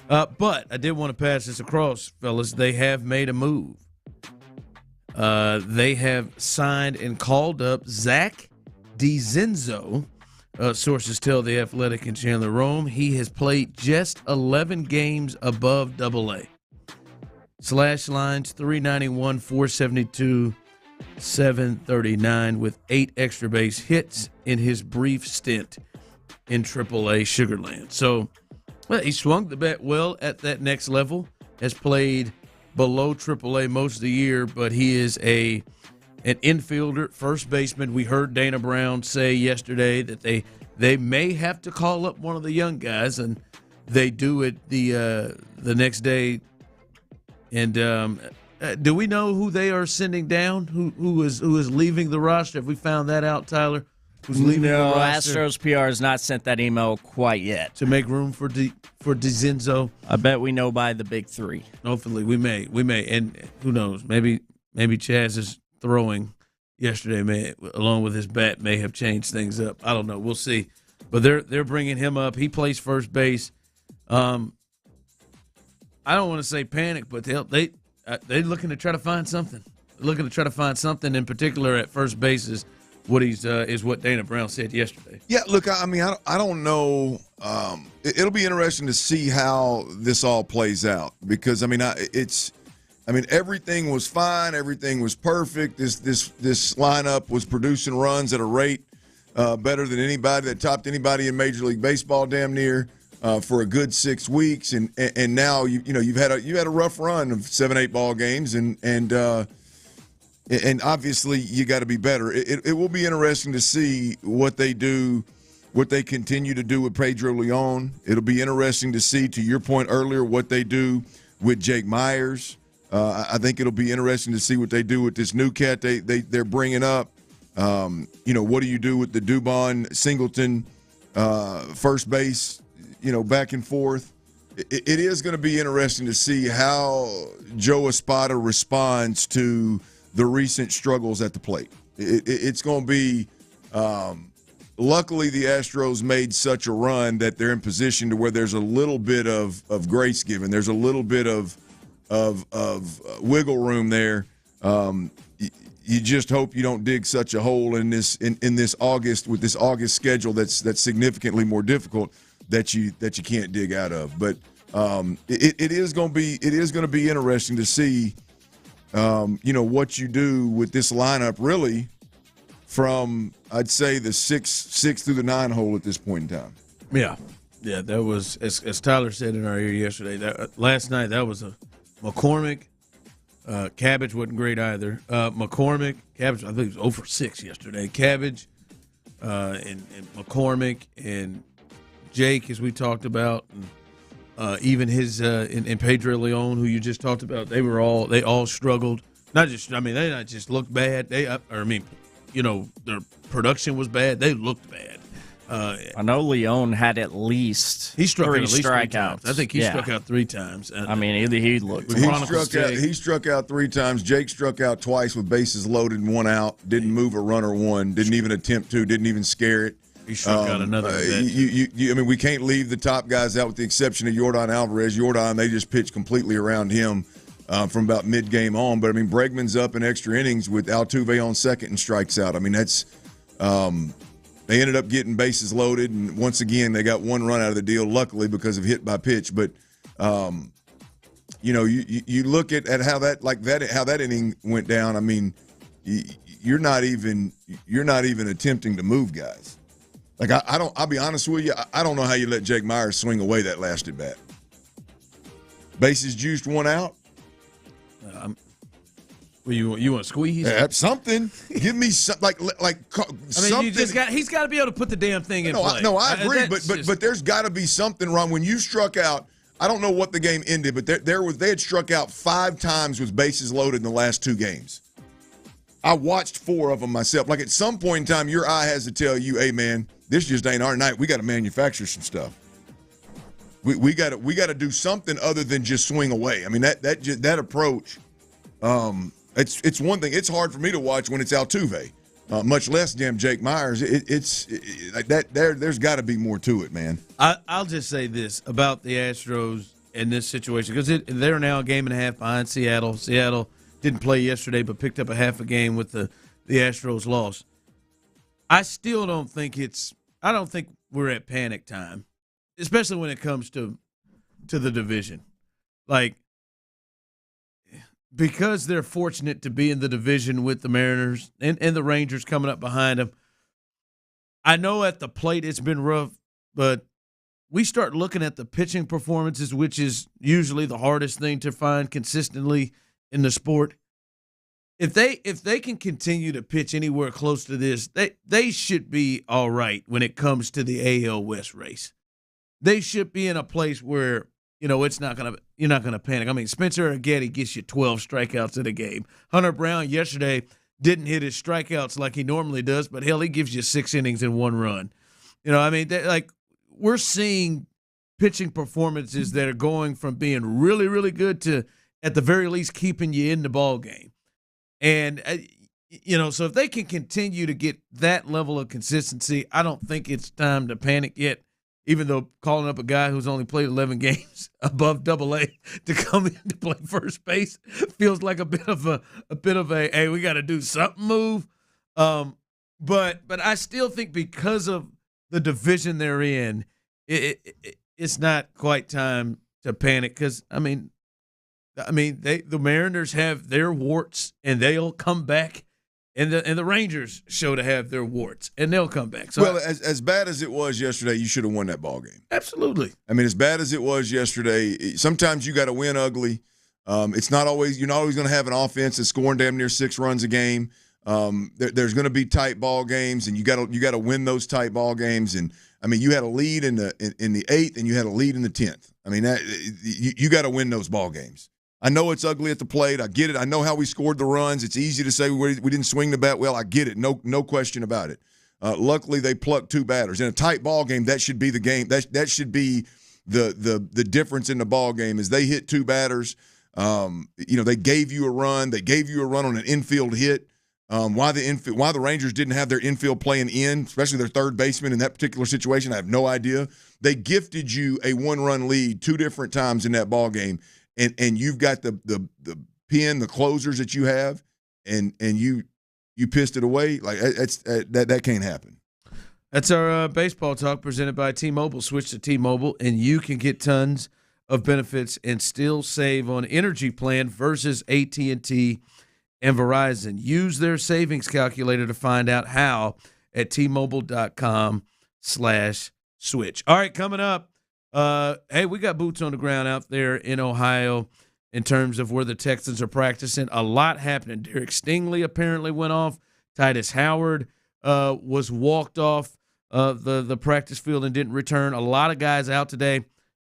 I did want to pass this across, fellas. They have made a move. They have signed and called up Zach DiZenzo. Sources tell The Athletic in Chandler Rome. He has played just 11 games above AA. Slash lines 391, 472, 739 with 8 extra base hits in his brief stint in AAA Sugarland. So, well, he swung the bat well at that next level, has played below AAA most of the year, but he is an infielder, first baseman. We heard Dana Brown say yesterday that they may have to call up one of the young guys, and they do it the next day. And do we know who they are sending down? Who is leaving the roster? Have we found that out, Tyler? Who's leaving the roster? Astros PR has not sent that email quite yet. To make room for DiZenzo? I bet we know by the big 3. Hopefully we may. And who knows? Maybe Chaz's throwing yesterday along with his bat may have changed things up. I don't know. We'll see. But they're bringing him up. He plays first base. I don't want to say panic, but they're looking to try to find something. They're looking to try to find something in particular at first base is what Dana Brown said yesterday. Yeah, look, I mean, I don't know. It'll be interesting to see how this all plays out because, I mean, everything was fine. Everything was perfect. This lineup was producing runs at a rate better than anybody that topped anybody in Major League Baseball damn near for a good 6 weeks. And now you've had a rough run of 7-8 ball games and obviously you got to be better. It will be interesting to see what they do, what they continue to do with Pedro Leon. It'll be interesting to see, to your point earlier, what they do with Jake Myers. I think it'll be interesting to see what they do with this new cat they're bringing up. What do you do with the Dubon Singleton first base? Back and forth. It is going to be interesting to see how Joe Espada responds to the recent struggles at the plate. It's going to be luckily the Astros made such a run that they're in position to where there's a little bit of grace given. There's a little bit of wiggle room there. You just hope you don't dig such a hole in this August with this August schedule that's significantly more difficult that you can't dig out of. But it is going to be interesting to see what you do with this lineup really from, I'd say, the six through the 9 hole at this point in time. Yeah, that was as Tyler said in our ear yesterday. Last night that was a McCormick. Cabbage wasn't great either. McCormick, Cabbage, I think it was 0 for 6 yesterday. Cabbage and McCormick and Jake, as we talked about, and even his and Pedro Leon, who you just talked about, they all struggled. They not just looked bad. Their production was bad. They looked bad. I know Leon had at least he struck out three at least strikeouts. 3 times. I think he struck out 3 times. I mean, he looked. He struck out 3 times. Jake struck out twice with bases loaded and 1 out. Didn't move a runner 1. Didn't even attempt to. Didn't even scare it. He struck out another. I mean, we can't leave the top guys out with the exception of Yordan Alvarez. Yordan, they just pitched completely around him from about mid-game on. But, I mean, Bregman's up in extra innings with Altuve on second and strikes out. I mean, that's they ended up getting bases loaded, and once again, they got 1 run out of the deal, luckily, because of hit by pitch. But, you look at how that inning went down. I mean, you're not even attempting to move guys. Like, I'll be honest with you, I don't know how you let Jake Myers swing away that last at bat. Bases juiced, 1 out. You want to squeeze? Something. Give me something. Something. He's got to be able to put the damn thing in play. No, I agree, but there's got to be something wrong. When you struck out, I don't know what the game ended, but they had struck out 5 times with bases loaded in the last 2 games. I watched 4 of them myself. Like, at some point in time, your eye has to tell you, hey, man, this just ain't our night. We got to manufacture some stuff. We got to do something other than just swing away. I mean, that approach. It's one thing. It's hard for me to watch when it's Altuve, much less damn Jake Myers. There's got to be more to it, man. I'll just say this about the Astros in this situation, because they're now a game and a half behind Seattle. Seattle didn't play yesterday, but picked up a half a game with the Astros loss. I still don't think I don't think we're at panic time, especially when it comes to the division. Like, because they're fortunate to be in the division with the Mariners and the Rangers coming up behind them. I know at the plate it's been rough, but we start looking at the pitching performances, which is usually the hardest thing to find consistently in the sport. If they can continue to pitch anywhere close to this, they should be all right when it comes to the AL West race. They should be in a place where you're not gonna panic. I mean, Spencer Aggetti gets you 12 strikeouts in a game. Hunter Brown yesterday didn't hit his strikeouts like he normally does, but hell, he gives you 6 innings and 1 run. We're seeing pitching performances that are going from being really, really good to, at the very least, keeping you in the ball game. And so if they can continue to get that level of consistency, I don't think it's time to panic yet. Even though calling up a guy who's only played 11 games above AA to come in to play first base feels like a bit of a hey, we got to do something move. But I still think because of the division they're in, it's not quite time to panic, because the Mariners have their warts and they'll come back. And the Rangers show to have their warts, and they'll come back. So as bad as it was yesterday, you should have won that ball game. Absolutely. I mean, as bad as it was yesterday, sometimes you got to win ugly. It's not always you're not always going to have an offense that's scoring damn near 6 runs a game. There's going to be tight ball games, and you got to win those tight ball games. And I mean, you had a lead in the 8th, and you had a lead in the 10th. I mean, you got to win those ball games. I know it's ugly at the plate. I get it. I know how we scored the runs. It's easy to say we didn't swing the bat well. I get it. No question about it. Luckily, they plucked 2 batters. In a tight ball game, that should be the game. That should be the difference in the ball game is they hit 2 batters. They gave you a run. They gave you a run on an infield hit. Why the Rangers didn't have their infield playing in, especially their third baseman in that particular situation, I have no idea. They gifted you a 1-run lead 2 different times in that ball game. And you've got the pin, the closers that you have, and you pissed it away. Like that can't happen. That's our baseball talk presented by T-Mobile. Switch to T-Mobile, and you can get tons of benefits and still save on energy plan versus AT&T and Verizon. Use their savings calculator to find out how at T-Mobile.com/switch. All right, coming up. Hey, we got boots on the ground out there in Ohio in terms of where the Texans are practicing. A lot happening. Derek Stingley apparently went off. Titus Howard was walked off the practice field and didn't return. A lot of guys out today.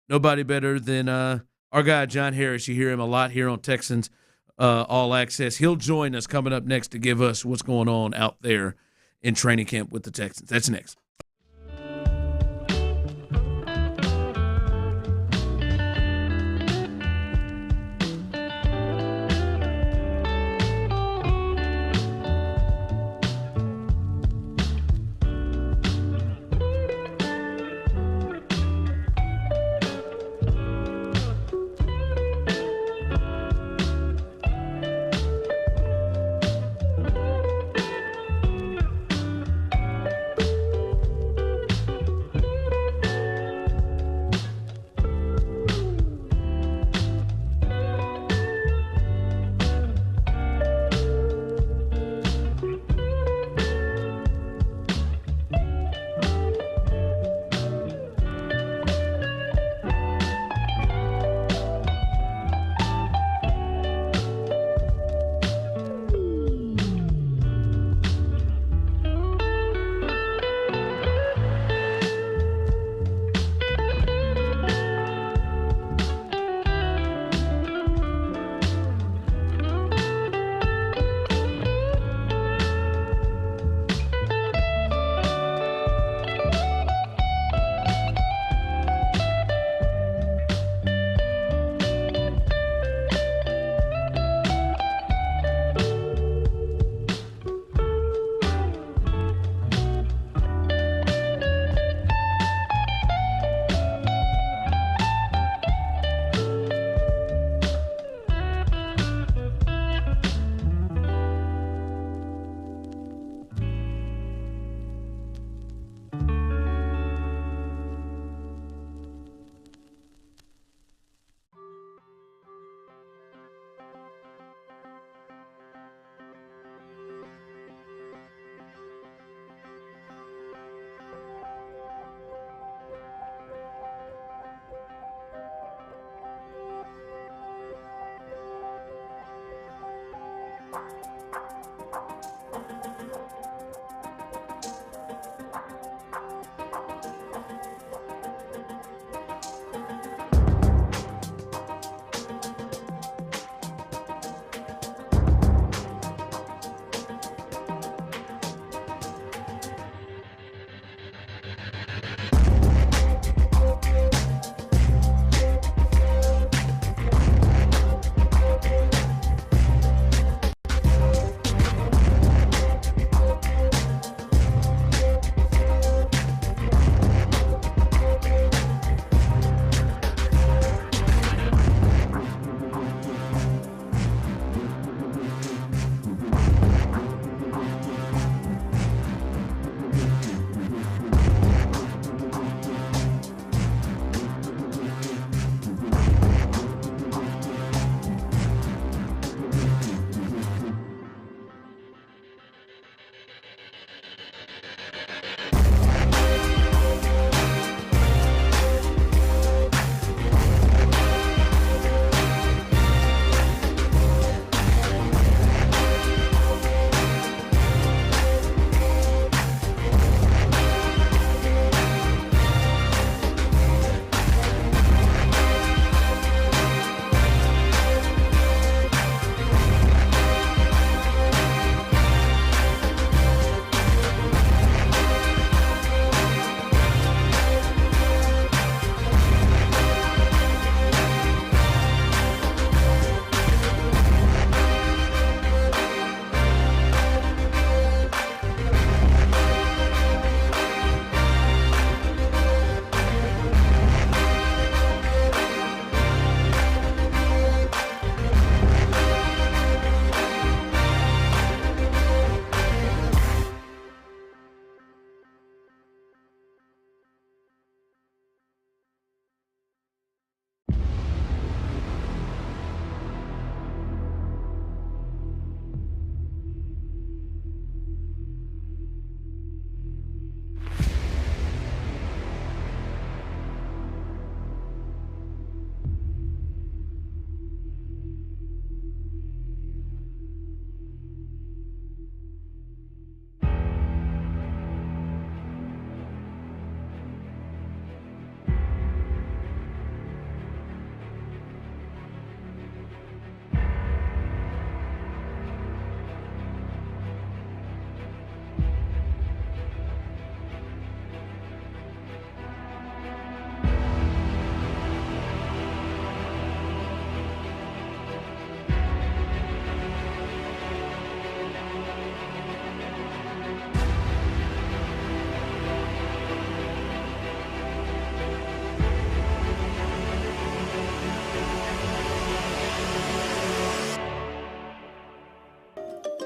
Nobody better than our guy John Harris. You hear him a lot here on Texans All Access. He'll join us coming up next to give us what's going on out there in training camp with the Texans. That's next.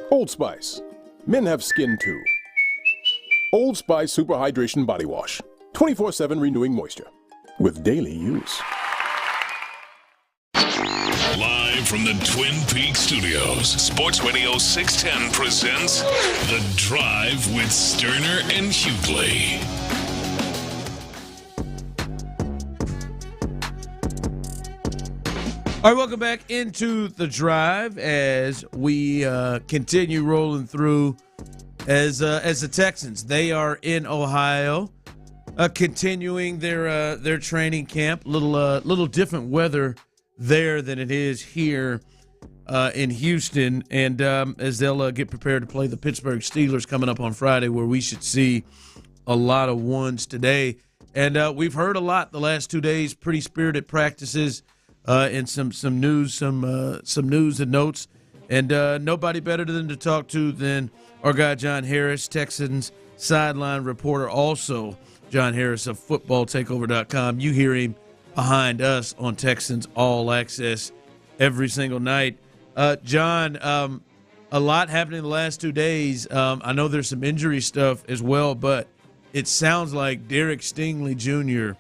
Old Spice. Men have skin too. Old Spice Super Hydration Body Wash. 24/7 renewing moisture. With daily use. Live from the Twin Peaks studios, Sports Radio 610 presents The Drive with Stoerner and Hughley. All right, welcome back into The Drive as we continue rolling through as the Texans. They are in Ohio, continuing their training camp. Little different weather there than it is here in Houston, and as they'll get prepared to play the Pittsburgh Steelers coming up on Friday, where we should see a lot of ones today. And we've heard a lot the last 2 days, pretty spirited practices. And some news and notes, and nobody better than to talk to than our guy John Harris, Texans sideline reporter. Also, John Harris of FootballTakeover.com. You hear him behind us on Texans All Access every single night. John, a lot happening the last 2 days. I know there's some injury stuff as well, but it sounds like Derek Stingley Jr.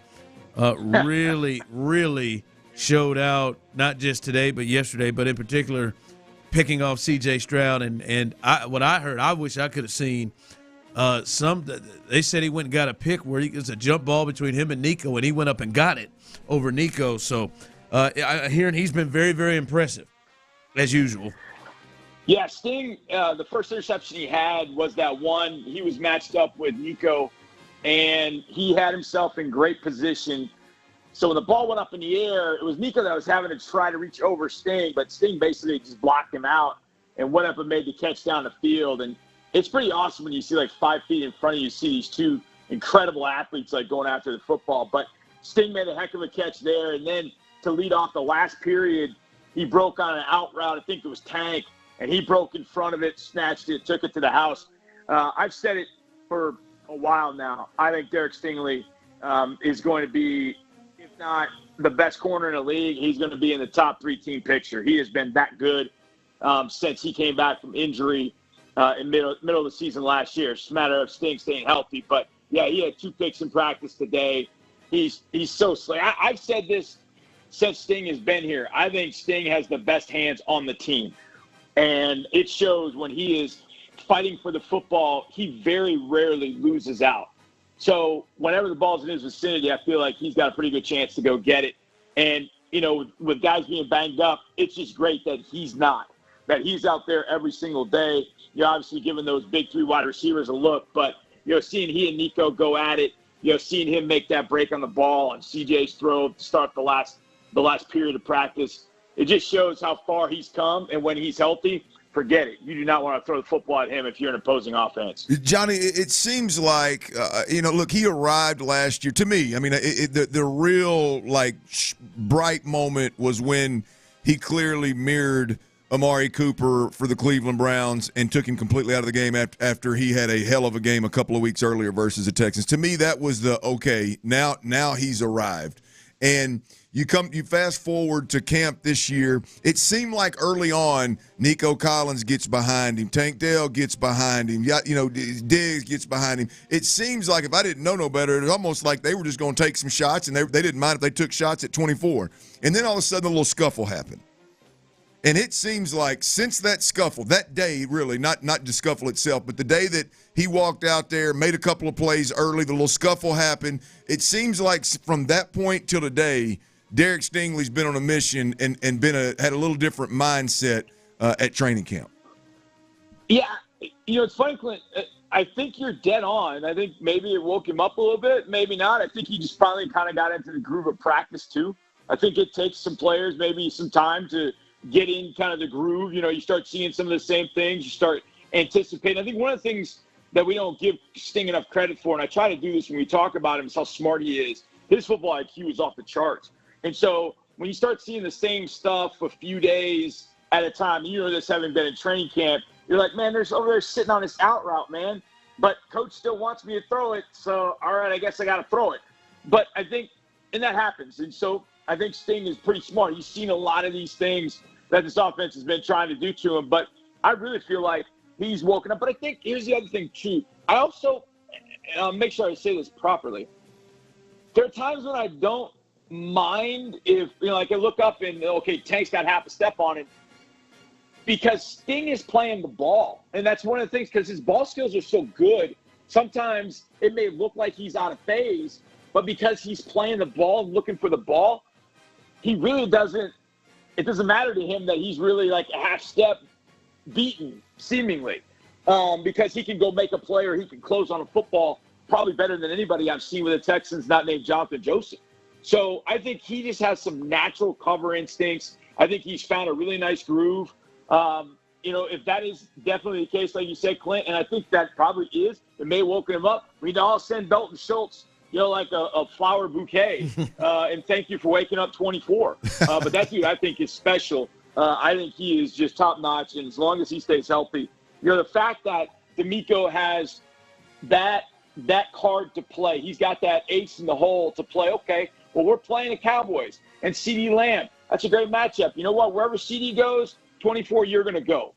really showed out, not just today but yesterday, but in particular picking off C.J. Stroud. And what I heard, I wish I could have seen they said he went and got a pick where it was a jump ball between him and Nico, and he went up and got it over Nico. So I hear he's been very, very impressive, as usual. Yeah, Sting, the first interception he had was that one. He was matched up with Nico, and he had himself in great position. So when the ball went up in the air, it was Nico that was having to try to reach over Sting, but Sting basically just blocked him out and went up and made the catch down the field. And it's pretty awesome when you see like 5 feet in front of you, see these two incredible athletes like going after the football. But Sting made a heck of a catch there. And then to lead off the last period, he broke on an out route. I think it was Tank, and he broke in front of it, snatched it, took it to the house. I've said it for a while now. I think Derek Stingley is going to be, if not the best corner in the league, he's going to be in the top 3 team picture. He has been that good since he came back from injury in middle of the season last year. It's just a matter of Sting staying healthy. But, yeah, he had 2 picks in practice today. He's so slick. I've said this since Sting has been here. I think Sting has the best hands on the team. And it shows when he is fighting for the football, he very rarely loses out. So whenever the ball's in his vicinity, I feel like he's got a pretty good chance to go get it. And, you know, with guys being banged up, it's just great that he's not, that he's out there every single day. You're obviously giving those big 3 wide receivers a look, but, you know, seeing he and Nico go at it, you know, seeing him make that break on the ball and CJ's throw to start the last period of practice, it just shows how far he's come. And when he's healthy, forget it. You do not want to throw the football at him if you're an opposing offense. Johnny, it seems like, look, he arrived last year. To me, I mean, the real, bright moment was when he clearly mirrored Amari Cooper for the Cleveland Browns and took him completely out of the game after he had a hell of a game a couple of weeks earlier versus the Texans. To me, that was now he's arrived. And you fast forward to camp this year, it seemed like early on Nico Collins gets behind him, Tank Dell gets behind him, Diggs gets behind him. It seems like, if I didn't know no better, it was almost like they were just going to take some shots, and they didn't mind if they took shots at 24. And then all of a sudden a little scuffle happened. And it seems like since that scuffle, that day really, not the scuffle itself, but the day that he walked out there, made a couple of plays early, the little scuffle happened, it seems like from that point till today, Derek Stingley's been on a mission and had a little different mindset at training camp. Yeah, it's funny, Clint. I think you're dead on. I think maybe it woke him up a little bit, maybe not. I think he just finally kind of got into the groove of practice too. I think it takes some players maybe some time to get in kind of the groove. You start seeing some of the same things. You start anticipating. I think one of the things that we don't give Sting enough credit for, and I try to do this when we talk about him, is how smart he is. His football IQ is off the charts. And so when you start seeing the same stuff a few days at a time, this having been in training camp, you're like, man, there's over there sitting on this out route, man. But coach still wants me to throw it, so all right, I guess I got to throw it. But I think, and that happens. And so I think Sting is pretty smart. He's seen a lot of these things that this offense has been trying to do to him. But I really feel like he's woken up. But I think here's the other thing, too. I also, and I'll make sure I say this properly, there are times when I don't mind if, I can look up and, okay, Tank's got half a step on it, because Sting is playing the ball. And that's one of the things, because his ball skills are so good, sometimes it may look like he's out of phase, but because he's playing the ball and looking for the ball, he really doesn't, it doesn't matter to him that he's really like a half step beaten, seemingly, because he can go make a play or he can close on a football probably better than anybody I've seen with the Texans not named Jonathan Joseph. So I think he just has some natural cover instincts. I think he's found a really nice groove. If that is definitely the case, like you said, Clint, and I think that probably is, it may have woken him up. We'd all send Dalton Schultz, like a flower bouquet, and thank you for waking up 24. But that dude, I think, is special. I think he is just top notch, and as long as he stays healthy, the fact that D'Amico has that card to play, he's got that ace in the hole to play. Okay, well, we're playing the Cowboys and CeeDee Lamb. That's a great matchup. You know what? Wherever CeeDee goes, 24, you're going to go.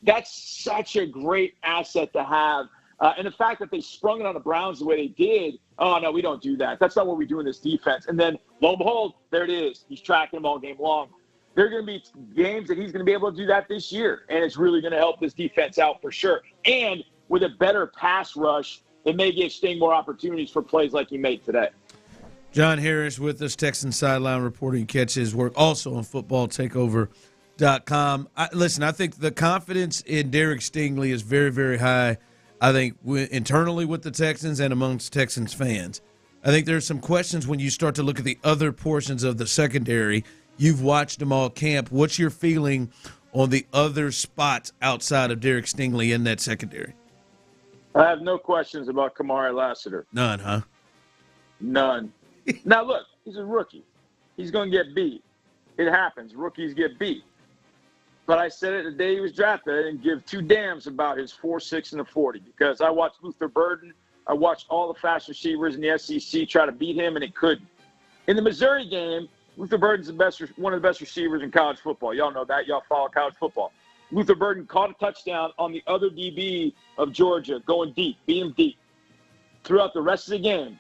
That's such a great asset to have. And the fact that they sprung it on the Browns the way they did, oh, no, we don't do that. That's not what we do in this defense. And then, lo and behold, there it is. He's tracking them all game long. There are going to be games that he's going to be able to do that this year, and it's really going to help this defense out for sure. And with a better pass rush, it may give Sting more opportunities for plays like he made today. John Harris with us, Texan Sideline reporting, catch his work also on Football Takeover .com. Listen, I think the confidence in Derek Stingley is very, very high. I think internally with the Texans and amongst Texans fans. I think there's some questions when you start to look at the other portions of the secondary. You've watched them all camp. What's your feeling on the other spots outside of Derek Stingley in that secondary? I have no questions about Kamari Lassiter. None, huh? None. Now, look, he's a rookie. He's going to get beat. It happens. Rookies get beat. But I said it the day he was drafted. I didn't give two damns about his 4.6 and a 40 because I watched Luther Burden. I watched all the fast receivers in the SEC try to beat him, and it couldn't. In the Missouri game, Luther Burden's one of the best receivers in college football. Y'all know that. Y'all follow college football. Luther Burden caught a touchdown on the other DB of Georgia, going deep, beat him deep. Throughout the rest of the game,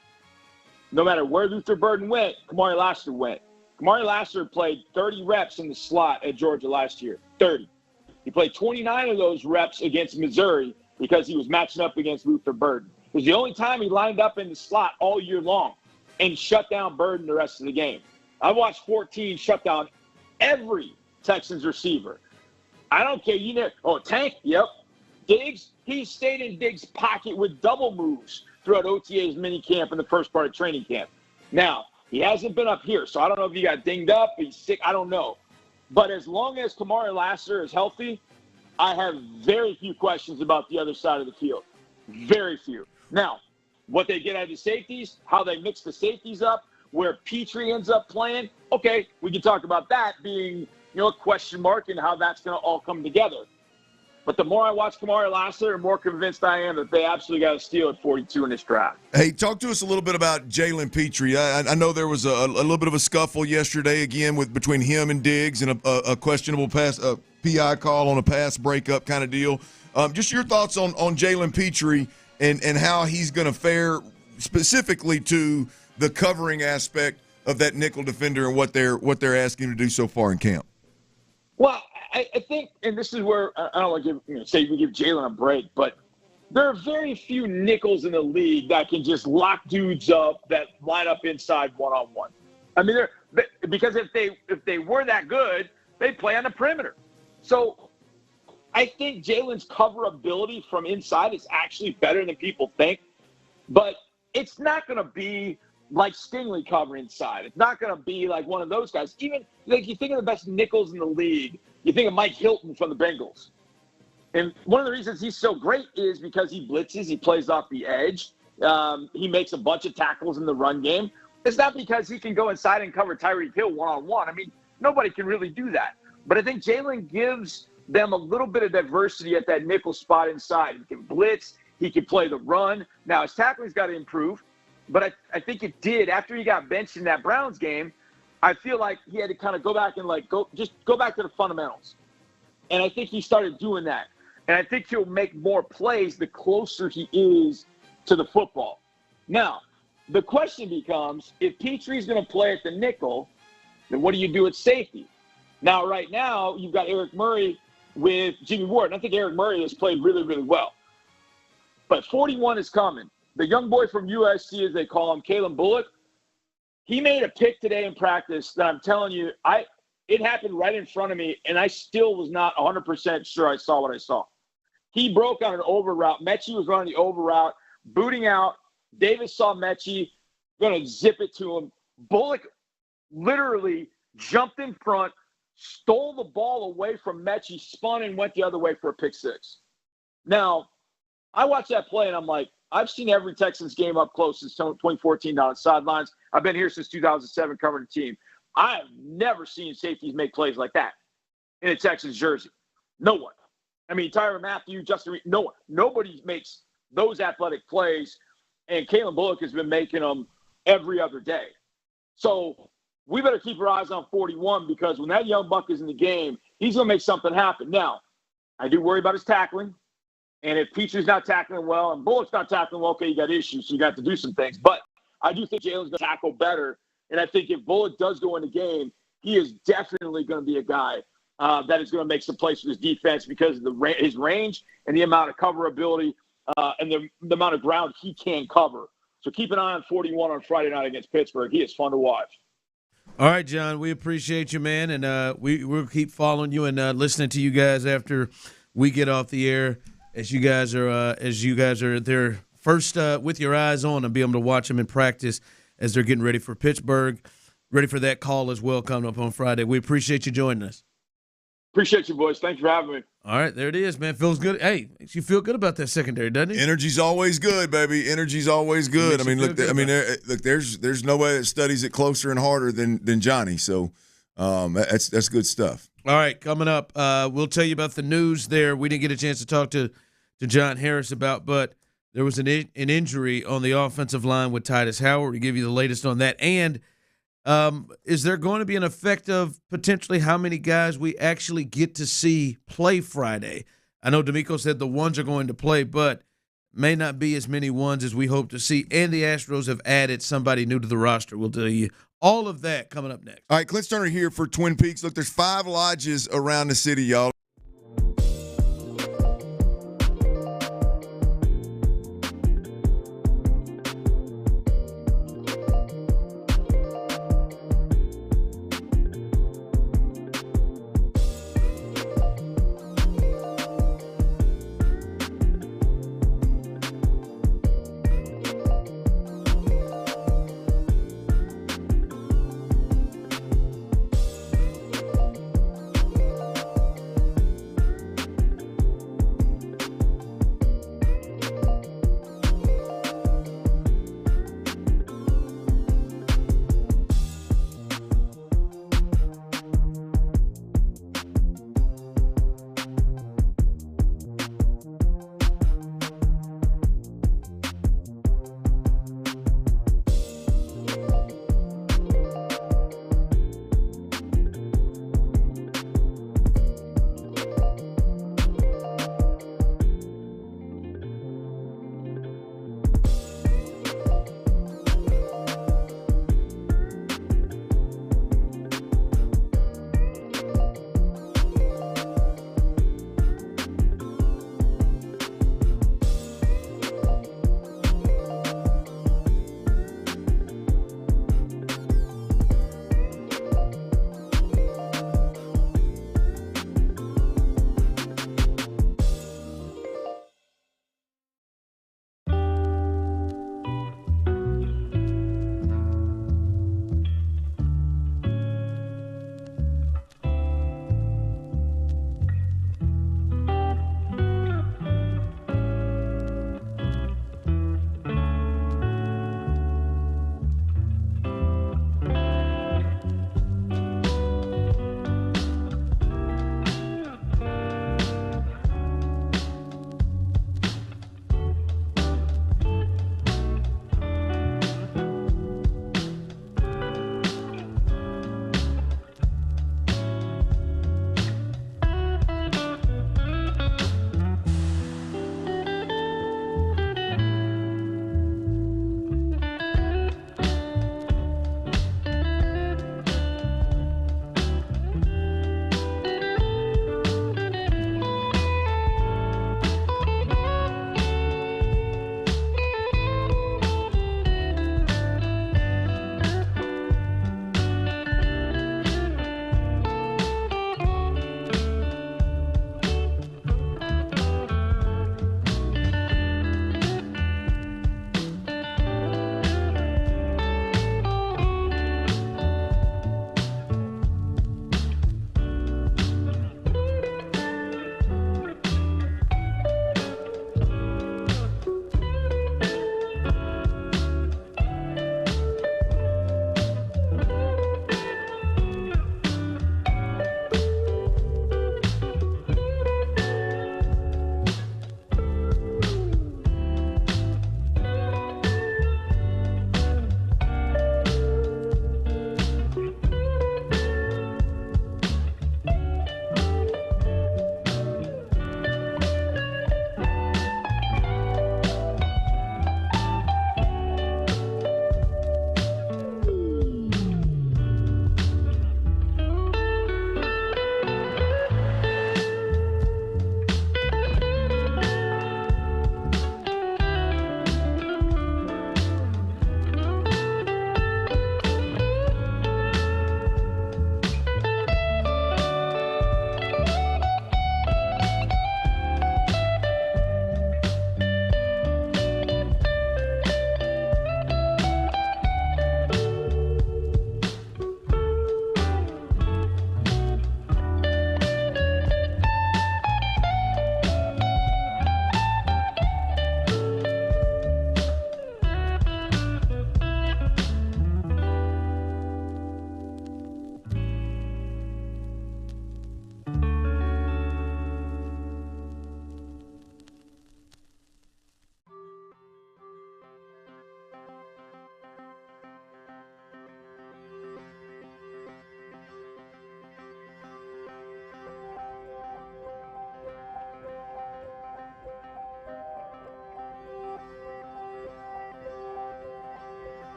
no matter where Luther Burden went, Kamari Lassiter went. Kamari Lassiter played 30 reps in the slot at Georgia last year. 30. He played 29 of those reps against Missouri because he was matching up against Luther Burden. It was the only time he lined up in the slot all year long and shut down Burden the rest of the game. I watched 14 shut down every Texans receiver. I don't care. Tank, yep. Diggs, he stayed in Diggs' pocket with double moves throughout OTA's minicamp in the first part of training camp. Now, he hasn't been up here, so I don't know if he got dinged up, he's sick, I don't know. But as long as Kamari Lassiter is healthy, I have very few questions about the other side of the field. Very few. Now, what they get out of the safeties, how they mix the safeties up, where Petrie ends up playing, okay, we can talk about that being, a question mark and how that's going to all come together. But the more I watch Kamari Lassiter, the more convinced I am that they absolutely got to steal at 42 in this draft. Hey, talk to us a little bit about Jalen Petrie. I know there was a little bit of a scuffle yesterday again between him and Diggs and a questionable PI call on a pass breakup kind of deal. Just your thoughts on Jalen Petrie and how he's going to fare specifically to the covering aspect of that nickel defender and what they're asking him to do so far in camp. Well, I think, and this is where I don't want to say we give Jalen a break, but there are very few nickels in the league that can just lock dudes up that line up inside one-on-one. I mean, because if they were that good, they'd play on the perimeter. So I think Jalen's cover ability from inside is actually better than people think, but it's not going to be like Stingley cover inside. It's not going to be like one of those guys. Even like you think of the best nickels in the league, you think of Mike Hilton from the Bengals. And one of the reasons he's so great is because he blitzes, he plays off the edge, he makes a bunch of tackles in the run game. It's not because he can go inside and cover Tyreek Hill one-on-one. I mean, nobody can really do that. But I think Jalen gives them a little bit of diversity at that nickel spot inside. He can blitz, he can play the run. Now, his tackling's got to improve. But I think it did. After he got benched in that Browns game, I feel like he had to kind of go back and go back to the fundamentals. And I think he started doing that. And I think he'll make more plays the closer he is to the football. Now, the question becomes, if Petrie's going to play at the nickel, then what do you do at safety? Now, right now, you've got Eric Murray with Jimmy Ward. And I think Eric Murray has played really, really well. But 41 is coming. The young boy from USC, as they call him, Caleb Bullock, he made a pick today in practice that I'm telling you, it happened right in front of me, and I still was not 100% sure I saw what I saw. He broke on an over route. Mechie was running the over route, booting out. Davis saw Mechie, going to zip it to him. Bullock literally jumped in front, stole the ball away from Mechie, spun and went the other way for a pick six. Now, I watched that play, and I'm like, I've seen every Texans game up close since 2014 down the sidelines. I've been here since 2007 covering the team. I have never seen safeties make plays like that in a Texans jersey. No one. I mean, Tyrann Mathieu, Justin Reed, no one. Nobody makes those athletic plays, and Caleb Bullock has been making them every other day. So we better keep our eyes on 41 because when that young buck is in the game, he's going to make something happen. Now, I do worry about his tackling. And if Petrie's not tackling well and Bullock's not tackling well, okay, you got issues, so you got to do some things. But I do think Jalen's going to tackle better. And I think if Bullock does go in the game, he is definitely going to be a guy that is going to make some plays for his defense because of his range and the amount of cover ability and the amount of ground he can cover. So keep an eye on 41 on Friday night against Pittsburgh. He is fun to watch. All right, John, we appreciate you, man, and we'll keep following you and listening to you guys after we get off the air. As you guys are there first with your eyes on and be able to watch them in practice as they're getting ready for Pittsburgh, ready for that call as well coming up on Friday. We appreciate you joining us. Appreciate you, boys. Thanks for having me. All right, there it is, man. Feels good. Hey, makes you feel good about that secondary, doesn't it? Energy's always good, baby. Energy's always good. I mean, look, there's nobody that studies it closer and harder than Johnny. So that's good stuff. All right, coming up, we'll tell you about the news there. We didn't get a chance to talk to John Harris about, but there was an injury on the offensive line with Titus Howard. To give you the latest on that, and is there going to be an effect of potentially how many guys we actually get to see play Friday? I know D'Amico said the ones are going to play, but may not be as many ones as we hope to see. And the Astros have added somebody new to the roster. We'll tell you all of that coming up next. All right, Clint Stoerner here for Twin Peaks. Look, there's 5 lodges around the city, y'all.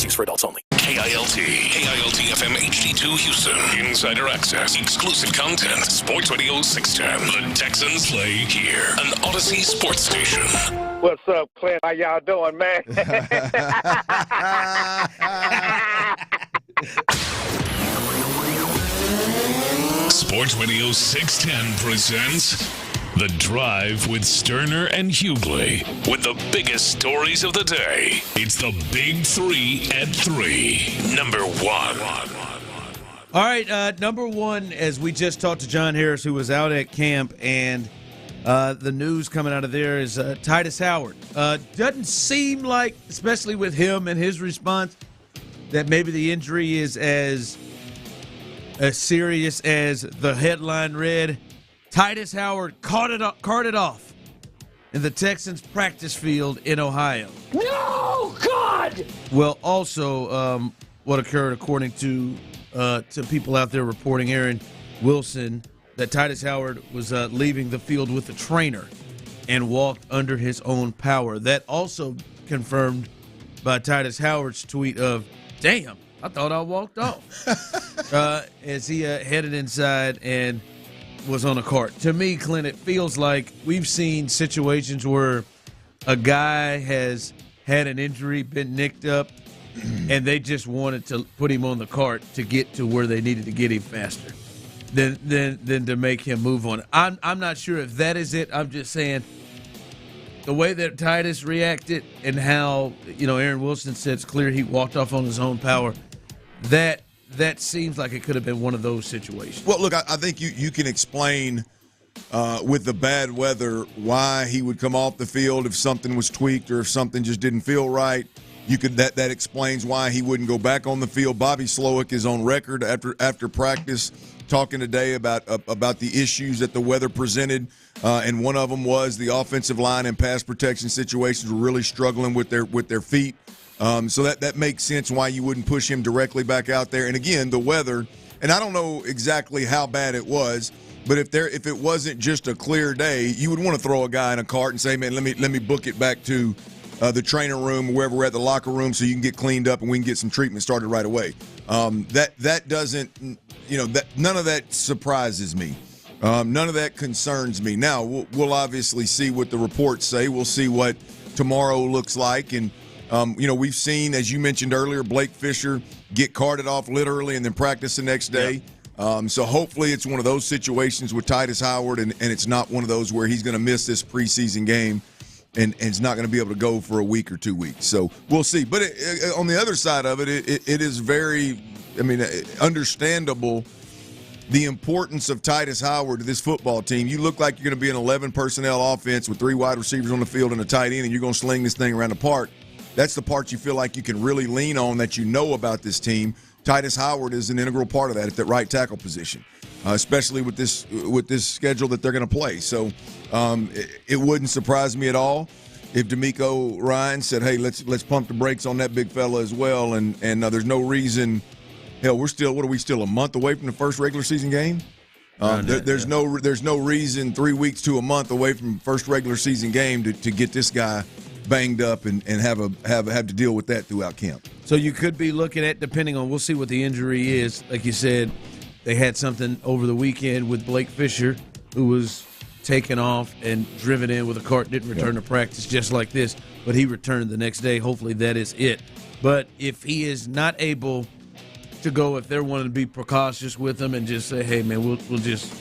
used for adults only. KILT FM HD2 Houston. Insider access, exclusive content. Sports Radio 610. The Texans play here. An Odyssey sports station. What's up, Clint? How y'all doing, man? Sports Radio 610 presents The Drive with Stoerner and Hughley. With the biggest stories of the day. It's the Big 3 at 3. Number 1. All right, number 1, as we just talked to John Harris, who was out at camp, and the news coming out of there is Titus Howard. Doesn't seem like, especially with him and his response, that maybe the injury is as serious as the headline read. Titus Howard carted off in the Texans practice field in Ohio. No, God! Well, also, what occurred, according to people out there reporting, Aaron Wilson, that Titus Howard was leaving the field with a trainer and walked under his own power. That also confirmed by Titus Howard's tweet of, "Damn, I thought I walked off," as he headed inside and was on a cart. To me, Clint, it feels like we've seen situations where a guy has had an injury, been nicked up, and they just wanted to put him on the cart to get to where they needed to get him faster than to make him move on. I'm not sure if that is it. I'm just saying the way that Titus reacted and how, Aaron Wilson said it's clear he walked off on his own power, that seems like it could have been one of those situations. Well, look, I think you can explain with the bad weather why he would come off the field if something was tweaked or if something just didn't feel right. That explains why he wouldn't go back on the field. Bobby Slowick is on record after practice talking today about the issues that the weather presented, and one of them was the offensive line and pass protection situations were really struggling with their feet. So that makes sense why you wouldn't push him directly back out there. And again, the weather, and I don't know exactly how bad it was, but if it wasn't just a clear day, you would want to throw a guy in a cart and say, "Man, let me book it back to the training room, wherever we're at, the locker room, so you can get cleaned up and we can get some treatment started right away." That doesn't, none of that surprises me. None of that concerns me. Now we'll obviously see what the reports say. We'll see what tomorrow looks like, and we've seen, as you mentioned earlier, Blake Fisher get carted off literally and then practice the next day. Yeah. So hopefully it's one of those situations with Titus Howard, and it's not one of those where he's going to miss this preseason game and it's not going to be able to go for a week or 2 weeks. So we'll see. But on the other side of it, it is very, understandable the importance of Titus Howard to this football team. You look like you're going to be an 11 personnel offense with 3 wide receivers on the field and a tight end, and you're going to sling this thing around the park. That's the part you feel like you can really lean on, that you know about this team. Titus Howard is an integral part of that at that right tackle position, especially with this schedule that they're going to play. So it wouldn't surprise me at all if DeMeco Ryan said, "Hey, let's pump the brakes on that big fella as well." And there's no reason. Hell, we're still a month away from the first regular season game. There's no reason 3 weeks to a month away from first regular season game to get this guy banged up and have to deal with that throughout camp. So you could be looking at, depending on, we'll see what the injury is. Like you said, they had something over the weekend with Blake Fisher, who was taken off and driven in with a cart, didn't return to practice just like this, but he returned the next day. Hopefully that is it. But if he is not able to go, if they're wanting to be precautious with him and just say, "Hey man, we'll just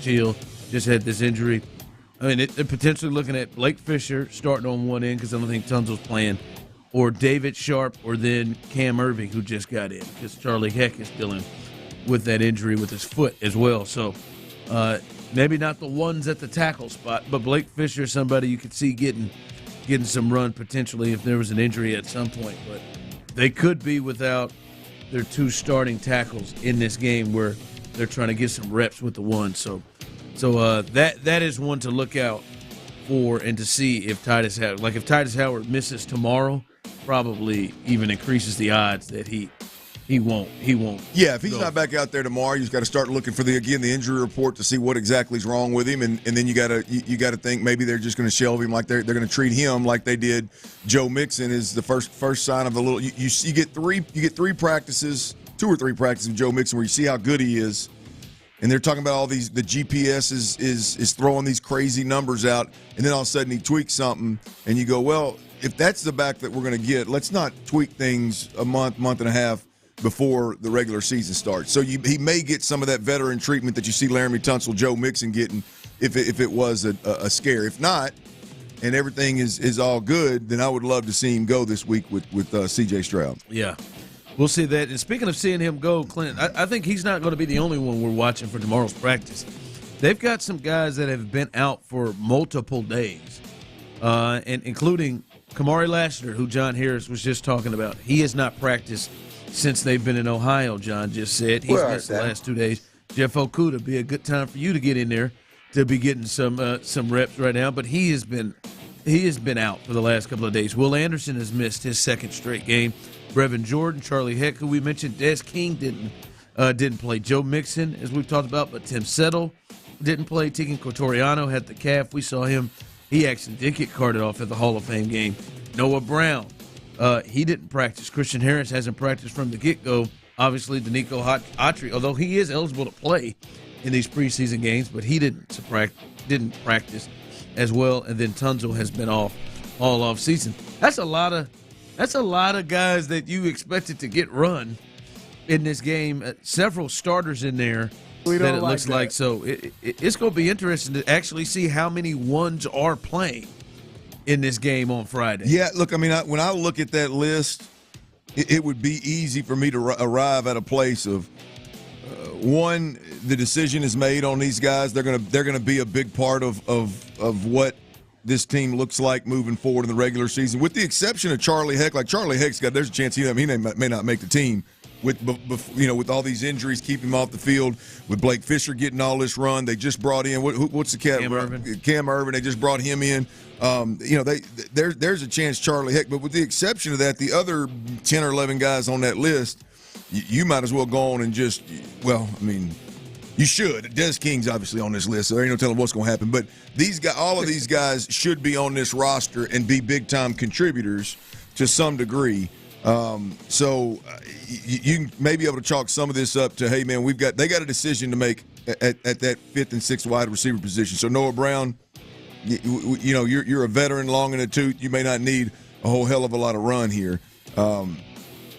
chill, just had this injury," they're potentially looking at Blake Fisher starting on one end, because I don't think Tunsil's playing, or David Sharp, or then Cam Irving, who just got in, because Charlie Heck is dealing with that injury with his foot as well. So maybe not the ones at the tackle spot, but Blake Fisher is somebody you could see getting some run potentially if there was an injury at some point. But they could be without their 2 starting tackles in this game, where they're trying to get some reps with the one. So that is one to look out for, and to see if Titus Howard misses tomorrow, probably even increases the odds that he he won't. Yeah, if he's not back out there tomorrow, you just got to start looking for the injury report to see what exactly is wrong with him, and then you got to think maybe they're just going to shelve him, like they're going to treat him like they did Joe Mixon. Is the first sign of a little. You get three practices, 2 or 3 practices of Joe Mixon where you see how good he is. And they're talking about all these. The GPS is throwing these crazy numbers out, and then all of a sudden he tweaks something, and you go, well, if that's the back that we're going to get, let's not tweak things a month and a half before the regular season starts. So he may get some of that veteran treatment that you see Laramie Tunsil, Joe Mixon getting, if it was a scare. If not, and everything is all good, then I would love to see him go this week with C.J. Stroud. Yeah. We'll see that. And speaking of seeing him go, Clint, I think he's not going to be the only one we're watching for tomorrow's practice. They've got some guys that have been out for multiple days, and including Kamari Lassiter, who John Harris was just talking about. He has not practiced since they've been in Ohio, John just said. He's missed the last 2 days. Jeff Okudah, be a good time for you to get in there to be getting some reps right now, but he has been out for the last couple of days. Will Anderson has missed his second straight game. Brevin Jordan, Charlie Heck, who we mentioned, Des King didn't play. Joe Mixon, as we've talked about, but Tim Settle didn't play. Tegan Quatoriano had the calf. We saw him. He actually did get carted off at the Hall of Fame game. Noah Brown, he didn't practice. Christian Harris hasn't practiced from the get-go. Obviously, Danico Autry, although he is eligible to play in these preseason games, but he didn't practice as well. And then Tunsil has been off all off season. That's a lot of guys that you expected to get run in this game. Several starters in there that it looks like. So it's going to be interesting to actually see how many ones are playing in this game on Friday. Yeah, look, I mean, when I look at that list, it would be easy for me to arrive at a place of one, the decision is made on these guys. They're gonna be a big part of what this team looks like moving forward in the regular season, with the exception of Charlie Heck. Like Charlie Heck's there's a chance he may not make the team with all these injuries keeping him off the field. With Blake Fisher getting all this run, they just brought in what's the cat? Cam Irvin. They just brought him in. There's a chance Charlie Heck, but with the exception of that, the other 10 or 11 guys on that list, you might as well go on and just, you should. Des King's obviously on this list, so there ain't no telling what's going to happen. But all of these guys should be on this roster and be big-time contributors to some degree. So you may be able to chalk some of this up to, hey, man, they got a decision to make at that 5th and 6th wide receiver position. So Noah Brown, you're a veteran long in the tooth. You may not need a whole hell of a lot of run here.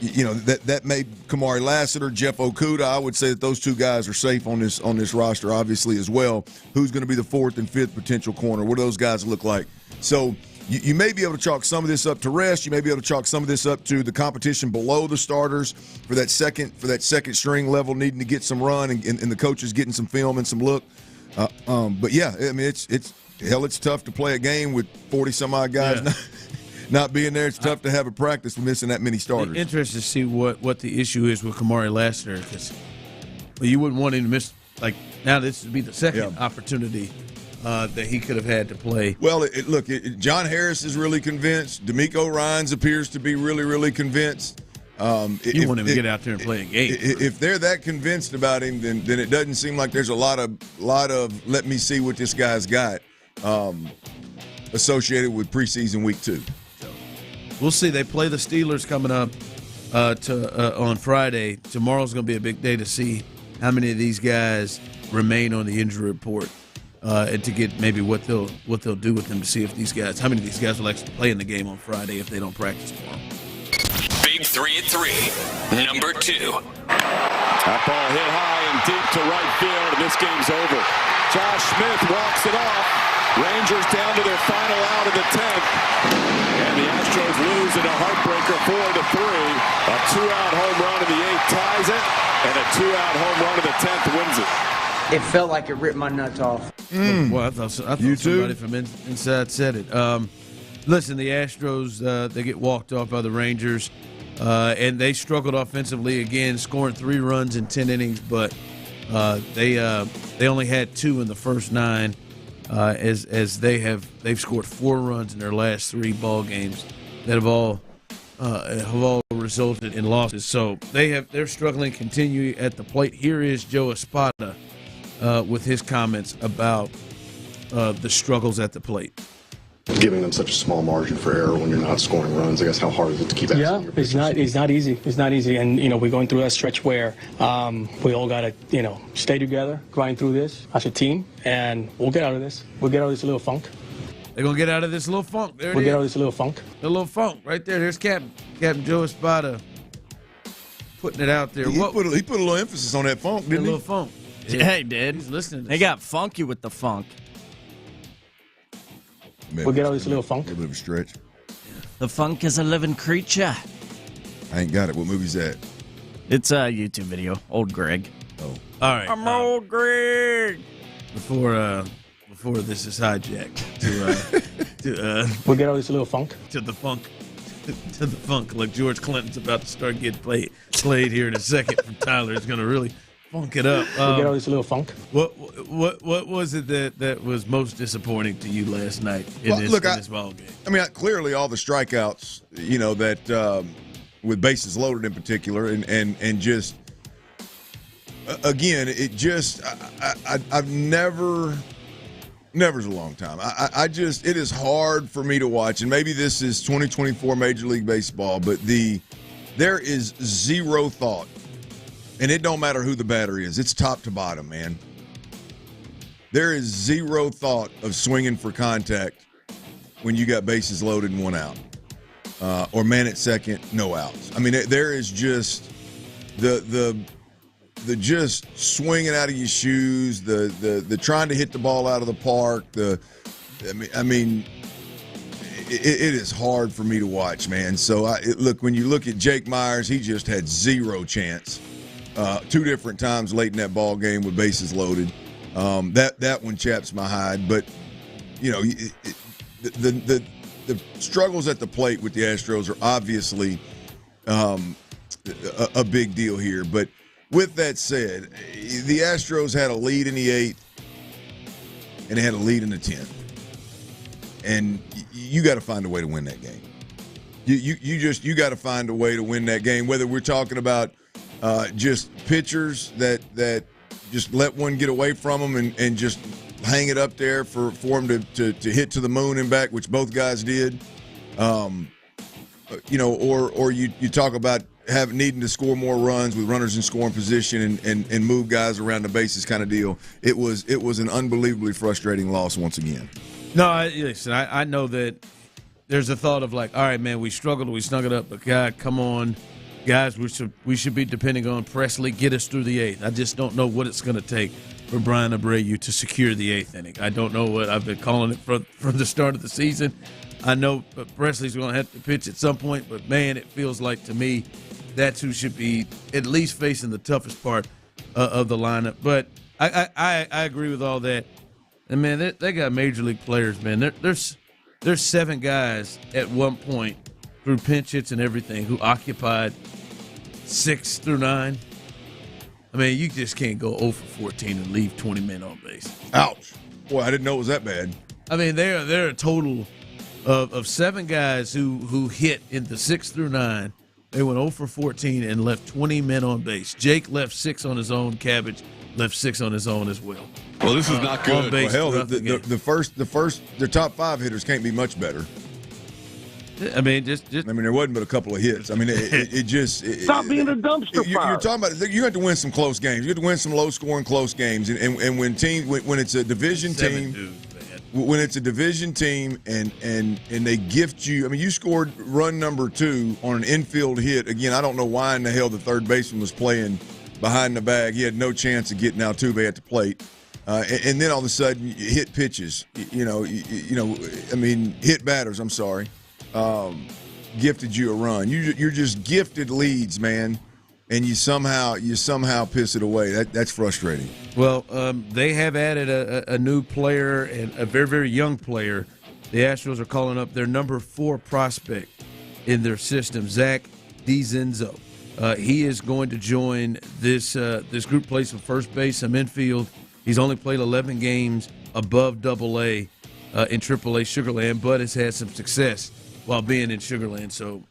That made Kamari Lassiter, Jeff Okudah. I would say that those two guys are safe on this roster, obviously, as well. Who's going to be the 4th and 5th potential corner? What do those guys look like? So you may be able to chalk some of this up to rest. You may be able to chalk some of this up to the competition below the starters for that second string level needing to get some run and the coaches getting some film and some look. But yeah, I mean it's tough to play a game with 40 some odd guys. Yeah. Not being there, it's tough to have a practice with missing that many starters. Interested to see what the issue is with Kamari Lassiter, because you wouldn't want him to miss. Now this would be the second opportunity that he could have had to play. Well, John Harris is really convinced. D'Amico Ryans appears to be really, really convinced. You want him to get out there and play a game. If they're that convinced about him, then it doesn't seem like there's a lot of let me see what this guy's got associated with preseason week 2. We'll see. They play the Steelers coming up on Friday. Tomorrow's going to be a big day to see how many of these guys remain on the injury report, and to get maybe what they'll do with them, to see if how many of these guys will actually play in the game on Friday if they don't practice tomorrow. Big 3 at 3, number 2. That ball hit high and deep to right field, and this game's over. Josh Smith walks it off. Rangers down to their final out of the 10th. And the Astros lose in a heartbreaker 4-3. A 2-out home run in the 8th ties it, and a 2-out home run in the 10th wins it. It felt like it ripped my nuts off. Well, I thought somebody from inside said it. Listen, the Astros, they get walked off by the Rangers, and they struggled offensively again, scoring 3 runs in 10 innings, but they only had 2 in the first 9. As they've scored 4 runs in their last 3 ball games that have all have all resulted in losses. So they're struggling continue at the plate. Here is Joe Espada with his comments about the struggles at the plate. Giving them such a small margin for error when you're not scoring runs, I guess how hard is it to keep asking your pitchers? It's not easy. It's not easy. And, we're going through that stretch where we all got to, stay together, grind through this as a team, and we'll get out of this. We'll get out of this little funk. They're going to get out of this little funk. There we'll get out of this little funk. The little funk right there. There's Captain Joe Espada putting it out there. He put a little emphasis on that funk, didn't he? A little funk. Yeah, he did. He's listening. They got funky with the funk. We'll get out of this little funk. A little bit of a stretch. The funk is a living creature. I ain't got it. What movie's that? It's a YouTube video. Old Greg. Oh. All right. I'm old Greg. Before this is hijacked we'll get out of this little funk. To the funk. To the funk. Like George Clinton's about to start getting played here in a second from Tyler. It's going to really funk it up. We'll get out of this little funk. What was it that was most disappointing to you last night in this ball game? I mean, clearly all the strikeouts, that with bases loaded in particular, and just again, it just I've never's a long time. It is hard for me to watch, and maybe this is 2024 Major League Baseball, but there is zero thought. And it don't matter who the batter is. It's top to bottom, man. There is zero thought of swinging for contact when you got bases loaded and one out. Or man at second, no outs. I mean, there is just the just swinging out of your shoes, the trying to hit the ball out of the park. I mean, it is hard for me to watch, man. So, when you look at Jake Myers, he just had zero chance. 2 different times late in that ball game with bases loaded. That one chaps my hide. But, the struggles at the plate with the Astros are obviously a big deal here. But with that said, the Astros had a lead in the 8th and they had a lead in the 10th. And you got to find a way to win that game. You got to find a way to win that game, whether we're talking about just pitchers that just let one get away from them and just hang it up there for them to hit to the moon and back, which both guys did. Or you talk about needing to score more runs with runners in scoring position and move guys around the bases kind of deal. It was an unbelievably frustrating loss once again. No, listen, I know that there's a thought of like, all right, man, we struggled, we snug it up, but God, come on. Guys, we should be depending on Presley, get us through the 8th. I just don't know what it's going to take for Brian Abreu to secure the 8th inning. I don't know what I've been calling it from the start of the season. I know Presley's going to have to pitch at some point, but, man, it feels like to me that's who should be at least facing the toughest part of the lineup. But I agree with all that. And, man, they got major league players, man. There's 7 guys at one point through pinch hits and everything who occupied 6 through 9. I mean, you just can't go 0 for 14 and leave 20 men on base. Ouch. Boy, I didn't know it was that bad. I mean, they're a total of 7 guys who hit in the 6 through 9. They went 0 for 14 and left 20 men on base. Jake left 6 on his own. Cabbage left 6 on his own as well. Well, this is not good. Well, hell, the top 5 hitters can't be much better. I mean, there wasn't but a couple of hits. I mean, it just stop being a dumpster fire. You're talking about you have to win some close games. You have to win some low-scoring close games, and when it's a division team, when it's a division team, and they gift you. I mean, you scored run number 2 on an infield hit. Again, I don't know why in the hell the third baseman was playing behind the bag. He had no chance of getting Altuve at the plate. And then all of a sudden, you hit pitches. Hit batters. I'm sorry. Gifted you a run. You're just gifted leads, man, and you somehow piss it away. That's frustrating. Well, they have added a new player and a very, very young player. The Astros are calling up their number 4 prospect in their system, Zach DiZenzo. He is going to join this group. Plays some first base, some infield. He's only played 11 games above AA in AAA Sugar Land, but has had some success while being in Sugar Land. So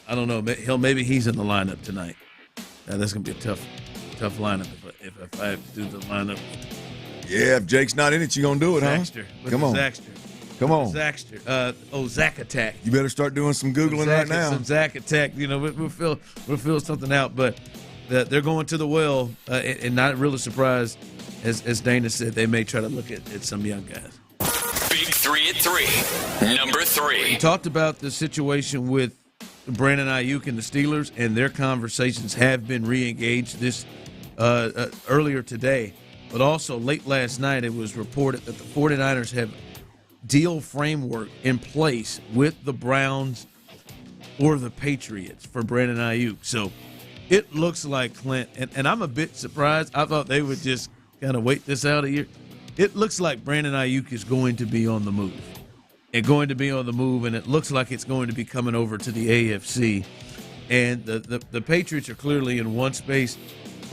I don't know. Maybe he's in the lineup tonight. That's going to be a tough lineup if I have to do the lineup. Yeah, if Jake's not in it, you're going to do it, Zaxter, huh? Come on. Come on. Zaxter. Zach Attack. You better start doing some Googling right now. Some Zach Attack. We'll feel something out. But they're going to the well, and not really surprised, as Dana said, they may try to look at some young guys. Big 3 at 3. Number 3. We talked about the situation with Brandon Aiyuk and the Steelers, and their conversations have been re-engaged this earlier today. But also late last night, it was reported that the 49ers have deal framework in place with the Browns or the Patriots for Brandon Aiyuk. So it looks like, Clint, and I'm a bit surprised. I thought they would just kind of wait this out a year. It looks like Brandon Aiyuk is going to be on the move. And it looks like it's going to be coming over to the AFC. And the Patriots are clearly in one space.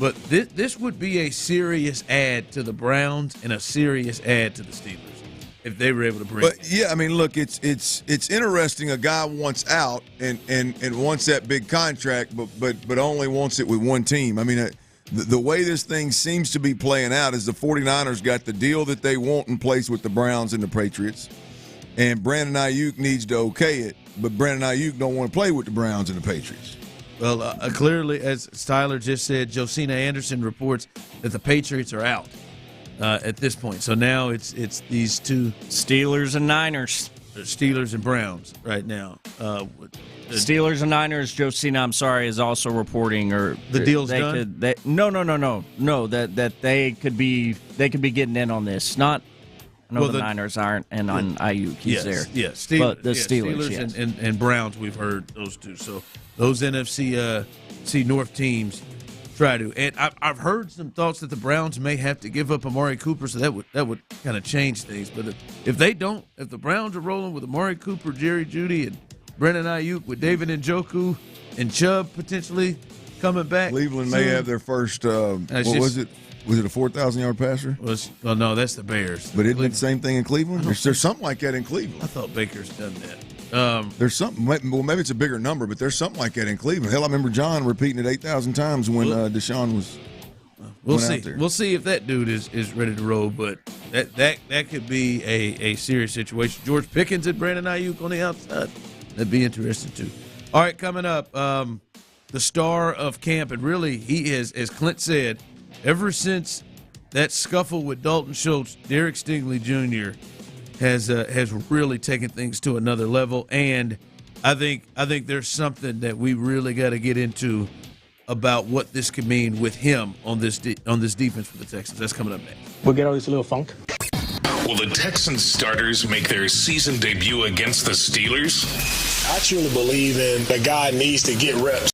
But this would be a serious add to the Browns and a serious add to the Steelers if they were able to bring. But yeah, I mean, look, it's interesting. A guy wants out and wants that big contract, but only wants it with one team. I mean, the way this thing seems to be playing out is the 49ers got the deal that they want in place with the Browns and the Patriots, and Brandon Aiyuk needs to okay it, but Brandon Aiyuk don't want to play with the Browns and the Patriots. Well, clearly, as Tyler just said, Josina Anderson reports that the Patriots are out at this point. So now it's these two Steelers and Niners. Steelers and Browns right now. Steelers and Niners. Josina, I'm sorry, is also reporting or the deal's done. No. That they could be getting in on this. Not. I know the Niners aren't, and on Aiyuk, he's there. Yes, but the Steelers yes. and Browns, we've heard those two. So those NFC North teams try to. And I've heard some thoughts that the Browns may have to give up Amari Cooper, so that would kind of change things. But if they don't, if the Browns are rolling with Amari Cooper, Jerry Jeudy, and Brandon Aiyuk with David Njoku and Chubb potentially coming back, Cleveland may have their first. Was it a 4,000-yard passer? Well, no, that's the Bears. But isn't it the same thing in Cleveland? There's something like that in Cleveland. I thought Baker's done that. There's something. Well, maybe it's a bigger number, but there's something like that in Cleveland. Hell, I remember John repeating it 8,000 times when Deshaun was. We'll see. We'll see if that dude is ready to roll. But that could be a serious situation. George Pickens and Brandon Aiyuk on the outside. That'd be interesting too. All right, coming up, the star of camp, and really he is, as Clint said, ever since that scuffle with Dalton Schultz, Derek Stingley Jr. has really taken things to another level, and I think there's something that we really got to get into about what this could mean with him on this defense for the Texans. That's coming up next. We'll get all this little funk. Will the Texans starters make their season debut against the Steelers? I truly believe in the guy needs to get reps.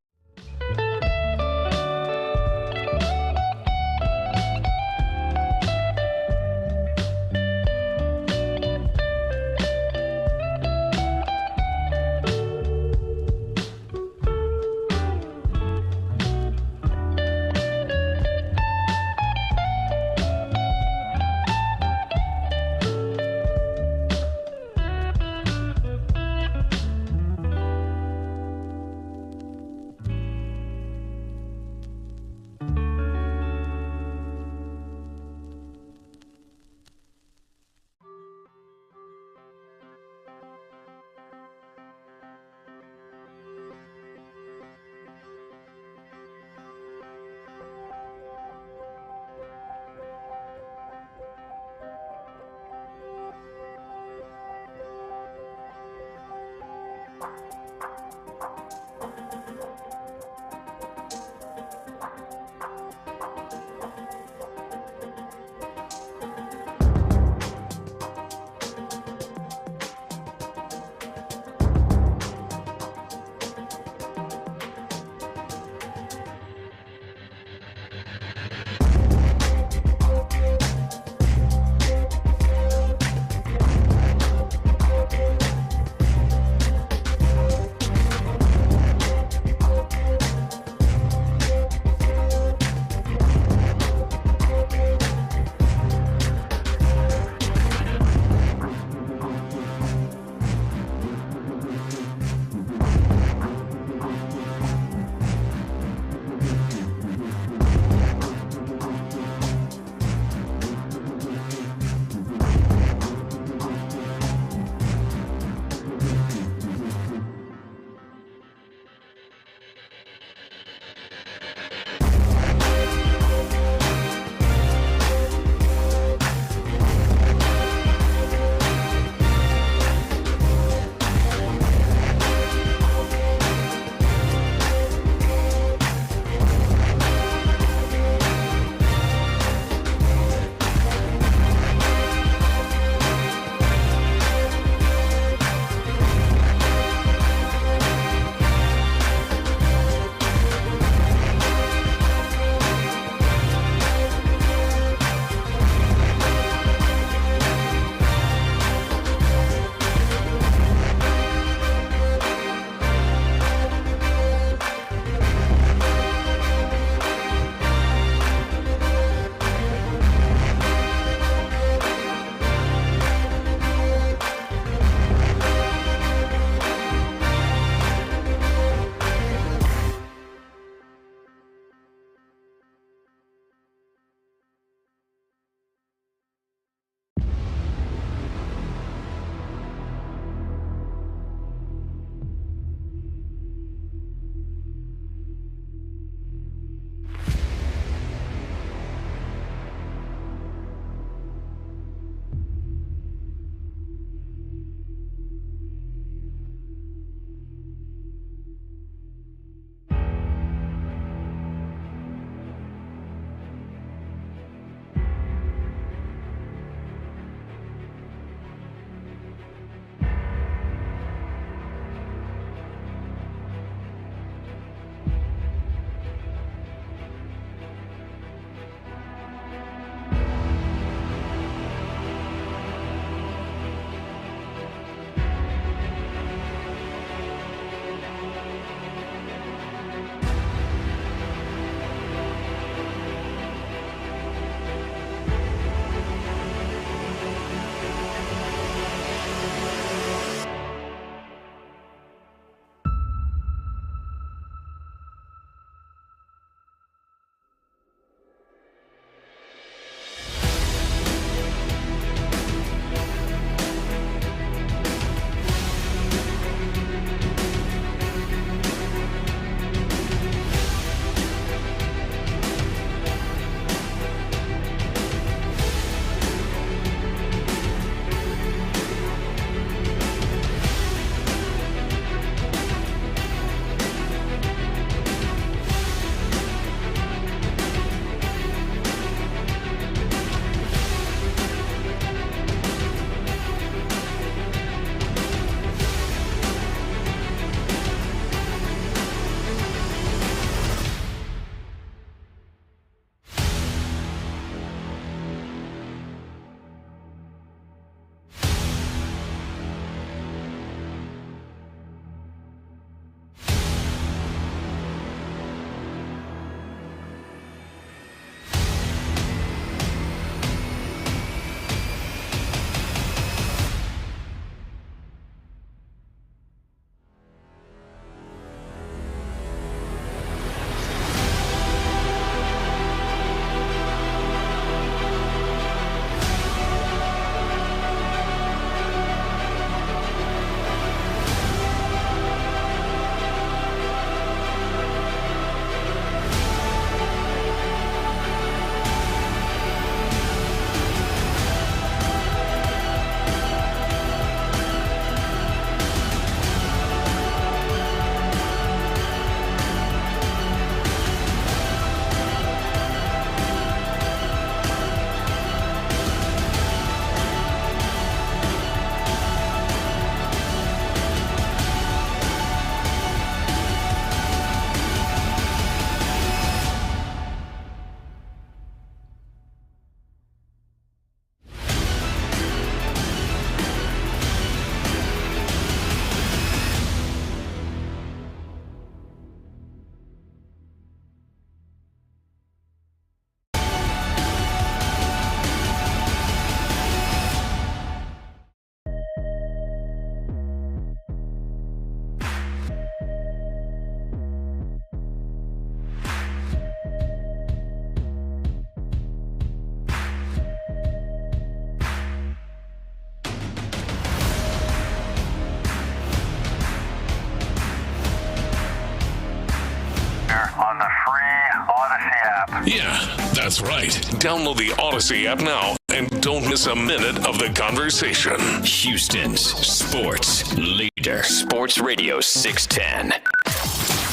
Yeah, that's right. Download the Odyssey app now and don't miss a minute of the conversation. Houston's sports leader. Sports Radio 610.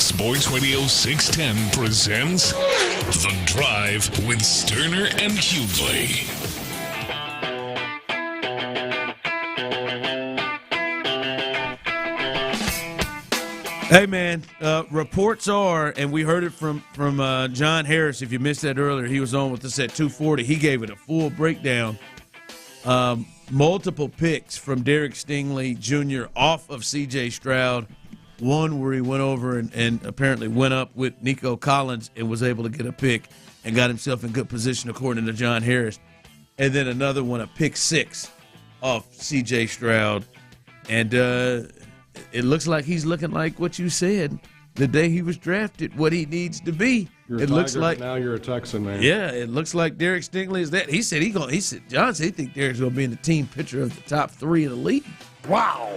Sports Radio 610 presents The Drive with Stoerner and Hughley. Hey, man, reports are, and we heard it from John Harris. If you missed that earlier, he was on with us at 2:40. He gave it a full breakdown. Multiple picks from Derek Stingley Jr. off of C.J. Stroud. One where he went over and apparently went up with Nico Collins and was able to get a pick and got himself in good position, according to John Harris. And then another one, a pick 6 off C.J. Stroud. And it looks like he's looking like what you said the day he was drafted, what he needs to be. You're it a looks Tiger, like now you're a Texan, man. Yeah, it looks like Derek Stingley is that. He said John said he think Derek's going to be in the team picture of the top 3 in the league. Wow.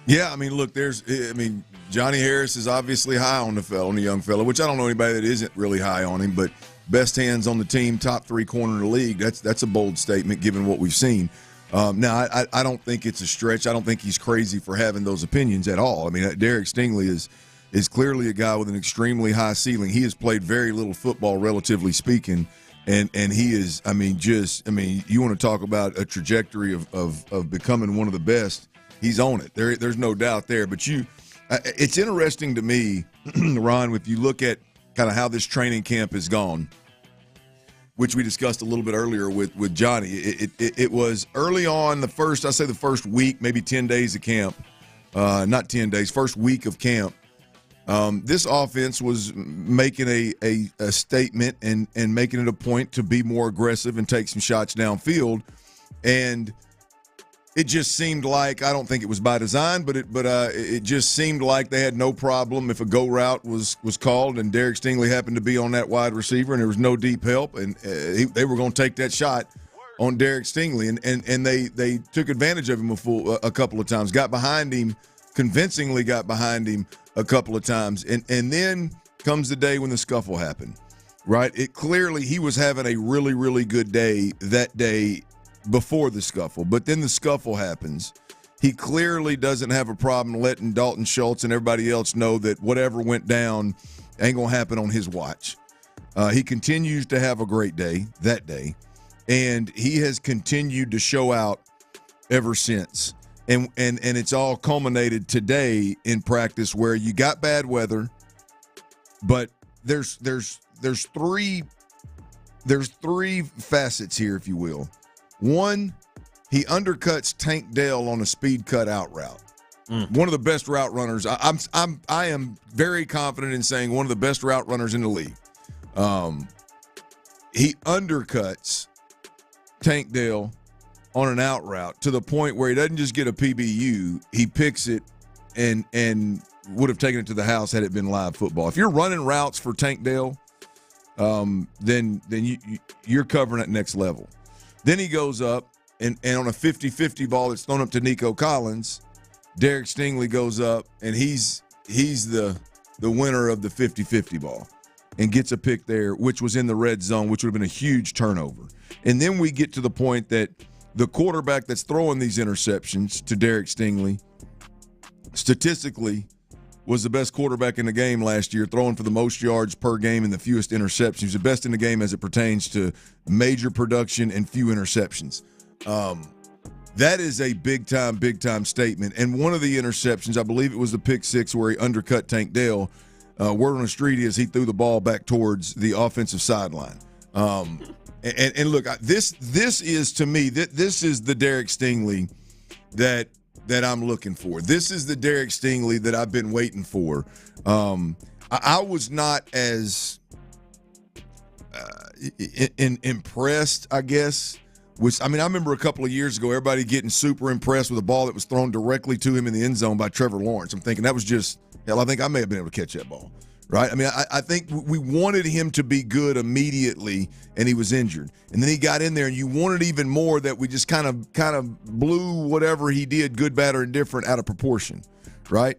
Yeah, I mean, look, Johnny Harris is obviously high on the young fella, which I don't know anybody that isn't really high on him, but best hands on the team, top 3 corner in the league. That's a bold statement given what we've seen. Now, I don't think it's a stretch. I don't think he's crazy for having those opinions at all. I mean, Derek Stingley is clearly a guy with an extremely high ceiling. He has played very little football, relatively speaking, and he is, you want to talk about a trajectory of becoming one of the best, he's on it. There's no doubt there. But it's interesting to me, Ron, if you look at kind of how this training camp has gone, which we discussed a little bit earlier with Johnny. It was early on, the first week, maybe 10 days of camp. Not 10 days, first week of camp. This offense was making a statement and making it a point to be more aggressive and take some shots downfield. And it just seemed like, I don't think it was by design, but it just seemed like they had no problem if a go route was called and Derek Stingley happened to be on that wide receiver and there was no deep help, and they were going to take that shot on Derek Stingley, and they took advantage of him a couple of times, got behind him, convincingly got behind him a couple of times, and then comes the day when the scuffle happened, right? It clearly, he was having a really, really good day that day before the scuffle, but then the scuffle happens. He clearly doesn't have a problem letting Dalton Schultz and everybody else know that whatever went down ain't going to happen on his watch. He continues to have a great day that day, and he has continued to show out ever since. And it's all culminated today in practice where you got bad weather, but there's three facets here, if you will. One, he undercuts Tank Dell on a speed cut out route. One of the best route runners. I am very confident in saying one of the best route runners in the league. He undercuts Tank Dell on an out route to the point where he doesn't just get a PBU, he picks it and would have taken it to the house had it been live football. If you're running routes for Tank Dell, then you're covering at next level. Then he goes up, and on a 50-50 ball that's thrown up to Nico Collins, Derek Stingley goes up, and he's the winner of the 50-50 ball and gets a pick there, which was in the red zone, which would have been a huge turnover. And then we get to the point that the quarterback that's throwing these interceptions to Derek Stingley statistically was the best quarterback in the game last year, throwing for the most yards per game and the fewest interceptions. He's the best in the game as it pertains to major production and few interceptions. That is a big-time statement. And one of the interceptions, I believe it was the pick 6 where he undercut Tank Dell. Word on the street is he threw the ball back towards the offensive sideline. And look, this is, to me, this is the Derek Stingley that I'm looking for. This is the Derek Stingley that I've been waiting for. I was not as impressed, I guess. I remember a couple of years ago, everybody getting super impressed with a ball that was thrown directly to him in the end zone by Trevor Lawrence. I'm thinking that was just, hell, I think I may have been able to catch that ball, right? I think we wanted him to be good immediately, and he was injured. And then he got in there, and you wanted even more that we just kind of blew whatever he did, good, bad, or indifferent, out of proportion, right?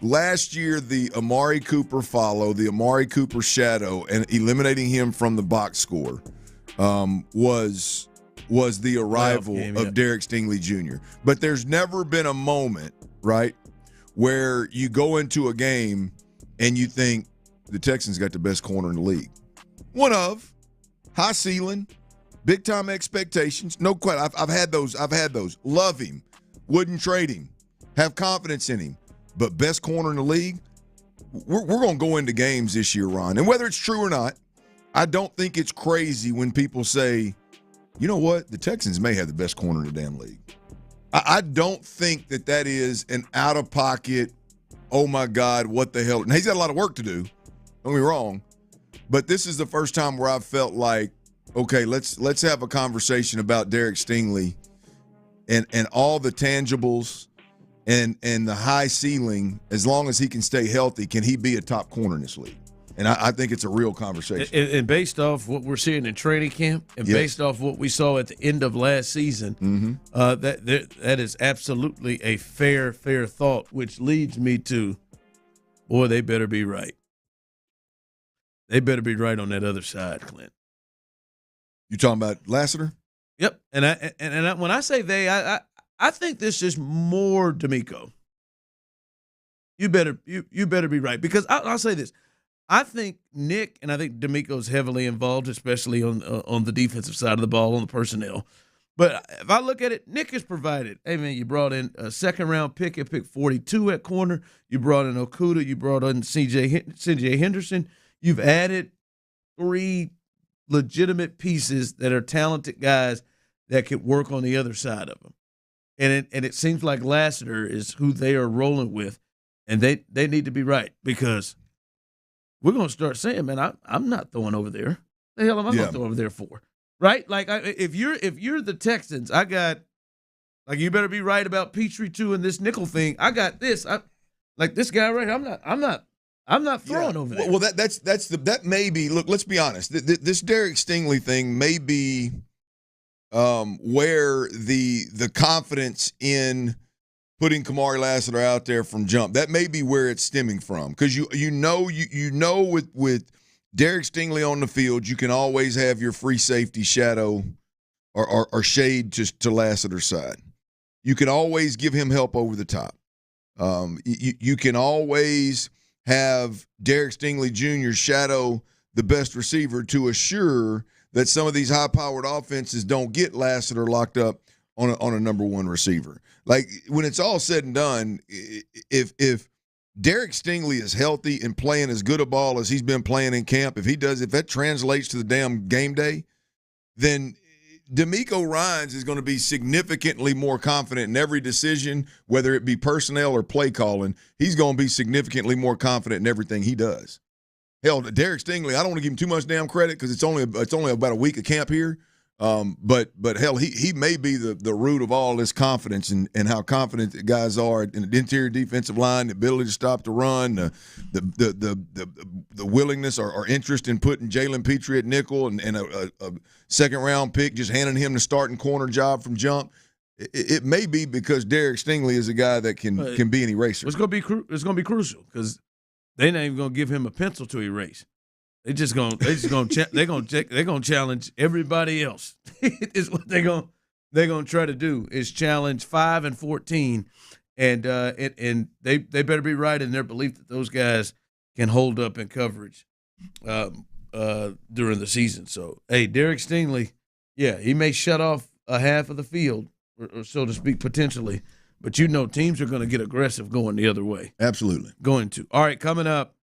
last year, the Amari Cooper follow, the Amari Cooper shadow, and eliminating him from the box score was the arrival of Derek Stingley Jr. But there's never been a moment, right, where you go into a game and you think the Texans got the best corner in the league. One of high ceiling, big time expectations. No question. I've had those. Love him. Wouldn't trade him. Have confidence in him. But best corner in the league, we're going to go into games this year, Ron. And whether it's true or not, I don't think it's crazy when people say, you know what, the Texans may have the best corner in the damn league. I don't think that is an out-of-pocket, oh, my God, what the hell. Now, he's got a lot of work to do. Don't get me wrong. But this is the first time where I've felt like, okay, let's have a conversation about Derek Stingley and all the tangibles and the high ceiling. As long as he can stay healthy, can he be a top corner in this league? And I think it's a real conversation. And based off what we're seeing in training camp and based off what we saw at the end of last season, that is absolutely a fair thought, which leads me to, boy, they better be right. They better be right on that other side, Clint. You talking about Lassiter? Yep. And when I say they, I think this is more D'Amico. You better be right, because I'll say this. I think Nick and I think D'Amico's heavily involved, especially on the defensive side of the ball, on the personnel. But if I look at it, Nick has provided. Hey, man, you brought in a second-round pick at pick 42 at corner. You brought in Okudah. You brought in C.J. Henderson. You've added 3 legitimate pieces that are talented guys that could work on the other side of them. And it seems like Lassiter is who they are rolling with, and they need to be right, because we're going to start saying, man, I'm not throwing over there. The hell am I going to throw over there for? Right? Like, if you're the Texans, I got, like, you better be right about Petrie too and this nickel thing. I got this. Like this guy right here, I'm not throwing over there. Well, that may be. Look, let's be honest. This Derek Stingley thing may be where the confidence in putting Kamari Lassiter out there from jump, that may be where it's stemming from. Because you know with Derek Stingley on the field, you can always have your free safety shadow or shade to Lassiter's side. You can always give him help over the top. You can always have Derek Stingley Jr. shadow the best receiver to assure that some of these high-powered offenses don't get Lassiter locked up on a number one receiver. Like, when it's all said and done, if Derek Stingley is healthy and playing as good a ball as he's been playing in camp, if that translates to the damn game day, then D'Amico Ryans is going to be significantly more confident in every decision, whether it be personnel or play calling. He's going to be significantly more confident in everything he does. Hell, Derek Stingley, I don't want to give him too much damn credit because it's only about a week of camp here. But hell, he may be the root of all this confidence and how confident the guys are in the interior defensive line, the ability to stop the run, the willingness or interest in putting Jalen Petrie at nickel and a second-round pick, just handing him the starting corner job from jump. It may be because Derek Stingley is a guy that can be an eraser. It's going to be crucial because they're not even going to give him a pencil to erase. They're gonna challenge everybody else. Is what they're gonna try to do is challenge 5 and 14, and they better be right in their belief that those guys can hold up in coverage during the season. So hey, Derek Stingley, he may shut off a half of the field, or so to speak, potentially, but teams are going to get aggressive going the other way. Absolutely, going to. All right, coming up.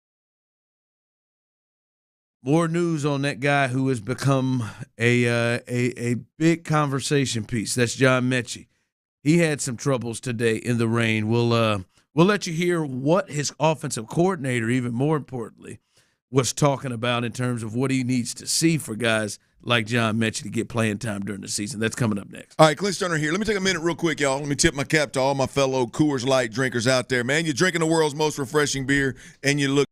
More news on that guy who has become a big conversation piece. That's John Mechie. He had some troubles today in the rain. We'll let you hear what his offensive coordinator, even more importantly, was talking about in terms of what he needs to see for guys like John Mechie to get playing time during the season. That's coming up next. All right, Clint Stoerner here. Let me take a minute real quick, y'all. Let me tip my cap to all my fellow Coors Light drinkers out there. Man, you're drinking the world's most refreshing beer, and you look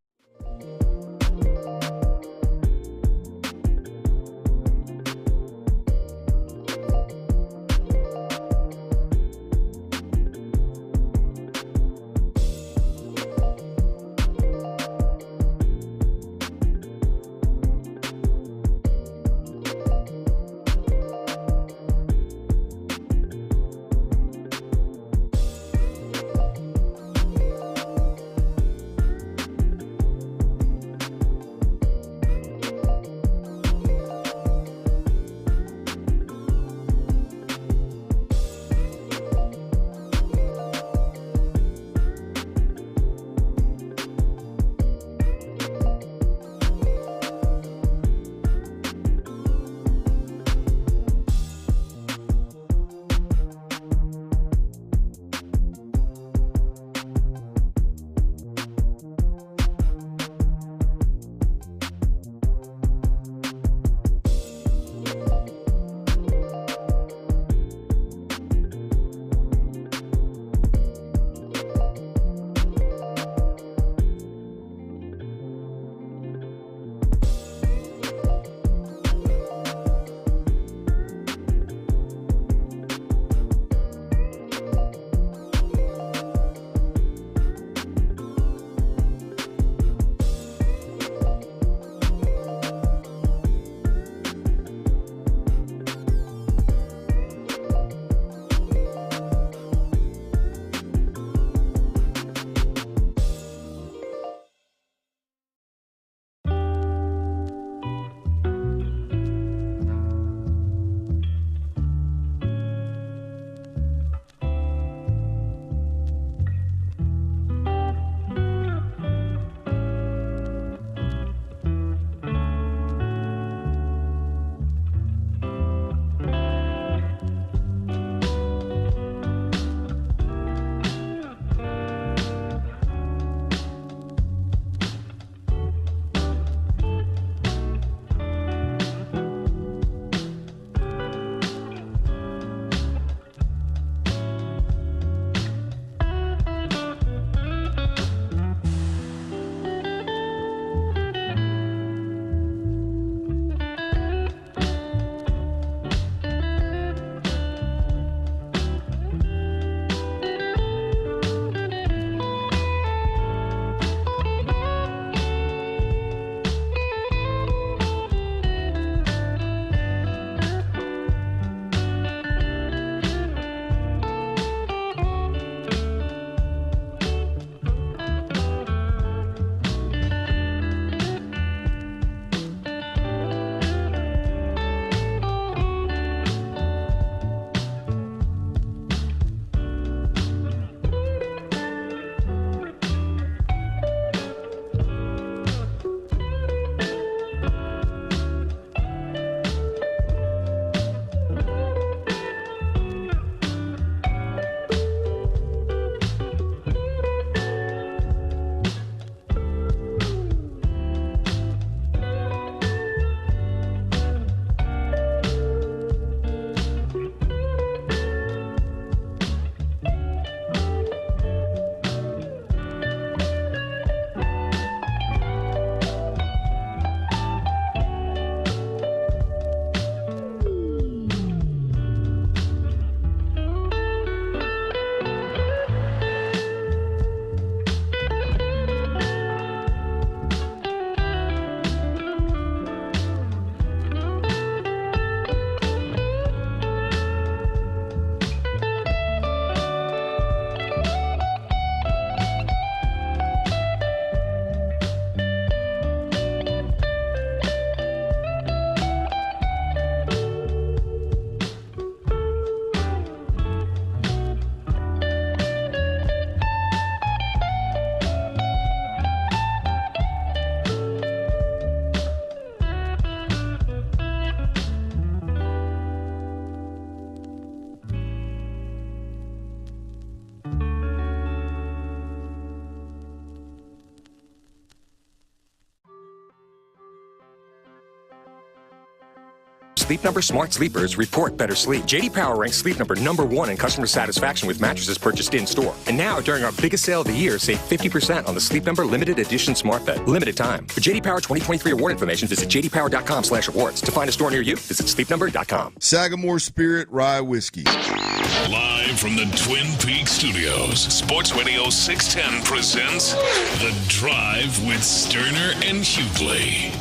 Sleep Number Smart Sleepers report better sleep. J.D. Power ranks Sleep Number #1 in customer satisfaction with mattresses purchased in-store. And now, during our biggest sale of the year, save 50% on the Sleep Number Limited Edition Smart Bed. Limited time. For J.D. Power 2023 award information, visit jdpower.com/awards. To find a store near you, visit sleepnumber.com. Sagamore Spirit Rye Whiskey. Live from the Twin Peaks Studios, Sports Radio 610 presents The Drive with Stoerner and Hughley.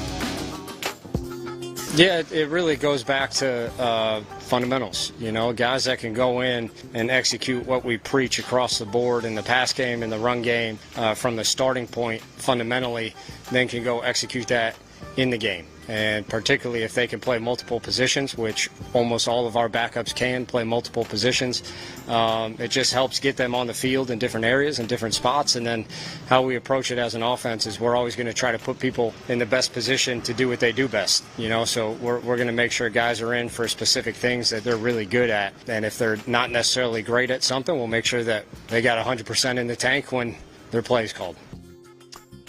Yeah, it really goes back to fundamentals. You know, guys that can go in and execute what we preach across the board in the pass game and the run game from the starting point fundamentally, then can go execute that in the game. And particularly if they can play multiple positions, which almost all of our backups can play multiple positions, it just helps get them on the field in different areas and different spots. And then how we approach it as an offense is we're always going to try to put people in the best position to do what they do best. You know, so we're going to make sure guys are in for specific things that they're really good at. And if they're not necessarily great at something, we'll make sure that they got 100% in the tank when their play is called.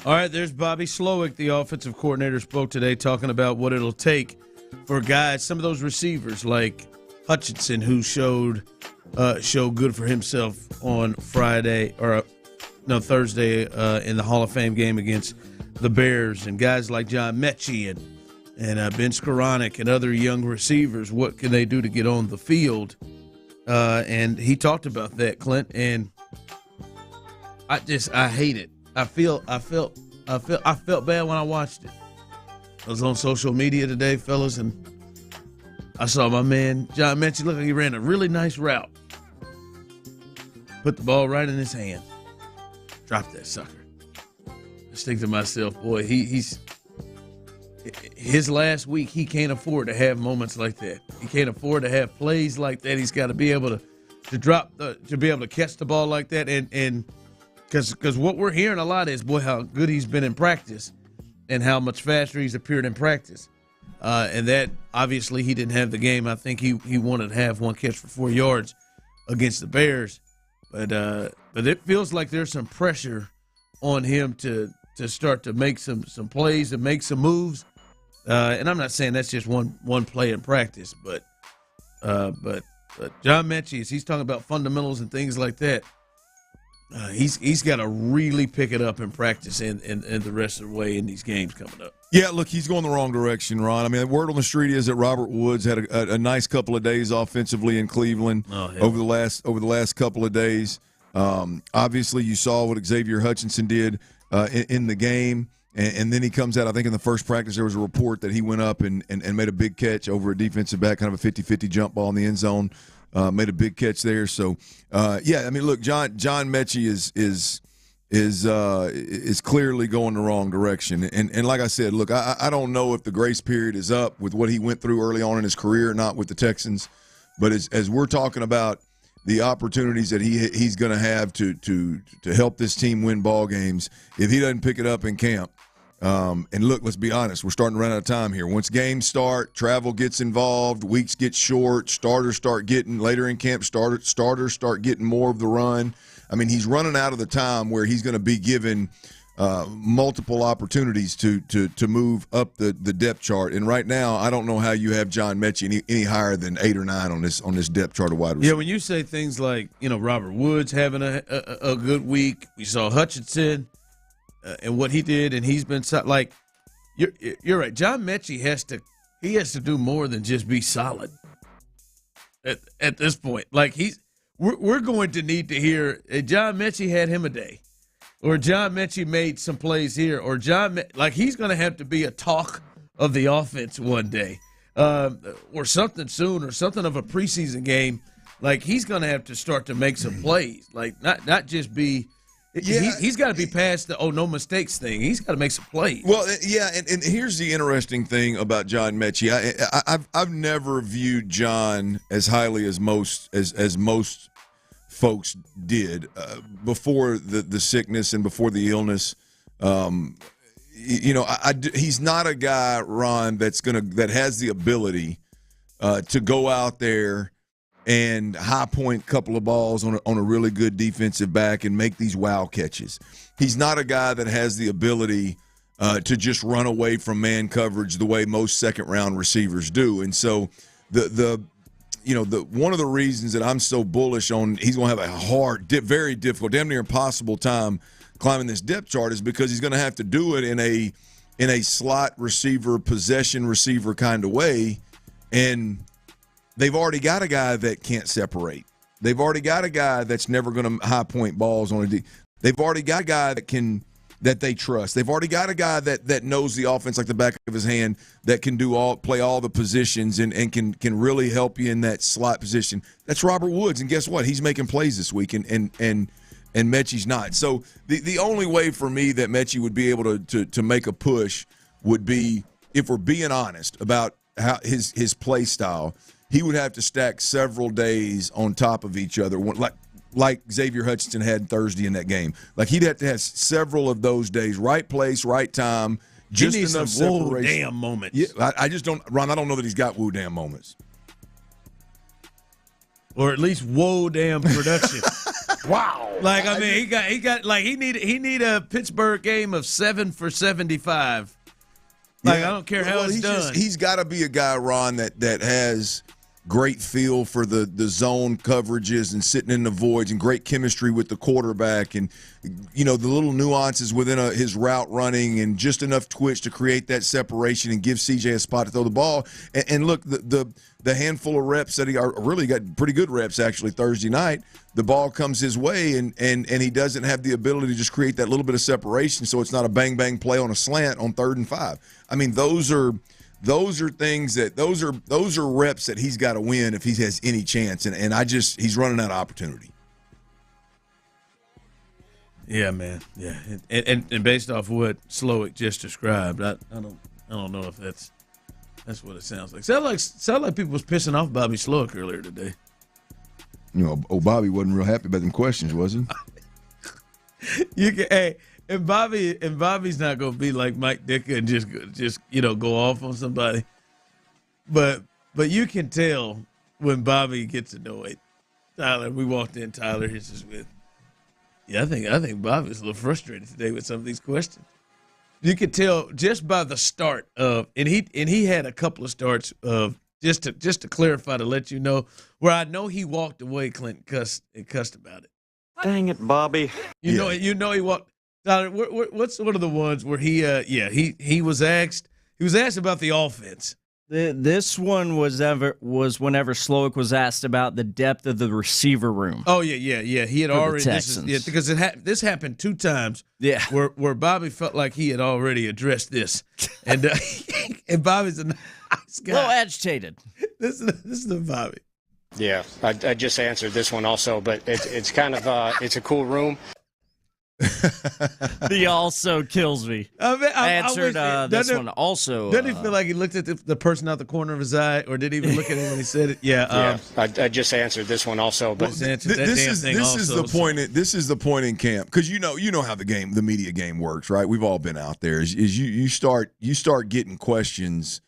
All right, there's Bobby Slowick, the offensive coordinator, spoke today talking about what it'll take for guys, some of those receivers like Hutchinson, who showed good for himself on Thursday in the Hall of Fame game against the Bears, and guys like John Mechie and Ben Skoranek and other young receivers. What can they do to get on the field? And he talked about that, Clint, and I hate it. I felt bad when I watched it. I was on social media today, fellas, and I saw my man John Mechie look like he ran a really nice route. Put the ball right in his hand. Dropped that sucker. I think to myself, boy, he's his last week. He can't afford to have moments like that. He can't afford to have plays like that. He's got to be able to be able to catch the ball like that, and because what we're hearing a lot is, boy, how good he's been in practice and how much faster he's appeared in practice. And that, obviously, he didn't have the game. I think he wanted to have one catch for 4 yards against the Bears. But it feels like there's some pressure on him to start to make some plays and make some moves. And I'm not saying that's just one play in practice, but John Mechie, as he's talking about fundamentals and things like that, he's got to really pick it up in practice and the rest of the way in these games coming up. Yeah, look, he's going the wrong direction, Ron. I mean, the word on the street is that Robert Woods had a nice couple of days offensively in Cleveland over the last couple of days. Obviously, you saw what Xavier Hutchinson did in the game, and then he comes out. I think in the first practice there was a report that he went up and made a big catch over a defensive back, kind of a 50-50 jump ball in the end zone. Made a big catch there. So, yeah, I mean, look, John Mechie is clearly going the wrong direction. And like I said, look, I don't know if the grace period is up with what he went through early on in his career, not with the Texans. But as we're talking about the opportunities that he's going to have to help this team win ball games, if he doesn't pick it up in camp, and look, let's be honest, we're starting to run out of time here. Once games start, travel gets involved, weeks get short, starters start getting later in camp, starters start getting more of the run. I mean, he's running out of the time where he's going to be given multiple opportunities to move up the depth chart. And right now, I don't know how you have John Mechie any higher than 8 or 9 on this depth chart of wide receivers. Yeah, when you say things like, Robert Woods having a good week, we saw Hutchinson and what he did, and he's been like, you're right. John Mechie has to do more than just be solid at this point. Like we're going to need to hear John Mechie had him a day, or John Mechie made some plays here, or he's going to have to be a talk of the offense one day, or something soon, or something of a preseason game. Like he's going to have to start to make some plays, like not just be. Yeah. He's got to be past the no mistakes thing. He's got to make some plays. Well, yeah, and here's the interesting thing about John Mechie. I've never viewed John as highly as most folks did before the sickness and before the illness. He's not a guy, Ron, that has the ability to go out there and high point a couple of balls on a really good defensive back and make these wow catches. He's not a guy that has the ability to just run away from man coverage the way most second-round receivers do. And so one of the reasons that I'm so bullish on he's going to have a hard, very difficult, damn near impossible time climbing this depth chart is because he's going to have to do it in a slot receiver, possession receiver kind of way. And they've already got a guy that can't separate. They've already got a guy that's never going to high point balls on a D. They've already got a guy that they trust. They've already got a guy that knows the offense like the back of his hand, that can play all the positions and can really help you in that slot position. That's Robert Woods, and guess what? He's making plays this week, and Mechie's not. So the only way for me that Mechie would be able to make a push would be, if we're being honest about how his play style, he would have to stack several days on top of each other, like Xavier Hutchinson had Thursday in that game. Like, he'd have to have several of those days, right place, right time, just enough separation. Whoa, damn moments. Yeah, I just don't, Ron, I don't know that he's got woo damn moments. Or at least whoa damn production. Wow. Like, I mean, he got like he need a Pittsburgh game of 7 for 75. Like, I don't care how it's done. He's got to be a guy, Ron, that has great feel for the zone coverages and sitting in the voids and great chemistry with the quarterback and, the little nuances within his route running and just enough twitch to create that separation and give CJ a spot to throw the ball. And look, the handful of reps that he really got pretty good reps actually Thursday night, the ball comes his way and he doesn't have the ability to just create that little bit of separation so it's not a bang-bang play on a slant on 3rd and 5. I mean, those are things those are reps that he's got to win if he has any chance, and he's running out of opportunity. Yeah, man. Yeah, and based off what Slowick just described, I don't know if that's what it sounds like. Sound like people was pissing off Bobby Slowick earlier today. Bobby wasn't real happy about them questions, was he? And Bobby's not gonna be like Mike Ditka and just go off on somebody. But you can tell when Bobby gets annoyed. Tyler, we walked in. Tyler hits us with, I think Bobby's a little frustrated today with some of these questions. You could tell just by the start of, and he had a couple of starts of just to clarify, to let you know, where I know he walked away. Clint cussed about it. Dang it, Bobby! You know he walked. Tyler, what's one of the ones where he was asked about the offense. This one was whenever Slowick was asked about the depth of the receiver room. Oh yeah. He had already because this happened 2 times. Yeah, where Bobby felt like he had already addressed this, and and Bobby's a nice guy. A little agitated. This is the Bobby. Yeah, I just answered this one also, but it's kind of it's a cool room. He also kills me. I answered this one also. Doesn't he feel like he looked at the person out the corner of his eye, or did he even look at him when he said it? Yeah. I just answered this one also, but this is the point in camp, because you know how the media game works, right? We've all been out there. Is you start getting questions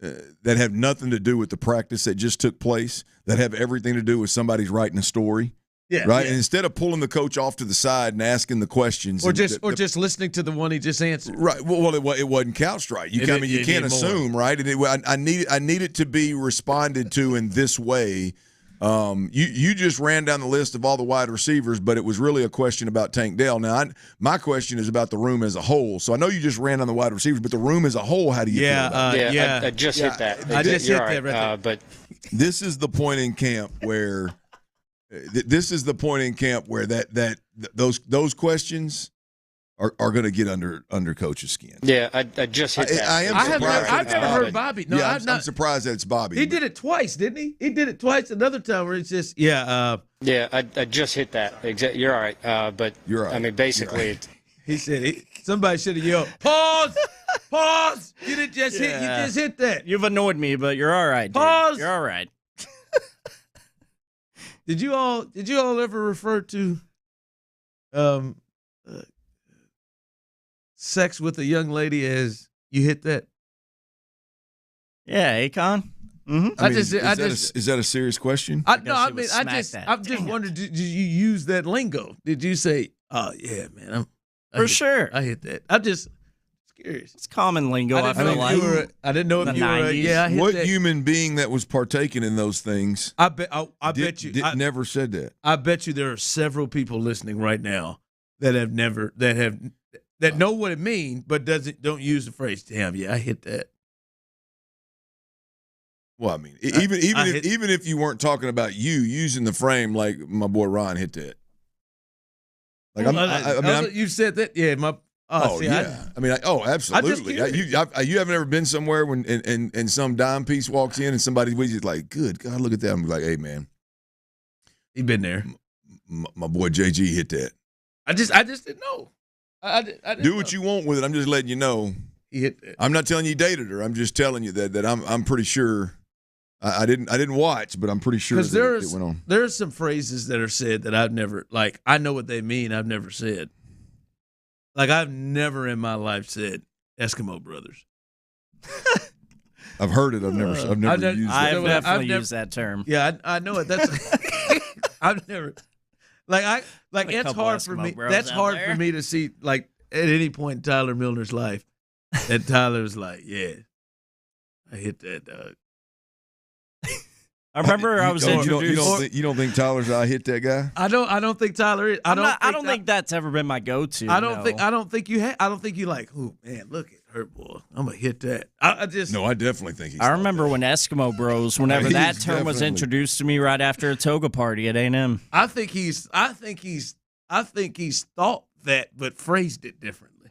that have nothing to do with the practice that just took place, that have everything to do with somebody's writing a story. Yeah, right. Yeah. And instead of pulling the coach off to the side and asking the questions, or just listening to the one he just answered, right? Well, it wasn't couched right. You can't assume, right? And I need it to be responded to in this way. You just ran down the list of all the wide receivers, but it was really a question about Tank Dell. Now, my question is about the room as a whole. So I know you just ran down the wide receivers, but the room as a whole, how do you feel about it? I just hit that. I just hit that right there. But this is the point in camp where. This is the point in camp where those questions are going to get under coach's skin. Yeah, I just hit that. I've never heard Bobby. No, yeah, I'm surprised that it's Bobby. He did it twice, didn't he? He did it twice another time where it's just I just hit that. You're all right. But you're right. I mean, basically, he said somebody should have yelled, "Pause! You didn't just hit. You just hit that. You've annoyed me, but you're all right. Dude. Pause! You're all right." Did you all ever refer to sex with a young lady as you hit that? Yeah, Akon. Mm-hmm. Is that a serious question? I just wondered, did you use that lingo? Did you say, "Oh yeah, man, for sure, I hit that"? I'm just curious. It's common lingo. I feel like I didn't know if you were. 90s. Yeah, I hit what that. human being that was partaking in those things? I bet you. Never said that. I bet you there are several people listening right now that know what it means, but don't use the phrase. Damn, yeah, I hit that. Well, I mean, even if you weren't talking about you using the frame like my boy Ron hit that. Like you said that, yeah. Absolutely. You haven't ever been somewhere when and some dime piece walks in and somebody's just like, good God, look at that. I'm like, hey man, he been there. My boy JG hit that. I just didn't know. I didn't do what you want with it. I'm just letting you know. He hit that. I'm not telling you dated her. I'm just telling you that I'm pretty sure. I didn't watch, but I'm pretty sure that it went on. There are some phrases that are said that I've never, like, I know what they mean. I've never said. Like, I've never in my life said Eskimo Brothers. I've heard it. I've never used it. I've definitely used that term. Yeah, I know it. That's I've never. It's hard for me. That's hard for me to see. Like at any point in Tyler Milner's life, that Tyler's like, yeah, I hit that dog. I remember I was introduced. You don't think Tyler's I hit that guy? I don't think Tyler is. I don't think that's ever been my go-to. I don't think you like. Oh man, look at her boy. I'm gonna hit that. I definitely think he's. I remember when Eskimo Bros. Whenever that term was introduced to me right after a toga party at A&M. I think he's thought that, but phrased it differently.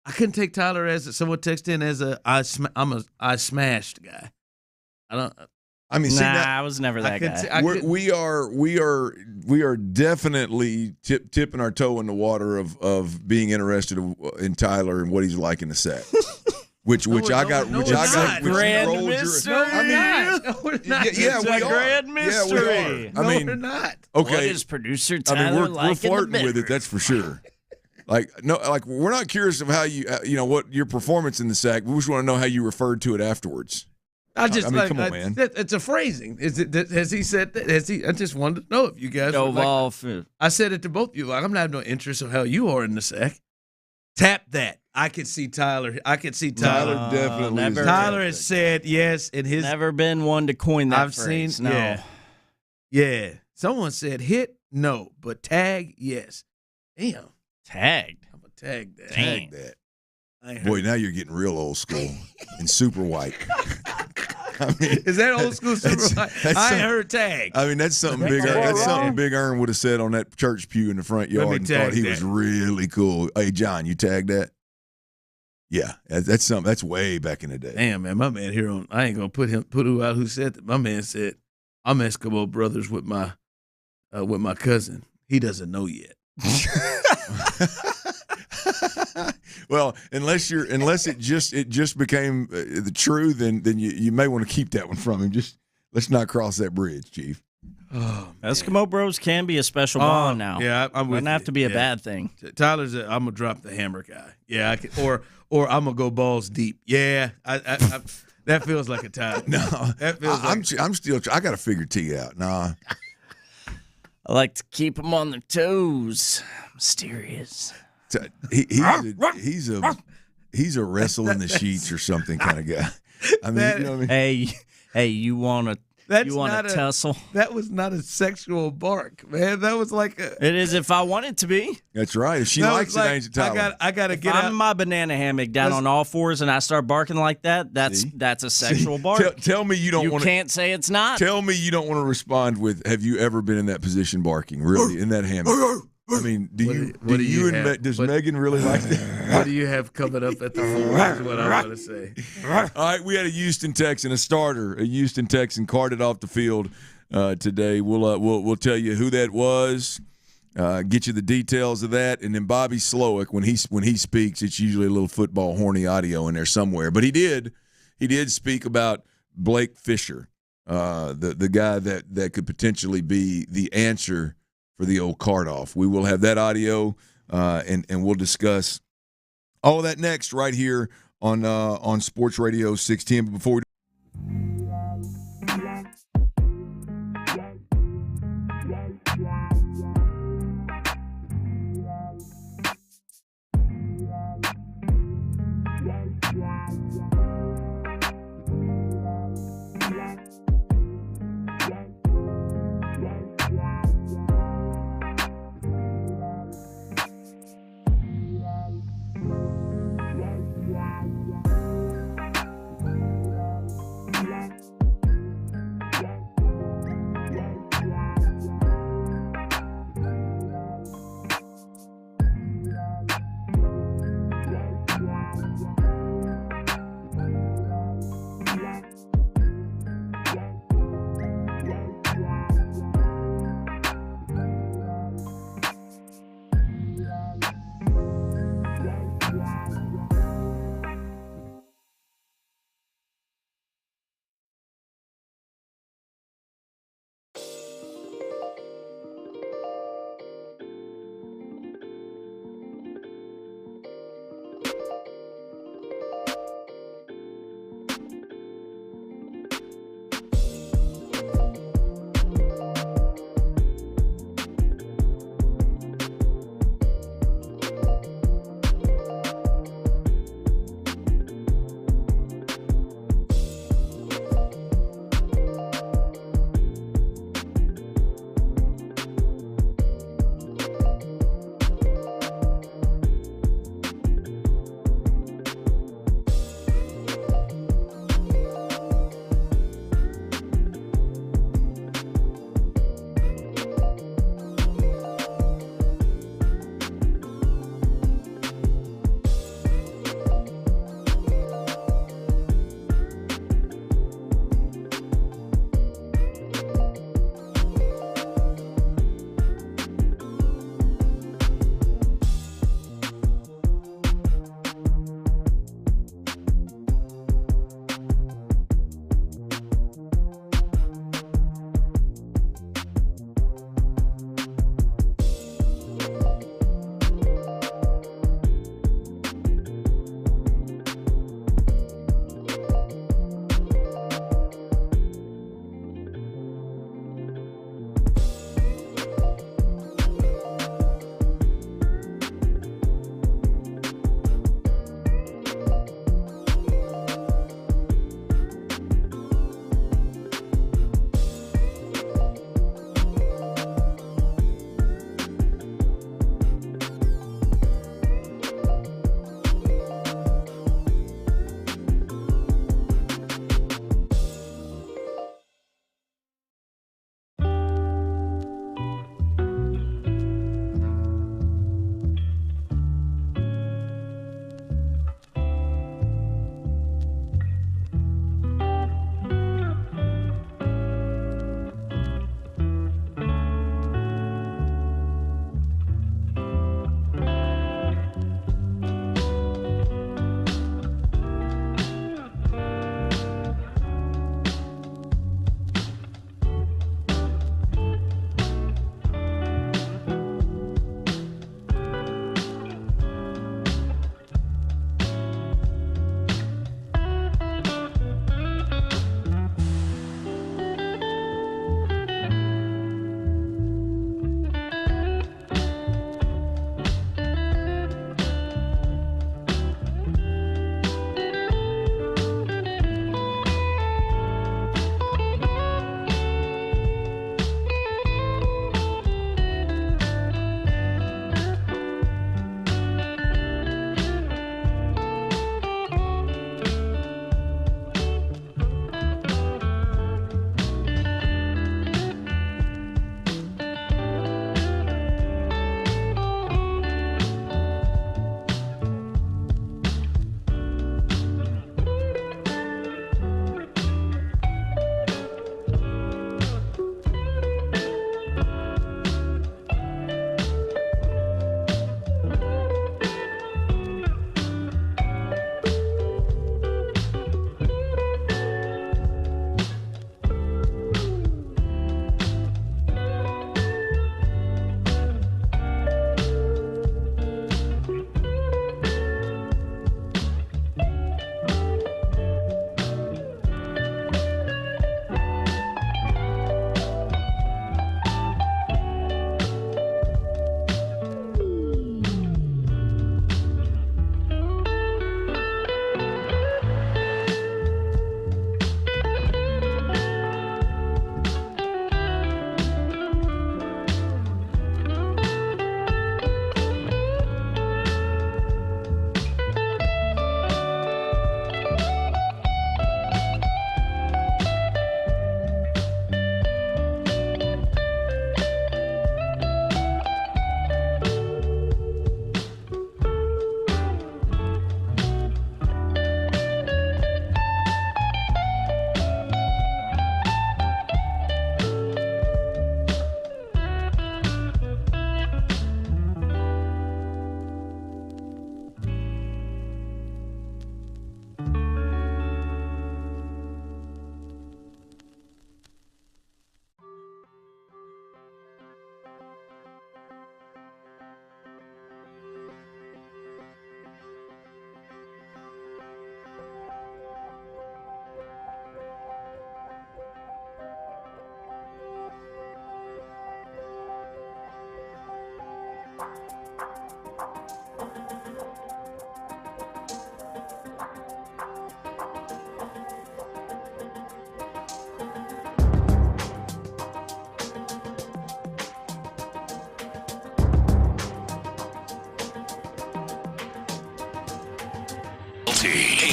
I couldn't take Tyler as someone texted in as I smashed guy. I was never that guy. We are definitely tipping our toe in the water of being interested in Tyler and what he's like in the sack. Which I got grand mystery. Grand mystery. I mean, we're not. Okay, what is producer Tyler we're flirting with it. That's for sure. We're not curious of how what your performance in the sack. We just want to know how you referred to it afterwards. Come on, man. It's a phrasing. Has he said that? I just wanted to know if you guys I said it to both of you. Like, I'm not having no interest of how you are in the sack. Tap that. I could see Tyler. Tyler definitely. Tyler has said yes in his. Never been one to coin that phrase. Seen. No. Yeah. Someone said hit no, but tag yes. Damn. Tagged. I'm gonna tag that. Tag that. Boy, now you're getting real old school and super white. Is that old school super white? I ain't heard tag. I mean, that's something big. That's something Big Earn would have said on that church pew in the front yard and thought he was really cool. Hey, John, you tagged that? Yeah, that's something. That's way back in the day. Damn, man, my man here on. I ain't gonna put who out who said that. My man said, "I'm Eskimo Brothers with my cousin. He doesn't know yet." Well, unless it just became the true, then you may want to keep that one from him. Just let's not cross that bridge, Chief. Oh, Eskimo Bros can be a special bond now. Yeah, I'm with Doesn't have to be a bad thing. Tyler's I'm gonna drop the hammer guy. Yeah, or I'm gonna go balls deep. Yeah, I that feels like a tie. No, that feels. I'm still. I got to figure T out. Nah. I like to keep them on their toes. Mysterious. He's a wrestle in the sheets or something kind of guy. I mean, you know what I mean? Hey, you want a tussle? That was not a sexual bark, man. That was like a. It is if I want it to be. That's right. If she likes it, ain't it, Tyler? I gotta get out. I'm in my banana hammock down on all fours and I start barking like that. That's a sexual bark. Tell me you don't want. You can't say it's not. Tell me you don't want to respond with. Have you ever been in that position barking? Really in that hammock? I mean, does Megan really like that? What do you have coming up at the floor is what I want to say. All right, we had a Houston Texan carted off the field today. We'll tell you who that was, get you the details of that, and then Bobby Slowick, when he speaks, it's usually a little football horny audio in there somewhere. But he did speak about Blake Fisher, the guy that could potentially be the answer for the old card off. We will have that audio, and we'll discuss all of that next right here on Sports Radio 610. But before we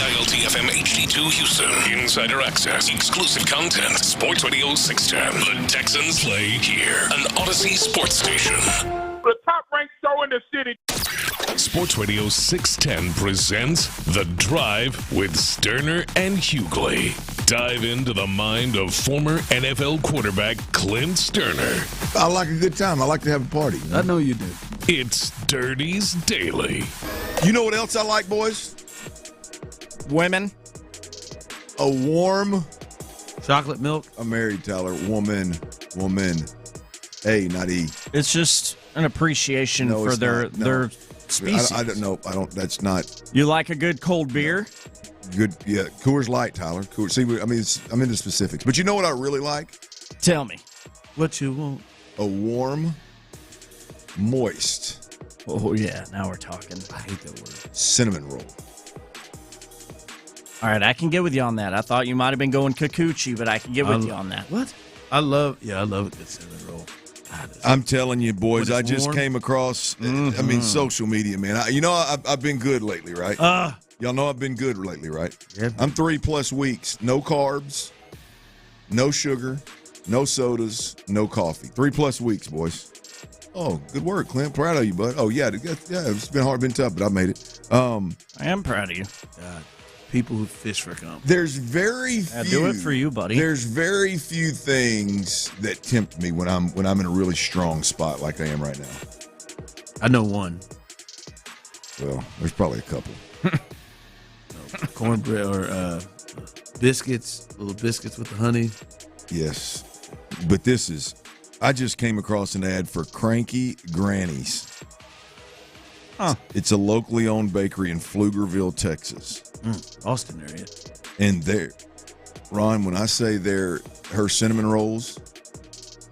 WILT-FM HD2 Houston. Insider access, exclusive content. Sports Radio 610. The Texans play here. An Odyssey sports station. The top-ranked show in the city. Sports Radio 610 presents The Drive with Stoerner and Hughley. Dive into the mind of former NFL quarterback Clint Stoerner. I like a good time. I like to have a party. I know you do. It's Dirty's Daily. You know what else I like, boys? Women. A warm chocolate milk. I'm married, Tyler. Woman. A, not E. It's just an appreciation for their species. I don't know. That's not. You like a good cold beer? Good, yeah. Coors Light, Tyler. See, I'm into specifics. But you know what I really like? Tell me. What you want? A warm, moist. Oh, yeah. Now we're talking. I hate that word. Cinnamon roll. All right, I can get with you on that. I thought you might have been going kikuchi, but I can get with you on that. What? I love a good cinnamon roll. I'm telling you, boys, I just came across, social media, man. I've been good lately, right? Y'all know I've been good lately, right? Yeah. I'm 3+ weeks. No carbs, no sugar, no sodas, no coffee. 3+ weeks, boys. Oh, good work, Clint. Proud of you, bud. Oh, yeah, it's been hard, been tough, but I made it. I am proud of you. God. People who fish for company. There's very few. I do it for you, buddy. There's very few things that tempt me when I'm in a really strong spot like I am right now. I know one. Well, there's probably a couple. Cornbread or biscuits, little biscuits with the honey. Yes, but I just came across an ad for Cranky Grannies. Huh. It's a locally owned bakery in Pflugerville, Texas. Austin area. And Ron, when I say her cinnamon rolls,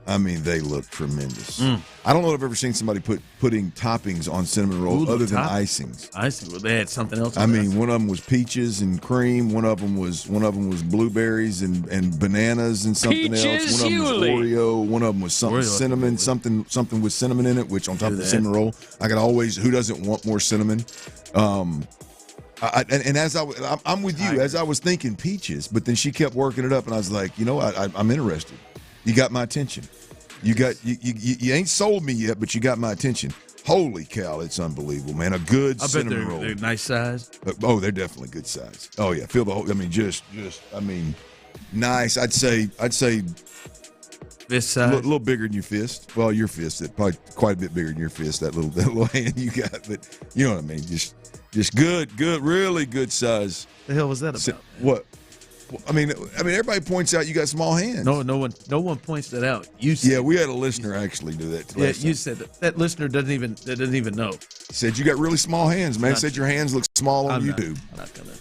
I mean, they look tremendous. I don't know if I've ever seen somebody putting toppings on cinnamon rolls other than icings. Icing? Well, they had something else. I mean, one of them was peaches and cream. One of them was blueberries and bananas and something else. One of them was Oreo. One of them was something cinnamon. Something with cinnamon in it. Which on top of the cinnamon roll, I could always. Who doesn't want more cinnamon? I'm with you. As I was thinking peaches, but then she kept working it up, and I was like, I'm interested. You got my attention. You ain't sold me yet, but you got my attention. Holy cow, it's unbelievable, man. A good cinnamon roll. They're nice size. Oh, they're definitely good size. Oh yeah, feel the whole. Nice. I'd say fist size. A little bigger than your fist. Well, your fist, probably quite a bit bigger than your fist. That little hand you got, but you know what I mean. Just good, really good size. The hell was that about? What? I mean, everybody points out you got small hands. No one points that out. You said, we had a listener actually do that. You said that listener doesn't even know. Said you got really small hands, man. Said your hands look small on YouTube. I'm not gonna.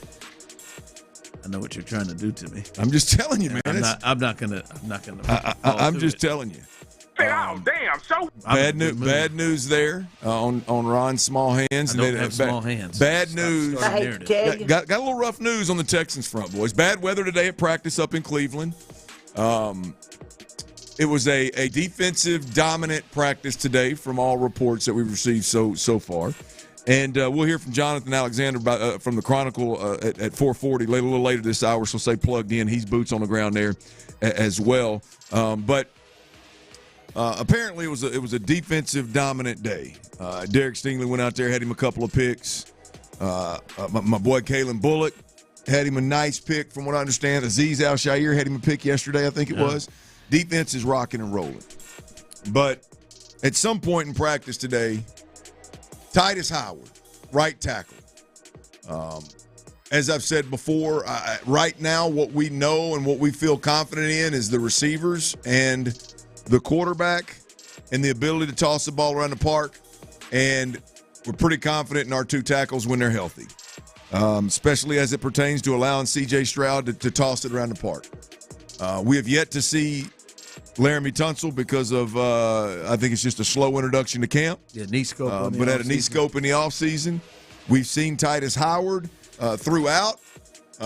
I know what you're trying to do to me. I'm just telling you, man. I'm not gonna. I'm just telling you. Damn! So bad news there on Ron's small hands. I don't have small hands. Bad news. Got a little rough news on the Texans front, boys. Bad weather today at practice up in Cleveland. It was a defensive dominant practice today from all reports that we've received so far. And we'll hear from Jonathan Alexander from the Chronicle at 4:40, a little later this hour. So stay plugged in. He's boots on the ground there as well. But apparently it was a defensive dominant day. Derek Stingley went out there, had him a couple of picks. My boy Kalen Bullock had him a nice pick from what I understand. Azeez Al-Shaair had him a pick yesterday, I think it was. Defense is rocking and rolling. But at some point in practice today, Titus Howard, right tackle. As I've said before, right now what we know and what we feel confident in is the receivers and the quarterback and the ability to toss the ball around the park. And we're pretty confident in our two tackles when they're healthy, especially as it pertains to allowing C.J. Stroud to toss it around the park. We have yet to see Laramie Tunsil because of, I think it's just a slow introduction to camp. Yeah, knee scope. But at a knee scope in the offseason. We've seen Titus Howard throughout.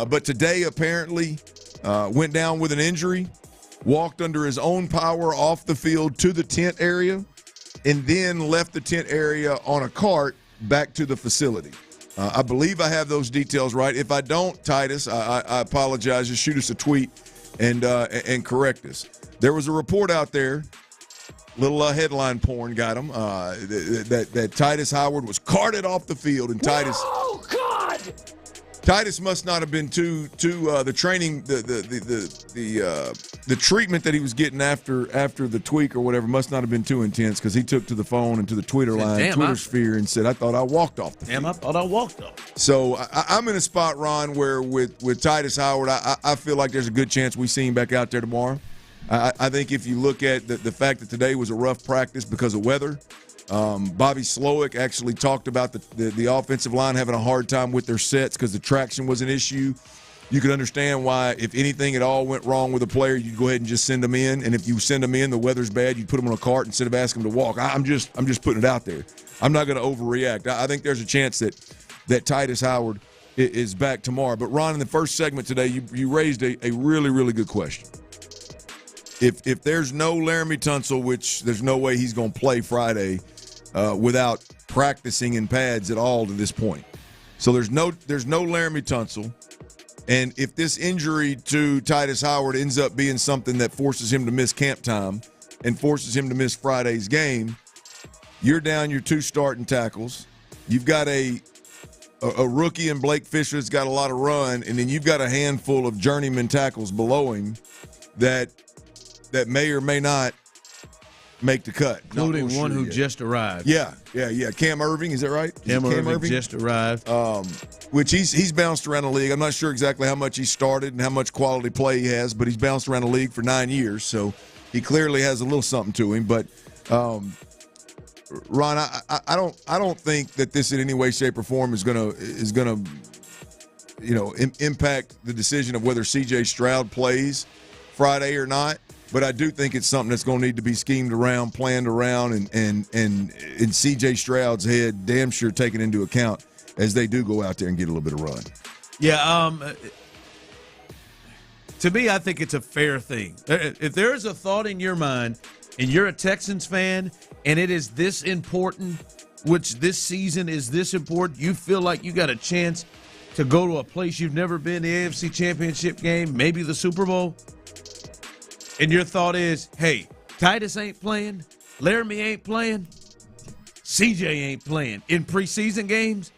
But today apparently went down with an injury, walked under his own power off the field to the tent area, and then left the tent area on a cart back to the facility. I believe I have those details right. If I don't, Titus, I apologize. Just shoot us a tweet and correct us. There was a report out there, little headline porn got him, that Titus Howard was carted off the field, and Titus. Oh God! Titus must not have been too the training, the treatment that he was getting after the tweak or whatever must not have been too intense, because he took to the phone and to the Twitter sphere and said, "I thought I walked off the field." I thought I walked off. So I'm in a spot, Ron, where with Titus Howard, I feel like there's a good chance we see him back out there tomorrow. I think if you look at the fact that today was a rough practice because of weather. Bobby Slowick actually talked about the offensive line having a hard time with their sets because the traction was an issue. You could understand why, if anything at all went wrong with a player, you'd go ahead and just send them in. And if you send them in, the weather's bad, you'd put them on a cart instead of asking them to walk. I'm just putting it out there. I'm not going to overreact. I think there's a chance that Titus Howard is back tomorrow. But Ron, in the first segment today, you raised a really, really good question. If there's no Laramie Tunsil, which there's no way he's going to play Friday without practicing in pads at all to this point. So there's no Laramie Tunsil. And if this injury to Titus Howard ends up being something that forces him to miss camp time and forces him to miss Friday's game, you're down your 2 starting tackles. You've got a rookie in Blake Fisher that's got a lot of run, and then you've got a handful of journeyman tackles below him that may or may not make the cut. Including one who just arrived. Yeah. Cam Irving, is that right? Cam Irving just arrived. Which he's bounced around the league. I'm not sure exactly how much he started and how much quality play he has, but he's bounced around the league for 9 years, so he clearly has a little something to him. But Ron, I don't think that this in any way, shape, or form is gonna impact the decision of whether C.J. Stroud plays Friday or not. But I do think it's something that's going to need to be schemed around, planned around, and in C.J. Stroud's head, damn sure taken into account as they do go out there and get a little bit of run. Yeah, to me, I think it's a fair thing. If there is a thought in your mind and you're a Texans fan and it is this important, which this season is this important, you feel like you got a chance to go to a place you've never been, the AFC Championship game, maybe the Super Bowl, and your thought is, hey, Titus ain't playing, Laramie ain't playing, CJ ain't playing in preseason games,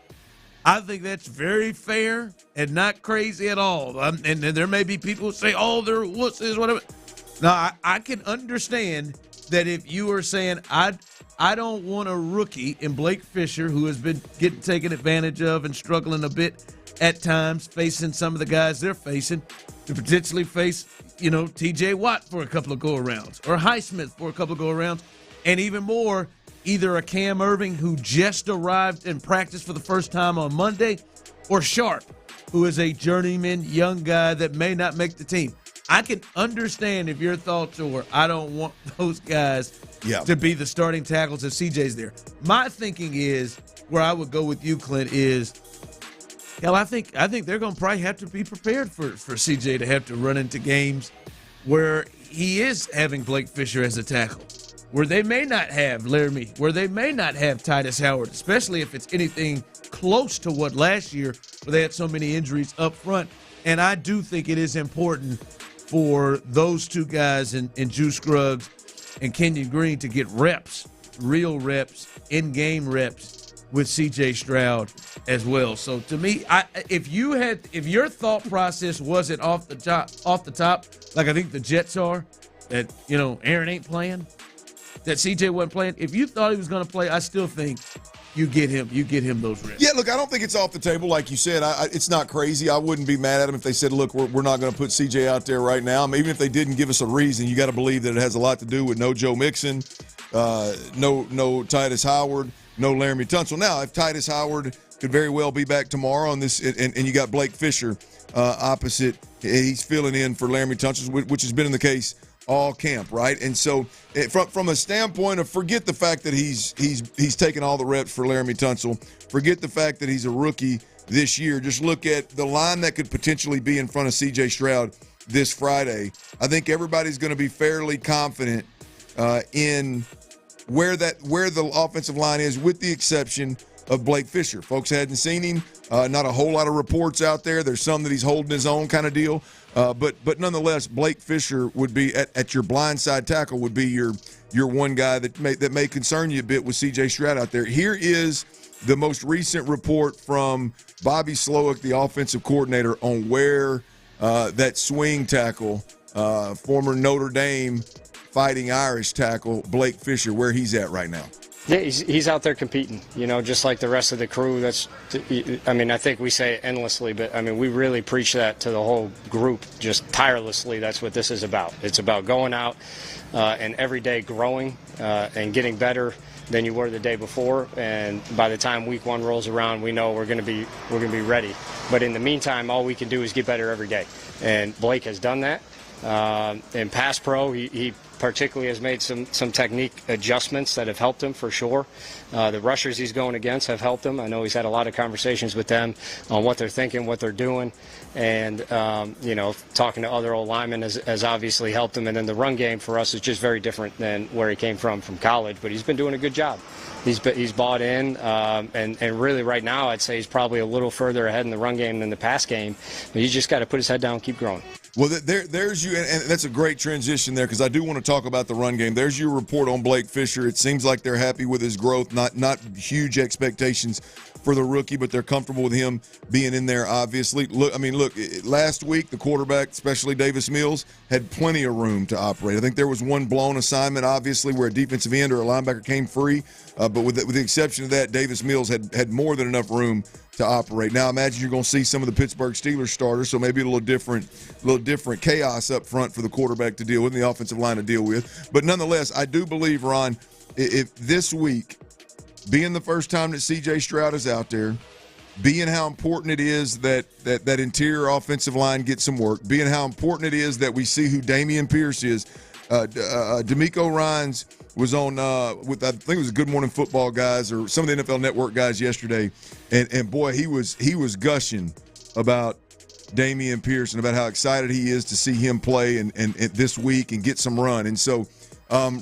I think that's very fair and not crazy at all. And there may be people who say, oh, they're wusses, whatever. Now, I can understand that if you are saying, I don't want a rookie in Blake Fisher who has been getting taken advantage of and struggling a bit at times, facing some of the guys they're facing, to potentially face, T.J. Watt for a couple of go-arounds or Highsmith for a couple of go-arounds, and even more, either a Cam Irving who just arrived in practice for the first time on Monday, or Sharp, who is a journeyman young guy that may not make the team. I can understand if your thoughts are, I don't want those guys to be the starting tackles if CJ's there. My thinking is, where I would go with you, Clint, is, hell, I think they're going to probably have to be prepared for CJ to have to run into games where he is having Blake Fisher as a tackle, where they may not have Laramie, where they may not have Titus Howard, especially if it's anything close to what last year, where they had so many injuries up front. And I do think it is important for those two guys in Juice Scruggs and Kenyon Green to get reps, real reps, in-game reps with C.J. Stroud as well. So to me, if your thought process wasn't off the top, like I think the Jets are, that Aaron ain't playing, that CJ wasn't playing, if you thought he was going to play, I still think you get him those reps. Yeah, look, I don't think it's off the table. Like you said, it's not crazy. I wouldn't be mad at them if they said, look, we're not going to put CJ out there right now. I mean, even if they didn't give us a reason, you got to believe that it has a lot to do with no Joe Mixon, no Titus Howard, no Laramie Tunsil. Now, if Titus Howard could very well be back tomorrow on this, and you got Blake Fisher opposite, he's filling in for Laramie Tunsil, which has been in the case all camp, right? And so from a standpoint of, forget the fact that he's taken all the reps for Laramie Tunsil, forget the fact that he's a rookie this year, just look at the line that could potentially be in front of C.J. Stroud this Friday. I think everybody's going to be fairly confident in where the offensive line is, with the exception of Blake Fisher. Folks hadn't seen him. Not a whole lot of reports out there. There's some that he's holding his own kind of deal. But nonetheless, Blake Fisher would be at your blindside tackle would be your one guy that may concern you a bit with C.J. Stroud out there. Here is the most recent report from Bobby Slowick, the offensive coordinator, on where that swing tackle, former Notre Dame Fighting Irish tackle, Blake Fisher, where he's at right now. Yeah, he's out there competing, just like the rest of the crew. I think we say it endlessly, but we really preach that to the whole group just tirelessly. That's what this is about. It's about going out and every day growing and getting better than you were the day before. And by the time week 1 rolls around, we know we're going to be ready. But in the meantime, all we can do is get better every day. And Blake has done that. In pass pro, he particularly has made some technique adjustments that have helped him for sure. The rushers he's going against have helped him. I know he's had a lot of conversations with them on what they're thinking, what they're doing, and talking to other old linemen has obviously helped him. And then the run game for us is just very different than where he came from college, but he's been doing a good job. He's bought in, and really right now I'd say he's probably a little further ahead in the run game than the pass game, but you just got to put his head down and keep growing. Well, there's you, and that's a great transition there because I do want to talk about the run game. There's your report on Blake Fisher. It seems like they're happy with his growth, not huge expectations for the rookie, but they're comfortable with him being in there, obviously. Look, last week the quarterback, especially Davis Mills, had plenty of room to operate. I think there was one blown assignment, obviously, where a defensive end or a linebacker came free, but with the exception of that, Davis Mills had more than enough room to operate. Now, imagine you're going to see some of the Pittsburgh Steelers starters, so maybe a little different chaos up front for the quarterback to deal with and the offensive line to deal with. But nonetheless, I do believe, Ron, if this week, being the first time that C.J. Stroud is out there, being how important it is that interior offensive line gets some work, being how important it is that we see who Dameon Pierce is. D'Amico Ryans was on with, I think it was Good Morning Football guys or some of the NFL Network guys yesterday, and boy, he was gushing about Dameon Pierce and about how excited he is to see him play and this week and get some run. And so,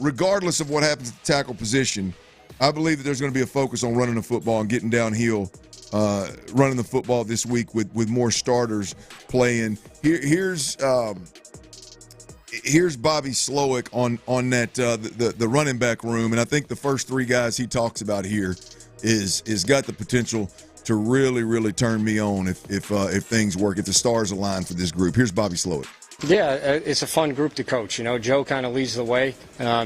regardless of what happens at the tackle position, I believe that there's going to be a focus on running the football and getting downhill, running the football this week with more starters playing. Here's Bobby Slowick on that the running back room, and I think the first 3 guys he talks about here is got the potential to really turn me on if things work, if the stars align for this group. Here's Bobby Slowick. Yeah, it's a fun group to coach. Joe kind of leads the way,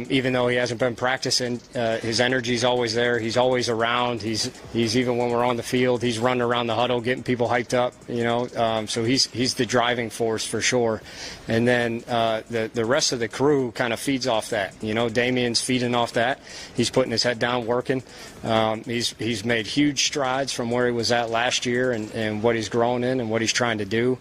even though he hasn't been practicing. His energy's always there. He's always around. He's even when we're on the field, he's running around the huddle, getting people hyped up. So he's the driving force for sure. And then the rest of the crew kind of feeds off that. Damien's feeding off that. He's putting his head down, working. He's made huge strides from where he was at last year and what he's grown in and what he's trying to do.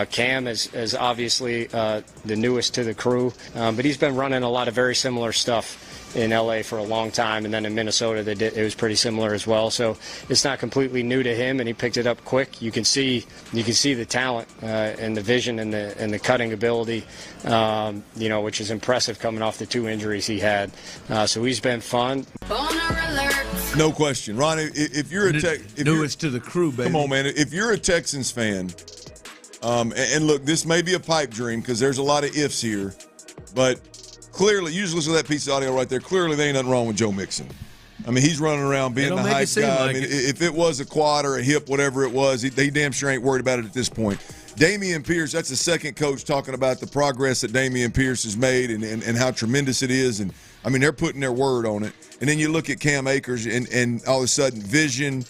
Cam is obviously the newest to the crew, but he's been running a lot of very similar stuff in LA for a long time, and then in Minnesota it was pretty similar as well. So it's not completely new to him, and he picked it up quick. You can see the talent and the vision and the cutting ability, which is impressive coming off the 2 injuries he had. So he's been fun. No question, Ron. If you're newest to the crew, baby. Come on, man. If you're a Texans fan, and look, this may be a pipe dream because there's a lot of ifs here, but clearly, you just listen to that piece of audio right there. Clearly, there ain't nothing wrong with Joe Mixon. He's running around being the hype guy. Like if it was a quad or a hip, whatever it was, they damn sure ain't worried about it at this point. Dameon Pierce, that's the second coach talking about the progress that Dameon Pierce has made and how tremendous it is. And, they're putting their word on it. And then you look at Cam Akers and all of a sudden vision,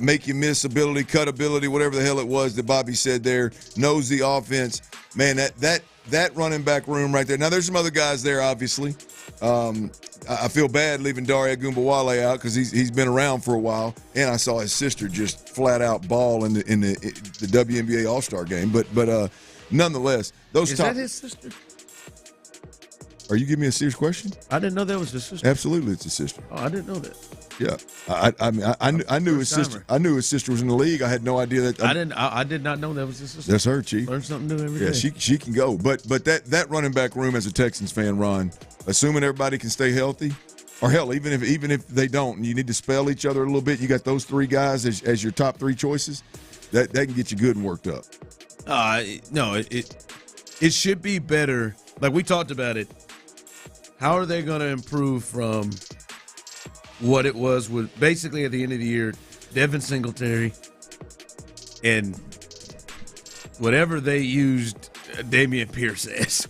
make you miss ability, cut ability, whatever the hell it was that Bobby said there, knows the offense. Man, that running back room right there. Now, there's some other guys there, obviously. I feel bad leaving Dare Ogunbowale out because he's been around for a while, and I saw his sister just flat out ball in the WNBA All-Star game. But nonetheless, those is that his sister? Are you giving me a serious question? I didn't know that was his sister. Absolutely, it's his sister. Oh, I didn't know that. Yeah, I knew his sister. I knew his sister was in the league. I had no idea that. I did not know that was his sister. That's her, Chief. Learn something new every day. Yeah, she can go. But that running back room as a Texans fan, Ron, assuming everybody can stay healthy, Or hell, even if they don't, you need to spell each other a little bit. You got those three guys as your top three choices. That can get you good and worked up. No, it should be better. Like we talked about it. How are they going to improve from what it was with basically at the end of the year, Devin Singletary and whatever they used Dameon Pierce as,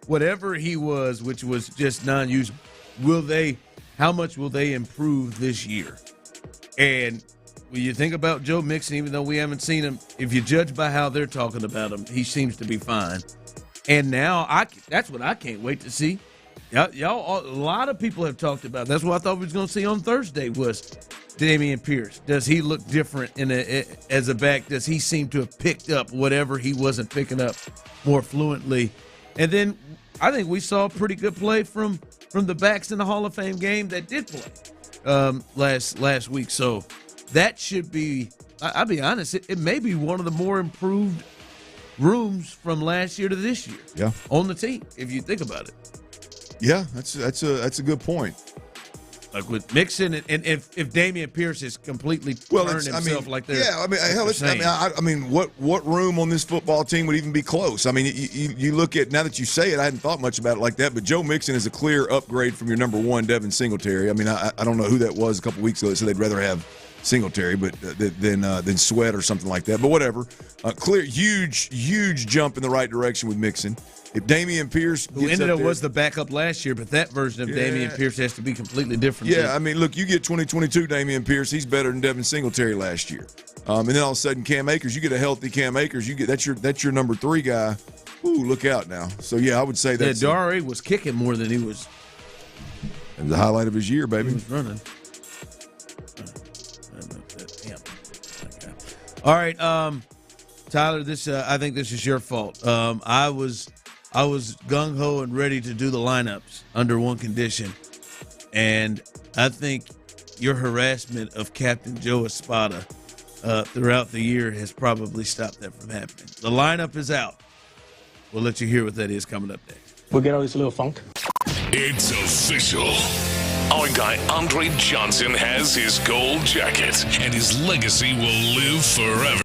whatever he was, which was just non-usable. How much will they improve this year? And when you think about Joe Mixon, even though we haven't seen him, if you judge by how they're talking about him, he seems to be fine. And now that's what I can't wait to see. Y'all, a lot of people have talked about. That's what I thought we was going to see on Thursday was Dameon Pierce. Does he look different as a back? Does he seem to have picked up whatever he wasn't picking up more fluently? And then I think we saw pretty good play from the backs in the Hall of Fame game that did play last week. So that should be, I'll be honest, it may be one of the more improved rooms from last year to this year on the team, if you think about it. Yeah, that's a good point. Like with Mixon, and if Dameon Pierce is completely turned himself like they're what room on this football team would even be close? I mean, you look at, now that you say it, I hadn't thought much about it like that, but Joe Mixon is a clear upgrade from your number one, Devin Singletary. I mean, I don't know who that was a couple weeks ago that said they'd rather have Singletary, but than Sweat or something like that. But whatever, clear, huge jump in the right direction with Mixon. If Dameon Pierce who ended up was the backup last year, but that version of Dameon Pierce has to be completely different. Yeah, I mean, look, you get 2022 Dameon Pierce, he's better than Devin Singletary last year. And then all of a sudden, Cam Akers, you get a healthy Cam Akers, that's your number three guy. Ooh, look out now. So yeah, I would say that. Yeah, Dare was kicking more than he was. It was the highlight of his year, baby. He was running. All right, Tyler. I think this is your fault. I was gung ho and ready to do the lineups under one condition, and I think your harassment of Captain Joe Espada throughout the year has probably stopped that from happening. The lineup is out. We'll let you hear what that is coming up next. We'll get all this little funk. It's official. Our guy Andre Johnson has his gold jacket, and his legacy will live forever.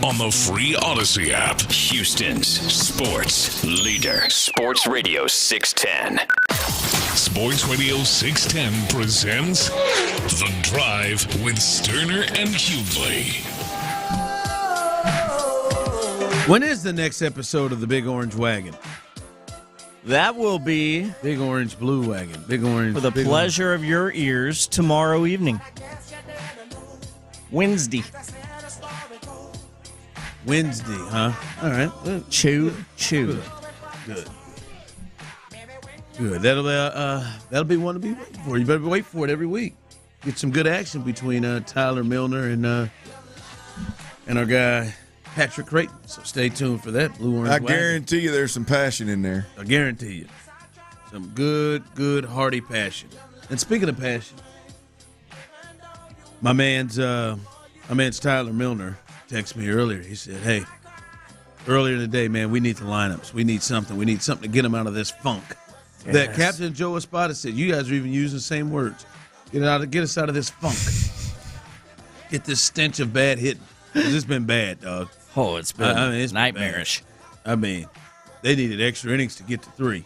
on the free Odyssey app. Houston's sports leader. Sports Radio 610. Sports Radio 610 presents The Drive with Stoerner and Hughley. When is the next episode of the Big Orange Wagon? That will be Big Orange Blue Wagon. Big Orange. For the pleasure of your ears tomorrow evening. Wednesday, huh? All right. Chew. Good. That'll be one to be waiting for. You better wait for it every week. Get some good action between Tyler Milner and our guy Patrick Creighton. So stay tuned for that. Blue Orange. I guarantee you, there's some passion in there. I guarantee you, some good, hearty passion. And speaking of passion, my man's Tyler Milner texted me earlier. He said, "Hey, earlier in the day, man, we need the lineups. We need something. We need something to get them out of this funk." Yes. That Captain Joe Espada said. You guys are even using the same words. Get us out of this funk. Get this stench of bad hitting. It's been bad, dog. Oh, it's been it's nightmarish. Been they needed extra innings to get to 3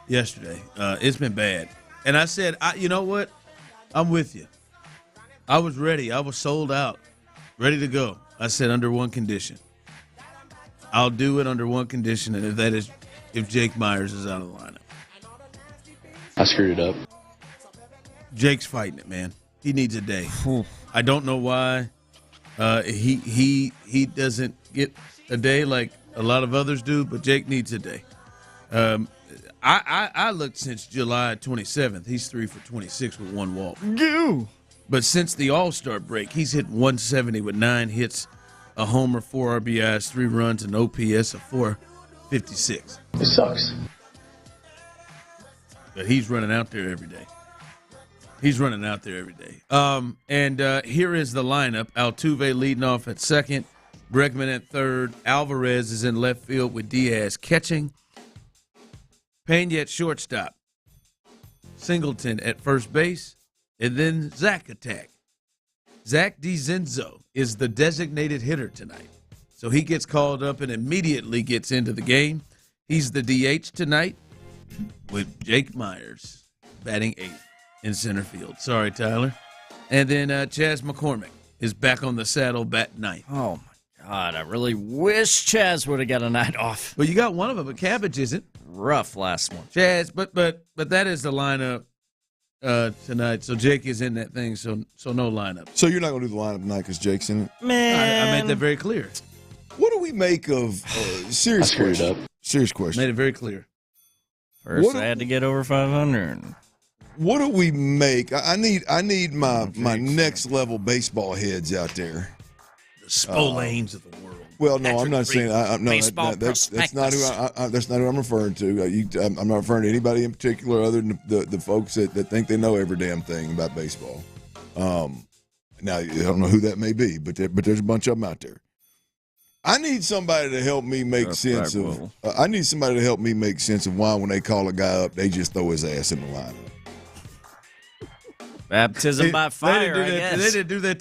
yesterday. It's been bad. And I said, you know what? I'm with you. I was ready. I was sold out, ready to go. I said under one condition. I'll do it under one condition, and if Jake Myers is out of the lineup. I screwed it up. Jake's fighting it, man. He needs a day. I don't know why. He doesn't get a day like a lot of others do, but Jake needs a day. I looked since July 27th. He's 3 for 26 with 1 walk. But since the All-Star break, he's hit 170 with 9 hits, a homer, 4 RBIs, 3 runs, an OPS of 456. It sucks. But he's running out there every day. And here is the lineup. Altuve leading off at second. Bregman at third. Alvarez is in left field with Diaz catching. Payne at shortstop. Singleton at first base. And then Zach attack. Zach DiZenzo is the designated hitter tonight. So he gets called up and immediately gets into the game. He's the DH tonight with Jake Myers batting 8th in center field. Sorry, Tyler. And then Chaz McCormick is back on the saddle, bat 9th. Oh, my God. I really wish Chaz would have got a night off. Well, you got one of them, but Cabbage isn't. Rough last one. Chaz, but that is the lineup tonight. So Jake is in that thing, so no lineup. So you're not going to do the lineup tonight because Jake's in it? Man. I made that very clear. What do we make of serious question? Serious question. Made it very clear. First, I had to get over 500. What do we make? I need my next level baseball heads out there. The Spolanes of the world. Well, no, I'm not saying. That's not who I'm referring to. I'm not referring to anybody in particular other than the folks that think they know every damn thing about baseball. Now I don't know who that may be, but there's a bunch of them out there. I need somebody to help me make sense of. I need somebody to help me make sense of why when they call a guy up, they just throw his ass in the lineup. Baptism by fire, I guess. They didn't do that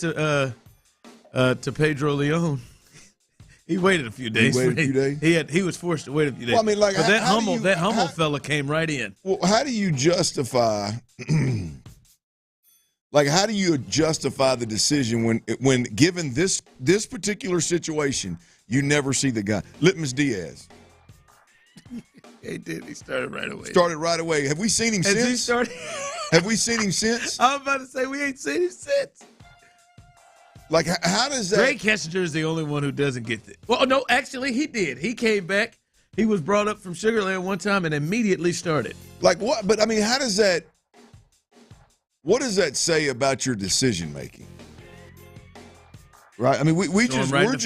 to Pedro Leon. He waited a few days. He was forced to wait a few days. Well, I mean, like, but that humble fella came right in. Well, how do you justify? Like, how do you justify the decision when given this particular situation, you never see the guy? Litmus Diaz. He did. He started right away. Have we seen him since? He started? Have we seen him since? I was about to say we ain't seen him since. Like, how does that? Greg Kessinger is the only one who doesn't get it. Well, no, actually, he did. He came back. He was brought up from Sugar Land one time and immediately started. Like what? But I mean, how does that? What does that say about your decision making? Right. I mean, we're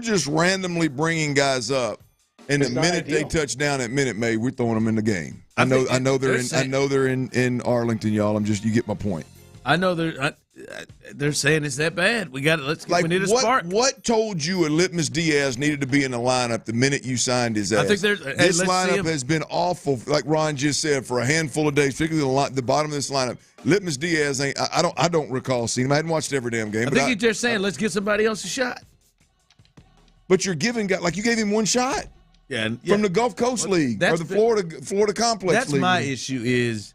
just randomly bringing guys up, and the minute they touch down at Minute Maid, we're throwing them in the game. I know they're in Arlington, y'all. You get my point. I know they're saying it's that bad. We need a spark. What told you a Litmus Diaz needed to be in the lineup the minute you signed his ass? I think this lineup has been awful, like Ron just said, for a handful of days, particularly the bottom of this lineup. Litmus Diaz I don't recall seeing him. I hadn't watched every damn game. I think he's just saying, let's give somebody else a shot. but you're giving guys like you gave him one shot. Yeah, from the Gulf Coast League or the Florida Complex That's League. my issue is,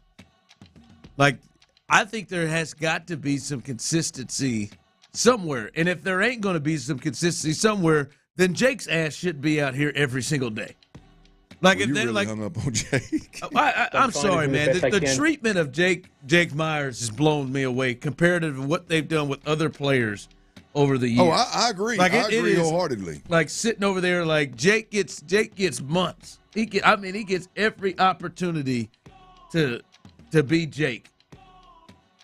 like, I think there has got to be some consistency somewhere. And if there ain't going to be some consistency somewhere, then Jake's ass should be out here every single day. Like, well, if they're really like, hung up on Jake. I'm sorry, man. The treatment of Jake Myers has blown me away compared to what they've done with other players over the years. Oh, I agree. Like, I agree wholeheartedly. Like sitting over there, like Jake gets months. He gets every opportunity to be Jake,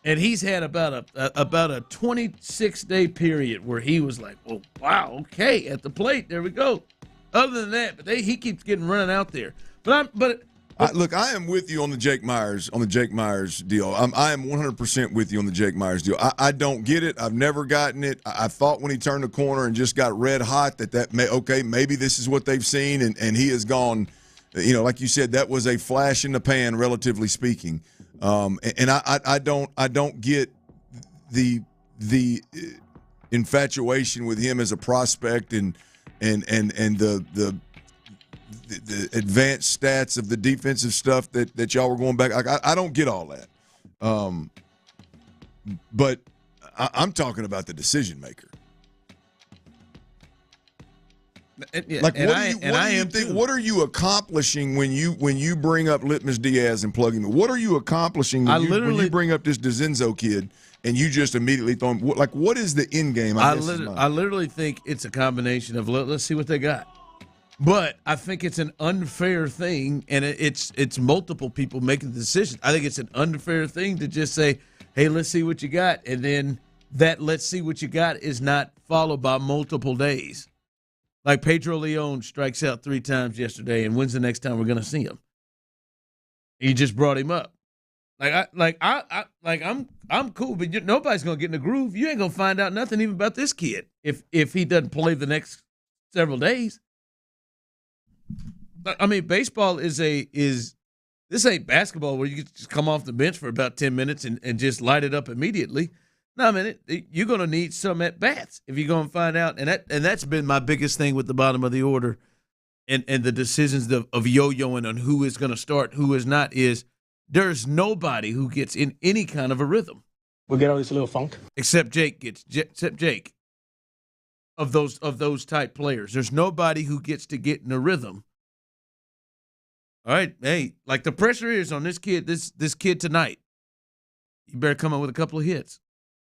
and he's had about a 26-day period where he was like, "Well, wow, okay, at the plate, there we go." Other than that, he keeps getting running out there. Look, I am with you on the Jake Myers deal. I am 100% with you on the Jake Myers deal. I don't get it. I've never gotten it. I thought when he turned the corner and just got red hot maybe this is what they've seen, and he has gone. Like you said, that was a flash in the pan, relatively speaking. And I don't get the infatuation with him as a prospect and the advanced stats of the defensive stuff that y'all were going back. I don't get all that. But I'm talking about the decision maker. Like, what are you accomplishing when you bring up Litmus Diaz and plug him in? What are you accomplishing when you bring up this DeZenzo kid and you just immediately throw him? Like, what is the end game? I literally think it's a combination of let's see what they got. But I think it's an unfair thing, and it's multiple people making the decision. I think it's an unfair thing to just say, hey, let's see what you got, and then that let's see what you got is not followed by multiple days. Like Pedro Leon strikes out 3 times yesterday, and when's the next time we're going to see him? He just brought him up. I'm cool, but nobody's going to get in the groove. You ain't going to find out nothing even about this kid if he doesn't play the next several days. I mean, baseball this ain't basketball where you can just come off the bench for about 10 minutes and just light it up immediating. No, I mean, you're going to need some at-bats if you're going to find out. And that's been my biggest thing with the bottom of the order and the decisions of yo-yoing on who is going to start, who is not, is there's nobody who gets in any kind of a rhythm. We'll get all this little funk. Except Jake. Of those type players. There's nobody who gets to get in a rhythm. All right, hey, like the pressure is on this kid, this kid tonight. You better come up with a couple of hits.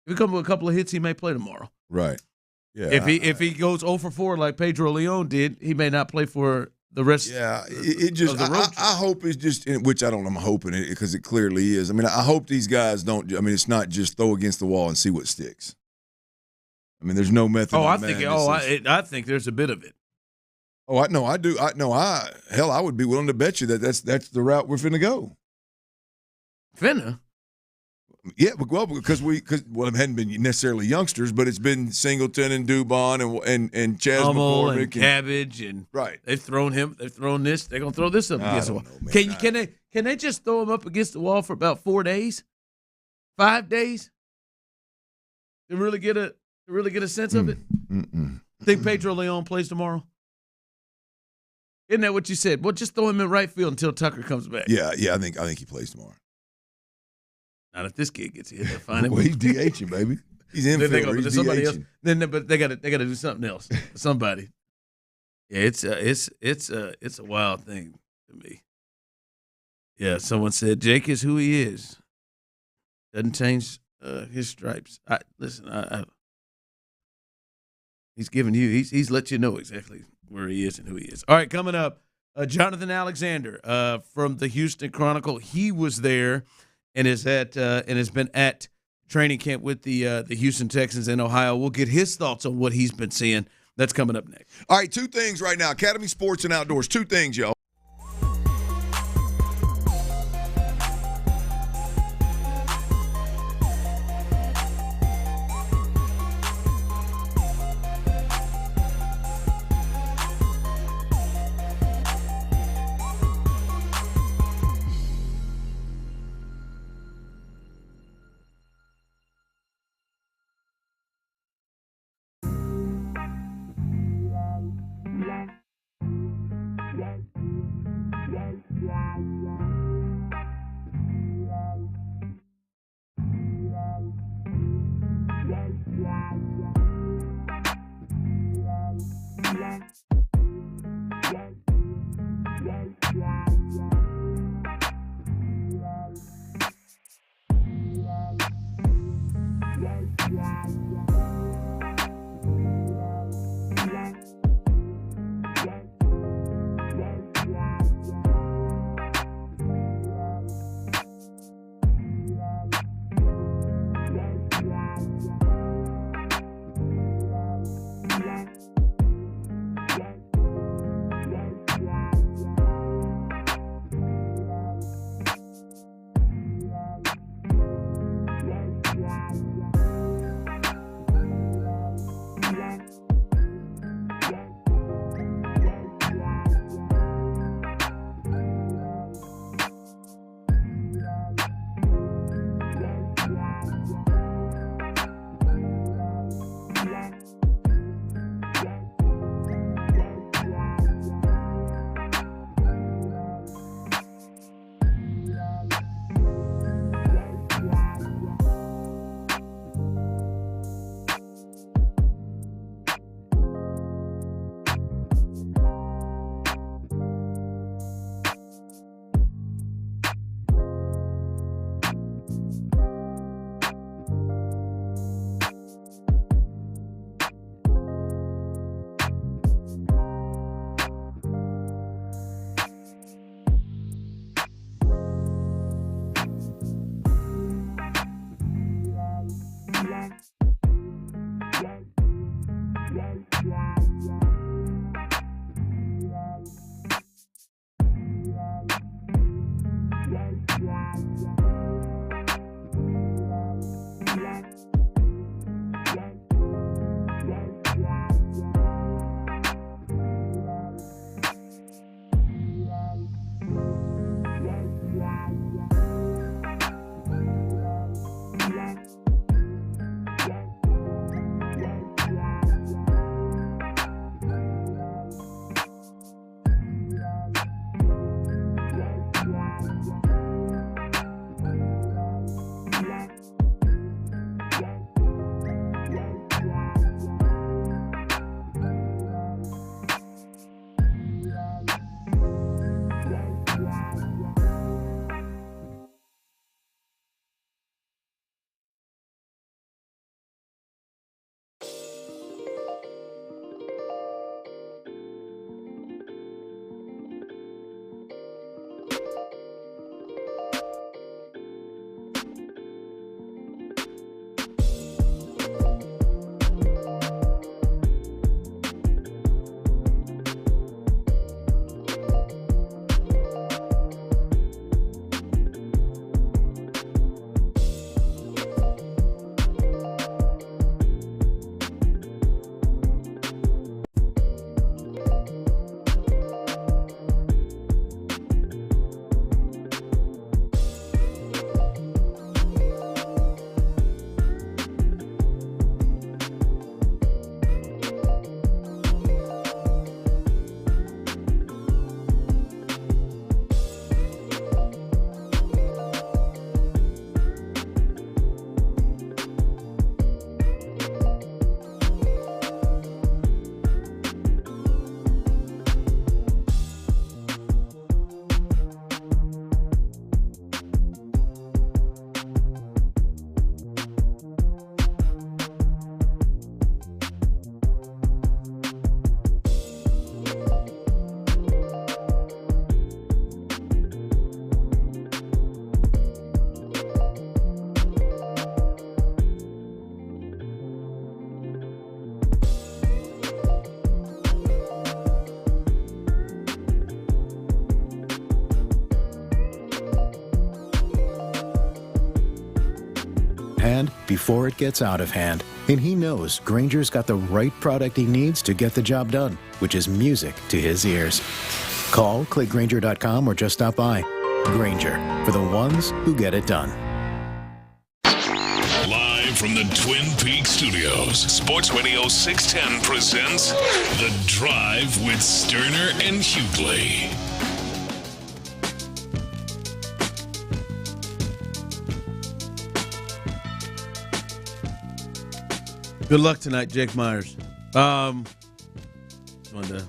If he comes with a couple of hits, he may play tomorrow. Right. Yeah. If he goes 0 for 4 like Pedro Leon did, he may not play for the rest. Yeah. I hope it's just, which I don't know. I'm hoping it because it clearly is. I mean, I hope these guys don't. I mean, it's not just throw against the wall and see what sticks. I mean, there's no method. I think there's a bit of it. Oh, I do. I would be willing to bet you that's the route we're finna go. Finna? Yeah, because it hadn't been necessarily youngsters, but it's been Singleton and Dubon and Chaz McCormick and Cabbage and right. They've thrown him. They've thrown this. They're gonna throw this up against the wall. Can they just throw him up against the wall for about 4 days, 5 days, to really get a sense of it? Think Pedro Leon plays tomorrow? Isn't that what you said? Well, just throw him in right field until Tucker comes back. Yeah. I think he plays tomorrow. Not if this kid gets hit. They'll find him. Well, he's DHing, baby. He's infielder. He's somebody else. DHing. But they got to do something else. Somebody. Yeah, it's a wild thing to me. Yeah, someone said Jake is who he is. Doesn't change his stripes. He's giving you. He's let you know exactly where he is and who he is. All right, coming up, Jonathan Alexander from the Houston Chronicle. He was there and has been at training camp with the Houston Texans in Ohio. We'll get his thoughts on what he's been seeing. That's coming up next. All right, 2 things right now. Academy Sports and Outdoors. 2 things, y'all. hand before it gets out of hand. And he knows Granger's got the right product he needs to get the job done, which is music to his ears. Call, click Granger.com, or just stop by. Granger, for the ones who get it done. Live from the Twin Peaks studios, Sports Radio 610 presents The Drive with Stoerner and Hughley. Good luck tonight, Jake Myers. Wanted to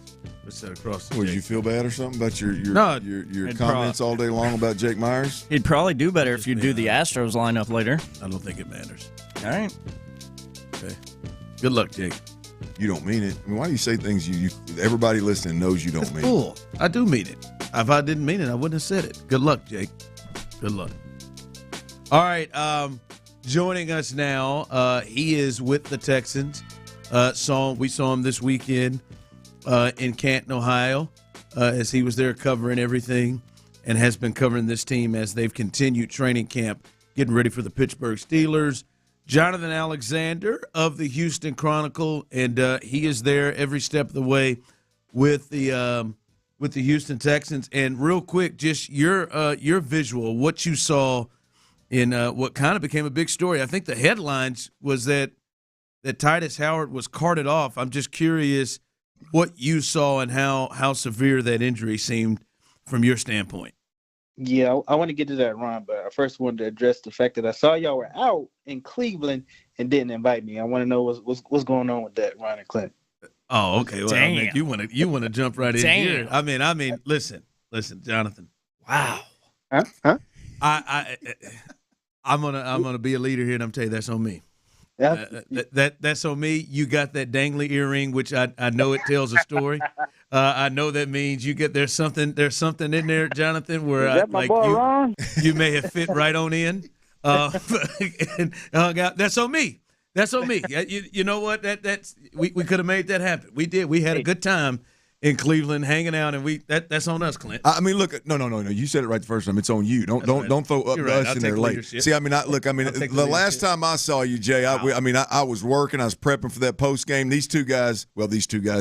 Set across the Would you feel bad or something about your I'd comments all day long about Jake Myers? He'd probably do better if you do the Astros lineup later. I don't think it matters. All right. Okay. Good luck, Jake. You don't mean it. I mean, why do you say things you everybody listening knows you don't mean Fool. I do mean it. If I didn't mean it, I wouldn't have said it. Good luck, Jake. Good luck. All right. Joining us now, he is with the Texans. We saw him this weekend in Canton, Ohio, as he was there covering everything and has been covering this team as they've continued training camp, getting ready for the Pittsburgh Steelers. Jonathan Alexander of the Houston Chronicle, and he is there every step of the way with the Houston Texans. And real quick, just your visual, what you saw in what kind of became a big story. I think the headlines was that Titus Howard was carted off. I'm just curious what you saw and how severe that injury seemed from your standpoint. Yeah, I want to get to that, Ron, but I first wanted to address the fact that I saw y'all were out in Cleveland and didn't invite me. I want to know what's going on with that, Ron and Clint. Oh, okay. Well, I mean, you want to jump right in here. I mean, listen, Jonathan. Wow. Huh? I'm gonna be a leader here, and I'm telling you that's on me. Yeah. That's on me. You got that dangly earring, which I know it tells a story. I know that means there's something in there, Jonathan, where you may have fit right on in. That's on me. That's on me. You know what? We could have made that happen. We did. We had a good time in Cleveland hanging out, and that's on us, Clint. I mean, look, no. You said it right the first time. It's on you. Don't throw us in there late. See, I mean, the last time I saw you, Jay, I was working. I was prepping for that post game. These two guys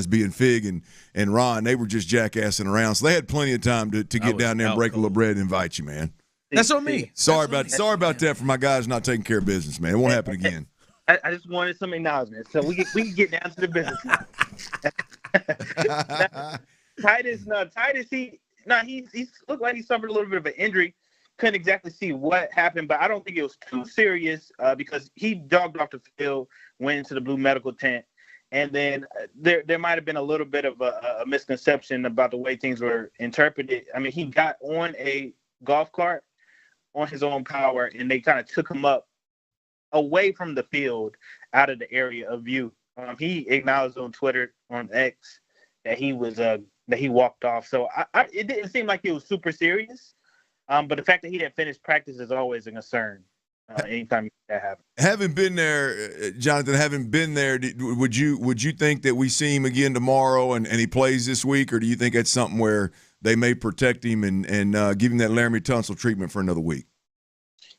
being Fig and Ron, they were just jackassing around, so they had plenty of time to get down there and break a little bread and invite you, man. That's on me. Sorry about that for my guys not taking care of business, man. It won't happen again. I just wanted some acknowledgement, so we can get down to the business. Titus, he looked like he suffered a little bit of an injury. Couldn't exactly see what happened, but I don't think it was too serious because he jogged off the field, went into the blue medical tent, and then there might have been a little bit of a misconception about the way things were interpreted. I mean, he got on a golf cart on his own power, and they kind of took him up away from the field, out of the area of view. He acknowledged on Twitter, on X, that he walked off. So it didn't seem like it was super serious. But the fact that he didn't finish practice is always a concern. Anytime that happens. Having been there, Jonathan, would you think that we see him again tomorrow and he plays this week, or do you think that's something where they may protect him and give him that Laramie Tunsil treatment for another week?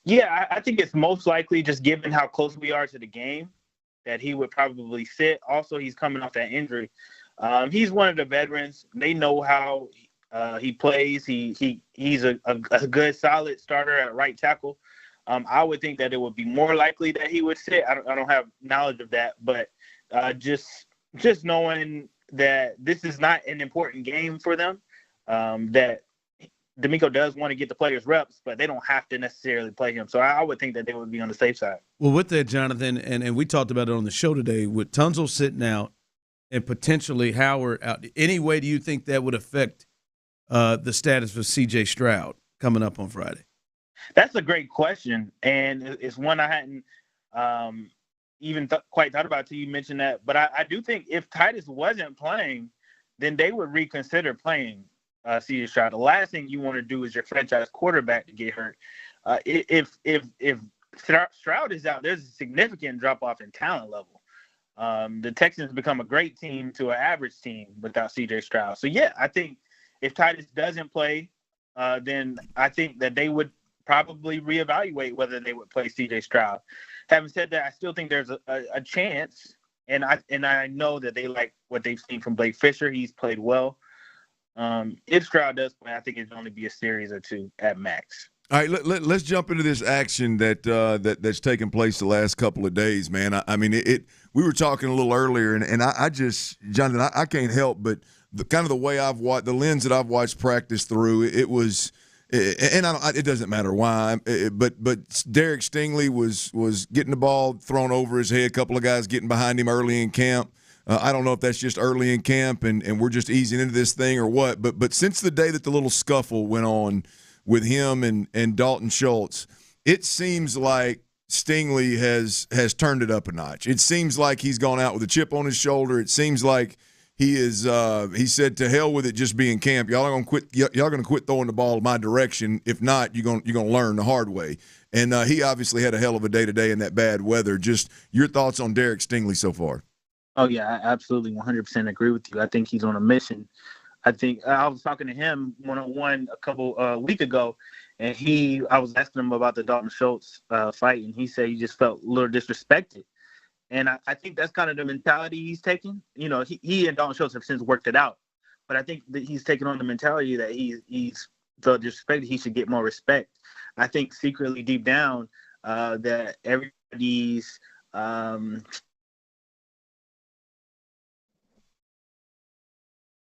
Yeah, I think it's most likely, just given how close we are to the game, that he would probably sit. Also, he's coming off that injury. He's one of the veterans. They know how he plays. He's a good, solid starter at right tackle. I would think that it would be more likely that he would sit. I don't have knowledge of that, but just knowing that this is not an important game for them, that D'Amico does want to get the players reps, but they don't have to necessarily play him. So I would think that they would be on the safe side. Well, with that, Jonathan, and we talked about it on the show today, with Tunsil sitting out and potentially Howard out, any way do you think that would affect the status of C.J. Stroud coming up on Friday? That's a great question, and it's one I hadn't even quite thought about till you mentioned that. But I do think if Titus wasn't playing, then they would reconsider playing C.J. Stroud. The last thing you want to do is your franchise quarterback to get hurt. If Stroud is out, there's a significant drop-off in talent level. The Texans become a great team to an average team without C.J. Stroud. So, yeah, I think if Titus doesn't play, then I think that they would probably reevaluate whether they would play C.J. Stroud. Having said that, I still think there's a chance, and I know that they like what they've seen from Blake Fisher. He's played well. If Stroud does play, I think it'd only be a series or two at max. All right, let's jump into this action that's taken place the last couple of days, man. I mean, we were talking a little earlier, and I just, Jonathan, I can't help but the way I've watched, the lens that I've watched practice through, it was, and it doesn't matter why, but Derek Stingley was getting the ball thrown over his head. A couple of guys getting behind him early in camp. I don't know if that's just early in camp and we're just easing into this thing or what, but since the day that the little scuffle went on with him and Dalton Schultz, it seems like Stingley has turned it up a notch. It seems like he's gone out with a chip on his shoulder. It seems like he said, to hell with it, just being camp. Y'all are gonna quit. Y'all gonna quit throwing the ball my direction. If not, you're gonna learn the hard way. And he obviously had a hell of a day today in that bad weather. Just your thoughts on Derek Stingley so far? Oh yeah, I absolutely 100% agree with you. I think he's on a mission. I think I was talking to him one-on-one a couple week ago, and I was asking him about the Dalton Schultz fight, and he said he just felt a little disrespected. And I think that's kind of the mentality he's taking. You know, he and Dalton Schultz have since worked it out, but I think that he's taken on the mentality that he's felt disrespected. He should get more respect. I think secretly deep down that everybody's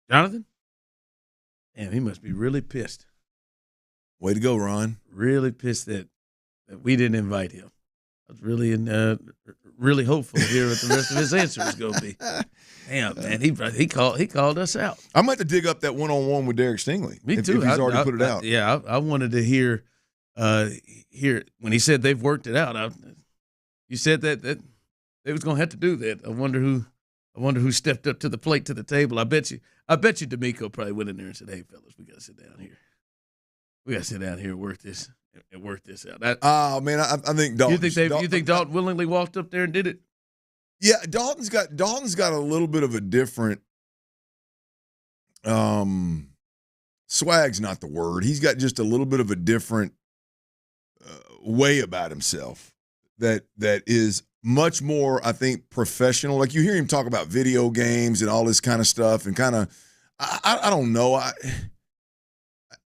Jonathan? Damn, he must be really pissed. Way to go, Ron. Really pissed that we didn't invite him. I was really hopeful to hear what the rest of his answer was going to be. Damn, man, he called us out. I'm going to have to dig up that one-on-one with Derek Stingley. Me too. If he's already put it out. I wanted to hear when he said they've worked it out. You said that they was going to have to do that. I wonder who stepped up to the plate, to the table. I bet you D'Amico probably went in there and said, "Hey, fellas, we got to sit down here. We got to sit down here and work this out." Oh man, I think Dalton. You think Dalton willingly walked up there and did it? Yeah, Dalton's got a little bit of a different. Swag's not the word. He's got just a little bit of a different way about himself that is much more, I think, professional. Like you hear him talk about video games and all this kind of stuff, and kind of, I don't know.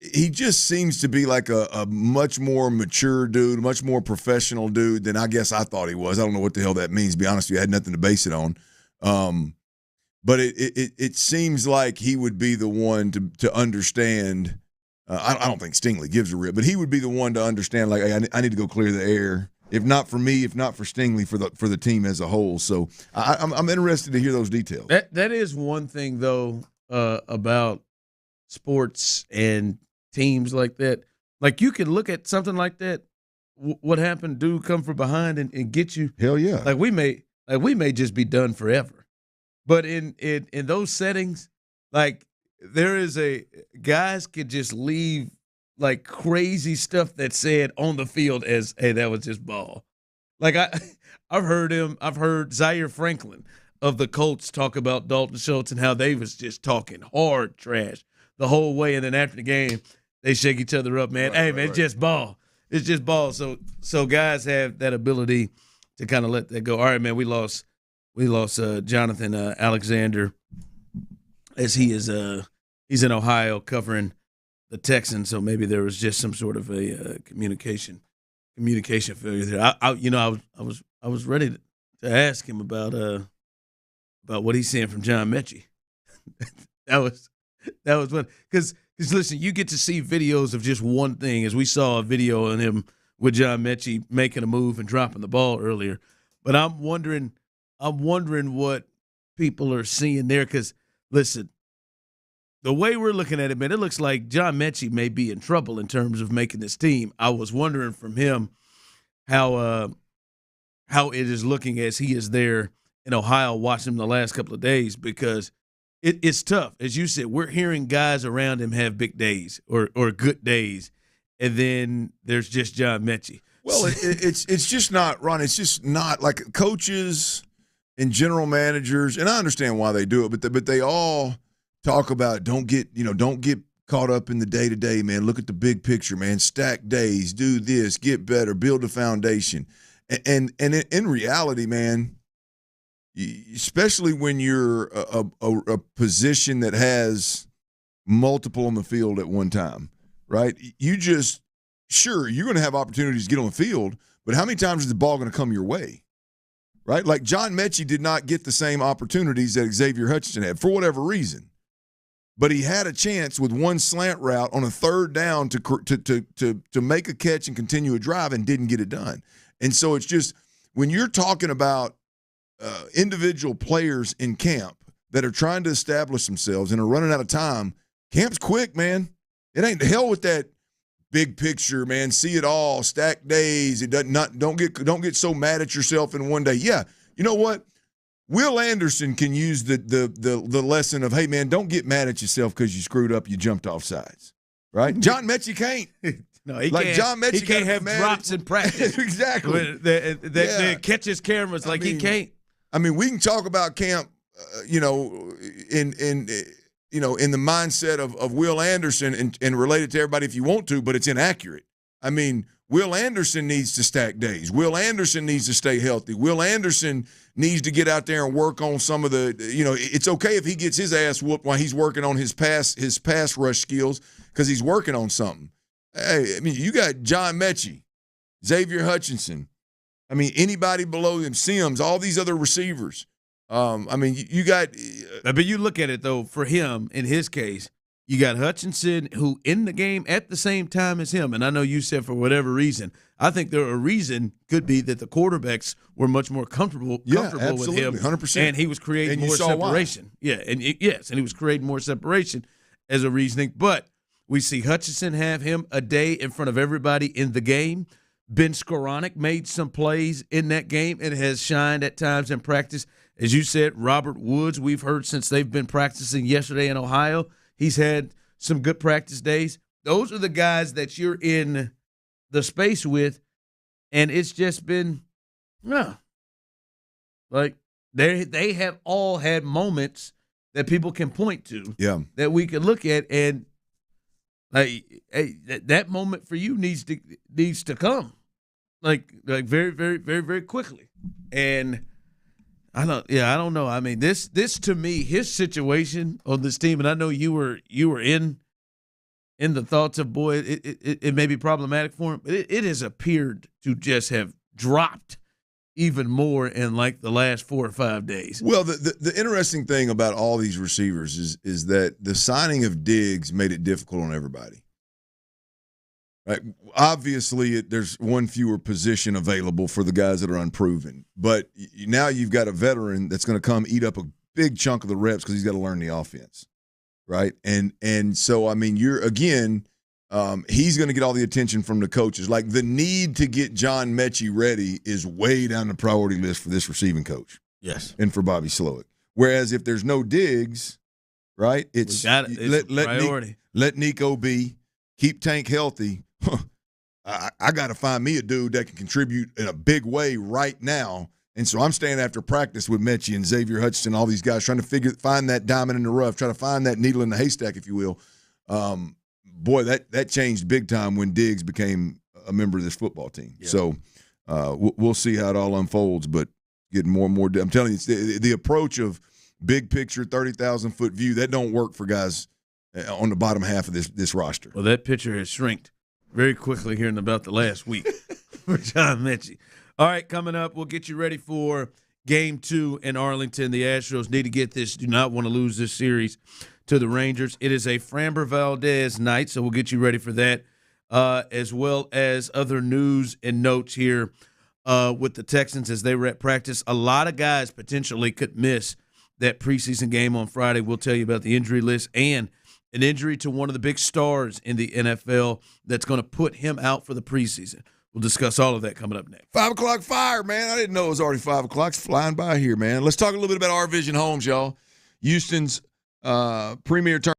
He just seems to be like a much more mature dude, much more professional dude than I guess I thought he was. I don't know what the hell that means, to be honest with you. I had nothing to base it on. But it seems like he would be the one to understand. I don't think Stingley gives a rip, but he would be the one to understand, like, hey, I need to go clear the air. If not for me, if not for Stingley, for the team as a whole. So I'm interested to hear those details. That is one thing, though, about sports and teams like that. Like, you can look at something like that. What happened? Dude come from behind and get you. Hell yeah. Like we may just be done forever. But in those settings, like, there is guys could just leave like crazy stuff that's said on the field as, hey, that was just ball. Like I've heard Zaire Franklin of the Colts talk about Dalton Schultz and how they was just talking hard trash the whole way, and then after the game they shake each other up, man. Hey, man, it's just ball. It's just ball. So guys have that ability to kind of let that go. All right, man, we lost Jonathan Alexander, as he's in Ohio covering the Texans. So maybe there was just some sort of a communication failure there. I was ready to ask him about what he's seeing from John Mechie. that was what, because listen, you get to see videos of just one thing, as we saw a video on him with John Mechie making a move and dropping the ball earlier. But I'm wondering what people are seeing there, because listen, the way we're looking at it, man, it looks like John Mechie may be in trouble in terms of making this team. I was wondering from him how it is looking as he is there in Ohio watching him the last couple of days, because it's tough. As you said, we're hearing guys around him have big days or good days, and then there's just John Mechie. Well, it's just not, Ron, it's just not, like, coaches and general managers, and I understand why they do it, but they all talk about don't get caught up in the day-to-day, man. Look at the big picture, man. Stack days, do this, get better, build a foundation. And in reality, man, especially when you're a position that has multiple on the field at one time, right? Sure, you're going to have opportunities to get on the field, but how many times is the ball going to come your way, right? Like, John Mechie did not get the same opportunities that Xavier Hutchinson had for whatever reason. But he had a chance with one slant route on a third down to make a catch and continue a drive, and didn't get it done. And so it's just, when you're talking about individual players in camp that are trying to establish themselves and are running out of time, camp's quick, man. It ain't the hell with that big picture, man. See it all, stack days. It don't get so mad at yourself in one day. Yeah, you know what? Will Anderson can use the lesson of, hey, man, don't get mad at yourself because you screwed up, you jumped off sides, right? John Mechie can't. No, he can't. John Mechie he can't have drops in practice. Exactly. They catch his cameras like he can't. I mean, we can talk about camp, in the mindset of Will Anderson and relate it to everybody if you want to, but it's inaccurate. I mean, Will Anderson needs to stack days. Will Anderson needs to stay healthy. Will Anderson needs to get out there and work on some of the, it's okay if he gets his ass whooped while he's working on his pass rush skills because he's working on something. Hey, I mean, you got John Mechie, Xavier Hutchinson. I mean, anybody below him, Sims, all these other receivers. I mean, you got. But you look at it, though, for him, in his case, you got Hutchinson, who in the game at the same time as him. And I know you said for whatever reason. I think a reason could be that the quarterbacks were much more comfortable with him. 100%. And he was creating more separation. Why. Yeah, and he was creating more separation as a reasoning. But we see Hutchinson have him a day in front of everybody in the game. Ben Skoranek made some plays in that game and has shined at times in practice. As you said, Robert Woods, we've heard since they've been practicing yesterday in Ohio, he's had some good practice days. Those are the guys that you're in the space with, and it's just been, like they have all had moments that people can point to that we can look at, and that moment for you needs to come, like very, very, very, very quickly. And I don't know. I mean, this to me, his situation on this team, and I know you were in the thoughts of, boy, it may be problematic for him, but it has appeared to just have dropped even more in like the last 4 or 5 days. Well, the interesting thing about all these receivers is that the signing of Diggs made it difficult on everybody. Right? Obviously, there's one fewer position available for the guys that are unproven. But now you've got a veteran that's going to come eat up a big chunk of the reps because he's got to learn the offense, right? And so, I mean, he's going to get all the attention from the coaches. Like, the need to get John Mechie ready is way down the priority list for this receiving coach. Yes. And for Bobby Slowick. Whereas if there's no Diggs, right, it's priority. Let Nico be, keep Tank healthy. I got to find me a dude that can contribute in a big way right now. And so I'm staying after practice with Mechie and Xavier Hutchinson, all these guys, trying to find that diamond in the rough, try to find that needle in the haystack, if you will. Boy, that changed big time when Diggs became a member of this football team. Yeah. So we'll see how it all unfolds, but getting more and more. I'm telling you, the approach of big picture, 30,000-foot view, that don't work for guys on the bottom half of this roster. Well, that picture has shrinked very quickly here in about the last week for John Mechie. All right, coming up, we'll get you ready for Game 2 in Arlington. The Astros need to get this, do not want to lose this series to the Rangers. It is a Framber Valdez night, so we'll get you ready for that, as well as other news and notes here with the Texans as they were at practice. A lot of guys potentially could miss that preseason game on Friday. We'll tell you about the injury list and an injury to one of the big stars in the NFL that's going to put him out for the preseason. We'll discuss all of that coming up next. 5 o'clock fire, man. I didn't know it was already 5 o'clock. It's flying by here, man. Let's talk a little bit about Our Vision Homes, y'all. Houston's premier turn.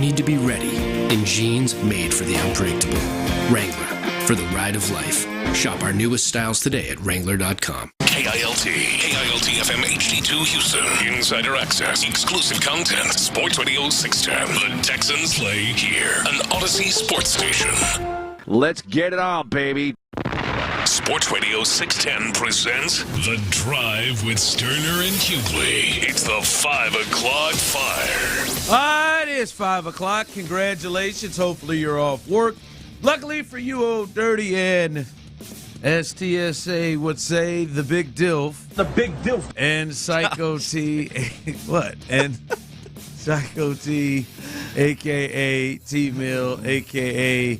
need to be ready in jeans made for the unpredictable. Wrangler, for the ride of life. Shop our newest styles today at Wrangler.com. KILT FM HD2 Houston. Insider access, exclusive content. Sports Radio 610. The Texans play here. An Odyssey sports station. Let's get it on, baby. Sports Radio 610 presents The Drive with Stoerner and Hughley. It's the 5 o'clock fire. It is 5 o'clock. Congratulations. Hopefully you're off work. Luckily for you, old dirty, and STSA would say the Big Dilf. The Big Dilf. And Psycho T. What? And Psycho T, a.k.a. T-Mill, a.k.a.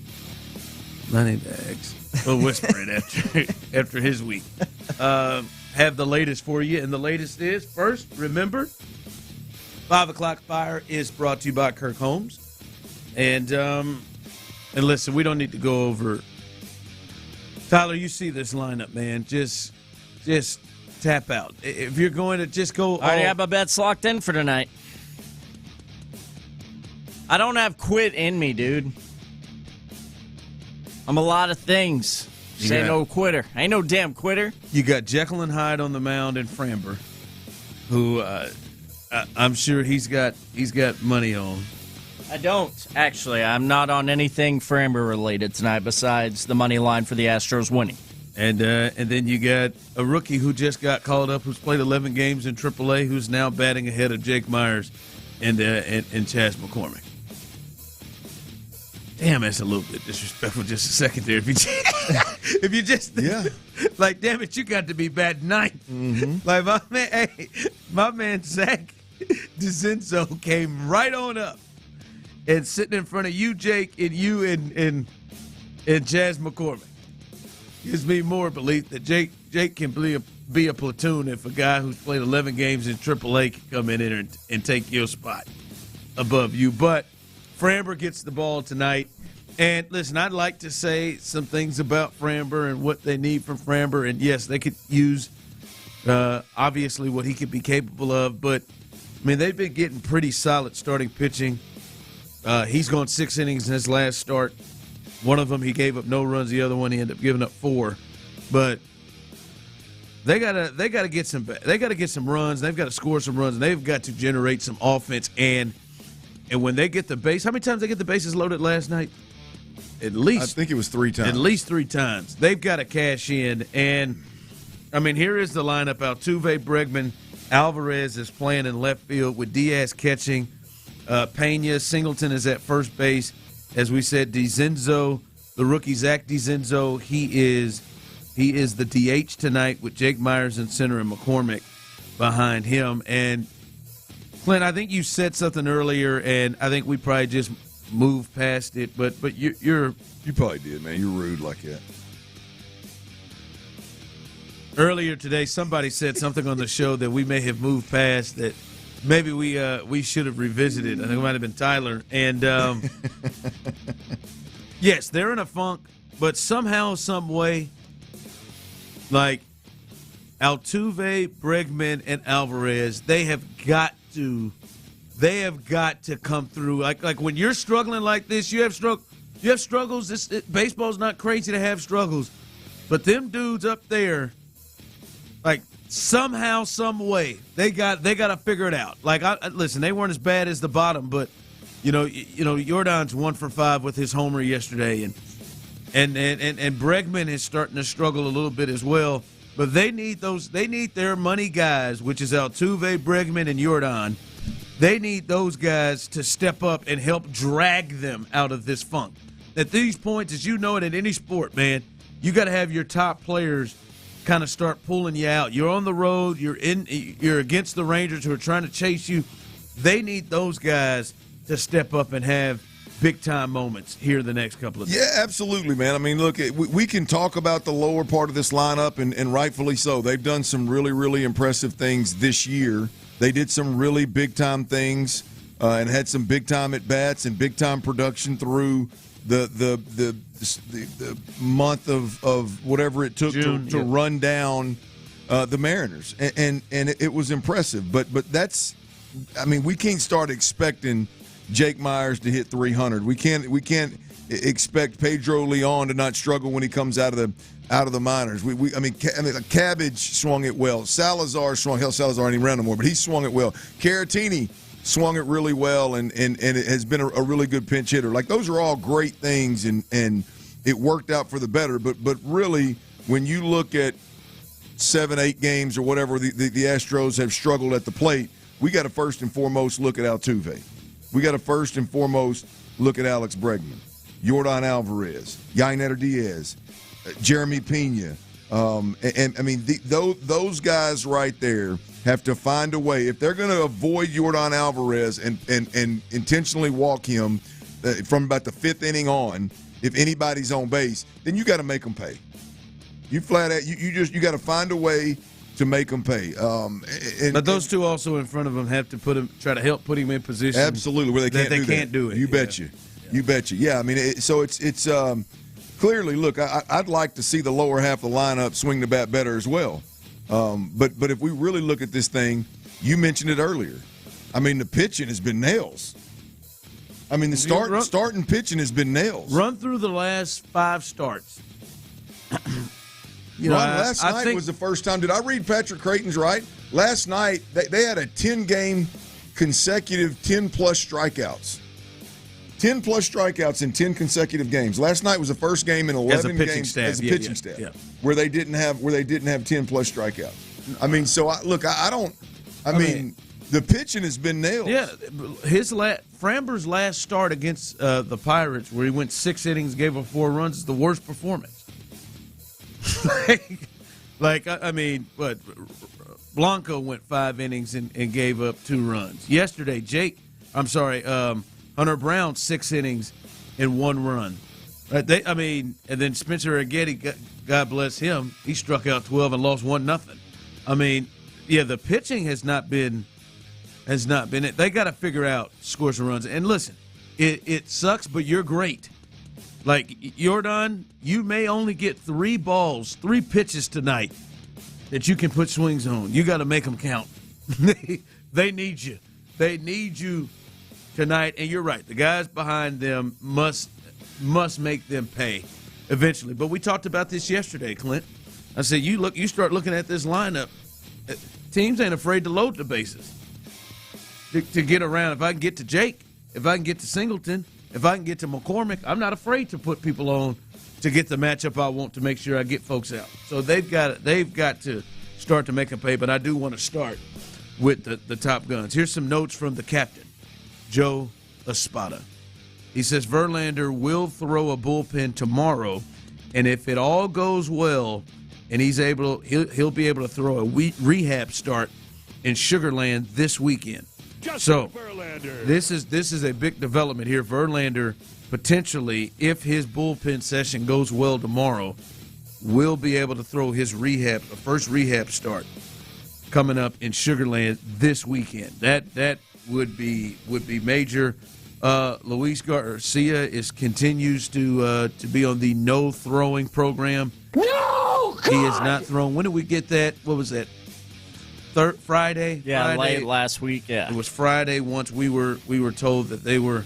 Money Bags. We'll whisper it after his week. Have the latest for you, and the latest is, first, remember, 5 o'clock fire is brought to you by Kirk Holmes. And listen, we don't need to go over. Tyler, you see this lineup, man. Just tap out. If you're going to just go. I already have my bets locked in for tonight. I don't have quit in me, dude. I'm a lot of things. Just ain't no quitter. I ain't no damn quitter. You got Jekyll and Hyde on the mound and Framber, who I'm sure he's got money on. I don't, actually. I'm not on anything Framber related tonight besides the money line for the Astros winning. And then you got a rookie who just got called up, who's played 11 games in AAA, who's now batting ahead of Jake Myers and Chas McCormick. Damn, that's a little bit disrespectful just a second there. If you just yeah. Like, damn it, you got to be batting ninth. Mm-hmm. Like, my man Zach DeCenzo came right on up and sitting in front of you, Jake, and you and Chas McCormick. Gives me more belief that Jake can be a platoon if a guy who's played 11 games in AAA can come in there and take your spot above you. But Framber gets the ball tonight. And listen, I'd like to say some things about Framber and what they need from Framber. And yes, they could use obviously what he could be capable of. But I mean, they've been getting pretty solid starting pitching. He's gone 6 innings in his last start. One of them he gave up no runs. The other one he ended up giving up 4. But they gotta get some runs. They've got to score some runs. And they've got to generate some offense. And when they get the base, how many times they get the bases loaded last night? At least, I think it was 3 times. At least 3 times. They've got to cash in. And I mean, here is the lineup: Altuve, Bregman, Alvarez is playing in left field with Diaz catching. Pena, Singleton is at first base. As we said, DeCenzo, the rookie Zach DeCenzo, he is the DH tonight with Jake Myers in center and McCormick behind him. And Clint, I think you said something earlier, and I think we probably just moved past it. But you probably did, man. You're rude like that. Earlier today, somebody said something on the show that we may have moved past that. Maybe we should have revisited. I think it might have been Tyler. And, yes, they're in a funk, but somehow, some way, like Altuve, Bregman, and Alvarez, they have got to come through. Like when you're struggling like this, you have struggles. Baseball's not crazy to have struggles. But them dudes up there, like, somehow, some way, they got to figure it out. Like, listen, they weren't as bad as the bottom, but you know, Jordan's 1 for 5 with his homer yesterday, and Bregman is starting to struggle a little bit as well. But they need their money guys, which is Altuve, Bregman, and Jordan. They need those guys to step up and help drag them out of this funk. At these points, as you know it in any sport, man, you got to have your top players kind of start pulling you out. You're on the road. You're against the Rangers who are trying to chase you. They need those guys to step up and have big-time moments here the next couple of days. Yeah, absolutely, man. I mean, look, we can talk about the lower part of this lineup, and rightfully so. They've done some really, really impressive things this year. They did some really big-time things and had some big-time at-bats and big-time production through the month of whatever it took June, to run down the Mariners, and it was impressive. But that's, I mean, we can't start expecting Jake Myers to hit 300. We can't expect Pedro Leon to not struggle when he comes out of the minors. I mean, Cabbage swung it well. Salazar ain't around no more, but he swung it well. Caratini swung it really well, and it has been a really good pinch hitter. Like, those are all great things, and it worked out for the better. But really, when you look at 7-8 games or whatever the Astros have struggled at the plate, we got to first and foremost look at Altuve. We got to first and foremost look at Alex Bregman, Yordan Alvarez, Yainer Diaz, Jeremy Pena. Those guys right there have to find a way. If they're going to avoid Yordan Alvarez and intentionally walk him from about the 5th inning on, if anybody's on base, then you got to make them pay. You flat out, you got to find a way to make them pay. But those two also in front of him have to try to help put him in position. Absolutely, where they can't do it. You betcha. You betcha. Yeah, I mean, it's clearly. Look, I'd like to see the lower half of the lineup swing the bat better as well. But if we really look at this thing, you mentioned it earlier. I mean, the pitching has been nails. I mean, the starting pitching has been nails. Run through the last 5 starts. Last night was the first time. Did I read Patrick Creighton's right? Last night, they had a 10-game consecutive 10-plus strikeouts. 10-plus strikeouts in 10 consecutive games. Last night was the first game in 11 games as a pitching staff where they didn't have 10-plus strikeouts. I mean, I mean, the pitching has been nailed. Yeah, Framber's last start against the Pirates, where he went 6 innings, gave up 4 runs, is the worst performance. Blanco went 5 innings and gave up 2 runs. Yesterday, Hunter Brown, 6 innings and 1 run. Right? And then Spencer Aguedi, God bless him, he struck out 12 and lost 1-0. I mean, yeah, the pitching has not been it. They got to figure out scores and runs. And listen, it sucks, but you're great. Like, Yordan, you may only get 3 pitches tonight that you can put swings on. You got to make them count. They need you. They need you tonight. And you're right. The guys behind them must make them pay eventually. But we talked about this yesterday, Clint. I said, you start looking at this lineup. Teams ain't afraid to load the bases to get around. If I can get to Jake, if I can get to Singleton, if I can get to McCormick, I'm not afraid to put people on to get the matchup I want to make sure I get folks out. So they've got to start to make them pay, but I do want to start with the top guns. Here's some notes from the captain, Joe Espada. He says Verlander will throw a bullpen tomorrow, and if it all goes well and he'll be able to throw a rehab start in Sugar Land this weekend. So this is a big development here. Verlander potentially, if his bullpen session goes well tomorrow, will be able to throw his first rehab start coming up in Sugar Land this weekend. That would be major. Luis Garcia continues to be on the no throwing program. No, God! He has not thrown. When did we get that? What was that? Friday? Yeah, Friday. late last week. Yeah, it was Friday. Once we were told that they were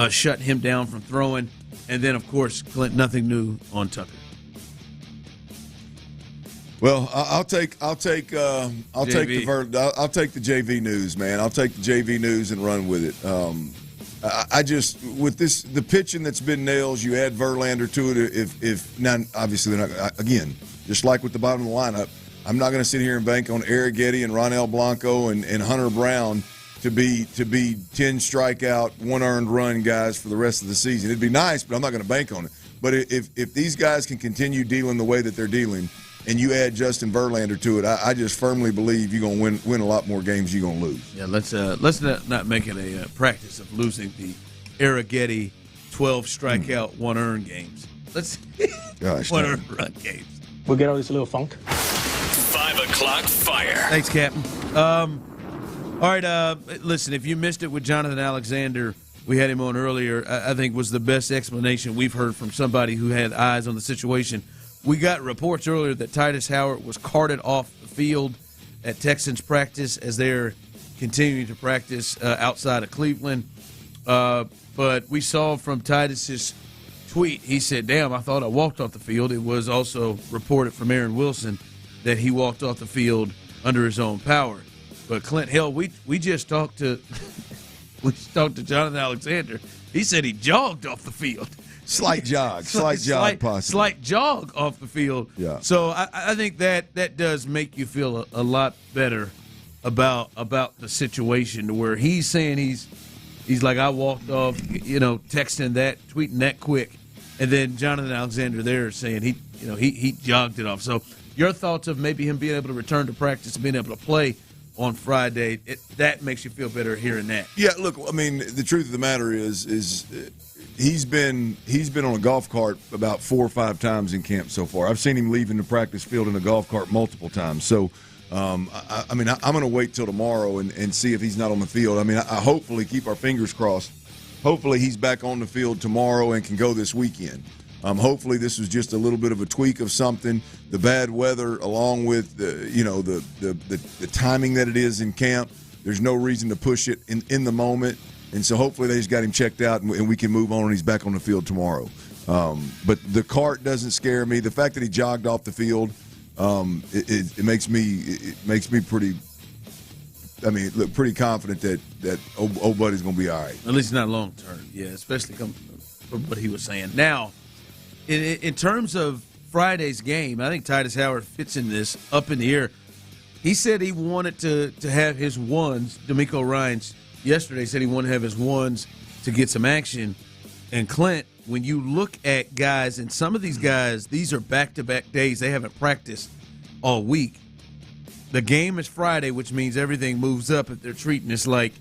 shutting him down from throwing, and then of course, Clint, nothing new on Tucker. Well, I'll take the JV news, man. I'll take the JV news and run with it. I just with the pitching that's been nails. You add Verlander to it. If now, obviously they're not. Again, just like with the bottom of the lineup, I'm not going to sit here and bank on Arrighetti and Ronel Blanco and Hunter Brown to be 10 strikeout, 1 earned run guys for the rest of the season. It'd be nice, but I'm not going to bank on it. But if these guys can continue dealing the way that they're dealing, and you add Justin Verlander to it, I just firmly believe you're going to win a lot more games you're going to lose. Yeah, let's not make it a practice of losing the Arrighetti 12 strikeout, 1 earned games. Let's 1 earned run games. We'll get all this little funk. 5 o'clock fire. Thanks, Captain. All right, listen, if you missed it with Jonathan Alexander, we had him on earlier, I think was the best explanation we've heard from somebody who had eyes on the situation. We got reports earlier that Titus Howard was carted off the field at Texans practice as they're continuing to practice outside of Cleveland. But we saw from Titus's tweet, he said, damn, I thought I walked off the field. It was also reported from Aaron Wilson that he walked off the field under his own power. But Clint, hell, we just talked to Jonathan Alexander. He said he jogged off the field. Slight jog possibly. Slight jog off the field. Yeah. So I think that does make you feel a lot better about the situation, to where he's saying he's like, I walked off, texting that, tweeting that quick, and then Jonathan Alexander there saying he jogged it off. So your thoughts of maybe him being able to return to practice and being able to play on Friday, that makes you feel better hearing that. Yeah, look, I mean, the truth of the matter is he's been on a golf cart about 4 or 5 times in camp so far. I've seen him leaving the practice field in a golf cart multiple times. So, I'm going to wait till tomorrow and see if he's not on the field. I mean, I hopefully, keep our fingers crossed, hopefully he's back on the field tomorrow and can go this weekend. Hopefully this was just a little bit of a tweak of something. The bad weather, along with the timing that it is in camp, there's no reason to push it in the moment. And so hopefully they just got him checked out and we can move on and he's back on the field tomorrow. But the cart doesn't scare me. The fact that he jogged off the field, it makes me pretty. I mean, look, pretty confident that old buddy's going to be all right. At least not long term, yeah. Especially from what he was saying. Now, in terms of Friday's game, I think Titus Howard fits in this up in the air. He said he wanted to have his ones. D'Amico Ryans yesterday said he wanted to have his ones to get some action. And Clint, when you look at guys, and some of these guys, these are back-to-back days. They haven't practiced all week. The game is Friday, which means everything moves up if they're treating this like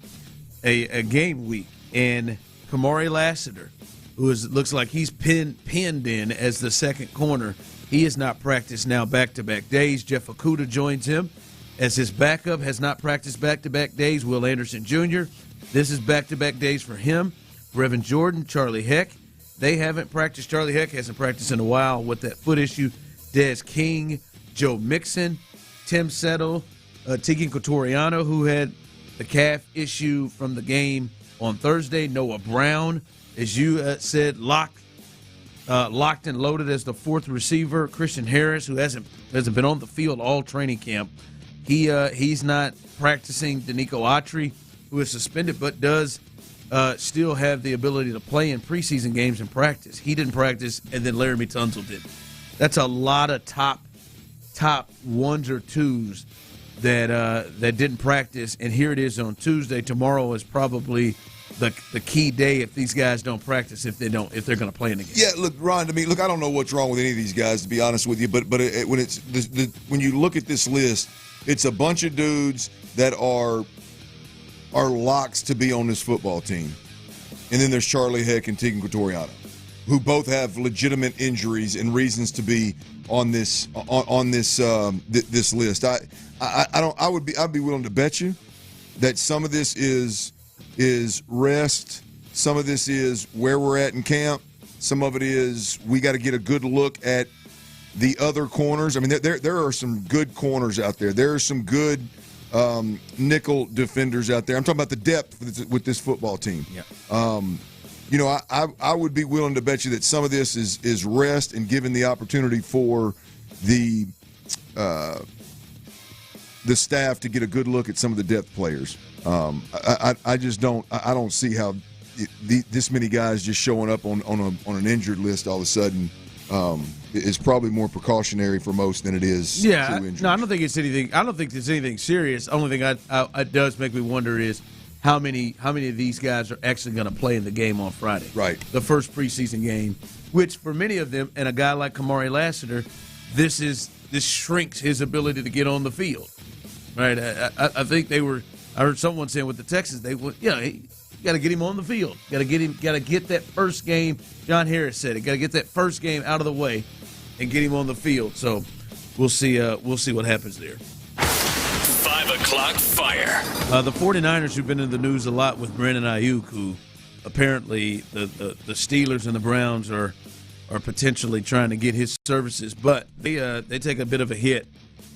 a game week. And Kamari Lassiter, who looks like he's pinned in as the second corner, he has not practiced now back-to-back days. Jeff Okudah joins him as his backup, has not practiced back-to-back days. Will Anderson Jr., this is back-to-back days for him. Brevin Jordan, Charlie Heck, they haven't practiced. Charlie Heck hasn't practiced in a while with that foot issue. Des King, Joe Mixon, Tim Settle, Tegan Cotoriano, who had the calf issue from the game on Thursday. Noah Brown, as you said, locked and loaded as the fourth receiver. Christian Harris, who hasn't been on the field all training camp, he's not practicing. Danico Autry, who is suspended but does still have the ability to play in preseason games and practice. He didn't practice, and then Laramie Tunsil didn't. That's a lot of top ones or twos that didn't practice, and here it is on Tuesday. Tomorrow is probably the key day if these guys don't practice, if they're going to play in the game. Yeah, look, Ron, I don't know what's wrong with any of these guys, to be honest with you, but when you look at this list, it's a bunch of dudes that are locks to be on this football team. And then there's Charlie Heck and Tegan Cotoriano, who both have legitimate injuries and reasons to be on this this list. I'd be willing to bet you that some of this is rest, some of this is where we're at in camp, some of it is we got to get a good look at the other corners. I mean, there are some good corners out there. There are some good nickel defenders out there. I'm talking about the depth with this football team. Yeah. I would be willing to bet you that some of this is rest and given the opportunity for the staff to get a good look at some of the depth players. I just don't see how this many guys just showing up on an injured list all of a sudden is probably more precautionary for most than it is. Yeah, true injury. No, I don't think it's anything. I don't think there's anything serious. The only thing it does make me wonder is how many of these guys are actually going to play in the game on Friday. Right, the first preseason game, which for many of them, and a guy like Kamari Lassiter, this shrinks his ability to get on the field. Right, I think I heard someone saying with the Texans, you got to get him on the field. Got to get that first game. John Harris said it. Got to get that first game out of the way and get him on the field. So we'll see what happens there. 5 o'clock fire. The 49ers, who've been in the news a lot with Brandon Aiyuk, who apparently the Steelers and the Browns are potentially trying to get his services, but they take a bit of a hit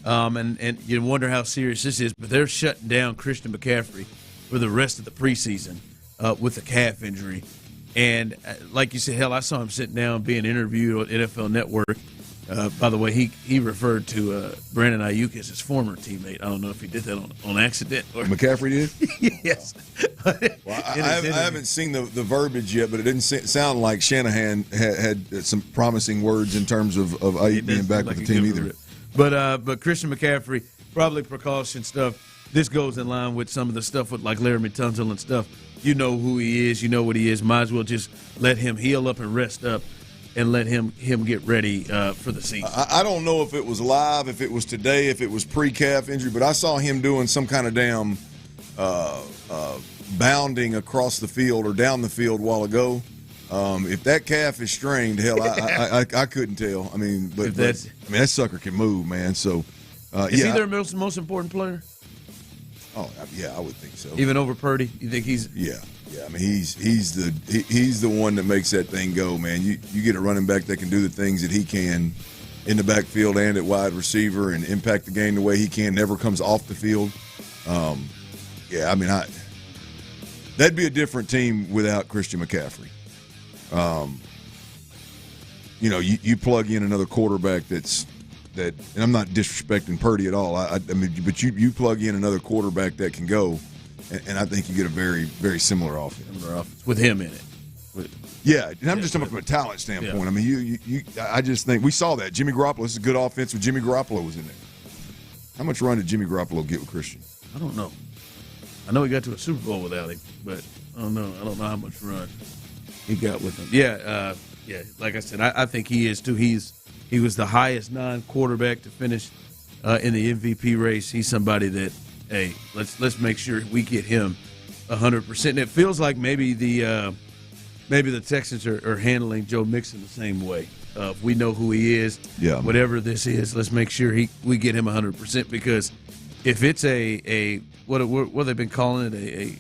And you wonder how serious this is, but they're shutting down Christian McCaffrey for the rest of the preseason with a calf injury. And like you said, hell, I saw him sitting down being interviewed on NFL Network. By the way, he referred to Brandon Aiyuk as his former teammate. I don't know if he did that on accident. Or McCaffrey did? Yes. Well, I haven't seen the verbiage yet, but it didn't sound like Shanahan had some promising words in terms of Aiyuk being back with the team either. But Christian McCaffrey, probably precaution stuff. This goes in line with some of the stuff with like Laramie Tunsil and stuff. You know who he is. You know what he is. Might as well just let him heal up and rest up and let him get ready for the season. I don't know if it was live, if it was today, if it was pre-calf injury, but I saw him doing some kind of damn bounding across the field or down the field a while ago. If that calf is strained, hell, I couldn't tell. I mean, but that sucker can move, man. So, is he their most important player? Oh yeah, I would think so. Even over Purdy, you think he's? Yeah. I mean, he's the one that makes that thing go, man. You get a running back that can do the things that he can in the backfield and at wide receiver and impact the game the way he can. Never comes off the field. I mean, that'd be a different team without Christian McCaffrey. You plug in another quarterback that, and I'm not disrespecting Purdy at all. I mean, but you plug in another quarterback that can go, and I think you get a very, very similar offense with him in it. And I'm just talking from a talent standpoint. Yeah. I mean, I just think we saw that Jimmy Garoppolo. This is a good offense when Jimmy Garoppolo was in there. How much run did Jimmy Garoppolo get with Christian? I don't know. I know he got to a Super Bowl without him, but I don't know. I don't know how much run he got with him. Yeah. Like I said, I think he is too. He was the highest non-quarterback to finish in the MVP race. He's somebody that, hey, let's make sure we get him 100%. And it feels like maybe the Texans are handling Joe Mixon the same way. We know who he is. Yeah. Whatever this is, let's make sure we get him 100%, because if it's a what they've been calling it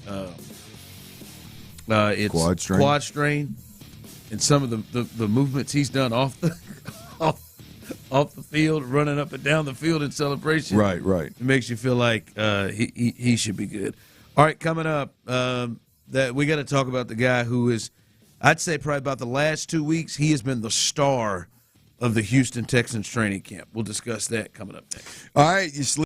it's quad strain, and some of the movements he's done off the field, running up and down the field in celebration. Right. It makes you feel like he should be good. All right, coming up, that we got to talk about the guy who is, I'd say probably about the last 2 weeks, he has been the star of the Houston Texans training camp. We'll discuss that coming up next. All right, you sleep.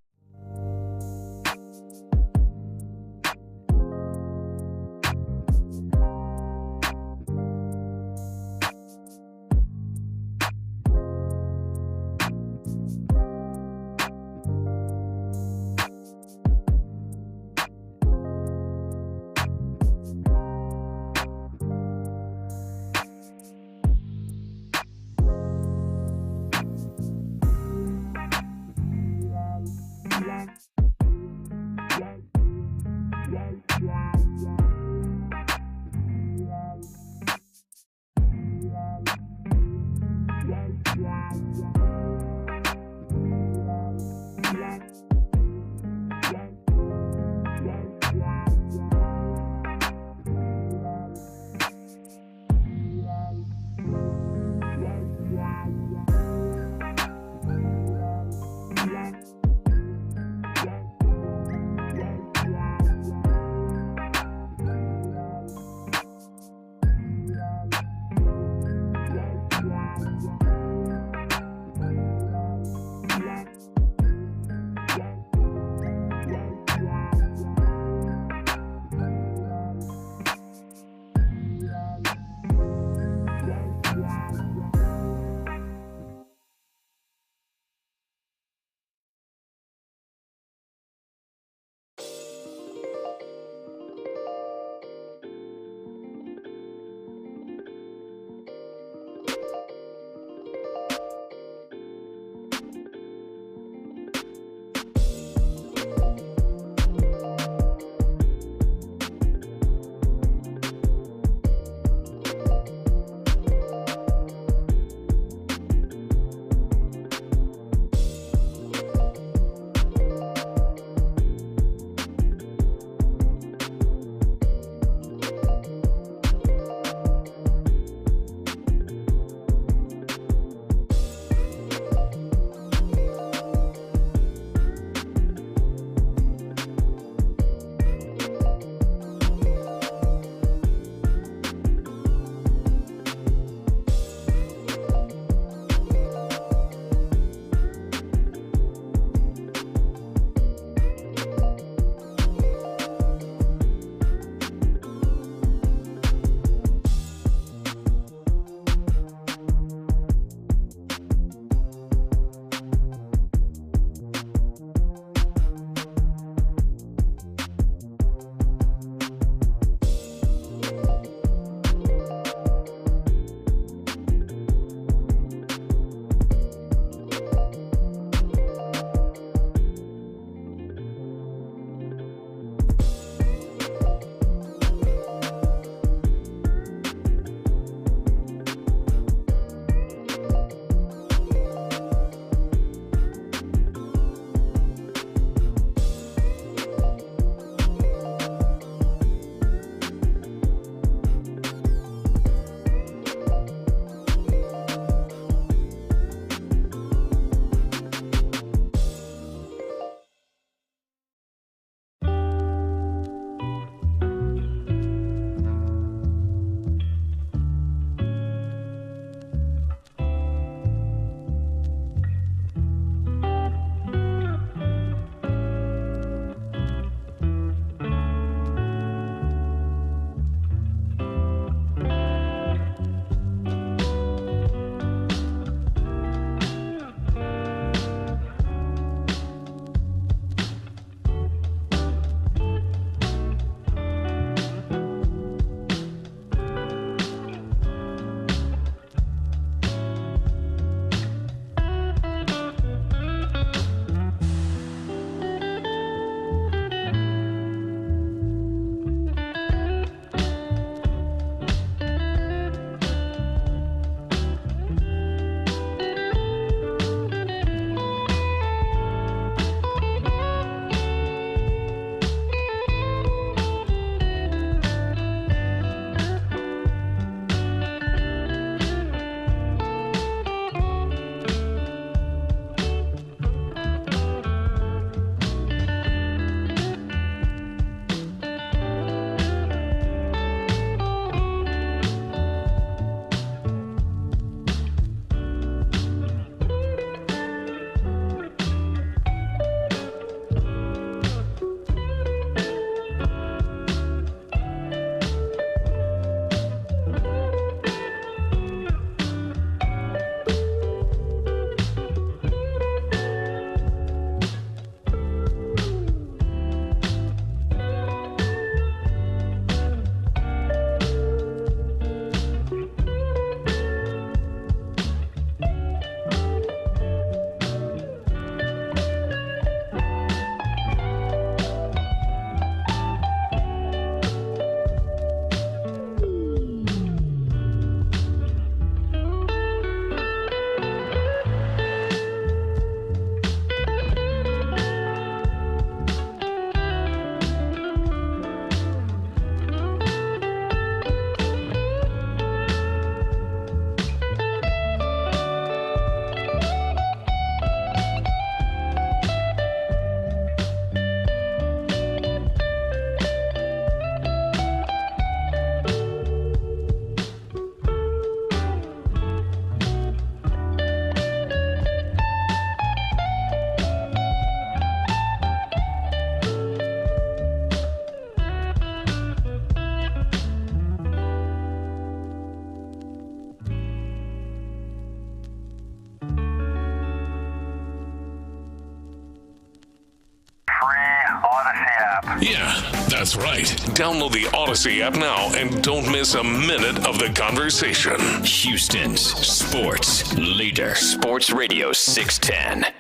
Yeah, that's right. Download the Odyssey app now and don't miss a minute of the conversation. Houston's sports leader. Sports Radio 610.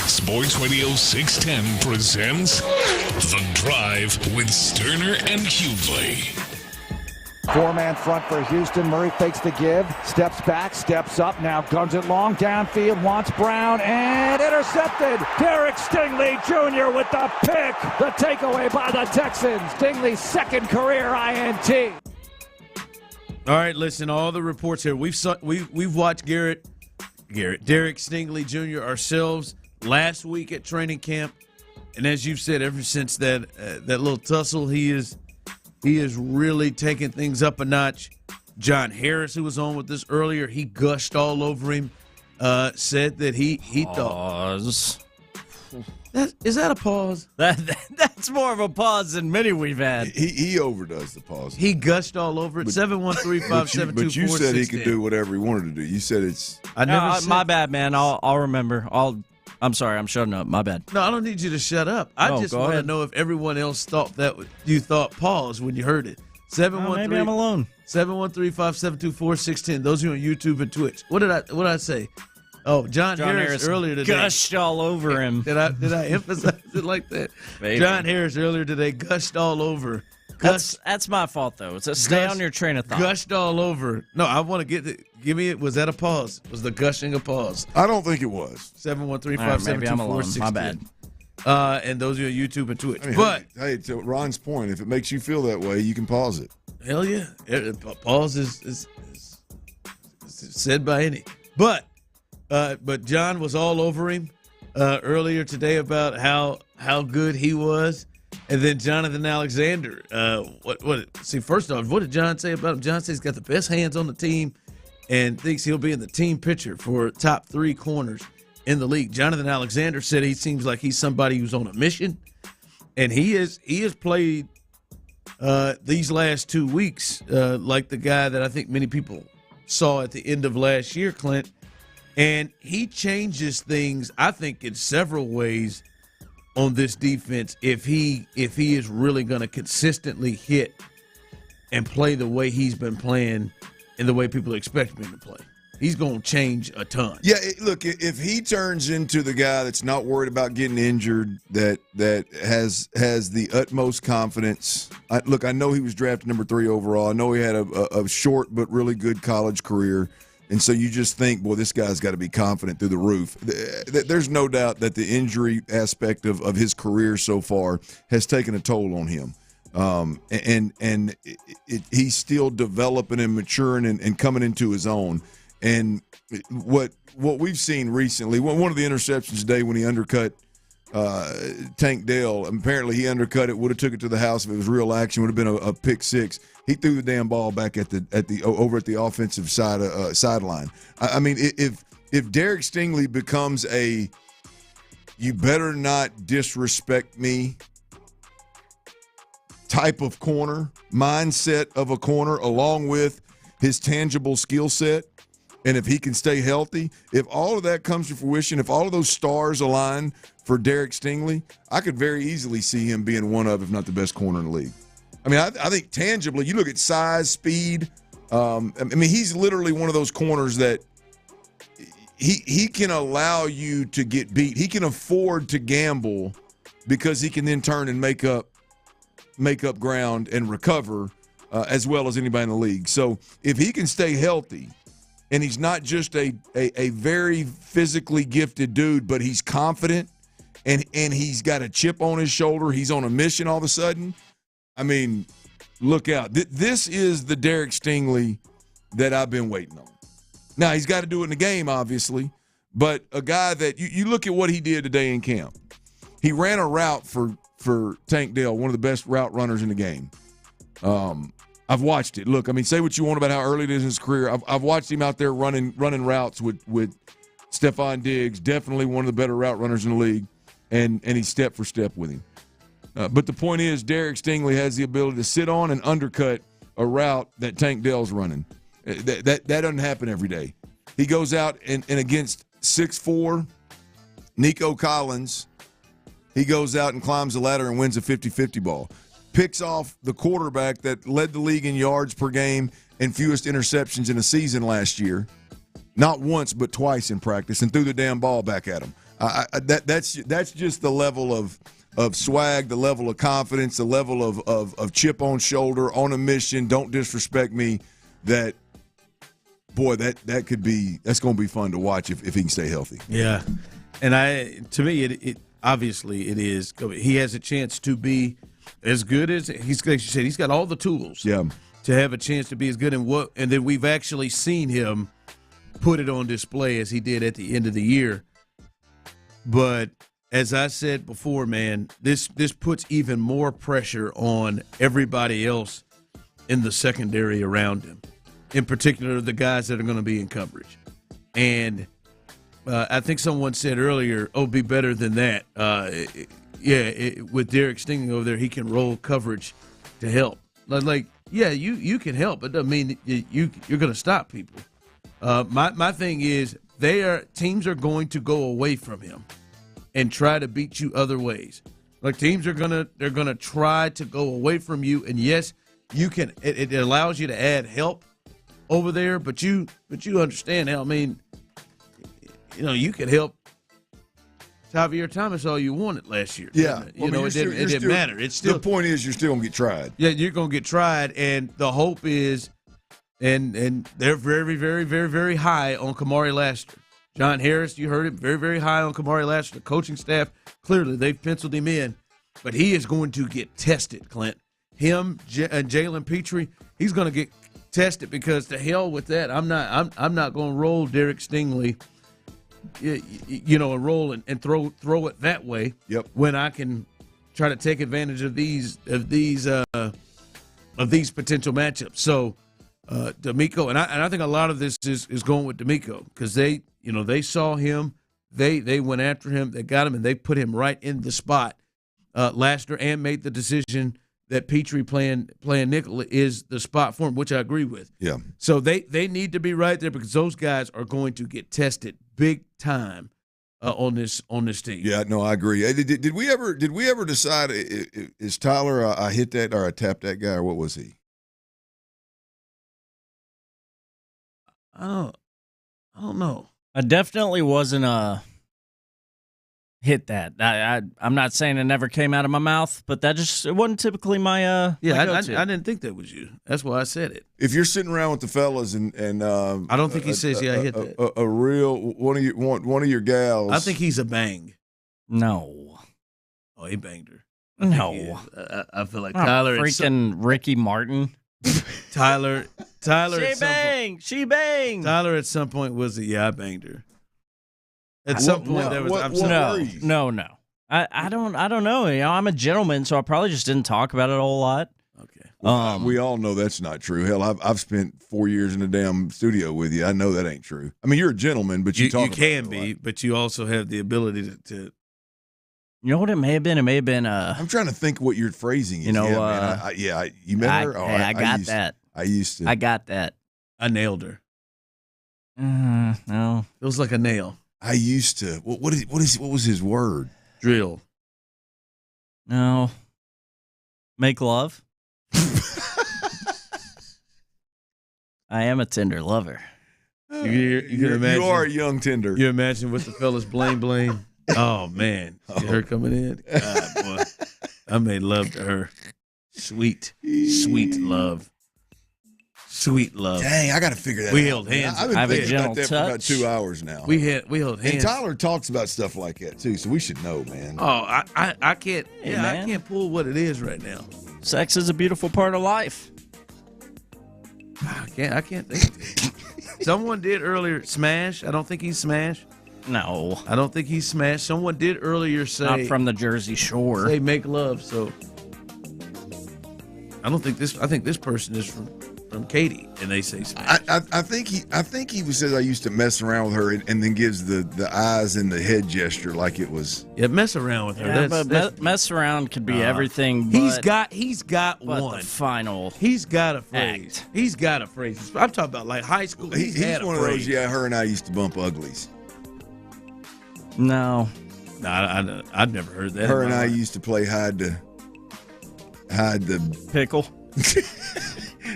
Sports Radio 610 presents The Drive with Stoerner and Hughley. Four-man front for Houston. Murray fakes the give, steps back, steps up, now guns it long downfield, wants Brown, and intercepted. Derek Stingley Jr. with the pick. The takeaway by the Texans. Stingley's second career INT. All right, listen, all the reports here. We've watched Derek Stingley Jr. ourselves last week at training camp, and as you've said, ever since that little tussle, he is really taking things up a notch. John Harris, who was on with us earlier, he gushed all over him. Said that he thought. Is that a pause? That's more of a pause than many we've had. He overdoes the pause. He gushed all over it. 713-572-4610. But you said he could do whatever he wanted to do. You said it's. My bad, man. I'll remember. I'm sorry. I'm shutting up. My bad. No, I don't need you to shut up. I just want to know if everyone else thought that you thought pause when you heard it. 713. Maybe I'm alone. 713-572-4610. Those who are on YouTube and Twitch. What did I say? Oh, John Harris earlier today gushed all over him. Did I emphasize it like that? Maybe. John Harris earlier today gushed all over. That's my fault though. It's stay on your train of thought. Gushed all over. No, I want to give me it. Was that a pause? Was the gushing a pause? I don't think it was. 713-572-4610. Maybe I'm alone. My bad. And those are on YouTube and Twitch. I mean, but hey, to Ron's point, if it makes you feel that way, you can pause it. Hell yeah, pause is said by any. But John was all over him earlier today about how good he was. And then Jonathan Alexander, first off, what did John say about him? John says he's got the best hands on the team and thinks he'll be in the team picture for top 3 corners in the league. Jonathan Alexander said he seems like he's somebody who's on a mission, and he has played these last 2 weeks like the guy that I think many people saw at the end of last year, Clint. And he changes things, I think, in several ways on this defense if he is really going to consistently hit and play the way he's been playing and the way people expect him to play. He's going to change a ton. Yeah, look, if he turns into the guy that's not worried about getting injured, that has the utmost confidence. I know he was drafted number 3 overall. I know he had a short but really good college career. And so you just think, boy, this guy's got to be confident through the roof. There's no doubt that the injury aspect of his career so far has taken a toll on him. He's still developing and maturing and coming into his own. And what we've seen recently, one of the interceptions today when he undercut Tank Dell, apparently he undercut it, would have took it to the house if it was real action, would have been a pick 6. He threw the damn ball back over at the offensive sideline. I mean, if Derek Stingley becomes a "you better not disrespect me" type of corner, mindset of a corner, along with his tangible skill set, and if he can stay healthy, if all of that comes to fruition, if all of those stars align for Derek Stingley, I could very easily see him being one of, if not the best corner in the league. I mean, I think tangibly, you look at size, speed. I mean, he's literally one of those corners that he can allow you to get beat. He can afford to gamble because he can then turn and make up ground and recover as well as anybody in the league. So if he can stay healthy, and he's not just a very physically gifted dude, but he's confident and he's got a chip on his shoulder, he's on a mission all of a sudden. I mean, look out. This is the Derek Stingley that I've been waiting on. Now, he's got to do it in the game, obviously, but a guy that you look at what he did today in camp. He ran a route for Tank Dell, one of the best route runners in the game. I've watched it. Look, I mean, say what you want about how early it is in his career. I've watched him out there running routes with Stephon Diggs, definitely one of the better route runners in the league, and he's step for step with him. But the point is, Derek Stingley has the ability to sit on and undercut a route that Tank Dell's running. That doesn't happen every day. He goes out and against 6'4", Nico Collins, he goes out and climbs the ladder and wins a 50-50 ball. Picks off the quarterback that led the league in yards per game and fewest interceptions in a season last year. Not once, but twice in practice, and threw the damn ball back at him. That's just the level of swag, the level of confidence, the level of chip on shoulder, on a mission, don't disrespect me. That's going to be fun to watch if he can stay healthy. Yeah, and to me, it obviously it is. He has a chance to be as good as like you said. He's got all the tools. Yeah. To have a chance to be as good, and then we've actually seen him put it on display as he did at the end of the year. But as I said before, man, this puts even more pressure on everybody else in the secondary around him, in particular the guys that are going to be in coverage. And I think someone said earlier, be better than that. With Derek Stingley over there, he can roll coverage to help. You can help, but it doesn't mean you're going to stop people. My thing is teams are going to go away from him and try to beat you other ways. Like teams they're gonna try to go away from you, and yes, you can. It allows you to add help over there, but you understand how. I mean, you could help Javier Thomas all you wanted last year. Yeah, it didn't matter. It's still, the point is you're still gonna get tried. Yeah, you're gonna get tried, and the hope is, and they're very, very, very, very high on Kamari Lassiter. John Harris, you heard it, very, very high on Kamari Lassiter. The coaching staff, clearly they've penciled him in, but he is going to get tested, Clint. Him and Jalen Petrie, he's going to get tested because to hell with that. I'm not going to roll Derek Stingley, and roll and throw it that way. Yep. When I can try to take advantage of these potential matchups. So D'Amico, and I think a lot of this is going with D'Amico because they saw him, they went after him, they got him, and they put him right in the spot last year and made the decision that Petrie playing nickel is the spot for him, which I agree with. Yeah. So they need to be right there because those guys are going to get tested big time on this team. Yeah, no, I agree. Did we ever decide is Tyler I hit that or I tapped that guy or what was he? I don't know. I definitely wasn't hit that. I'm not saying it never came out of my mouth, but it wasn't typically my I didn't think that was you. That's why I said it. If you're sitting around with the fellas and I don't think he says I hit that. A real one of your gals. I think he's a bang. No. Oh, he banged her. No. I feel like Tyler freaking Ricky Martin. Tyler. She banged. Tyler at some point was I banged her. At some point, there was. No. I don't know. I'm a gentleman, so I probably just didn't talk about it a whole lot. Okay. Well, we all know that's not true. Hell, I've spent 4 years in the damn studio with you. I know that ain't true. I mean, you're a gentleman, but you can be, but you also have the ability to. You know what it may have been? It may have been. I'm trying to think what your phrasing is. You met her. I got that. I used to. I got that. I nailed her. No, it was like a nail. I used to. What was his word? Drill. No. Make love. I am a tender lover. You can imagine. You are a young tender. You imagine with the fellas blame. Oh man, see her coming in. God, boy, I made love to her. Sweet love. Sweet love. Dang, I got to figure that out. We held hands. I've been thinking about that for about 2 hours now. We held hands. And Tyler talks about stuff like that too, so we should know, man. Oh, I can't. I can't pull what it is right now. Sex is a beautiful part of life. I can't think. Someone did earlier smash. I don't think he's smash. No, I don't think he's smashed. Someone did earlier say not from the Jersey Shore. Say make love. So I don't think this. I think this person is from Katie, and they say smash. I think he says I used to mess around with her, and then gives the eyes and the head gesture like it was. Yeah, mess around with her. Yeah, but mess around could be everything. He's got one. The final. He's got a phrase. Act. He's got a phrase. I'm talking about like high school. He's one of those. Yeah, her and I used to bump uglies. No, No, I'd never heard that. Her and I used to play hide the pickle.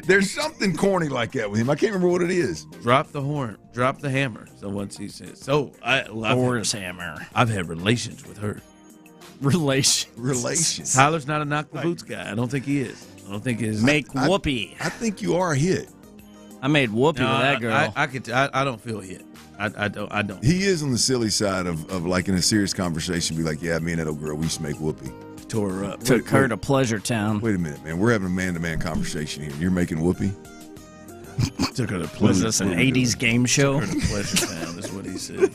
There's something corny like that with him. I can't remember what it is. Drop the horn, drop the hammer. So once he says, Thor's hammer. I've had relations with her. Relations. Tyler's not a knock the boots guy. I don't think he is. I don't think he is. Make whoopee. I think you are a hit. I made whoopee with that girl. I don't feel hit. I don't. He is on the silly side of like in a serious conversation, be like, yeah, me and that old girl, we used to make whoopee. Tore her up. Took her to Pleasure Town. Wait a minute, man. We're having a man-to-man conversation here. You're making whoopee? Took her to Pleasure. Was this an 80s game show? Took her to Pleasure Town is what he said.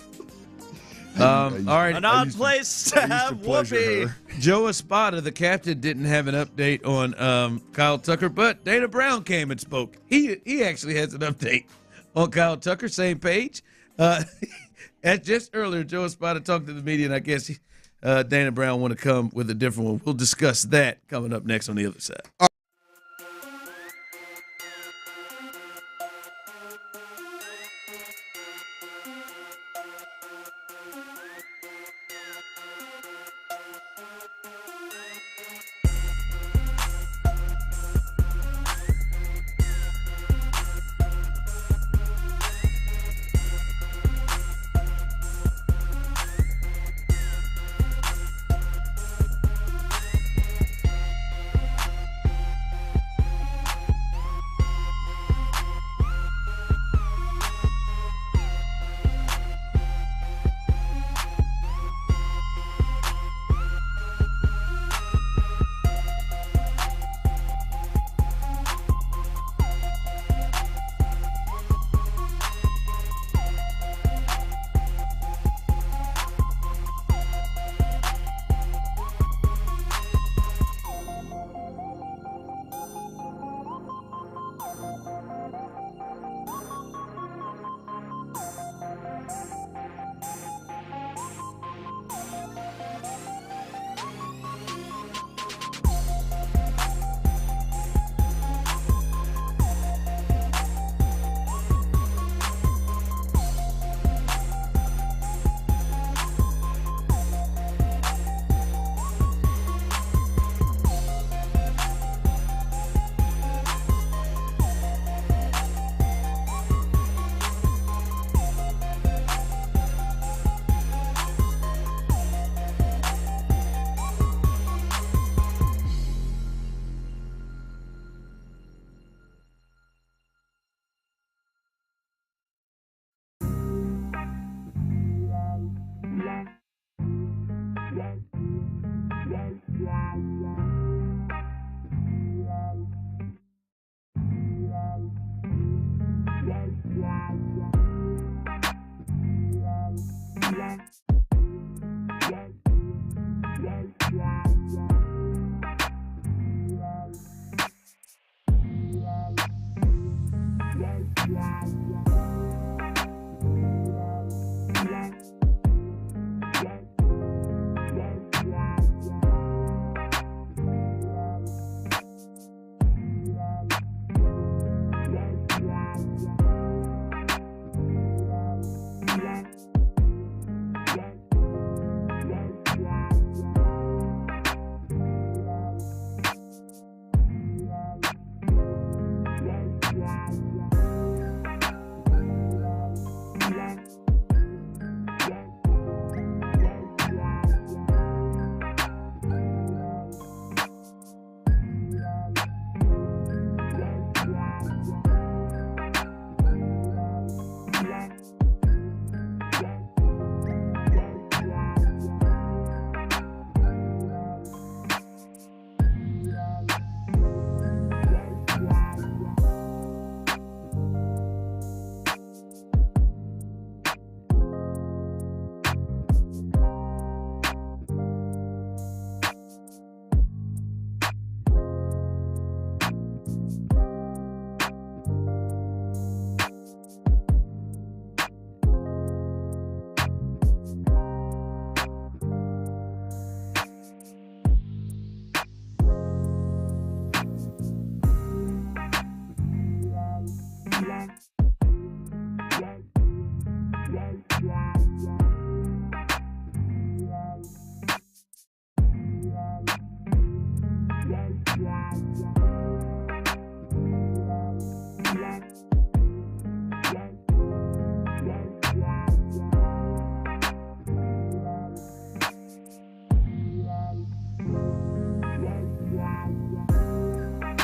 All right. An odd place to have whoopee. Joe Espada, the captain, didn't have an update on Kyle Tucker, but Dana Brown came and spoke. He actually has an update on Kyle Tucker, same page. Just earlier, Joe Espada talked to the media, and I guess Dana Brown want to come with a different one. We'll discuss that coming up next on the other side.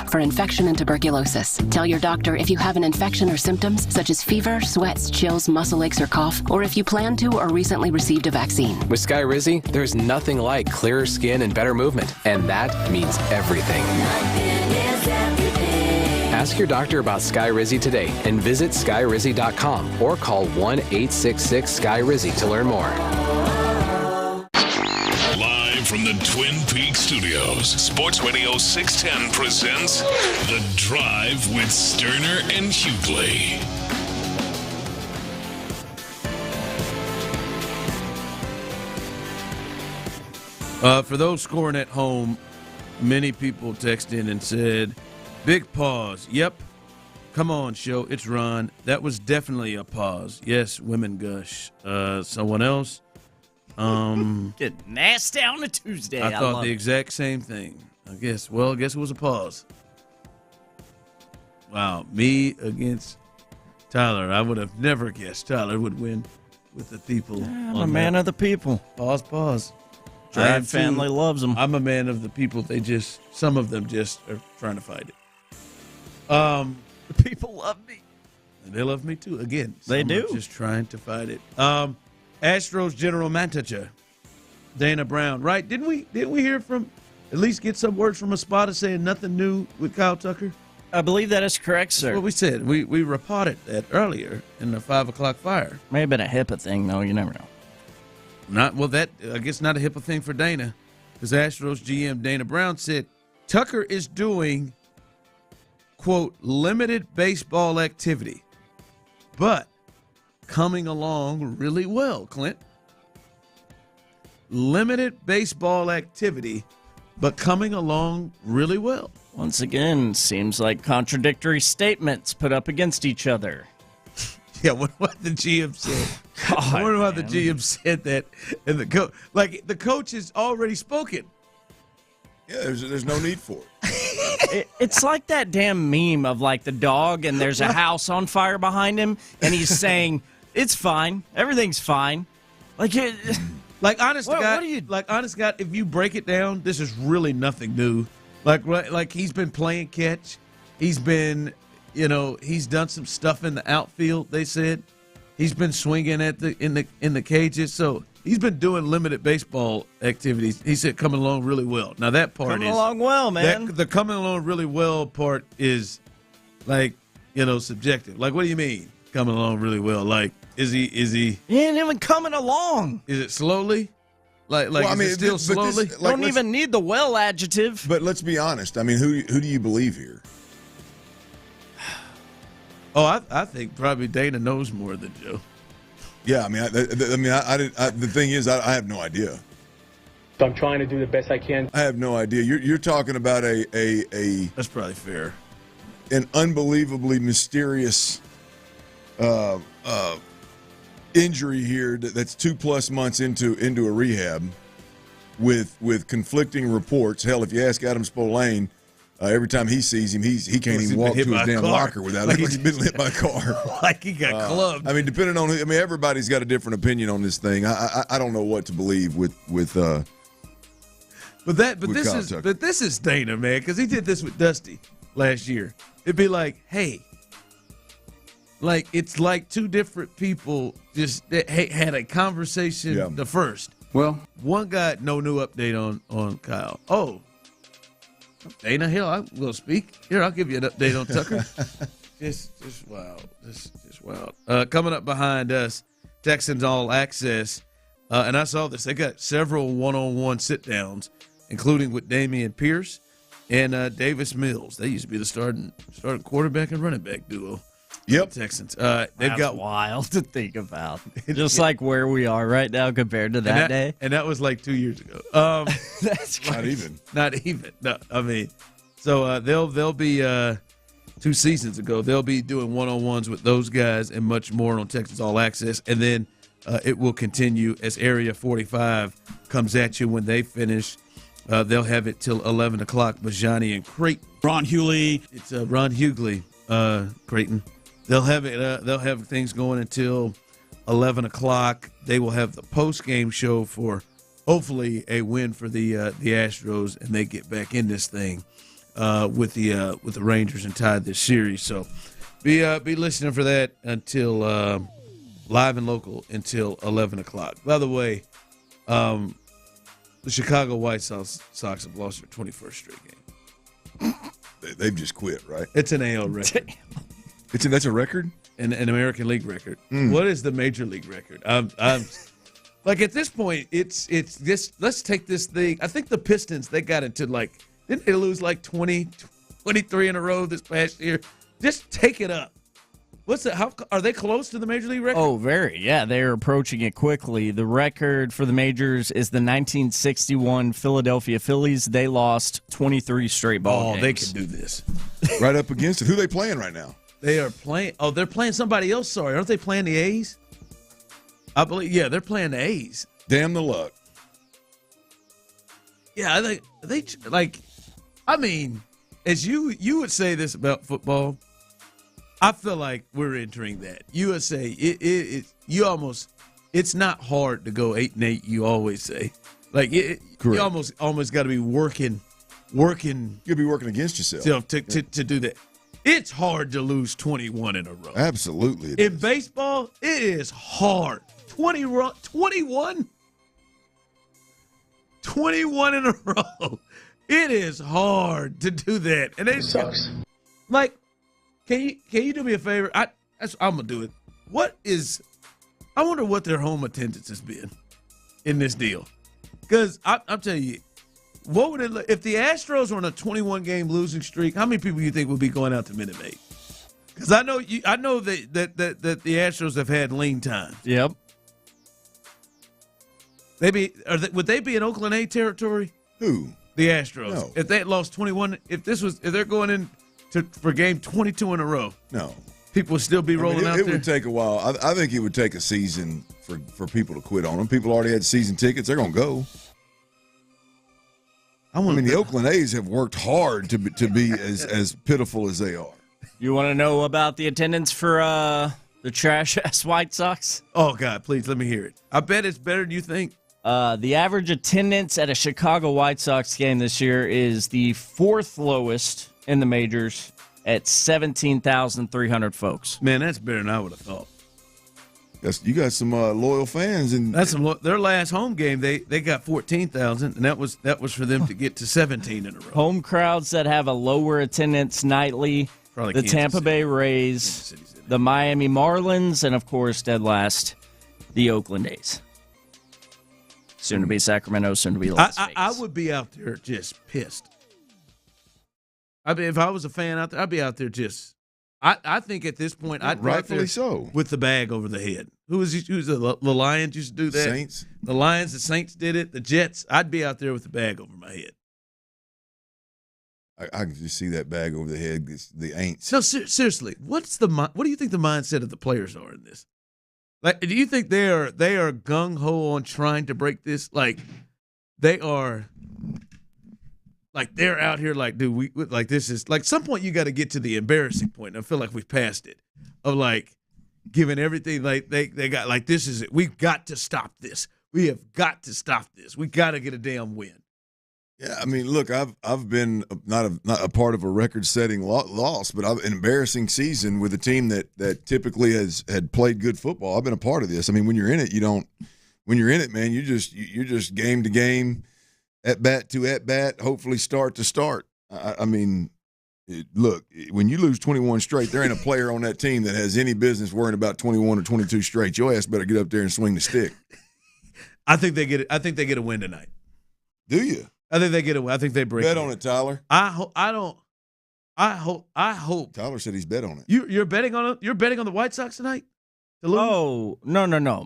for infection and tuberculosis. Tell your doctor if you have an infection or symptoms such as fever, sweats, chills, muscle aches, or cough, or if you plan to or recently received a vaccine. With Skyrizi, there's nothing like clearer skin and better movement, and that means everything. Ask your doctor about Skyrizi today and visit skyrizi.com or call 1-866-SKYRIZI to learn more. Live from the Twin Peaks studios, Sports Radio 610 presents The Drive with Stoerner and Hughley. For those scoring at home, many people texted in and said, big pause. Yep. Come on, show. It's Ron. That was definitely a pause. Yes, women gush. Someone else? Get nasty on a Tuesday. I thought the exact same thing. I guess it was a pause. Wow. Me against Tyler. I would have never guessed Tyler would win with the people. I'm a man of the people. Pause. Drive family loves them. I'm a man of the people. Some of them just are trying to fight it. The people love me. And they love me too. Again, they do. Just trying to fight it. Astros general manager Dana Brown. Right? Didn't we hear from, at least get some words from a spotter saying nothing new with Kyle Tucker? I believe that is correct, sir. That's what we said. We reported that earlier in the 5 o'clock fire. May have been a HIPAA thing, though. You never know. That I guess not a HIPAA thing for Dana, because Astros GM Dana Brown said Tucker is doing, quote, limited baseball activity, but coming along really well, Clint. Limited baseball activity, but coming along really well. Once again, seems like contradictory statements put up against each other. Yeah, what the GM said. I wonder why the GM said that, and the coach has already spoken. Yeah, there's no need for it. It's like that damn meme of like the dog, and there's a house on fire behind him, and he's saying it's fine, everything's fine. Like honest to God, if you break it down, this is really nothing new. Like he's been playing catch, he's been. He's done some stuff in the outfield. They said he's been swinging at in the cages, so he's been doing limited baseball activities. He said coming along really well. Now that part coming along well, man. The coming along really well part is subjective. Like, what do you mean coming along really well? Like, is he? He ain't even coming along. Is it slowly? Like, well, is it still slowly? Don't even need the well adjective. But let's be honest. I mean, who do you believe here? Oh, I think probably Dana knows more than Joe. Yeah, I mean, the thing is, I have no idea. So I'm trying to do the best I can. I have no idea. You're talking about a that's probably fair, an unbelievably mysterious injury here that's 2+ months into a rehab with conflicting reports. Hell, if you ask Adam Spolane. Every time he sees him, he can't even walk to his damn locker without he's been hit by a car. Like he got clubbed. I mean, depending on everybody's got a different opinion on this thing. I don't know what to believe with this is Dana, man, because he did this with Dusty last year. It'd be like, hey, like it's like two different people just had a conversation. Yeah. The first, well, one got no new update on Kyle. Oh. Dana Hill, I will speak. Here, I'll give you an update on Tucker. just wild. Just wild. Coming up behind us, Texans All Access. And I saw this. They got several one-on-one sit-downs, including with Damian Pierce and Davis Mills. They used to be the starting quarterback and running back duo. Yep. Texans. They've got wild to think about. Just like where we are right now compared to that day. And that was like 2 years ago. That's crazy. Not even. No, I mean, so they'll be 2 seasons ago. They'll be doing one-on-ones with those guys and much more on Texas All Access. And then it will continue as Area 45 comes at you when they finish. They'll have it till 11 o'clock. Bijani and Creighton. Ron Hughley. It's Ron Hughley, Creighton. They'll have it. They'll have things going until 11 o'clock. They will have the post-game show for hopefully a win for the Astros, and they get back in this thing with the Rangers and tied this series. So be listening for that until live and local until 11 o'clock. By the way, the Chicago White Sox have lost their 21st straight game. They've just quit, right? It's an AL record. That's a record? An American League record. What is the Major League record? I'm like at this point, it's this. Let's take this thing. I think the Pistons, they got into didn't they lose 23 in a row this past year? Just take it up. How are they close to the Major League record? Oh, very. Yeah, they're approaching it quickly. The record for the majors is the 1961 Philadelphia Phillies. They lost 23 straight ball games. They can do this. Right up against it. Who are they playing right now? They are playing. Oh, they're playing somebody else. Sorry, aren't they playing the A's? I believe. Yeah, they're playing the A's. Damn the luck. Yeah, I mean, as you would say this about football. I feel like we're entering that. USA, it's not hard to go 8-8. You always say, you almost got to be working. You'll be working against yourself to do that. It's hard to lose 21 in a row. Absolutely, in baseball, it is hard. 21 in a row. It is hard to do that, and it sucks. Can you do me a favor? I'm gonna do it. I wonder what their home attendance has been in this deal. Because I'm telling you, what would it look if the Astros were on a 21-game losing streak? How many people do you think would be going out to Minute Maid? Because I know that the Astros have had lean time. Yep. Would they be in Oakland A territory? Who? The Astros. No. If they had lost 21, if they're going in for game 22 in a row. No. People would still be rolling out there? It would take a while. I think it would take a season for people to quit on them. People already had season tickets. They're going to go. The Oakland A's have worked hard to be as pitiful as they are. You want to know about the attendance for the trash-ass White Sox? Oh, God, please, let me hear it. I bet it's better than you think. The average attendance at a Chicago White Sox game this year is the fourth lowest in the majors at 17,300 folks. Man, that's better than I would have thought. You got some loyal fans, and that's their last home game. They got 14,000, and that was for them to get to 17 in a row. Home crowds that have a lower attendance nightly: probably the Kansas Tampa City. Bay Rays, the Miami Marlins, and of course, dead last, the Oakland A's. Soon to be Sacramento, soon to be Las Vegas. I would be out there just pissed. If I was a fan out there, I'd be out there just. I think at this point, I'd rightfully so with the bag over the head. Who's the Lions used to do that? Saints. The Lions, the Saints did it. The Jets. I'd be out there with the bag over my head. I can just see that bag over the head. The Aints. No, seriously, what do you think the mindset of the players are in this? Do you think they are gung ho on trying to break this? They are. They're out here dude, this is some point you got to get to the embarrassing point. And I feel like we've passed it of giving everything they got this is it. We've got to stop this. We have got to stop this. We got to get a damn win. Yeah, look, I've been not a part of a record-setting loss, but an embarrassing season with a team that typically had played good football. I've been a part of this. When you're in it, you don't. When you're in it, man, you're just game to game. At bat to at bat, hopefully start to start. Look, when you lose 21 straight, there ain't a player on that team that has any business worrying about 21 or 22 straight. Your ass better get up there and swing the stick. I think they get it. I think they get a win tonight. Do you? I think they get a win. I think they break. Bet on it, Tyler. I hope. Tyler said he's bet on it. You're betting on it. You're betting on the White Sox tonight. Oh, no.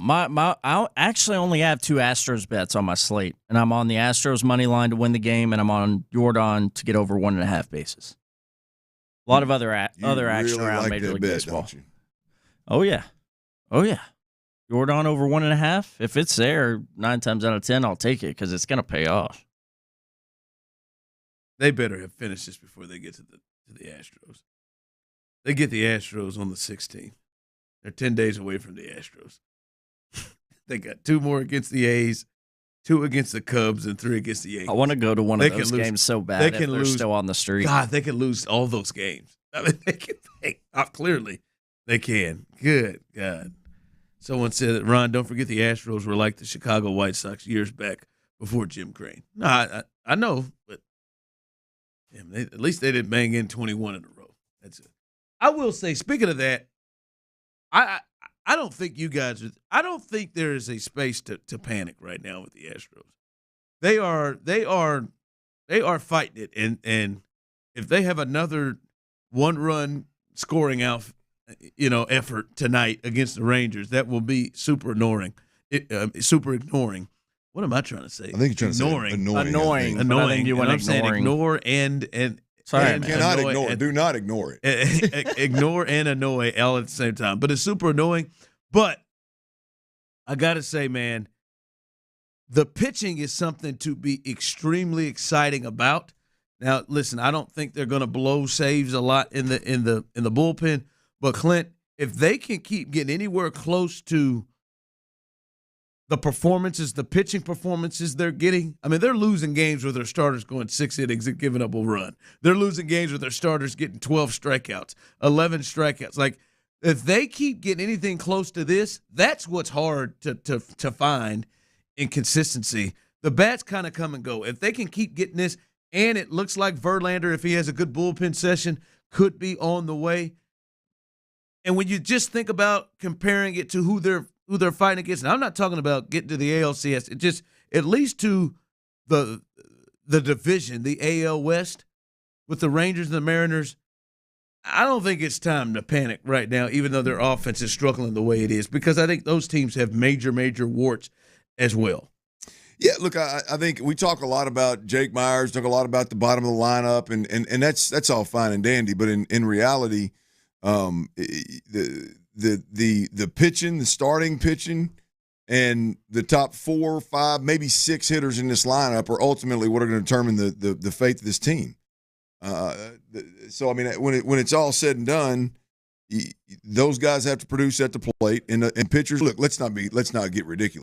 I actually only have 2 Astros bets on my slate, and I'm on the Astros money line to win the game, and I'm on Jordan to get over 1.5 bases. A lot of other action around Major League Baseball. Don't you? Oh yeah. Jordan over 1.5. If it's there, 9 times out of 10, I'll take it because it's gonna pay off. They better have finished this before they get to the Astros. They get the Astros on the 16th. They're 10 days away from the Astros. They got 2 more against the A's, 2 against the Cubs, and 3 against the Yankees. I want to go to one of those games so bad. They if can they're lose. Still on the street. God, they can lose all those games. I mean, clearly they can. Good God. Someone said that, Ron, don't forget the Astros were like the Chicago White Sox years back before Jim Crane. No, I know, but damn, at least they didn't bang in 21 in a row. That's it. I will say, speaking of that, I don't think you guys are – I don't think there is a space to panic right now with the Astros. They are fighting it, and if they have another one-run scoring effort tonight against the Rangers, that will be super ignoring. What am I trying to say? I think you're trying to say annoying. I think you want I'm saying ignore and sorry, you cannot ignore it. Do not ignore it. Ignore and annoy all at the same time. But it's super annoying. But I got to say, man, the pitching is something to be extremely exciting about. Now, listen, I don't think they're going to blow saves a lot in the bullpen. But Clint, if they can keep getting anywhere close to the performances, the pitching performances they're getting, I mean, they're losing games where their starters going 6 innings and giving up a run. They're losing games where their starters getting 12 strikeouts, 11 strikeouts. Like, if they keep getting anything close to this, that's what's hard to find in consistency. The bats kind of come and go. If they can keep getting this, and it looks like Verlander, if he has a good bullpen session, could be on the way. And when you just think about comparing it to who they're fighting against, and I'm not talking about getting to the ALCS, it just at least to the division, the AL West, with the Rangers and the Mariners, I don't think it's time to panic right now, even though their offense is struggling the way it is, because I think those teams have major warts as well. Yeah, look, I think we talk a lot about Jake Myers, talk a lot about the bottom of the lineup, and that's all fine and dandy, but in reality, the pitching, the starting pitching, and the top 4, 5, maybe 6 hitters in this lineup are ultimately what are going to determine the fate of this team. So I mean, when it's all said and done, those guys have to produce at the plate, and pitchers. Look, let's not get ridiculous.